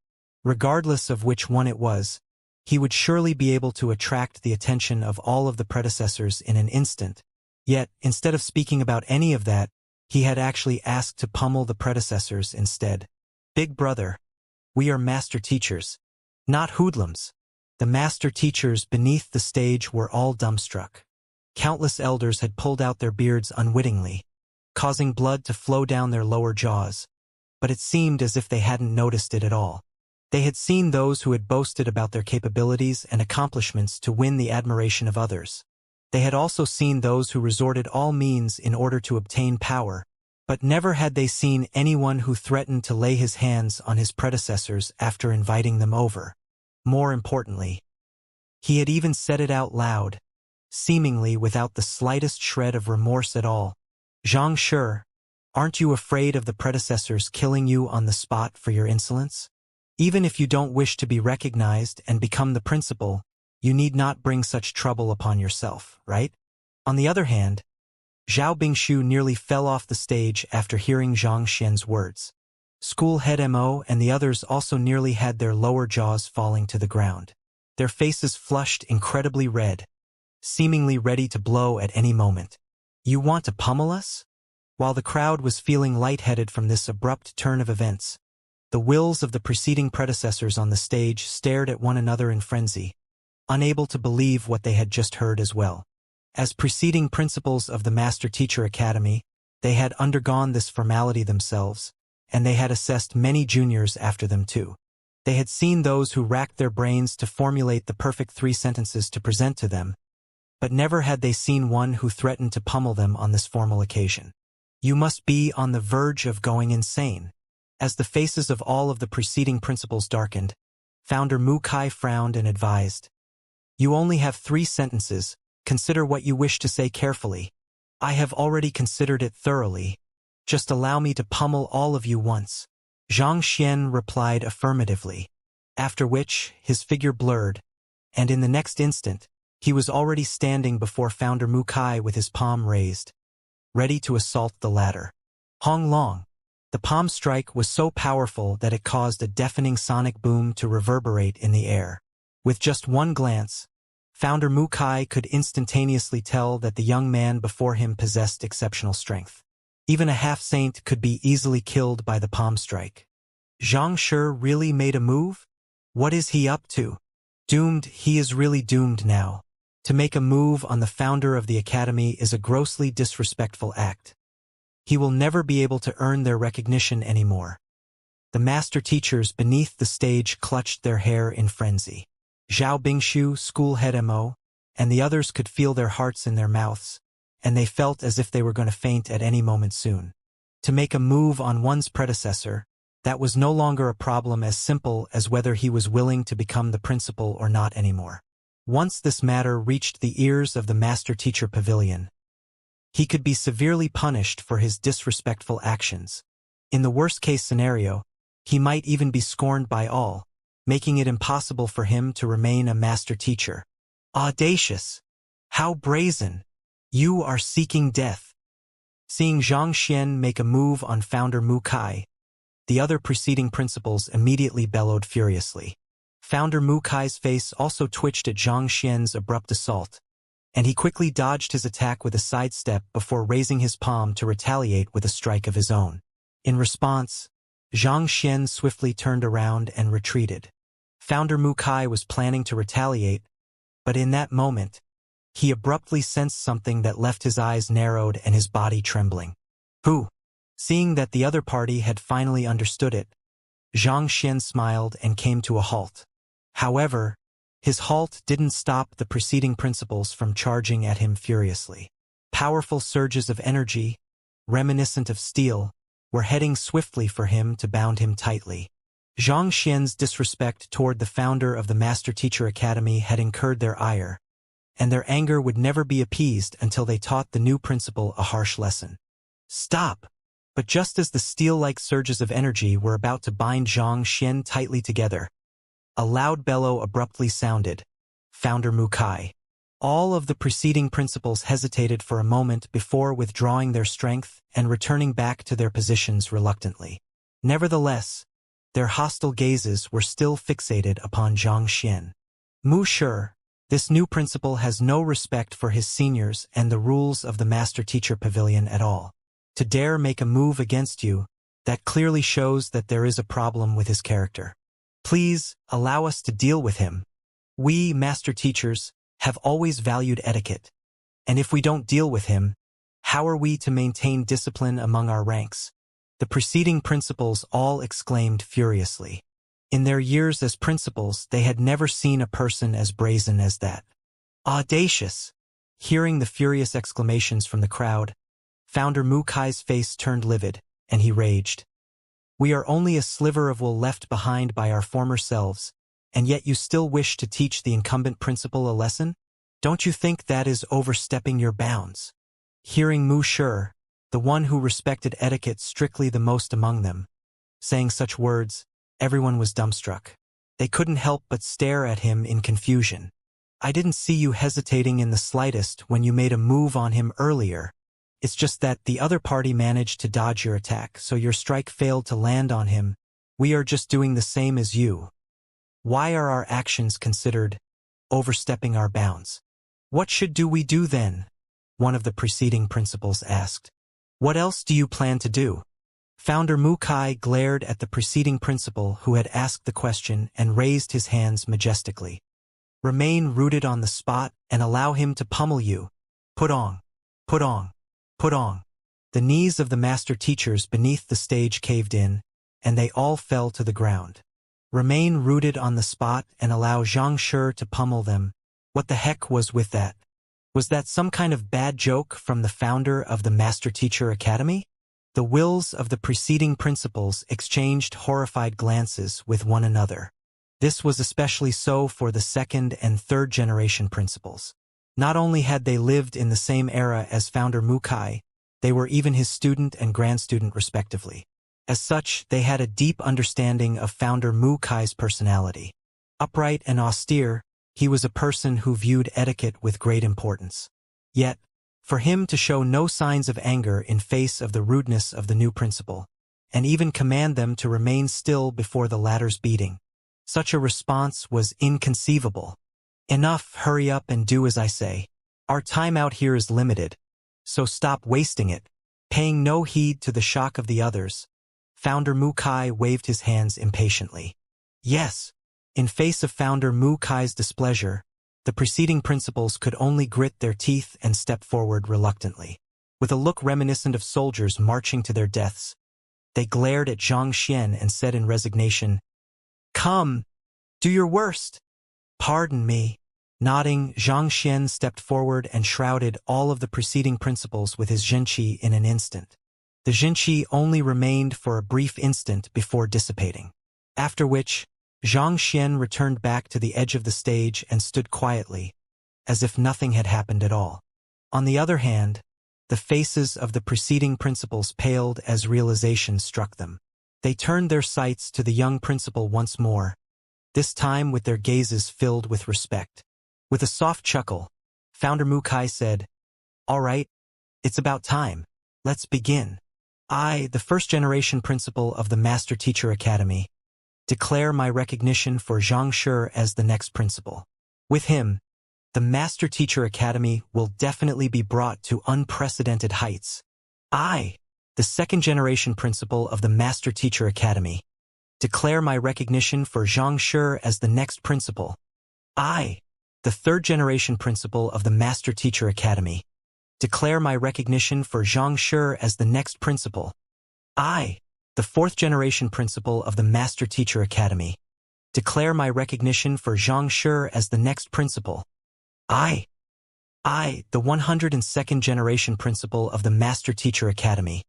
Regardless of which one it was, he would surely be able to attract the attention of all of the predecessors in an instant. Yet, instead of speaking about any of that, he had actually asked to pummel the predecessors instead. Big brother, we are master teachers, not hoodlums. The master teachers beneath the stage were all dumbstruck. Countless elders had pulled out their beards unwittingly, causing blood to flow down their lower jaws, but it seemed as if they hadn't noticed it at all. They had seen those who had boasted about their capabilities and accomplishments to win the admiration of others. They had also seen those who resorted all means in order to obtain power, but never had they seen anyone who threatened to lay his hands on his predecessors after inviting them over. More importantly, he had even said it out loud, seemingly without the slightest shred of remorse at all. Xianxia, aren't you afraid of the predecessors killing you on the spot for your insolence? Even if you don't wish to be recognized and become the principal, you need not bring such trouble upon yourself, right? On the other hand, Zhao Bingshu nearly fell off the stage after hearing Zhang Xian's words. School head Mo and the others also nearly had their lower jaws falling to the ground. Their faces flushed incredibly red, seemingly ready to blow at any moment. You want to pummel us? While the crowd was feeling lightheaded from this abrupt turn of events, the wills of the preceding predecessors on the stage stared at one another in frenzy, unable to believe what they had just heard as well. As preceding principals of the Master Teacher Academy, they had undergone this formality themselves, and they had assessed many juniors after them too. They had seen those who racked their brains to formulate the perfect 3 sentences to present to them, but never had they seen one who threatened to pummel them on this formal occasion. You must be on the verge of going insane. As the faces of all of the preceding principals darkened, Founder Mu Kai frowned and advised, "You only have 3 sentences, consider what you wish to say carefully." "I have already considered it thoroughly. Just allow me to pummel all of you once." Zhang Xian replied affirmatively, after which his figure blurred, and in the next instant, he was already standing before Founder Mu Kai with his palm raised, ready to assault the latter. Hong Long. The palm strike was so powerful that it caused a deafening sonic boom to reverberate in the air. With just one glance, Founder Mu Kai could instantaneously tell that the young man before him possessed exceptional strength. Even a half-saint could be easily killed by the palm strike. Xianxia really made a move? What is he up to? Doomed, he is really doomed now. To make a move on the founder of the academy is a grossly disrespectful act. He will never be able to earn their recognition anymore. The master teachers beneath the stage clutched their hair in frenzy. Zhao Bingshu, school head Mo, and the others could feel their hearts in their mouths, and they felt as if they were going to faint at any moment soon. To make a move on one's predecessor, that was no longer a problem as simple as whether he was willing to become the principal or not anymore. Once this matter reached the ears of the Master Teacher Pavilion, he could be severely punished for his disrespectful actions. In the worst-case scenario, he might even be scorned by all, making it impossible for him to remain a master teacher. Audacious! How brazen! You are seeking death. Seeing Zhang Xian make a move on Founder Mu Kai, the other preceding principals immediately bellowed furiously. Founder Mu Kai's face also twitched at Zhang Xian's abrupt assault, and he quickly dodged his attack with a sidestep before raising his palm to retaliate with a strike of his own. In response, Xianxia swiftly turned around and retreated. Founder Mu Kai was planning to retaliate, but in that moment, he abruptly sensed something that left his eyes narrowed and his body trembling. Who? Seeing that the other party had finally understood it, Xianxia smiled and came to a halt. However, his halt didn't stop the preceding principles from charging at him furiously. Powerful surges of energy, reminiscent of steel, were heading swiftly for him to bound him tightly. Xianxia's disrespect toward the founder of the Master Teacher Academy had incurred their ire, and their anger would never be appeased until they taught the new principal a harsh lesson. Stop! But just as the steel-like surges of energy were about to bind Xianxia tightly together, a loud bellow abruptly sounded. Founder Mu Kai. All of the preceding principals hesitated for a moment before withdrawing their strength and returning back to their positions reluctantly. Nevertheless, their hostile gazes were still fixated upon Xianxia. Mu Shi, this new principal has no respect for his seniors and the rules of the Master Teacher Pavilion at all. To dare make a move against you, that clearly shows that there is a problem with his character. Please, allow us to deal with him. We, Master Teachers, have always valued etiquette. And if we don't deal with him, how are we to maintain discipline among our ranks? The preceding principals all exclaimed furiously. In their years as principals, they had never seen a person as brazen as that. Audacious! Hearing the furious exclamations from the crowd, Founder Mu Kai's face turned livid, and he raged. We are only a sliver of wool left behind by our former selves, and yet you still wish to teach the incumbent principal a lesson? Don't you think that is overstepping your bounds? Hearing Mu Shi, the one who respected etiquette strictly the most among them, saying such words, everyone was dumbstruck. They couldn't help but stare at him in confusion. I didn't see you hesitating in the slightest when you made a move on him earlier. It's just that the other party managed to dodge your attack, so your strike failed to land on him. We are just doing the same as you. Why are our actions considered overstepping our bounds? What should we do then? One of the preceding principals asked. What else do you plan to do? Founder Mu Kai glared at the preceding principal who had asked the question and raised his hands majestically. Remain rooted on the spot and allow him to pummel you. Put on. Put on. Put on. The knees of the master teachers beneath the stage caved in, and they all fell to the ground. Remain rooted on the spot and allow Xianxia to pummel them. What the heck was with that? Was that some kind of bad joke from the founder of the Master Teacher Academy? The wills of the preceding principals exchanged horrified glances with one another. This was especially so for the second and third generation principals. Not only had they lived in the same era as founder Mu Kai, they were even his student and grandstudent respectively. As such, they had a deep understanding of founder Mu Kai's personality. Upright and austere, he was a person who viewed etiquette with great importance. Yet, for him to show no signs of anger in face of the rudeness of the new principal, and even command them to remain still before the latter's beating, such a response was inconceivable. Enough, hurry up and do as I say. Our time out here is limited, so stop wasting it. Paying no heed to the shock of the others, founder Mu Kai waved his hands impatiently. Yes. In face of founder Mu Kai's displeasure, the preceding principals could only grit their teeth and step forward reluctantly. With a look reminiscent of soldiers marching to their deaths, they glared at Xianxia and said in resignation, Come, do your worst. Pardon me. Nodding, Xianxia stepped forward and shrouded all of the preceding principals with his Zhenqi in an instant. The Zhenqi only remained for a brief instant before dissipating. After which, Xianxia returned back to the edge of the stage and stood quietly, as if nothing had happened at all. On the other hand, the faces of the preceding principals paled as realization struck them. They turned their sights to the young principal once more, this time with their gazes filled with respect. With a soft chuckle, founder Mu Kai said, All right, it's about time. Let's begin. I, the first-generation principal of the Master Teacher Academy, declare my recognition for Xianxia as the next principal. With him, The Master Teacher Academy will definitely be brought to unprecedented heights. I, the second-generation principal of the Master Teacher Academy, declare my recognition for Xianxia as the next principal. I, the third-generation principal of the Master Teacher Academy, declare my recognition for Xianxia as the next principal. I, the fourth-generation principal of the Master Teacher Academy, declare my recognition for Xianxia as the next principal. I, the 102nd generation principal of the Master Teacher Academy,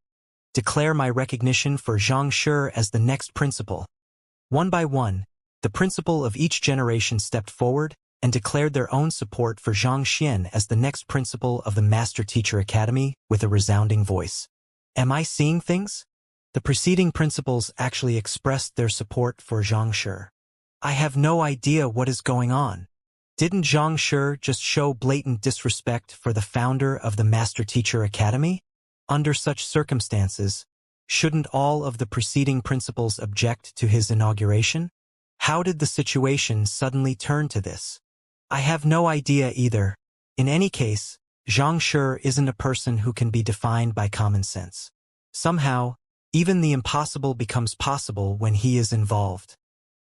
declare my recognition for Xianxia as the next principal. One by one, the principal of each generation stepped forward and declared their own support for Xianxia as the next principal of the Master Teacher Academy with a resounding voice. Am I seeing things? The preceding principals actually expressed their support for Xianxia. I have no idea what is going on. Didn't Xianxia just show blatant disrespect for the founder of the Master Teacher Academy? Under such circumstances, shouldn't all of the preceding principals object to his inauguration? How did the situation suddenly turn to this? I have no idea either. In any case, Xianxia isn't a person who can be defined by common sense. Somehow, even the impossible becomes possible when he is involved.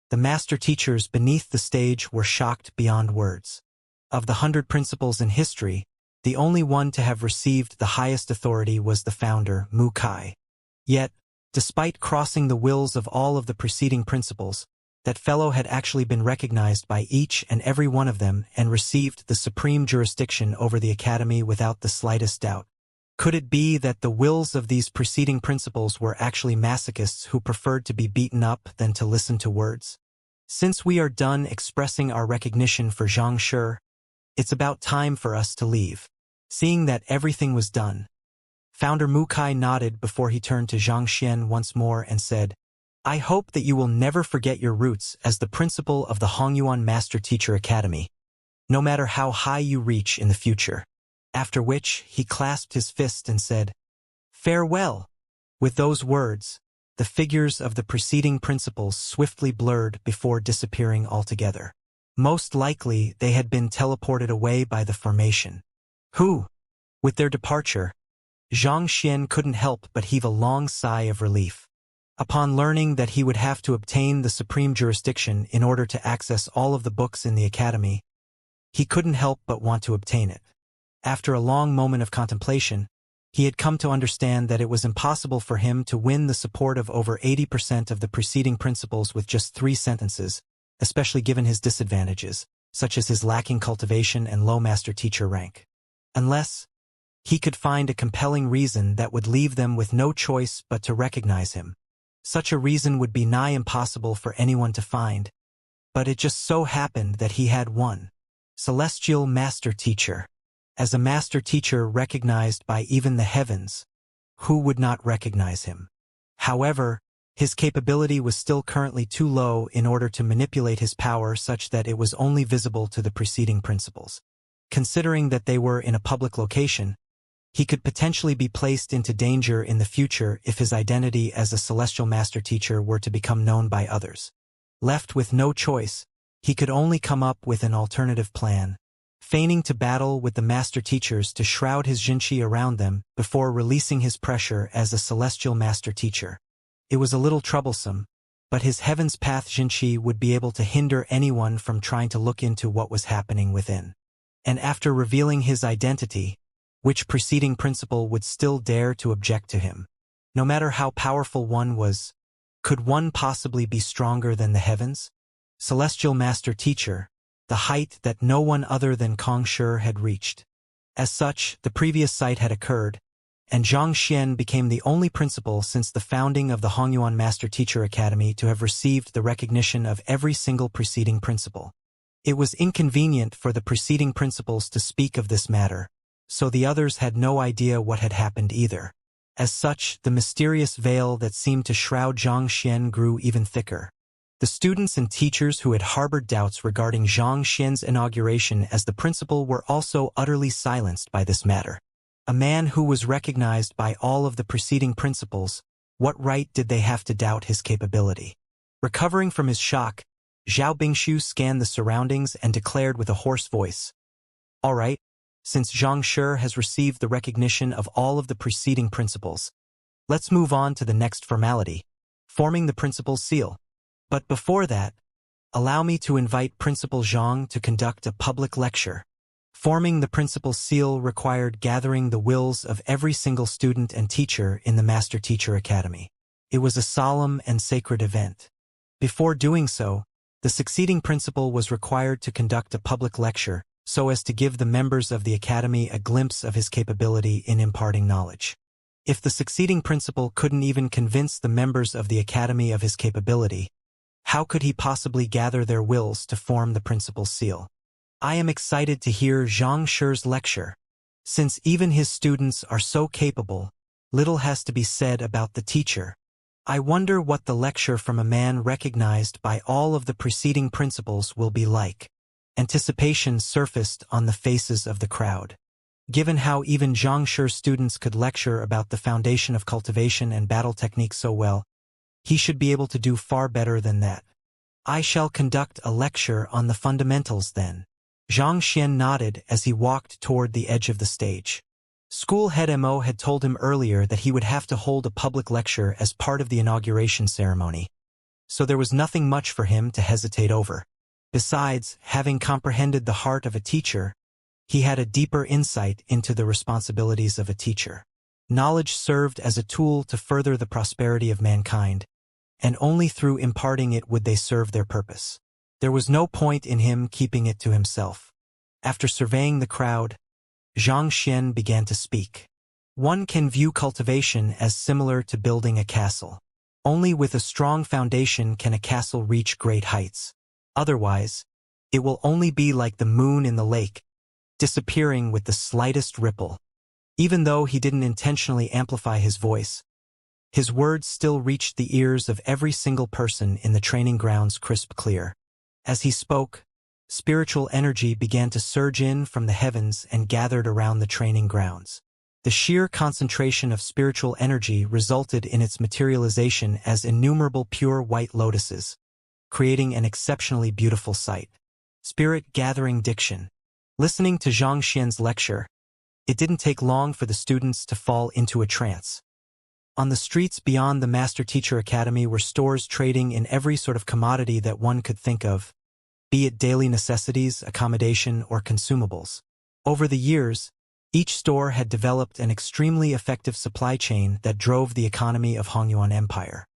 The master teachers beneath the stage were shocked beyond words. Of the 100 principals in history, the only one to have received the highest authority was the founder, Mu Kai. Yet, despite crossing the wills of all of the preceding principals, that fellow had actually been recognized by each and every one of them and received the supreme jurisdiction over the academy without the slightest doubt. Could it be that the wills of these preceding principals were actually masochists who preferred to be beaten up than to listen to words? Since we are done expressing our recognition for Xianxia, it's about time for us to leave. Seeing that everything was done, Founder Mu Kai nodded before he turned to Xianxia once more and said, I hope that you will never forget your roots as the principal of the Hongyuan Master Teacher Academy, no matter how high you reach in the future. After which, he clasped his fist and said, Farewell! With those words, the figures of the preceding principals swiftly blurred before disappearing altogether. Most likely, they had been teleported away by the formation. With their departure, Xianxia couldn't help but heave a long sigh of relief. Upon learning that he would have to obtain the supreme jurisdiction in order to access all of the books in the academy, he couldn't help but want to obtain it. After a long moment of contemplation, he had come to understand that it was impossible for him to win the support of over 80% of the preceding principals with just 3 sentences, especially given his disadvantages, such as his lacking cultivation and low master teacher rank. Unless he could find a compelling reason that would leave them with no choice but to recognize him. Such a reason would be nigh impossible for anyone to find, but it just so happened that he had one. Celestial Master Teacher. As a master teacher recognized by even the heavens, who would not recognize him? However, his capability was still currently too low in order to manipulate his power such that it was only visible to the preceding principals. Considering that they were in a public location, he could potentially be placed into danger in the future if his identity as a celestial master teacher were to become known by others. Left with no choice, he could only come up with an alternative plan, feigning to battle with the master teachers to shroud his Jinqi around them before releasing his pressure as a celestial master teacher. It was a little troublesome, but his Heaven's Path Jinqi would be able to hinder anyone from trying to look into what was happening within. And after revealing his identity, which preceding principal would still dare to object to him? No matter how powerful one was, could one possibly be stronger than the heavens? Celestial Master Teacher, the height that no one other than Kongshi had reached. As such, the previous sight had occurred, and Xianxia became the only principal since the founding of the Hongyuan Master Teacher Academy to have received the recognition of every single preceding principal. It was inconvenient for the preceding principals to speak of this matter, so the others had no idea what had happened either. As such, the mysterious veil that seemed to shroud Xianxia grew even thicker. The students and teachers who had harbored doubts regarding Xianxia's inauguration as the principal were also utterly silenced by this matter. A man who was recognized by all of the preceding principals, what right did they have to doubt his capability? Recovering from his shock, Zhao Bingshu scanned the surroundings and declared with a hoarse voice, Alright, since Xianxia has received the recognition of all of the preceding principles, let's move on to the next formality, forming the principal's seal. But before that, allow me to invite Principal Zhang to conduct a public lecture. Forming the principal's seal required gathering the wills of every single student and teacher in the Master Teacher Academy. It was a solemn and sacred event. Before doing so, the succeeding principal was required to conduct a public lecture so as to give the members of the academy a glimpse of his capability in imparting knowledge. If the succeeding principal couldn't even convince the members of the academy of his capability, how could he possibly gather their wills to form the principal's seal? I am excited to hear Xianxia's lecture. Since even his students are so capable, little has to be said about the teacher. I wonder what the lecture from a man recognized by all of the preceding principles will be like. Anticipation surfaced on the faces of the crowd. Given how even Xianxia's students could lecture about the foundation of cultivation and battle techniques so well, he should be able to do far better than that. I shall conduct a lecture on the fundamentals then. Xianxia nodded as he walked toward the edge of the stage. School head Mo had told him earlier that he would have to hold a public lecture as part of the inauguration ceremony, so there was nothing much for him to hesitate over. Besides, having comprehended the heart of a teacher, he had a deeper insight into the responsibilities of a teacher. Knowledge served as a tool to further the prosperity of mankind, and only through imparting it would they serve their purpose. There was no point in him keeping it to himself. After surveying the crowd, Xianxia began to speak. One can view cultivation as similar to building a castle. Only with a strong foundation can a castle reach great heights. Otherwise, it will only be like the moon in the lake, disappearing with the slightest ripple. Even though he didn't intentionally amplify his voice, his words still reached the ears of every single person in the training grounds crisp clear. As he spoke, spiritual energy began to surge in from the heavens and gathered around the training grounds. The sheer concentration of spiritual energy resulted in its materialization as innumerable pure white lotuses, creating an exceptionally beautiful sight. Spirit-gathering diction. Listening to Xianxia's lecture, it didn't take long for the students to fall into a trance. On the streets beyond the Master Teacher Academy were stores trading in every sort of commodity that one could think of, be it daily necessities, accommodation, or consumables. Over the years, each store had developed an extremely effective supply chain that drove the economy of Hongyuan Empire.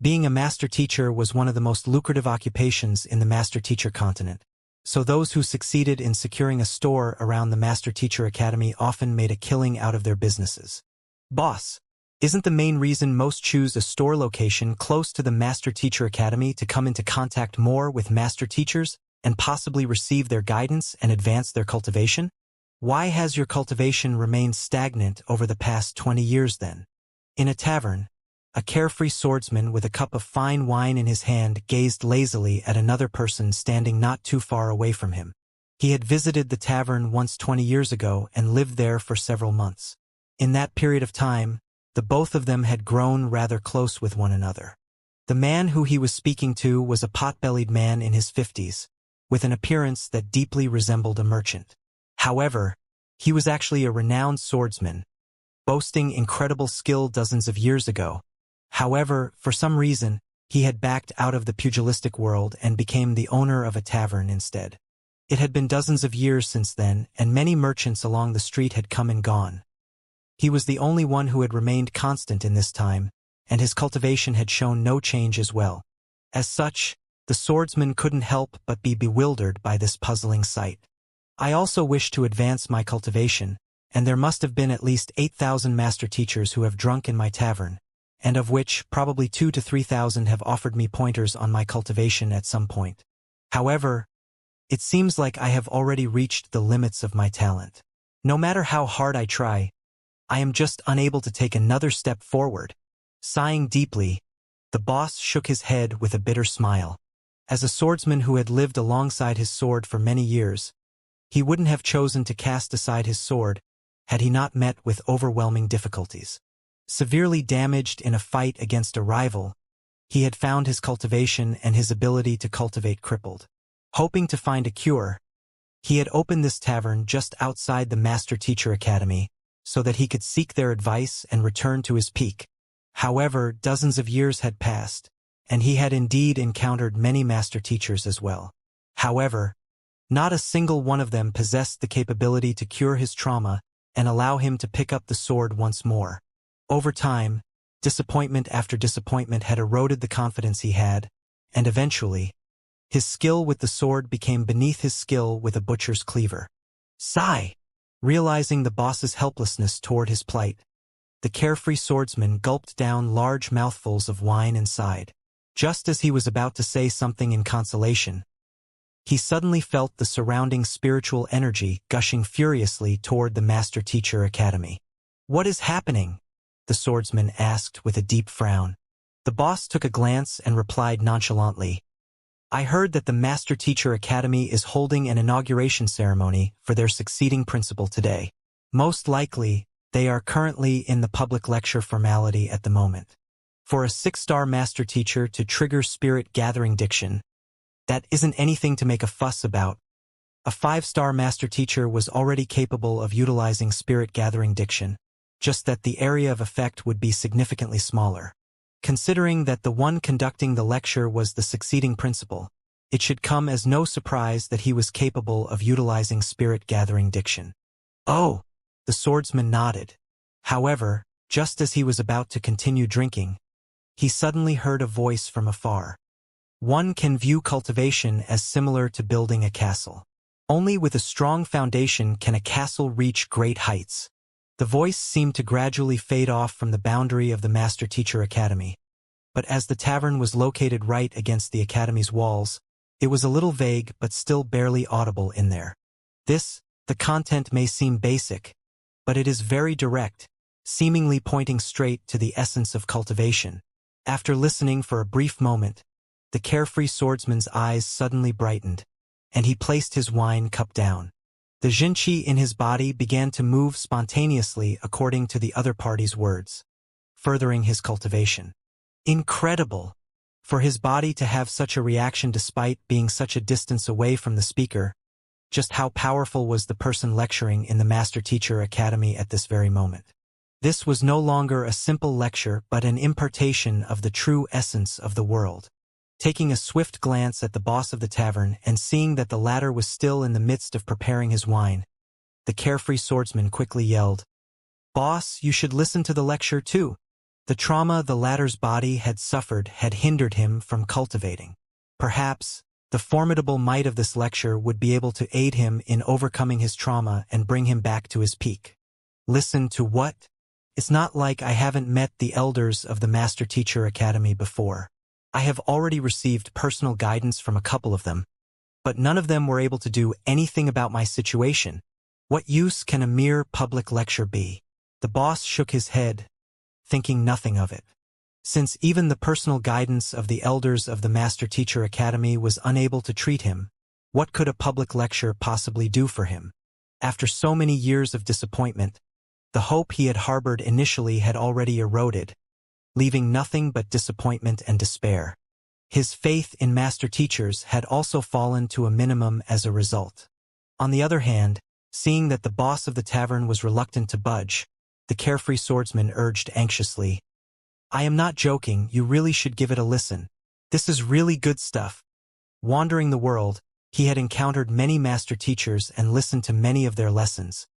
Being a master teacher was one of the most lucrative occupations in the Master Teacher continent, so those who succeeded in securing a store around the Master Teacher Academy often made a killing out of their businesses. Boss, isn't the main reason most choose a store location close to the Master Teacher Academy to come into contact more with master teachers and possibly receive their guidance and advance their cultivation? Why has your cultivation remained stagnant over the past 20 years then? In a tavern, a carefree swordsman with a cup of fine wine in his hand gazed lazily at another person standing not too far away from him. He had visited the tavern once 20 years ago and lived there for several months. In that period of time, the both of them had grown rather close with one another. The man who he was speaking to was a pot-bellied man in his 50s, with an appearance that deeply resembled a merchant. However, he was actually a renowned swordsman, boasting incredible skill dozens of years ago. However, for some reason, he had backed out of the pugilistic world and became the owner of a tavern instead. It had been dozens of years since then, and many merchants along the street had come and gone. He was the only one who had remained constant in this time, and his cultivation had shown no change as well. As such, the swordsman couldn't help but be bewildered by this puzzling sight. I also wish to advance my cultivation, and there must have been at least 8,000 master teachers who have drunk in my tavern, and of which probably 2,000 to 3,000 have offered me pointers on my cultivation at some point. However, it seems like I have already reached the limits of my talent. No matter how hard I try, I am just unable to take another step forward. Sighing deeply, the boss shook his head with a bitter smile. As a swordsman who had lived alongside his sword for many years, he wouldn't have chosen to cast aside his sword had he not met with overwhelming difficulties. Severely damaged in a fight against a rival, he had found his cultivation and his ability to cultivate crippled. Hoping to find a cure, He had opened this tavern just outside the Master Teacher Academy so that he could seek their advice and return to his peak. However, dozens of years had passed, and he had indeed encountered many master teachers as well. However, not a single one of them possessed the capability to cure his trauma and allow him to pick up the sword once more. Over time, disappointment after disappointment had eroded the confidence he had, and eventually, his skill with the sword became beneath his skill with a butcher's cleaver. Sigh! Realizing the boss's helplessness toward his plight, the carefree swordsman gulped down large mouthfuls of wine and sighed. Just as he was about to say something in consolation, he suddenly felt the surrounding spiritual energy gushing furiously toward the Master Teacher Academy. "What is happening?" the swordsman asked with a deep frown. The boss took a glance and replied nonchalantly, "I heard that the Master Teacher Academy is holding an inauguration ceremony for their succeeding principal today. Most likely, they are currently in the public lecture formality at the moment. For a 6-star Master Teacher to trigger spirit gathering diction, that isn't anything to make a fuss about. A 5-star Master Teacher was already capable of utilizing spirit gathering diction, just that the area of effect would be significantly smaller. Considering that the one conducting the lecture was the succeeding principal, it should come as no surprise that he was capable of utilizing spirit gathering diction." "Oh," the swordsman nodded. However, just as he was about to continue drinking, he suddenly heard a voice from afar. "One can view cultivation as similar to building a castle. Only with a strong foundation can a castle reach great heights." The voice seemed to gradually fade off from the boundary of the Master Teacher Academy, but as the tavern was located right against the Academy's walls, it was a little vague but still barely audible in there. The content may seem basic, but it is very direct, seemingly pointing straight to the essence of cultivation. After listening for a brief moment, the carefree swordsman's eyes suddenly brightened, and he placed his wine cup down. The Xianxia in his body began to move spontaneously according to the other party's words, furthering his cultivation. Incredible! For his body to have such a reaction despite being such a distance away from the speaker. Just how powerful was the person lecturing in the Master Teacher Academy at this very moment? This was no longer a simple lecture but an impartation of the true essence of the world. Taking a swift glance at the boss of the tavern and seeing that the latter was still in the midst of preparing his wine, the carefree swordsman quickly yelled, "Boss, you should listen to the lecture too." The trauma the latter's body had suffered had hindered him from cultivating. Perhaps, the formidable might of this lecture would be able to aid him in overcoming his trauma and bring him back to his peak. Listen to what? It's not like I haven't met the elders of the Master Teacher Academy before. I have already received personal guidance from a couple of them, but none of them were able to do anything about my situation. What use can a mere public lecture be? The boss shook his head, thinking nothing of it. Since even the personal guidance of the elders of the Master Teacher Academy was unable to treat him, what could a public lecture possibly do for him? After so many years of disappointment, the hope he had harbored initially had already eroded, leaving nothing but disappointment and despair. His faith in master teachers had also fallen to a minimum as a result. On the other hand, seeing that the boss of the tavern was reluctant to budge, the carefree swordsman urged anxiously, "I am not joking, you really should give it a listen. This is really good stuff." Wandering the world, he had encountered many master teachers and listened to many of their lessons,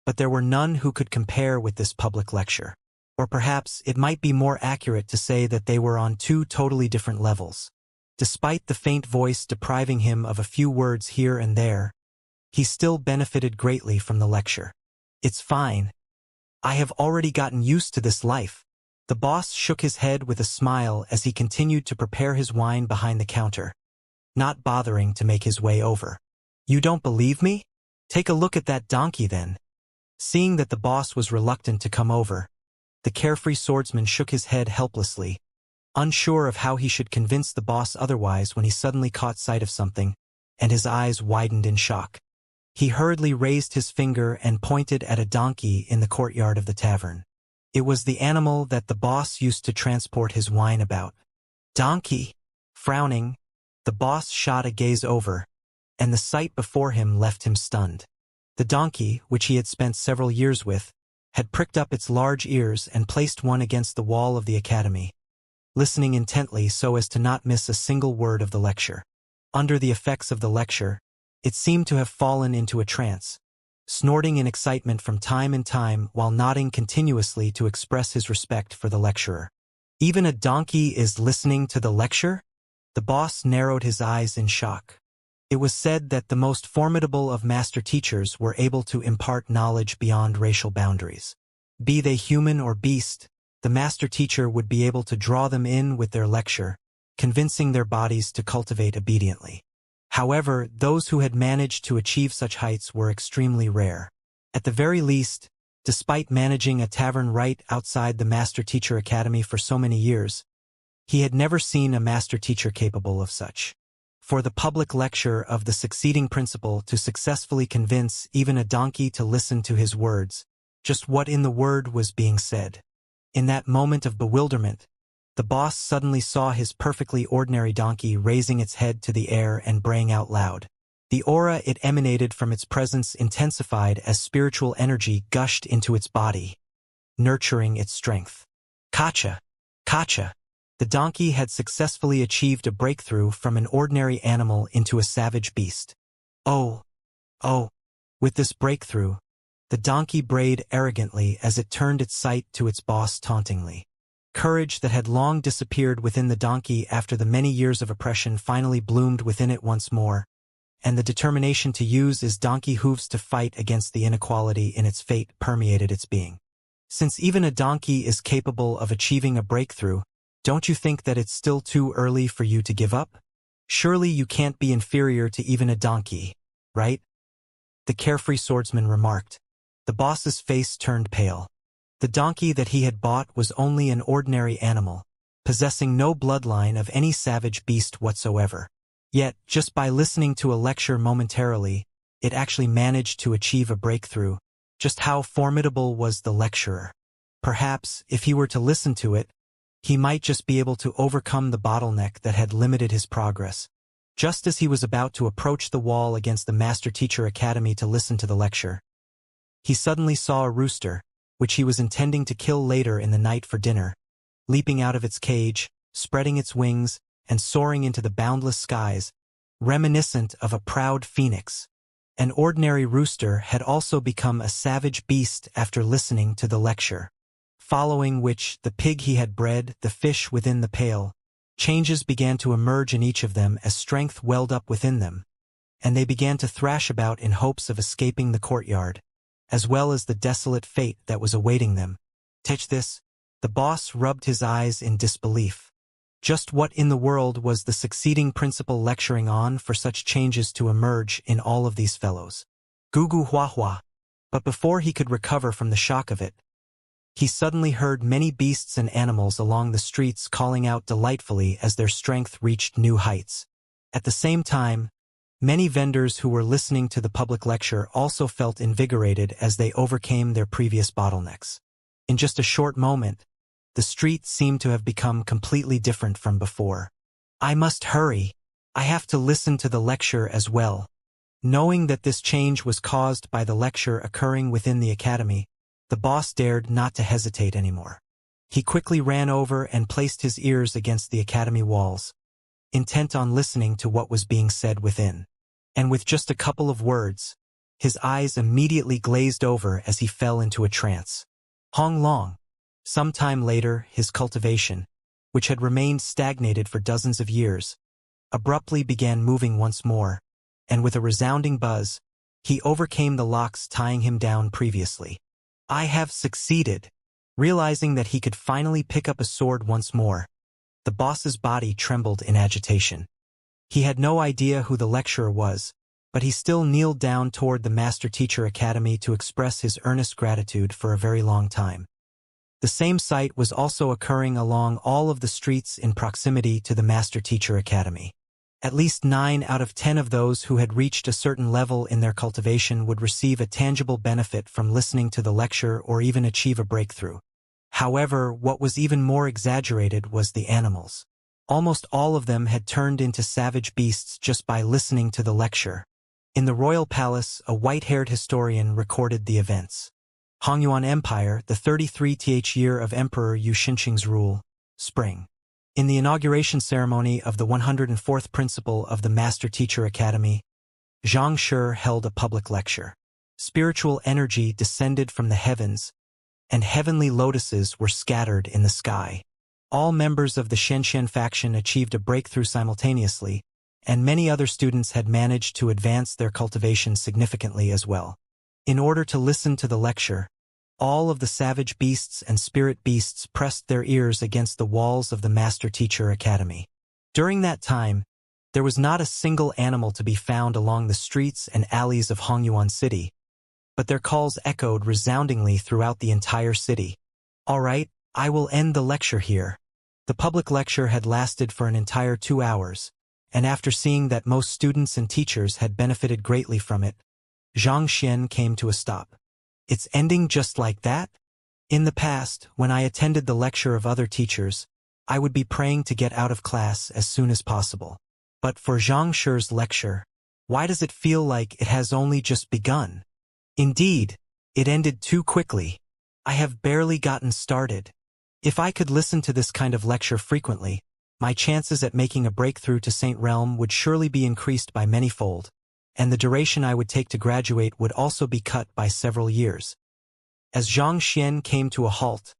but there were none who could compare with this public lecture. Or perhaps it might be more accurate to say that they were on two totally different levels. Despite the faint voice depriving him of a few words here and there, he still benefited greatly from the lecture. "It's fine. I have already gotten used to this life." The boss shook his head with a smile as he continued to prepare his wine behind the counter, not bothering to make his way over. "You don't believe me? Take a look at that donkey then." Seeing that the boss was reluctant to come over, the carefree swordsman shook his head helplessly, unsure of how he should convince the boss otherwise when he suddenly caught sight of something, and his eyes widened in shock. He hurriedly raised his finger and pointed at a donkey in the courtyard of the tavern. It was the animal that the boss used to transport his wine about. "Donkey?" Frowning, the boss shot a gaze over, and the sight before him left him stunned. The donkey, which he had spent several years with, had pricked up its large ears and placed one against the wall of the academy, listening intently so as to not miss a single word of the lecture. Under the effects of the lecture, it seemed to have fallen into a trance, snorting in excitement from time to time while nodding continuously to express his respect for the lecturer. Even a donkey is listening to the lecture? The boss narrowed his eyes in shock. It was said that the most formidable of master teachers were able to impart knowledge beyond racial boundaries. Be they human or beast, the master teacher would be able to draw them in with their lecture, convincing their bodies to cultivate obediently. However, those who had managed to achieve such heights were extremely rare. At the very least, despite managing a tavern right outside the Master Teacher Academy for so many years, he had never seen a master teacher capable of such. For the public lecture of the succeeding principle to successfully convince even a donkey to listen to his words, just what in the word was being said. In that moment of bewilderment, the boss suddenly saw his perfectly ordinary donkey raising its head to the air and braying out loud. The aura it emanated from its presence intensified as spiritual energy gushed into its body, nurturing its strength. Kacha! Kacha! The donkey had successfully achieved a breakthrough from an ordinary animal into a savage beast. Oh! Oh! With this breakthrough, the donkey brayed arrogantly as it turned its sight to its boss tauntingly. Courage that had long disappeared within the donkey after the many years of oppression finally bloomed within it once more, and the determination to use its donkey hooves to fight against the inequality in its fate permeated its being. Since even a donkey is capable of achieving a breakthrough, don't you think that it's still too early for you to give up? Surely you can't be inferior to even a donkey, right? The carefree swordsman remarked. The boss's face turned pale. The donkey that he had bought was only an ordinary animal, possessing no bloodline of any savage beast whatsoever. Yet, just by listening to a lecture momentarily, it actually managed to achieve a breakthrough. Just how formidable was the lecturer? Perhaps, if he were to listen to it, he might just be able to overcome the bottleneck that had limited his progress. Just as he was about to approach the wall against the Master Teacher Academy to listen to the lecture, he suddenly saw a rooster, which he was intending to kill later in the night for dinner, leaping out of its cage, spreading its wings, and soaring into the boundless skies, reminiscent of a proud phoenix. An ordinary rooster had also become a savage beast after listening to the lecture, following which the pig he had bred, the fish within the pail. Changes began to emerge in each of them as strength welled up within them, and they began to thrash about in hopes of escaping the courtyard, as well as the desolate fate that was awaiting them. Touch this? The boss rubbed his eyes in disbelief. Just what in the world was the succeeding principal lecturing on for such changes to emerge in all of these fellows? Gugu hua hua. But before he could recover from the shock of it, he suddenly heard many beasts and animals along the streets calling out delightfully as their strength reached new heights. At the same time, many vendors who were listening to the public lecture also felt invigorated as they overcame their previous bottlenecks. In just a short moment, the street seemed to have become completely different from before. I must hurry. I have to listen to the lecture as well. Knowing that this change was caused by the lecture occurring within the academy, the boss dared not to hesitate anymore. He quickly ran over and placed his ears against the academy walls, intent on listening to what was being said within. And with just a couple of words, his eyes immediately glazed over as he fell into a trance. Hong Long. Some time later, his cultivation, which had remained stagnated for dozens of years, abruptly began moving once more, and with a resounding buzz, he overcame the locks tying him down previously. I have succeeded. Realizing that he could finally pick up a sword once more, the boss's body trembled in agitation. He had no idea who the lecturer was, but he still kneeled down toward the Master Teacher Academy to express his earnest gratitude for a very long time. The same sight was also occurring along all of the streets in proximity to the Master Teacher Academy. At least 9 out of 10 of those who had reached a certain level in their cultivation would receive a tangible benefit from listening to the lecture or even achieve a breakthrough. However, what was even more exaggerated was the animals. Almost all of them had turned into savage beasts just by listening to the lecture. In the royal palace, a white-haired historian recorded the events. Hongyuan Empire, the 33th year of Emperor Yu Xinqing's rule, spring. In the inauguration ceremony of the 104th principal of the Master Teacher Academy, Xianxia held a public lecture. Spiritual energy descended from the heavens, and heavenly lotuses were scattered in the sky. All members of the Xianxia faction achieved a breakthrough simultaneously, and many other students had managed to advance their cultivation significantly as well. In order to listen to the lecture, all of the savage beasts and spirit beasts pressed their ears against the walls of the Master Teacher Academy. During that time, there was not a single animal to be found along the streets and alleys of Hongyuan City, but their calls echoed resoundingly throughout the entire city. All right, I will end the lecture here. The public lecture had lasted for an entire 2 hours, and after seeing that most students and teachers had benefited greatly from it, Xianxia came to a stop. It's ending just like that? In the past, when I attended the lecture of other teachers, I would be praying to get out of class as soon as possible. But for Xianxia's lecture, why does it feel like it has only just begun? Indeed, it ended too quickly. I have barely gotten started. If I could listen to this kind of lecture frequently, my chances at making a breakthrough to Saint Realm would surely be increased by many-fold, and the duration I would take to graduate would also be cut by several years. As Xianxia came to a halt,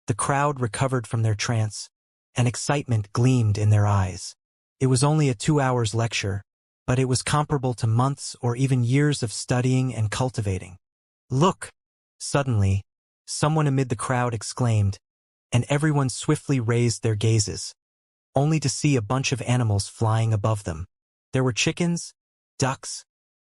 the crowd recovered from their trance, and excitement gleamed in their eyes. It was only a 2 hours lecture, but it was comparable to months or even years of studying and cultivating. Look! Suddenly, someone amid the crowd exclaimed, and everyone swiftly raised their gazes, only to see a bunch of animals flying above them. There were chickens, ducks,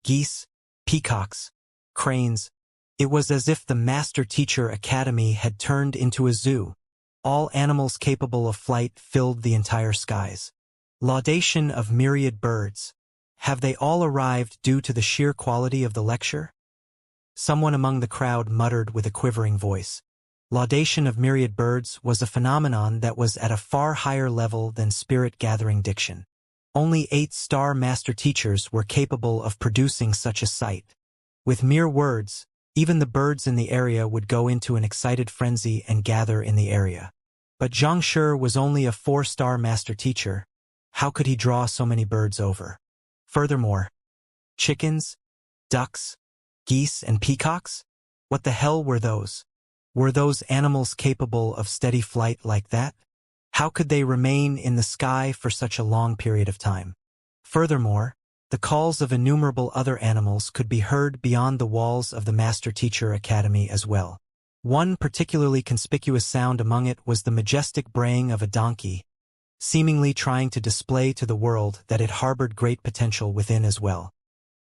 geese, peacocks, cranes. It was as if the Master Teacher Academy had turned into a zoo. All animals capable of flight filled the entire skies. Laudation of myriad birds. Have they all arrived due to the sheer quality of the lecture? Someone among the crowd muttered with a quivering voice. Laudation of myriad birds was a phenomenon that was at a far higher level than spirit-gathering diction. Only 8-star master teachers were capable of producing such a sight. With mere words, even the birds in the area would go into an excited frenzy and gather in the area. But Xianxia was only a 4-star master teacher. How could he draw so many birds over? Furthermore, chickens, ducks, geese, and peacocks? What the hell were those? Were those animals capable of steady flight like that? How could they remain in the sky for such a long period of time? Furthermore, the calls of innumerable other animals could be heard beyond the walls of the Master Teacher Academy as well. One particularly conspicuous sound among it was the majestic braying of a donkey, seemingly trying to display to the world that it harbored great potential within as well.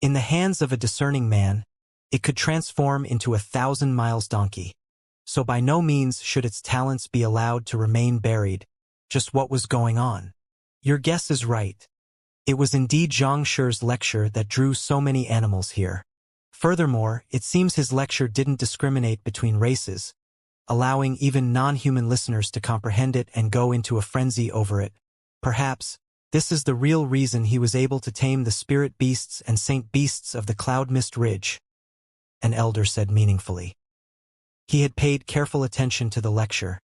In the hands of a discerning man, it could transform into a 1,000-mile donkey. So by no means should its talents be allowed to remain buried. Just what was going on? Your guess is right. It was indeed Xianxia's lecture that drew so many animals here. Furthermore, it seems his lecture didn't discriminate between races, allowing even non-human listeners to comprehend it and go into a frenzy over it. Perhaps, this is the real reason he was able to tame the spirit beasts and saint beasts of the Cloud Mist Ridge, an elder said meaningfully. He had paid careful attention to the lecture,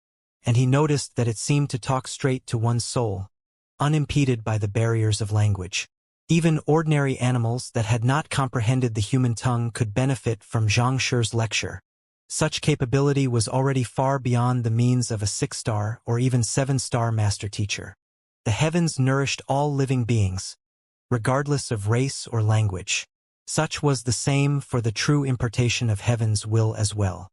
and he noticed that it seemed to talk straight to one's soul, unimpeded by the barriers of language. Even ordinary animals that had not comprehended the human tongue could benefit from Xianxia's lecture. Such capability was already far beyond the means of a 6-star or even 7-star master teacher. The heavens nourished all living beings, regardless of race or language. Such was the same for the true impartation of heaven's will as well.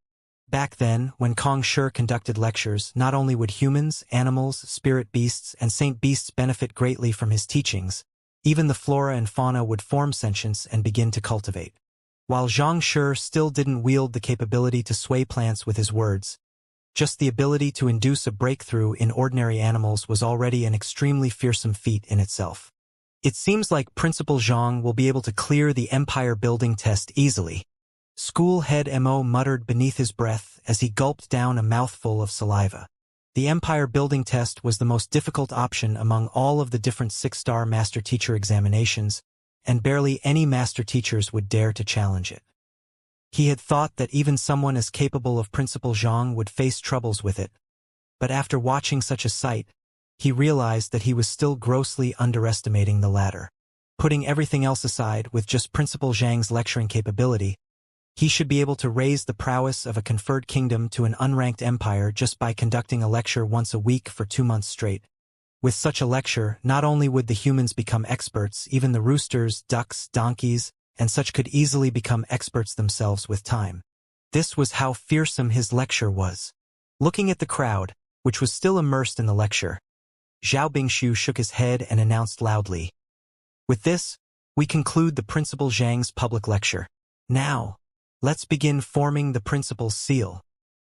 Back then, when Kong Shi conducted lectures, not only would humans, animals, spirit beasts, and saint beasts benefit greatly from his teachings, even the flora and fauna would form sentience and begin to cultivate. While Xianxia still didn't wield the capability to sway plants with his words, just the ability to induce a breakthrough in ordinary animals was already an extremely fearsome feat in itself. It seems like Principal Zhang will be able to clear the empire building test easily. School head Mo muttered beneath his breath as he gulped down a mouthful of saliva. The empire building test was the most difficult option among all of the different 6-star master teacher examinations, and barely any master teachers would dare to challenge it. He had thought that even someone as capable of Principal Zhang would face troubles with it, but after watching such a sight, he realized that he was still grossly underestimating the latter. Putting everything else aside, with just Principal Zhang's lecturing capability, he should be able to raise the prowess of a conferred kingdom to an unranked empire just by conducting a lecture once a week for 2 months straight. With such a lecture, not only would the humans become experts, even the roosters, ducks, donkeys, and such could easily become experts themselves with time. This was how fearsome his lecture was. Looking at the crowd, which was still immersed in the lecture, Zhao Bingshu shook his head and announced loudly, "With this, we conclude the Principal Zhang's public lecture. Now, let's begin forming the principal's seal."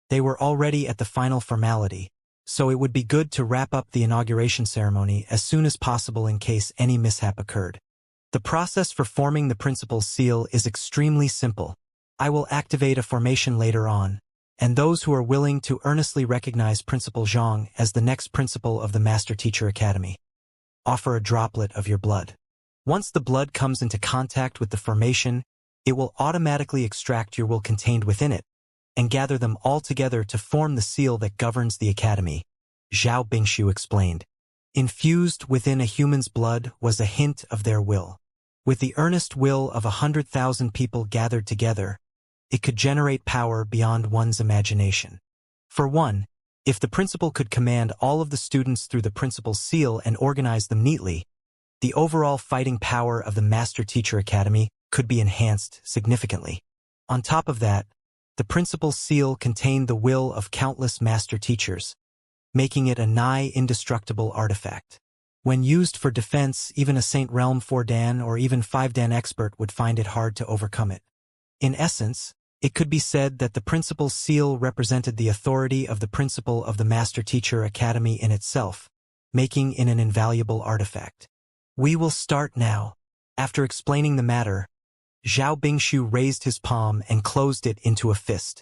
They were already at the final formality, so it would be good to wrap up the inauguration ceremony as soon as possible in case any mishap occurred. The process for forming the principal's seal is extremely simple. I will activate a formation later on, and those who are willing to earnestly recognize Principal Zhang as the next principal of the Master Teacher Academy, offer a droplet of your blood. Once the blood comes into contact with the formation, it will automatically extract your will contained within it, and gather them all together to form the seal that governs the academy, Zhao Bingshu explained. Infused within a human's blood was a hint of their will. With the earnest will of 100,000 people gathered together, it could generate power beyond one's imagination. For one, if the principal could command all of the students through the principal's seal and organize them neatly, the overall fighting power of the Master Teacher Academy could be enhanced significantly. On top of that, the principal's seal contained the will of countless master teachers, making it a nigh indestructible artifact. When used for defense, even a Saint Realm 4-dan or even 5-dan expert would find it hard to overcome it. In essence, it could be said that the principal's seal represented the authority of the principal of the Master Teacher Academy in itself, making it an invaluable artifact. We will start now. After explaining the matter, Zhao Bingshu raised his palm and closed it into a fist.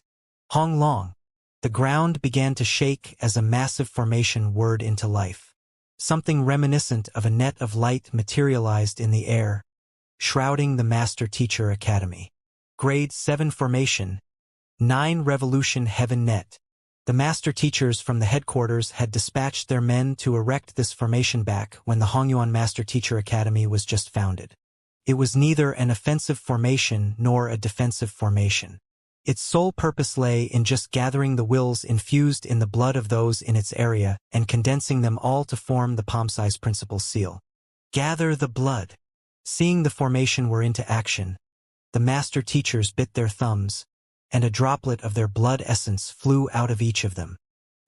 Hong Long. The ground began to shake as a massive formation whirred into life. Something reminiscent of a net of light materialized in the air, shrouding the Master Teacher Academy. Grade 7 Formation, 9 Revolution Heaven Net. The Master Teachers from the headquarters had dispatched their men to erect this formation back when the Hongyuan Master Teacher Academy was just founded. It was neither an offensive formation nor a defensive formation. Its sole purpose lay in just gathering the wills infused in the blood of those in its area and condensing them all to form the palm-sized principal seal. Gather the blood. Seeing the formation were into action, the master teachers bit their thumbs, and a droplet of their blood essence flew out of each of them.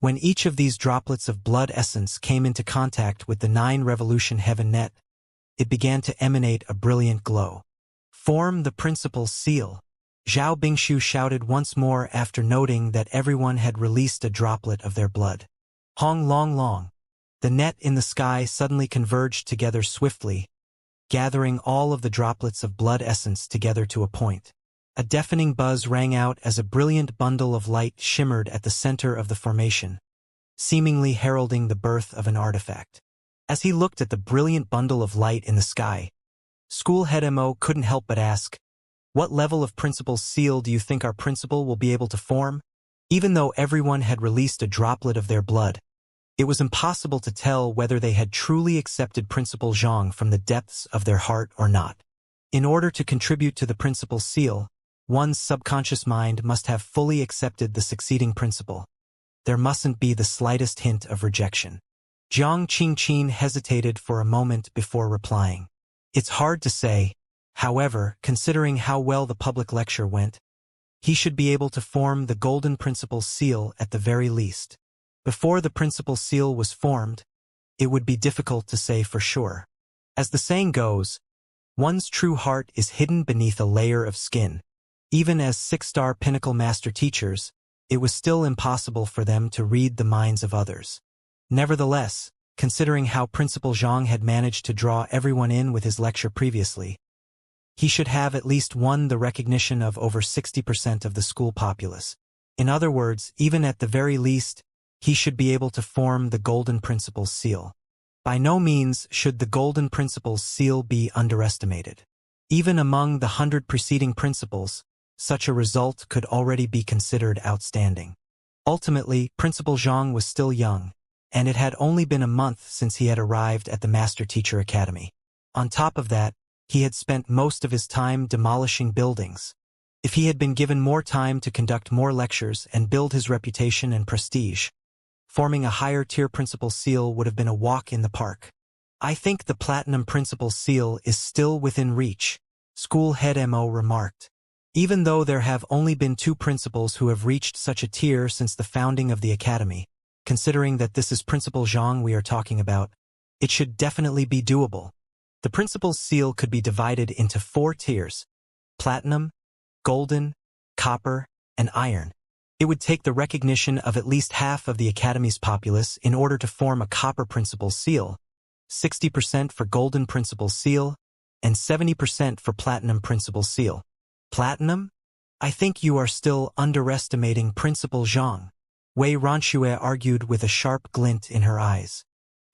When each of these droplets of blood essence came into contact with the 9 Revolution Heaven Net, it began to emanate a brilliant glow. Form the principal seal. Zhao Bingshu shouted once more after noting that everyone had released a droplet of their blood. Hong Long Long. The net in the sky suddenly converged together swiftly, gathering all of the droplets of blood essence together to a point. A deafening buzz rang out as a brilliant bundle of light shimmered at the center of the formation, seemingly heralding the birth of an artifact. As he looked at the brilliant bundle of light in the sky, School Head Mo couldn't help but ask, "What level of principal's seal do you think our principal will be able to form?" Even though everyone had released a droplet of their blood, it was impossible to tell whether they had truly accepted Principal Zhang from the depths of their heart or not. In order to contribute to the principal's seal, one's subconscious mind must have fully accepted the succeeding principal. There mustn't be the slightest hint of rejection. Jiang Qingqin hesitated for a moment before replying. It's hard to say. However, considering how well the public lecture went, he should be able to form the golden principal's seal at the very least. Before the principal's seal was formed, it would be difficult to say for sure. As the saying goes, one's true heart is hidden beneath a layer of skin. Even as 6-star pinnacle master teachers, it was still impossible for them to read the minds of others. Nevertheless, considering how Principal Zhang had managed to draw everyone in with his lecture previously, he should have at least won the recognition of over 60% of the school populace. In other words, even at the very least, he should be able to form the Golden Principle's seal. By no means should the Golden Principle's seal be underestimated. Even among the 100 preceding principles, such a result could already be considered outstanding. Ultimately, Principal Xiang was still young, and it had only been a month since he had arrived at the Master Teacher Academy. On top of that, he had spent most of his time demolishing buildings. If he had been given more time to conduct more lectures and build his reputation and prestige, forming a higher-tier principal seal would have been a walk in the park. I think the Platinum Principal Seal is still within reach, School Head Mo remarked. Even though there have only been 2 principals who have reached such a tier since the founding of the Academy, considering that this is Principal Xiang we are talking about, it should definitely be doable. The Principal's Seal could be divided into 4 tiers: Platinum, Golden, Copper, and Iron. It would take the recognition of at least half of the Academy's populace in order to form a Copper Principal's Seal, 60% for Golden Principal's Seal, and 70% for Platinum Principal's Seal. Platinum? I think you are still underestimating Principal Xiang, Wei Ranxue argued with a sharp glint in her eyes.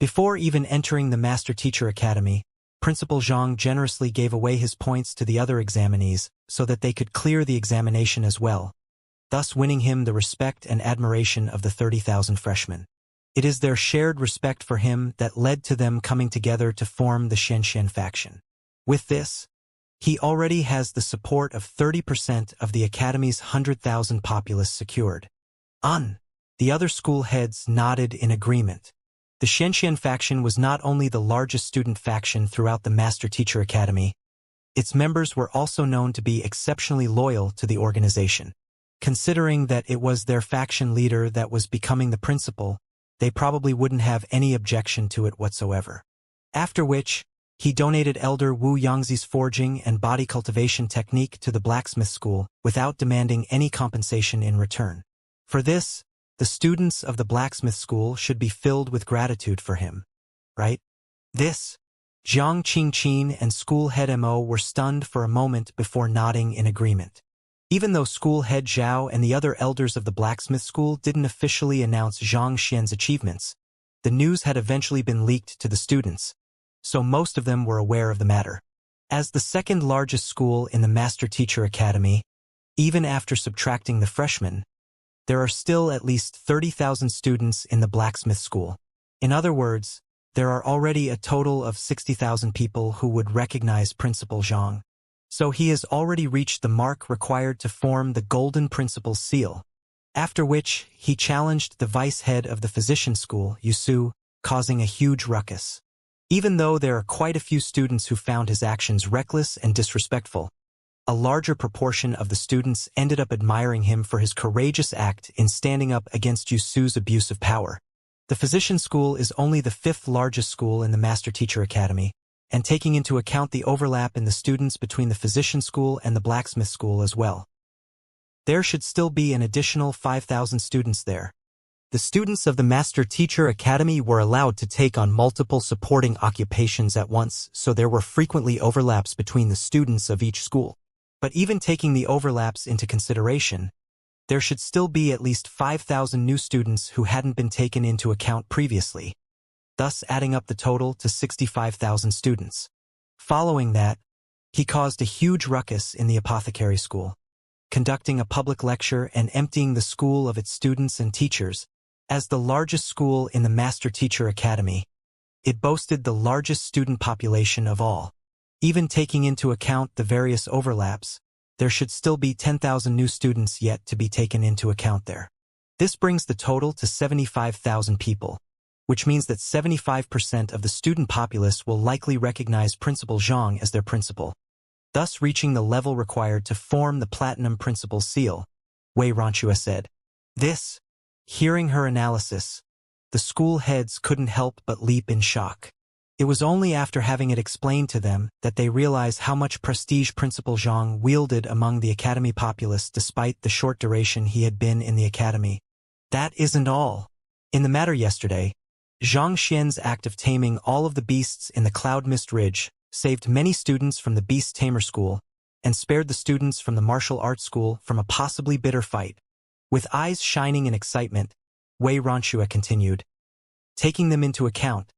Before even entering the Master Teacher Academy, Principal Xiang generously gave away his points to the other examinees so that they could clear the examination as well, thus winning him the respect and admiration of the 30,000 freshmen. It is their shared respect for him that led to them coming together to form the Xianxia faction. With this, he already has the support of 30% of the Academy's 100,000 populace secured. The other school heads nodded in agreement. The Xianxia faction was not only the largest student faction throughout the Master Teacher Academy, its members were also known to be exceptionally loyal to the organization. Considering that it was their faction leader that was becoming the principal, they probably wouldn't have any objection to it whatsoever. After which, he donated Elder Wu Yangzi's forging and body cultivation technique to the blacksmith school without demanding any compensation in return. For this, the students of the blacksmith school should be filled with gratitude for him, right? Jiang Qingqin and School Head Mo were stunned for a moment before nodding in agreement. Even though School Head Zhao and the other elders of the blacksmith school didn't officially announce Zhang Xian's achievements, the news had eventually been leaked to the students, so most of them were aware of the matter. As the second largest school in the Master Teacher Academy, even after subtracting the freshmen, there are still at least 30,000 students in the blacksmith school. In other words, there are already a total of 60,000 people who would recognize Principal Xiang. So he has already reached the mark required to form the Golden Principal's Seal, after which he challenged the vice head of the physician school, Yusu, causing a huge ruckus. Even though there are quite a few students who found his actions reckless and disrespectful, a larger proportion of the students ended up admiring him for his courageous act in standing up against Yusu's abuse of power. The physician school is only the 5th largest school in the Master Teacher Academy, and taking into account the overlap in the students between the physician school and the blacksmith school as well, there should still be an additional 5,000 students there. The students of the Master Teacher Academy were allowed to take on multiple supporting occupations at once, so there were frequently overlaps between the students of each school. But even taking the overlaps into consideration, there should still be at least 5,000 new students who hadn't been taken into account previously, thus adding up the total to 65,000 students. Following that, he caused a huge ruckus in the apothecary school, conducting a public lecture and emptying the school of its students and teachers. As the largest school in the Master Teacher Academy, it boasted the largest student population of all. Even taking into account the various overlaps, there should still be 10,000 new students yet to be taken into account there. This brings the total to 75,000 people, which means that 75% of the student populace will likely recognize Principal Xiang as their principal, thus reaching the level required to form the Platinum Principal Seal, Wei Ranxue said. Hearing her analysis, the school heads couldn't help but leap in shock. It was only after having it explained to them that they realized how much prestige Principal Xiang wielded among the academy populace despite the short duration he had been in the academy. That isn't all. In the matter yesterday, Zhang Xian's act of taming all of the beasts in the Cloud Mist Ridge saved many students from the Beast Tamer School and spared the students from the martial arts school from a possibly bitter fight. With eyes shining in excitement, Ranxue continued. Taking them into account,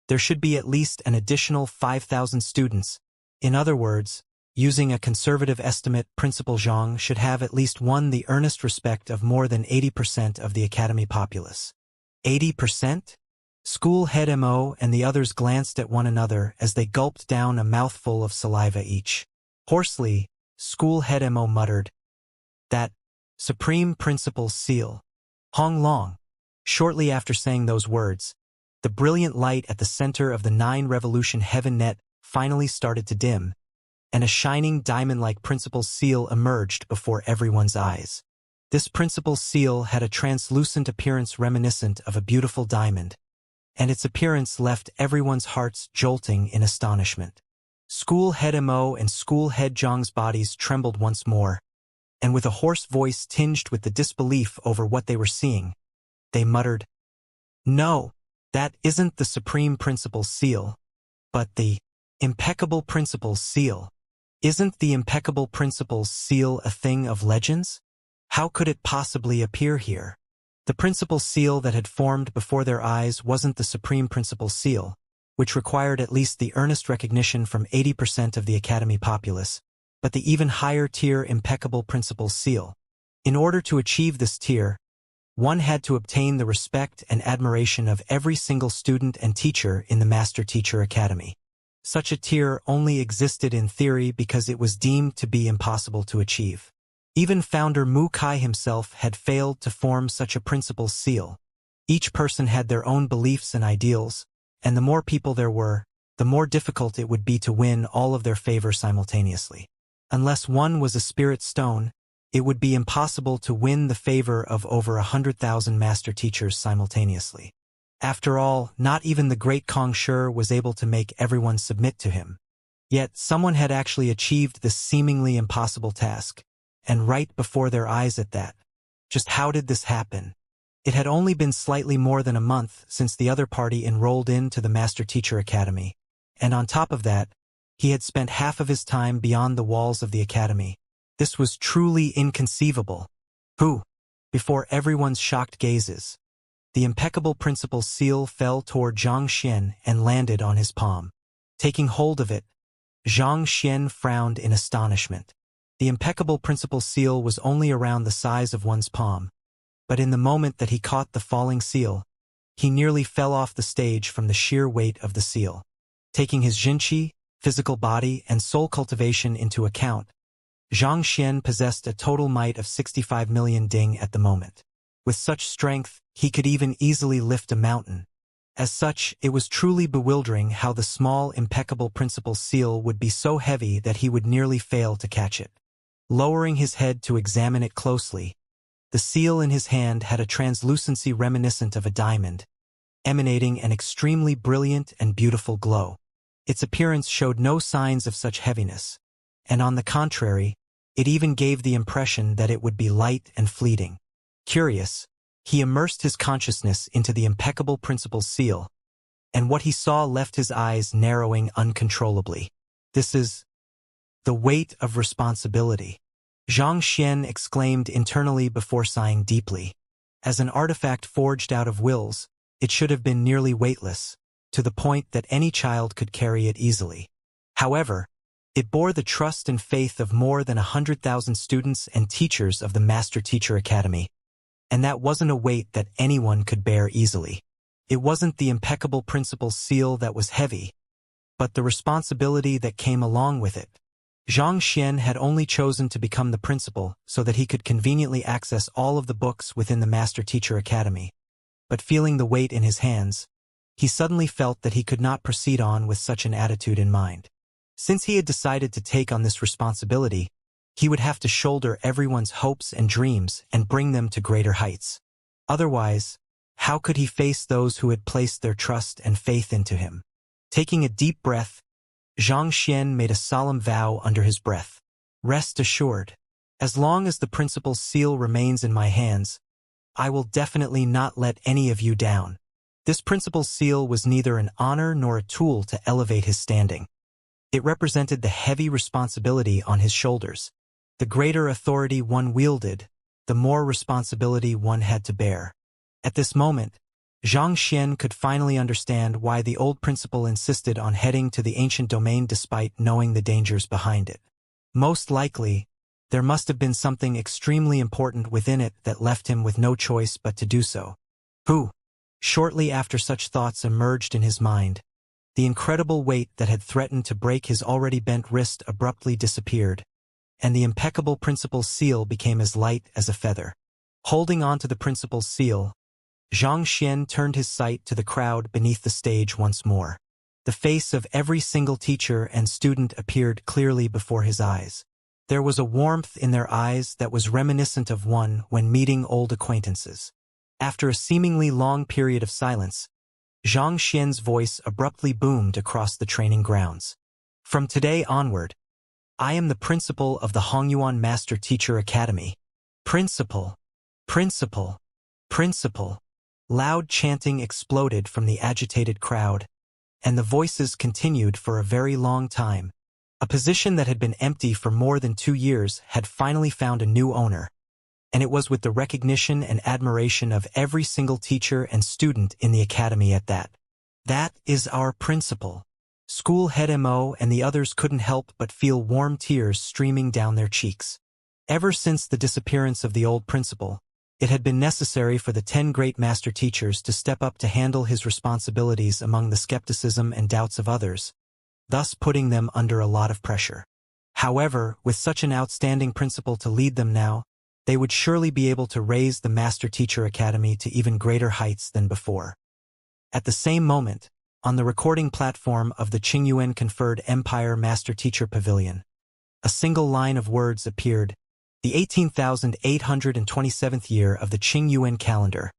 there should be at least an additional 5,000 students. In other words, using a conservative estimate, Principal Zhang should have at least won the earnest respect of more than 80% of the academy populace. 80%? School head Mo and the others glanced at one another as they gulped down a mouthful of saliva each. Hoarsely, School head Mo muttered, "That Supreme Principal's seal." Hong Long. Shortly after saying those words, the brilliant light at the center of the 9-revolution heaven net finally started to dim, and a shining diamond-like Principal's seal emerged before everyone's eyes. This Principal's seal had a translucent appearance reminiscent of a beautiful diamond, and its appearance left everyone's hearts jolting in astonishment. School head Mo and School head Zhang's bodies trembled once more, and with a hoarse voice tinged with the disbelief over what they were seeing, they muttered, "No, that isn't the Supreme Principal's seal, but the Impeccable Principal's seal. Isn't the Impeccable Principal's seal a thing of legends? How could it possibly appear here?" The Principal's seal that had formed before their eyes wasn't the Supreme Principal's seal, which required at least the earnest recognition from 80% of the academy populace, but the even higher tier Impeccable Principal's seal. In order to achieve this tier, one had to obtain the respect and admiration of every single student and teacher in the Master Teacher Academy. Such a tier only existed in theory because it was deemed to be impossible to achieve. Even founder Mu Kai himself had failed to form such a Principal's seal. Each person had their own beliefs and ideals, and the more people there were, the more difficult it would be to win all of their favor simultaneously. Unless one was a spirit stone, it would be impossible to win the favor of over 100,000 master teachers simultaneously. After all, not even the great Kong Shi was able to make everyone submit to him. Yet someone had actually achieved this seemingly impossible task, and right before their eyes at that. Just how did this happen? It had only been slightly more than a month since the other party enrolled into the Master Teacher Academy, and on top of that, he had spent half of his time beyond the walls of the academy. This was truly inconceivable. Who? Before everyone's shocked gazes, the Impeccable Principal's seal fell toward Zhang Xian and landed on his palm. Taking hold of it, Zhang Xian frowned in astonishment. The Impeccable Principal's seal was only around the size of one's palm, but in the moment that he caught the falling seal, he nearly fell off the stage from the sheer weight of the seal. Taking his Jinqi, physical body, and soul cultivation into account, Zhang Xian possessed a total might of 65 million ding at the moment. With such strength, he could even easily lift a mountain. As such, it was truly bewildering how the small, Impeccable Principal's seal would be so heavy that he would nearly fail to catch it. Lowering his head to examine it closely, the seal in his hand had a translucency reminiscent of a diamond, emanating an extremely brilliant and beautiful glow. Its appearance showed no signs of such heaviness, and on the contrary, it even gave the impression that it would be light and fleeting. Curious, he immersed his consciousness into the Impeccable Principal's seal, and what he saw left his eyes narrowing uncontrollably. This is the weight of responsibility. Zhang Xian exclaimed internally before sighing deeply. As an artifact forged out of wills, it should have been nearly weightless, to the point that any child could carry it easily. However, it bore the trust and faith of more than 100,000 students and teachers of the Master Teacher Academy, and that wasn't a weight that anyone could bear easily. It wasn't the Impeccable Principal's seal that was heavy, but the responsibility that came along with it. Zhang Xian had only chosen to become the principal so that he could conveniently access all of the books within the Master Teacher Academy. But feeling the weight in his hands, he suddenly felt that he could not proceed on with such an attitude in mind. Since he had decided to take on this responsibility, he would have to shoulder everyone's hopes and dreams and bring them to greater heights. Otherwise, how could he face those who had placed their trust and faith into him? Taking a deep breath, Zhang Xian made a solemn vow under his breath. Rest assured, as long as the Principal's seal remains in my hands, I will definitely not let any of you down. This Principal's seal was neither an honor nor a tool to elevate his standing. It represented the heavy responsibility on his shoulders. The greater authority one wielded, the more responsibility one had to bear. At this moment, Xianxia could finally understand why the old principal insisted on heading to the ancient domain despite knowing the dangers behind it. Most likely, there must have been something extremely important within it that left him with no choice but to do so. Who? Shortly after such thoughts emerged in his mind, the incredible weight that had threatened to break his already bent wrist abruptly disappeared, and the impeccable principal's seal became as light as a feather. Holding on to the principal's seal, Xianxia turned his sight to the crowd beneath the stage once more. The face of every single teacher and student appeared clearly before his eyes. There was a warmth in their eyes that was reminiscent of one when meeting old acquaintances. After a seemingly long period of silence, Xianxia's voice abruptly boomed across the training grounds. From today onward, I am the principal of the Hongyuan Master Teacher Academy. Principal, principal, principal. Loud chanting exploded from the agitated crowd, and the voices continued for a very long time. A position that had been empty for more than 2 years had finally found a new owner, and it was with the recognition and admiration of every single teacher and student in the academy at that. That is our principal. School head Mo and the others couldn't help but feel warm tears streaming down their cheeks. Ever since the disappearance of the old principal, it had been necessary for the 10 great master teachers to step up to handle his responsibilities among the skepticism and doubts of others, thus putting them under a lot of pressure. However, with such an outstanding principal to lead them now, they would surely be able to raise the Master Teacher Academy to even greater heights than before. At the same moment, on the recording platform of the Qingyuan conferred Empire Master Teacher Pavilion, a single line of words appeared: the 18,827th year of the Qingyuan calendar.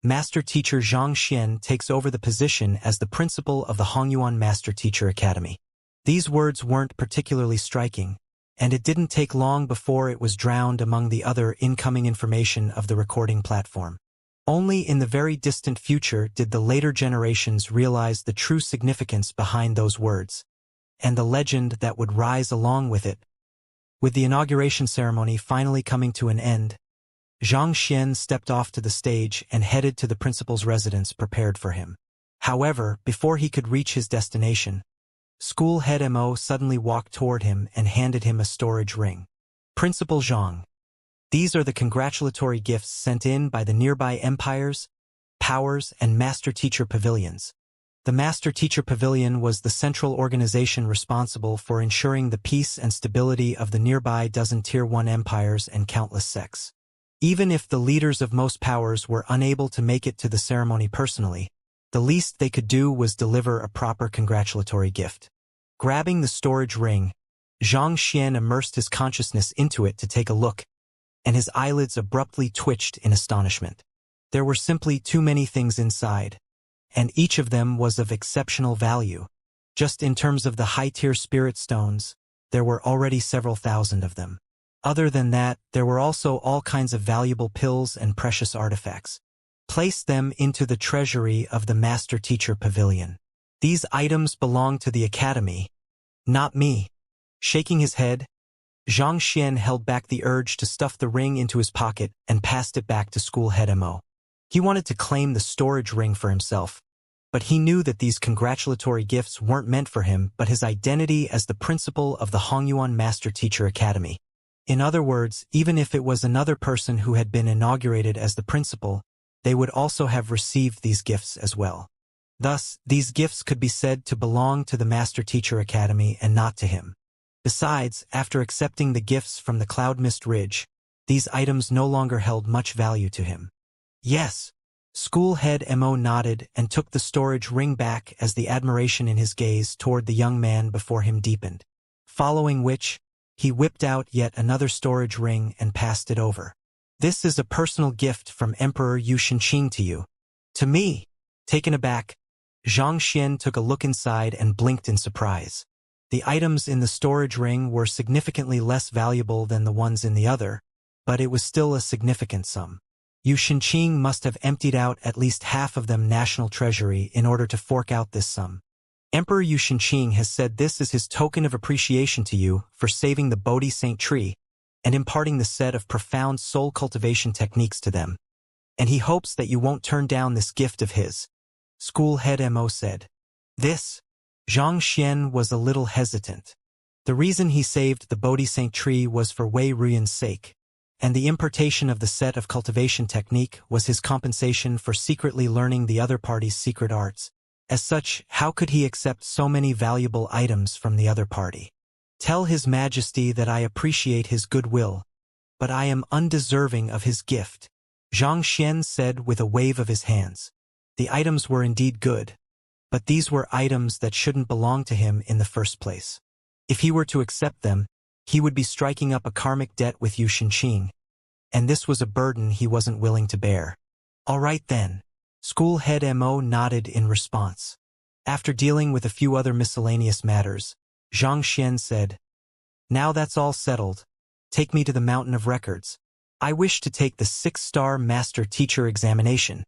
Master Teacher Xianxia takes over the position as the principal of the Hongyuan Master Teacher Academy. These words weren't particularly striking, and it didn't take long before it was drowned among the other incoming information of the recording platform. Only in the very distant future did the later generations realize the true significance behind those words, and the legend that would rise along with it. With the inauguration ceremony finally coming to an end, Xianxia stepped off to the stage and headed to the principal's residence prepared for him. However, before he could reach his destination, school head Mo suddenly walked toward him and handed him a storage ring. Principal Zhang, these are the congratulatory gifts sent in by the nearby empires, powers, and master teacher pavilions. The Master Teacher Pavilion was the central organization responsible for ensuring the peace and stability of the nearby dozen Tier 1 empires and countless sects. Even if the leaders of most powers were unable to make it to the ceremony personally, the least they could do was deliver a proper congratulatory gift. Grabbing the storage ring, Xianxia immersed his consciousness into it to take a look, and his eyelids abruptly twitched in astonishment. There were simply too many things inside, and each of them was of exceptional value. Just in terms of the high-tier spirit stones, there were already several thousand of them. Other than that, there were also all kinds of valuable pills and precious artifacts. Place them into the treasury of the Master Teacher Pavilion. These items belong to the Academy, not me. Shaking his head, Xianxia held back the urge to stuff the ring into his pocket and passed it back to school head Mo. He wanted to claim the storage ring for himself, but he knew that these congratulatory gifts weren't meant for him but his identity as the principal of the Hongyuan Master Teacher Academy. In other words, even if it was another person who had been inaugurated as the principal, they would also have received these gifts as well. Thus, these gifts could be said to belong to the Master Teacher Academy and not to him. Besides, after accepting the gifts from the Cloud Mist Ridge, these items no longer held much value to him. Yes. School head Mo nodded and took the storage ring back as the admiration in his gaze toward the young man before him deepened. Following which, he whipped out yet another storage ring and passed it over. This is a personal gift from Emperor Yu Shenqing to you. To me. Taken aback, Xianxia took a look inside and blinked in surprise. The items in the storage ring were significantly less valuable than the ones in the other, but it was still a significant sum. Yu Shenqing must have emptied out at least half of them national treasury in order to fork out this sum. Emperor Yu Shenqing has said this is his token of appreciation to you for saving the Bodhi Saint tree and imparting the set of profound soul cultivation techniques to them. and he hopes that you won't turn down this gift of his. School head Mo said. This? Xianxia was a little hesitant. The reason he saved the Bodhi tree was for Wei Ruyan's sake, and the importation of the set of cultivation technique was his compensation for secretly learning the other party's secret arts. As such, how could he accept so many valuable items from the other party? Tell His Majesty that I appreciate his goodwill, but I am undeserving of his gift, Xianxia said with a wave of his hands. The items were indeed good, but these were items that shouldn't belong to him in the first place. If he were to accept them, he would be striking up a karmic debt with Yu Shenqing, and this was a burden he wasn't willing to bear. All right then. School head Mo nodded in response. After dealing with a few other miscellaneous matters, Xianxia said, Now that's all settled. Take me to the Mountain of Records. I wish to take the 6-star Master Teacher examination.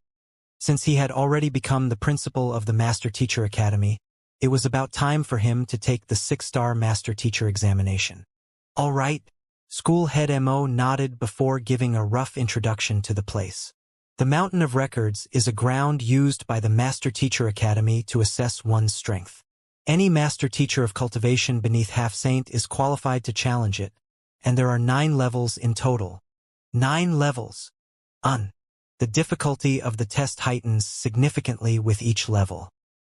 Since he had already become the principal of the Master Teacher Academy, it was about time for him to take the 6-star Master Teacher examination. All right. School head Mo nodded before giving a rough introduction to the place. The Mountain of Records is a ground used by the Master Teacher Academy to assess one's strength. Any Master Teacher of Cultivation beneath Half-Saint is qualified to challenge it, and there are 9 levels in total. 9 levels. The difficulty of the test heightens significantly with each level.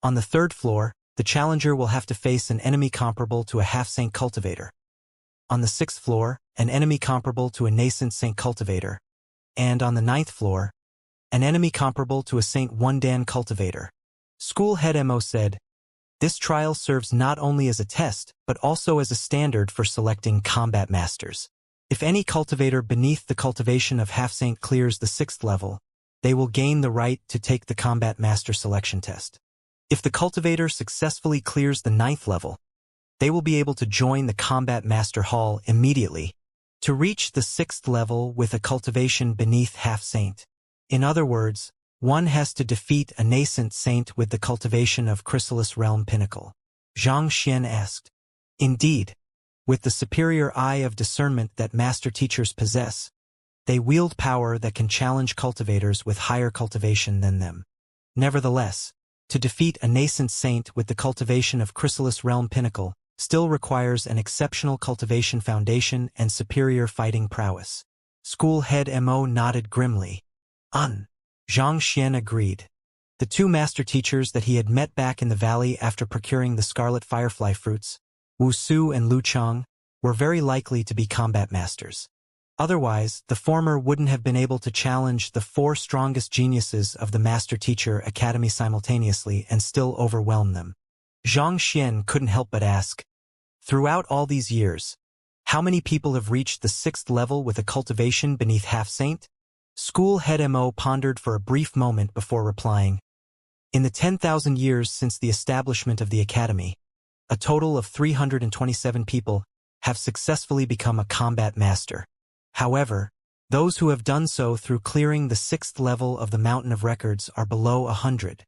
On the 3rd floor, the challenger will have to face an enemy comparable to a Half-Saint cultivator. On the 6th floor, an enemy comparable to a nascent Saint cultivator. And on the 9th floor, an enemy comparable to a Saint One-Dan cultivator. School head Mo said, This trial serves not only as a test, but also as a standard for selecting combat masters. If any cultivator beneath the cultivation of Half-Saint clears the 6th level, they will gain the right to take the combat master selection test. If the cultivator successfully clears the 9th level, they will be able to join the combat master hall immediately to reach the 6th level with a cultivation beneath Half-Saint. In other words, one has to defeat a nascent saint with the cultivation of Chrysalis Realm Pinnacle. Xianxia asked. Indeed. With the superior eye of discernment that master teachers possess, they wield power that can challenge cultivators with higher cultivation than them. Nevertheless, to defeat a nascent saint with the cultivation of Chrysalis Realm Pinnacle still requires an exceptional cultivation foundation and superior fighting prowess. School head Mo nodded grimly. Xianxia agreed. The 2 master teachers that he had met back in the valley after procuring the scarlet firefly fruits, Wuxia and Lu Chang, were very likely to be combat masters. Otherwise, the former wouldn't have been able to challenge the 4 strongest geniuses of the Master Teacher Academy simultaneously and still overwhelm them. Xianxia couldn't help but ask, Throughout all these years, how many people have reached the 6th level with a cultivation beneath Half-Saint? School head Mo pondered for a brief moment before replying. In the 10,000 years since the establishment of the Academy, a total of 327 people have successfully become a combat master. However, those who have done so through clearing the 6th level of the Mountain of Records are below 100.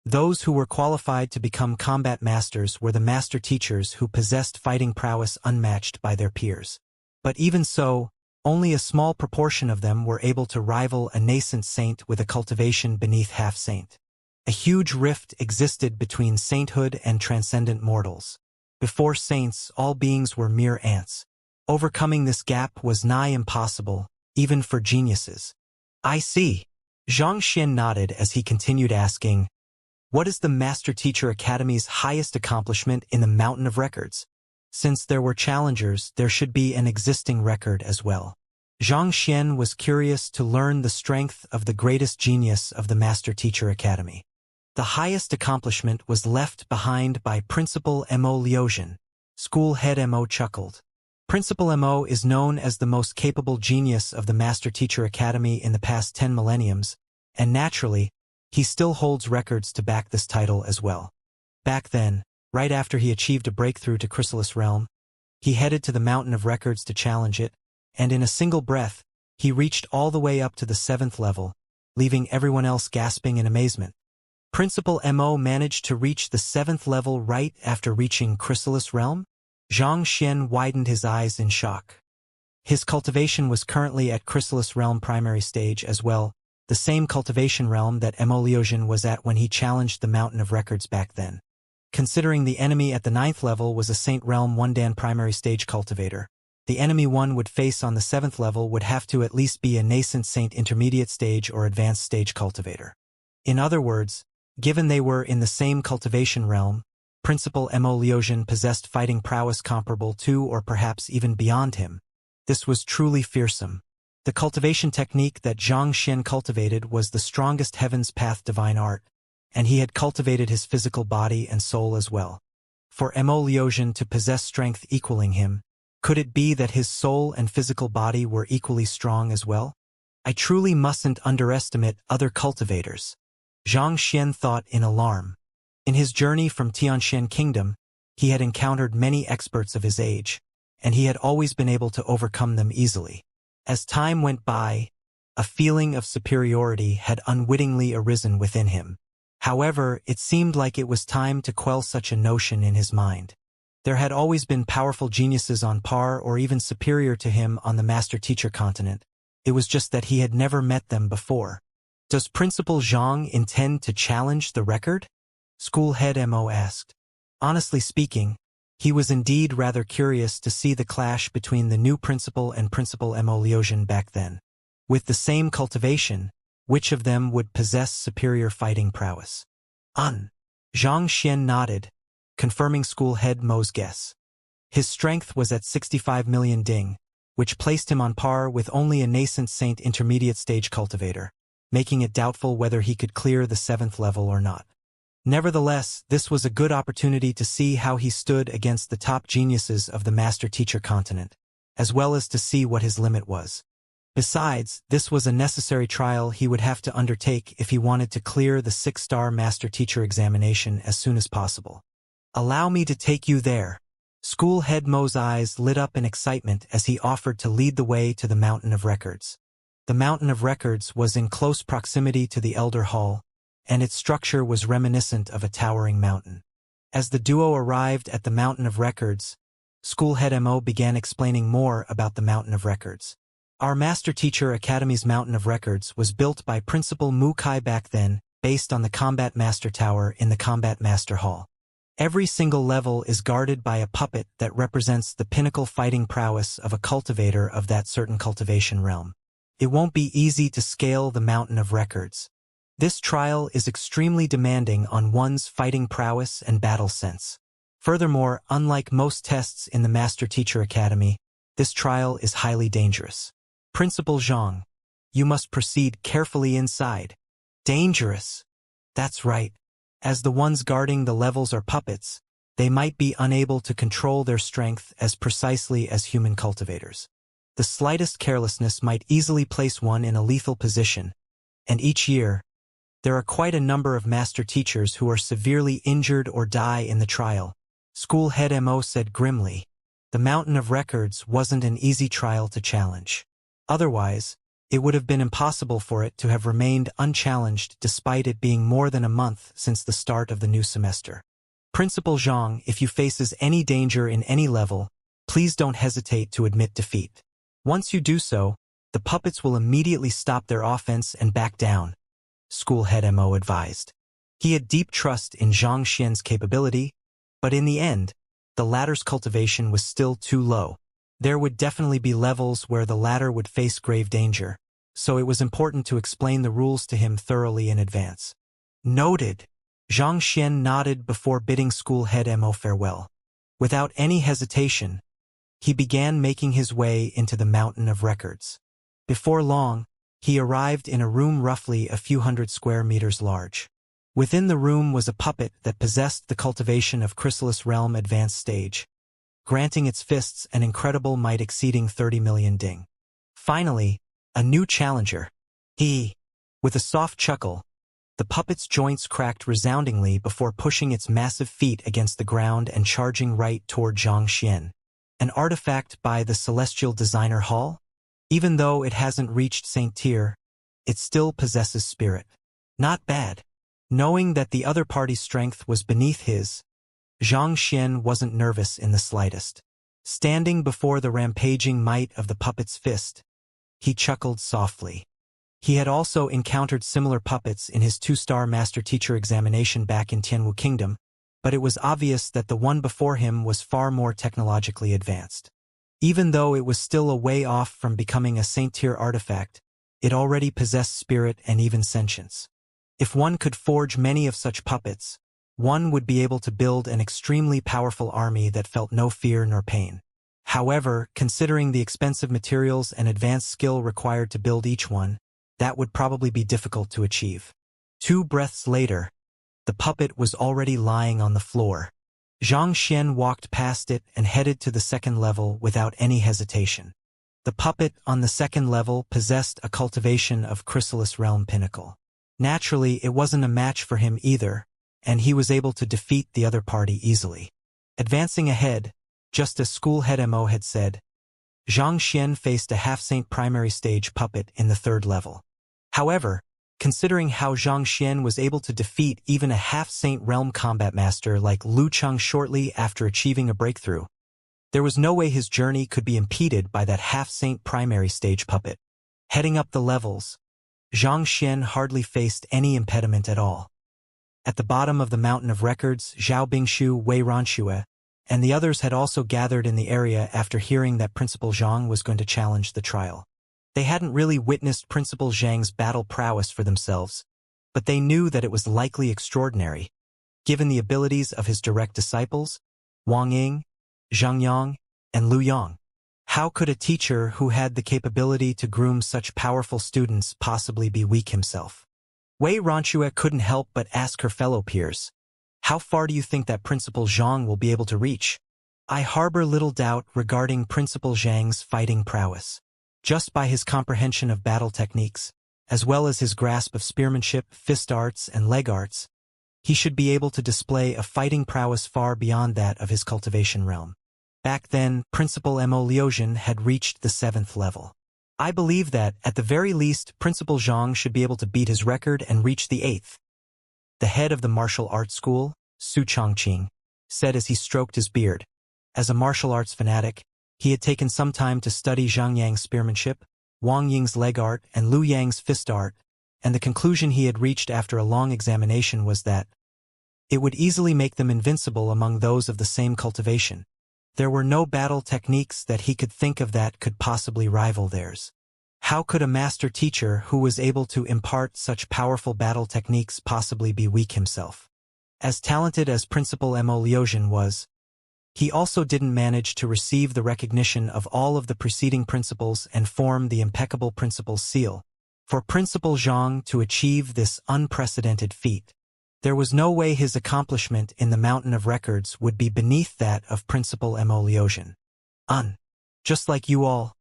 Those who were qualified to become combat masters were the master teachers who possessed fighting prowess unmatched by their peers. But even so, only a small proportion of them were able to rival a nascent saint with a cultivation beneath Half-Saint. A huge rift existed between sainthood and transcendent mortals. Before saints, all beings were mere ants. Overcoming this gap was nigh impossible, even for geniuses. I see. Xianxia nodded as he continued asking, What is the Master Teacher Academy's highest accomplishment in the Mountain of Records? Since there were challengers, there should be an existing record as well. Xianxia was curious to learn the strength of the greatest genius of the Master Teacher Academy. The highest accomplishment was left behind by Principal Mo Liuxian. School head Mo chuckled. Principal Mo is known as the most capable genius of the Master Teacher Academy in the past 10 millenniums, and naturally, he still holds records to back this title as well. Back then, right after he achieved a breakthrough to Chrysalis Realm, he headed to the Mountain of Records to challenge it, and in a single breath, he reached all the way up to the 7th level, leaving everyone else gasping in amazement. Principal Mo managed to reach the 7th level right after reaching Chrysalis Realm? Xianxia widened his eyes in shock. His cultivation was currently at Chrysalis Realm primary stage as well, the same cultivation realm that Immortality was at when he challenged the Mountain of Records back then. Considering the enemy at the 9th level was a Saint Realm 1 Dan primary stage cultivator, the enemy one would face on the 7th level would have to at least be a nascent Saint intermediate stage or advanced stage cultivator. In other words, given they were in the same cultivation realm, Principal Immortality possessed fighting prowess comparable to or perhaps even beyond him. This was truly fearsome. The cultivation technique that Xianxia cultivated was the strongest Heaven's Path divine art, and he had cultivated his physical body and soul as well. For Immortality to possess strength equaling him, could it be that his soul and physical body were equally strong as well? I truly mustn't underestimate other cultivators, Xianxia thought in alarm. In his journey from Tianxian Kingdom, he had encountered many experts of his age, and he had always been able to overcome them easily. As time went by, a feeling of superiority had unwittingly arisen within him. However, it seemed like it was time to quell such a notion in his mind. There had always been powerful geniuses on par or even superior to him on the master-teacher continent. It was just that he had never met them before. Does Principal Zhang intend to challenge the record? School head Mo asked. Honestly speaking, he was indeed rather curious to see the clash between the new principal and Principal Immortality back then. With the same cultivation, which of them would possess superior fighting prowess? Xianxia nodded, confirming school head Mo's guess. His strength was at 65 million ding, which placed him on par with only a nascent Saint intermediate stage cultivator, making it doubtful whether he could clear the 7th level or not. Nevertheless, this was a good opportunity to see how he stood against the top geniuses of the master-teacher continent, as well as to see what his limit was. Besides, this was a necessary trial he would have to undertake if he wanted to clear the 6-star master-teacher examination as soon as possible. Allow me to take you there. School head Mo's eyes lit up in excitement as he offered to lead the way to the Mountain of Records. The Mountain of Records was in close proximity to the Elder Hall, and its structure was reminiscent of a towering mountain. As the duo arrived at the Mountain of Records, School head Mo began explaining more about the Mountain of Records. Our Master Teacher Academy's Mountain of Records was built by Principal Mu Kai back then, based on the Combat Master Tower in the Combat Master Hall. Every single level is guarded by a puppet that represents the pinnacle fighting prowess of a cultivator of that certain cultivation realm. It won't be easy to scale the Mountain of Records. This trial is extremely demanding on one's fighting prowess and battle sense. Furthermore, unlike most tests in the Master Teacher Academy, this trial is highly dangerous. Principal Zhang, you must proceed carefully inside. Dangerous. That's right. As the ones guarding the levels are puppets, they might be unable to control their strength as precisely as human cultivators. The slightest carelessness might easily place one in a lethal position, and each year, there are quite a number of master teachers who are severely injured or die in the trial. School head Mo said grimly. The Mountain of Records wasn't an easy trial to challenge. Otherwise, it would have been impossible for it to have remained unchallenged despite it being more than a month since the start of the new semester. Principal Zhang, if you faces any danger in any level, please don't hesitate to admit defeat. Once you do so, the puppets will immediately stop their offense and back down. School head Mo advised. He had deep trust in Xianxia's capability, but in the end, the latter's cultivation was still too low. There would definitely be levels where the latter would face grave danger, so it was important to explain the rules to him thoroughly in advance. Noted. Xianxia nodded before bidding school head Mo farewell. Without any hesitation, he began making his way into the Mountain of Records. Before long, he arrived in a room roughly a few hundred square meters large. Within the room was a puppet that possessed the cultivation of Chrysalis Realm Advanced Stage, granting its fists an incredible might exceeding 30 million ding. Finally, a new challenger. With a soft chuckle, the puppet's joints cracked resoundingly before pushing its massive feet against the ground and charging right toward Xianxia. An artifact by the Celestial Designer Hall? Even though it hasn't reached Saint Tier, it still possesses spirit. Not bad. Knowing that the other party's strength was beneath his, Xianxia wasn't nervous in the slightest. Standing before the rampaging might of the puppet's fist, he chuckled softly. He had also encountered similar puppets in his 2-star master-teacher examination back in Tianwu Kingdom, but it was obvious that the one before him was far more technologically advanced. Even though it was still a way off from becoming a saint-tier artifact, it already possessed spirit and even sentience. If one could forge many of such puppets, one would be able to build an extremely powerful army that felt no fear nor pain. However, considering the expensive materials and advanced skill required to build each one, that would probably be difficult to achieve. 2 breaths later, the puppet was already lying on the floor. Xianxia walked past it and headed to the 2nd level without any hesitation. The puppet on the 2nd level possessed a cultivation of Chrysalis Realm Pinnacle. Naturally, it wasn't a match for him either, and he was able to defeat the other party easily. Advancing ahead, just as School Head Mo had said, Xianxia faced a half-saint primary stage puppet in the 3rd level. However, considering how Xianxia was able to defeat even a half-saint realm combat master like Lu Cheng shortly after achieving a breakthrough, there was no way his journey could be impeded by that half-saint primary stage puppet. Heading up the levels, Xianxia hardly faced any impediment at all. At the bottom of the Mountain of Records, Zhao Bingshu, Wei Ranxue, and the others had also gathered in the area after hearing that Principal Zhang was going to challenge the trial. They hadn't really witnessed Principal Zhang's battle prowess for themselves, but they knew that it was likely extraordinary, given the abilities of his direct disciples, Wang Ying, Zhang Yang, and Lu Yang. How could a teacher who had the capability to groom such powerful students possibly be weak himself? Wei Ranxue couldn't help but ask her fellow peers, "How far do you think that Principal Zhang will be able to reach?" I harbor little doubt regarding Principal Zhang's fighting prowess. Just by his comprehension of battle techniques, as well as his grasp of spearmanship, fist arts, and leg arts, he should be able to display a fighting prowess far beyond that of his cultivation realm. Back then, Principal Mo Liuxian had reached the 7th level. I believe that, at the very least, Principal Zhang should be able to beat his record and reach the 8th. The head of the martial arts school, Su Chongqing, said as he stroked his beard. As a martial arts fanatic, he had taken some time to study Zhang Yang's spearmanship, Wang Ying's leg art, and Lu Yang's fist art, and the conclusion he had reached after a long examination was that it would easily make them invincible among those of the same cultivation. There were no battle techniques that he could think of that could possibly rival theirs. How could a master teacher who was able to impart such powerful battle techniques possibly be weak himself? As talented as Principal Mo Liuxian was, he also didn't manage to receive the recognition of all of the preceding principals and form the impeccable principal's seal. For Principal Zhang to achieve this unprecedented feat, there was no way his accomplishment in the Mountain of Records would be beneath that of Principal Mo Liuxian. Just like you all,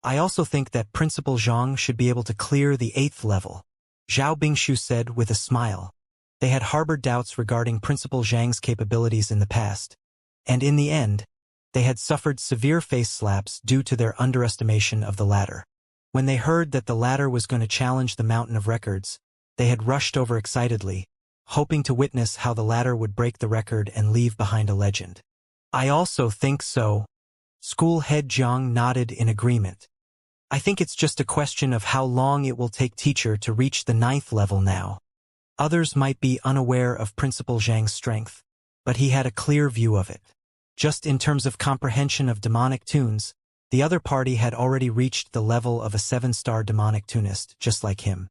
I also think that Principal Zhang should be able to clear the 8th level, Zhao Bingshu said with a smile. They had harbored doubts regarding Principal Zhang's capabilities in the past, and in the end, they had suffered severe face slaps due to their underestimation of the latter. When they heard that the latter was going to challenge the Mountain of Records, they had rushed over excitedly, hoping to witness how the latter would break the record and leave behind a legend. I also think so. School head Zhang nodded in agreement. I think it's just a question of how long it will take teacher to reach the 9th level now. Others might be unaware of Principal Zhang's strength, but he had a clear view of it. Just in terms of comprehension of demonic tunes, the other party had already reached the level of a 7-star demonic tunist, just like him.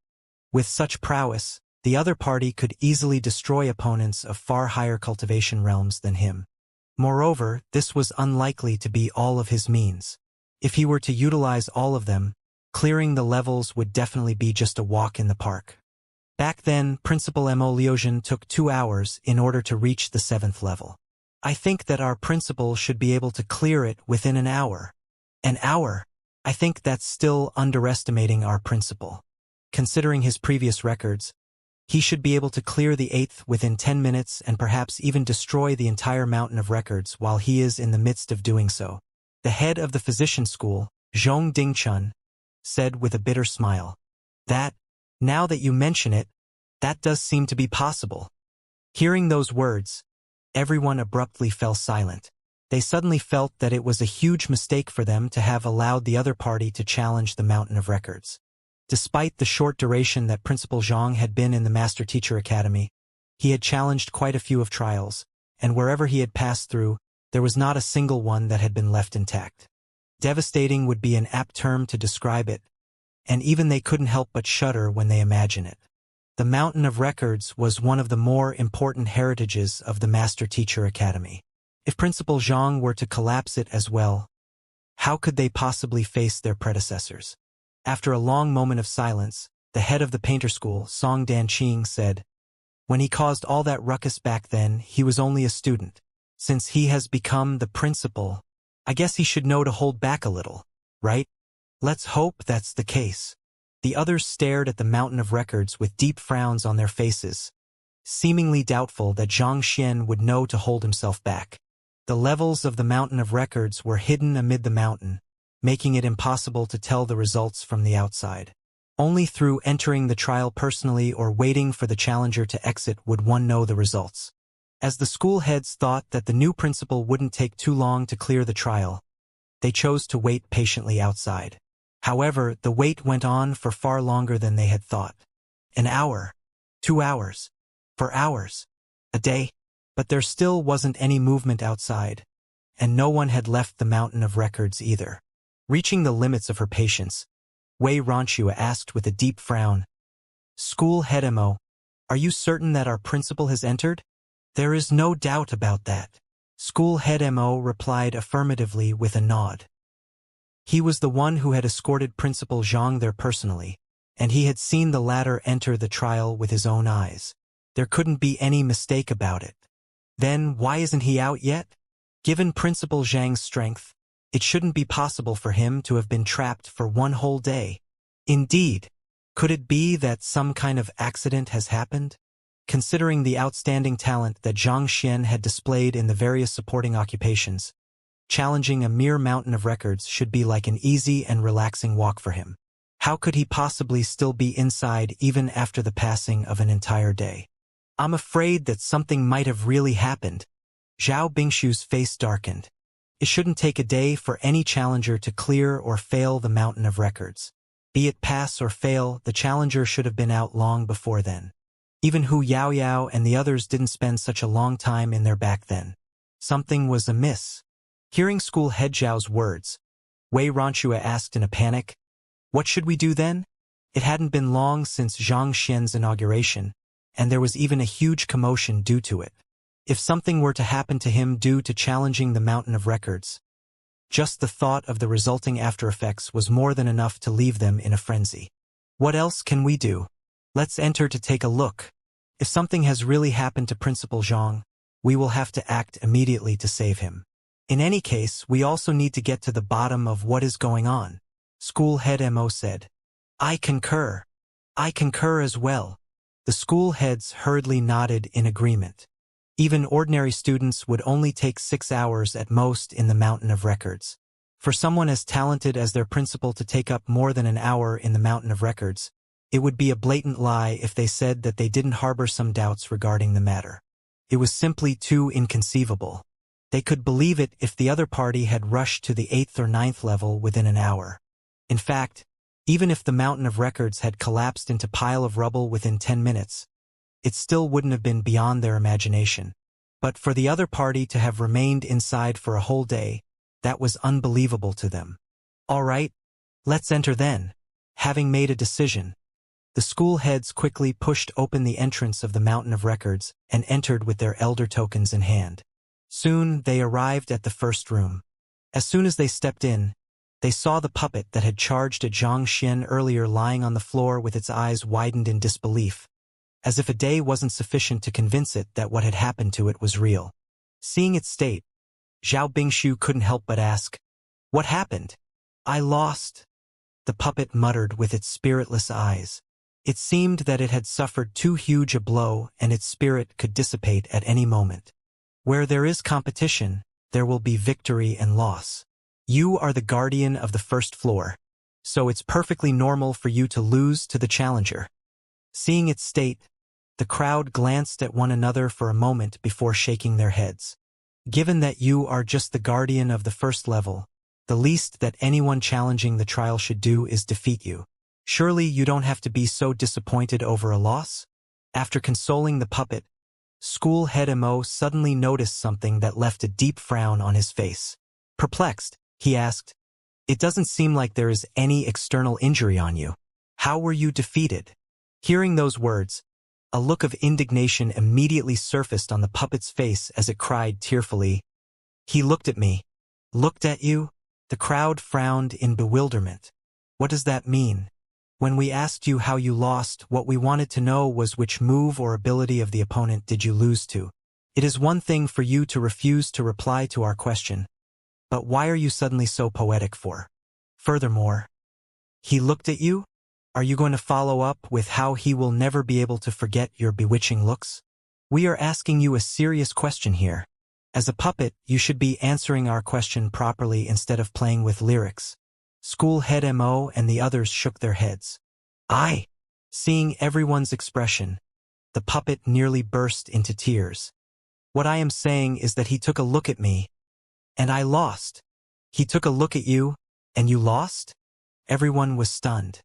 With such prowess, the other party could easily destroy opponents of far higher cultivation realms than him. Moreover, this was unlikely to be all of his means. If he were to utilize all of them, clearing the levels would definitely be just a walk in the park. Back then, Principal Mo Liuxian took 2 hours in order to reach the 7th level. I think that our principal should be able to clear it within an hour. An hour? I think that's still underestimating our principal. Considering his previous records, he should be able to clear the 8th within 10 minutes and perhaps even destroy the entire Mountain of Records while he is in the midst of doing so. The head of the physician school, Zhong Dingchun, said with a bitter smile. Now that you mention it, that does seem to be possible. Hearing those words, everyone abruptly fell silent. They suddenly felt that it was a huge mistake for them to have allowed the other party to challenge the Mountain of Records. Despite the short duration that Principal Zhang had been in the Master Teacher Academy, he had challenged quite a few of trials, and wherever he had passed through, there was not a single one that had been left intact. Devastating would be an apt term to describe it, and even they couldn't help but shudder when they imagine it. The Mountain of Records was one of the more important heritages of the Master Teacher Academy. If Principal Zhang were to collapse it as well, how could they possibly face their predecessors? After a long moment of silence, the head of the painter school, Song Danqing, said, "When he caused all that ruckus back then, he was only a student. Since he has become the principal, I guess he should know to hold back a little, right? Let's hope that's the case." The others stared at the Mountain of Records with deep frowns on their faces, seemingly doubtful that Zhang Xian would know to hold himself back. The levels of the Mountain of Records were hidden amid the mountain, making it impossible to tell the results from the outside. Only through entering the trial personally or waiting for the challenger to exit would one know the results. As the school heads thought that the new principal wouldn't take too long to clear the trial, they chose to wait patiently outside. However, the wait went on for far longer than they had thought. An hour, 2 hours, 4 hours, a day. But there still wasn't any movement outside, and no one had left the Mountain of Records either. Reaching the limits of her patience, Wei-Ronshua asked with a deep frown, "School head Mo, are you certain that our principal has entered?" "There is no doubt about that." School head Mo replied affirmatively with a nod. He was the one who had escorted Principal Zhang there personally, and he had seen the latter enter the trial with his own eyes. There couldn't be any mistake about it. Then why isn't he out yet? Given Principal Zhang's strength, it shouldn't be possible for him to have been trapped for one whole day. Indeed, could it be that some kind of accident has happened? Considering the outstanding talent that Zhang Xian had displayed in the various supporting occupations, challenging a mere Mountain of Records should be like an easy and relaxing walk for him. How could he possibly still be inside even after the passing of an entire day? "I'm afraid that something might have really happened." Zhao Bingshu's face darkened. It shouldn't take a day for any challenger to clear or fail the Mountain of Records. Be it pass or fail, the challenger should have been out long before then. Even Hu Yaoyao and the others didn't spend such a long time in there back then. Something was amiss. Hearing school head Zhao's words, Wei-Ronshua asked in a panic, "What should we do then?" It hadn't been long since Zhang Xian's inauguration, and there was even a huge commotion due to it. If something were to happen to him due to challenging the Mountain of Records, just the thought of the resulting after-effects was more than enough to leave them in a frenzy. "What else can we do? Let's enter to take a look. If something has really happened to Principal Zhang, we will have to act immediately to save him. In any case, we also need to get to the bottom of what is going on," School head Mo said. "I concur. I concur as well." The school heads hurriedly nodded in agreement. Even ordinary students would only take 6 hours at most in the Mountain of Records. For someone as talented as their principal to take up more than an hour in the Mountain of Records, it would be a blatant lie if they said that they didn't harbor some doubts regarding the matter. It was simply too inconceivable. They could believe it if the other party had rushed to the 8th or 9th level within an hour. In fact, even if the Mountain of Records had collapsed into pile of rubble within 10 minutes, it still wouldn't have been beyond their imagination. But for the other party to have remained inside for a whole day, that was unbelievable to them. "All right, let's enter then." Having made a decision, the school heads quickly pushed open the entrance of the Mountain of Records and entered with their elder tokens in hand. Soon they arrived at the first room. As soon as they stepped in, they saw the puppet that had charged at Zhang Xian earlier lying on the floor with its eyes widened in disbelief, as if a day wasn't sufficient to convince it that what had happened to it was real. Seeing its state, Zhao Bingshu couldn't help but ask, "What happened?" "I lost," the puppet muttered with its spiritless eyes. It seemed that it had suffered too huge a blow and its spirit could dissipate at any moment. Where there is competition, there will be victory and loss. You are the guardian of the first floor, so it's perfectly normal for you to lose to the challenger. Seeing its state, the crowd glanced at one another for a moment before shaking their heads. Given that you are just the guardian of the first level, the least that anyone challenging the trial should do is defeat you. Surely you don't have to be so disappointed over a loss? After consoling the puppet, school head Mo suddenly noticed something that left a deep frown on his face. Perplexed, he asked, "It doesn't seem like there is any external injury on you. How were you defeated?" Hearing those words, a look of indignation immediately surfaced on the puppet's face as it cried tearfully, "He looked at me." "Looked at you?" The crowd frowned in bewilderment. "What does that mean? When we asked you how you lost, what we wanted to know was which move or ability of the opponent did you lose to. It is one thing for you to refuse to reply to our question, but why are you suddenly so poetic for? Furthermore, he looked at you? Are you going to follow up with how he will never be able to forget your bewitching looks? We are asking you a serious question here. As a puppet, you should be answering our question properly instead of playing with lyrics." School head Mo and the others shook their heads. Seeing everyone's expression, the puppet nearly burst into tears. "What I am saying is that he took a look at me, and I lost." "He took a look at you, and you lost?" Everyone was stunned.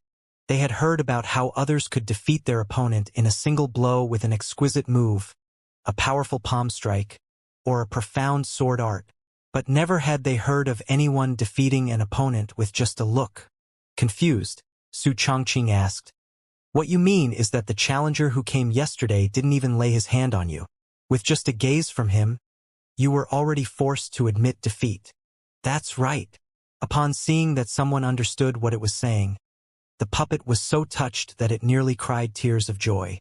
They had heard about how others could defeat their opponent in a single blow with an exquisite move, a powerful palm strike, or a profound sword art, but never had they heard of anyone defeating an opponent with just a look. Confused, Su Chongqing asked, "What you mean is that the challenger who came yesterday didn't even lay his hand on you. With just a gaze from him, you were already forced to admit defeat." "That's right." Upon seeing that someone understood what it was saying, the puppet was so touched that it nearly cried tears of joy.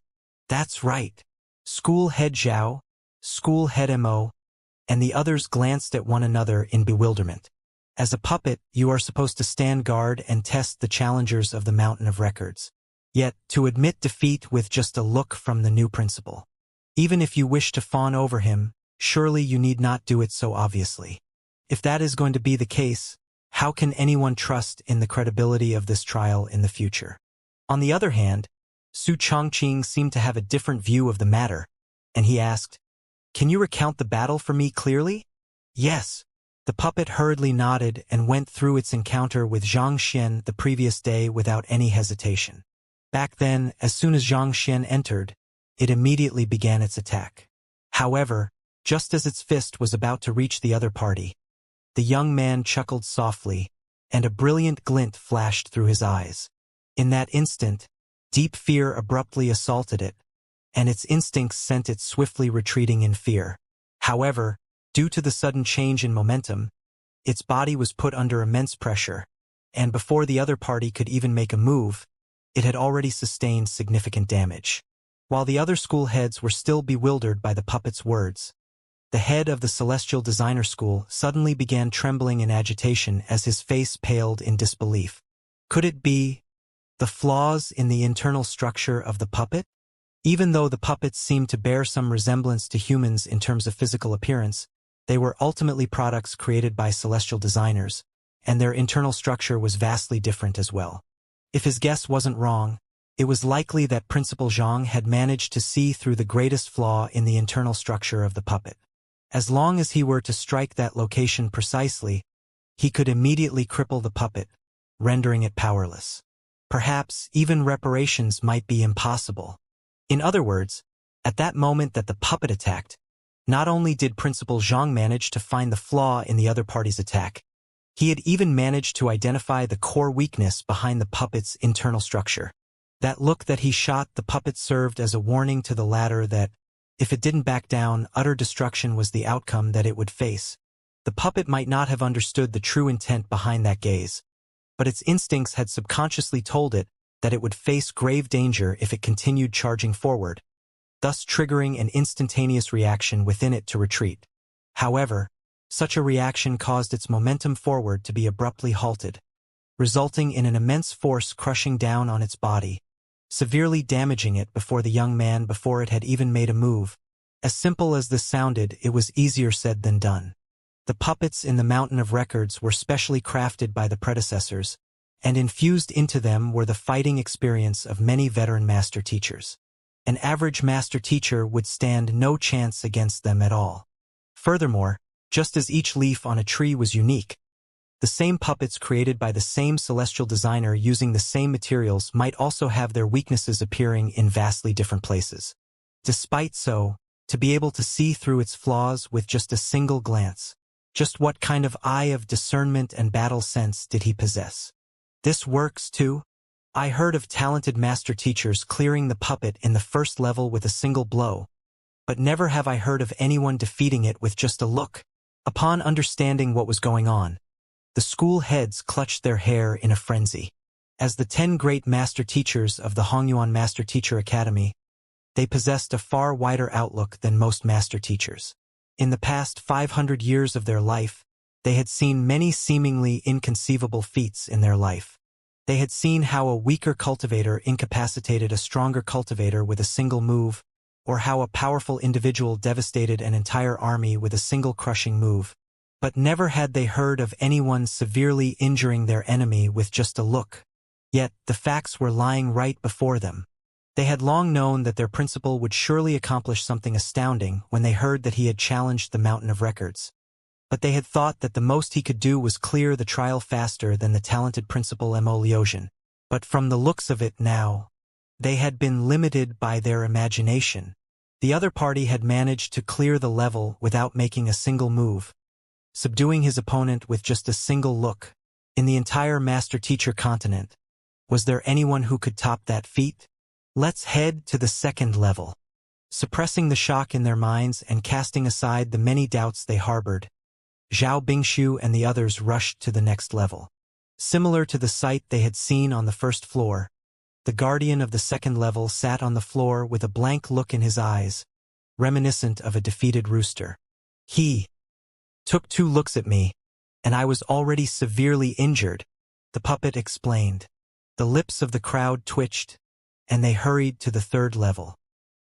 "That's right." School head Zhao, school head Mo, and the others glanced at one another in bewilderment. As a puppet, you are supposed to stand guard and test the challengers of the Mountain of Records. Yet, to admit defeat with just a look from the new principal. Even if you wish to fawn over him, surely you need not do it so obviously. If that is going to be the case, how can anyone trust in the credibility of this trial in the future? On the other hand, Su Chongqing seemed to have a different view of the matter, and he asked, "Can you recount the battle for me clearly?" "Yes." The puppet hurriedly nodded and went through its encounter with Xianxia the previous day without any hesitation. Back then, as soon as Xianxia entered, it immediately began its attack. However, just as its fist was about to reach the other party, the young man chuckled softly, and a brilliant glint flashed through his eyes. In that instant, deep fear abruptly assaulted it, and its instincts sent it swiftly retreating in fear. However, due to the sudden change in momentum, its body was put under immense pressure, and before the other party could even make a move, it had already sustained significant damage. While the other school heads were still bewildered by the puppet's words, the head of the Celestial Designer School suddenly began trembling in agitation as his face paled in disbelief. Could it be the flaws in the internal structure of the puppet? Even though the puppets seemed to bear some resemblance to humans in terms of physical appearance, they were ultimately products created by celestial designers, and their internal structure was vastly different as well. If his guess wasn't wrong, it was likely that Principal Zhang had managed to see through the greatest flaw in the internal structure of the puppet. As long as he were to strike that location precisely, he could immediately cripple the puppet, rendering it powerless. Perhaps even reparations might be impossible. In other words, at that moment that the puppet attacked, not only did Principal Zhang manage to find the flaw in the other party's attack, he had even managed to identify the core weakness behind the puppet's internal structure. That look that he shot the puppet served as a warning to the latter that, if it didn't back down, utter destruction was the outcome that it would face. The puppet might not have understood the true intent behind that gaze, but its instincts had subconsciously told it that it would face grave danger if it continued charging forward, thus triggering an instantaneous reaction within it to retreat. However, such a reaction caused its momentum forward to be abruptly halted, resulting in an immense force crushing down on its body, severely damaging it before it had even made a move. As simple as this sounded, it was easier said than done. The puppets in the Mountain of Records were specially crafted by the predecessors, and infused into them were the fighting experience of many veteran master teachers. An average master teacher would stand no chance against them at all. Furthermore, just as each leaf on a tree was unique, The same puppets created by the same celestial designer using the same materials might also have their weaknesses appearing in vastly different places. Despite so, to be able to see through its flaws with just a single glance. Just what kind of eye of discernment and battle sense did he possess? This works too. I heard of talented master teachers clearing the puppet in the first level with a single blow, but never have I heard of anyone defeating it with just a look. Upon understanding what was going on, the school heads clutched their hair in a frenzy. As the 10 great master teachers of the Hongyuan Master Teacher Academy, they possessed a far wider outlook than most master teachers. In the past 500 years of their life, they had seen many seemingly inconceivable feats in their life. They had seen how a weaker cultivator incapacitated a stronger cultivator with a single move, or how a powerful individual devastated an entire army with a single crushing move. But never had they heard of anyone severely injuring their enemy with just a look. Yet, the facts were lying right before them. They had long known that their principal would surely accomplish something astounding when they heard that he had challenged the Mountain of Records. But they had thought that the most he could do was clear the trial faster than the talented principal Mo Liuxian. But from the looks of it now, they had been limited by their imagination. The other party had managed to clear the level without making a single move, subduing his opponent with just a single look. In the entire master-teacher continent, was there anyone who could top that feat? Let's head to the second level. Suppressing the shock in their minds and casting aside the many doubts they harbored, Zhao Bingshu and the others rushed to the next level. Similar to the sight they had seen on the first floor, the guardian of the second level sat on the floor with a blank look in his eyes, reminiscent of a defeated rooster. He took 2 looks at me, and I was already severely injured, the puppet explained. The lips of the crowd twitched, and they hurried to the third level.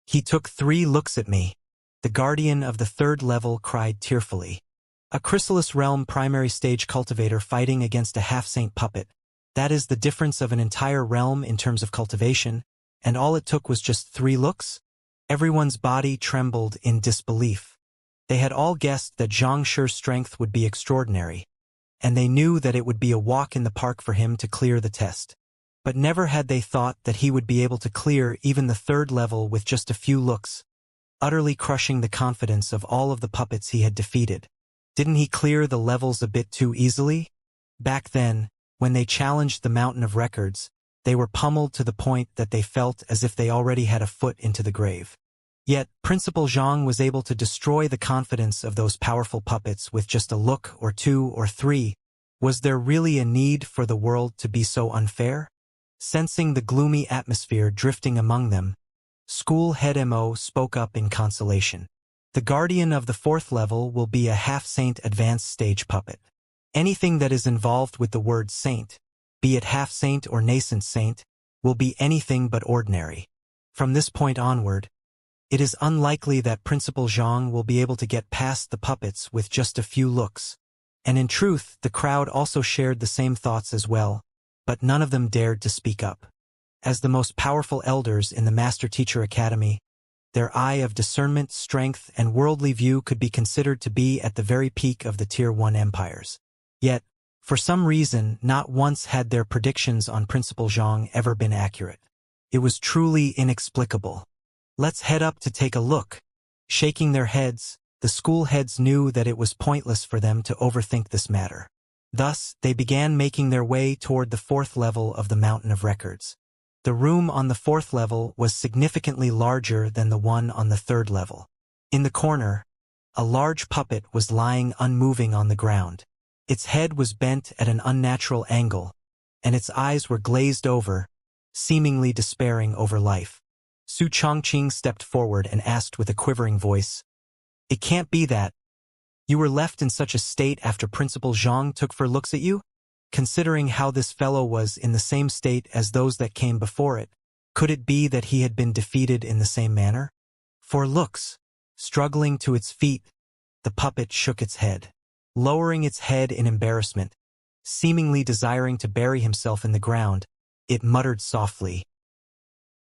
He took 3 looks at me, the guardian of the third level cried tearfully. A chrysalis realm primary stage cultivator fighting against a half-saint puppet. That is the difference of an entire realm in terms of cultivation, and all it took was just 3 looks? Everyone's body trembled in disbelief. They had all guessed that Zhang Shi's strength would be extraordinary, and they knew that it would be a walk in the park for him to clear the test. But never had they thought that he would be able to clear even the third level with just a few looks, utterly crushing the confidence of all of the puppets he had defeated. Didn't he clear the levels a bit too easily? Back then, when they challenged the Mountain of Records, they were pummeled to the point that they felt as if they already had a foot into the grave. Yet, Principal Zhang was able to destroy the confidence of those powerful puppets with just a look or 2 or 3. Was there really a need for the world to be so unfair? Sensing the gloomy atmosphere drifting among them, School Head Mo spoke up in consolation. The guardian of the 4th level will be a half-saint advanced stage puppet. Anything that is involved with the word saint, be it half-saint or nascent saint, will be anything but ordinary. From this point onward, it is unlikely that Principal Zhang will be able to get past the puppets with just a few looks. And in truth, the crowd also shared the same thoughts as well, but none of them dared to speak up. As the most powerful elders in the Master Teacher Academy, their eye of discernment, strength, and worldly view could be considered to be at the very peak of the Tier 1 empires. Yet, for some reason, not once had their predictions on Principal Zhang ever been accurate. It was truly inexplicable. Let's head up to take a look. Shaking their heads, the school heads knew that it was pointless for them to overthink this matter. Thus, they began making their way toward the 4th level of the Mountain of Records. The room on the 4th level was significantly larger than the one on the 3rd level. In the corner, a large puppet was lying unmoving on the ground. Its head was bent at an unnatural angle, and its eyes were glazed over, seemingly despairing over life. Su Chongqing stepped forward and asked with a quivering voice, "It can't be that. You were left in such a state after Principal Zhang took 4 looks at you? Considering how this fellow was in the same state as those that came before it, could it be that he had been defeated in the same manner?" 4 looks. Struggling to its feet, the puppet shook its head. Lowering its head in embarrassment, seemingly desiring to bury himself in the ground, it muttered softly,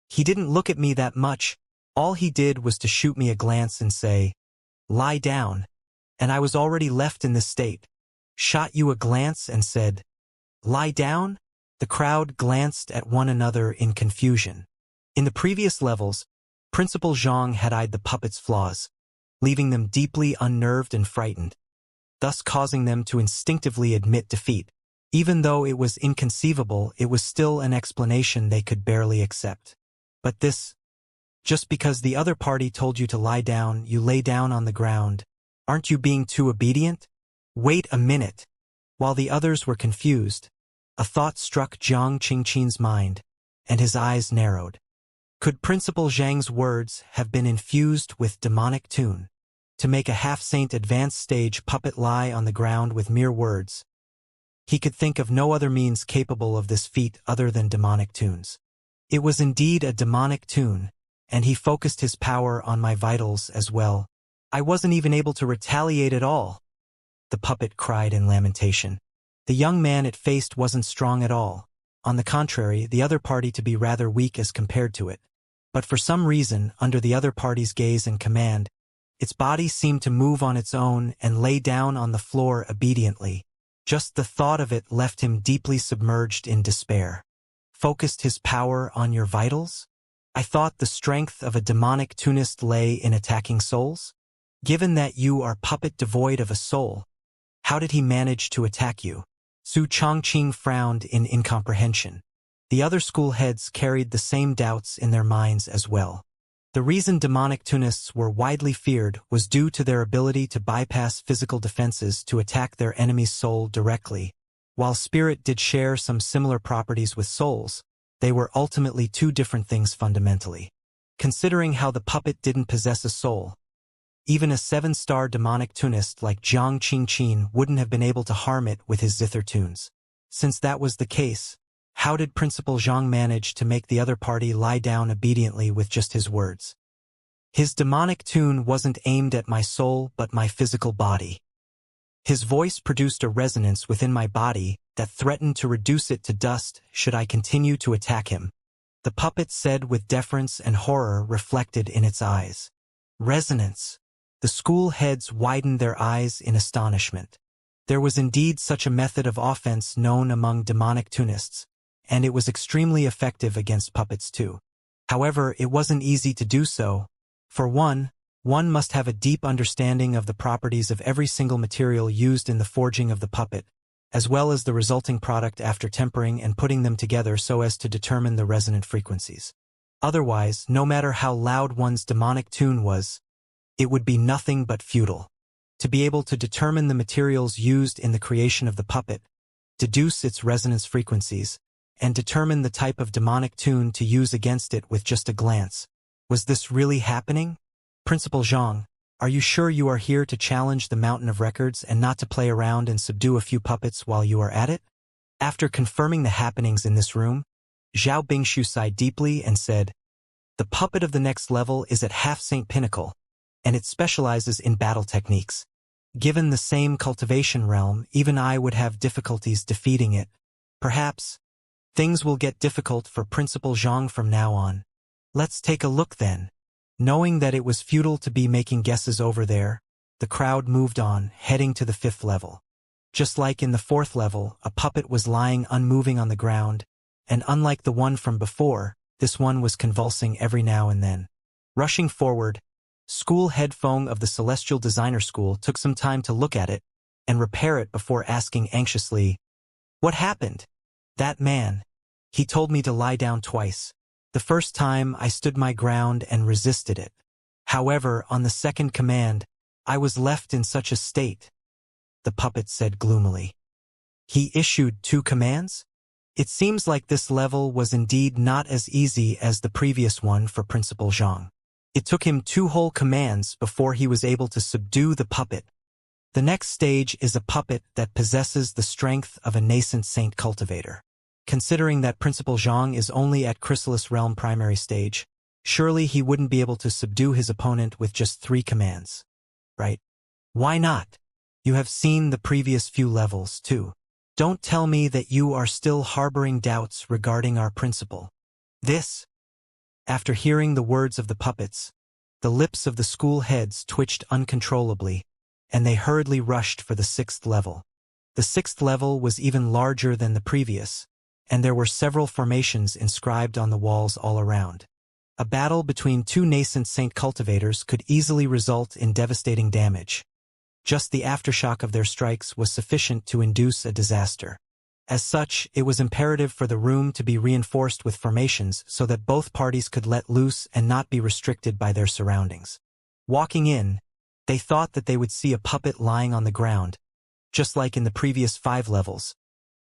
"He didn't look at me that much. All he did was to shoot me a glance and say, 'Lie down,' and I was already left in this state. shot you a glance and said, "Lie down?" The crowd glanced at one another in confusion. In the previous levels, Principal Xiang had eyed the puppet's flaws, leaving them deeply unnerved and frightened, thus causing them to instinctively admit defeat. Even though it was inconceivable, it was still an explanation they could barely accept. But this, just because the other party told you to lie down, you lay down on the ground. Aren't you being too obedient? Wait a minute. While the others were confused, a thought struck Jiang Qingqin's mind, and his eyes narrowed. Could Principal Zhang's words have been infused with demonic tune, to make a half-saint advanced stage puppet lie on the ground with mere words? He could think of no other means capable of this feat other than demonic tunes. It was indeed a demonic tune, and he focused his power on my vitals as well. I wasn't even able to retaliate at all, the puppet cried in lamentation. The young man it faced wasn't strong at all. On the contrary, the other party to be rather weak as compared to it. But for some reason, under the other party's gaze and command, its body seemed to move on its own and lay down on the floor obediently. Just the thought of it left him deeply submerged in despair. Focused his power on your vitals? I thought the strength of a demonic tunist lay in attacking souls? Given that you are puppet devoid of a soul, how did he manage to attack you? Su Chongqing frowned in incomprehension. The other school heads carried the same doubts in their minds as well. The reason demonic tunists were widely feared was due to their ability to bypass physical defenses to attack their enemy's soul directly. While spirit did share some similar properties with souls, they were ultimately two different things fundamentally. Considering how the puppet didn't possess a soul, even a 7-star demonic tunist like Jiang Qingqin wouldn't have been able to harm it with his zither tunes. Since that was the case, how did Principal Xiang manage to make the other party lie down obediently with just his words? His demonic tune wasn't aimed at my soul but my physical body. His voice produced a resonance within my body that threatened to reduce it to dust should I continue to attack him. The puppet said with deference and horror reflected in its eyes. Resonance. The school heads widened their eyes in astonishment. There was indeed such a method of offense known among demonic tunists, and it was extremely effective against puppets too. However, it wasn't easy to do so. For one must have a deep understanding of the properties of every single material used in the forging of the puppet, as well as the resulting product after tempering and putting them together so as to determine the resonant frequencies. Otherwise, no matter how loud one's demonic tune was, it would be nothing but futile. To be able to determine the materials used in the creation of the puppet, deduce its resonance frequencies, and determine the type of demonic tune to use against it with just a glance. Was this really happening? Principal Xiang, are you sure you are here to challenge the mountain of records and not to play around and subdue a few puppets while you are at it? After confirming the happenings in this room, Zhao Bingshu sighed deeply and said, "The puppet of the next level is at half-saint pinnacle, and it specializes in battle techniques. Given the same cultivation realm, even I would have difficulties defeating it. Perhaps things will get difficult for Principal Xiang from now on. Let's take a look then." Knowing that it was futile to be making guesses over there, the crowd moved on, heading to the 5th level. Just like in the 4th level, a puppet was lying unmoving on the ground, and unlike the one from before, this one was convulsing every now and then. Rushing forward, school head Feng of the Celestial Designer School took some time to look at it and repair it before asking anxiously, "What happened?" "That man. He told me to lie down twice. The first time I stood my ground and resisted it. However, on the second command, I was left in such a state," the puppet said gloomily. He issued 2 commands? It seems like this level was indeed not as easy as the previous one for Principal Xiang. It took him 2 whole commands before he was able to subdue the puppet. The next stage is a puppet that possesses the strength of a nascent saint cultivator. Considering that Principal Xiang is only at Chrysalis Realm primary stage, surely he wouldn't be able to subdue his opponent with just 3 commands. Right? Why not? You have seen the previous few levels, too. Don't tell me that you are still harboring doubts regarding our principal. This. After hearing the words of the puppets, the lips of the school heads twitched uncontrollably, and they hurriedly rushed for the 6th level. The sixth level was even larger than the previous, and there were several formations inscribed on the walls all around. A battle between two nascent saint cultivators could easily result in devastating damage. Just the aftershock of their strikes was sufficient to induce a disaster. As such, it was imperative for the room to be reinforced with formations so that both parties could let loose and not be restricted by their surroundings. Walking in, they thought that they would see a puppet lying on the ground, just like in the previous 5 levels.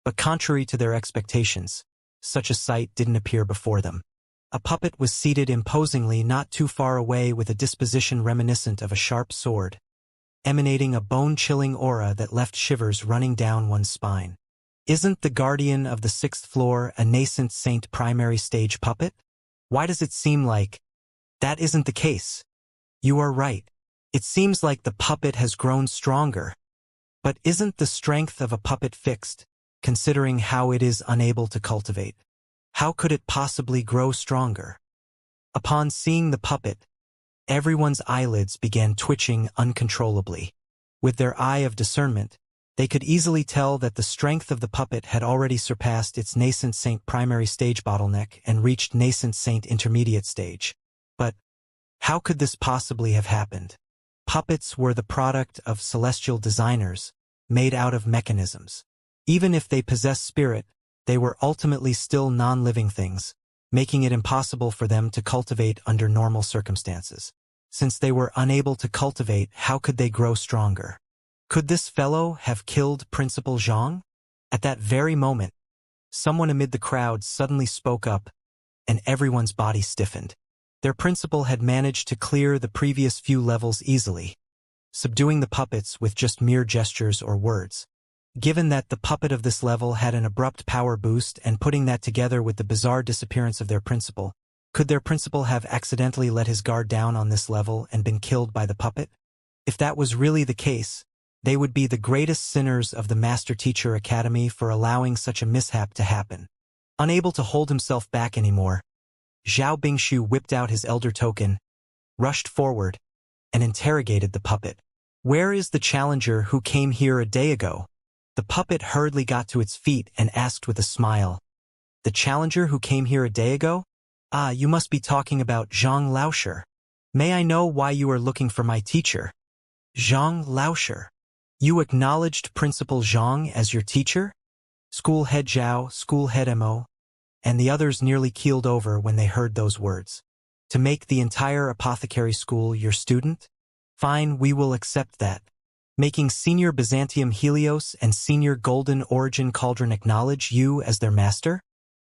But contrary to their expectations, such a sight didn't appear before them. A puppet was seated imposingly not too far away with a disposition reminiscent of a sharp sword, emanating a bone-chilling aura that left shivers running down one's spine. Isn't the guardian of the 6th floor a nascent saint primary stage puppet? Why does it seem like that isn't the case? You are right. It seems like the puppet has grown stronger. But isn't the strength of a puppet fixed, considering how it is unable to cultivate? How could it possibly grow stronger? Upon seeing the puppet, everyone's eyelids began twitching uncontrollably. With their eye of discernment, they could easily tell that the strength of the puppet had already surpassed its nascent saint primary stage bottleneck and reached nascent saint intermediate stage. But how could this possibly have happened? Puppets were the product of celestial designers, made out of mechanisms. Even if they possessed spirit, they were ultimately still non-living things, making it impossible for them to cultivate under normal circumstances. Since they were unable to cultivate, how could they grow stronger? Could this fellow have killed Principal Zhang? At that very moment, someone amid the crowd suddenly spoke up, and everyone's body stiffened. Their principal had managed to clear the previous few levels easily, subduing the puppets with just mere gestures or words. Given that the puppet of this level had an abrupt power boost and putting that together with the bizarre disappearance of their principal, could their principal have accidentally let his guard down on this level and been killed by the puppet? If that was really the case, they would be the greatest sinners of the Master Teacher Academy for allowing such a mishap to happen. Unable to hold himself back anymore, Zhao Bingshu whipped out his elder token, rushed forward, and interrogated the puppet. "Where is the challenger who came here a day ago?" The puppet hurriedly got to its feet and asked with a smile. "The challenger who came here a day ago? Ah, you must be talking about Zhang Laosher. May I know why you are looking for my teacher?" "Zhang Laosher? You acknowledged Principal Zhang as your teacher?" School head Zhao, school head Mo, and the others nearly keeled over when they heard those words. "To make the entire apothecary school your student? Fine, we will accept that. Making Senior Byzantium Helios and Senior Golden Origin Cauldron acknowledge you as their master?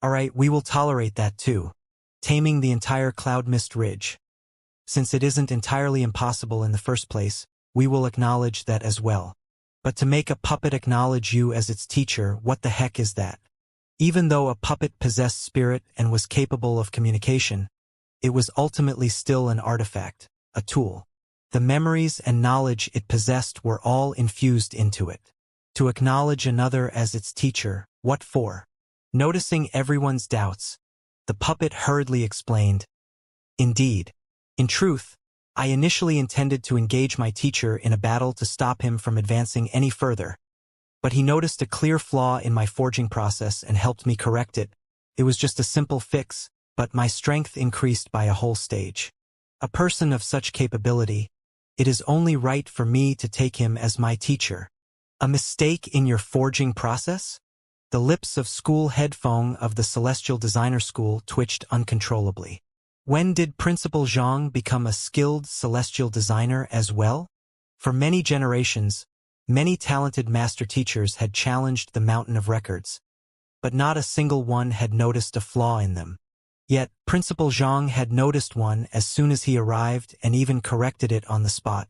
Alright, we will tolerate that too. Taming the entire Cloud Mist Ridge. Since it isn't entirely impossible in the first place, we will acknowledge that as well. But to make a puppet acknowledge you as its teacher, what the heck is that?" Even though a puppet possessed spirit and was capable of communication, it was ultimately still an artifact, a tool. The memories and knowledge it possessed were all infused into it. To acknowledge another as its teacher, what for? Noticing everyone's doubts, the puppet hurriedly explained, "Indeed. In truth, I initially intended to engage my teacher in a battle to stop him from advancing any further. But he noticed a clear flaw in my forging process and helped me correct it. It was just a simple fix, but my strength increased by a whole stage. A person of such capability, it is only right for me to take him as my teacher." "A mistake in your forging process?" The lips of school head Feng of the Celestial Designer School twitched uncontrollably. When did Principal Zhang become a skilled celestial designer as well? For many generations, many talented master teachers had challenged the mountain of records, but not a single one had noticed a flaw in them. Yet, Principal Zhang had noticed one as soon as he arrived and even corrected it on the spot.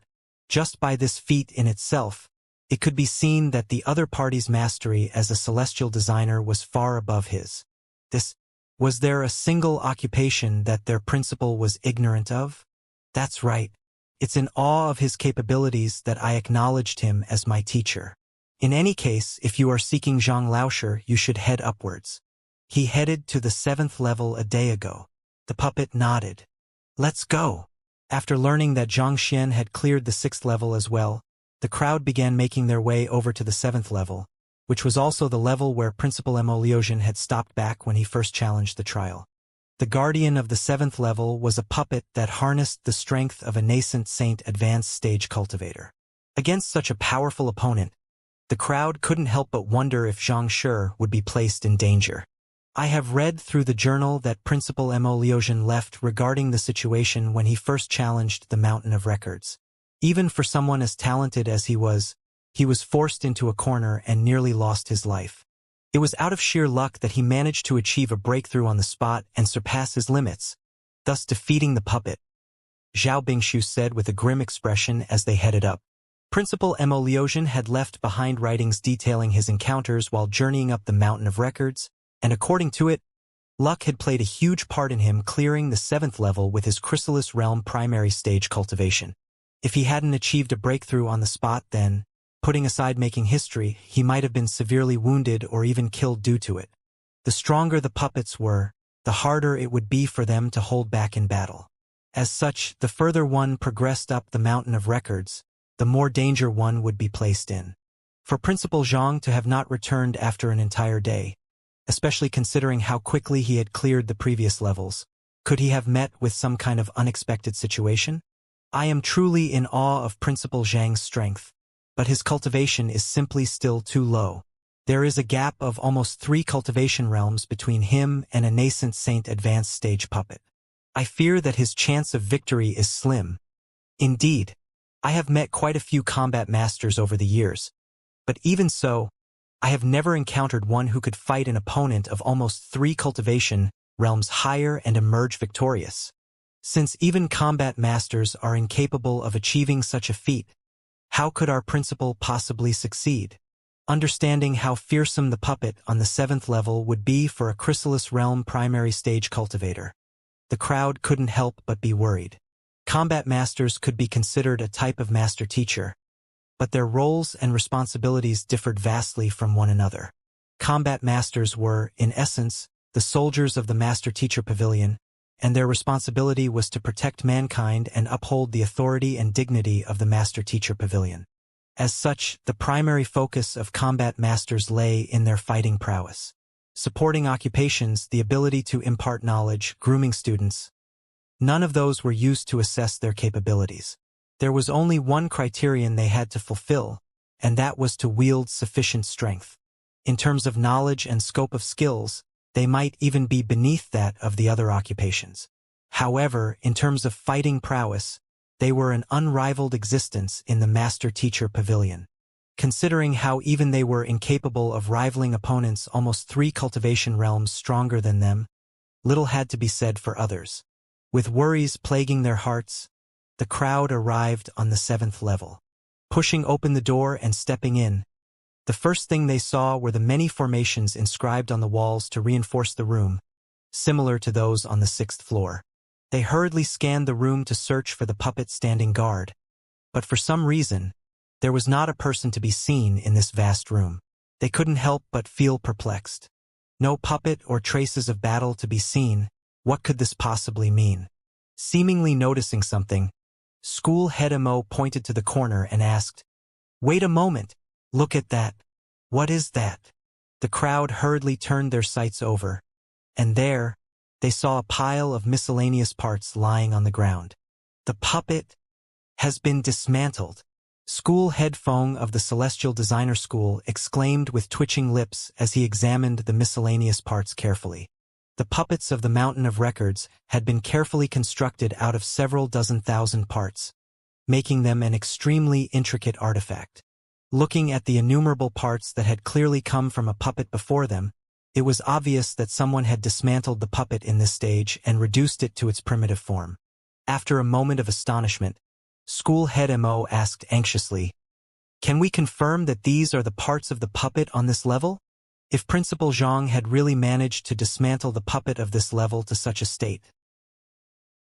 Just by this feat in itself, it could be seen that the other party's mastery as a celestial designer was far above his. Was there a single occupation that their principal was ignorant of? That's right. It's in awe of his capabilities that I acknowledged him as my teacher. In any case, if you are seeking Zhang Laosher, you should head upwards. He headed to the 7th level a day ago. The puppet nodded. "Let's go." After learning that Zhang Xian had cleared the 6th level as well, the crowd began making their way over to the 7th level, which was also the level where Principal Liuxian had stopped back when he first challenged the trial. The guardian of the 7th level was a puppet that harnessed the strength of a nascent saint advanced stage cultivator. Against such a powerful opponent, the crowd couldn't help but wonder if Xianxia would be placed in danger. I have read through the journal that Principal Liuxian left regarding the situation when he first challenged the Mountain of Records. Even for someone as talented as he was forced into a corner and nearly lost his life. It was out of sheer luck that he managed to achieve a breakthrough on the spot and surpass his limits, thus defeating the puppet, Zhao Bingshu said with a grim expression as they headed up. Principal Liuxian had left behind writings detailing his encounters while journeying up the Mountain of Records, and according to it, luck had played a huge part in him clearing the 7th level with his Chrysalis Realm primary stage cultivation. If he hadn't achieved a breakthrough on the spot then, putting aside making history, he might have been severely wounded or even killed due to it. The stronger the puppets were, the harder it would be for them to hold back in battle. As such, the further one progressed up the Mountain of Records, the more danger one would be placed in. For Principal Zhang to have not returned after an entire day, especially considering how quickly he had cleared the previous levels, could he have met with some kind of unexpected situation? I am truly in awe of Principal Zhang's strength, but his cultivation is simply still too low. There is a gap of almost 3 cultivation realms between him and a nascent saint advanced stage puppet. I fear that his chance of victory is slim. Indeed, I have met quite a few combat masters over the years, but even so, I have never encountered one who could fight an opponent of almost 3 cultivation realms higher and emerge victorious. Since even combat masters are incapable of achieving such a feat, how could our principal possibly succeed? Understanding how fearsome the puppet on the 7th level would be for a Chrysalis Realm primary stage cultivator, the crowd couldn't help but be worried. Combat masters could be considered a type of master teacher, but their roles and responsibilities differed vastly from one another. Combat masters were, in essence, the soldiers of the Master Teacher Pavilion, and their responsibility was to protect mankind and uphold the authority and dignity of the Master Teacher Pavilion. As such, the primary focus of combat masters lay in their fighting prowess. Supporting occupations, the ability to impart knowledge, grooming students. None of those were used to assess their capabilities. There was only one criterion they had to fulfill, and that was to wield sufficient strength. In terms of knowledge and scope of skills, they might even be beneath that of the other occupations. However, in terms of fighting prowess, they were an unrivaled existence in the Master Teacher Pavilion. Considering how even they were incapable of rivaling opponents almost 3 cultivation realms stronger than them, little had to be said for others. With worries plaguing their hearts, the crowd arrived on the 7th level. Pushing open the door and stepping in, the first thing they saw were the many formations inscribed on the walls to reinforce the room, similar to those on the 6th floor. They hurriedly scanned the room to search for the puppet standing guard, but for some reason, there was not a person to be seen in this vast room. They couldn't help but feel perplexed. No puppet or traces of battle to be seen. What could this possibly mean? Seemingly noticing something, School Head Mo pointed to the corner and asked, "Wait a moment, look at that. What is that?" The crowd hurriedly turned their sights over, and there, they saw a pile of miscellaneous parts lying on the ground. The puppet has been dismantled. School Head Feng of the Celestial Designer School exclaimed with twitching lips as he examined the miscellaneous parts carefully. The puppets of the Mountain of Records had been carefully constructed out of several dozen thousand parts, making them an extremely intricate artifact. Looking at the innumerable parts that had clearly come from a puppet before them, it was obvious that someone had dismantled the puppet in this stage and reduced it to its primitive form. After a moment of astonishment, School Head Mo asked anxiously, "Can we confirm that these are the parts of the puppet on this level?" If Principal Zhang had really managed to dismantle the puppet of this level to such a state,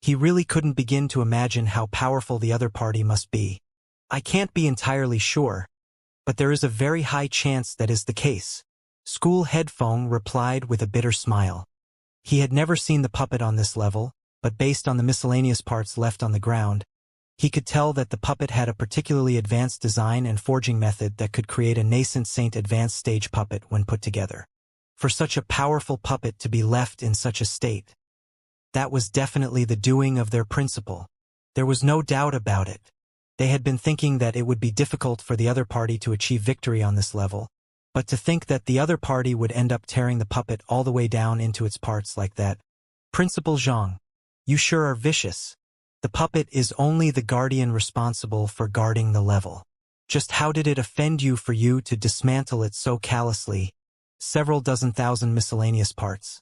he really couldn't begin to imagine how powerful the other party must be. "I can't be entirely sure, but there is a very high chance that is the case," School Head Feng replied with a bitter smile. He had never seen the puppet on this level, but based on the miscellaneous parts left on the ground, He could tell that the puppet had a particularly advanced design and forging method that could create a nascent saint advanced stage puppet when put together. For such a powerful puppet to be left in such a state, that was definitely the doing of their principal. There was no doubt about it. They had been thinking that it would be difficult for the other party to achieve victory on this level, but to think that the other party would end up tearing the puppet all the way down into its parts like that. Principal Xiang, you sure are vicious. The puppet is only the guardian responsible for guarding the level. Just how did it offend you for you to dismantle it so callously? Several dozen thousand miscellaneous parts.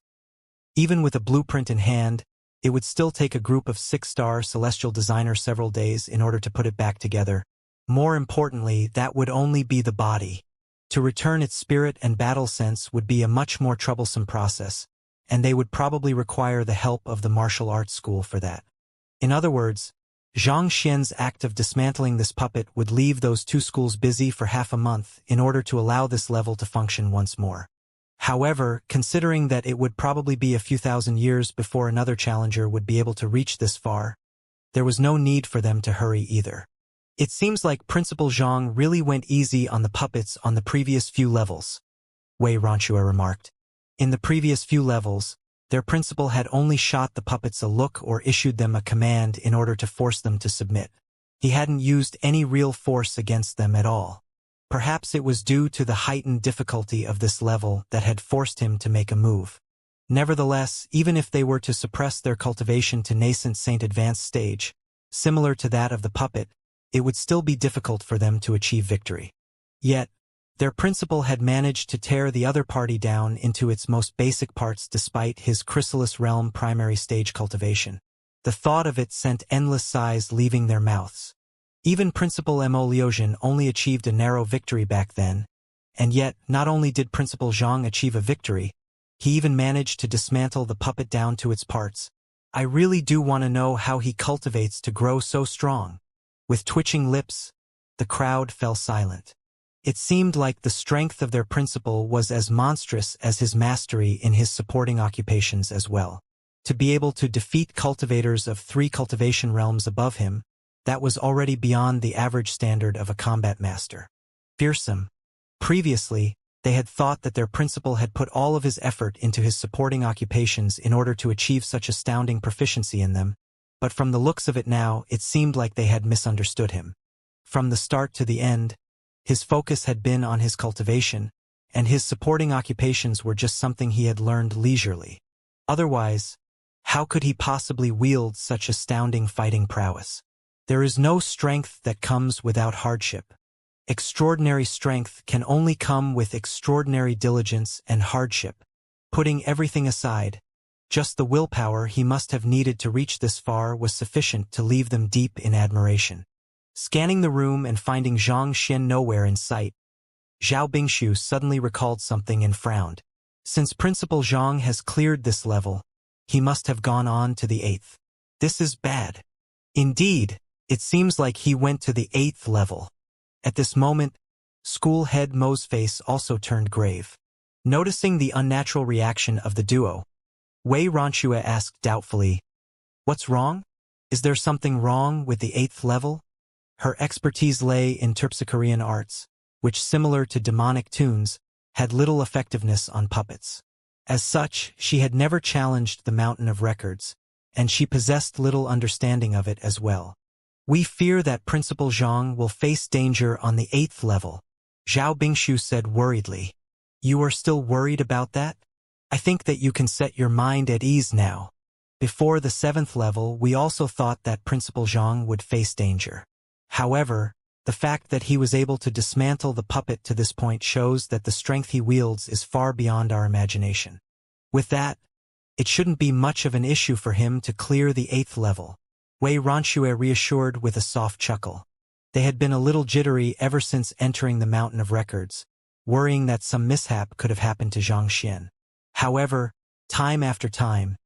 Even with a blueprint in hand, it would still take a group of 6-star celestial designers several days in order to put it back together. More importantly, that would only be the body. To return its spirit and battle sense would be a much more troublesome process, and they would probably require the help of the martial arts school for that. In other words, Zhang Xian's act of dismantling this puppet would leave those two schools busy for half a month in order to allow this level to function once more. However, considering that it would probably be a few thousand years before another challenger would be able to reach this far, there was no need for them to hurry either. It seems like Principal Zhang really went easy on the puppets on the previous few levels, Wei Ranxue remarked. In the previous few levels, their principal had only shot the puppets a look or issued them a command in order to force them to submit. He hadn't used any real force against them at all. Perhaps it was due to the heightened difficulty of this level that had forced him to make a move. Nevertheless, even if they were to suppress their cultivation to nascent saint advanced stage, similar to that of the puppet, it would still be difficult for them to achieve victory. Yet, their principal had managed to tear the other party down into its most basic parts despite his chrysalis realm primary stage cultivation. The thought of it sent endless sighs leaving their mouths. Even Principal Mo Liuxian only achieved a narrow victory back then, and yet not only did Principal Zhang achieve a victory, he even managed to dismantle the puppet down to its parts. I really do want to know how he cultivates to grow so strong. With twitching lips, the crowd fell silent. It seemed like the strength of their principal was as monstrous as his mastery in his supporting occupations as well. To be able to defeat cultivators of 3 cultivation realms above him, that was already beyond the average standard of a combat master. Fearsome. Previously, they had thought that their principal had put all of his effort into his supporting occupations in order to achieve such astounding proficiency in them, but from the looks of it now, it seemed like they had misunderstood him. From the start to the end, his focus had been on his cultivation, and his supporting occupations were just something he had learned leisurely. Otherwise, how could he possibly wield such astounding fighting prowess? There is no strength that comes without hardship. Extraordinary strength can only come with extraordinary diligence and hardship. Putting everything aside, just the willpower he must have needed to reach this far was sufficient to leave them deep in admiration. Scanning the room and finding Zhang Xian nowhere in sight, Zhao Bingshu suddenly recalled something and frowned. Since Principal Zhang has cleared this level, he must have gone on to the 8th. This is bad. Indeed, it seems like he went to the 8th level. At this moment, school head Mo's face also turned grave. Noticing the unnatural reaction of the duo, Wei Ranxue asked doubtfully, "What's wrong? Is there something wrong with the 8th level?" Her expertise lay in Terpsichorean arts, which, similar to demonic tunes, had little effectiveness on puppets. As such, she had never challenged the Mountain of Records, and she possessed little understanding of it as well. "We fear that Principal Zhang will face danger on the 8th level," Zhao Bingshu said worriedly. "You are still worried about that? I think that you can set your mind at ease now. Before the 7th level, we also thought that Principal Zhang would face danger. However, the fact that he was able to dismantle the puppet to this point shows that the strength he wields is far beyond our imagination. With that, it shouldn't be much of an issue for him to clear the 8th level," Wei Ranxue reassured with a soft chuckle. They had been a little jittery ever since entering the Mountain of Records, worrying that some mishap could have happened to Zhang Xian. However, time after time,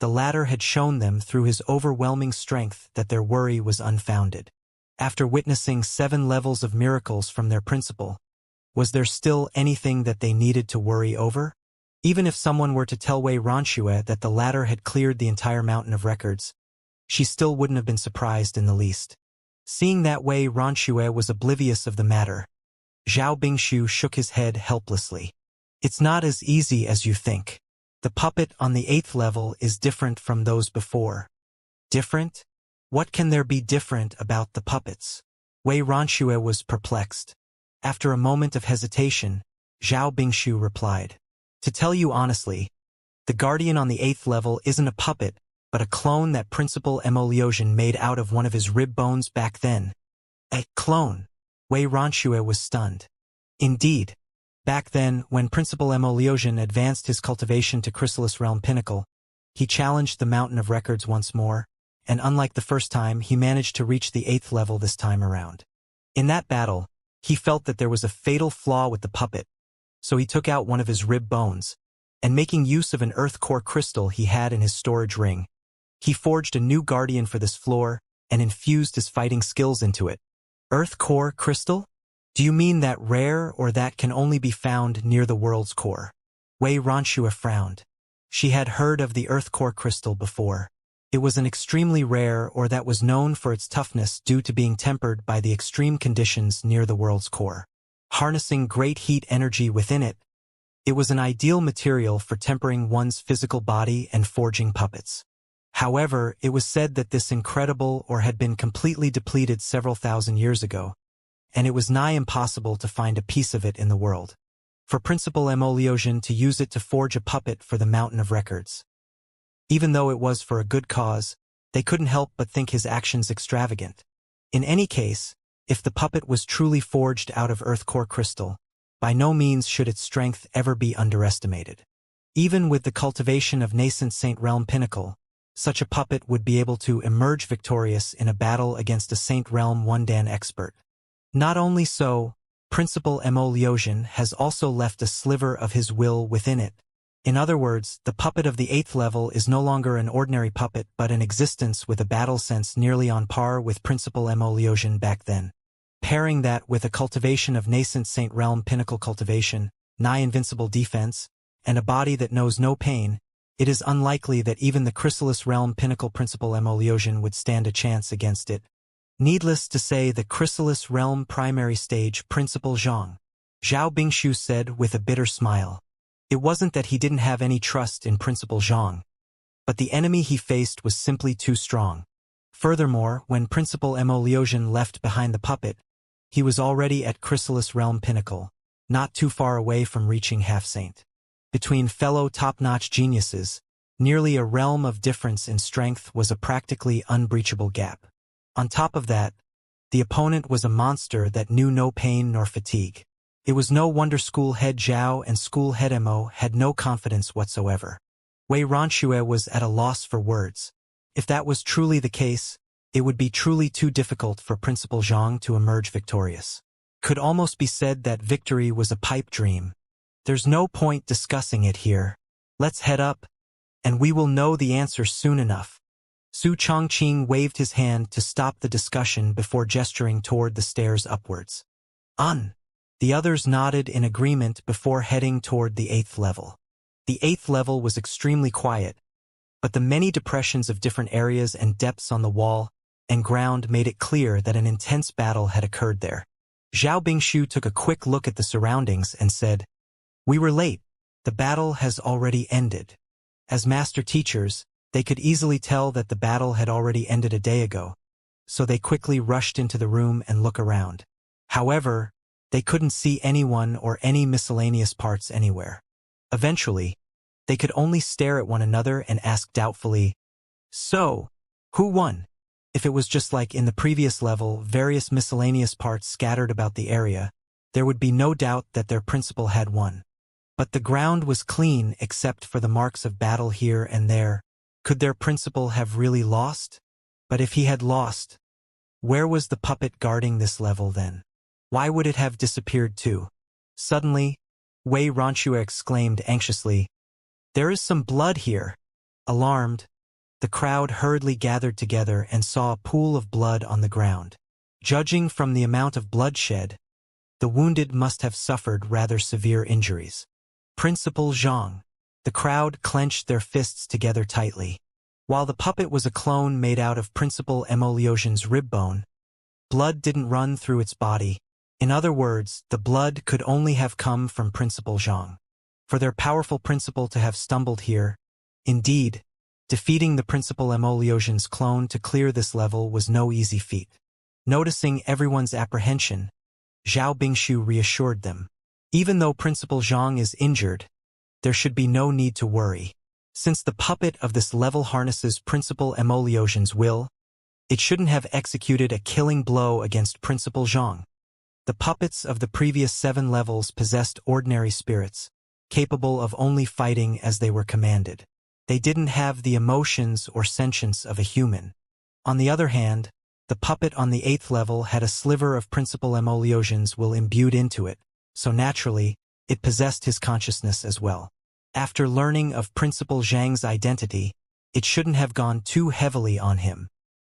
the latter had shown them through his overwhelming strength that their worry was unfounded. After witnessing 7 levels of miracles from their principal, was there still anything that they needed to worry over? Even if someone were to tell Wei Ranxue that the latter had cleared the entire Mountain of Records, she still wouldn't have been surprised in the least. Seeing that Wei Ronxue was oblivious of the matter, Zhao Bingshu shook his head helplessly. It's not as easy as you think. The puppet on the 8th level is different from those before. Different? What can there be different about the puppets? Wei Ronxue was perplexed. After a moment of hesitation, Zhao Bingshu replied. To tell you honestly, the guardian on the 8th level isn't a puppet, but a clone that Principal Emoliosian made out of one of his rib bones back then. A clone? Wei Ronxue was stunned. Indeed. Back then, when Principal Emoliosian advanced his cultivation to Chrysalis Realm Pinnacle, he challenged the Mountain of Records once more, and unlike the first time, he managed to reach the 8th level this time around. In that battle, he felt that there was a fatal flaw with the puppet, so he took out one of his rib bones, and making use of an earth core crystal he had in his storage ring, he forged a new guardian for this floor and infused his fighting skills into it. Earth core crystal? Do you mean that rare or that can only be found near the world's core? Wei Ronxue frowned. She had heard of the earth core crystal before. It was an extremely rare or that was known for its toughness due to being tempered by the extreme conditions near the world's core. Harnessing great heat energy within it, it was an ideal material for tempering one's physical body and forging puppets. However, it was said that this incredible or had been completely depleted several thousand years ago, and it was nigh impossible to find a piece of it in the world. For Principal Emoliosian to use it to forge a puppet for the Mountain of Records. Even though it was for a good cause, they couldn't help but think his actions extravagant. In any case, if the puppet was truly forged out of earth core crystal, by no means should its strength ever be underestimated. Even with the cultivation of nascent Saint Realm Pinnacle, such a puppet would be able to emerge victorious in a battle against a Saint Realm Wundan expert. Not only so, Principal Emoliosian has also left a sliver of his will within it. In other words, the puppet of the 8th level is no longer an ordinary puppet but an existence with a battle sense nearly on par with Principal Emoliosian back then. Pairing that with a cultivation of nascent Saint Realm Pinnacle cultivation, nigh invincible defense, and a body that knows no pain, it is unlikely that even the Chrysalis Realm Pinnacle Principal Emoliosian would stand a chance against it. Needless to say, the Chrysalis Realm Primary Stage Principal Zhang, Zhao Bingshu said with a bitter smile. It wasn't that he didn't have any trust in Principal Zhang, but the enemy he faced was simply too strong. Furthermore, when Principal Emoliosian left behind the puppet, he was already at Chrysalis Realm Pinnacle, not too far away from reaching Half-Saint. Between fellow top-notch geniuses, nearly a realm of difference in strength was a practically unbreachable gap. On top of that, the opponent was a monster that knew no pain nor fatigue. It was no wonder School Head Zhao and School Head Mo had no confidence whatsoever. Wei Ronxue was at a loss for words. If that was truly the case, it would be truly too difficult for Principal Zhang to emerge victorious. Could almost be said that victory was a pipe dream. There's no point discussing it here. Let's head up, and we will know the answer soon enough. Su Chongqing waved his hand to stop the discussion before gesturing toward the stairs upwards. The others nodded in agreement before heading toward the 8th level. The 8th level was extremely quiet, but the many depressions of different areas and depths on the wall and ground made it clear that an intense battle had occurred there. Zhao Bingshu took a quick look at the surroundings and said, "We were late. The battle has already ended." As master teachers, they could easily tell that the battle had already ended a day ago, so they quickly rushed into the room and looked around. However, they couldn't see anyone or any miscellaneous parts anywhere. Eventually, they could only stare at one another and ask doubtfully, "So, who won?" If it was just like in the previous level, various miscellaneous parts scattered about the area, there would be no doubt that their principal had won. But the ground was clean except for the marks of battle here and there. Could their principal have really lost? But if he had lost, where was the puppet guarding this level then? Why would it have disappeared too? Suddenly, Wei Ronxue exclaimed anxiously, "There is some blood here." Alarmed, the crowd hurriedly gathered together and saw a pool of blood on the ground. Judging from the amount of bloodshed, the wounded must have suffered rather severe injuries. Principal Zhang. The crowd clenched their fists together tightly. While the puppet was a clone made out of Principal Emoliosian's rib bone, Blood didn't run through its body. In other words, the blood could only have come from Principal Zhang. For their powerful principal to have stumbled here, indeed, defeating the Principal Emoliosion's clone to clear this level was no easy feat. Noticing everyone's apprehension, Zhao Bingshu reassured them. Even though Principal Zhang is injured, there should be no need to worry. Since the puppet of this level harnesses Principal Emoliosion's will, it shouldn't have executed a killing blow against Principal Zhang. The puppets of the previous 7 levels possessed ordinary spirits, capable of only fighting as they were commanded. They didn't have the emotions or sentience of a human. On the other hand, the puppet on the 8th level had a sliver of Principal Emoliosion's will imbued into it, so naturally, it possessed his consciousness as well. After learning of Principal Zhang's identity, it shouldn't have gone too heavily on him.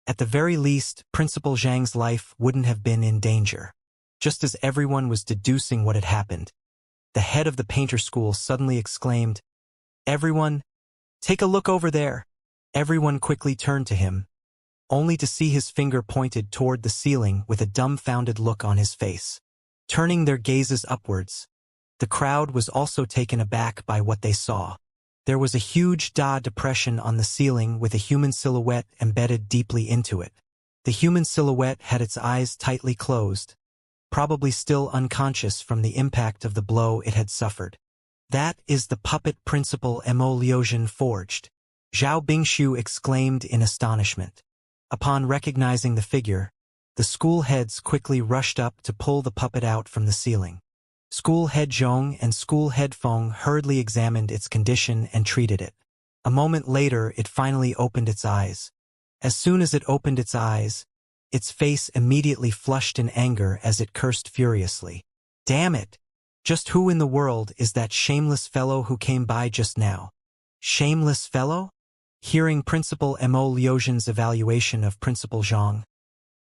At the very least, Principal Zhang's life wouldn't have been in danger. Just as everyone was deducing what had happened, the head of the painter school suddenly exclaimed, "Everyone, take a look over there." Everyone quickly turned to him, only to see his finger pointed toward the ceiling with a dumbfounded look on his face. Turning their gazes upwards, the crowd was also taken aback by what they saw. There was a huge depression on the ceiling with a human silhouette embedded deeply into it. The human silhouette had its eyes tightly closed, probably still unconscious from the impact of the blow it had suffered. "That is the puppet Principal Emoliosion forged," Zhao Bingshu exclaimed in astonishment. Upon recognizing the figure, the school heads quickly rushed up to pull the puppet out from the ceiling. School head Zhong and school head Feng hurriedly examined its condition and treated it. A moment later, it finally opened its eyes. As soon as it opened its eyes, its face immediately flushed in anger as it cursed furiously. "Damn it! Just who in the world is that shameless fellow who came by just now?" "Shameless fellow?" Hearing Principal Emoliosion's evaluation of Principal Zhang,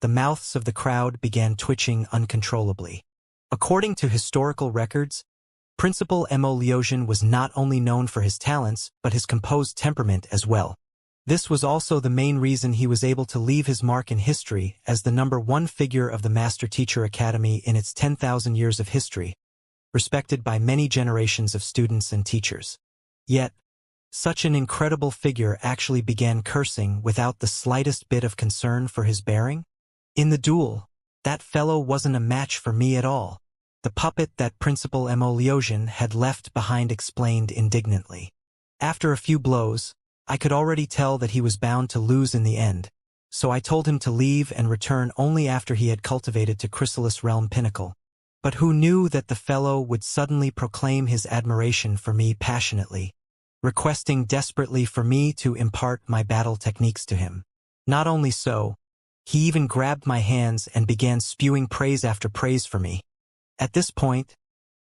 the mouths of the crowd began twitching uncontrollably. According to historical records, Principal Emoliosion was not only known for his talents, but his composed temperament as well. This was also the main reason he was able to leave his mark in history as the #1 figure of the Master Teacher Academy in its 10,000 years of history, respected by many generations of students and teachers. Yet, such an incredible figure actually began cursing without the slightest bit of concern for his bearing? "In the duel, that fellow wasn't a match for me at all," the puppet that Principal Emoliosion had left behind explained indignantly. "After a few blows, I could already tell that he was bound to lose in the end, so I told him to leave and return only after he had cultivated to Chrysalis Realm Pinnacle. But who knew that the fellow would suddenly proclaim his admiration for me passionately, requesting desperately for me to impart my battle techniques to him. Not only so, he even grabbed my hands and began spewing praise after praise for me." At this point,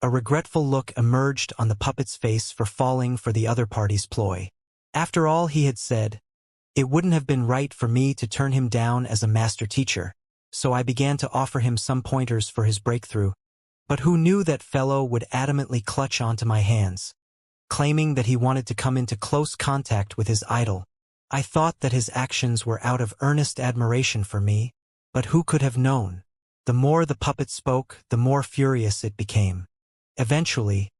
a regretful look emerged on the puppet's face for falling for the other party's ploy. After all he had said, it wouldn't have been right for me to turn him down as a master teacher, so I began to offer him some pointers for his breakthrough. But who knew that fellow would adamantly clutch onto my hands, claiming that he wanted to come into close contact with his idol. I thought that his actions were out of earnest admiration for me, but who could have known? The more the puppet spoke, the more furious it became. Eventually,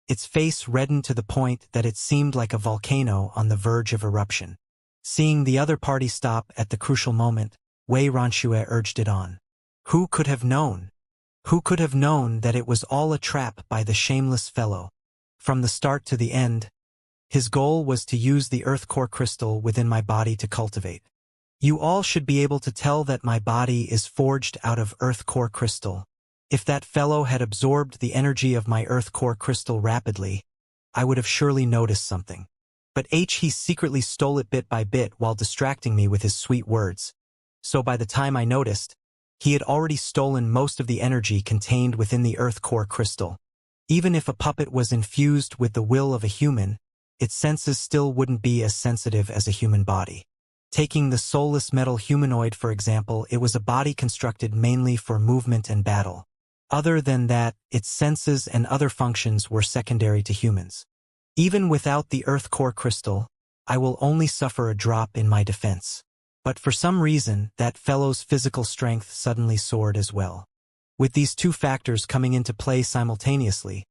its face reddened to the point that it seemed like a volcano on the verge of eruption. Seeing the other party stop at the crucial moment, Wei Ranxue urged it on. Who could have known? Who could have known that it was all a trap by the shameless fellow? From the start to the end, his goal was to use the earth core crystal within my body to cultivate. You all should be able to tell that my body is forged out of earth core crystal. If that fellow had absorbed the energy of my earth core crystal rapidly, I would have surely noticed something. But he secretly stole it bit by bit while distracting me with his sweet words. So by the time I noticed, he had already stolen most of the energy contained within the earth core crystal. Even if a puppet was infused with the will of a human, its senses still wouldn't be as sensitive as a human body. Taking the soulless metal humanoid for example, it was a body constructed mainly for movement and battle. Other than that, its senses and other functions were secondary to humans. Even without the earth core crystal, I will only suffer a drop in my defense. But for some reason, that fellow's physical strength suddenly soared as well. With these two factors coming into play simultaneously,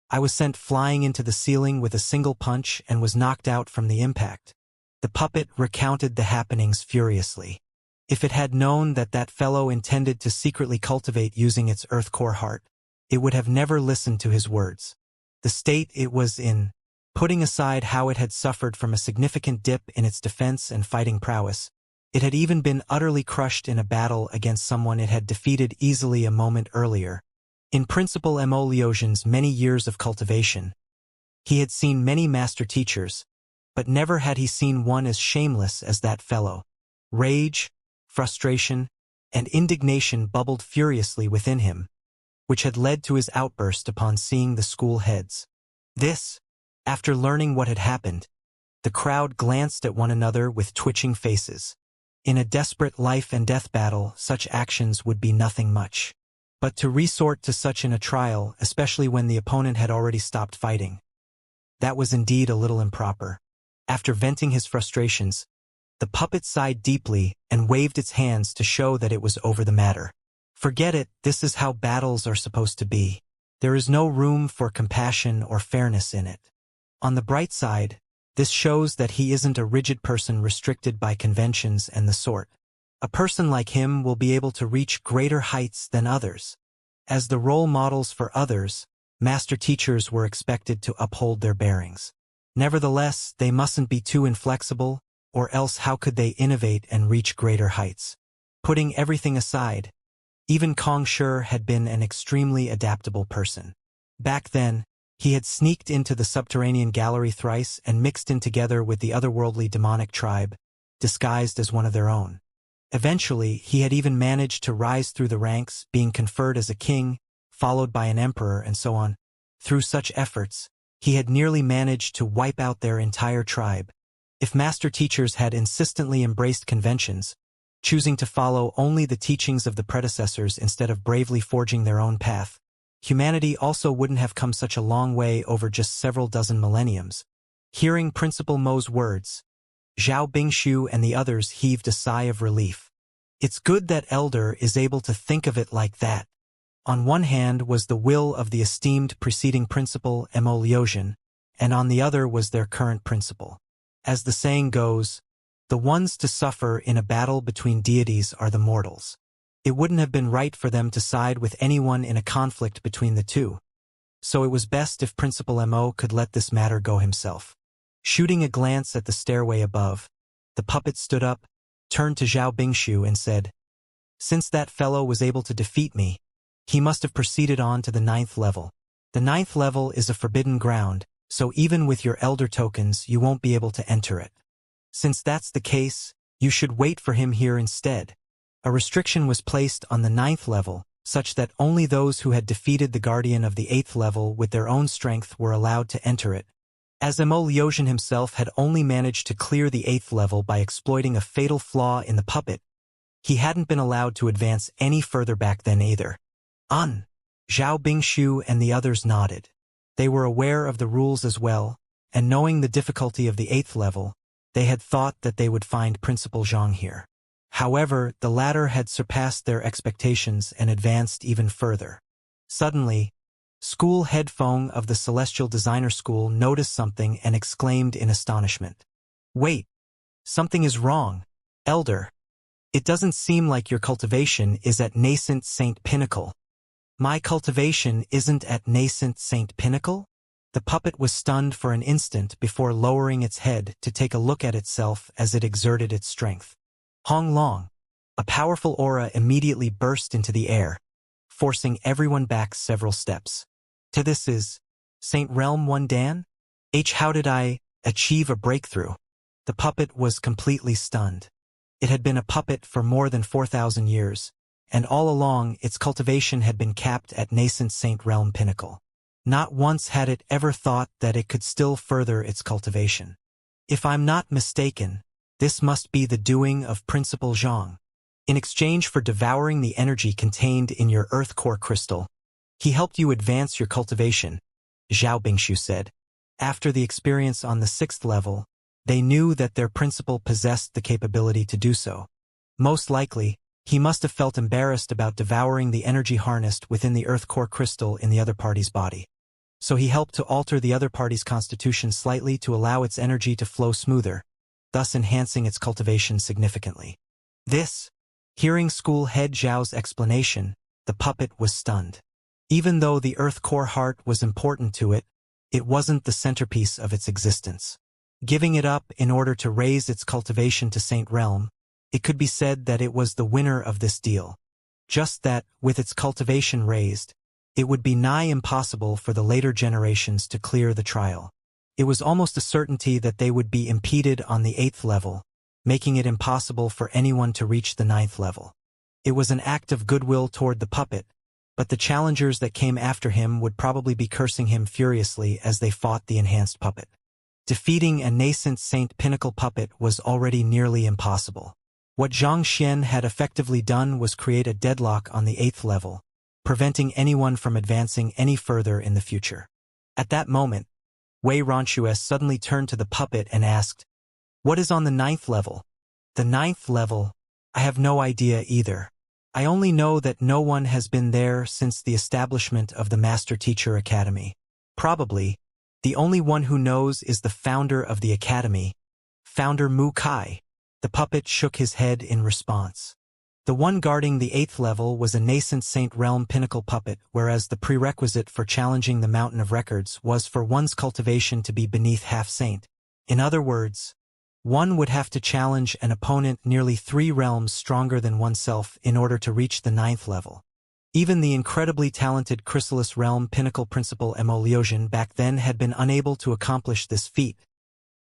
I was sent flying into the ceiling with a single punch and was knocked out from the impact. The puppet recounted the happenings furiously. If it had known that that fellow intended to secretly cultivate using its earth core heart, it would have never listened to his words. The state it was in, putting aside how it had suffered from a significant dip in its defense and fighting prowess, it had even been utterly crushed in a battle against someone it had defeated easily a moment earlier. In Principal Liuxian's many years of cultivation, he had seen many master teachers, but never had he seen one as shameless as that fellow. Rage, frustration, and indignation bubbled furiously within him, which had led to his outburst upon seeing the school heads. After learning what had happened, the crowd glanced at one another with twitching faces. In a desperate life-and-death battle, such actions would be nothing much. But to resort to such in a trial, especially when the opponent had already stopped fighting, that was indeed a little improper. After venting his frustrations, the puppet sighed deeply and waved its hands to show that it was over the matter. Forget it, this is how battles are supposed to be. There is no room for compassion or fairness in it. On the bright side, this shows that he isn't a rigid person restricted by conventions and the sort. A person like him will be able to reach greater heights than others. As the role models for others, master teachers were expected to uphold their bearings. Nevertheless, they mustn't be too inflexible, or else how could they innovate and reach greater heights? Putting everything aside, even Kong Shi had been an extremely adaptable person. Back then, he had sneaked into the subterranean gallery thrice and mixed in together with the otherworldly demonic tribe, disguised as one of their own. Eventually, he had even managed to rise through the ranks, being conferred as a king, followed by an emperor, and so on. Through such efforts, he had nearly managed to wipe out their entire tribe. If master teachers had insistently embraced conventions, choosing to follow only the teachings of the predecessors instead of bravely forging their own path, humanity also wouldn't have come such a long way over just several dozen millenniums. Hearing Principal Mo's words, Zhao Bingshu and the others heaved a sigh of relief. It's good that Elder is able to think of it like that. On one hand was the will of the esteemed preceding Principal Liuxian, and on the other was their current principal. As the saying goes, the ones to suffer in a battle between deities are the mortals. It wouldn't have been right for them to side with anyone in a conflict between the two. So it was best if Principal Mo could let this matter go himself. Shooting a glance at the stairway above, the puppet stood up, turned to Zhao Bingshu and said, "Since that fellow was able to defeat me, he must have proceeded on to the 9th level. The 9th level is a forbidden ground, so even with your elder tokens you won't be able to enter it. Since that's the case, you should wait for him here instead." A restriction was placed on the 9th level, such that only those who had defeated the guardian of the 8th level with their own strength were allowed to enter it. As Liuxian himself had only managed to clear the 8th level by exploiting a fatal flaw in the puppet, he hadn't been allowed to advance any further back then either. Zhao Bingshu and the others nodded. They were aware of the rules as well, and knowing the difficulty of the 8th level, they had thought that they would find Principal Zhang here. However, the latter had surpassed their expectations and advanced even further. Suddenly, School Head Feng of the Celestial Designer School noticed something and exclaimed in astonishment. "Wait, something is wrong, Elder. It doesn't seem like your cultivation is at nascent Saint Pinnacle." "My cultivation isn't at nascent Saint Pinnacle?" The puppet was stunned for an instant before lowering its head to take a look at itself as it exerted its strength. Hong Long, a powerful aura immediately burst into the air, forcing everyone back several steps. "To this is Saint Realm 1 Dan? How did I achieve a breakthrough?" The puppet was completely stunned. It had been a puppet for more than 4,000 years, and all along its cultivation had been capped at nascent Saint Realm Pinnacle. Not once had it ever thought that it could still further its cultivation. "If I'm not mistaken, this must be the doing of Principal Zhang. In exchange for devouring the energy contained in your Earth Core crystal, he helped you advance your cultivation," Zhao Bingshu said. "After the experience on the 6th level, They knew that their principal possessed the capability to do so. Most likely, he must have felt embarrassed about devouring the energy harnessed within the Earth core crystal in the other party's body. So he helped to alter the other party's constitution slightly to allow its energy to flow smoother, thus enhancing its cultivation significantly. Hearing school head Zhao's explanation, the puppet was stunned. Even though the Earth core heart was important to it, it wasn't the centerpiece of its existence. Giving it up in order to raise its cultivation to Saint Realm, it could be said that it was the winner of this deal. Just that, with its cultivation raised, it would be nigh impossible for the later generations to clear the trial. It was almost a certainty that they would be impeded on the 8th level, making it impossible for anyone to reach the 9th level. It was an act of goodwill toward the puppet, but the challengers that came after him would probably be cursing him furiously as they fought the enhanced puppet. Defeating a nascent Saint Pinnacle puppet was already nearly impossible. What Xianxia had effectively done was create a deadlock on the 8th level, preventing anyone from advancing any further in the future. At that moment, Wei Ronquo suddenly turned to the puppet and asked, "What is on the 9th level?" "The 9th level? I have no idea either. I only know that no one has been there since the establishment of the Master Teacher Academy. Probably, the only one who knows is the founder of the academy, Founder Mu Kai." The puppet shook his head in response. The one guarding the 8th level was a nascent Saint Realm Pinnacle puppet, whereas the prerequisite for challenging the Mountain of Records was for one's cultivation to be beneath half-saint. In other words, one would have to challenge an opponent nearly 3 realms stronger than oneself in order to reach the 9th level. Even the incredibly talented Chrysalis Realm Pinnacle Principal Emoliosian back then had been unable to accomplish this feat.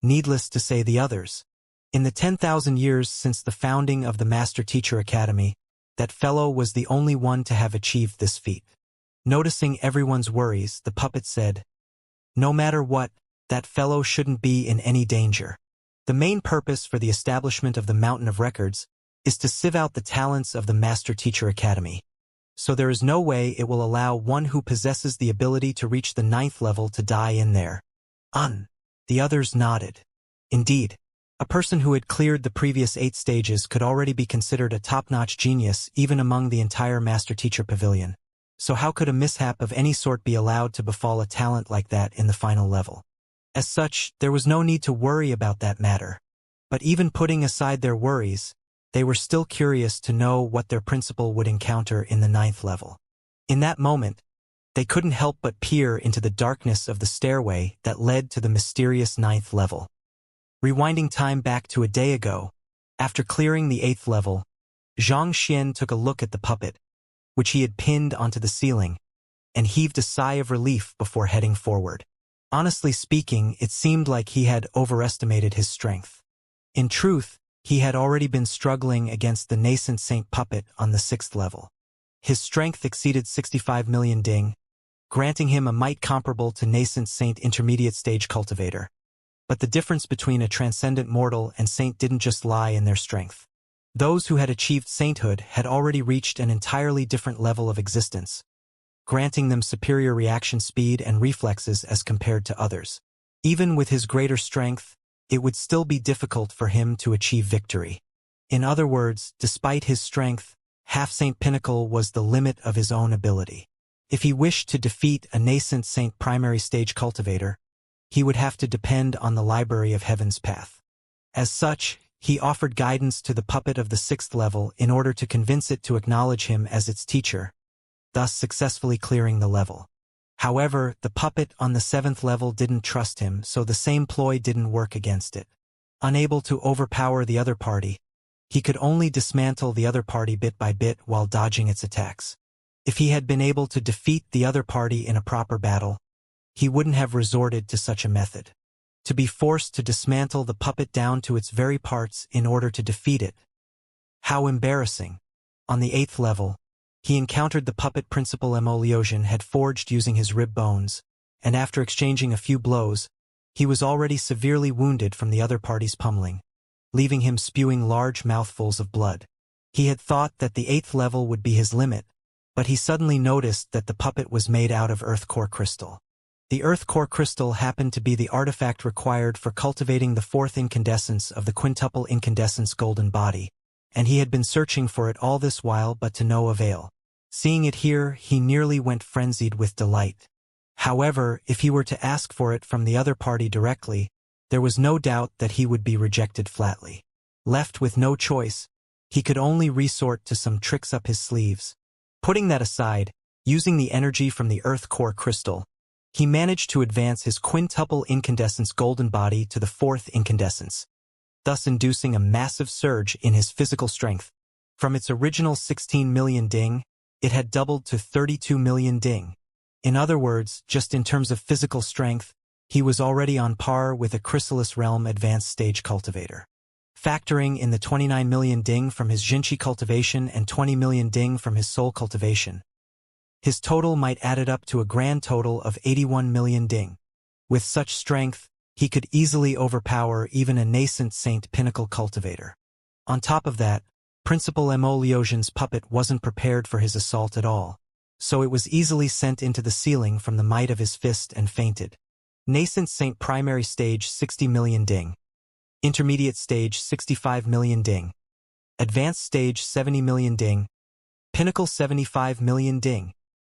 Needless to say, the others. In the 10,000 years since the founding of the Master Teacher Academy, that fellow was the only one to have achieved this feat. Noticing everyone's worries, the puppet said, "No matter what, that fellow shouldn't be in any danger. The main purpose for the establishment of the Mountain of Records is to sieve out the talents of the Master Teacher Academy. So there is no way it will allow one who possesses the ability to reach the 9th level to die in there." The others nodded. Indeed, a person who had cleared the previous 8 stages could already be considered a top-notch genius even among the entire Master Teacher Pavilion. So how could a mishap of any sort be allowed to befall a talent like that in the final level? As such, there was no need to worry about that matter. But even putting aside their worries, they were still curious to know what their principal would encounter in the 9th level. In that moment, they couldn't help but peer into the darkness of the stairway that led to the mysterious 9th level. Rewinding time back to a day ago, after clearing the 8th level, Xianxia took a look at the puppet, which he had pinned onto the ceiling, and heaved a sigh of relief before heading forward. Honestly speaking, it seemed like he had overestimated his strength. In truth, he had already been struggling against the nascent Saint Puppet on the 6th level. His strength exceeded 65 million ding, granting him a might comparable to nascent Saint Intermediate Stage Cultivator. But the difference between a transcendent mortal and saint didn't just lie in their strength. Those who had achieved sainthood had already reached an entirely different level of existence, granting them superior reaction speed and reflexes as compared to others. Even with his greater strength, it would still be difficult for him to achieve victory. In other words, despite his strength, Half-Saint Pinnacle was the limit of his own ability. If he wished to defeat a nascent Saint Primary Stage Cultivator, he would have to depend on the Library of Heaven's Path. As such, he offered guidance to the puppet of the 6th level in order to convince it to acknowledge him as its teacher, thus successfully clearing the level. However, the puppet on the 7th level didn't trust him, so the same ploy didn't work against it. Unable to overpower the other party, he could only dismantle the other party bit by bit while dodging its attacks. If he had been able to defeat the other party in a proper battle, he wouldn't have resorted to such a method. To be forced to dismantle the puppet down to its very parts in order to defeat it. How embarrassing. On the 8th level, he encountered the puppet Principal Emoliosian had forged using his rib bones, and after exchanging a few blows, he was already severely wounded from the other party's pummeling, leaving him spewing large mouthfuls of blood. He had thought that the 8th level would be his limit, but he suddenly noticed that the puppet was made out of earth core crystal. The Earth Core Crystal happened to be the artifact required for cultivating the fourth incandescence of the quintuple incandescence golden body, and he had been searching for it all this while but to no avail. Seeing it here, he nearly went frenzied with delight. However, if he were to ask for it from the other party directly, there was no doubt that he would be rejected flatly. Left with no choice, he could only resort to some tricks up his sleeves. Putting that aside, using the energy from the Earth Core Crystal, he managed to advance his quintuple incandescence golden body to the fourth incandescence, thus inducing a massive surge in his physical strength. From its original 16 million ding, it had doubled to 32 million ding. In other words, just in terms of physical strength, he was already on par with a Chrysalis Realm advanced stage cultivator. Factoring in the 29 million ding from his Xianxia cultivation and 20 million ding from his soul cultivation, his total might add up to a grand total of 81 million ding. With such strength, he could easily overpower even a nascent Saint Pinnacle cultivator. On top of that, Principal Emoliosion's puppet wasn't prepared for his assault at all, so it was easily sent into the ceiling from the might of his fist and fainted. Nascent Saint Primary Stage 60 million ding. Intermediate Stage 65 million ding. Advanced Stage 70 million ding. Pinnacle 75 million ding.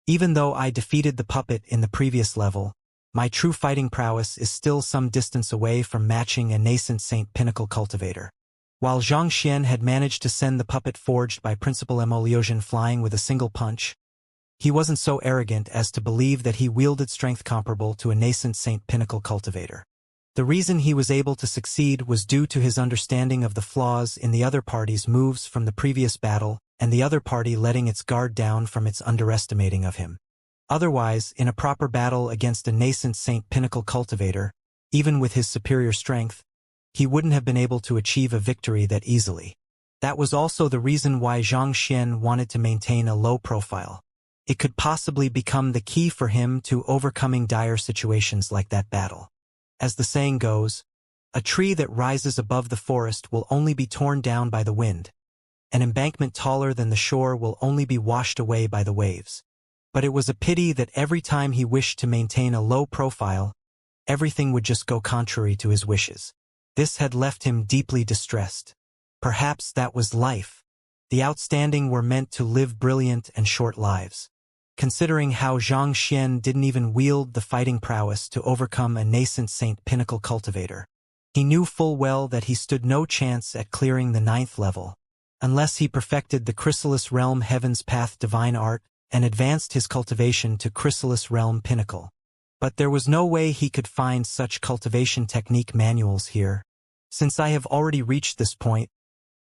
Even though I defeated the puppet in the previous level, my true fighting prowess is still some distance away from matching a nascent Saint Pinnacle cultivator. While Xianxia had managed to send the puppet forged by Principal Emoliosion flying with a single punch, he wasn't so arrogant as to believe that he wielded strength comparable to a nascent Saint Pinnacle cultivator. The reason he was able to succeed was due to his understanding of the flaws in the other party's moves from the previous battle and the other party letting its guard down from its underestimating of him. Otherwise, in a proper battle against a nascent Saint Pinnacle cultivator, even with his superior strength, he wouldn't have been able to achieve a victory that easily. That was also the reason why Xianxia wanted to maintain a low profile. It could possibly become the key for him to overcoming dire situations like that battle. As the saying goes, a tree that rises above the forest will only be torn down by the wind. An embankment taller than the shore will only be washed away by the waves. But it was a pity that every time he wished to maintain a low profile, everything would just go contrary to his wishes. This had left him deeply distressed. Perhaps that was life. The outstanding were meant to live brilliant and short lives. Considering how Xianxia didn't even wield the fighting prowess to overcome a nascent Saint Pinnacle cultivator, he knew full well that he stood no chance at clearing the 9th level, unless he perfected the Chrysalis Realm Heaven's Path Divine Art and advanced his cultivation to Chrysalis Realm Pinnacle. But there was no way he could find such cultivation technique manuals here. Since I have already reached this point,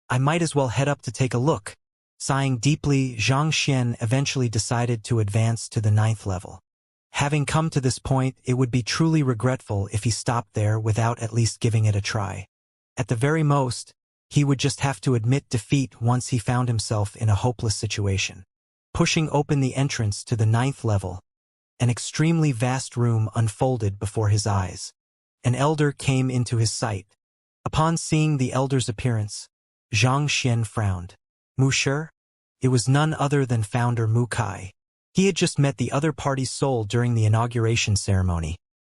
I might as well head up to take a look. Sighing deeply, Xianxia eventually decided to advance to the 9th level. Having come to this point, it would be truly regretful if he stopped there without at least giving it a try. At the very most, he would just have to admit defeat once he found himself in a hopeless situation. Pushing open the entrance to the 9th level, an extremely vast room unfolded before his eyes. An elder came into his sight. Upon seeing the elder's appearance, Xianxia frowned. Mu Shi? It was none other than founder Mu Kai. He had just met the other party's soul during the inauguration ceremony,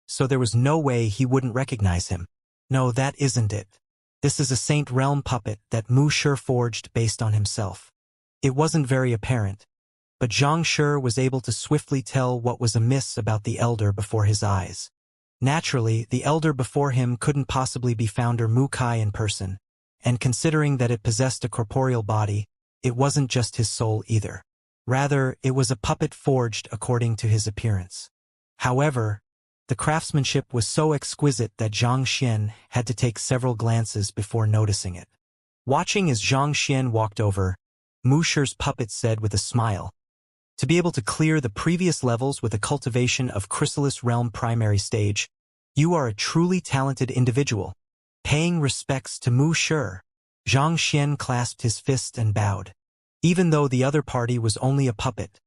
so there was no way he wouldn't recognize him. No, that isn't it. This is a Saint Realm puppet that Mu Shi forged based on himself. It wasn't very apparent, but Xianxia was able to swiftly tell what was amiss about the elder before his eyes. Naturally, the elder before him couldn't possibly be founder Mu Kai in person, and considering that it possessed a corporeal body, it wasn't just his soul either. Rather, it was a puppet forged according to his appearance. However, the craftsmanship was so exquisite that Xianxia had to take several glances before noticing it. Watching as Xianxia walked over, Mu Shi's puppet said with a smile, "To be able to clear the previous levels with a cultivation of Chrysalis Realm Primary Stage, you are a truly talented individual." Paying respects to Mu Shi, Xianxia clasped his fist and bowed. Even though the other party was only a puppet,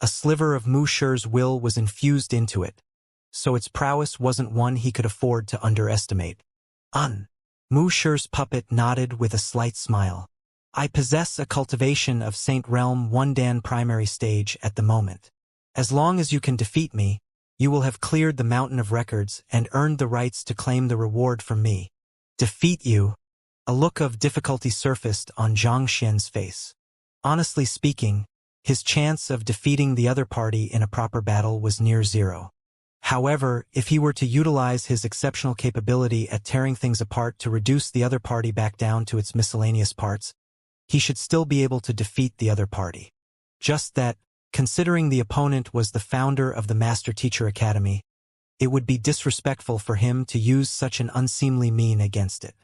a sliver of Mu Shi's will was infused into it, so its prowess wasn't one he could afford to underestimate. Mu Shi's puppet nodded with a slight smile. "I possess a cultivation of Saint Realm 1 Dan Primary Stage at the moment. As long as you can defeat me, You will have cleared the mountain of records and earned the rights to claim the reward from me. Defeat you? A look of difficulty surfaced on Xianxia's face. Honestly speaking, his chance of defeating the other party in a proper battle was near zero. However, if he were to utilize his exceptional capability at tearing things apart to reduce the other party back down to its miscellaneous parts, he should still be able to defeat the other party. Just that, considering the opponent was the founder of the Master Teacher Academy, it would be disrespectful for him to use such an unseemly mean against it.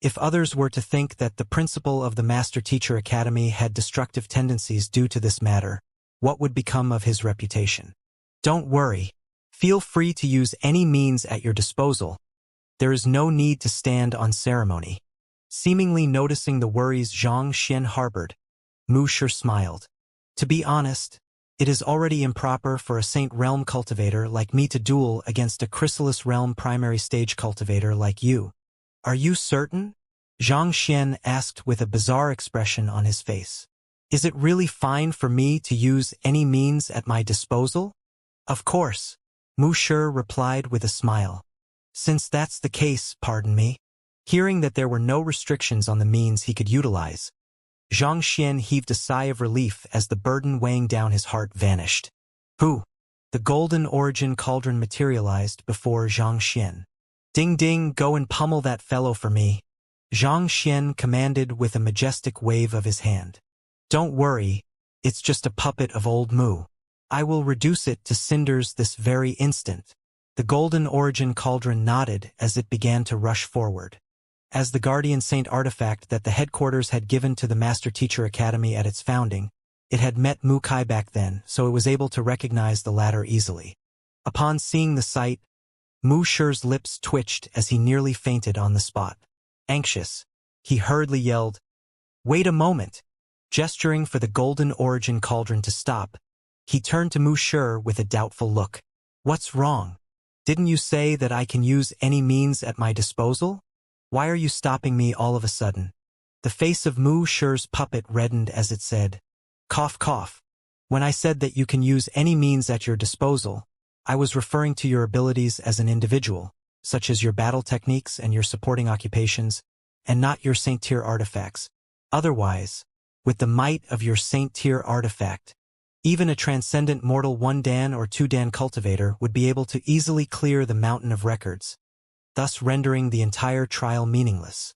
If others were to think that the principal of the Master Teacher Academy had destructive tendencies due to this matter, what would become of his reputation? Don't worry. Feel free to use any means at your disposal. There is no need to stand on ceremony. Seemingly noticing the worries Xianxia harbored, Wuxia smiled. To be honest, it is already improper for a Saint Realm cultivator like me to duel against a Chrysalis Realm primary stage cultivator like you. Are you certain? Xianxia asked with a bizarre expression on his face. Is it really fine for me to use any means at my disposal? Of course, Wuxia replied with a smile. Since that's the case, pardon me. Hearing that there were no restrictions on the means he could utilize, Xianxia heaved a sigh of relief as the burden weighing down his heart vanished. Who? The golden origin cauldron materialized before Xianxia. Ding ding, go and pummel that fellow for me, Xianxia commanded with a majestic wave of his hand. Don't worry, it's just a puppet of old Mu. I will reduce it to cinders this very instant. The golden origin cauldron nodded as it began to rush forward. As the guardian saint artifact that the headquarters had given to the Master Teacher Academy at its founding, it had met Mu Kai back then, so it was able to recognize the latter easily. Upon seeing the sight, Mu Shi's lips twitched as he nearly fainted on the spot. Anxious, he hurriedly yelled, "Wait a moment!" Gesturing for the golden origin cauldron to stop, he turned to Mu Shi with a doubtful look. What's wrong? Didn't you say that I can use any means at my disposal? Why are you stopping me all of a sudden? The face of Mu Shi's puppet reddened as it said, "Cough cough. When I said that you can use any means at your disposal, I was referring to your abilities as an individual, such as your battle techniques and your supporting occupations, and not your saint-tier artifacts. Otherwise, with the might of your saint-tier artifact, even a transcendent mortal 1-dan or 2-dan cultivator would be able to easily clear the mountain of records, thus rendering the entire trial meaningless.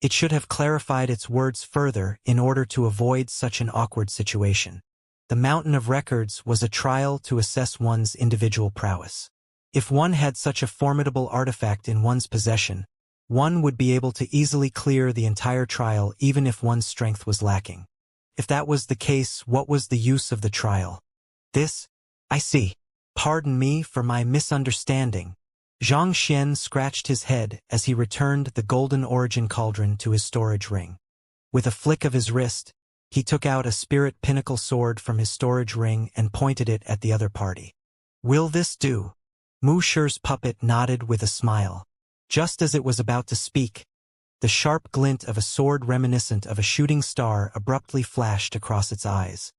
It should have clarified its words further in order to avoid such an awkward situation. The mountain of records was a trial to assess one's individual prowess. If one had such a formidable artifact in one's possession, one would be able to easily clear the entire trial even if one's strength was lacking. If that was the case, what was the use of the trial? I see. Pardon me for my misunderstanding. Xianxia scratched his head as he returned the golden origin cauldron to his storage ring. With a flick of his wrist, he took out a spirit pinnacle sword from his storage ring and pointed it at the other party. Will this do? Mu Shi's puppet nodded with a smile. Just as it was about to speak, the sharp glint of a sword reminiscent of a shooting star abruptly flashed across its eyes.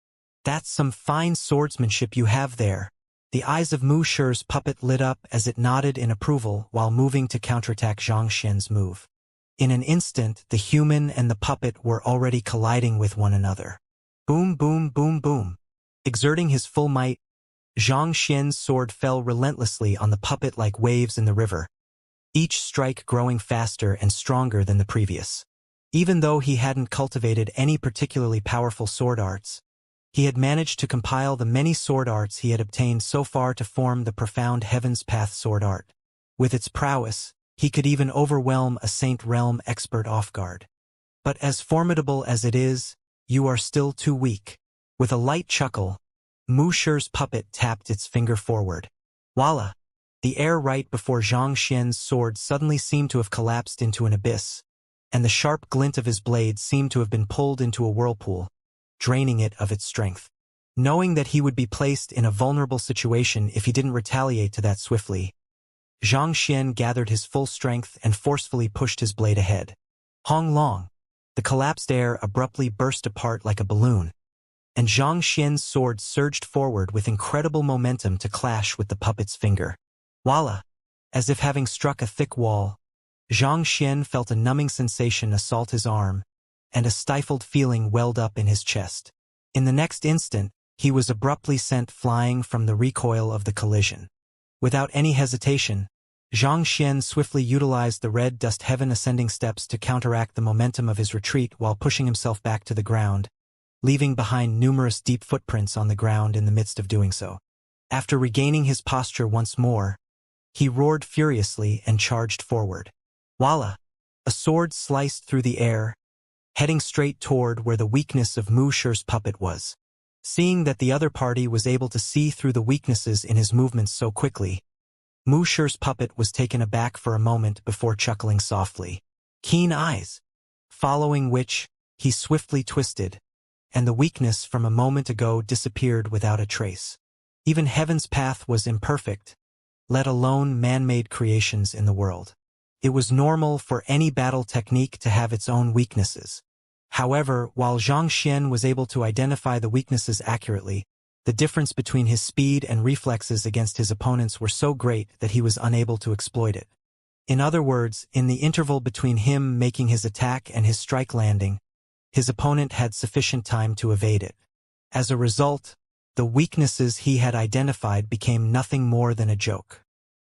That's some fine swordsmanship you have there. The eyes of Mu Shi's puppet lit up as it nodded in approval while moving to counterattack Xianxia's move. In an instant, the human and the puppet were already colliding with one another. Boom, boom, boom, boom. Exerting his full might, Xianxia's sword fell relentlessly on the puppet like waves in the river, each strike growing faster and stronger than the previous. Even though he hadn't cultivated any particularly powerful sword arts, he had managed to compile the many sword arts he had obtained so far to form the profound Heaven's Path sword art. With its prowess, he could even overwhelm a Saint Realm expert off guard. But as formidable as it is, you are still too weak. With a light chuckle, Mu Shi's puppet tapped its finger forward. Voila! The air right before Xianxia's sword suddenly seemed to have collapsed into an abyss, and the sharp glint of his blade seemed to have been pulled into a whirlpool, draining it of its strength. Knowing that he would be placed in a vulnerable situation if he didn't retaliate to that swiftly, Xianxia gathered his full strength and forcefully pushed his blade ahead. Hong long! The collapsed air abruptly burst apart like a balloon, and Zhang Xian's sword surged forward with incredible momentum to clash with the puppet's finger. Voila! As if having struck a thick wall, Zhang Xian felt a numbing sensation assault his arm, and a stifled feeling welled up in his chest. In the next instant, he was abruptly sent flying from the recoil of the collision. Without any hesitation, Zhang Xian swiftly utilized the red dust heaven ascending steps to counteract the momentum of his retreat while pushing himself back to the ground, leaving behind numerous deep footprints on the ground in the midst of doing so. After regaining his posture once more, he roared furiously and charged forward. Voila! A sword sliced through the air, heading straight toward where the weakness of Mu Shi's puppet was. Seeing that the other party was able to see through the weaknesses in his movements so quickly, Mu Shi's puppet was taken aback for a moment before chuckling softly. Keen eyes! Following which, he swiftly twisted, and the weakness from a moment ago disappeared without a trace. Even heaven's path was imperfect, let alone man-made creations in the world. It was normal for any battle technique to have its own weaknesses. However, while Zhang Xian was able to identify the weaknesses accurately, the difference between his speed and reflexes against his opponents were so great that he was unable to exploit it. In other words, in the interval between him making his attack and his strike landing, his opponent had sufficient time to evade it. As a result, the weaknesses he had identified became nothing more than a joke.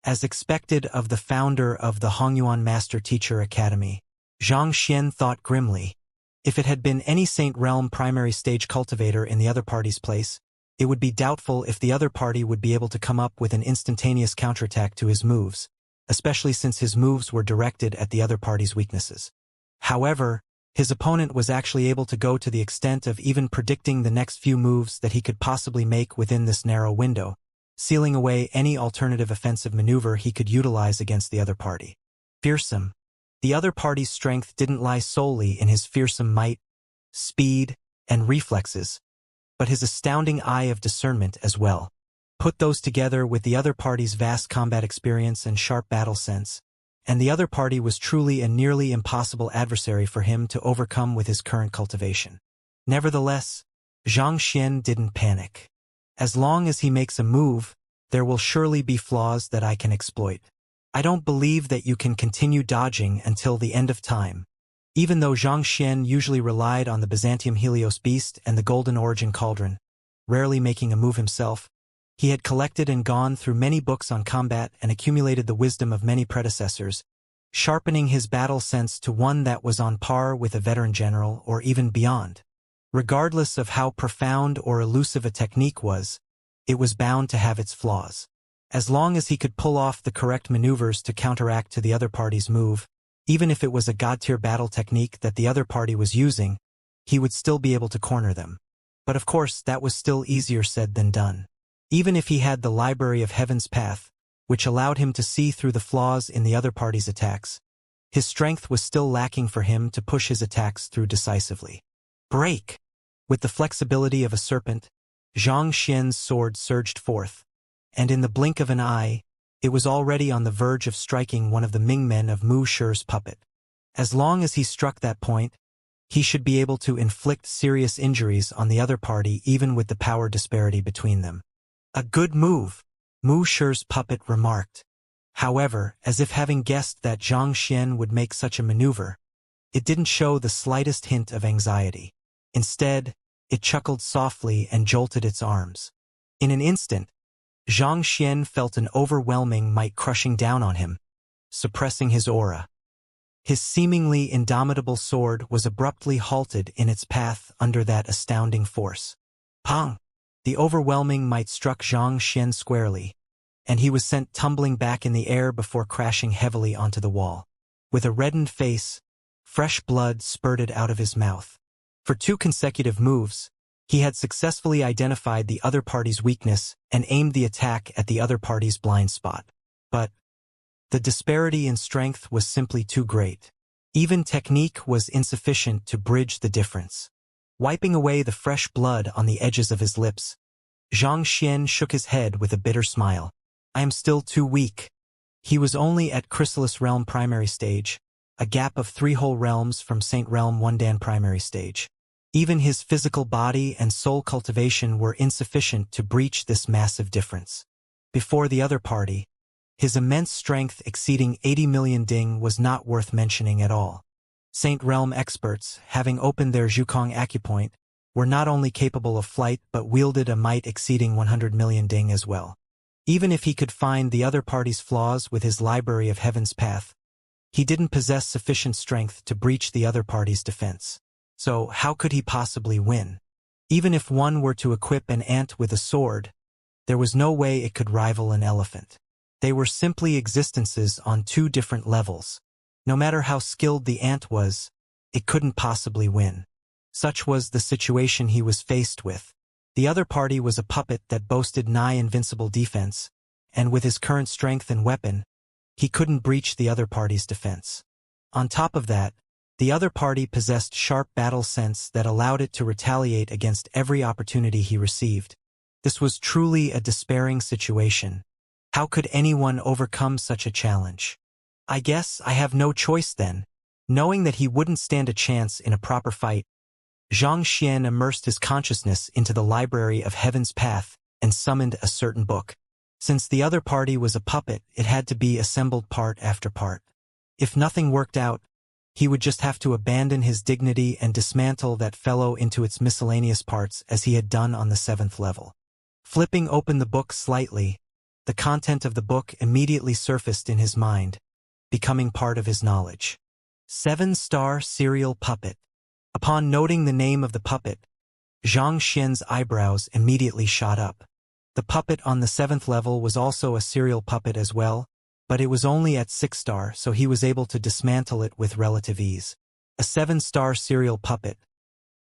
As expected of the founder of the Hongyuan Master Teacher Academy, Zhang Xian thought grimly. If it had been any Saint Realm primary stage cultivator in the other party's place, it would be doubtful if the other party would be able to come up with an instantaneous counterattack to his moves, especially since his moves were directed at the other party's weaknesses. However, his opponent was actually able to go to the extent of even predicting the next few moves that he could possibly make within this narrow window, sealing away any alternative offensive maneuver he could utilize against the other party. Fearsome. The other party's strength didn't lie solely in his fearsome might, speed, and reflexes, but his astounding eye of discernment as well. Put those together with the other party's vast combat experience and sharp battle sense, and the other party was truly a nearly impossible adversary for him to overcome with his current cultivation. Nevertheless, Zhang Xian didn't panic. As long as he makes a move, there will surely be flaws that I can exploit. I don't believe that you can continue dodging until the end of time. Even though Zhang Xian usually relied on the Byzantium Helios Beast and the Golden Origin Cauldron, rarely making a move himself, he had collected and gone through many books on combat and accumulated the wisdom of many predecessors, sharpening his battle sense to one that was on par with a veteran general or even beyond. Regardless of how profound or elusive a technique was, it was bound to have its flaws. As long as he could pull off the correct maneuvers to counteract to the other party's move, even if it was a god-tier battle technique that the other party was using, he would still be able to corner them. But of course, that was still easier said than done. Even if he had the Library of Heaven's Path, which allowed him to see through the flaws in the other party's attacks, his strength was still lacking for him to push his attacks through decisively. Break! With the flexibility of a serpent, Zhang Xian's sword surged forth, and in the blink of an eye, it was already on the verge of striking one of the Mingmen of Mu Shi's puppet. As long as he struck that point, he should be able to inflict serious injuries on the other party even with the power disparity between them. A good move, Mu Shi's puppet remarked. However, as if having guessed that Zhang Xian would make such a maneuver, it didn't show the slightest hint of anxiety. Instead, it chuckled softly and jolted its arms. In an instant, Zhang Xian felt an overwhelming might crushing down on him, suppressing his aura. His seemingly indomitable sword was abruptly halted in its path under that astounding force. Pong! The overwhelming might struck Zhang Xian squarely, and he was sent tumbling back in the air before crashing heavily onto the wall. With a reddened face, fresh blood spurted out of his mouth. For 2 consecutive moves, he had successfully identified the other party's weakness and aimed the attack at the other party's blind spot. But the disparity in strength was simply too great. Even technique was insufficient to bridge the difference. Wiping away the fresh blood on the edges of his lips, Zhang Xian shook his head with a bitter smile. I am still too weak. He was only at Chrysalis Realm primary stage, a gap of 3 whole realms from Saint Realm Wundan primary stage. Even his physical body and soul cultivation were insufficient to breach this massive difference. Before the other party, his immense strength exceeding 80 million ding was not worth mentioning at all. Saint Realm experts, having opened their Zhukong acupoint, were not only capable of flight but wielded a might exceeding 100 million ding as well. Even if he could find the other party's flaws with his library of Heaven's Path, he didn't possess sufficient strength to breach the other party's defense. So how could he possibly win? Even if one were to equip an ant with a sword, there was no way it could rival an elephant. They were simply existences on two different levels. No matter how skilled the ant was, it couldn't possibly win. Such was the situation he was faced with. The other party was a puppet that boasted nigh invincible defense, and with his current strength and weapon, he couldn't breach the other party's defense. On top of that, the other party possessed sharp battle sense that allowed it to retaliate against every opportunity he received. This was truly a despairing situation. How could anyone overcome such a challenge? I guess I have no choice then. Knowing that he wouldn't stand a chance in a proper fight, Xianxia immersed his consciousness into the library of Heaven's Path and summoned a certain book. Since the other party was a puppet, it had to be assembled part after part. If nothing worked out, he would just have to abandon his dignity and dismantle that fellow into its miscellaneous parts as he had done on the 7th level. Flipping open the book slightly, the content of the book immediately surfaced in his mind, becoming part of his knowledge. 7-star serial puppet. Upon noting the name of the puppet, Zhang Xian's eyebrows immediately shot up. The puppet on the 7th level was also a serial puppet as well, but it was only at 6-star, so he was able to dismantle it with relative ease. A 7-star serial puppet.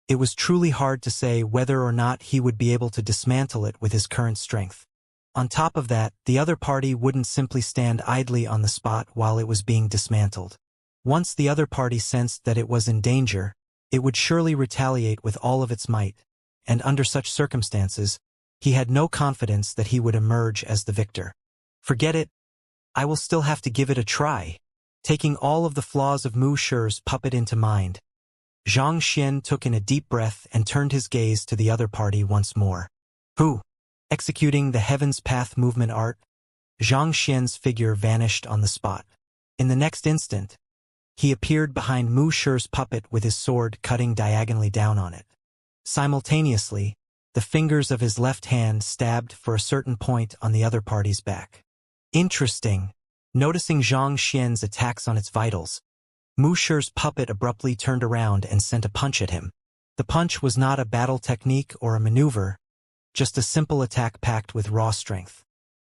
It was truly hard to say whether or not he would be able to dismantle it with his current strength. On top of that, the other party wouldn't simply stand idly on the spot while it was being dismantled. Once the other party sensed that it was in danger, it would surely retaliate with all of its might, and under such circumstances, he had no confidence that he would emerge as the victor. Forget it. I will still have to give it a try. Taking all of the flaws of Mu Shi's puppet into mind, Zhang Xian took in a deep breath and turned his gaze to the other party once more. Who? Executing the Heaven's Path movement art, Zhang Xian's figure vanished on the spot. In the next instant, he appeared behind Mu Shi's puppet with his sword cutting diagonally down on it. Simultaneously, the fingers of his left hand stabbed for a certain point on the other party's back. Interesting. Noticing Zhang Xian's attacks on its vitals, Mu Shi's puppet abruptly turned around and sent a punch at him. The punch was not a battle technique or a maneuver, just a simple attack packed with raw strength.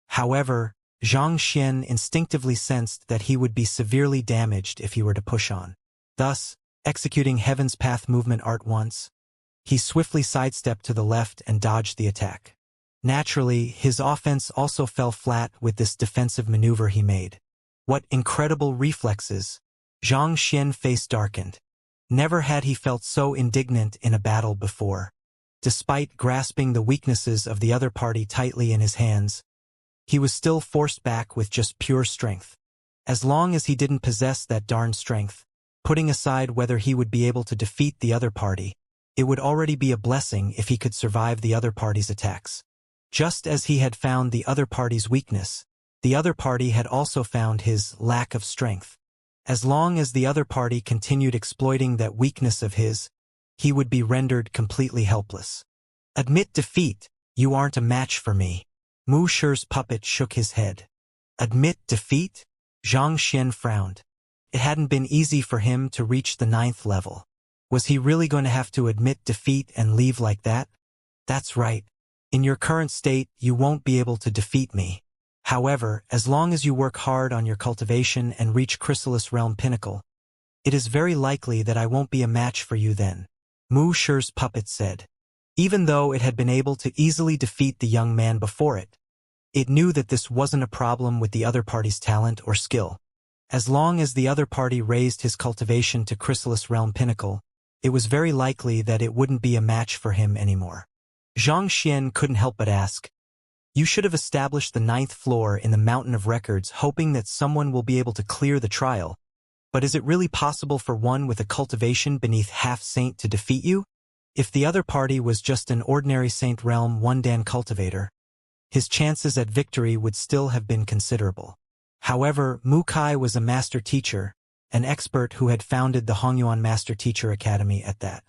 However, Zhang Xian instinctively sensed that he would be severely damaged if he were to push on. Thus, executing Heaven's Path movement art once, he swiftly sidestepped to the left and dodged the attack. Naturally, his offense also fell flat with this defensive maneuver he made. What incredible reflexes! Zhang Xian's face darkened. Never had he felt so indignant in a battle before. Despite grasping the weaknesses of the other party tightly in his hands, he was still forced back with just pure strength. As long as he didn't possess that darn strength, putting aside whether he would be able to defeat the other party, it would already be a blessing if he could survive the other party's attacks. Just as he had found the other party's weakness, the other party had also found his lack of strength. As long as the other party continued exploiting that weakness of his, he would be rendered completely helpless. Admit defeat, you aren't a match for me. Mu Shi's puppet shook his head. Admit defeat? Zhang Xian frowned. It hadn't been easy for him to reach the 9th level. Was he really going to have to admit defeat and leave like that? That's right. In your current state, you won't be able to defeat me. However, as long as you work hard on your cultivation and reach Chrysalis Realm Pinnacle, it is very likely that I won't be a match for you then, Mu Shi's puppet said. Even though it had been able to easily defeat the young man before it, it knew that this wasn't a problem with the other party's talent or skill. As long as the other party raised his cultivation to Chrysalis Realm Pinnacle, it was very likely that it wouldn't be a match for him anymore. Zhang Xian couldn't help but ask, "You should have established the 9th floor in the Mountain of Records hoping that someone will be able to clear the trial, but is it really possible for one with a cultivation beneath half-saint to defeat you?" If the other party was just an ordinary Saint Realm 1 Dan cultivator, his chances at victory would still have been considerable. However, Mu Kai was a master teacher, an expert who had founded the Hongyuan Master Teacher Academy at that.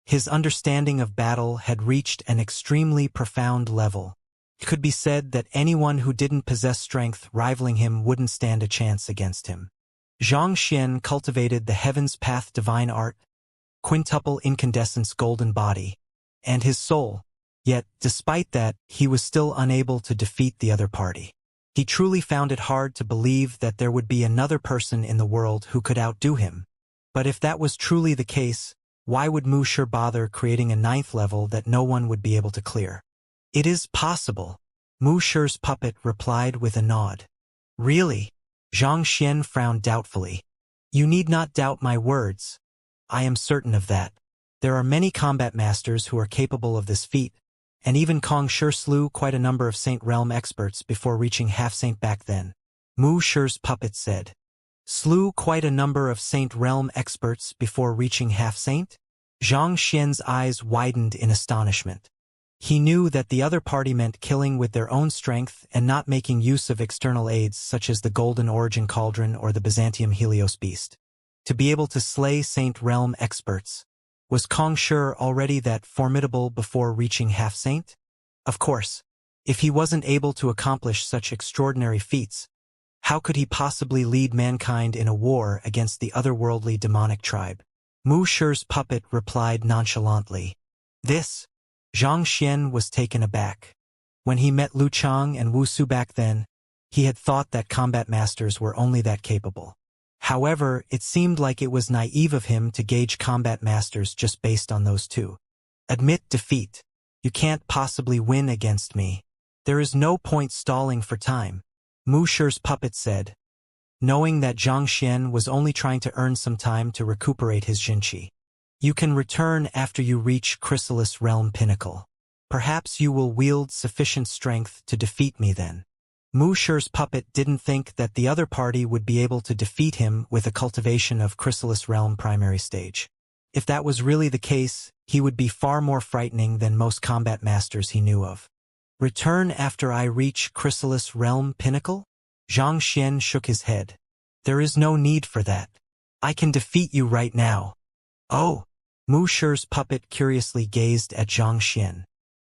His understanding of battle had reached an extremely profound level. It could be said that anyone who didn't possess strength rivaling him wouldn't stand a chance against him. Xianxia cultivated the Heaven's Path divine art, quintuple incandescence golden body, and his soul, yet, despite that, he was still unable to defeat the other party. He truly found it hard to believe that there would be another person in the world who could outdo him. But if that was truly the case, why would Mu Shi bother creating a 9th level that no one would be able to clear? It is possible, Mu Shi's puppet replied with a nod. Really? Zhang Xian frowned doubtfully. You need not doubt my words. I am certain of that. There are many combat masters who are capable of this feat, and even Kong Shi slew quite a number of Saint Realm experts before reaching half-saint back then. Mu Shi's puppet said. Slew quite a number of Saint Realm experts before reaching half-saint? Zhang Xian's eyes widened in astonishment. He knew that the other party meant killing with their own strength and not making use of external aids such as the Golden Origin Cauldron or the Byzantium Helios Beast. To be able to slay Saint Realm experts. Was Kong Shi already that formidable before reaching half-saint? Of course. If he wasn't able to accomplish such extraordinary feats, how could he possibly lead mankind in a war against the otherworldly demonic tribe? Mu Shi's puppet replied nonchalantly. This? Zhang Xian was taken aback. When he met Lu Chang and Wu Su back then, he had thought that combat masters were only that capable. However, it seemed like it was naive of him to gauge combat masters just based on those two. Admit defeat. You can't possibly win against me. There is no point stalling for time, Mu Shi's puppet said, knowing that Zhang Xian was only trying to earn some time to recuperate his jinqi. You can return after you reach Chrysalis Realm Pinnacle. Perhaps you will wield sufficient strength to defeat me then. Mu Shi's puppet didn't think that the other party would be able to defeat him with a cultivation of Chrysalis Realm primary stage. If that was really the case, he would be far more frightening than most combat masters he knew of. Return after I reach Chrysalis Realm Pinnacle? Zhang Xian shook his head. There is no need for that. I can defeat you right now. Oh! Mu Shi's puppet curiously gazed at Zhang Xian.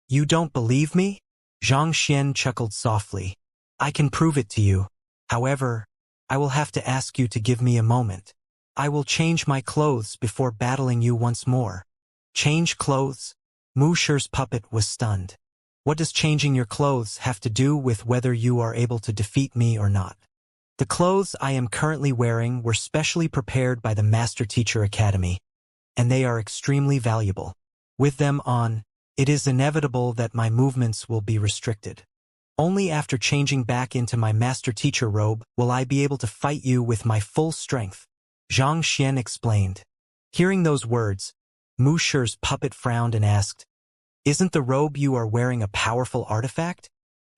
You don't believe me? Zhang Xian chuckled softly. I can prove it to you. However, I will have to ask you to give me a moment. I will change my clothes before battling you once more. Change clothes? Mu Shi's puppet was stunned. What does changing your clothes have to do with whether you are able to defeat me or not? The clothes I am currently wearing were specially prepared by the Master Teacher Academy, and they are extremely valuable. With them on, it is inevitable that my movements will be restricted. Only after changing back into my Master Teacher robe will I be able to fight you with my full strength, Zhang Xian explained. Hearing those words, Mu Shi's puppet frowned and asked, Isn't the robe you are wearing a powerful artifact?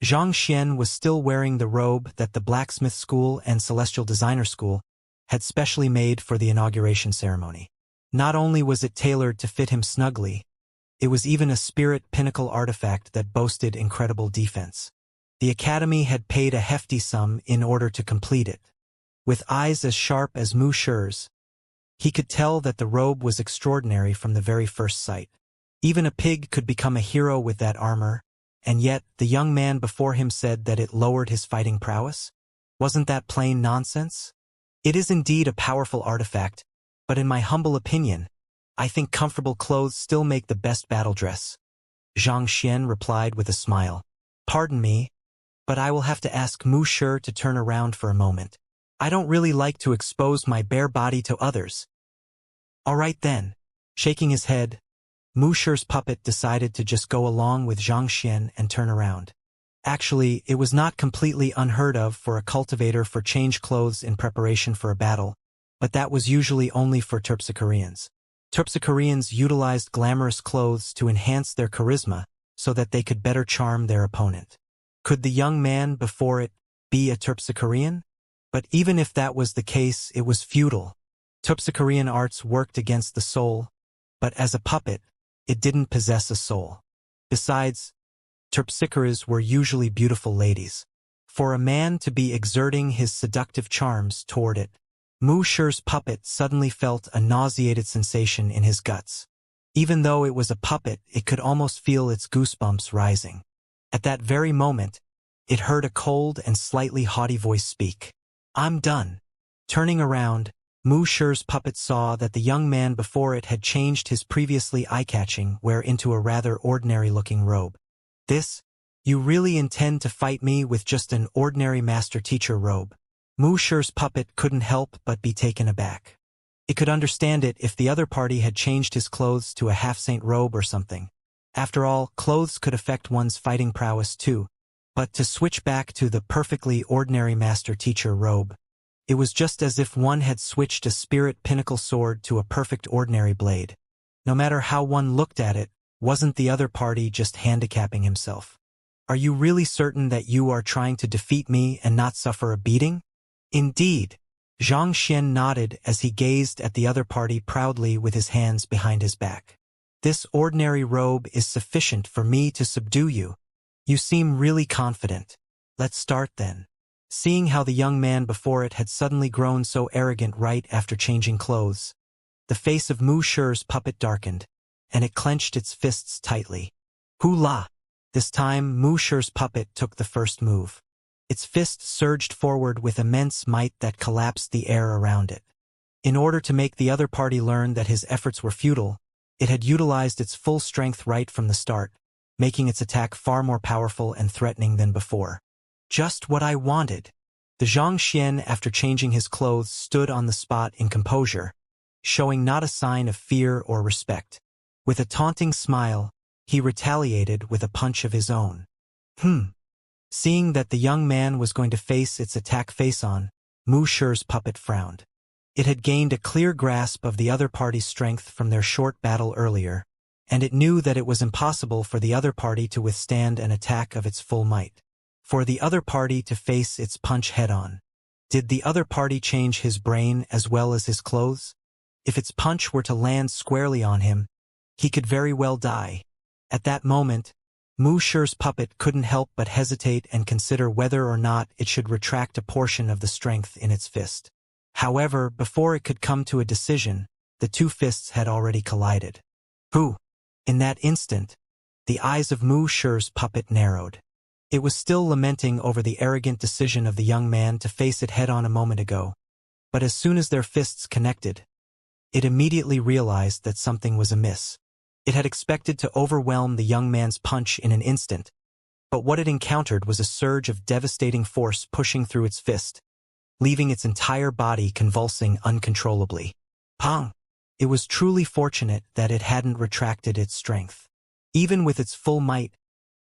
Zhang Xian was still wearing the robe that the Blacksmith School and Celestial Designer School had specially made for the inauguration ceremony. Not only was it tailored to fit him snugly, it was even a spirit pinnacle artifact that boasted incredible defense. The Academy had paid a hefty sum in order to complete it. With eyes as sharp as Mu Shi's, he could tell that the robe was extraordinary from the very first sight. Even a pig could become a hero with that armor, and yet the young man before him said that it lowered his fighting prowess? Wasn't that plain nonsense? It is indeed a powerful artifact, but in my humble opinion, I think comfortable clothes still make the best battle dress. Zhang Xian replied with a smile. Pardon me, but I will have to ask Mu Shi to turn around for a moment. I don't really like to expose my bare body to others. All right then. Shaking his head, Mu Shi's puppet decided to just go along with Zhang Xian and turn around. Actually, it was not completely unheard of for a cultivator to change clothes in preparation for a battle, but that was usually only for Terpsichoreans. Terpsichoreans utilized glamorous clothes to enhance their charisma so that they could better charm their opponent. Could the young man before it be a Terpsichorean? But even if that was the case, it was futile. Terpsichorean arts worked against the soul, but as a puppet, it didn't possess a soul. Besides, terpsichoras were usually beautiful ladies. For a man to be exerting his seductive charms toward it, Mu Shi's puppet suddenly felt a nauseated sensation in his guts. Even though it was a puppet, it could almost feel its goosebumps rising. At that very moment, it heard a cold and slightly haughty voice speak. "I'm done." Turning around, Mu Shi's puppet saw that the young man before it had changed his previously eye-catching wear into a rather ordinary-looking robe. You really intend to fight me with just an ordinary master-teacher robe?" Mu Shi's puppet couldn't help but be taken aback. It could understand it if the other party had changed his clothes to a half-saint robe or something. After all, clothes could affect one's fighting prowess too. But to switch back to the perfectly ordinary master-teacher robe, it was just as if one had switched a spirit pinnacle sword to a perfect ordinary blade. No matter how one looked at it, wasn't the other party just handicapping himself? "Are you really certain that you are trying to defeat me and not suffer a beating?" "Indeed." Xianxia nodded as he gazed at the other party proudly with his hands behind his back. "This ordinary robe is sufficient for me to subdue you. You seem really confident. Let's start then." Seeing how the young man before it had suddenly grown so arrogant right after changing clothes, the face of Mu Shi's puppet darkened, and it clenched its fists tightly. "Hoo-la!" This time, Mu Shi's puppet took the first move. Its fist surged forward with immense might that collapsed the air around it. In order to make the other party learn that his efforts were futile, it had utilized its full strength right from the start, making its attack far more powerful and threatening than before. "Just what I wanted." The Xianxia, after changing his clothes, stood on the spot in composure, showing not a sign of fear or respect. With a taunting smile, he retaliated with a punch of his own. Seeing that the young man was going to face its attack face-on, Mu Shi's puppet frowned. It had gained a clear grasp of the other party's strength from their short battle earlier, and it knew that it was impossible for the other party to withstand an attack of its full might. For the other party to face its punch head-on. Did the other party change his brain as well as his clothes? If its punch were to land squarely on him, he could very well die. At that moment, Mu Shi's puppet couldn't help but hesitate and consider whether or not it should retract a portion of the strength in its fist. However, before it could come to a decision, the two fists had already collided. In that instant, the eyes of Mu Shi's puppet narrowed. It was still lamenting over the arrogant decision of the young man to face it head-on a moment ago, but as soon as their fists connected, it immediately realized that something was amiss. It had expected to overwhelm the young man's punch in an instant, but what it encountered was a surge of devastating force pushing through its fist, leaving its entire body convulsing uncontrollably. Pong! It was truly fortunate that it hadn't retracted its strength. Even with its full might,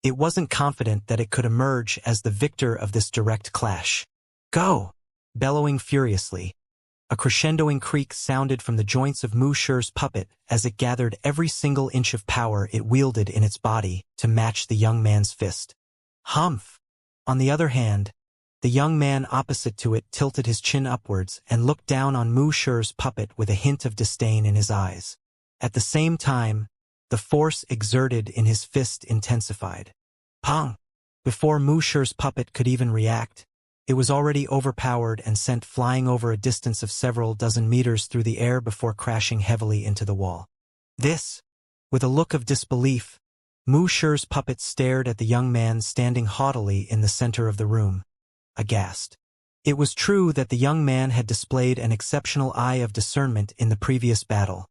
it wasn't confident that it could emerge as the victor of this direct clash. "Go!" Bellowing furiously, a crescendoing creak sounded from the joints of Mu Shi's puppet as it gathered every single inch of power it wielded in its body to match the young man's fist. Humph! On the other hand, the young man opposite to it tilted his chin upwards and looked down on Mu Shi's puppet with a hint of disdain in his eyes. At the same time, the force exerted in his fist intensified. Pong! Before Mu Shi's puppet could even react, it was already overpowered and sent flying over a distance of several dozen meters through the air before crashing heavily into the wall. With a look of disbelief, Mu Shi's puppet stared at the young man standing haughtily in the center of the room, aghast. It was true that the young man had displayed an exceptional eye of discernment in the previous battle,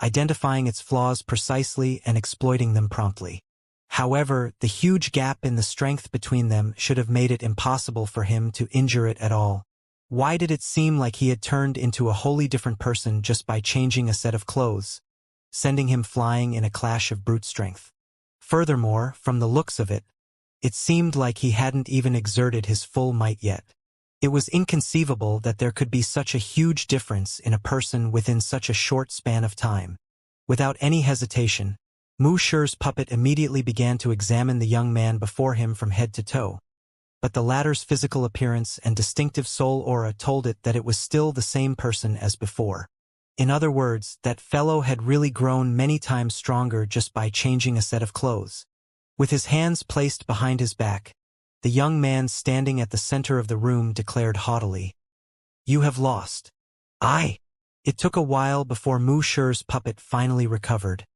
identifying its flaws precisely and exploiting them promptly. However, the huge gap in the strength between them should have made it impossible for him to injure it at all. Why did it seem like he had turned into a wholly different person just by changing a set of clothes, sending him flying in a clash of brute strength? Furthermore, from the looks of it, it seemed like he hadn't even exerted his full might yet. It was inconceivable that there could be such a huge difference in a person within such a short span of time. Without any hesitation, Mu Shi's puppet immediately began to examine the young man before him from head to toe. But the latter's physical appearance and distinctive soul aura told it that it was still the same person as before. In other words, that fellow had really grown many times stronger just by changing a set of clothes. With his hands placed behind his back, the young man standing at the center of the room declared haughtily, "You have lost." "I." It took a while before Mu Shi's puppet finally recovered,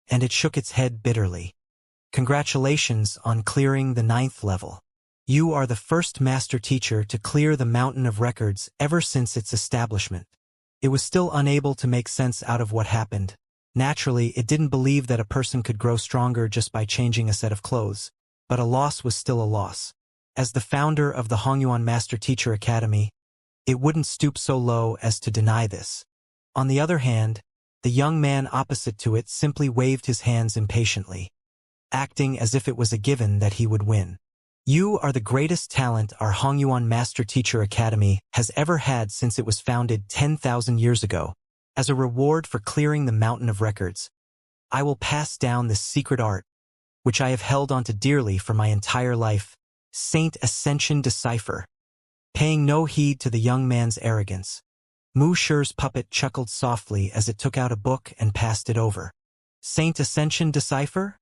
and it shook its head bitterly. "Congratulations on clearing the 9th level. You are the first master teacher to clear the mountain of records ever since its establishment." It was still unable to make sense out of what happened. Naturally, it didn't believe that a person could grow stronger just by changing a set of clothes, but a loss was still a loss. As the founder of the Hongyuan Master Teacher Academy, it wouldn't stoop so low as to deny this. On the other hand, the young man opposite to it simply waved his hands impatiently, acting as if it was a given that he would win. "You are the greatest talent our Hongyuan Master Teacher Academy has ever had since it was founded 10,000 years ago. As a reward for clearing the mountain of records, I will pass down this secret art, which I have held onto dearly for my entire life, Saint Ascension Decipher." Paying no heed to the young man's arrogance, Mu Shi's puppet chuckled softly as it took out a book and passed it over. "Saint Ascension Decipher?"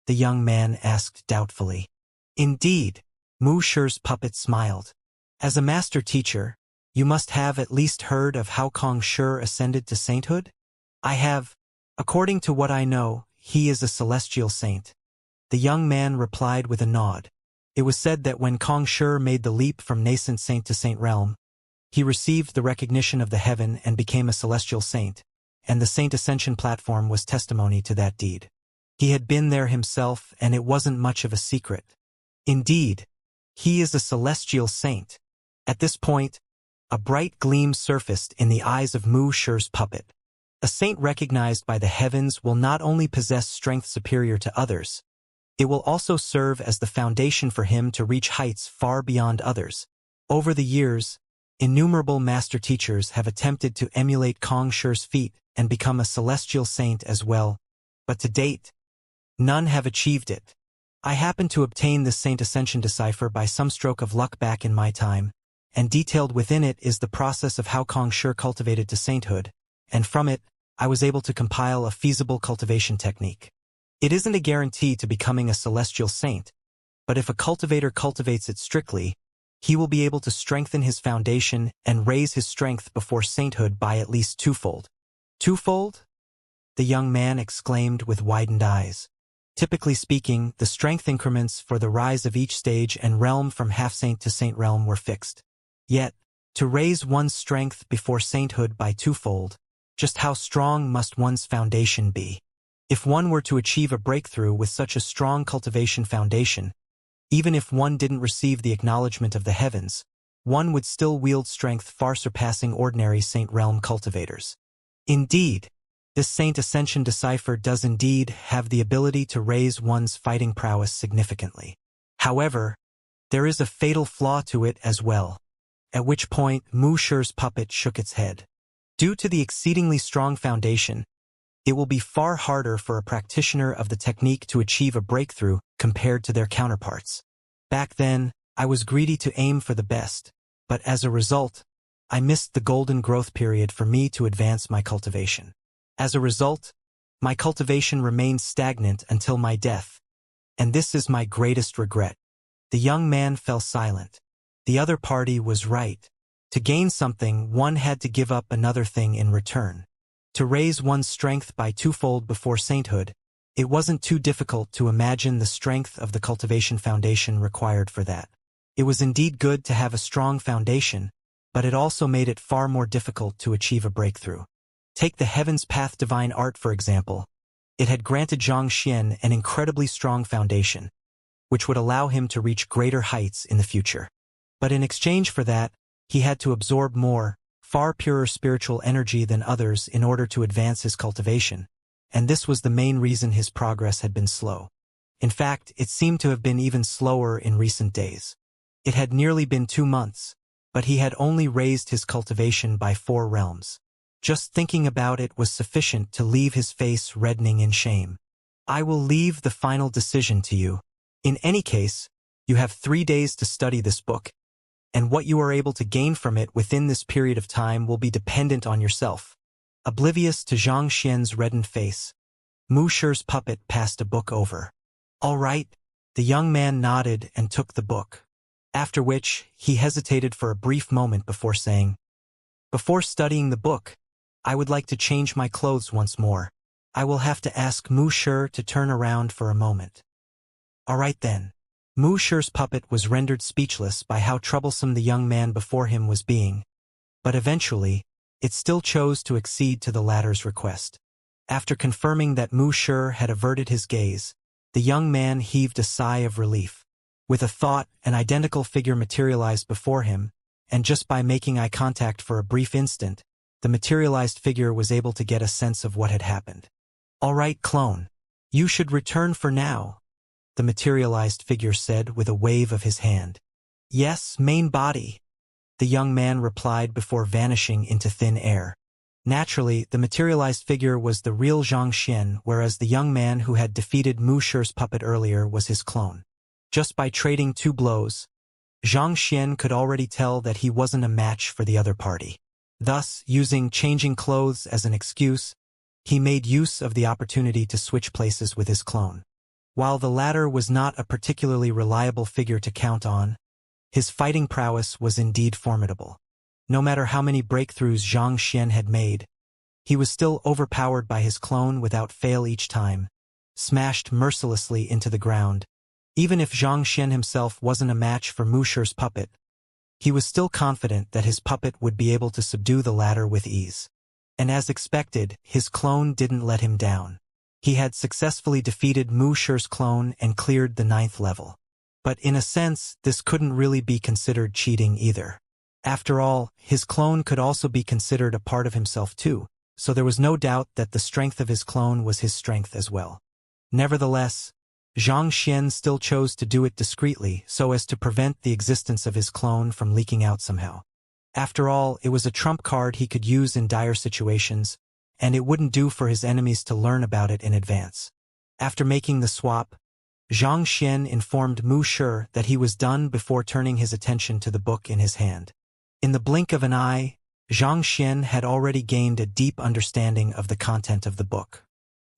the young man asked doubtfully. "Indeed," Mu Shi's puppet smiled. "As a master teacher, you must have at least heard of how Kong Shi ascended to sainthood?" "I have. According to what I know, he is a celestial saint," the young man replied with a nod. It was said that when Kong Shi made the leap from nascent saint to saint realm, he received the recognition of the heaven and became a celestial saint, and the Saint Ascension platform was testimony to that deed. He had been there himself, and it wasn't much of a secret. Indeed, he is a celestial saint. At this point, a bright gleam surfaced in the eyes of Mu Shi's puppet. A saint recognized by the heavens will not only possess strength superior to others, it will also serve as the foundation for him to reach heights far beyond others. Over the years, innumerable master teachers have attempted to emulate Kong Shi's feat and become a celestial saint as well, but to date, none have achieved it. I happened to obtain this Saint Ascension Decipher by some stroke of luck back in my time, and detailed within it is the process of how Kong Shi cultivated to sainthood, and from it, I was able to compile a feasible cultivation technique. It isn't a guarantee to becoming a celestial saint, but if a cultivator cultivates it strictly, he will be able to strengthen his foundation and raise his strength before sainthood by at least twofold. "Twofold?" the young man exclaimed with widened eyes. Typically speaking, the strength increments for the rise of each stage and realm from half-saint to saint realm were fixed. Yet, to raise one's strength before sainthood by twofold, just how strong must one's foundation be? If one were to achieve a breakthrough with such a strong cultivation foundation, even if one didn't receive the acknowledgement of the heavens, one would still wield strength far surpassing ordinary saint realm cultivators. Indeed, this Saint Ascension Decipher does indeed have the ability to raise one's fighting prowess significantly. However, there is a fatal flaw to it as well, at which point Mu Shi's puppet shook its head. Due to the exceedingly strong foundation, it will be far harder for a practitioner of the technique to achieve a breakthrough compared to their counterparts. Back then, I was greedy to aim for the best, but as a result, I missed the golden growth period for me to advance my cultivation. As a result, my cultivation remained stagnant until my death, and this is my greatest regret. The young man fell silent. The other party was right. To gain something, one had to give up another thing in return. To raise one's strength by twofold before sainthood, it wasn't too difficult to imagine the strength of the cultivation foundation required for that. It was indeed good to have a strong foundation, but it also made it far more difficult to achieve a breakthrough. Take the Heaven's Path Divine Art for example. It had granted Xianxia an incredibly strong foundation, which would allow him to reach greater heights in the future. But in exchange for that, he had to absorb more, far purer spiritual energy than others in order to advance his cultivation, and this was the main reason his progress had been slow. In fact, it seemed to have been even slower in recent days. It had nearly been 2 months, but he had only raised his cultivation by 4 realms. Just thinking about it was sufficient to leave his face reddening in shame. "I will leave the final decision to you. In any case, you have 3 days to study this book, and what you are able to gain from it within this period of time will be dependent on yourself. Oblivious to Xianxia's reddened face, Mu Shi's puppet passed a book over. "All right." The young man nodded and took the book. After which, he hesitated for a brief moment before saying, "Before studying the book, I would like to change my clothes once more. I will have to ask Mu Shi to turn around for a moment." "All right then." Mu Shi's puppet was rendered speechless by how troublesome the young man before him was being, but eventually, it still chose to accede to the latter's request. After confirming that Mu Shi had averted his gaze, the young man heaved a sigh of relief. With a thought, an identical figure materialized before him, and just by making eye contact for a brief instant, the materialized figure was able to get a sense of what had happened. "All right, clone. You should return for now," the materialized figure said with a wave of his hand. "Yes, main body," the young man replied before vanishing into thin air. Naturally, the materialized figure was the real Xianxia, whereas the young man who had defeated Mu Shi's puppet earlier was his clone. Just by trading 2 blows, Xianxia could already tell that he wasn't a match for the other party. Thus, using changing clothes as an excuse, he made use of the opportunity to switch places with his clone. While the latter was not a particularly reliable figure to count on, his fighting prowess was indeed formidable. No matter how many breakthroughs Xianxia had made, he was still overpowered by his clone without fail each time, smashed mercilessly into the ground. Even if Xianxia himself wasn't a match for Mu Shi's puppet, he was still confident that his puppet would be able to subdue the latter with ease. And as expected, his clone didn't let him down. He had successfully defeated Mu Shi's clone and cleared the 9th level. But in a sense, this couldn't really be considered cheating either. After all, his clone could also be considered a part of himself too, so there was no doubt that the strength of his clone was his strength as well. Nevertheless, Xianxia still chose to do it discreetly so as to prevent the existence of his clone from leaking out somehow. After all, it was a trump card he could use in dire situations, and it wouldn't do for his enemies to learn about it in advance. After making the swap, Xianxia informed Mu Shi that he was done before turning his attention to the book in his hand. In the blink of an eye, Xianxia had already gained a deep understanding of the content of the book.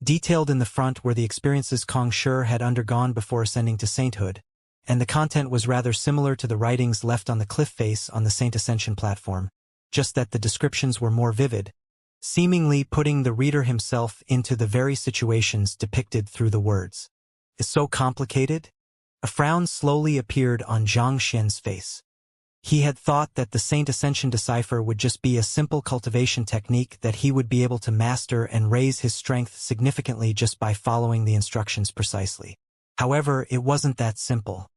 Detailed in the front were the experiences Kong Shi had undergone before ascending to sainthood, and the content was rather similar to the writings left on the cliff face on the Saint Ascension platform, just that the descriptions were more vivid, seemingly putting the reader himself into the very situations depicted through the words. "Is so complicated?" A frown slowly appeared on Xianxia's face. He had thought that the Saint Ascension decipher would just be a simple cultivation technique that he would be able to master and raise his strength significantly just by following the instructions precisely. However, it wasn't that simple.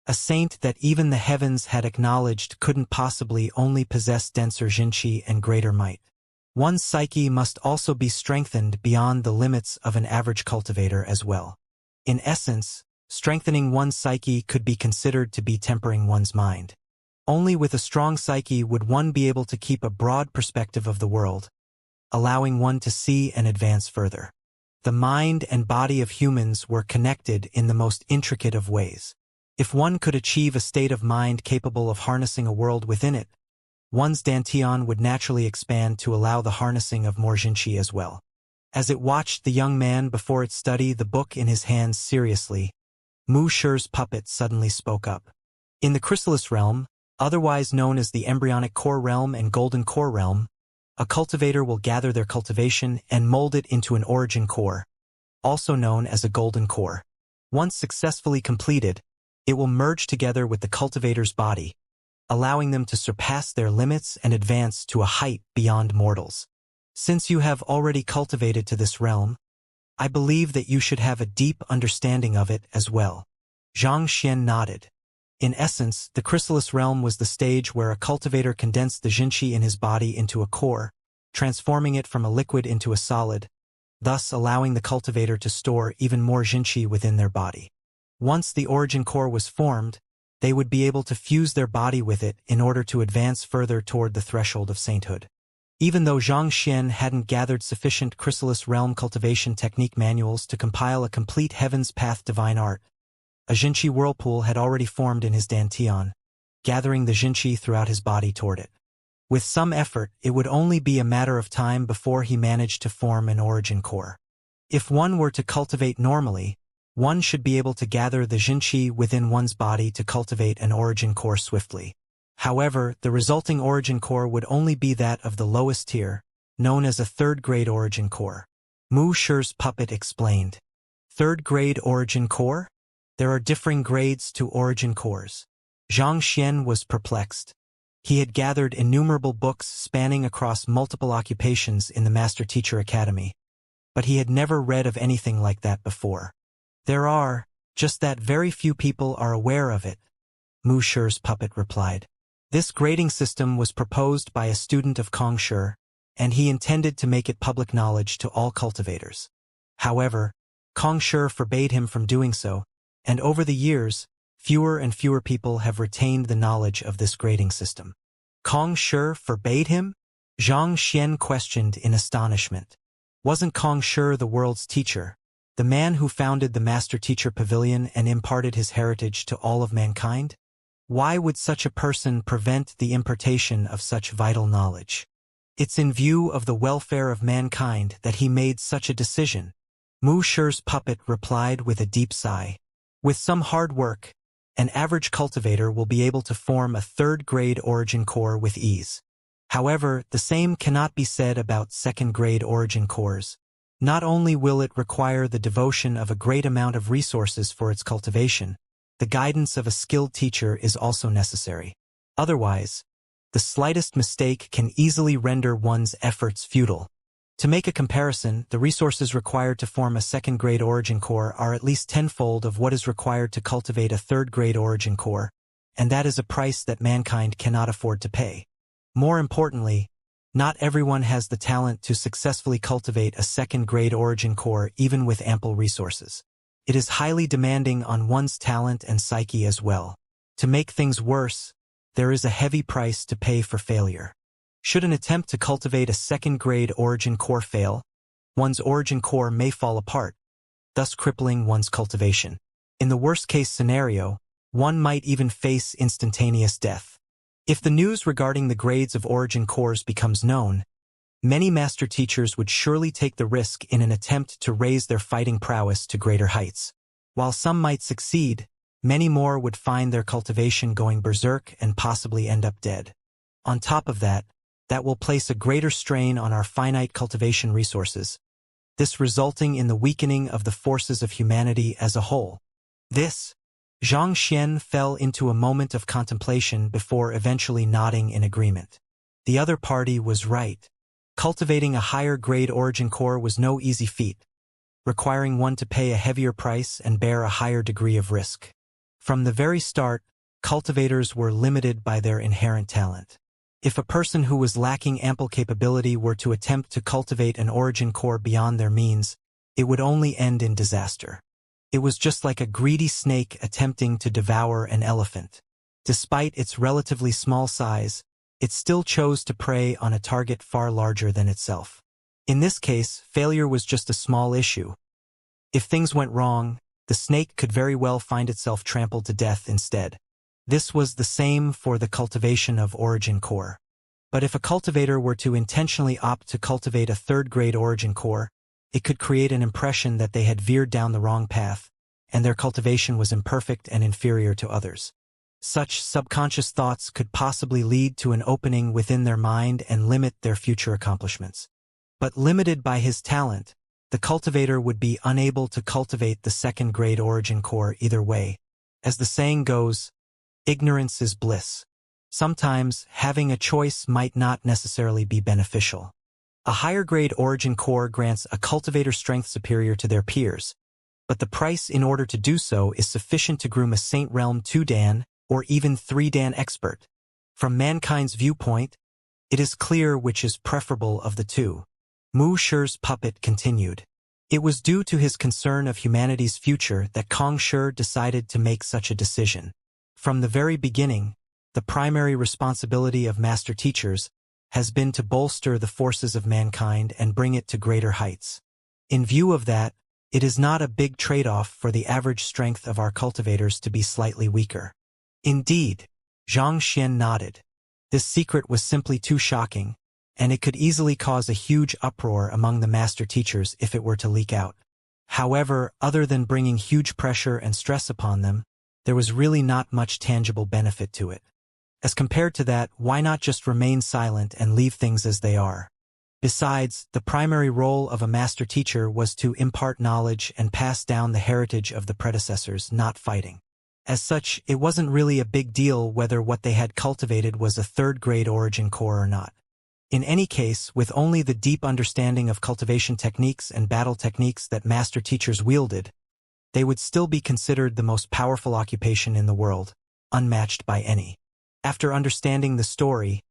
A saint that even the heavens had acknowledged couldn't possibly only possess denser Jinqi and greater might. One's psyche must also be strengthened beyond the limits of an average cultivator as well. In essence, strengthening one's psyche could be considered to be tempering one's mind. Only with a strong psyche would one be able to keep a broad perspective of the world, allowing one to see and advance further. The mind and body of humans were connected in the most intricate of ways. If one could achieve a state of mind capable of harnessing a world within it, one's dantian would naturally expand to allow the harnessing of more Jinqi as well. As it watched the young man before it studied the book in his hands seriously, Mu Shi's puppet suddenly spoke up. In the chrysalis realm, otherwise known as the embryonic core realm and golden core realm, a cultivator will gather their cultivation and mold it into an origin core, also known as a golden core. Once successfully completed, it will merge together with the cultivator's body, allowing them to surpass their limits and advance to a height beyond mortals. Since you have already cultivated to this realm, I believe that you should have a deep understanding of it as well. Xianxia nodded. In essence, the chrysalis realm was the stage where a cultivator condensed the Jinqi in his body into a core, transforming it from a liquid into a solid, thus allowing the cultivator to store even more Jinqi within their body. Once the origin core was formed, they would be able to fuse their body with it in order to advance further toward the threshold of sainthood. Even though Xianxia hadn't gathered sufficient chrysalis realm cultivation technique manuals to compile a complete Heaven's Path divine art, a Jinqi whirlpool had already formed in his dantian, gathering the Jinqi throughout his body toward it. With some effort, it would only be a matter of time before he managed to form an origin core. If one were to cultivate normally, one should be able to gather the Xianxia within one's body to cultivate an origin core swiftly. However, the resulting origin core would only be that of the lowest tier, known as a third-grade origin core. Mu Shi's puppet explained. Third-grade origin core? There are differing grades to origin cores. Xianxia was perplexed. He had gathered innumerable books spanning across multiple occupations in the Master Teacher Academy, but he had never read of anything like that before. There are, just that very few people are aware of it, Mu Shi's puppet replied. This grading system was proposed by a student of Kong Shi, and he intended to make it public knowledge to all cultivators. However, Kong Shi forbade him from doing so, and over the years, fewer and fewer people have retained the knowledge of this grading system. Kong Shi forbade him? Xianxia questioned in astonishment. Wasn't Kong Shi the world's teacher, the man who founded the Master Teacher Pavilion and imparted his heritage to all of mankind? Why would such a person prevent the impartation of such vital knowledge? It's in view of the welfare of mankind that he made such a decision, Mu Shi's puppet replied with a deep sigh. With some hard work, an average cultivator will be able to form a third-grade origin core with ease. However, the same cannot be said about second-grade origin cores. Not only will it require the devotion of a great amount of resources for its cultivation, the guidance of a skilled teacher is also necessary. Otherwise, the slightest mistake can easily render one's efforts futile. To make a comparison, the resources required to form a second-grade origin core are at least tenfold of what is required to cultivate a third-grade origin core, and that is a price that mankind cannot afford to pay. More importantly, not everyone has the talent to successfully cultivate a second-grade origin core even with ample resources. It is highly demanding on one's talent and psyche as well. To make things worse, there is a heavy price to pay for failure. Should an attempt to cultivate a second-grade origin core fail, one's origin core may fall apart, thus crippling one's cultivation. In the worst-case scenario, one might even face instantaneous death. If the news regarding the grades of origin cores becomes known, many master teachers would surely take the risk in an attempt to raise their fighting prowess to greater heights. While some might succeed, many more would find their cultivation going berserk and possibly end up dead. On top of that will place a greater strain on our finite cultivation resources, this resulting in the weakening of the forces of humanity as a whole. Xianxia fell into a moment of contemplation before eventually nodding in agreement. The other party was right. Cultivating a higher-grade origin core was no easy feat, requiring one to pay a heavier price and bear a higher degree of risk. From the very start, cultivators were limited by their inherent talent. If a person who was lacking ample capability were to attempt to cultivate an origin core beyond their means, it would only end in disaster. It was just like a greedy snake attempting to devour an elephant. Despite its relatively small size, it still chose to prey on a target far larger than itself. In this case, failure was just a small issue. If things went wrong, the snake could very well find itself trampled to death instead. This was the same for the cultivation of origin core. But if a cultivator were to intentionally opt to cultivate a third-grade origin core, it could create an impression that they had veered down the wrong path, and their cultivation was imperfect and inferior to others. Such subconscious thoughts could possibly lead to an opening within their mind and limit their future accomplishments. But limited by his talent, the cultivator would be unable to cultivate the second-grade origin core either way. As the saying goes, ignorance is bliss. Sometimes, having a choice might not necessarily be beneficial. A higher-grade origin core grants a cultivator strength superior to their peers, but the price in order to do so is sufficient to groom a Saint Realm 2-Dan or even 3-Dan expert. From mankind's viewpoint, it is clear which is preferable of the two. Mu Shi's puppet continued. It was due to his concern of humanity's future that Kong Shi decided to make such a decision. From the very beginning, the primary responsibility of master teachers has been to bolster the forces of mankind and bring it to greater heights. In view of that, it is not a big trade-off for the average strength of our cultivators to be slightly weaker. Indeed, Xianxia nodded. This secret was simply too shocking, and it could easily cause a huge uproar among the master teachers if it were to leak out. However, other than bringing huge pressure and stress upon them, there was really not much tangible benefit to it. As compared to that, why not just remain silent and leave things as they are? Besides, the primary role of a master teacher was to impart knowledge and pass down the heritage of the predecessors, not fighting. As such, it wasn't really a big deal whether what they had cultivated was a third-grade origin core or not. In any case, with only the deep understanding of cultivation techniques and battle techniques that master teachers wielded, they would still be considered the most powerful occupation in the world, unmatched by any. After understanding the story,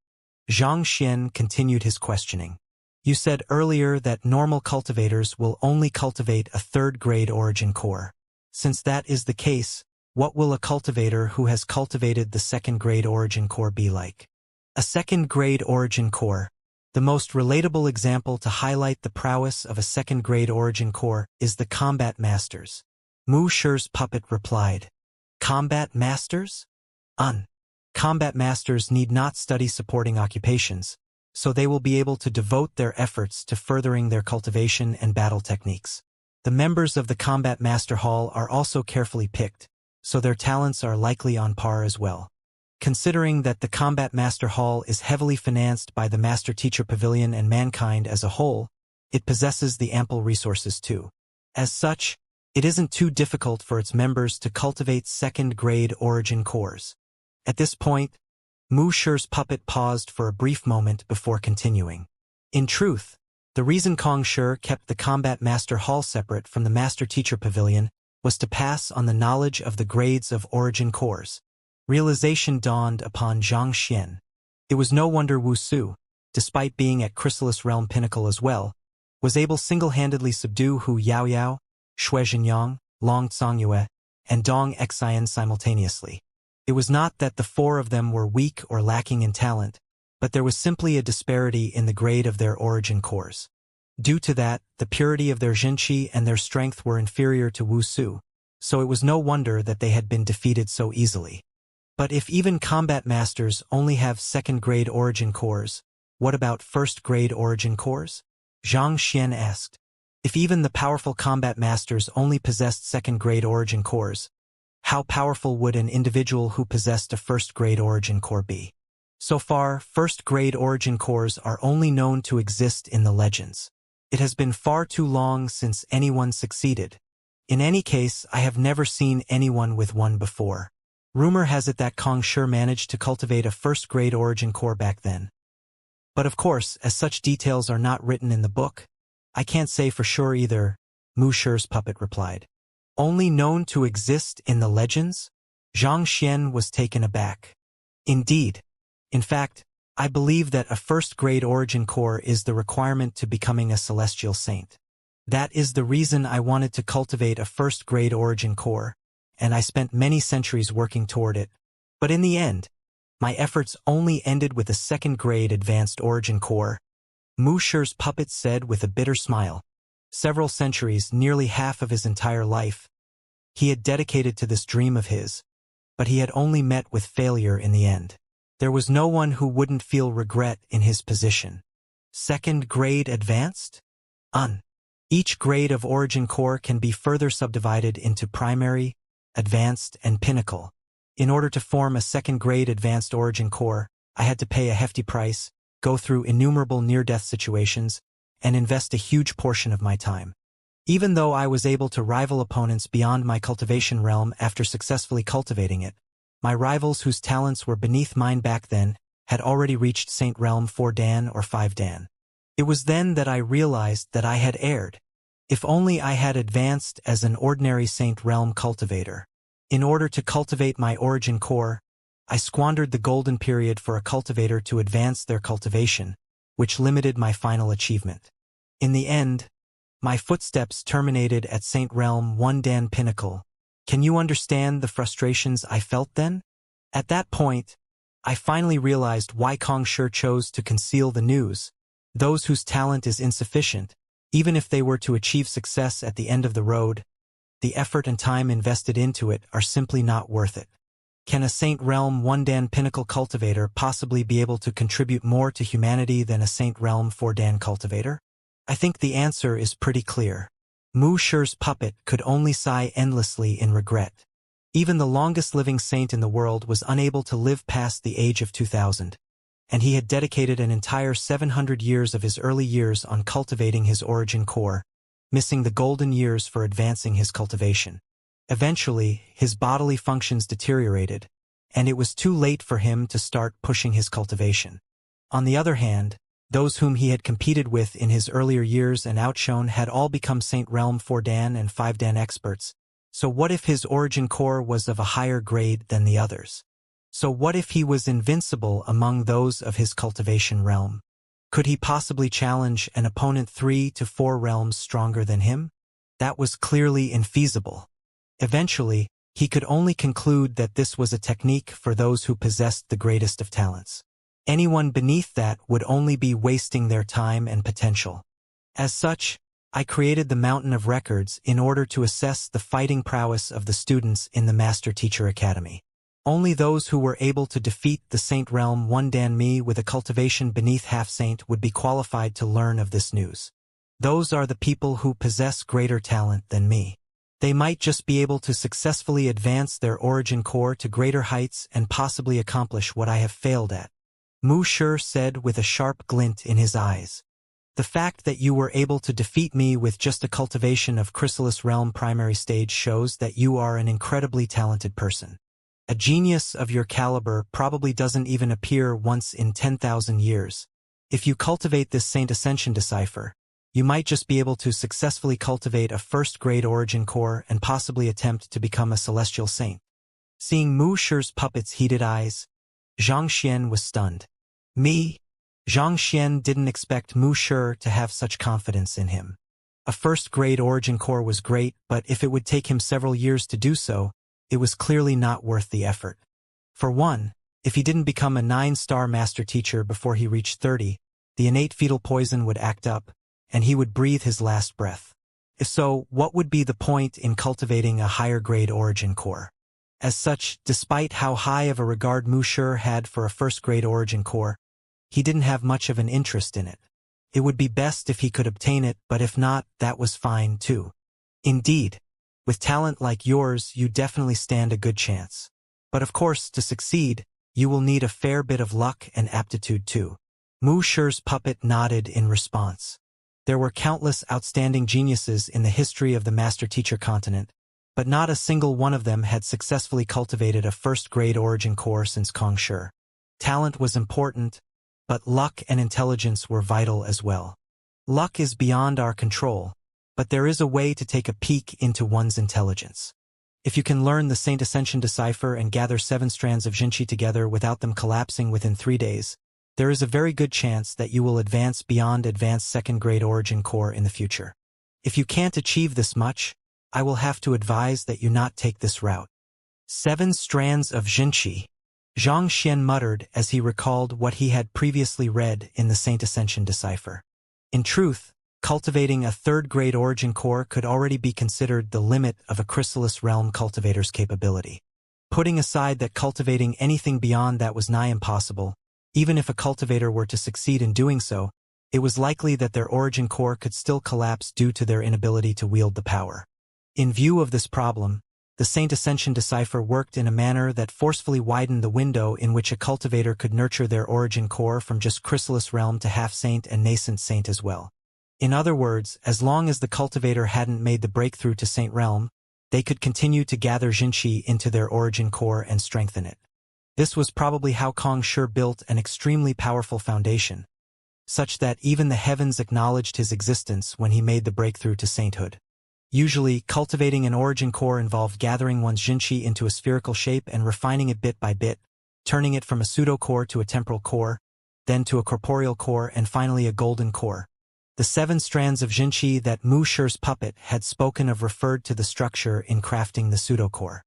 Xianxia continued his questioning. You said earlier that normal cultivators will only cultivate a third-grade origin core. Since that is the case, what will a cultivator who has cultivated the second-grade origin core be like? A second-grade origin core. The most relatable example to highlight the prowess of a second-grade origin core is the combat masters. Mu Shi's puppet replied. Combat masters? Combat masters need not study supporting occupations, so they will be able to devote their efforts to furthering their cultivation and battle techniques. The members of the Combat Master Hall are also carefully picked, so their talents are likely on par as well. Considering that the Combat Master Hall is heavily financed by the Master Teacher Pavilion and mankind as a whole, it possesses the ample resources too. As such, it isn't too difficult for its members to cultivate second-grade origin cores. At this point, Mu Shi's puppet paused for a brief moment before continuing. In truth, the reason Kong Shi kept the Combat Master Hall separate from the Master Teacher Pavilion was to pass on the knowledge of the grades of origin cores. Realization dawned upon Xianxia. It was no wonder Wuxia, despite being at Chrysalis Realm Pinnacle as well, was able single-handedly subdue Hu Yaoyao, Shui Zhenyang, Long Tsongyue, and Dong Xian simultaneously. It was not that the four of them were weak or lacking in talent, but there was simply a disparity in the grade of their origin cores. Due to that, the purity of their Jinqi and their strength were inferior to Wuxia, so it was no wonder that they had been defeated so easily. But if even combat masters only have second-grade origin cores, what about first-grade origin cores? Xianxia asked. If even the powerful combat masters only possessed second-grade origin cores, how powerful would an individual who possessed a first-grade origin core be? So far, first-grade origin cores are only known to exist in the legends. It has been far too long since anyone succeeded. In any case, I have never seen anyone with one before. Rumor has it that Kong Shi managed to cultivate a first-grade origin core back then. But of course, as such details are not written in the book, I can't say for sure either, Mu Shi's puppet replied. Only known to exist in the legends? Xianxia was taken aback. Indeed. In fact, I believe that a first-grade origin core is the requirement to becoming a celestial saint. That is the reason I wanted to cultivate a first-grade origin core, and I spent many centuries working toward it. But in the end, my efforts only ended with a second-grade advanced origin core, Mu Shi's puppet said with a bitter smile. Several centuries, nearly half of his entire life, he had dedicated to this dream of his, but he had only met with failure in the end. There was no one who wouldn't feel regret in his position. Second-grade advanced? Each grade of origin core can be further subdivided into primary, advanced, and pinnacle. In order to form a second-grade advanced origin core, I had to pay a hefty price, go through innumerable near-death situations, and invest a huge portion of my time. Even though I was able to rival opponents beyond my cultivation realm after successfully cultivating it, my rivals whose talents were beneath mine back then had already reached Saint Realm 4 Dan or 5 Dan. It was then that I realized that I had erred. If only I had advanced as an ordinary Saint Realm cultivator. In order to cultivate my origin core, I squandered the golden period for a cultivator to advance their cultivation, which limited my final achievement. In the end, my footsteps terminated at Saint Realm 1 Dan Pinnacle. Can you understand the frustrations I felt then? At that point, I finally realized why Kong Shi chose to conceal the news. Those whose talent is insufficient, even if they were to achieve success at the end of the road, the effort and time invested into it are simply not worth it. Can a Saint Realm 1-Dan Pinnacle cultivator possibly be able to contribute more to humanity than a Saint Realm 4-Dan cultivator? I think the answer is pretty clear. Mu Shi's puppet could only sigh endlessly in regret. Even the longest-living saint in the world was unable to live past the age of 2000, and he had dedicated an entire 700 years of his early years on cultivating his origin core, missing the golden years for advancing his cultivation. Eventually, his bodily functions deteriorated, and it was too late for him to start pushing his cultivation. On the other hand, those whom he had competed with in his earlier years and outshone had all become Saint Realm 4-Dan and 5-Dan experts. So what if his origin core was of a higher grade than the others? So what if he was invincible among those of his cultivation realm? Could he possibly challenge an opponent 3 to 4 realms stronger than him? That was clearly infeasible. Eventually, he could only conclude that this was a technique for those who possessed the greatest of talents. Anyone beneath that would only be wasting their time and potential. As such, I created the Mountain of Records in order to assess the fighting prowess of the students in the Master Teacher Academy. Only those who were able to defeat the Saint Realm 1-Dan me with a cultivation beneath half-saint would be qualified to learn of this news. Those are the people who possess greater talent than me. They might just be able to successfully advance their origin core to greater heights and possibly accomplish what I have failed at. Mu Shi said with a sharp glint in his eyes. The fact that you were able to defeat me with just a cultivation of Chrysalis Realm primary stage shows that you are an incredibly talented person. A genius of your caliber probably doesn't even appear once in 10,000 years. If you cultivate this Saint Ascension Decipher, you might just be able to successfully cultivate a first-grade origin core and possibly attempt to become a celestial saint. Seeing Mu Shi's puppet's heated eyes, Xianxia was stunned. Me? Xianxia didn't expect Mu Shi to have such confidence in him. A first-grade origin core was great, but if it would take him several years to do so, it was clearly not worth the effort. For one, if he didn't become a 9-star master teacher before he reached 30, the innate fetal poison would act up, and he would breathe his last breath. If so, what would be the point in cultivating a higher-grade origin core? As such, despite how high of a regard Mu Shi had for a first-grade origin core, he didn't have much of an interest in it. It would be best if he could obtain it, but if not, that was fine too. Indeed, with talent like yours, you definitely stand a good chance. But of course, to succeed, you will need a fair bit of luck and aptitude too. Mu Shi's puppet nodded in response. There were countless outstanding geniuses in the history of the Master-Teacher continent, but not a single one of them had successfully cultivated a first-grade origin core since Kong Shi. Talent was important, but luck and intelligence were vital as well. Luck is beyond our control, but there is a way to take a peek into one's intelligence. If you can learn the Saint Ascension Decipher and gather 7 strands of Xianxia together without them collapsing within 3 days, there is a very good chance that you will advance beyond advanced second-grade origin core in the future. If you can't achieve this much, I will have to advise that you not take this route. 7 strands of Xianxia. Xianxia muttered as he recalled what he had previously read in the Saint Ascension Decipher. In truth, cultivating a third-grade origin core could already be considered the limit of a Chrysalis Realm cultivator's capability. Putting aside that cultivating anything beyond that was nigh impossible, even if a cultivator were to succeed in doing so, it was likely that their origin core could still collapse due to their inability to wield the power. In view of this problem, the Saint Ascension Decipher worked in a manner that forcefully widened the window in which a cultivator could nurture their origin core from just Chrysalis Realm to half-saint and nascent saint as well. In other words, as long as the cultivator hadn't made the breakthrough to Saint Realm, they could continue to gather Xianxia into their origin core and strengthen it. This was probably how Kong Shi built an extremely powerful foundation, such that even the heavens acknowledged his existence when he made the breakthrough to sainthood. Usually, cultivating an origin core involved gathering one's Xianxia into a spherical shape and refining it bit by bit, turning it from a pseudo-core to a temporal core, then to a corporeal core and finally a golden core. The 7 strands of Xianxia that Mu Shi's puppet had spoken of referred to the structure in crafting the pseudo-core.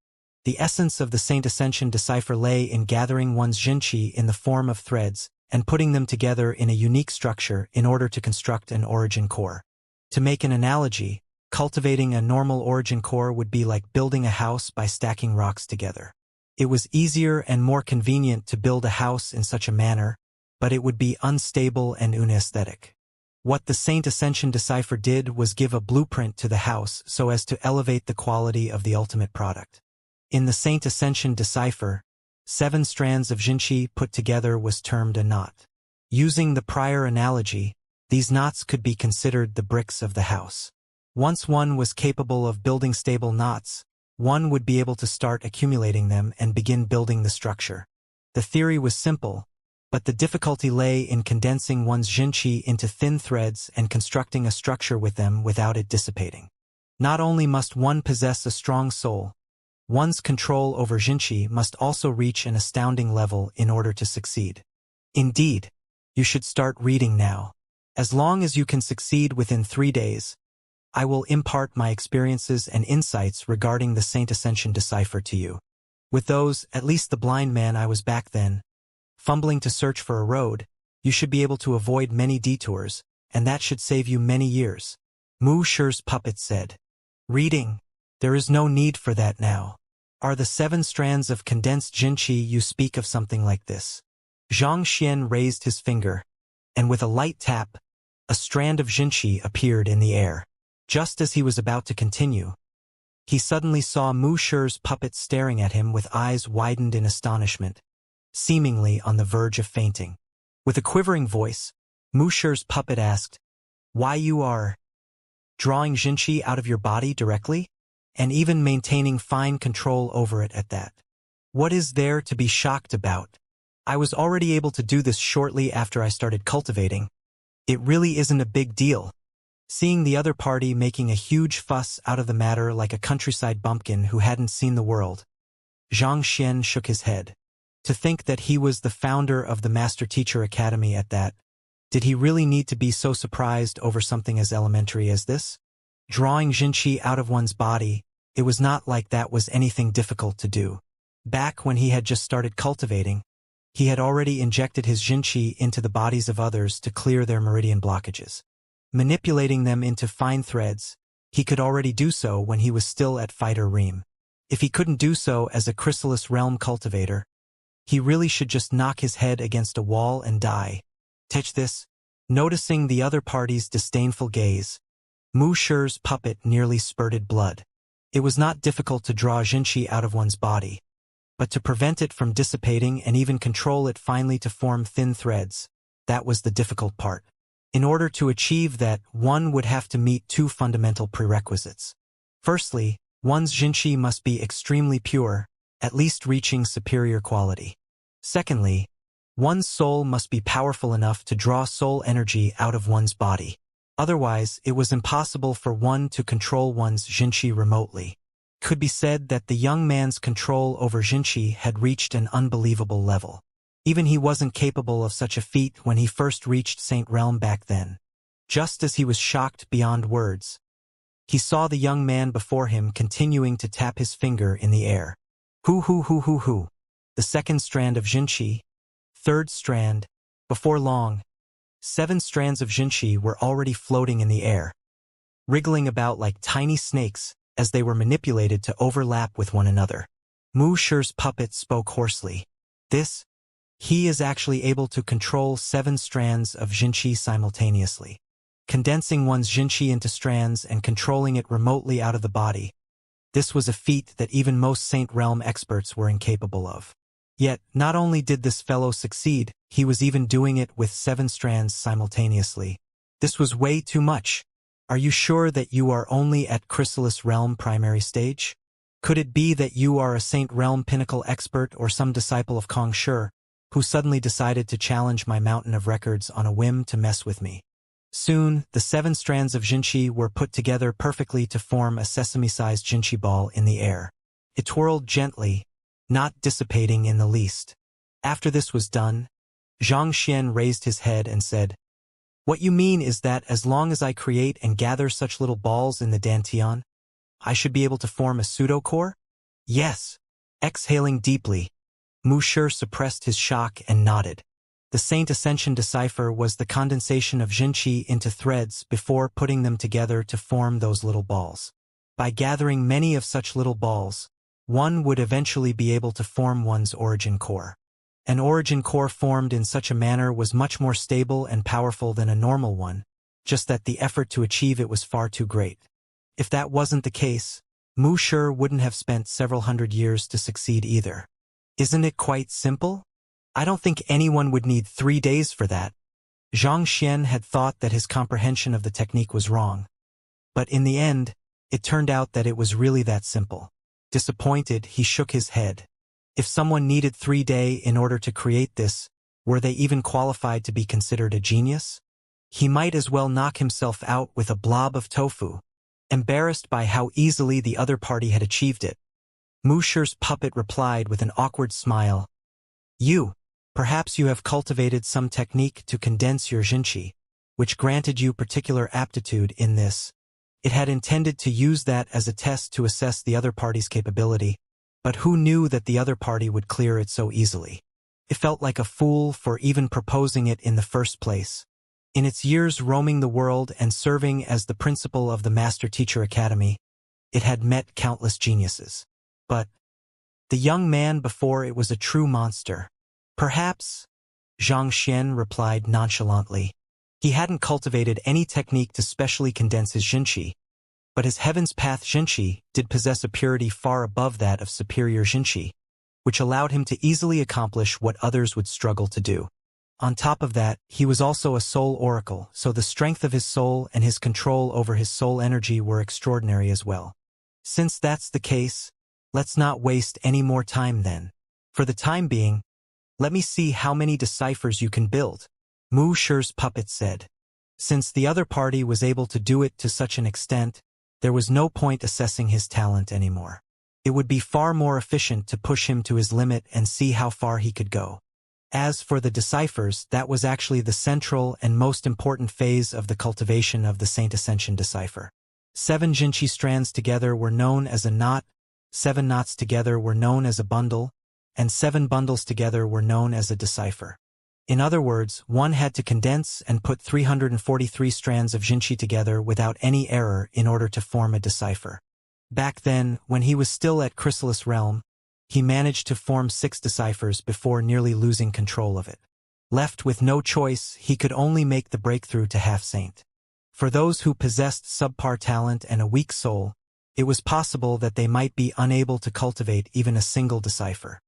The essence of the Saint Ascension Decipher lay in gathering one's Xianxia in the form of threads and putting them together in a unique structure in order to construct an origin core. To make an analogy, cultivating a normal origin core would be like building a house by stacking rocks together. It was easier and more convenient to build a house in such a manner, but it would be unstable and unaesthetic. What the Saint Ascension Decipher did was give a blueprint to the house so as to elevate the quality of the ultimate product. In the Saint Ascension Decipher, 7 strands of Xianxia put together was termed a knot. Using the prior analogy, these knots could be considered the bricks of the house. Once one was capable of building stable knots, one would be able to start accumulating them and begin building the structure. The theory was simple, but the difficulty lay in condensing one's Xianxia into thin threads and constructing a structure with them without it dissipating. Not only must one possess a strong soul, one's control over Xianxia must also reach an astounding level in order to succeed. Indeed, you should start reading now. As long as you can succeed within 3 days, I will impart my experiences and insights regarding the Saint Ascension Decipher to you. With those, at least the blind man I was back then, fumbling to search for a road, you should be able to avoid many detours, and that should save you many years. Mu Shi's puppet said. Reading. There is no need for that now. Are the 7 strands of condensed Xianxia you speak of something like this? Xianxia raised his finger, and with a light tap, a strand of Xianxia appeared in the air. Just as he was about to continue, he suddenly saw Mu Shi's puppet staring at him with eyes widened in astonishment, seemingly on the verge of fainting. With a quivering voice, Mu Shi's puppet asked, "Why you are drawing Xianxia out of your body directly? And even maintaining fine control over it at that. What is there to be shocked about? I was already able to do this shortly after I started cultivating. It really isn't a big deal." Seeing the other party making a huge fuss out of the matter like a countryside bumpkin who hadn't seen the world, Xianxia shook his head. To think that he was the founder of the Master Teacher Academy at that. Did he really need to be so surprised over something as elementary as this? Drawing Xianxia out of one's body, it was not like that was anything difficult to do. Back when he had just started cultivating, he had already injected his Xianxia into the bodies of others to clear their meridian blockages. Manipulating them into fine threads, he could already do so when he was still at Fighter Ream. If he couldn't do so as a Chrysalis Realm cultivator, he really should just knock his head against a wall and die. Touch this. Noticing the other party's disdainful gaze, Mu Shi's puppet nearly spurted blood. It was not difficult to draw Xianxia out of one's body, but to prevent it from dissipating and even control it finally to form thin threads, that was the difficult part. In order to achieve that, one would have to meet 2 fundamental prerequisites. Firstly, one's Xianxia must be extremely pure, at least reaching superior quality. Secondly, one's soul must be powerful enough to draw soul energy out of one's body. Otherwise, it was impossible for one to control one's Xianxia remotely. Could be said that the young man's control over Xianxia had reached an unbelievable level. Even he wasn't capable of such a feat when he first reached Saint Realm back then. Just as he was shocked beyond words, he saw the young man before him continuing to tap his finger in the air. Hu. The second strand of Xianxia, third strand. Before long, 7 strands of Xianxia were already floating in the air, wriggling about like tiny snakes as they were manipulated to overlap with one another. Mu Shi's puppet spoke hoarsely. He is actually able to control 7 strands of Xianxia simultaneously. Condensing one's Xianxia into strands and controlling it remotely out of the body. This was a feat that even most Saint Realm experts were incapable of. Yet, not only did this fellow succeed, he was even doing it with 7 strands simultaneously. This was way too much. Are you sure that you are only at Chrysalis Realm primary stage? Could it be that you are a Saint Realm pinnacle expert or some disciple of Kong Shi, who suddenly decided to challenge my mountain of records on a whim to mess with me? Soon, the 7 strands of Xianxia were put together perfectly to form a sesame-sized Xianxia ball in the air. It twirled gently, not dissipating in the least. After this was done, Xianxia raised his head and said, "What you mean is that as long as I create and gather such little balls in the Dantian, I should be able to form a pseudo-core?" "Yes." Exhaling deeply, Mu Shi suppressed his shock and nodded. The Saint Ascension Decipher was the condensation of Xianxia into threads before putting them together to form those little balls. By gathering many of such little balls, one would eventually be able to form one's origin core. An origin core formed in such a manner was much more stable and powerful than a normal one, just that the effort to achieve it was far too great. If that wasn't the case, Mu Shi wouldn't have spent several hundred years to succeed either. Isn't it quite simple? I don't think anyone would need 3 days for that. Xianxia had thought that his comprehension of the technique was wrong. But in the end, it turned out that it was really that simple. Disappointed, he shook his head. If someone needed 3 days in order to create this, were they even qualified to be considered a genius? He might as well knock himself out with a blob of tofu. Embarrassed by how easily the other party had achieved it, Mu Shi's puppet replied with an awkward smile. Perhaps you have cultivated some technique to condense your Xianxia, which granted you particular aptitude in this. It had intended to use that as a test to assess the other party's capability, but who knew that the other party would clear it so easily? It felt like a fool for even proposing it in the first place. In its years roaming the world and serving as the principal of the Master Teacher Academy, it had met countless geniuses. But the young man before it was a true monster. Perhaps, Xianxia replied nonchalantly. He hadn't cultivated any technique to specially condense his Xianxia, but his Heaven's Path Xianxia did possess a purity far above that of superior Xianxia, which allowed him to easily accomplish what others would struggle to do. On top of that, he was also a soul oracle, so the strength of his soul and his control over his soul energy were extraordinary as well. Since that's the case, let's not waste any more time then. For the time being, let me see how many deciphers you can build, Mu Shi's puppet said. Since the other party was able to do it to such an extent, there was no point assessing his talent anymore. It would be far more efficient to push him to his limit and see how far he could go. As for the deciphers, that was actually the central and most important phase of the cultivation of the Saint Ascension decipher. 7 Xianxia strands together were known as a knot, 7 knots together were known as a bundle, and 7 bundles together were known as a decipher. In other words, one had to condense and put 343 strands of Xianxia together without any error in order to form a decipher. Back then, when he was still at Chrysalis Realm, he managed to form 6 deciphers before nearly losing control of it. Left with no choice, he could only make the breakthrough to half-saint. For those who possessed subpar talent and a weak soul, it was possible that they might be unable to cultivate even a single decipher.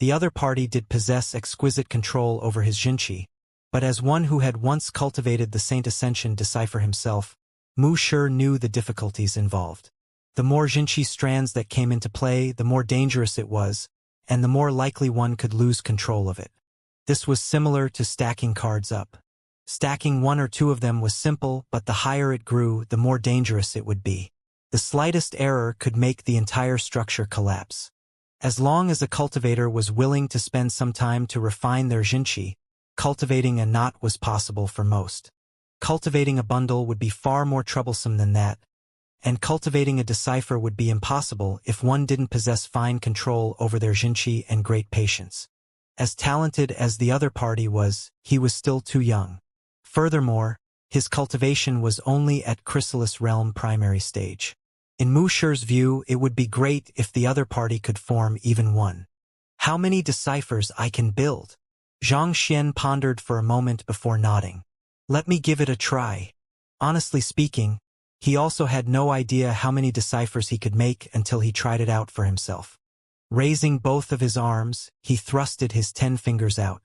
The other party did possess exquisite control over his Xianxia, but as one who had once cultivated the Saint Ascension decipher himself, Mu Shi knew the difficulties involved. The more Xianxia strands that came into play, the more dangerous it was, and the more likely one could lose control of it. This was similar to stacking cards up. Stacking 1 or 2 of them was simple, but the higher it grew, the more dangerous it would be. The slightest error could make the entire structure collapse. As long as a cultivator was willing to spend some time to refine their Xianxia, cultivating a knot was possible for most. Cultivating a bundle would be far more troublesome than that, and cultivating a decipher would be impossible if one didn't possess fine control over their Xianxia and great patience. As talented as the other party was, he was still too young. Furthermore, his cultivation was only at Chrysalis Realm primary stage. In Mu Shi's view, it would be great if the other party could form even one. How many deciphers I can build? Xianxia pondered for a moment before nodding. Let me give it a try. Honestly speaking, he also had no idea how many deciphers he could make until he tried it out for himself. Raising both of his arms, he thrusted his 10 fingers out.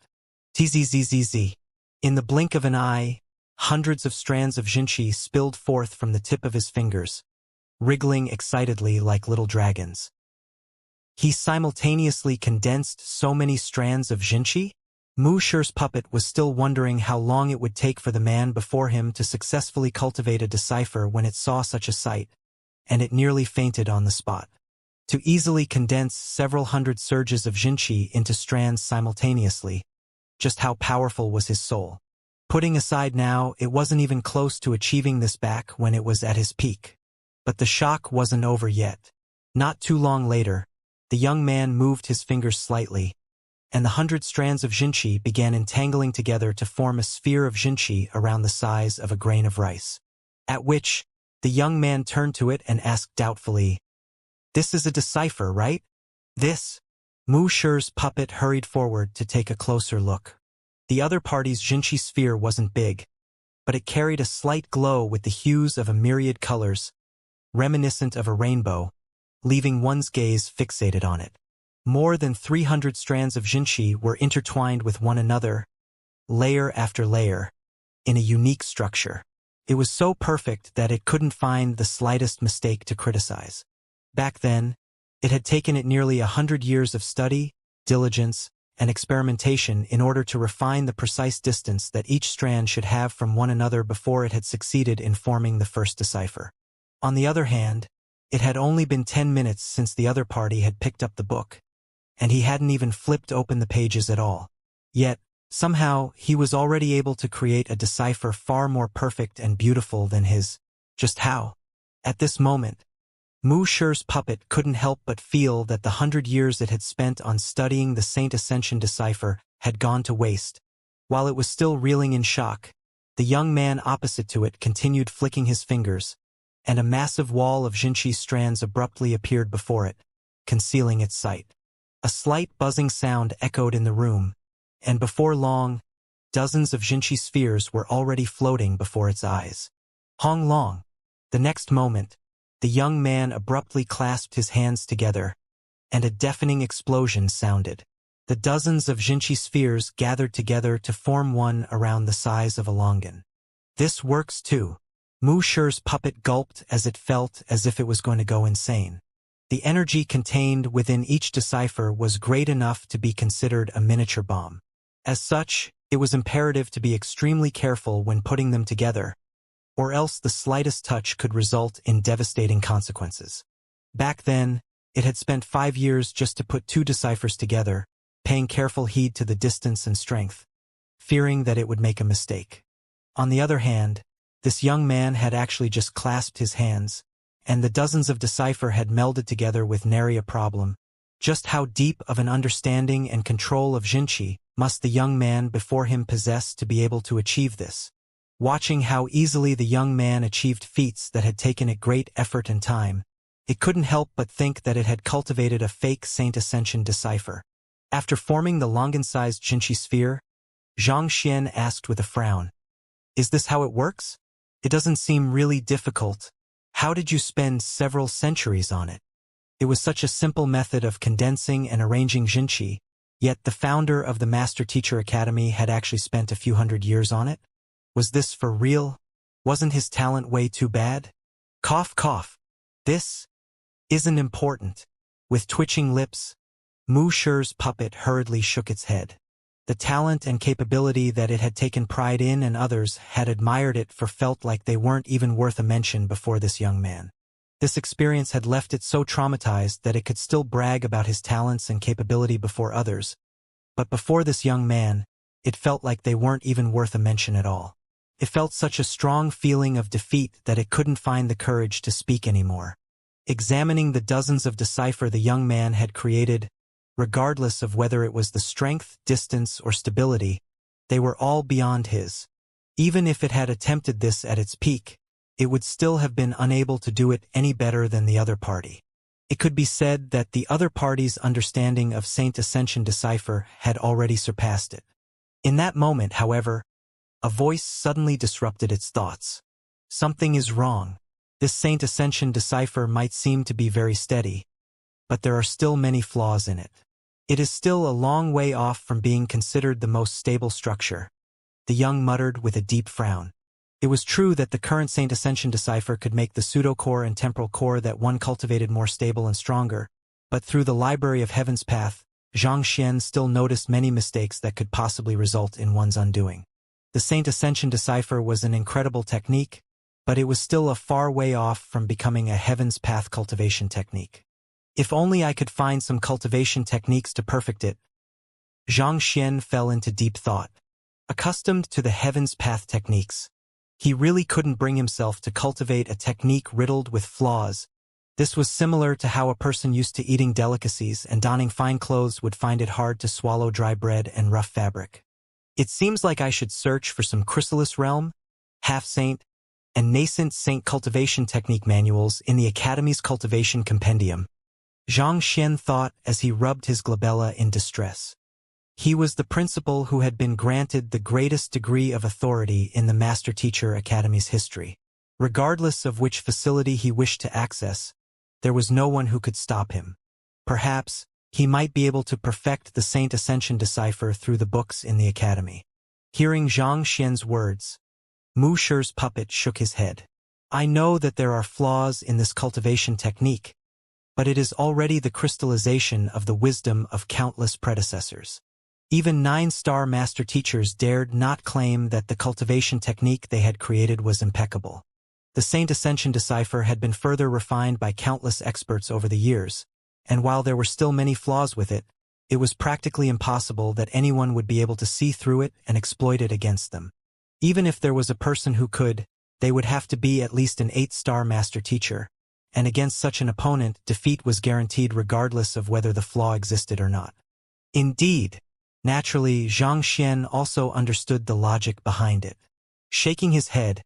Tzzzz. In the blink of an eye, hundreds of strands of Xianxia spilled forth from the tip of his fingers, wriggling excitedly like little dragons. He simultaneously condensed so many strands of Xianxia? Mu Shi's puppet was still wondering how long it would take for the man before him to successfully cultivate a decipher when it saw such a sight, and it nearly fainted on the spot. To easily condense several hundred surges of Xianxia into strands simultaneously, just how powerful was his soul. Putting aside now, it wasn't even close to achieving this back when it was at his peak. But the shock wasn't over yet. Not too long later, the young man moved his fingers slightly, and the 100 strands of Xianxia began entangling together to form a sphere of Xianxia around the size of a grain of rice. At which, the young man turned to it and asked doubtfully, "This is a decipher, right?" This? Mu Shi's puppet hurried forward to take a closer look. The other party's Xianxia sphere wasn't big, but it carried a slight glow with the hues of a myriad colors, reminiscent of a rainbow, leaving one's gaze fixated on it. More than 300 strands of Xianxia were intertwined with one another, layer after layer, in a unique structure. It was so perfect that it couldn't find the slightest mistake to criticize. Back then, it had taken it nearly 100 years of study, diligence, and experimentation in order to refine the precise distance that each strand should have from one another before it had succeeded in forming the first decipher. On the other hand, it had only been 10 minutes since the other party had picked up the book, and he hadn't even flipped open the pages at all. Yet, somehow, he was already able to create a decipher far more perfect and beautiful than his. Just how? At this moment, Mu Shi's puppet couldn't help but feel that the 100 years it had spent on studying the Saint Ascension decipher had gone to waste. While it was still reeling in shock, the young man opposite to it continued flicking his fingers, and a massive wall of Xianxia strands abruptly appeared before it, concealing its sight. A slight buzzing sound echoed in the room, and before long, dozens of Xianxia spheres were already floating before its eyes. Hong Long. The next moment, the young man abruptly clasped his hands together, and a deafening explosion sounded. The dozens of Xianxia spheres gathered together to form one around the size of a longan. This works too. Mu Shi's puppet gulped as it felt as if it was going to go insane. The energy contained within each decipher was great enough to be considered a miniature bomb. As such, it was imperative to be extremely careful when putting them together, or else the slightest touch could result in devastating consequences. Back then, it had spent 5 years just to put 2 deciphers together, paying careful heed to the distance and strength, fearing that it would make a mistake. On the other hand, this young man had actually just clasped his hands, and the dozens of decipher had melded together with nary a problem. Just how deep of an understanding and control of Xianxia must the young man before him possess to be able to achieve this? Watching how easily the young man achieved feats that had taken it great effort and time, it couldn't help but think that it had cultivated a fake Saint Ascension decipher. After forming the longan-sized Xianxia sphere, Xianxia asked with a frown, "Is this how it works? It doesn't seem really difficult. How did you spend several centuries on it?" It was such a simple method of condensing and arranging Xianxia, yet the founder of the Master Teacher Academy had actually spent a few hundred years on it. Was this for real? Wasn't his talent way too bad? Cough, cough. This isn't important. With twitching lips, Mu Shi's puppet hurriedly shook its head. The talent and capability that it had taken pride in and others had admired it for felt like they weren't even worth a mention before this young man. This experience had left it so traumatized that it could still brag about his talents and capability before others, but before this young man, it felt like they weren't even worth a mention at all. It felt such a strong feeling of defeat that it couldn't find the courage to speak anymore. Examining the dozens of decipher the young man had created, regardless of whether it was the strength, distance, or stability, they were all beyond his. Even if it had attempted this at its peak, it would still have been unable to do it any better than the other party. It could be said that the other party's understanding of Saint Ascension decipher had already surpassed it. In that moment, however, a voice suddenly disrupted its thoughts. Something is wrong. This Saint Ascension decipher might seem to be very steady, but there are still many flaws in it. It is still a long way off from being considered the most stable structure, the young muttered with a deep frown. It was true that the current Saint Ascension decipher could make the pseudo-core and temporal core that one cultivated more stable and stronger, but through the Library of Heaven's Path, Xianxia still noticed many mistakes that could possibly result in one's undoing. The Saint Ascension decipher was an incredible technique, but it was still a far way off from becoming a Heaven's Path cultivation technique. If only I could find some cultivation techniques to perfect it. Xianxia fell into deep thought. Accustomed to the Heaven's Path techniques, he really couldn't bring himself to cultivate a technique riddled with flaws. This was similar to how a person used to eating delicacies and donning fine clothes would find it hard to swallow dry bread and rough fabric. It seems like I should search for some Chrysalis Realm, Half-Saint, and Nascent Saint cultivation technique manuals in the Academy's Cultivation Compendium. Xianxia thought as he rubbed his glabella in distress. He was the principal who had been granted the greatest degree of authority in the Master Teacher Academy's history. Regardless of which facility he wished to access, there was no one who could stop him. Perhaps, he might be able to perfect the Saint Ascension decipher through the books in the Academy. Hearing Zhang Xian's words, Mu Shi's puppet shook his head. I know that there are flaws in this cultivation technique, but it is already the crystallization of the wisdom of countless predecessors. Even 9-star master teachers dared not claim that the cultivation technique they had created was impeccable. The Saint Ascension decipher had been further refined by countless experts over the years, and while there were still many flaws with it, it was practically impossible that anyone would be able to see through it and exploit it against them. Even if there was a person who could, they would have to be at least an 8-star master teacher, and against such an opponent, defeat was guaranteed regardless of whether the flaw existed or not. Indeed, naturally, Zhang Xian also understood the logic behind it. Shaking his head,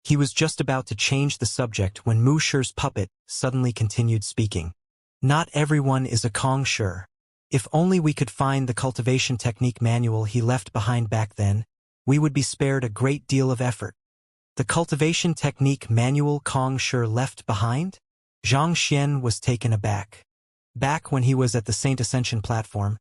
he was just about to change the subject when Mu Shi's puppet suddenly continued speaking. Not everyone is a Kong Shi. If only we could find the cultivation technique manual he left behind back then, we would be spared a great deal of effort. The cultivation technique manual Kong Shi left behind? Zhang Xian was taken aback. Back when he was at the Saint Ascension platform,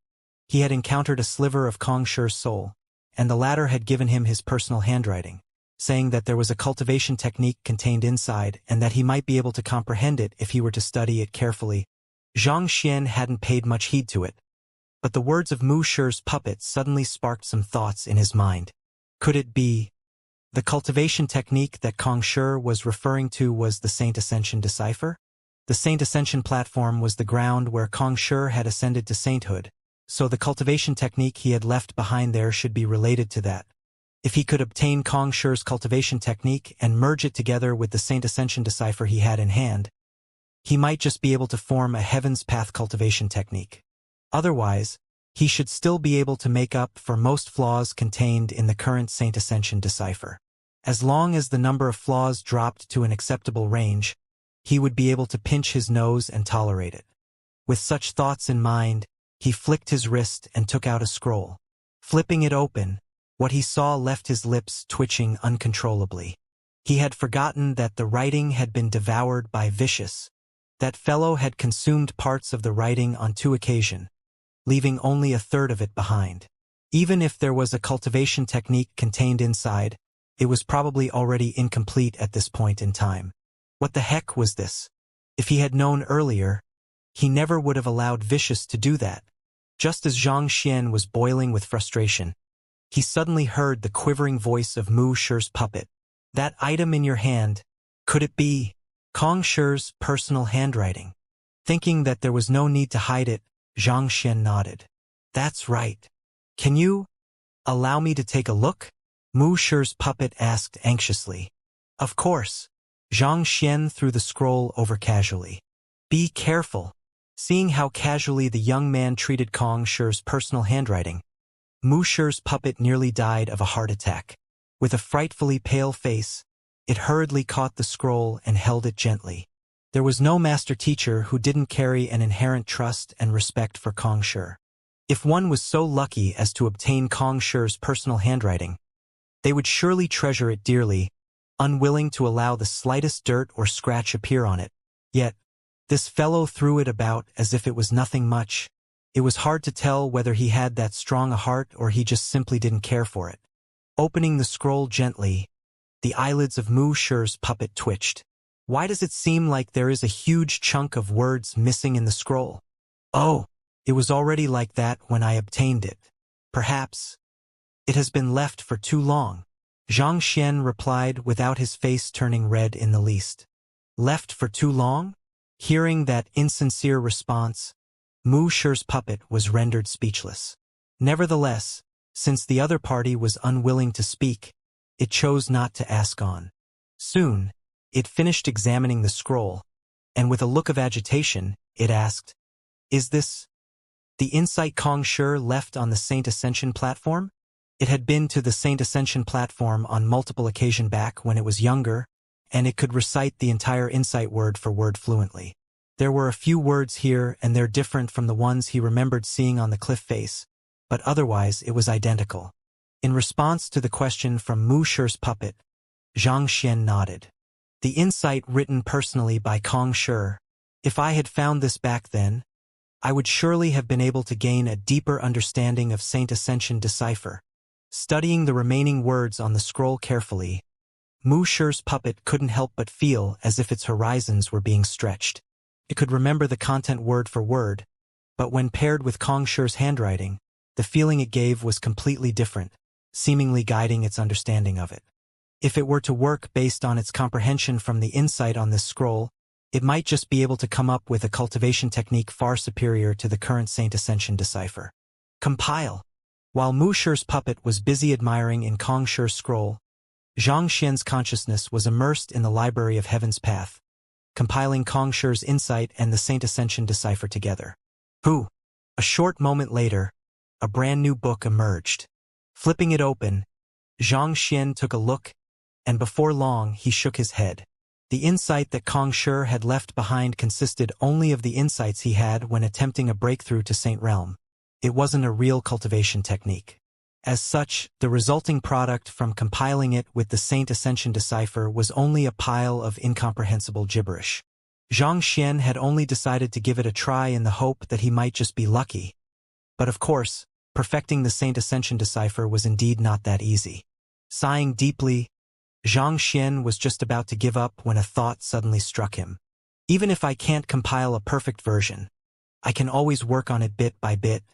he had encountered a sliver of Kong Shi's soul, and the latter had given him his personal handwriting, saying that there was a cultivation technique contained inside and that he might be able to comprehend it if he were to study it carefully. Zhang Xian hadn't paid much heed to it, but the words of Mu Shi's puppet suddenly sparked some thoughts in his mind. Could it be the cultivation technique that Kong Shi was referring to was the Saint Ascension decipher? The Saint Ascension platform was the ground where Kong Shi had ascended to sainthood, so the cultivation technique he had left behind there should be related to that. If he could obtain Kong Shi's cultivation technique and merge it together with the Saint Ascension decipher he had in hand, he might just be able to form a Heaven's Path cultivation technique. Otherwise, he should still be able to make up for most flaws contained in the current Saint Ascension decipher. As long as the number of flaws dropped to an acceptable range, he would be able to pinch his nose and tolerate it. With such thoughts in mind, he flicked his wrist and took out a scroll. Flipping it open, what he saw left his lips twitching uncontrollably. He had forgotten that the writing had been devoured by Vicious. That fellow had consumed parts of the writing on 2 occasions, leaving only a third of it behind. Even if there was a cultivation technique contained inside, it was probably already incomplete at this point in time. What the heck was this? If he had known earlier, he never would have allowed Vicious to do that. Just as Zhang Xian was boiling with frustration, he suddenly heard the quivering voice of Mu Shi's puppet. That item in your hand, could it be Kong Shi's personal handwriting? Thinking that there was no need to hide it, Zhang Xian nodded. That's right. Can you allow me to take a look? Mu Shi's puppet asked anxiously. Of course. Zhang Xian threw the scroll over casually. Be careful. Seeing how casually the young man treated Kong Shi's personal handwriting, Mu Shi's puppet nearly died of a heart attack. With a frightfully pale face, it hurriedly caught the scroll and held it gently. There was no master teacher who didn't carry an inherent trust and respect for Kong Shi. If one was so lucky as to obtain Kong Shi's personal handwriting, they would surely treasure it dearly, unwilling to allow the slightest dirt or scratch appear on it. Yet, this fellow threw it about as if it was nothing much. It was hard to tell whether he had that strong a heart or he just simply didn't care for it. Opening the scroll gently, the eyelids of Mu Shi's puppet twitched. Why does it seem like there is a huge chunk of words missing in the scroll? Oh, it was already like that when I obtained it. Perhaps it has been left for too long. Zhang Xian replied without his face turning red in the least. Left for too long? Hearing that insincere response, Mu Shi's puppet was rendered speechless. Nevertheless, since the other party was unwilling to speak, it chose not to ask on. Soon, it finished examining the scroll, and with a look of agitation, it asked, Is this the insight Kong Shi left on the Saint Ascension platform? It had been to the Saint Ascension platform on multiple occasions back when it was younger, and it could recite the entire insight word for word fluently. There were a few words here and there different from the ones he remembered seeing on the cliff face, but otherwise it was identical. In response to the question from Mu Shi's puppet, Xianxia nodded. The insight written personally by Kong Shi. If I had found this back then, I would surely have been able to gain a deeper understanding of Saint Ascension Decipher. Studying the remaining words on the scroll carefully, Mu Shi's puppet couldn't help but feel as if its horizons were being stretched. It could remember the content word for word, but when paired with Kong Shi's handwriting, the feeling it gave was completely different, seemingly guiding its understanding of it. If it were to work based on its comprehension from the insight on this scroll, it might just be able to come up with a cultivation technique far superior to the current Saint Ascension Decipher. Compile. While Mu Shi's puppet was busy admiring in Kong Shi's scroll, Xianxia's consciousness was immersed in the library of Heaven's Path, compiling Kong Shi's insight and the Saint Ascension Decipher together. A short moment later, a brand new book emerged. Flipping it open, Xianxia took a look, and before long he shook his head. The insight that Kong Shi had left behind consisted only of the insights he had when attempting a breakthrough to Saint Realm. It wasn't a real cultivation technique. As such, the resulting product from compiling it with the Saint Ascension Decipher was only a pile of incomprehensible gibberish. Xianxia had only decided to give it a try in the hope that he might just be lucky. But of course, perfecting the Saint Ascension Decipher was indeed not that easy. Sighing deeply, Xianxia was just about to give up when a thought suddenly struck him. Even if I can't compile a perfect version, I can always work on it bit by bit.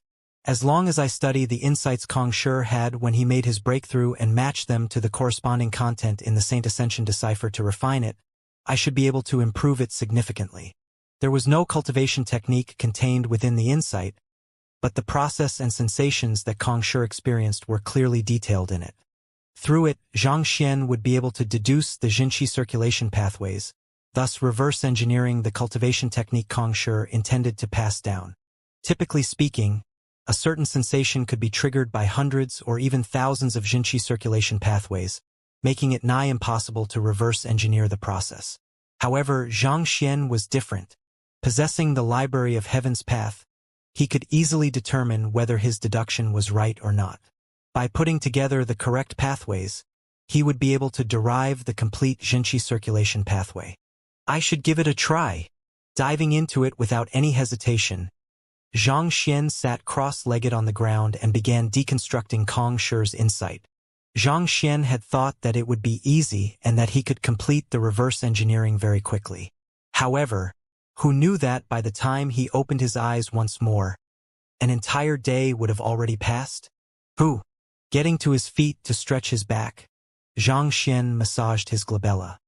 As long as I study the insights Kong Shi had when he made his breakthrough and match them to the corresponding content in the Saint Ascension Decipher to refine it, I should be able to improve it significantly. There was no cultivation technique contained within the insight, but the process and sensations that Kong Shi experienced were clearly detailed in it. Through it, Xianxia would be able to deduce the Jinqi circulation pathways, thus reverse engineering the cultivation technique Kong Shi intended to pass down. Typically speaking, a certain sensation could be triggered by hundreds or even thousands of Jinqi circulation pathways, making it nigh impossible to reverse engineer the process. However, Xianxia was different. Possessing the library of Heaven's Path, he could easily determine whether his deduction was right or not. By putting together the correct pathways, he would be able to derive the complete Jinqi circulation pathway. I should give it a try. Diving into it without any hesitation, Xianxia sat cross-legged on the ground and began deconstructing Kong Shi's insight. Xianxia had thought that it would be easy and that he could complete the reverse engineering very quickly. However, who knew that by the time he opened his eyes once more, an entire day would have already passed? Getting to his feet to stretch his back, Xianxia massaged his glabella.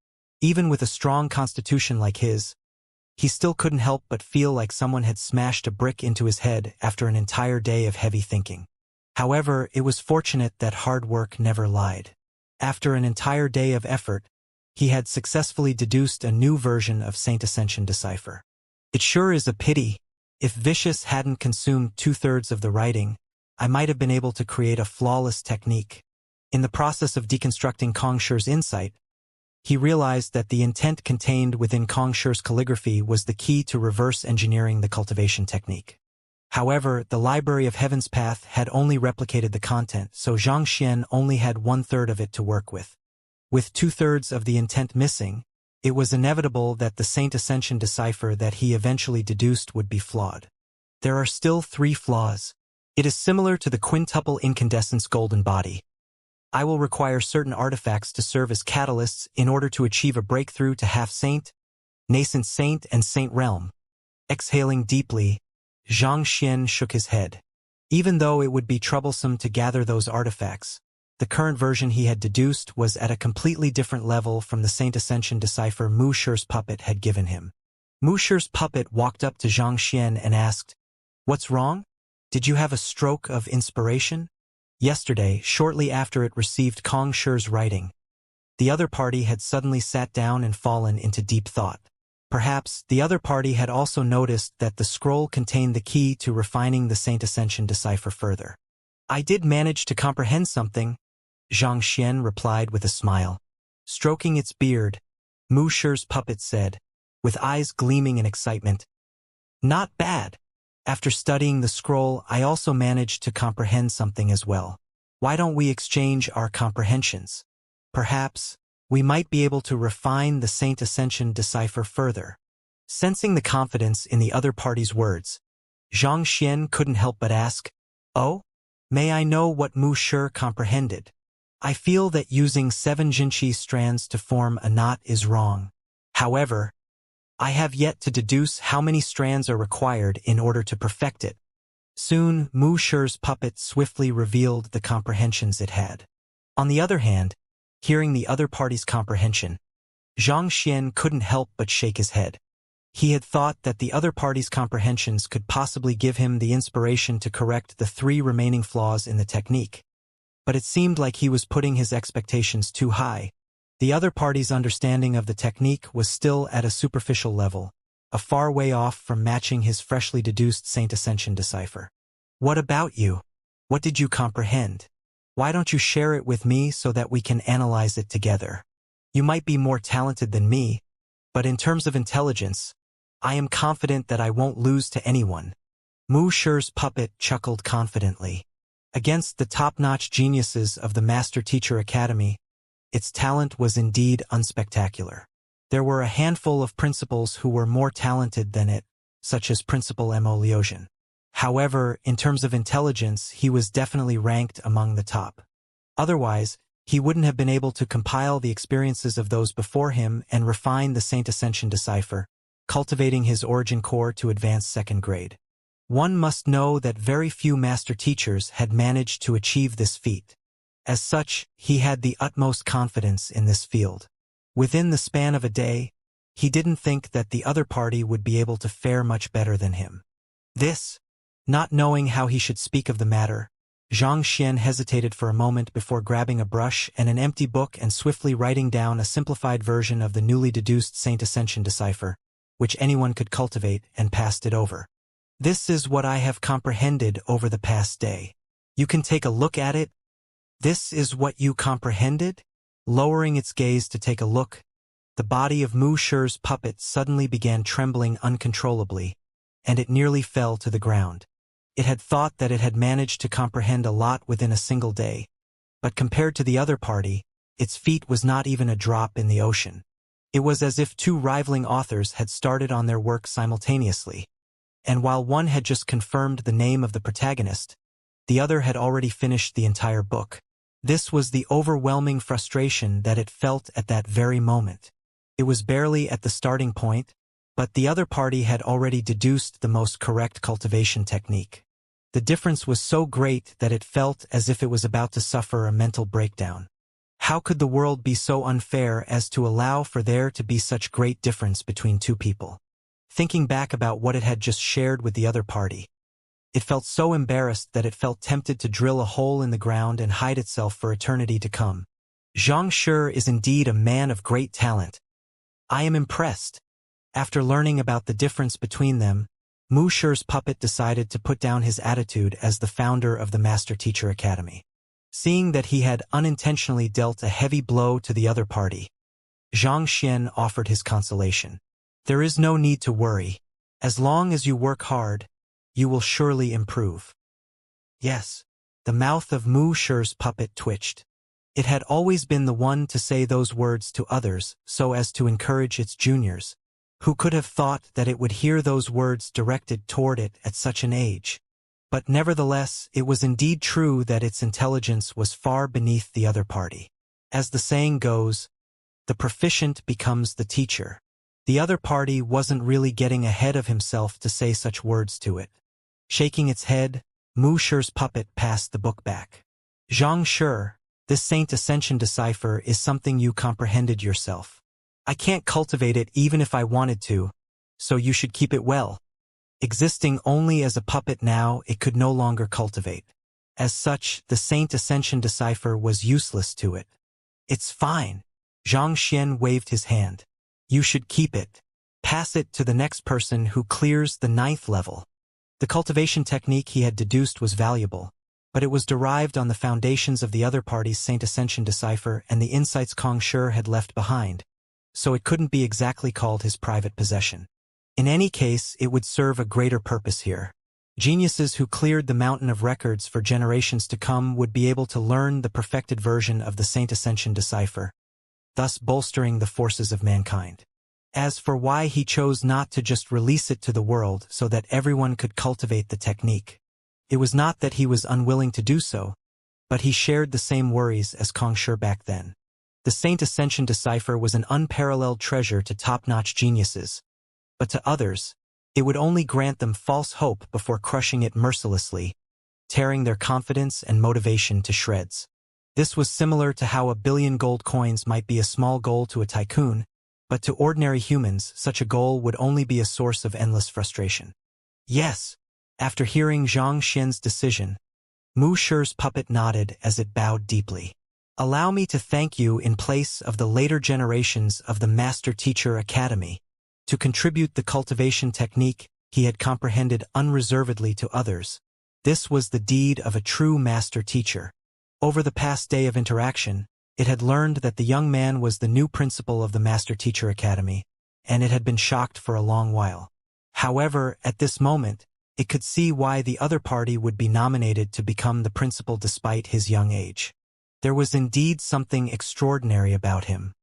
Even with a strong constitution like his, he still couldn't help but feel like someone had smashed a brick into his head after an entire day of heavy thinking. However, it was fortunate that hard work never lied. After an entire day of effort, he had successfully deduced a new version of Saint Ascension Decipher. It sure is a pity. If Vicious hadn't consumed 2/3 of the writing, I might have been able to create a flawless technique. In the process of deconstructing Kong Shi's insight, he realized that the intent contained within Kong Shi's calligraphy was the key to reverse engineering the cultivation technique. However, the Library of Heaven's Path had only replicated the content, so Xianxia only had 1/3 of it to work with. With 2/3 of the intent missing, it was inevitable that the Saint Ascension Decipher that he eventually deduced would be flawed. There are still 3 flaws. It is similar to the quintuple incandescence golden body. I will require certain artifacts to serve as catalysts in order to achieve a breakthrough to half saint, nascent saint, and saint realm. Exhaling deeply, Xianxia shook his head. Even though it would be troublesome to gather those artifacts, the current version he had deduced was at a completely different level from the Saint Ascension Decipher Mu Shi's puppet had given him. Mu Shi's puppet walked up to Xianxia and asked, "What's wrong? Did you have a stroke of inspiration?" Yesterday, shortly after it received Kong Shi's writing, the other party had suddenly sat down and fallen into deep thought. Perhaps the other party had also noticed that the scroll contained the key to refining the Saint Ascension Decipher further. "I did manage to comprehend something," Xianxia replied with a smile. Stroking its beard, Mu Shi's puppet said, with eyes gleaming in excitement. Not bad. After studying the scroll, I also managed to comprehend something as well. Why don't we exchange our comprehensions? Perhaps we might be able to refine the Saint Ascension decipher further. Sensing the confidence in the other party's words, Xianxia couldn't help but ask, "Oh? May I know what Mu Shi comprehended? I feel that using 7 Jinqi strands to form a knot is wrong. However, I have yet to deduce how many strands are required in order to perfect it." Soon, Mu Shi's puppet swiftly revealed the comprehensions it had. On the other hand, hearing the other party's comprehension, Xianxia couldn't help but shake his head. He had thought that the other party's comprehensions could possibly give him the inspiration to correct the 3 remaining flaws in the technique. But it seemed like he was putting his expectations too high. The other party's understanding of the technique was still at a superficial level, a far way off from matching his freshly deduced Saint Ascension decipher. "What about you? What did you comprehend? Why don't you share it with me so that we can analyze it together? You might be more talented than me, but in terms of intelligence, I am confident that I won't lose to anyone." Mu Shi's puppet chuckled confidently. Against the top-notch geniuses of the Master Teacher Academy, its talent was indeed unspectacular. There were a handful of principals who were more talented than it, such as Principal Mo Liuxian. However, in terms of intelligence, he was definitely ranked among the top. Otherwise, he wouldn't have been able to compile the experiences of those before him and refine the Saint Ascension decipher, cultivating his origin core to advanced 2nd grade. One must know that very few master teachers had managed to achieve this feat. As such, he had the utmost confidence in this field. Within the span of a day, he didn't think that the other party would be able to fare much better than him. Not knowing how he should speak of the matter, Xianxia hesitated for a moment before grabbing a brush and an empty book and swiftly writing down a simplified version of the newly deduced Saint Ascension decipher, which anyone could cultivate, and passed it over. "This is what I have comprehended over the past day. You can take a look at it." "This is what you comprehended?" Lowering its gaze to take a look, the body of Mu Shi's puppet suddenly began trembling uncontrollably, and it nearly fell to the ground. It had thought that it had managed to comprehend a lot within a single day, but compared to the other party, its feat was not even a drop in the ocean. It was as if 2 rivaling authors had started on their work simultaneously, and while one had just confirmed the name of the protagonist, the other had already finished the entire book. This was the overwhelming frustration that it felt at that very moment. It was barely at the starting point, but the other party had already deduced the most correct cultivation technique. The difference was so great that it felt as if it was about to suffer a mental breakdown. How could the world be so unfair as to allow for there to be such great difference between 2 people? Thinking back about what it had just shared with the other party, it felt so embarrassed that it felt tempted to drill a hole in the ground and hide itself for eternity to come. Xianxia is indeed a man of great talent. I am impressed. After learning about the difference between them, Mu Shi's puppet decided to put down his attitude as the founder of the Master Teacher Academy. Seeing that he had unintentionally dealt a heavy blow to the other party, Xianxia offered his consolation. "There is no need to worry. As long as you work hard, you will surely improve." Yes, the mouth of Mu Shi's puppet twitched. It had always been the one to say those words to others so as to encourage its juniors. Who could have thought that it would hear those words directed toward it at such an age? But nevertheless, it was indeed true that its intelligence was far beneath the other party. As the saying goes, the proficient becomes the teacher. The other party wasn't really getting ahead of himself to say such words to it. Shaking its head, Mu Shi's puppet passed the book back. "Xianxia, this Saint Ascension decipher is something you comprehended yourself. I can't cultivate it even if I wanted to, so you should keep it well." Existing only as a puppet now, it could no longer cultivate. As such, the Saint Ascension decipher was useless to it. "It's fine." Xianxia waved his hand. "You should keep it. Pass it to the next person who clears the 9th level." The cultivation technique he had deduced was valuable, but it was derived on the foundations of the other party's Saint Ascension decipher and the insights Kong Shi had left behind. so it couldn't be exactly called his private possession. In any case, it would serve a greater purpose here. Geniuses who cleared the mountain of records for generations to come would be able to learn the perfected version of the Saint Ascension decipher, thus bolstering the forces of mankind. As for why he chose not to just release it to the world so that everyone could cultivate the technique, it was not that he was unwilling to do so, but he shared the same worries as Kongshi back then. The Saint Ascension decipher was an unparalleled treasure to top-notch geniuses, but to others, it would only grant them false hope before crushing it mercilessly, tearing their confidence and motivation to shreds. This was similar to how 1 billion gold coins might be a small goal to a tycoon, but to ordinary humans, such a goal would only be a source of endless frustration. Yes, after hearing Zhang Xian's decision, Mu Shi's puppet nodded as it bowed deeply. Allow me to thank you in place of the later generations of the Master Teacher Academy. To contribute the cultivation technique he had comprehended unreservedly to others. This was the deed of a true master teacher. Over the past day of interaction, it had learned that the young man was the new principal of the Master Teacher Academy, and it had been shocked for a long while. However, at this moment, it could see why the other party would be nominated to become the principal despite his young age. There was indeed something extraordinary about him.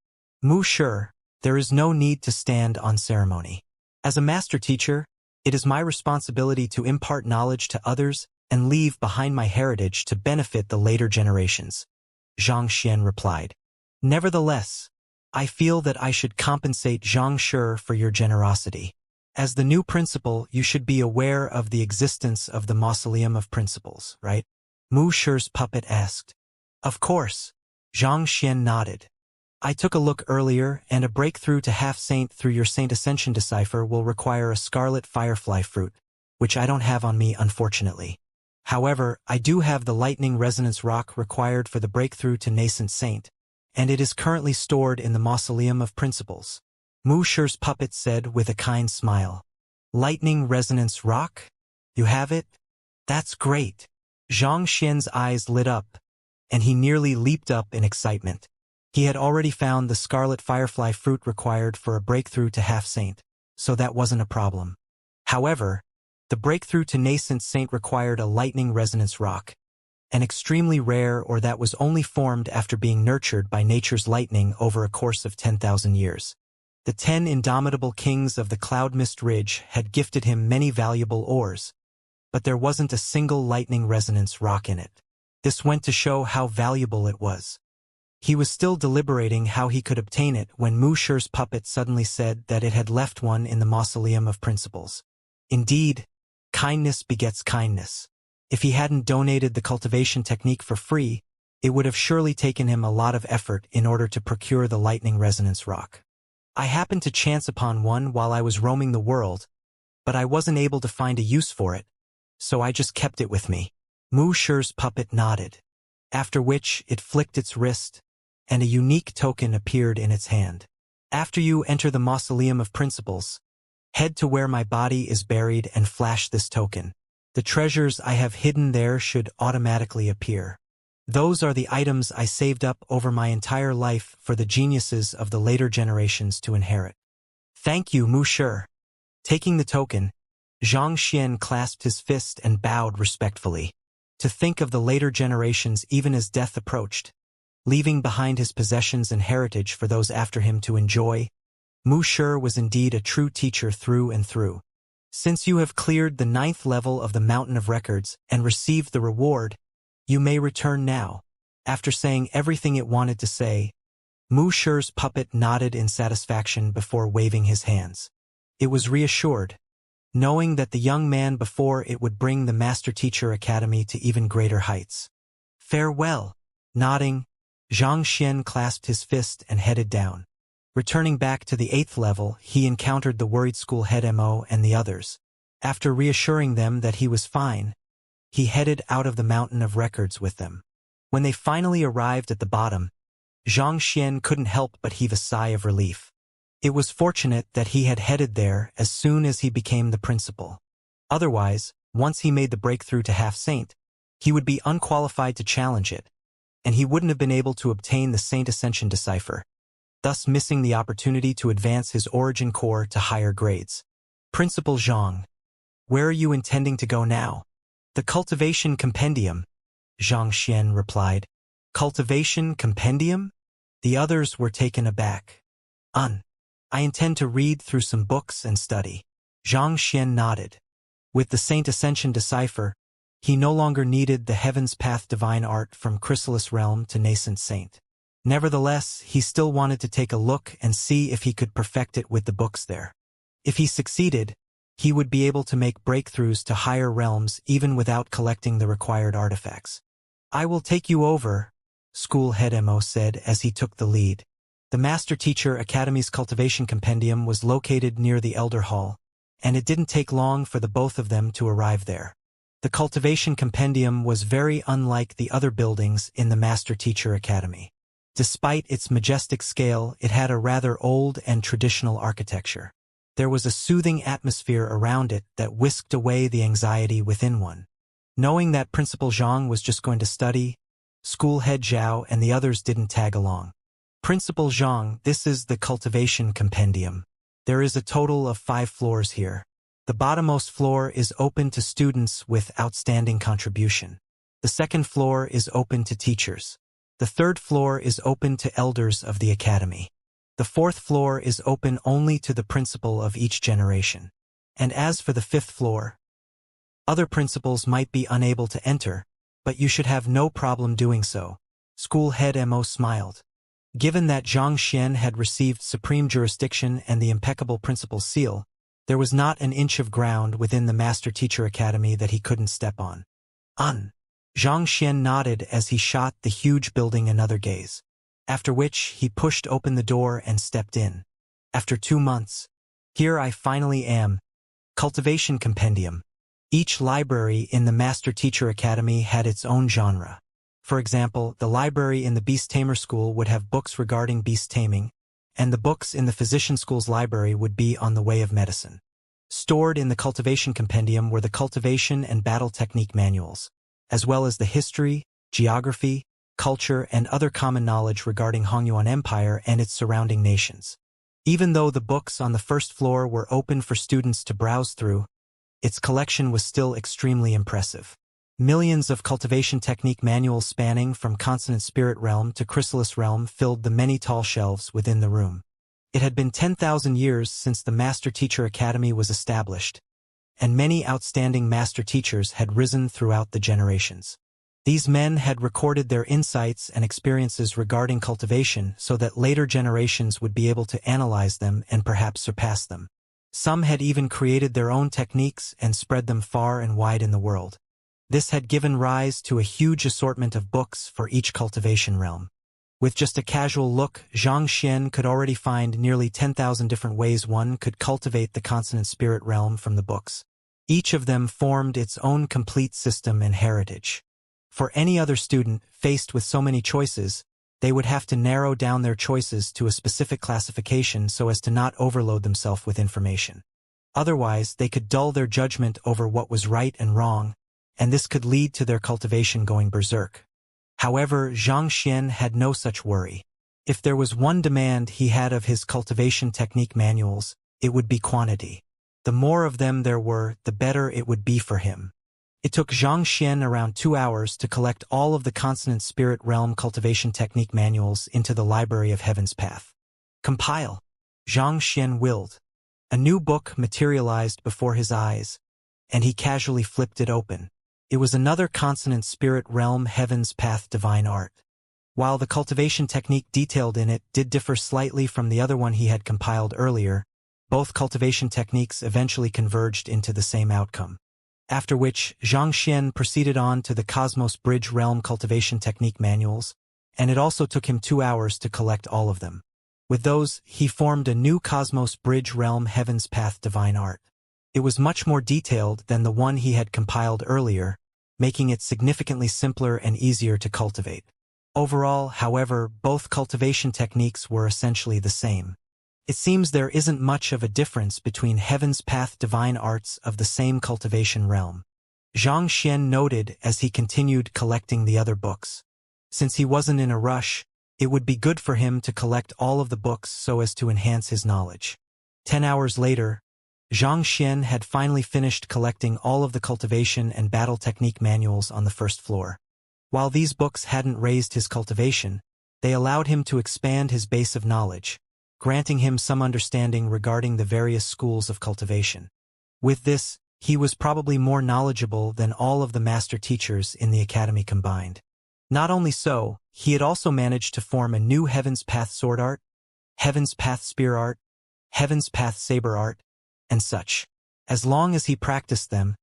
Mu Shi, there is no need to stand on ceremony. As a master teacher, it is my responsibility to impart knowledge to others and leave behind my heritage to benefit the later generations, Zhang Xian replied. Nevertheless, I feel that I should compensate Zhang Shi for your generosity. As the new principal, you should be aware of the existence of the Mausoleum of Principles, right? Mu Shi's puppet asked. Of course, Zhang Xian nodded. I took a look earlier, and a breakthrough to half-saint through your Saint Ascension decipher will require a scarlet firefly fruit, which I don't have on me unfortunately. However, I do have the lightning resonance rock required for the breakthrough to nascent saint, and it is currently stored in the Mausoleum of Principles. Mu Shi's puppet said with a kind smile. Lightning resonance rock? You have it? That's great. Zhang Xian's eyes lit up, and he nearly leaped up in excitement. He had already found the scarlet firefly fruit required for a breakthrough to half-saint, so that wasn't a problem. However, the breakthrough to nascent saint required a lightning resonance rock, an extremely rare or that was only formed after being nurtured by nature's lightning over a course of 10,000 years. The 10 indomitable kings of the Cloud Mist Ridge had gifted him many valuable ores, but there wasn't a single lightning resonance rock in it. This went to show how valuable it was. He was still deliberating how he could obtain it when Mu Shi's puppet suddenly said that it had left one in the Mausoleum of Principles. Indeed, kindness begets kindness. If he hadn't donated the cultivation technique for free, it would have surely taken him a lot of effort in order to procure the lightning resonance rock. I happened to chance upon one while I was roaming the world, but I wasn't able to find a use for it, so I just kept it with me. Mu Shi's puppet nodded, after which it flicked its wrist, and a unique token appeared in its hand. After you enter the Mausoleum of Principles, head to where my body is buried and flash this token. The treasures I have hidden there should automatically appear. Those are the items I saved up over my entire life for the geniuses of the later generations to inherit. Thank you, Mu Shi. Taking the token, Zhang Xian clasped his fist and bowed respectfully. To think of the later generations even as death approached, leaving behind his possessions and heritage for those after him to enjoy, Mu Shi was indeed a true teacher through and through. Since you have cleared the 9th level of the Mountain of Records and received the reward, you may return now. After saying everything it wanted to say, Mu Shi's puppet nodded in satisfaction before waving his hands. It was reassured, knowing that the young man before it would bring the Master Teacher Academy to even greater heights. Farewell. Nodding, Zhang Xian clasped his fist and headed down. Returning back to the 8th level, he encountered the worried school head Mo and the others. After reassuring them that he was fine, he headed out of the Mountain of Records with them. When they finally arrived at the bottom, Zhang Xian couldn't help but heave a sigh of relief. It was fortunate that he had headed there as soon as he became the principal. Otherwise, once he made the breakthrough to half-saint, he would be unqualified to challenge it, and he wouldn't have been able to obtain the Saint Ascension decipher. thus missing the opportunity to advance his origin core to higher grades. Principal Zhang, where are you intending to go now? The Cultivation Compendium, Xianxia replied. Cultivation Compendium? The others were taken aback. I intend to read through some books and study. Xianxia nodded. With the Saint Ascension decipher, he no longer needed the Heaven's Path divine art from Chrysalis Realm to Nascent Saint. Nevertheless, he still wanted to take a look and see if he could perfect it with the books there. If he succeeded, he would be able to make breakthroughs to higher realms even without collecting the required artifacts. I will take you over, School Head Mo said as he took the lead. The Master Teacher Academy's Cultivation Compendium was located near the Elder Hall, and it didn't take long for the both of them to arrive there. The Cultivation Compendium was very unlike the other buildings in the Master Teacher Academy. Despite its majestic scale, it had a rather old and traditional architecture. There was a soothing atmosphere around it that whisked away the anxiety within one. Knowing that Principal Zhang was just going to study, School Head Zhao and the others didn't tag along. Principal Zhang, this is the Cultivation Compendium. There is a total of 5 floors here. The bottommost floor is open to students with outstanding contribution. The second floor is open to teachers. The third floor is open to elders of the academy. The fourth floor is open only to the principal of each generation. And as for the fifth floor, other principals might be unable to enter, but you should have no problem doing so. School Head Mo smiled. Given that Zhang Xian had received supreme jurisdiction and the impeccable principal's seal, there was not an inch of ground within the Master Teacher Academy that he couldn't step on. Zhang Xian nodded as he shot the huge building another gaze, after which he pushed open the door and stepped in. After 2 months, here I finally am. Cultivation Compendium. Each library in the Master Teacher Academy had its own genre. For example, the library in the Beast Tamer School would have books regarding beast taming, and the books in the Physician School's library would be on the way of medicine. Stored in the Cultivation Compendium were the cultivation and battle technique manuals, as well as the history, geography, culture, and other common knowledge regarding Hongyuan Empire and its surrounding nations. Even though the books on the first floor were open for students to browse through, its collection was still extremely impressive. Millions of cultivation technique manuals spanning from Consonant Spirit Realm to Chrysalis Realm filled the many tall shelves within the room. It had been 10,000 years since the Master Teacher Academy was established, and many outstanding master teachers had risen throughout the generations. These men had recorded their insights and experiences regarding cultivation so that later generations would be able to analyze them and perhaps surpass them. Some had even created their own techniques and spread them far and wide in the world. This had given rise to a huge assortment of books for each cultivation realm. With just a casual look, Zhang Xian could already find nearly 10,000 different ways one could cultivate the Consonant Spirit Realm from the books. Each of them formed its own complete system and heritage. For any other student faced with so many choices, they would have to narrow down their choices to a specific classification so as to not overload themselves with information. Otherwise, they could dull their judgment over what was right and wrong, and this could lead to their cultivation going berserk. However, Zhang Xian had no such worry. If there was one demand he had of his cultivation technique manuals, it would be quantity. The more of them there were, the better it would be for him. It took Zhang Xian around 2 hours to collect all of the Consonant Spirit Realm cultivation technique manuals into the Library of Heaven's Path. Compile. Zhang Xian willed. A new book materialized before his eyes, and he casually flipped it open. It was another Consonant Spirit Realm Heaven's Path divine art. While the cultivation technique detailed in it did differ slightly from the other one he had compiled earlier, both cultivation techniques eventually converged into the same outcome. After which, Zhang Xian proceeded on to the Cosmos Bridge Realm cultivation technique manuals, and it also took him 2 hours to collect all of them. With those, he formed a new Cosmos Bridge Realm Heaven's Path divine art. It was much more detailed than the one he had compiled earlier, making it significantly simpler and easier to cultivate. Overall, however, both cultivation techniques were essentially the same. It seems there isn't much of a difference between Heaven's Path divine arts of the same cultivation realm. Zhang Xian noted as he continued collecting the other books. Since he wasn't in a rush, It would be good for him to collect all of the books so as to enhance his knowledge. 10 hours later, Xianxia had finally finished collecting all of the cultivation and battle technique manuals on the first floor. While these books hadn't raised his cultivation, they allowed him to expand his base of knowledge, granting him some understanding regarding the various schools of cultivation. With this, he was probably more knowledgeable than all of the master teachers in the academy combined. Not only so, he had also managed to form a new Heaven's Path sword art, Heaven's Path spear art, Heaven's Path saber art, and such. As long as he practiced them,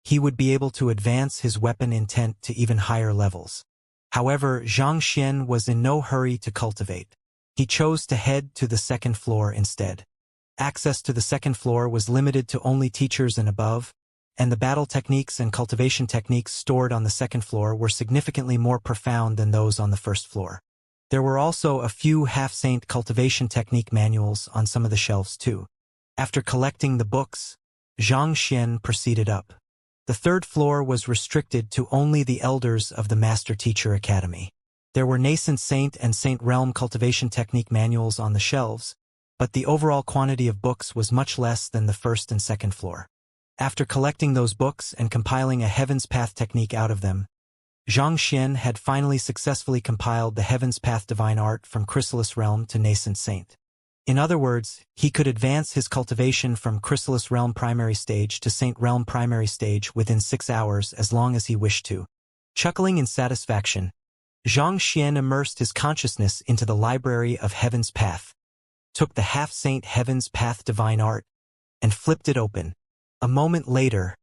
he would be able to advance his weapon intent to even higher levels. However, Xianxia was in no hurry to cultivate. He chose to head to the second floor instead. Access to the second floor was limited to only teachers and above, and the battle techniques and cultivation techniques stored on the second floor were significantly more profound than those on the first floor. There were also a few half-saint cultivation technique manuals on some of the shelves too. After collecting the books, Xianxia proceeded up. The third floor was restricted to only the elders of the Master Teacher Academy. There were nascent saint and saint realm cultivation technique manuals on the shelves, but the overall quantity of books was much less than the first and second floor. After collecting those books and compiling a Heaven's Path technique out of them, Xianxia had finally successfully compiled the Heaven's Path divine art from Chrysalis Realm to Nascent Saint. In other words, he could advance his cultivation from Chrysalis Realm primary stage to Saint Realm primary stage within 6 hours as long as he wished to. Chuckling in satisfaction, Xianxia immersed his consciousness into the library of Heaven's Path, took the half-saint Heaven's Path divine art, and flipped it open. A moment later,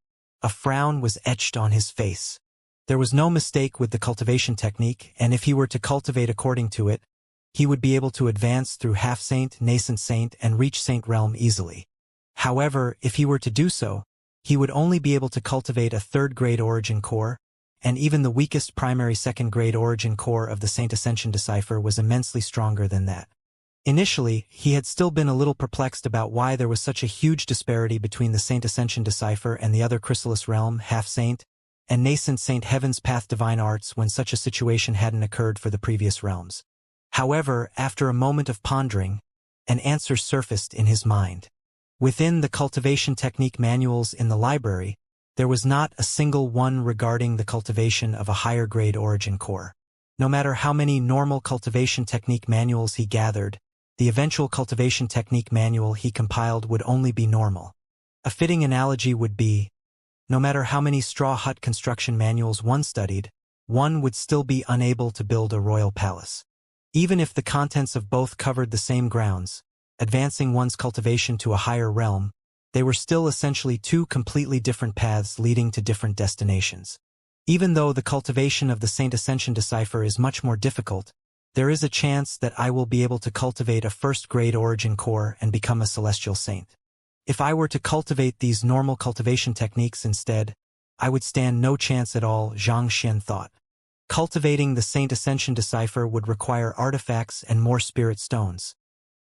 a frown was etched on his face. There was no mistake with the cultivation technique, and if he were to cultivate according to it, he would be able to advance through half-saint, nascent saint, and reach saint realm easily. However, if he were to do so, he would only be able to cultivate a third-grade origin core, and even the weakest primary second-grade origin core of the Saint Ascension Decipher was immensely stronger than that. Initially, he had still been a little perplexed about why there was such a huge disparity between the Saint Ascension Decipher and the other Chrysalis Realm, half-saint, and nascent saint Heaven's Path divine arts when such a situation hadn't occurred for the previous realms. However, after a moment of pondering, an answer surfaced in his mind. Within the cultivation technique manuals in the library, there was not a single one regarding the cultivation of a higher-grade origin core. No matter how many normal cultivation technique manuals he gathered, the eventual cultivation technique manual he compiled would only be normal. A fitting analogy would be, no matter how many straw hut construction manuals one studied, one would still be unable to build a royal palace. Even if the contents of both covered the same grounds, advancing one's cultivation to a higher realm, they were still essentially two completely different paths leading to different destinations. Even though the cultivation of the Saint Ascension Decipher is much more difficult, there is a chance that I will be able to cultivate a first-grade origin core and become a celestial saint. If I were to cultivate these normal cultivation techniques instead, I would stand no chance at all, Xianxia thought. Cultivating the Saint Ascension Decipher would require artifacts and more spirit stones,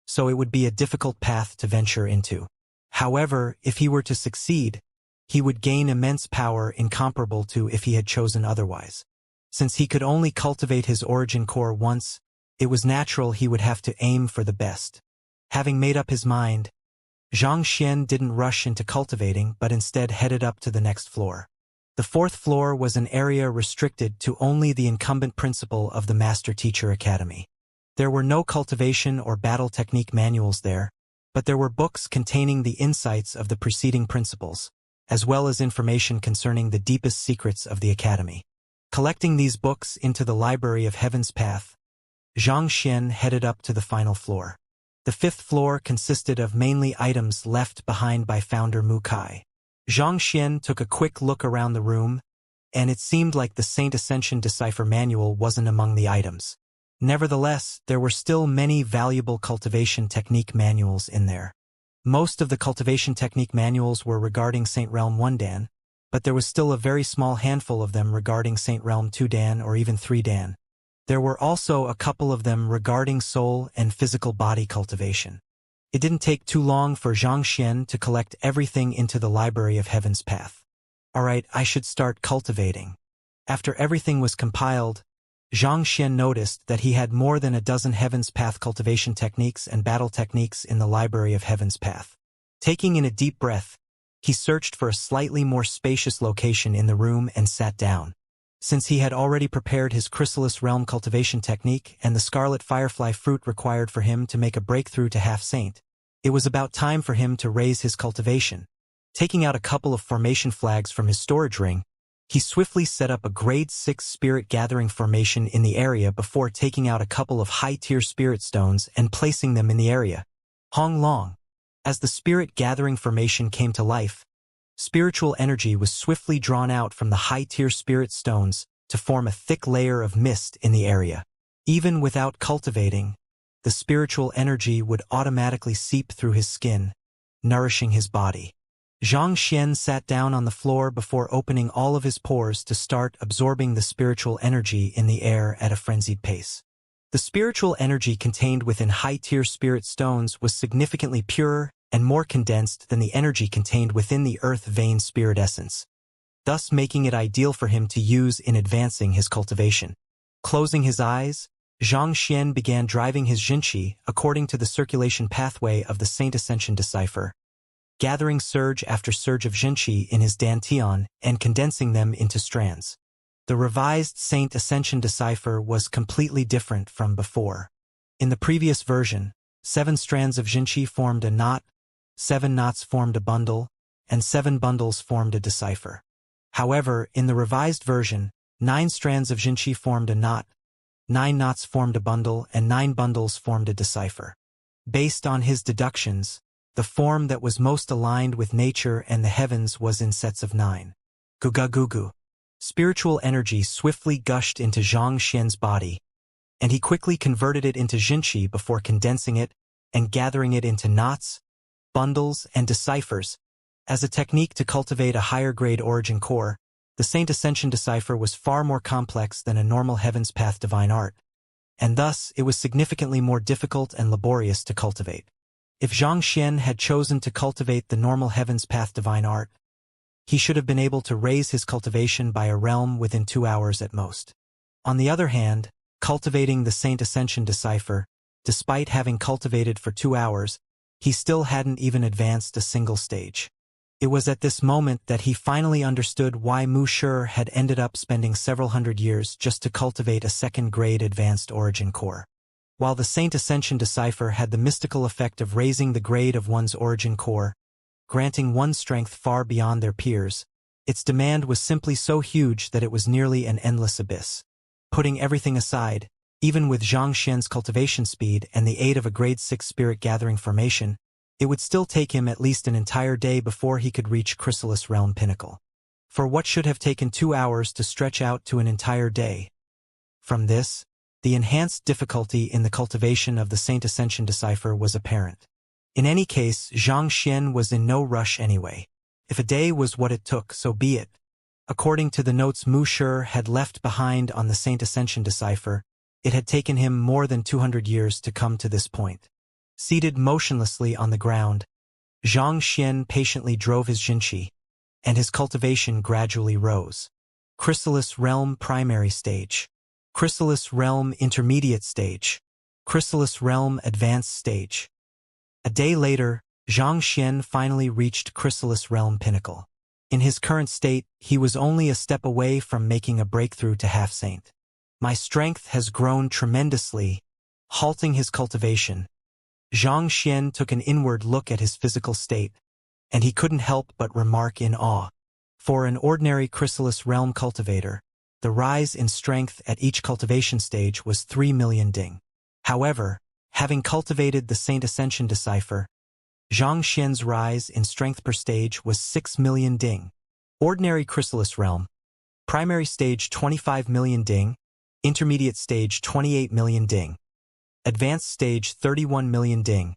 so it would be a difficult path to venture into. However, if he were to succeed, he would gain immense power incomparable to if he had chosen otherwise. Since he could only cultivate his origin core once, it was natural he would have to aim for the best. Having made up his mind, Xianxia didn't rush into cultivating but instead headed up to the next floor. The fourth floor was an area restricted to only the incumbent principal of the Master Teacher Academy. There were no cultivation or battle technique manuals there, but there were books containing the insights of the preceding principles, as well as information concerning the deepest secrets of the Academy. Collecting these books into the Library of Heaven's Path, Xianxia headed up to the final floor. The fifth floor consisted of mainly items left behind by founder Mu Kai. Xianxia took a quick look around the room, and it seemed like the Saint Ascension Decipher manual wasn't among the items. Nevertheless, there were still many valuable cultivation technique manuals in there. Most of the cultivation technique manuals were regarding Saint Realm 1 Dan, but there was still a very small handful of them regarding Saint Realm 2 Dan or even 3 Dan. There were also a couple of them regarding soul and physical body cultivation. It didn't take too long for Xianxia to collect everything into the Library of Heaven's Path. Alright, I should start cultivating. After everything was compiled, Xianxia noticed that he had more than a dozen Heaven's Path cultivation techniques and battle techniques in the library of Heaven's Path. Taking in a deep breath, he searched for a slightly more spacious location in the room and sat down. Since he had already prepared his Chrysalis Realm cultivation technique and the Scarlet Firefly fruit required for him to make a breakthrough to Half-Saint, it was about time for him to raise his cultivation. Taking out a couple of formation flags from his storage ring, he swiftly set up a grade 6 spirit gathering formation in the area before taking out a couple of high-tier spirit stones and placing them in the area. Hong Long. As the spirit gathering formation came to life, spiritual energy was swiftly drawn out from the high-tier spirit stones to form a thick layer of mist in the area. Even without cultivating, the spiritual energy would automatically seep through his skin, nourishing his body. Xianxia sat down on the floor before opening all of his pores to start absorbing the spiritual energy in the air at a frenzied pace. The spiritual energy contained within high-tier spirit stones was significantly purer and more condensed than the energy contained within the earth vein spirit essence, thus making it ideal for him to use in advancing his cultivation. Closing his eyes, Xianxia began driving his Jinqi according to the circulation pathway of the Saint Ascension Decipher, gathering surge after surge of Jinqi in his dantian and condensing them into strands. The revised Saint Ascension Decipher was completely different from before. In the previous version, 7 strands of Jinqi formed a knot, 7 knots formed a bundle, and 7 bundles formed a decipher. However, in the revised version, 9 strands of Jinqi formed a knot, 9 knots formed a bundle, and 9 bundles formed a decipher. Based on his deductions, the form that was most aligned with nature and the heavens was in sets of 9. Gugu. Spiritual energy swiftly gushed into Xianxia's body, and he quickly converted it into Jinqi before condensing it and gathering it into knots, bundles, and deciphers. As a technique to cultivate a higher-grade origin core, the Saint Ascension Decipher was far more complex than a normal Heaven's Path divine art, and thus it was significantly more difficult and laborious to cultivate. If Xianxia had chosen to cultivate the normal Heaven's Path divine art, he should have been able to raise his cultivation by a realm within 2 hours at most. On the other hand, cultivating the Saint Ascension Decipher, despite having cultivated for 2 hours, he still hadn't even advanced a single stage. It was at this moment that he finally understood why Mu Shi had ended up spending several hundred years just to cultivate a second-grade advanced origin core. While the Saint Ascension Decipher had the mystical effect of raising the grade of one's origin core, granting one strength far beyond their peers, its demand was simply so huge that it was nearly an endless abyss. Putting everything aside, even with Xianxia's cultivation speed and the aid of a grade 6 spirit gathering formation, it would still take him at least an entire day before he could reach Chrysalis Realm Pinnacle. For what should have taken 2 hours to stretch out to an entire day. From this, the enhanced difficulty in the cultivation of the Saint Ascension Decipher was apparent. In any case, Xianxia was in no rush anyway. If a day was what it took, so be it. According to the notes Mu Shi had left behind on the Saint Ascension Decipher, it had taken him more than 200 years to come to this point. Seated motionlessly on the ground, Xianxia patiently drove his Jinqi, and his cultivation gradually rose. Chrysalis Realm Primary Stage. Chrysalis Realm Intermediate Stage. Chrysalis Realm Advanced Stage. A day later, Xianxia finally reached Chrysalis Realm Pinnacle. In his current state, he was only a step away from making a breakthrough to Half-Saint. My strength has grown tremendously. Halting his cultivation, Xianxia took an inward look at his physical state, and he couldn't help but remark in awe. For an ordinary Chrysalis Realm cultivator, the rise in strength at each cultivation stage was 3 million ding. However, having cultivated the Saint Ascension Decipher, Xianxia's rise in strength per stage was 6 million ding. Ordinary Chrysalis Realm. Primary stage 25 million ding. Intermediate stage 28 million ding. Advanced stage 31 million ding.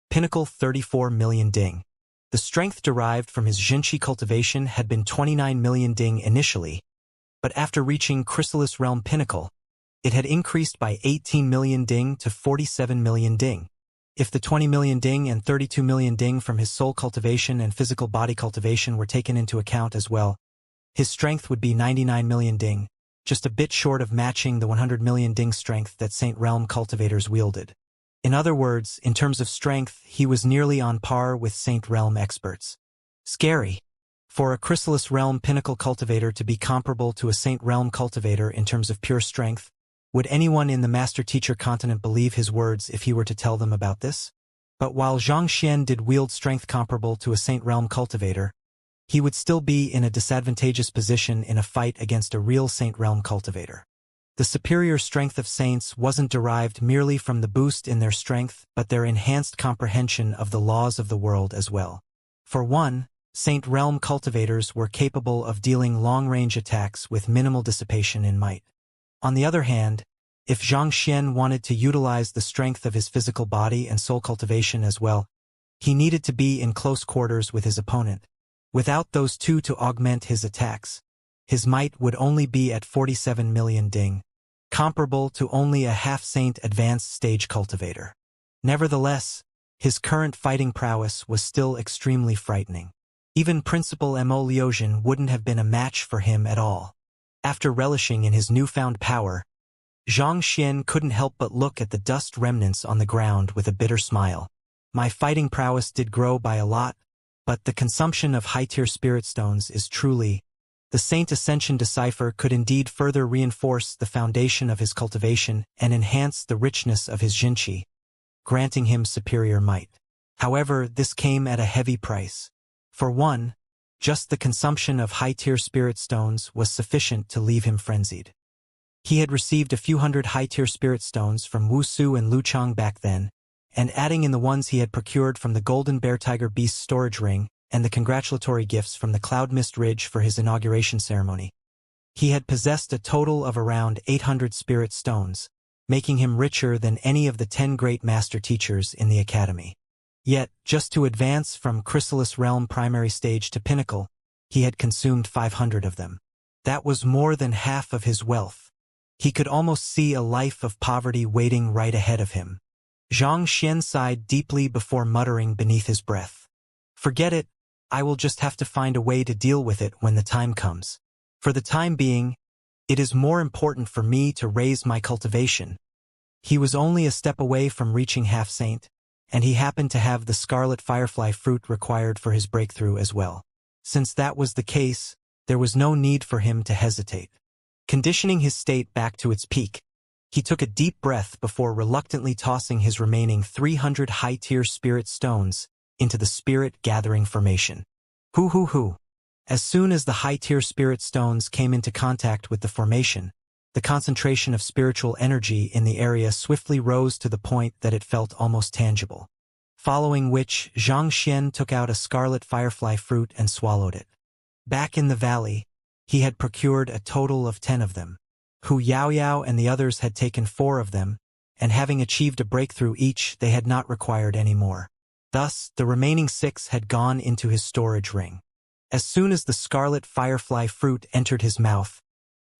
Pinnacle 34 million ding. The strength derived from his Jinqi cultivation had been 29 million ding initially, but after reaching Chrysalis Realm Pinnacle, it had increased by 18 million ding to 47 million ding. If the 20 million ding and 32 million ding from his soul cultivation and physical body cultivation were taken into account as well, his strength would be 99 million ding, just a bit short of matching the 100 million ding strength that Saint Realm cultivators wielded. In other words, in terms of strength, he was nearly on par with Saint Realm experts. Scary. For a Chrysalis Realm Pinnacle cultivator to be comparable to a Saint Realm cultivator in terms of pure strength, would anyone in the Master-Teacher continent believe his words if he were to tell them about this? But while Xianxia did wield strength comparable to a Saint Realm cultivator, he would still be in a disadvantageous position in a fight against a real Saint Realm cultivator. The superior strength of saints wasn't derived merely from the boost in their strength but their enhanced comprehension of the laws of the world as well. For one, Saint Realm cultivators were capable of dealing long-range attacks with minimal dissipation in might. On the other hand, if Xianxia wanted to utilize the strength of his physical body and soul cultivation as well, he needed to be in close quarters with his opponent. Without those two to augment his attacks, his might would only be at 47 million ding, comparable to only a half-saint advanced stage cultivator. Nevertheless, his current fighting prowess was still extremely frightening. Even Principal Mo Liuxian wouldn't have been a match for him at all. After relishing in his newfound power, Xianxia couldn't help but look at the dust remnants on the ground with a bitter smile. My fighting prowess did grow by a lot, but the consumption of high-tier spirit stones is truly... The Saint Ascension Decipher could indeed further reinforce the foundation of his cultivation and enhance the richness of his jinqi, granting him superior might. However, this came at a heavy price. For one, just the consumption of high-tier spirit stones was sufficient to leave him frenzied. He had received a few hundred high-tier spirit stones from Wuxia and Luchang back then, and adding in the ones he had procured from the Golden Bear Tiger Beast storage ring and the congratulatory gifts from the Cloud Mist Ridge for his inauguration ceremony, he had possessed a total of around 800 spirit stones, making him richer than any of the 10 great master teachers in the academy. Yet, just to advance from Chrysalis Realm primary stage to Pinnacle, he had consumed 500 of them. That was more than half of his wealth. He could almost see a life of poverty waiting right ahead of him. Xianxia sighed deeply before muttering beneath his breath. Forget it, I will just have to find a way to deal with it when the time comes. For the time being, it is more important for me to raise my cultivation. He was only a step away from reaching half-saint, and he happened to have the scarlet firefly fruit required for his breakthrough as well. Since that was the case, there was no need for him to hesitate. Conditioning his state back to its peak, he took a deep breath before reluctantly tossing his remaining 300 high-tier spirit stones into the spirit-gathering formation. Hoo. As soon as the high-tier spirit stones came into contact with the formation, the concentration of spiritual energy in the area swiftly rose to the point that it felt almost tangible. Following which, Xianxia took out a scarlet firefly fruit and swallowed it. Back in the valley, he had procured a total of 10 of them. Hu Yaoyao and the others had taken 4 of them, and having achieved a breakthrough each, they had not required any more. Thus, the remaining 6 had gone into his storage ring. As soon as the scarlet firefly fruit entered his mouth,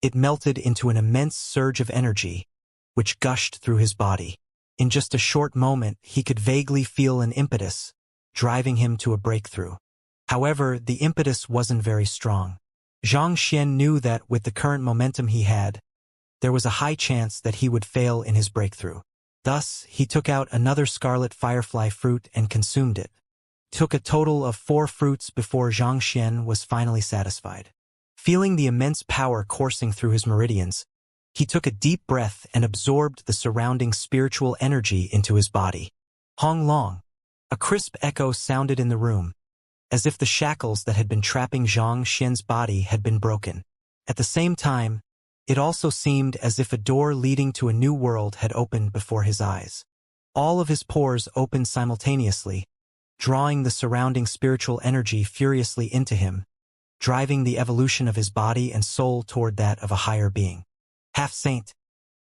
it melted into an immense surge of energy, which gushed through his body. In just a short moment, he could vaguely feel an impetus, driving him to a breakthrough. However, the impetus wasn't very strong. Xianxia knew that with the current momentum he had, there was a high chance that he would fail in his breakthrough. Thus, he took out another scarlet firefly fruit and consumed it. Took a total of 4 fruits before Xianxia was finally satisfied. Feeling the immense power coursing through his meridians, he took a deep breath and absorbed the surrounding spiritual energy into his body. Hong Long. A crisp echo sounded in the room, as if the shackles that had been trapping Xianxia's body had been broken. At the same time, it also seemed as if a door leading to a new world had opened before his eyes. All of his pores opened simultaneously, drawing the surrounding spiritual energy furiously into him, driving the evolution of his body and soul toward that of a higher being. Half-saint.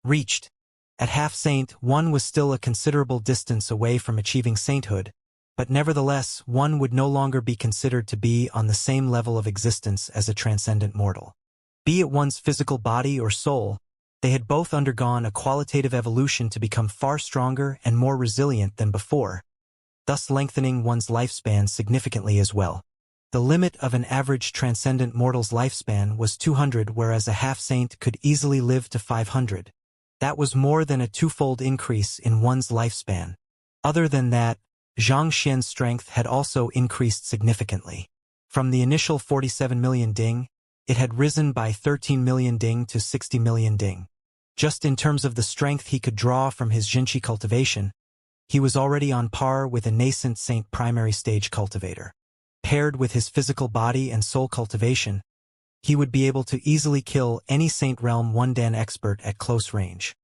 Reached. At half-saint, one was still a considerable distance away from achieving sainthood, but nevertheless, one would no longer be considered to be on the same level of existence as a transcendent mortal. Be it one's physical body or soul, they had both undergone a qualitative evolution to become far stronger and more resilient than before, thus lengthening one's lifespan significantly as well. The limit of an average transcendent mortal's lifespan was 200, whereas a half-saint could easily live to 500. That was more than a twofold increase in one's lifespan. Other than that, Xianxia's strength had also increased significantly. From the initial 47 million ding, it had risen by 13 million ding to 60 million ding. Just in terms of the strength he could draw from his Jinchi cultivation, he was already on par with a nascent saint primary stage cultivator. Paired with his physical body and soul cultivation, he would be able to easily kill any Saint Realm 1 Dan expert at close range.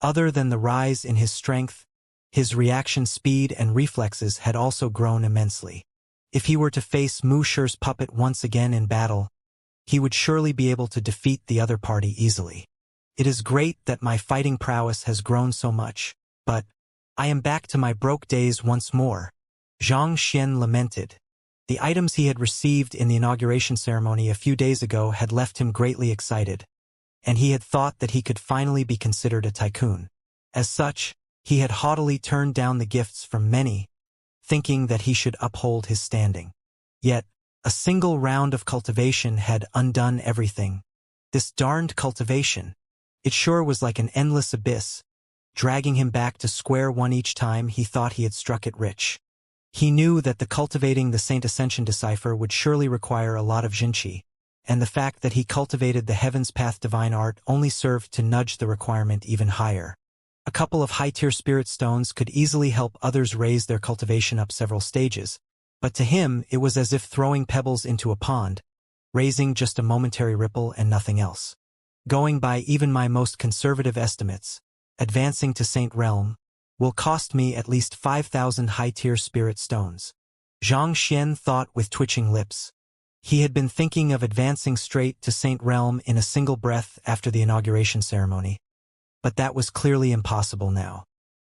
Other than the rise in his strength, his reaction speed and reflexes had also grown immensely. If he were to face Mu Shi's puppet once again in battle, he would surely be able to defeat the other party easily. It is great that my fighting prowess has grown so much, but I am back to my broke days once more, Xianxia lamented. The items he had received in the inauguration ceremony a few days ago had left him greatly excited, and he had thought that he could finally be considered a tycoon. As such, he had haughtily turned down the gifts from many, thinking that he should uphold his standing. Yet, a single round of cultivation had undone everything. This darned cultivation. It sure was like an endless abyss, dragging him back to square one each time he thought he had struck it rich. He knew that the cultivating the Saint Ascension decipher would surely require a lot of Jinchi, and the fact that he cultivated the Heaven's Path divine art only served to nudge the requirement even higher. A couple of high-tier spirit stones could easily help others raise their cultivation up several stages, but to him it was as if throwing pebbles into a pond, raising just a momentary ripple and nothing else. Going by even my most conservative estimates, advancing to Saint Realm will cost me at least 5,000 high-tier spirit stones. Xianxia thought with twitching lips. He had been thinking of advancing straight to Saint Realm in a single breath after the inauguration ceremony, but that was clearly impossible now.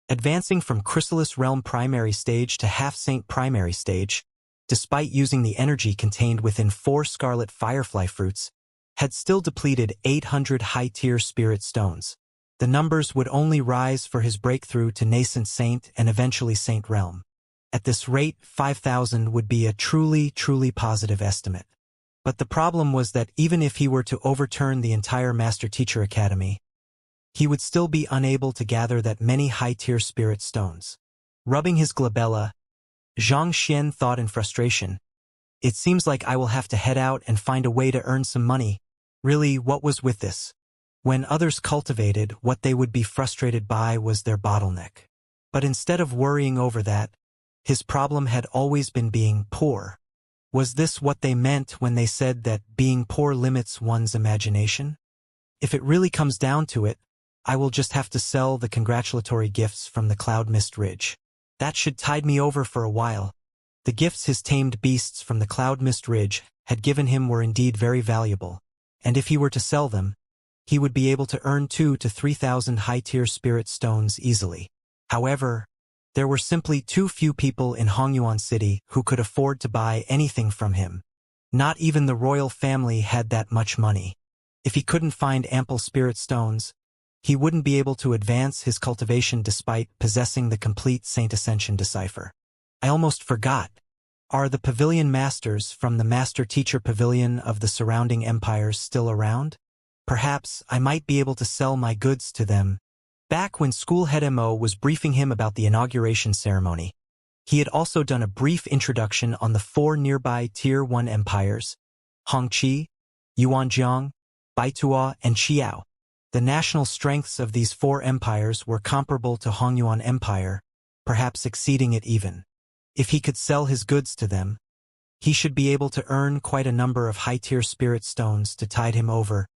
Advancing from Chrysalis Realm primary stage to half-saint primary stage, despite using the energy contained within 4 scarlet firefly fruits, had still depleted 800 high-tier spirit stones. The numbers would only rise for his breakthrough to nascent saint and eventually Saint Realm. At this rate, 5,000 would be a truly positive estimate. But the problem was that even if he were to overturn the entire Master Teacher Academy, he would still be unable to gather that many high-tier spirit stones. Rubbing his glabella, Xianxia thought in frustration, "It seems like I will have to head out and find a way to earn some money." Really, what was with this? When others cultivated, what they would be frustrated by was their bottleneck. But instead of worrying over that, his problem had always been being poor. Was this what they meant when they said that being poor limits one's imagination? If it really comes down to it, I will just have to sell the congratulatory gifts from the Cloud Mist Ridge. That should tide me over for a while. The gifts his tamed beasts from the Cloud Mist Ridge had given him were indeed very valuable, and if he were to sell them, he would be able to earn 2,000 to 3,000 high-tier spirit stones easily. However, there were simply too few people in Hongyuan City who could afford to buy anything from him. Not even the royal family had that much money. If he couldn't find ample spirit stones, he wouldn't be able to advance his cultivation despite possessing the complete Saint Ascension decipher. I almost forgot. Are the pavilion masters from the Master Teacher Pavilion of the surrounding empires still around? Perhaps I might be able to sell my goods to them. Back when school head Mo was briefing him about the inauguration ceremony, he had also done a brief introduction on the 4 nearby Tier 1 empires, Hongqi, Yuanjiang, Baitua, and Qiao. The national strengths of these 4 empires were comparable to Hongyuan Empire, perhaps exceeding it even. If he could sell his goods to them, he should be able to earn quite a number of high-tier spirit stones to tide him over.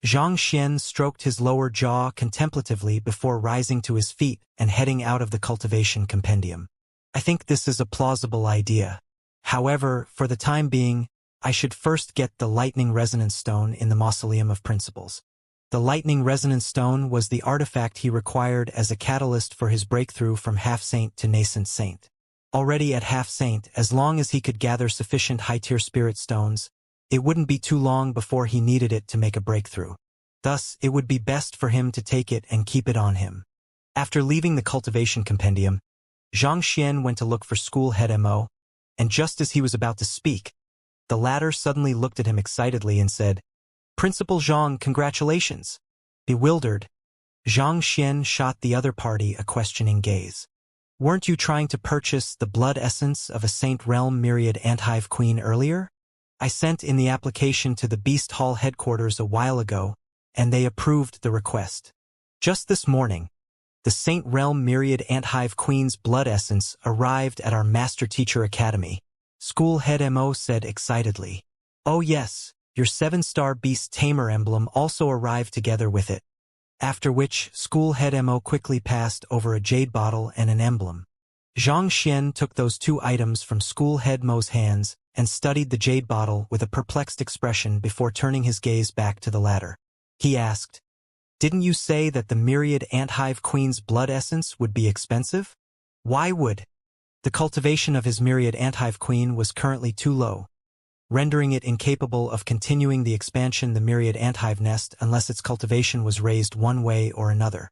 Xianxia stroked his lower jaw contemplatively before rising to his feet and heading out of the cultivation compendium. I think this is a plausible idea. However, for the time being, I should first get the lightning resonance stone in the Mausoleum of Principles. The lightning resonance stone was the artifact he required as a catalyst for his breakthrough from half-saint to nascent saint. Already at half-saint, as long as he could gather sufficient high-tier spirit stones, it wouldn't be too long before he needed it to make a breakthrough. Thus, it would be best for him to take it and keep it on him. After leaving the cultivation compendium, Xianxia went to look for school head Mo, and just as he was about to speak, The latter suddenly looked at him excitedly and said, "Principal Zhang, congratulations." Bewildered, Xianxia shot the other party a questioning gaze. "Weren't you trying to purchase the blood essence of a Saint Realm Myriad Anthive Queen earlier? I sent in the application to the Beast Hall headquarters a while ago, and they approved the request. Just this morning, the Saint Realm Myriad Anthive Queen's blood essence arrived at our Master Teacher Academy," School Head Mo said excitedly. "Oh yes, your 7-star Beast Tamer emblem also arrived together with it." After which, School Head Mo quickly passed over a jade bottle and an emblem. Xianxia took those two items from School Head Mo's hands and studied the jade bottle with a perplexed expression before turning his gaze back to the latter. He asked, "Didn't you say that the Myriad Anthive Queen's blood essence would be expensive? Why would?" The cultivation of his Myriad Anthive Queen was currently too low, rendering it incapable of continuing the expansion the Myriad Anthive nest unless its cultivation was raised one way or another.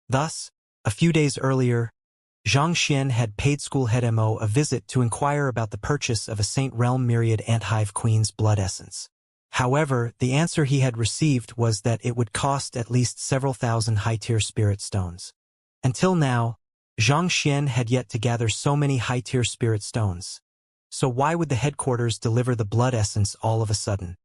Thus, a few days earlier, Xianxia had paid School Head Mo a visit to inquire about the purchase of a Saint Realm Myriad Anthive Queen's blood essence. However, the answer he had received was that it would cost at least several thousand high-tier spirit stones. Until now, Xianxia had yet to gather so many high-tier spirit stones. So why would the headquarters deliver the blood essence all of a sudden?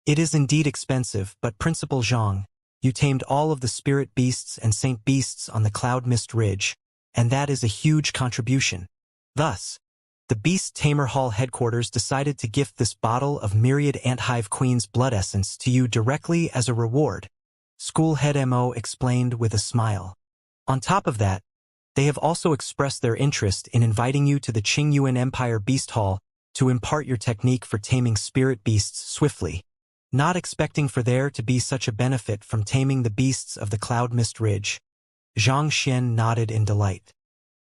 It is indeed expensive, but Principal Zhang, you tamed all of the spirit beasts and saint beasts on the Cloud Mist Ridge, and that is a huge contribution. Thus, the Beast Tamer Hall headquarters decided to gift this bottle of Myriad Anthive Queen's blood essence to you directly as a reward, School Head Mo explained with a smile. On top of that, they have also expressed their interest in inviting you to the Qingyuan Empire Beast Hall to impart your technique for taming spirit beasts swiftly. Not expecting for there to be such a benefit from taming the beasts of the Cloud Mist Ridge, Xianxia nodded in delight.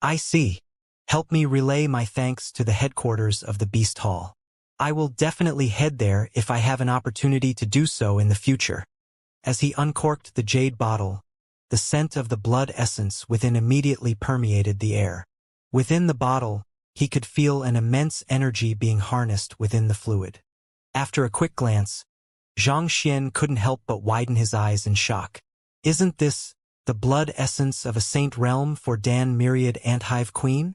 "I see. Help me relay my thanks to the headquarters of the Beast Hall. I will definitely head there if I have an opportunity to do so in the future." As he uncorked the jade bottle, the scent of the blood essence within immediately permeated the air. Within the bottle, he could feel an immense energy being harnessed within the fluid. After a quick glance, Xianxia couldn't help but widen his eyes in shock. "Isn't this the blood essence of a Saint Realm for Dan Myriad Anthive Queen?"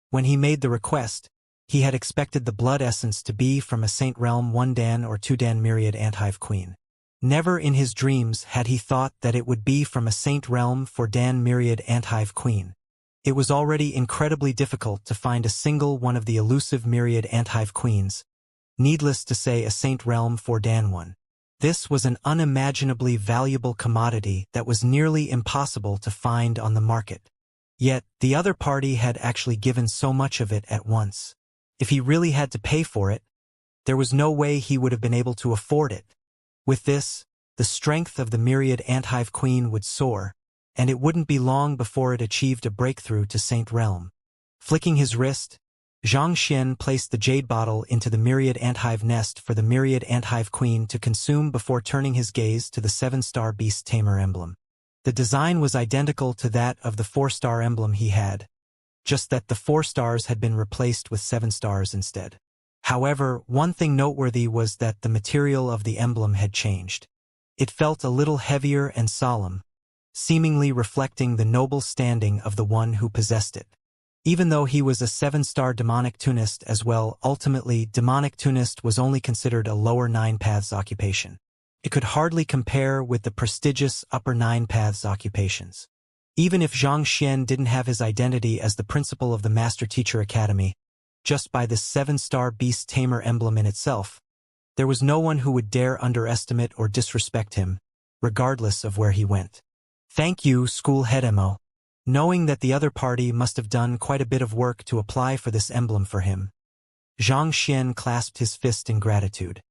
When he made the request, he had expected the blood essence to be from a Saint Realm 1 Dan or 2 Dan Myriad Anthive Queen. Never in his dreams had he thought that it would be from a Saint Realm for Dan Myriad Anthive Queen. It was already incredibly difficult to find a single one of the elusive Myriad Anthive Queens, needless to say a Saint Realm for Dan one. This was an unimaginably valuable commodity that was nearly impossible to find on the market. Yet, the other party had actually given so much of it at once. If he really had to pay for it, there was no way he would have been able to afford it. With this, the strength of the Myriad Anthive Queen would soar, and it wouldn't be long before it achieved a breakthrough to Saint Realm. Flicking his wrist, Xianxia placed the jade bottle into the Myriad Anthive nest for the Myriad Anthive Queen to consume before turning his gaze to the 7-star Beast Tamer emblem. The design was identical to that of the 4-star emblem he had, just that the 4 stars had been replaced with 7 stars instead. However, one thing noteworthy was that the material of the emblem had changed. It felt a little heavier and solemn, seemingly reflecting the noble standing of the one who possessed it. Even though he was a 7-star demonic tunist as well, ultimately demonic tunist was only considered a lower 9 paths occupation. It could hardly compare with the prestigious upper 9 paths occupations. Even if Xianxia didn't have his identity as the principal of the Master Teacher Academy, just by this 7-star Beast Tamer emblem in itself, there was no one who would dare underestimate or disrespect him, regardless of where he went. "Thank you, School Head Mo." Knowing that the other party must have done quite a bit of work to apply for this emblem for him, Xianxia clasped his fist in gratitude.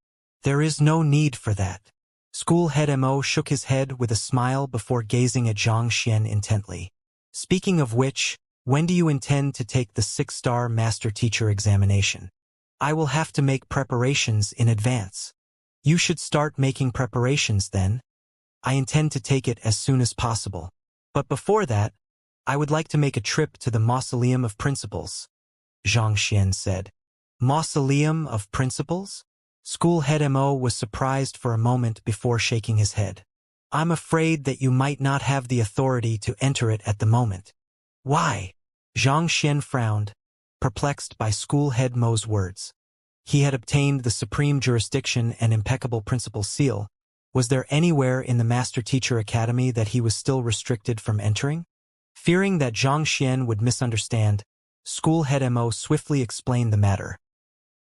"There is no need for that." School Head Mo shook his head with a smile before gazing at Xianxia intently. "Speaking of which, when do you intend to take the 6-star Master Teacher examination? I will have to make preparations in advance." "You should start making preparations then. I intend to take it as soon as possible. But before that, I would like to make a trip to the Mausoleum of Principles," Xianxia said. "Mausoleum of Principles?" School head Mo was surprised for a moment before shaking his head. I'm afraid that you might not have the authority to enter it at the moment. Why? Xianxia frowned, perplexed by school head Mo's words. He had obtained the supreme jurisdiction and impeccable principal seal. Was there anywhere in the Master Teacher Academy that he was still restricted from entering? Fearing that Xianxia would misunderstand, school head Mo swiftly explained the matter.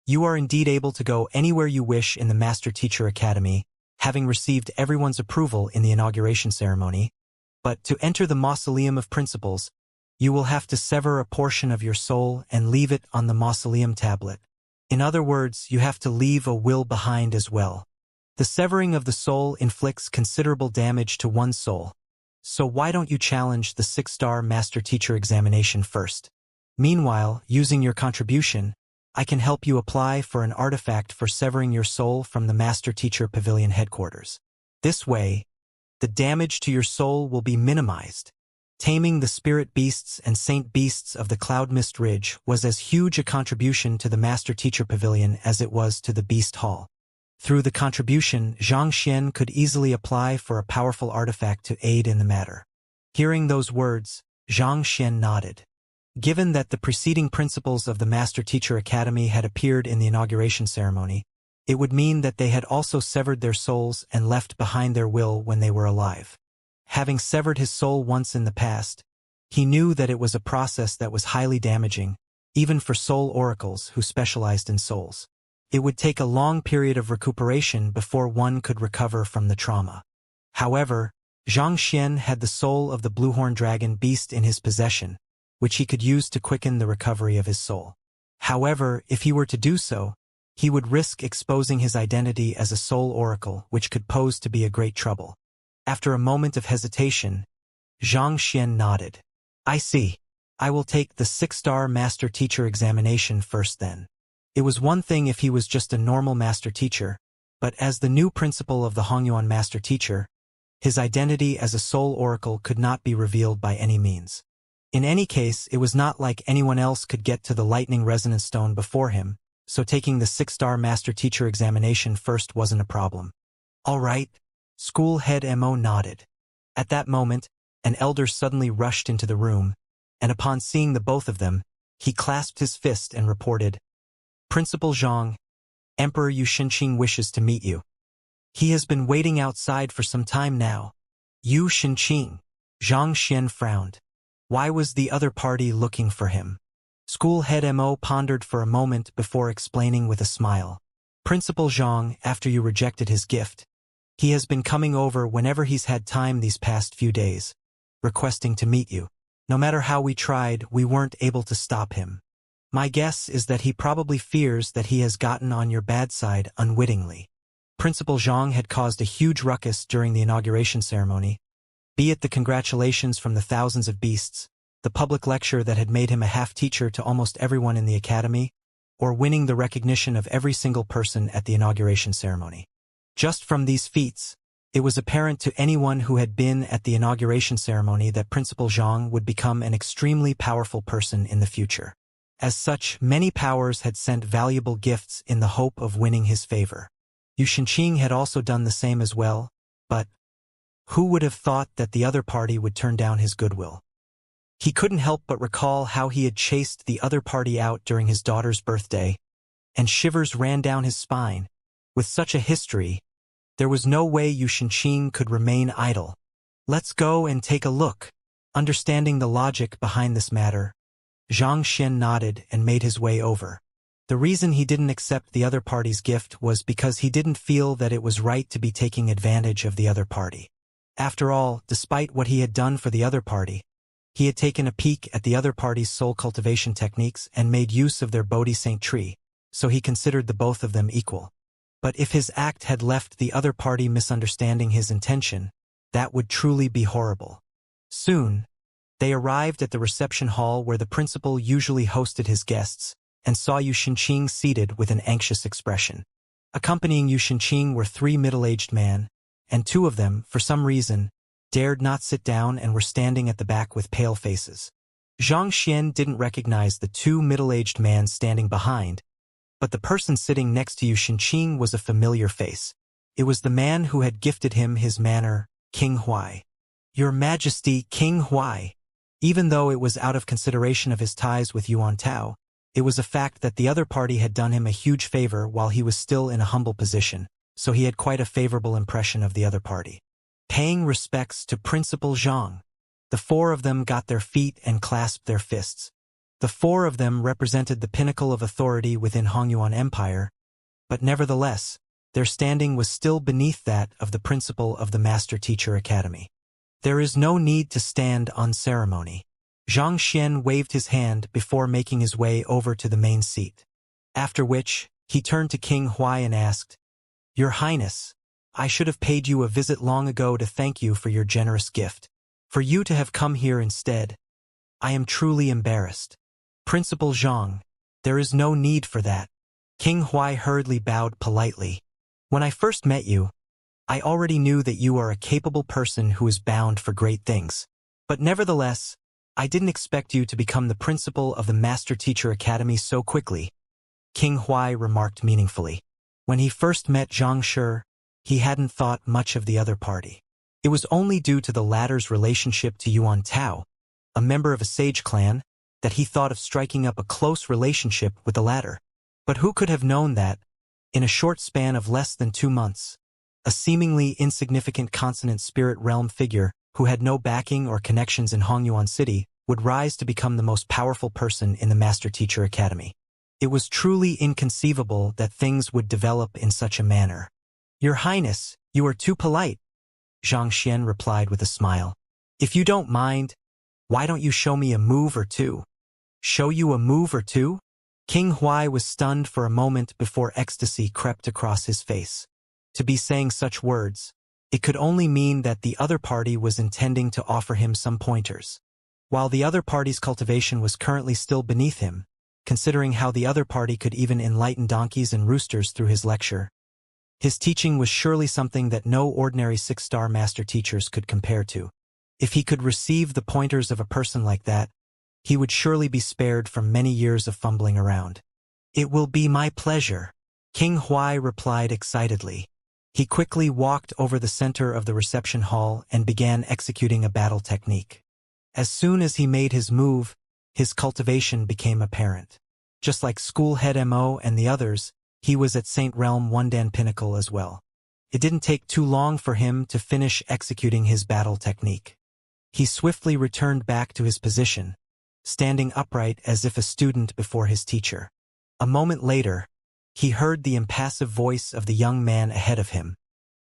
You are indeed able to go anywhere you wish in the Master Teacher Academy, having received everyone's approval in the inauguration ceremony, but to enter the Mausoleum of Principles, you will have to sever a portion of your soul and leave it on the mausoleum tablet. In other words, you have to leave a will behind as well. The severing of the soul inflicts considerable damage to one's soul. So why don't you challenge the 6-star Master Teacher examination first? Meanwhile, using your contribution, I can help you apply for an artifact for severing your soul from the Master Teacher Pavilion headquarters. This way, the damage to your soul will be minimized. Taming the spirit beasts and saint beasts of the Cloud Mist Ridge was as huge a contribution to the Master Teacher Pavilion as it was to the Beast Hall. Through the contribution, Xianxia could easily apply for a powerful artifact to aid in the matter. Hearing those words, Xianxia nodded. Given that the preceding principals of the Master Teacher Academy had appeared in the inauguration ceremony, it would mean that they had also severed their souls and left behind their will when they were alive. Having severed his soul once in the past, he knew that it was a process that was highly damaging, even for soul oracles who specialized in souls. It would take a long period of recuperation before one could recover from the trauma. However, Xianxia had the soul of the Bluehorn Dragon beast in his possession, which he could use to quicken the recovery of his soul. However, if he were to do so, he would risk exposing his identity as a soul oracle, which could pose to be a great trouble. After a moment of hesitation, Xianxia nodded. I see. I will take the 6-star Master Teacher examination first then. It was one thing if he was just a normal Master Teacher, but as the new principal of the Hongyuan Master Teacher, his identity as a soul oracle could not be revealed by any means. In any case, it was not like anyone else could get to the lightning resonance stone before him, so taking the 6-star Master Teacher examination first wasn't a problem. All right, school head Mo nodded. At that moment, an elder suddenly rushed into the room, and upon seeing the both of them, he clasped his fist and reported, Principal Zhang, Emperor Yu Shenqing wishes to meet you. He has been waiting outside for some time now. Yu Shenqing. Xianxia frowned. Why was the other party looking for him? School head Mo pondered for a moment before explaining with a smile. Principal Zhang, after you rejected his gift, he has been coming over whenever he's had time these past few days, requesting to meet you. No matter how we tried, we weren't able to stop him. My guess is that he probably fears that he has gotten on your bad side unwittingly. Principal Zhang had caused a huge ruckus during the inauguration ceremony, be it the congratulations from the thousands of beasts, the public lecture that had made him a half-teacher to almost everyone in the academy, or winning the recognition of every single person at the inauguration ceremony. Just from these feats, it was apparent to anyone who had been at the inauguration ceremony that Principal Zhang would become an extremely powerful person in the future. As such, many powers had sent valuable gifts in the hope of winning his favor. Yu Shenqing had also done the same as well, but who would have thought that the other party would turn down his goodwill? He couldn't help but recall how he had chased the other party out during his daughter's birthday, and shivers ran down his spine. With such a history, there was no way Yu Shenqing could remain idle. Let's go and take a look. Understanding the logic behind this matter, Xianxia nodded and made his way over. The reason he didn't accept the other party's gift was because he didn't feel that it was right to be taking advantage of the other party. After all, despite what he had done for the other party, he had taken a peek at the other party's soul cultivation techniques and made use of their Bodhi Saint tree, so he considered the both of them equal. But if his act had left the other party misunderstanding his intention, that would truly be horrible. Soon, they arrived at the reception hall where the principal usually hosted his guests, and saw Yu Shenqing seated with an anxious expression. Accompanying Yu Shenqing were 3 middle-aged men, and 2 of them, for some reason, dared not sit down and were standing at the back with pale faces. Xianxia didn't recognize the 2 middle-aged men standing behind, but the person sitting next to Xianxia was a familiar face. It was the man who had gifted him his manor, King Huai. Your Majesty, King Huai. Even though it was out of consideration of his ties with Yuan Tao, it was a fact that the other party had done him a huge favor while he was still in a humble position, so he had quite a favorable impression of the other party. Paying respects to Principal Zhang. The four of them got their feet and clasped their fists. The four of them represented the pinnacle of authority within Hongyuan Empire, but nevertheless, their standing was still beneath that of the principal of the Master Teacher Academy. There is no need to stand on ceremony. Zhang Xian waved his hand before making his way over to the main seat. After which, he turned to King Huai and asked, Your Highness, I should have paid you a visit long ago to thank you for your generous gift. For you to have come here instead, I am truly embarrassed. Principal Zhang, there is no need for that. King Huai hurriedly bowed politely. When I first met you, I already knew that you are a capable person who is bound for great things. But nevertheless, I didn't expect you to become the principal of the Master Teacher Academy so quickly, King Huai remarked meaningfully. When he first met Zhang Shi, he hadn't thought much of the other party. It was only due to the latter's relationship to Yuan Tao, a member of a sage clan, that he thought of striking up a close relationship with the latter. But who could have known that, in a short span of less than 2 months, a seemingly insignificant consonant spirit realm figure who had no backing or connections in Hongyuan City would rise to become the most powerful person in the Master Teacher Academy. It was truly inconceivable that things would develop in such a manner. Your Highness, you are too polite, Zhang Xian replied with a smile. If you don't mind, why don't you show me a move or two? Show you a move or two? King Huai was stunned for a moment before ecstasy crept across his face. To be saying such words, it could only mean that the other party was intending to offer him some pointers. While the other party's cultivation was currently still beneath him, considering how the other party could even enlighten donkeys and roosters through his lecture, his teaching was surely something that no ordinary 6-star master teachers could compare to. If he could receive the pointers of a person like that, he would surely be spared from many years of fumbling around. It will be my pleasure, King Huai replied excitedly. He quickly walked over the center of the reception hall and began executing a battle technique. As soon as he made his move, his cultivation became apparent. Just like School Head Mo and the others, he was at Saint Realm Wundan Pinnacle as well. It didn't take too long for him to finish executing his battle technique. He swiftly returned back to his position, standing upright as if a student before his teacher. A moment later, he heard the impassive voice of the young man ahead of him.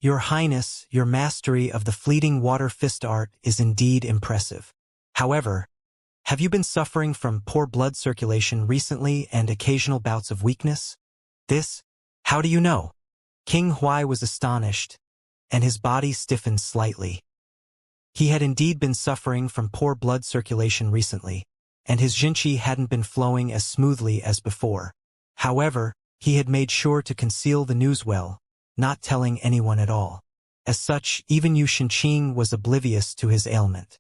Your Highness, your mastery of the fleeting water fist art is indeed impressive. However, have you been suffering from poor blood circulation recently and occasional bouts of weakness? This? How do you know? King Huai was astonished, and his body stiffened slightly. He had indeed been suffering from poor blood circulation recently, and his jinqi hadn't been flowing as smoothly as before. However, he had made sure to conceal the news well, not telling anyone at all. As such, even Yu Shenqing was oblivious to his ailment.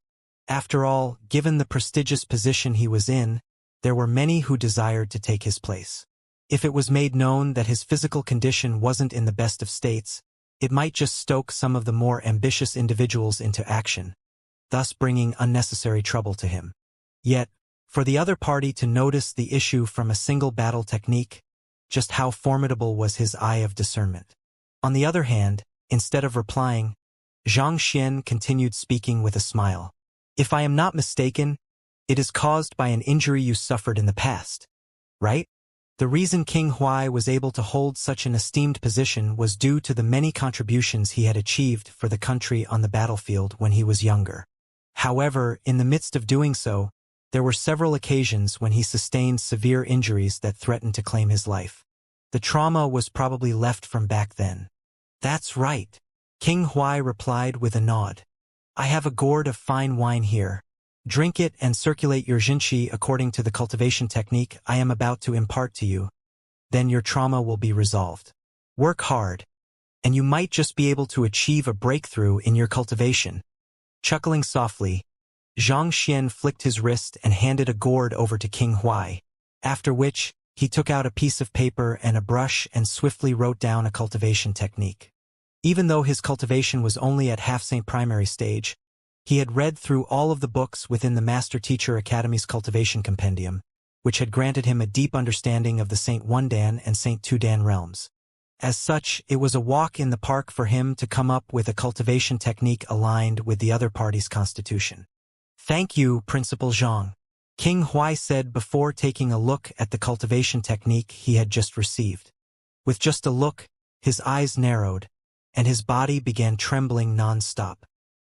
After all, given the prestigious position he was in, there were many who desired to take his place. If it was made known that his physical condition wasn't in the best of states, it might just stoke some of the more ambitious individuals into action, thus bringing unnecessary trouble to him. Yet, for the other party to notice the issue from a single battle technique, just how formidable was his eye of discernment. On the other hand, instead of replying, Zhang Xian continued speaking with a smile. If I am not mistaken, it is caused by an injury you suffered in the past, right? The reason King Huai was able to hold such an esteemed position was due to the many contributions he had achieved for the country on the battlefield when he was younger. However, in the midst of doing so, there were several occasions when he sustained severe injuries that threatened to claim his life. The trauma was probably left from back then. That's right, King Huai replied with a nod. I have a gourd of fine wine here. Drink it and circulate your jinqi according to the cultivation technique I am about to impart to you. Then your trauma will be resolved. Work hard, and you might just be able to achieve a breakthrough in your cultivation. Chuckling softly, Zhang Xian flicked his wrist and handed a gourd over to King Huai, after which He took out a piece of paper and a brush and swiftly wrote down a cultivation technique. Even though his cultivation was only at half-Saint primary stage, he had read through all of the books within the Master Teacher Academy's cultivation compendium, which had granted him a deep understanding of the Saint 1 Dan and Saint 2 Dan realms. As such, it was a walk in the park for him to come up with a cultivation technique aligned with the other party's constitution. "Thank you, Principal Zhang," King Huai said before taking a look at the cultivation technique he had just received. With just a look, his eyes narrowed, and his body began trembling non-stop.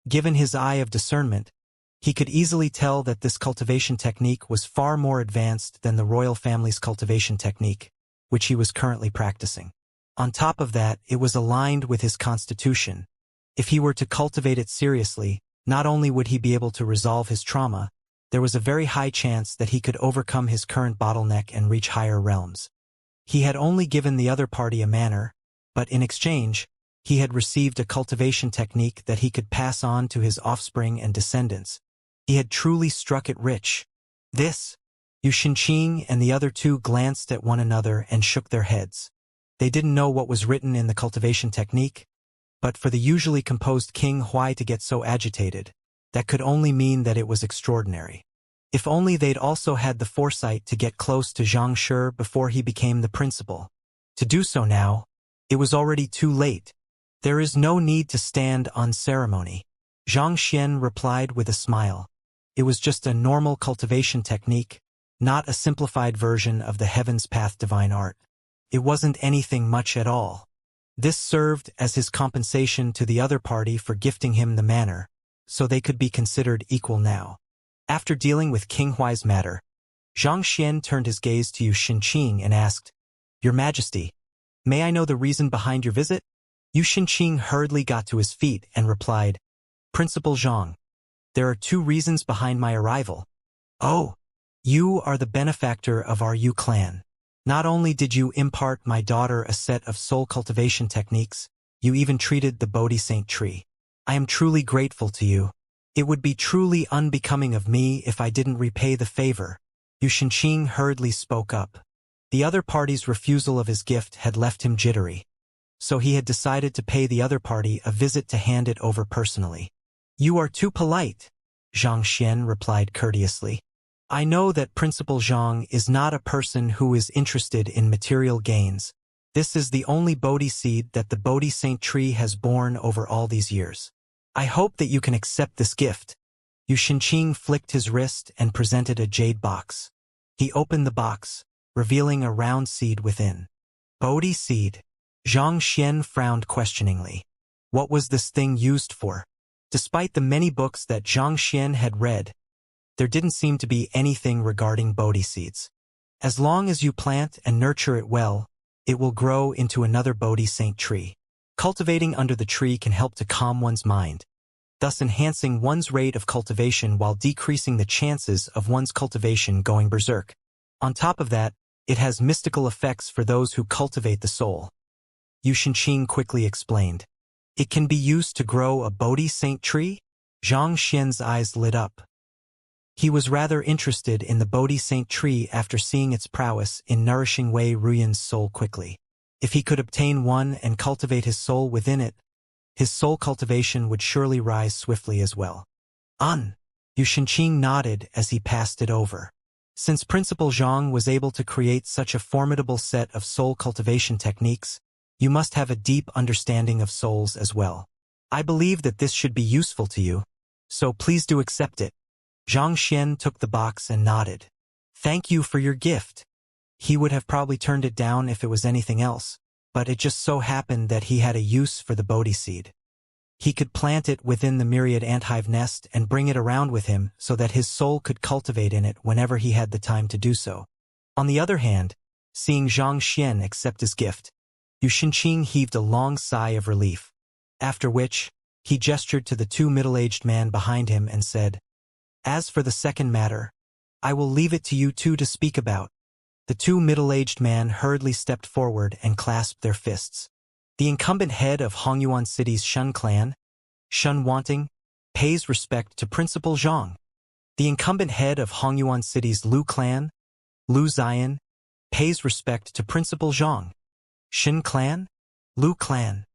Given his eye of discernment, he could easily tell that this cultivation technique was far more advanced than the royal family's cultivation technique, which he was currently practicing. On top of that, it was aligned with his constitution. If he were to cultivate it seriously, not only would he be able to resolve his trauma, there was a very high chance that he could overcome his current bottleneck and reach higher realms. He had only given the other party a manner, but in exchange, he had received a cultivation technique that he could pass on to his offspring and descendants. He had truly struck it rich. This, Yu Xinqing and the other two glanced at one another and shook their heads. They didn't know what was written in the cultivation technique, but for the usually composed King Huai to get so agitated, that could only mean that it was extraordinary. If only they'd also had the foresight to get close to Xianxia before he became the principal. To do so now, it was already too late. "There is no need to stand on ceremony," Zhang Xian replied with a smile. It was just a normal cultivation technique, not a simplified version of the Heaven's Path divine art. It wasn't anything much at all. This served as his compensation to the other party for gifting him the manner, so they could be considered equal now. After dealing with King Huai's matter, Zhang Xian turned his gaze to Yu Xinqing and asked, "Your Majesty, may I know the reason behind your visit?" Yu Xinqing hurriedly got to his feet and replied, "Principal Zhang, there are 2 reasons behind my arrival. Oh, you are the benefactor of our Yu clan. Not only did you impart my daughter a set of soul cultivation techniques, you even treated the Bodhi Saint tree. I am truly grateful to you. It would be truly unbecoming of me if I didn't repay the favor." Yu Xinqing hurriedly spoke up. The other party's refusal of his gift had left him jittery, so he had decided to pay the other party a visit to hand it over personally. "You are too polite," Zhang Xian replied courteously. "I know that Principal Zhang is not a person who is interested in material gains. This is the only Bodhi seed that the Bodhi Saint tree has borne over all these years. I hope that you can accept this gift." Yu Xinqing flicked his wrist and presented a jade box. He opened the box, revealing a round seed within. Bodhi seed. Zhang Xian frowned questioningly. What was this thing used for? Despite the many books that Zhang Xian had read, there didn't seem to be anything regarding Bodhi seeds. As long as you plant and nurture it well, it will grow into another Bodhi Saint tree. Cultivating under the tree can help to calm one's mind, thus enhancing one's rate of cultivation while decreasing the chances of one's cultivation going berserk. On top of that, it has mystical effects for those who cultivate the soul. Yu Xinqing quickly explained. It can be used to grow a Bodhi Saint tree? Zhang Xian's eyes lit up. He was rather interested in the Bodhi Saint tree after seeing its prowess in nourishing Wei Ruyan's soul quickly. If he could obtain one and cultivate his soul within it, his soul cultivation would surely rise swiftly as well. Yu Xinqing nodded as he passed it over. Since Principal Zhang was able to create such a formidable set of soul cultivation techniques, you must have a deep understanding of souls as well. I believe that this should be useful to you, so please do accept it. Zhang Xian took the box and nodded. Thank you for your gift. He would have probably turned it down if it was anything else, but it just so happened that he had a use for the Bodhi seed. He could plant it within the myriad anthive nest and bring it around with him so that his soul could cultivate in it whenever he had the time to do so. On the other hand, seeing Zhang Xian accept his gift, Yu Xinqing heaved a long sigh of relief, after which, he gestured to the 2 middle-aged men behind him and said, "As for the second matter, I will leave it to you 2 to speak about." The 2 middle-aged men hurriedly stepped forward and clasped their fists. The incumbent head of Hongyuan City's Shun clan, Shun Wanting, pays respect to Principal Zhang. The incumbent head of Hongyuan City's Lu clan, Lu Ziyan, pays respect to Principal Zhang. Xin clan? Lu clan?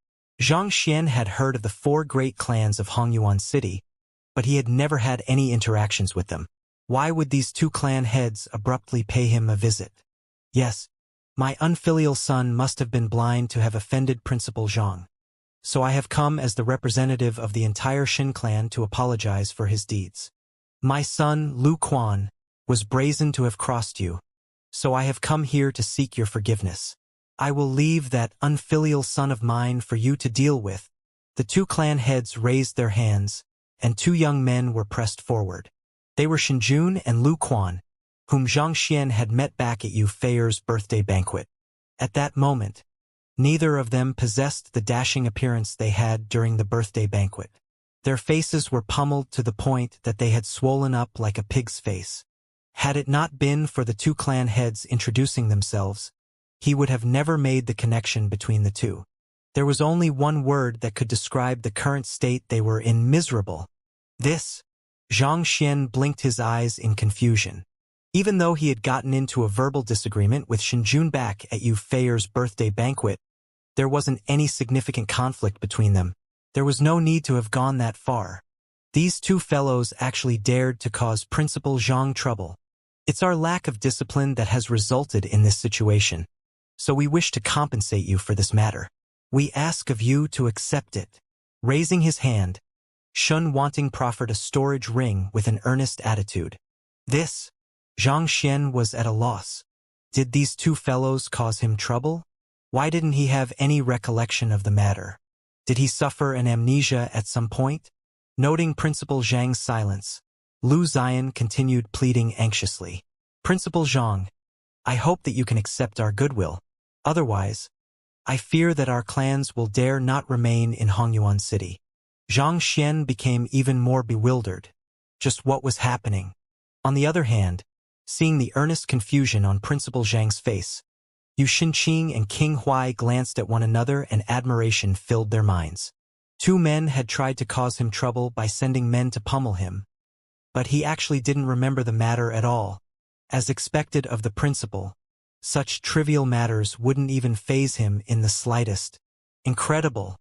Zhang Xian had heard of the 4 great clans of Hongyuan City, but he had never had any interactions with them. Why would these 2 clan heads abruptly pay him a visit? Yes, my unfilial son must have been blind to have offended Principal Zhang. So I have come as the representative of the entire Xin clan to apologize for his deeds. My son, Lu Quan, was brazen to have crossed you, so I have come here to seek your forgiveness. I will leave that unfilial son of mine for you to deal with. The 2 clan heads raised their hands, and 2 young men were pressed forward. They were Shinjun and Lu Quan, whom Zhang Xian had met back at Yu Feier's birthday banquet. At that moment, neither of them possessed the dashing appearance they had during the birthday banquet. Their faces were pummeled to the point that they had swollen up like a pig's face. Had it not been for the 2 clan heads introducing themselves, he would have never made the connection between the 2. There was only one word that could describe the current state they were in: miserable. This. Zhang Xian blinked his eyes in confusion. Even though he had gotten into a verbal disagreement with Shinjun back at Yu Feier's birthday banquet, there wasn't any significant conflict between them. There was no need to have gone that far. These 2 fellows actually dared to cause Principal Zhang trouble. It's our lack of discipline that has resulted in this situation. So we wish to compensate you for this matter. We ask of you to accept it. Raising his hand, Shun Wanting proffered a storage ring with an earnest attitude. This. Zhang Xian was at a loss. Did these 2 fellows cause him trouble? Why didn't he have any recollection of the matter? Did he suffer an amnesia at some point? Noting Principal Zhang's silence, Lu Ziyan continued, pleading anxiously. Principal Zhang, I hope that you can accept our goodwill. Otherwise, I fear that our clans will dare not remain in Hongyuan City. Zhang Xian became even more bewildered. Just what was happening? On the other hand, seeing the earnest confusion on Principal Zhang's face, Yu Xinqing and King Huai glanced at one another and admiration filled their minds. 2 men had tried to cause him trouble by sending men to pummel him, but he actually didn't remember the matter at all. As expected of the principal, such trivial matters wouldn't even faze him in the slightest. Incredible.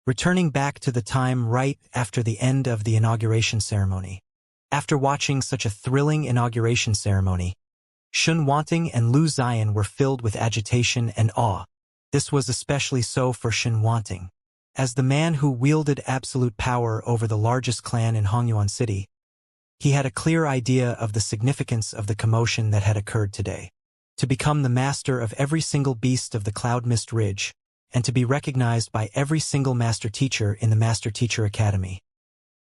Returning back to the time right after the end of the inauguration ceremony. After watching such a thrilling inauguration ceremony, Shun Wanting and Lu Ziyan were filled with agitation and awe. This was especially so for Shun Wanting. As the man who wielded absolute power over the largest clan in Hongyuan City, he had a clear idea of the significance of the commotion that had occurred today. To become the master of every single beast of the Cloud Mist Ridge, and to be recognized by every single master teacher in the Master Teacher Academy.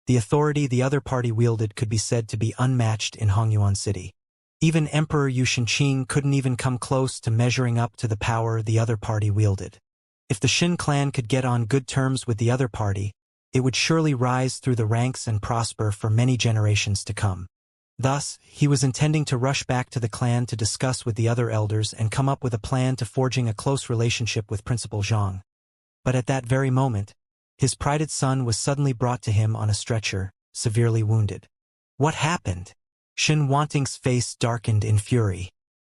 The authority the other party wielded could be said to be unmatched in Hongyuan City. Even Emperor Yu Xinqing couldn't even come close to measuring up to the power the other party wielded. If the Xin clan could get on good terms with the other party, it would surely rise through the ranks and prosper for many generations to come. Thus, he was intending to rush back to the clan to discuss with the other elders and come up with a plan to forging a close relationship with Principal Zhang. But at that very moment, his prided son was suddenly brought to him on a stretcher, severely wounded. What happened? Xin Wanting's face darkened in fury.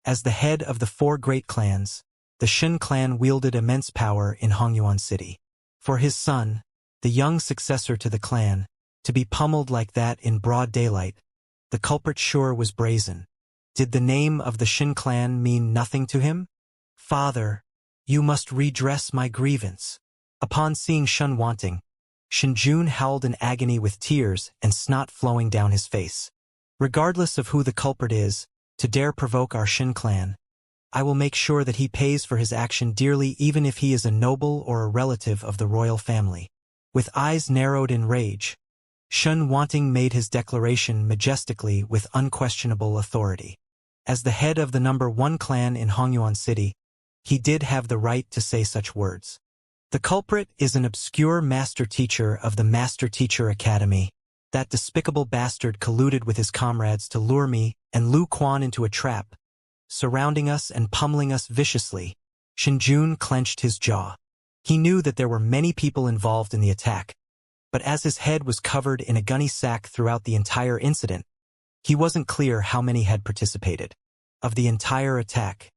As the head of the 4 great clans, the Xin clan wielded immense power in Hongyuan City. For his son, the young successor to the clan, to be pummeled like that in broad daylight, the culprit sure was brazen. Did the name of the Xin clan mean nothing to him? Father, you must redress my grievance. Upon seeing Shun Wanting, Shinjun howled in agony with tears and snot flowing down his face. Regardless of who the culprit is, to dare provoke our Xin clan, I will make sure that he pays for his action dearly, even if he is a noble or a relative of the royal family. With eyes narrowed in rage, Shun Wanting made his declaration majestically with unquestionable authority. As the head of the number 1 clan in Hongyuan City, he did have the right to say such words. The culprit is an obscure master teacher of the Master Teacher Academy. That despicable bastard colluded with his comrades to lure me and Lu Quan into a trap, surrounding us and pummeling us viciously. Shinjun clenched his jaw. He knew that there were many people involved in the attack, but as his head was covered in a gunny sack throughout the entire incident, he wasn't clear how many had participated. Of the entire attack,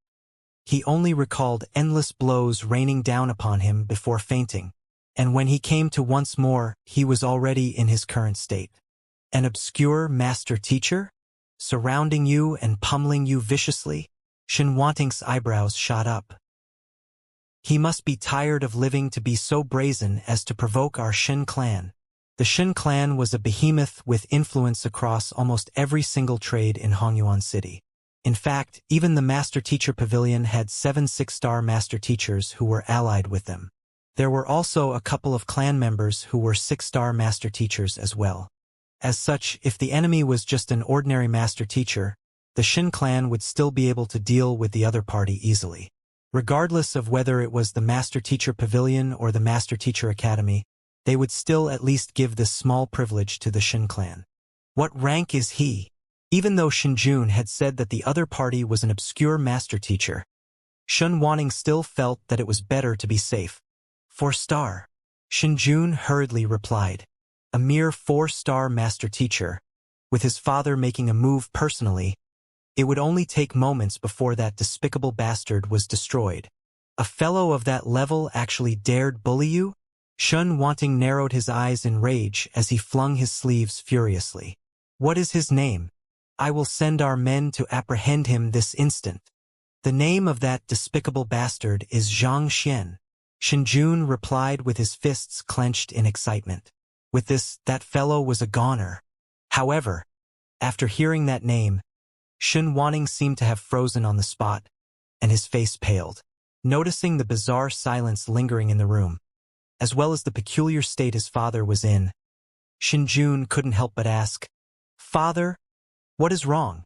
He only recalled endless blows raining down upon him before fainting, and when he came to once more, he was already in his current state. An obscure master teacher? Surrounding you and pummeling you viciously? Xianxia's eyebrows shot up. He must be tired of living to be so brazen as to provoke our Xin clan. The Xin clan was a behemoth with influence across almost every single trade in Hongyuan City. In fact, even the Master Teacher Pavilion had 7 6-star Master Teachers who were allied with them. There were also a couple of clan members who were 6-star Master Teachers as well. As such, if the enemy was just an ordinary Master Teacher, the Xin clan would still be able to deal with the other party easily. Regardless of whether it was the Master Teacher Pavilion or the Master Teacher Academy, they would still at least give this small privilege to the Xin clan. What rank is he? Even though Xinjun had said that the other party was an obscure master teacher, Xianxia still felt that it was better to be safe. 4-star. Xinjun hurriedly replied. A mere 4-star master teacher. With his father making a move personally, it would only take moments before that despicable bastard was destroyed. A fellow of that level actually dared bully you? Xianxia narrowed his eyes in rage as he flung his sleeves furiously. What is his name? I will send our men to apprehend him this instant. The name of that despicable bastard is Xianxia. Xinjun replied with his fists clenched in excitement. With this, that fellow was a goner. However, after hearing that name, Xianxia seemed to have frozen on the spot, and his face paled. Noticing the bizarre silence lingering in the room, as well as the peculiar state his father was in, Xinjun couldn't help but ask, "Father, what is wrong?"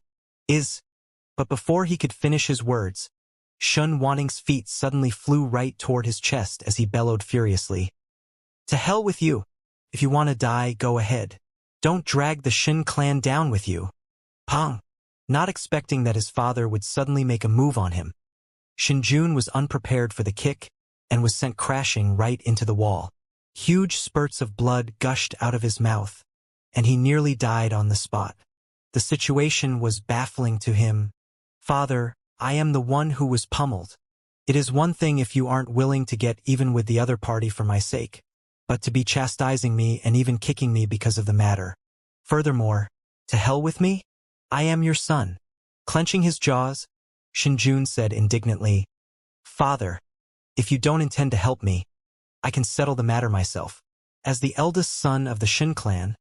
But before he could finish his words, Xianxia's feet suddenly flew right toward his chest as he bellowed furiously. To hell with you. If you want to die, go ahead. Don't drag the Xin clan down with you. Pong! Not expecting that his father would suddenly make a move on him, Xinjun was unprepared for the kick and was sent crashing right into the wall. Huge spurts of blood gushed out of his mouth, and he nearly died on the spot. The situation was baffling to him. Father, I am the one who was pummeled. It is one thing if you aren't willing to get even with the other party for my sake, but to be chastising me and even kicking me because of the matter. Furthermore, to hell with me? I am your son. Clenching his jaws, Xinjun said indignantly, Father, if you don't intend to help me, I can settle the matter myself. As the eldest son of the Xin clan,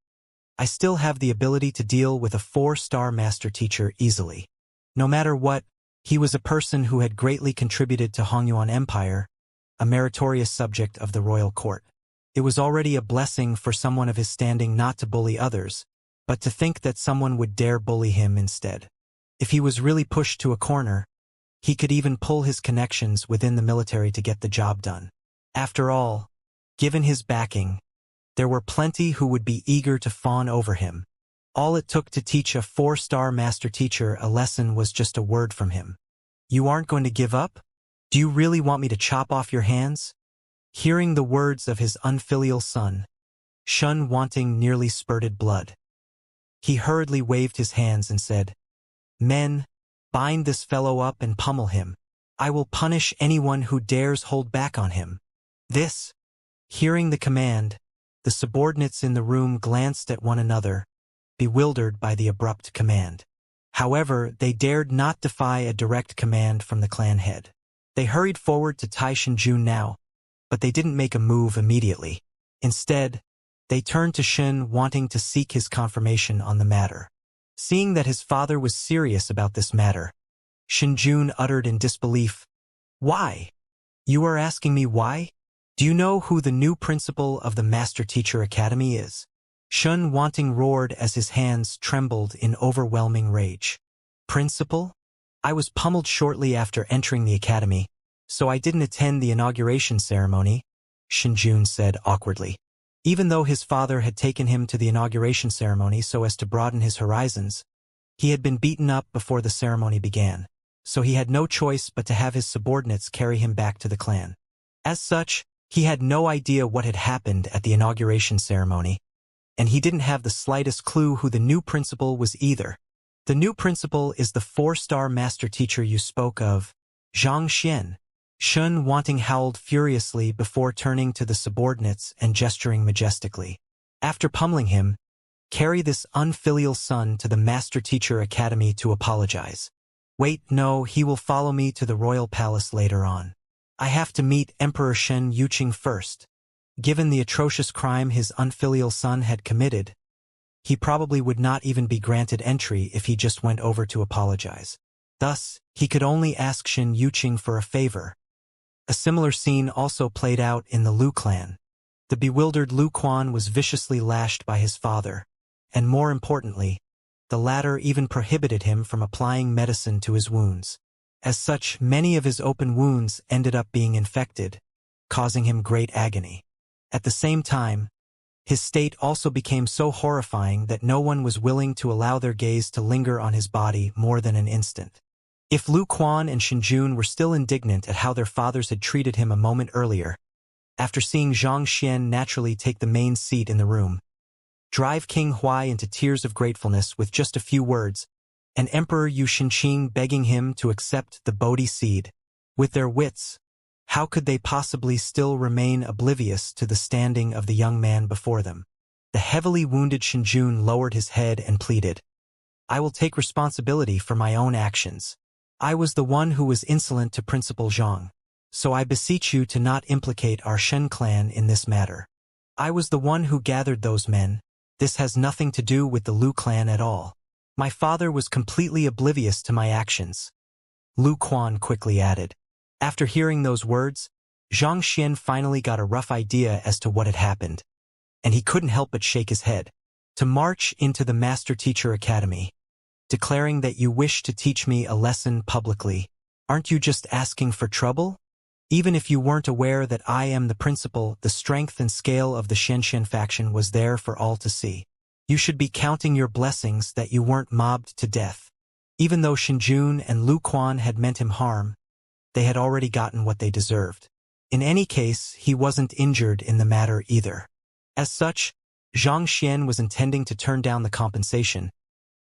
I still have the ability to deal with a 4-star master teacher easily. No matter what, he was a person who had greatly contributed to Hongyuan Empire, a meritorious subject of the royal court. It was already a blessing for someone of his standing not to bully others, but to think that someone would dare bully him instead. If he was really pushed to a corner, he could even pull his connections within the military to get the job done. After all, given his backing, there were plenty who would be eager to fawn over him. All it took to teach a 4-star master teacher a lesson was just a word from him. You aren't going to give up? Do you really want me to chop off your hands? Hearing the words of his unfilial son, Xianxia nearly spurted blood. He hurriedly waved his hands and said, Men, bind this fellow up and pummel him. I will punish anyone who dares hold back on him. Hearing the command, the subordinates in the room glanced at one another, bewildered by the abrupt command. However, they dared not defy a direct command from the clan head. They hurried forward to Tai Xinjun now, but they didn't make a move immediately. Instead, they turned to Xin wanting to seek his confirmation on the matter. Seeing that his father was serious about this matter, Xinjun uttered in disbelief, Why? You are asking me why? Do you know who the new principal of the Master Teacher Academy is? Xianxia roared as his hands trembled in overwhelming rage. Principal? I was pummeled shortly after entering the academy, so I didn't attend the inauguration ceremony, Xinjun said awkwardly. Even though his father had taken him to the inauguration ceremony so as to broaden his horizons, he had been beaten up before the ceremony began, so he had no choice but to have his subordinates carry him back to the clan. As such, he had no idea what had happened at the inauguration ceremony, and he didn't have the slightest clue who the new principal was either. The new principal is the 4-star master teacher you spoke of, Zhang Xian. Shun Wanting howled furiously before turning to the subordinates and gesturing majestically. After pummeling him, carry this unfilial son to the Master Teacher Academy to apologize. Wait, no, he will follow me to the royal palace later on. I have to meet Emperor Shen Yuqing first. Given the atrocious crime his unfilial son had committed, he probably would not even be granted entry if he just went over to apologize. Thus, he could only ask Shen Yuqing for a favor. A similar scene also played out in the Lu clan. The bewildered Lu Quan was viciously lashed by his father, and more importantly, the latter even prohibited him from applying medicine to his wounds. As such, many of his open wounds ended up being infected, causing him great agony. At the same time, his state also became so horrifying that no one was willing to allow their gaze to linger on his body more than an instant. If Lu Quan and Shinjun were still indignant at how their fathers had treated him a moment earlier, after seeing Zhang Xian naturally take the main seat in the room, drive King Huai into tears of gratefulness with just a few words, and Emperor Yu Shinqing begging him to accept the Bodhi seed, with their wits, how could they possibly still remain oblivious to the standing of the young man before them? The heavily wounded Shinjun lowered his head and pleaded, I will take responsibility for my own actions. I was the one who was insolent to Principal Zhang, so I beseech you to not implicate our Shen clan in this matter. I was the one who gathered those men. This has nothing to do with the Lu clan at all. My father was completely oblivious to my actions. Lu Quan quickly added. After hearing those words, Zhang Xian finally got a rough idea as to what had happened, and he couldn't help but shake his head. To march into the Master Teacher Academy, declaring that you wish to teach me a lesson publicly, aren't you just asking for trouble? Even if you weren't aware that I am the principal, the strength and scale of the Xianxian faction was there for all to see. You should be counting your blessings that you weren't mobbed to death. Even though Shinjun and Lu Quan had meant him harm, they had already gotten what they deserved. In any case, he wasn't injured in the matter either. As such, Zhang Xian was intending to turn down the compensation,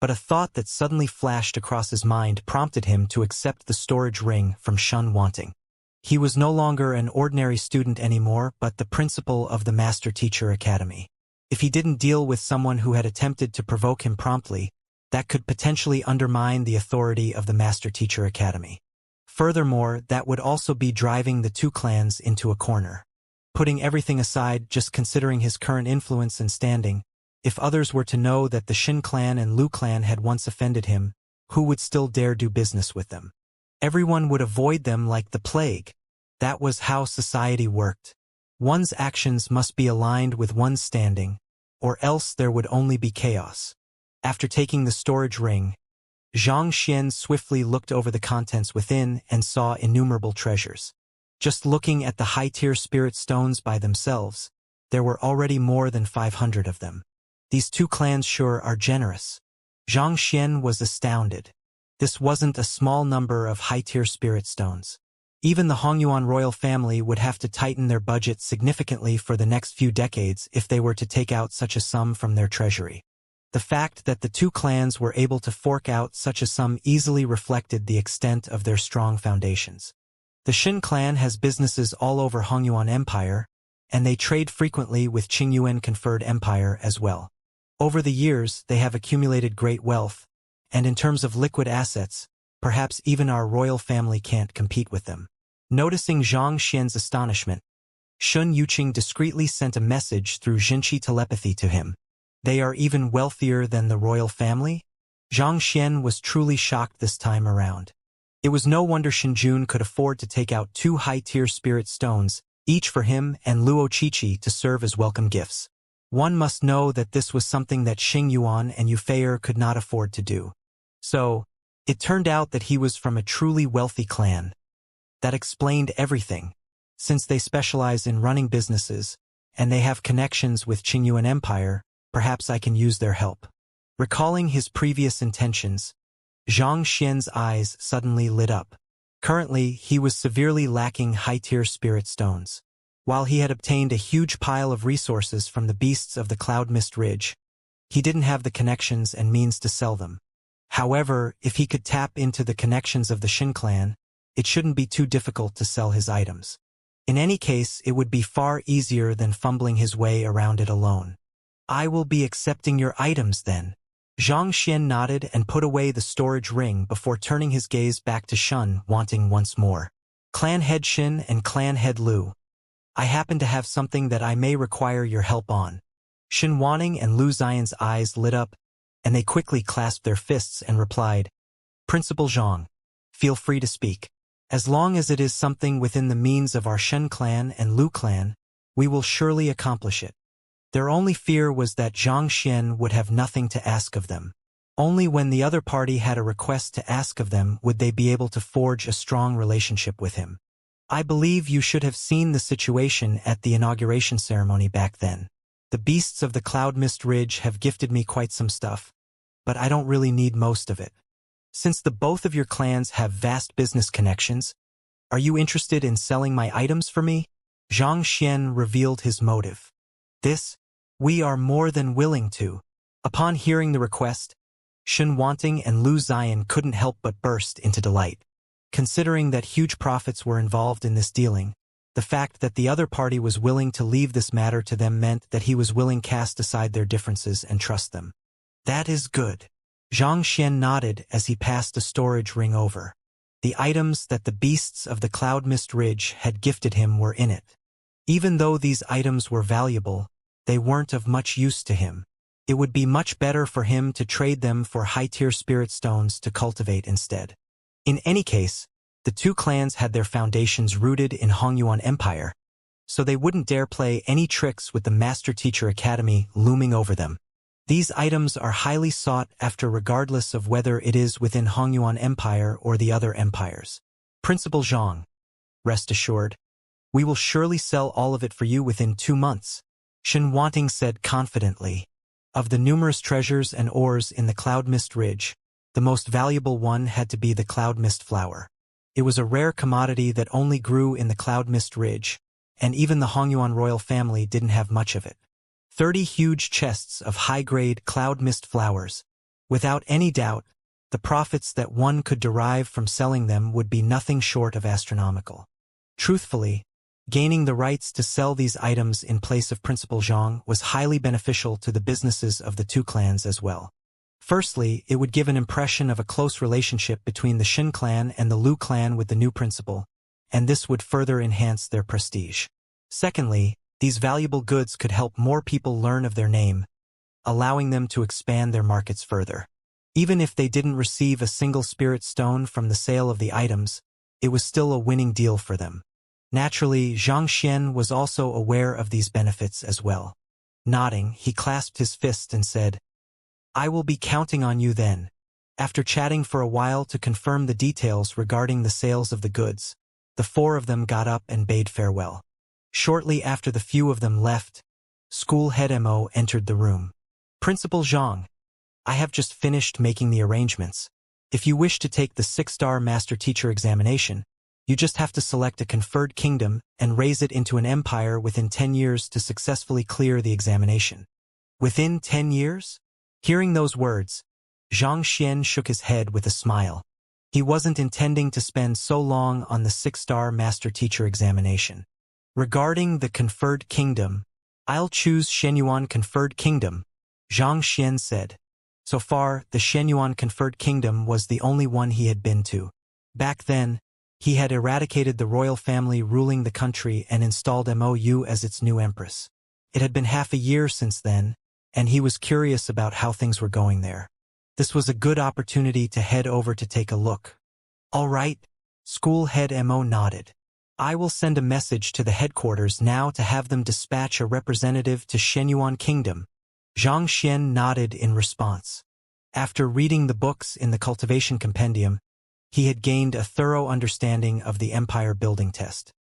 but a thought that suddenly flashed across his mind prompted him to accept the storage ring from Shun Wanting. He was no longer an ordinary student anymore, but the principal of the Master Teacher Academy. If he didn't deal with someone who had attempted to provoke him promptly, that could potentially undermine the authority of the Master Teacher Academy. Furthermore, that would also be driving the two clans into a corner. Putting everything aside, just considering his current influence and standing, if others were to know that the Shin clan and Lu clan had once offended him, who would still dare do business with them? Everyone would avoid them like the plague. That was how society worked. One's actions must be aligned with one's standing, or else there would only be chaos. After taking the storage ring, Zhang Xian swiftly looked over the contents within and saw innumerable treasures. Just looking at the high-tier spirit stones by themselves, there were already more than 500 of them. These two clans sure are generous. Zhang Xian was astounded. This wasn't a small number of high-tier spirit stones. Even the Hongyuan royal family would have to tighten their budget significantly for the next few decades if they were to take out such a sum from their treasury. The fact that the two clans were able to fork out such a sum easily reflected the extent of their strong foundations. The Shin clan has businesses all over Hongyuan Empire, and they trade frequently with Qingyuan-conferred empire as well. Over the years, they have accumulated great wealth, and in terms of liquid assets, perhaps even our royal family can't compete with them. Noticing Zhang Xian's astonishment, Shun Yuqing discreetly sent a message through Jinqi telepathy to him. They are even wealthier than the royal family? Zhang Xian was truly shocked this time around. It was no wonder Shinjun could afford to take out 2 high-tier spirit stones, each for him and Luo Qiqi to serve as welcome gifts. One must know that this was something that Xing Yuan and Yufeier could not afford to do. So, it turned out that he was from a truly wealthy clan. That explained everything. Since they specialize in running businesses, and they have connections with Qingyuan Empire, perhaps I can use their help. Recalling his previous intentions, Zhang Xian's eyes suddenly lit up. Currently, he was severely lacking high-tier spirit stones. While he had obtained a huge pile of resources from the beasts of the Cloud Mist Ridge, he didn't have the connections and means to sell them. However, if he could tap into the connections of the Shin clan, it shouldn't be too difficult to sell his items. In any case, it would be far easier than fumbling his way around it alone. I will be accepting your items then. Xianxia nodded and put away the storage ring before turning his gaze back to Shun, wanting once more. Clan Head Shin and Clan Head Lu. I happen to have something that I may require your help on. Shin Wanting and Lu Xian's eyes lit up, and they quickly clasped their fists and replied, Principal Zhang, feel free to speak. As long as it is something within the means of our Shen clan and Lu clan, we will surely accomplish it. Their only fear was that Zhang Xian would have nothing to ask of them. Only when the other party had a request to ask of them would they be able to forge a strong relationship with him. I believe you should have seen the situation at the inauguration ceremony back then. The beasts of the Cloud Mist Ridge have gifted me quite some stuff, but I don't really need most of it. Since the both of your clans have vast business connections, are you interested in selling my items for me? Zhang Xian revealed his motive. This, we are more than willing to. Upon hearing the request, Shen Wanting and Lu Xian couldn't help but burst into delight. Considering that huge profits were involved in this dealing, the fact that the other party was willing to leave this matter to them meant that he was willing to cast aside their differences and trust them. That is good. Zhang Xian nodded as he passed a storage ring over. The items that the beasts of the Cloud Mist Ridge had gifted him were in it. Even though these items were valuable, they weren't of much use to him. It would be much better for him to trade them for high-tier spirit stones to cultivate instead. In any case, the two clans had their foundations rooted in Hongyuan Empire, so they wouldn't dare play any tricks with the Master Teacher Academy looming over them. These items are highly sought after regardless of whether it is within Hongyuan Empire or the other empires. Principal Zhang, rest assured, we will surely sell all of it for you within 2 months, Shen Wanting said confidently. Of the numerous treasures and ores in the Cloud Mist Ridge, the most valuable one had to be the Cloud Mist Flower. It was a rare commodity that only grew in the Cloud Mist Ridge, and even the Hongyuan royal family didn't have much of it. 30 huge chests of high-grade Cloud Mist flowers. Without any doubt, the profits that one could derive from selling them would be nothing short of astronomical. Truthfully, gaining the rights to sell these items in place of Principal Zhang was highly beneficial to the businesses of the two clans as well. Firstly, it would give an impression of a close relationship between the Shin clan and the Lu clan with the new principal, and this would further enhance their prestige. Secondly, these valuable goods could help more people learn of their name, allowing them to expand their markets further. Even if they didn't receive a single spirit stone from the sale of the items, it was still a winning deal for them. Naturally, Zhang Xian was also aware of these benefits as well. Nodding, he clasped his fist and said, I will be counting on you then. After chatting for a while to confirm the details regarding the sales of the goods, the 4 of them got up and bade farewell. Shortly after the few of them left, School Head Mo entered the room. Principal Zhang, I have just finished making the arrangements. If you wish to take the 6-star Master Teacher examination, you just have to select a conferred kingdom and raise it into an empire within 10 years to successfully clear the examination. Within 10 years? Hearing those words, Zhang Xian shook his head with a smile. He wasn't intending to spend so long on the 6-star Master Teacher examination. Regarding the conferred kingdom, I'll choose Shenyuan Conferred Kingdom, Zhang Xian said. So far, the Shenyuan Conferred Kingdom was the only one he had been to. Back then, he had eradicated the royal family ruling the country and installed Mou as its new empress. It had been half a year since then, and he was curious about how things were going there. This was a good opportunity to head over to take a look. All right, School Head Mo nodded. I will send a message to the headquarters now to have them dispatch a representative to Shenyuan Kingdom. Zhang Xian nodded in response. After reading the books in the Cultivation Compendium, he had gained a thorough understanding of the empire building test.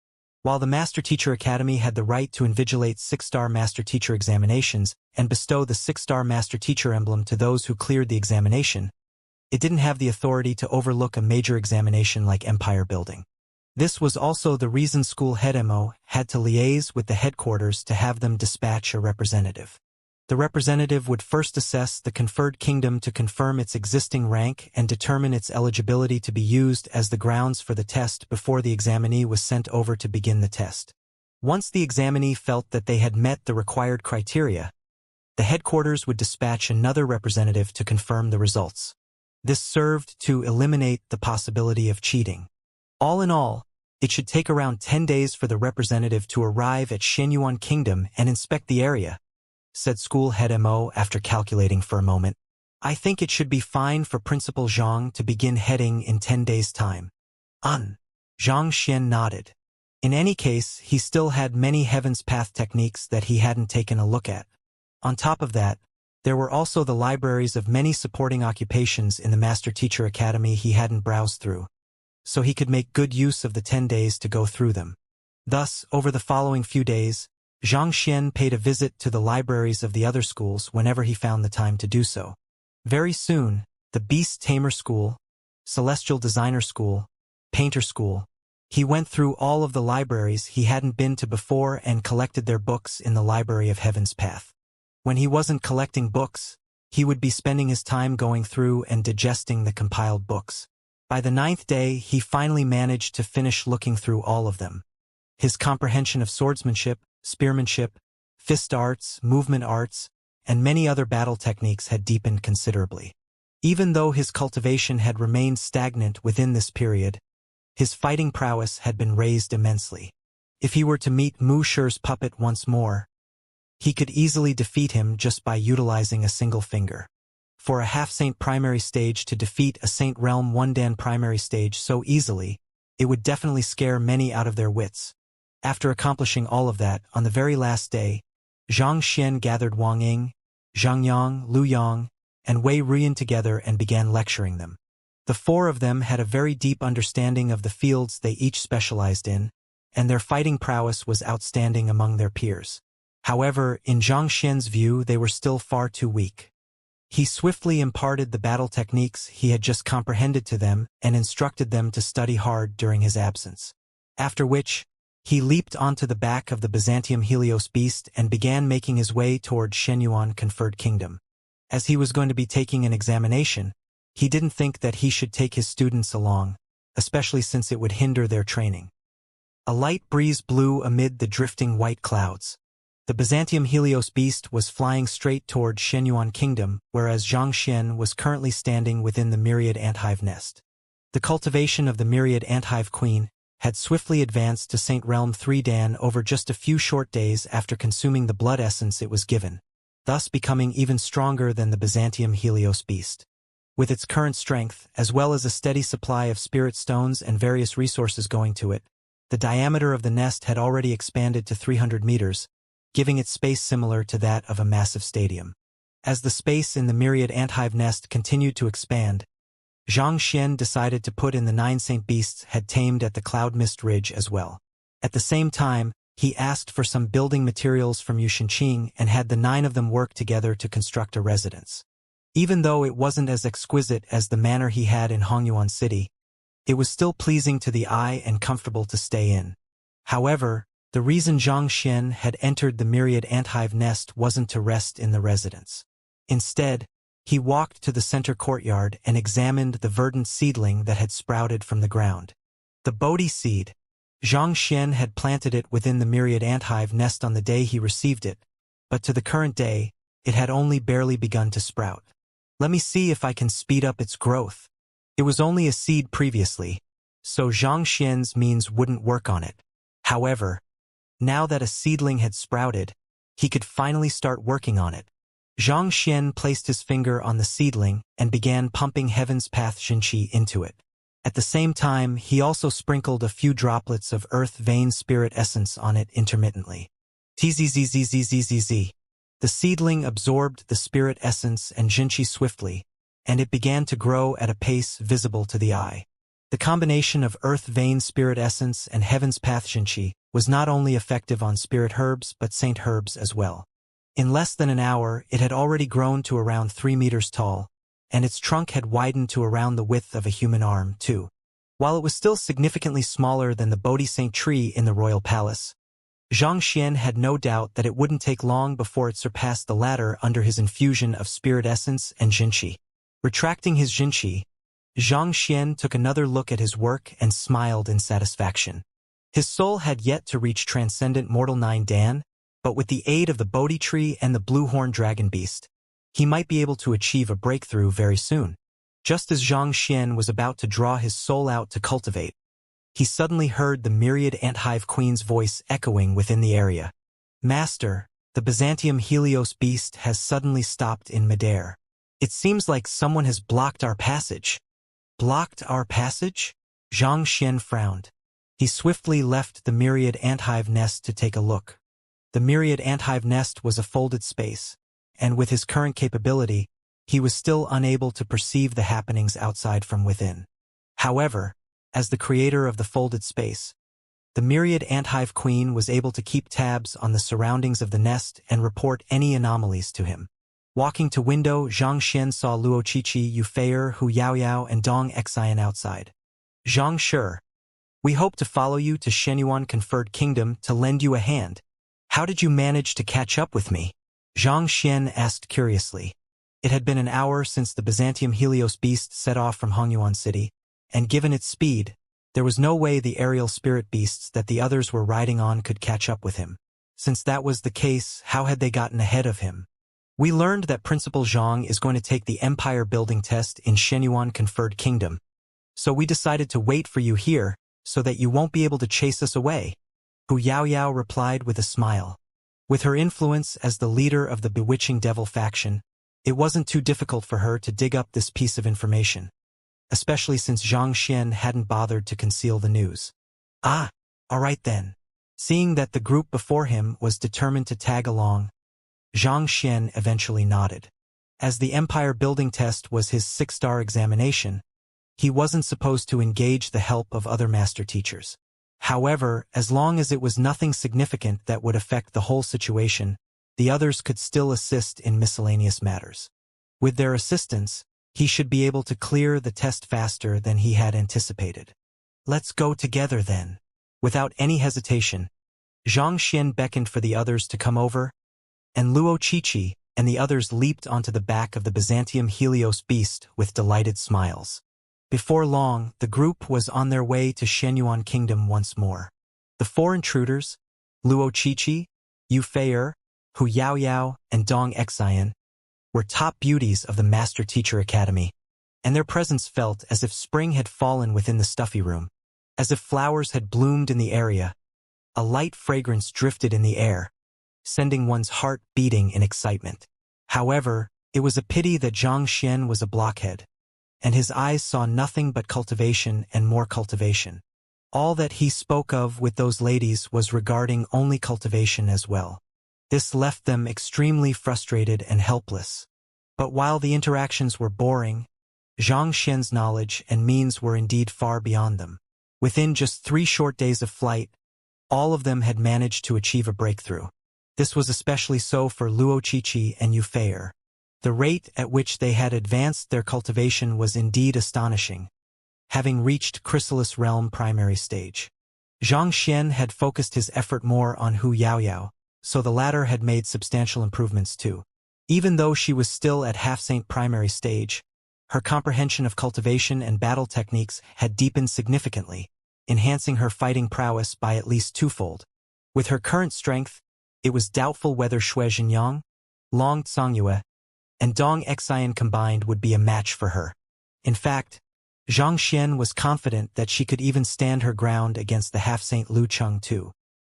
While the Master Teacher Academy had the right to invigilate 6-star Master Teacher examinations and bestow the 6-star Master Teacher emblem to those who cleared the examination, it didn't have the authority to overlook a major examination like empire building. This was also the reason School Head Mo had to liaise with the headquarters to have them dispatch a representative. The representative would first assess the conferred kingdom to confirm its existing rank and determine its eligibility to be used as the grounds for the test before the examinee was sent over to begin the test. Once the examinee felt that they had met the required criteria, the headquarters would dispatch another representative to confirm the results. This served to eliminate the possibility of cheating. All in all, it should take around 10 days for the representative to arrive at Xianxia Kingdom and inspect the area, said school head Mo after calculating for a moment. I think it should be fine for Principal Zhang to begin heading in 10 days' time. Zhang Xian nodded. In any case, he still had many Heaven's Path techniques that he hadn't taken a look at. On top of that, there were also the libraries of many supporting occupations in the Master Teacher Academy he hadn't browsed through, so he could make good use of the 10 days to go through them. Thus, over the following few days, Zhang Xian paid a visit to the libraries of the other schools whenever he found the time to do so. Very soon, the Beast Tamer School, Celestial Designer School, Painter School, he went through all of the libraries he hadn't been to before and collected their books in the Library of Heaven's Path. When he wasn't collecting books, he would be spending his time going through and digesting the compiled books. By the 9th day, he finally managed to finish looking through all of them. His comprehension of swordsmanship, spearmanship, fist arts, movement arts, and many other battle techniques had deepened considerably. Even though his cultivation had remained stagnant within this period, his fighting prowess had been raised immensely. If he were to meet Mu Shi's puppet once more, he could easily defeat him just by utilizing a single finger. For a half-saint primary stage to defeat a Saint Realm 1 Dan primary stage so easily, it would definitely scare many out of their wits. After accomplishing all of that, on the very last day, Zhang Xian gathered Wang Ying, Zhang Yang, Lu Yang, and Wei Ruyan together and began lecturing them. The four of them had a very deep understanding of the fields they each specialized in, and their fighting prowess was outstanding among their peers. However, in Zhang Xian's view, they were still far too weak. He swiftly imparted the battle techniques he had just comprehended to them and instructed them to study hard during his absence. After which, he leaped onto the back of the Byzantium Helios beast and began making his way toward Xianxia Conferred Kingdom. As he was going to be taking an examination, he didn't think that he should take his students along, especially since it would hinder their training. A light breeze blew amid the drifting white clouds. The Byzantium Helios beast was flying straight toward Xianxia Kingdom, whereas Zhang Xian was currently standing within the myriad anthive nest. The cultivation of the myriad anthive queen had swiftly advanced to Saint Realm 3 Dan over just a few short days after consuming the blood essence it was given, thus becoming even stronger than the Byzantium Helios beast. With its current strength, as well as a steady supply of spirit stones and various resources going to it, the diameter of the nest had already expanded to 300 meters, giving it space similar to that of a massive stadium. As the space in the myriad anthive nest continued to expand, Zhang Xian decided to put in the 9 saint beasts had tamed at the Cloud Mist Ridge as well. At the same time, he asked for some building materials from Yuxinqing and had the 9 of them work together to construct a residence. Even though it wasn't as exquisite as the manor he had in Hongyuan City, it was still pleasing to the eye and comfortable to stay in. However, the reason Zhang Xian had entered the myriad anthive nest wasn't to rest in the residence. Instead, he walked to the center courtyard and examined the verdant seedling that had sprouted from the ground. The Bodhi seed. Zhang Xian had planted it within the myriad anthive nest on the day he received it, but to the current day, it had only barely begun to sprout. Let me see if I can speed up its growth. It was only a seed previously, so Zhang Xian's means wouldn't work on it. However, now that a seedling had sprouted, he could finally start working on it. Zhang Xian placed his finger on the seedling and began pumping Heaven's Path Xinqi into it. At the same time, he also sprinkled a few droplets of Earth Vein Spirit Essence on it intermittently. Tzzzzzzzzzz. The seedling absorbed the spirit essence and Xinqi swiftly, and it began to grow at a pace visible to the eye. The combination of Earth Vein Spirit Essence and Heaven's Path Xinqi was not only effective on spirit herbs but saint herbs as well. In less than an hour, it had already grown to around 3 meters tall, and its trunk had widened to around the width of a human arm, too. While it was still significantly smaller than the Bodhi Saint tree in the royal palace, Xianxia had no doubt that it wouldn't take long before it surpassed the latter under his infusion of spirit essence and jinqi. Retracting his jinqi, Xianxia took another look at his work and smiled in satisfaction. His soul had yet to reach transcendent mortal 9 Dan, but with the aid of the Bodhi tree and the blue-horned dragon beast, he might be able to achieve a breakthrough very soon. Just as Xianxia was about to draw his soul out to cultivate, he suddenly heard the myriad anthive queen's voice echoing within the area. Master, the Byzantium Helios beast has suddenly stopped in midair. It seems like someone has blocked our passage. Blocked our passage? Xianxia frowned. He swiftly left the myriad anthive nest to take a look. The myriad anthive nest was a folded space, and with his current capability, he was still unable to perceive the happenings outside from within. However, as the creator of the folded space, the myriad anthive queen was able to keep tabs on the surroundings of the nest and report any anomalies to him. Walking to window, Xianxia saw Luo Qiqi, Yufeier, Hu Yaoyao, and Dong Xian outside. Zhang Shi, we hope to follow you to Shenyuan Conferred Kingdom to lend you a hand. How did you manage to catch up with me? Xianxia asked curiously. It had been an hour since the Byzantium Helios beast set off from Hongyuan City, and given its speed, there was no way the aerial spirit beasts that the others were riding on could catch up with him. Since that was the case, how had they gotten ahead of him? We learned that Principal Zhang is going to take the empire building test in Shenyuan Conferred Kingdom, so we decided to wait for you here so that you won't be able to chase us away. Hu Yaoyao replied with a smile. With her influence as the leader of the bewitching devil faction, it wasn't too difficult for her to dig up this piece of information, especially since Xianxia hadn't bothered to conceal the news. Ah, all right then. Seeing that the group before him was determined to tag along, Xianxia eventually nodded. As the empire building test was his 6-star examination, he wasn't supposed to engage the help of other master teachers. However, as long as it was nothing significant that would affect the whole situation, the others could still assist in miscellaneous matters. With their assistance, he should be able to clear the test faster than he had anticipated. Let's go together then. Without any hesitation, Xianxia beckoned for the others to come over, and Luo Qiqi and the others leaped onto the back of the Byzantium Helios beast with delighted smiles. Before long, the group was on their way to Shenyuan Kingdom once more. The 4 intruders, Luo Qiqi, Yufeier, Hu Yaoyao, and Dong Xian, were top beauties of the Master Teacher Academy, and their presence felt as if spring had fallen within the stuffy room, as if flowers had bloomed in the area. A light fragrance drifted in the air, sending one's heart beating in excitement. However, it was a pity that Xianxia was a blockhead, and his eyes saw nothing but cultivation and more cultivation. All that he spoke of with those ladies was regarding only cultivation as well. This left them extremely frustrated and helpless. But while the interactions were boring, Xianxia's knowledge and means were indeed far beyond them. Within just 3 short days of flight, all of them had managed to achieve a breakthrough. This was especially so for Luo Qiqi and Yufeier. The rate at which they had advanced their cultivation was indeed astonishing, having reached Chrysalis Realm primary stage. Xianxia had focused his effort more on Hu Yaoyao, so the latter had made substantial improvements too. Even though she was still at half-saint primary stage, her comprehension of cultivation and battle techniques had deepened significantly, enhancing her fighting prowess by at least 2-fold. With her current strength, it was doubtful whether Xue Zhenyang, Long Tsangyue, and Dong Xian combined would be a match for her. In fact, Xianxia was confident that she could even stand her ground against the half-saint Lu Cheng too.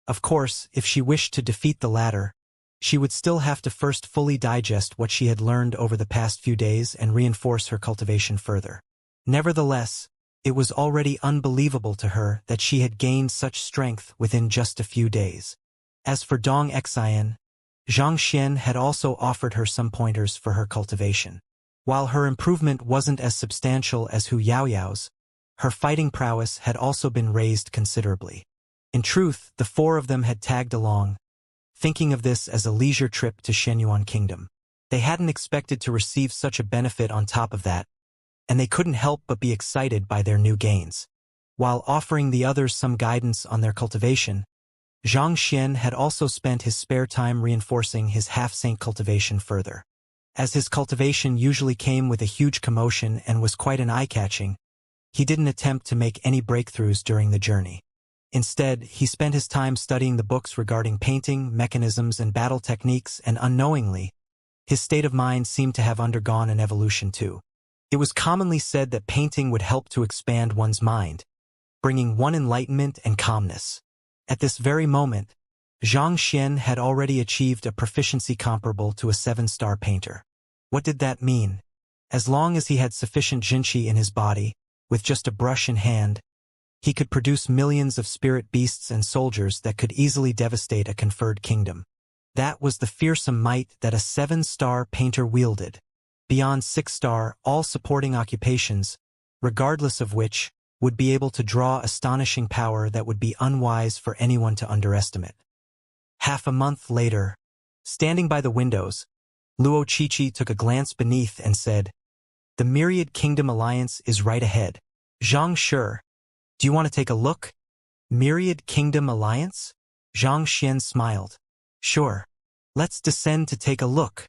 Of course, if she wished to defeat the latter, she would still have to first fully digest what she had learned over the past few days and reinforce her cultivation further. Nevertheless, it was already unbelievable to her that she had gained such strength within just a few days. As for Dong Xian, Xianxia had also offered her some pointers for her cultivation. While her improvement wasn't as substantial as Hu Yaoyao's, her fighting prowess had also been raised considerably. In truth, the 4 of them had tagged along, thinking of this as a leisure trip to Shenyuan Kingdom. They hadn't expected to receive such a benefit on top of that, and they couldn't help but be excited by their new gains. While offering the others some guidance on their cultivation, Xianxia had also spent his spare time reinforcing his half-saint cultivation further. As his cultivation usually came with a huge commotion and was quite an eye-catching, he didn't attempt to make any breakthroughs during the journey. Instead, he spent his time studying the books regarding painting, mechanisms, and battle techniques, and unknowingly, his state of mind seemed to have undergone an evolution too. It was commonly said that painting would help to expand one's mind, bringing one enlightenment and calmness. At this very moment, Xianxia had already achieved a proficiency comparable to a 7-star painter. What did that mean? As long as he had sufficient jinqi in his body, with just a brush in hand, he could produce millions of spirit beasts and soldiers that could easily devastate a conferred kingdom. That was the fearsome might that a 7-star painter wielded. Beyond 6-star, all supporting occupations, regardless of which, would be able to draw astonishing power that would be unwise for anyone to underestimate. Half a month later, standing by the windows, Luo Qiqi took a glance beneath and said, "The Myriad Kingdom Alliance is right ahead. Zhang Shi, do you want to take a look?" Myriad Kingdom Alliance? Xianxia smiled. "Sure. Let's descend to take a look."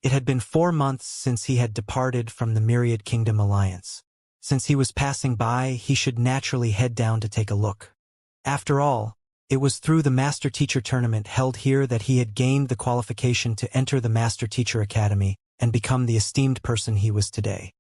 It had been 4 months since he had departed from the Myriad Kingdom Alliance. Since he was passing by, he should naturally head down to take a look. After all, it was through the Master Teacher Tournament held here that he had gained the qualification to enter the Master Teacher Academy and become the esteemed person he was today.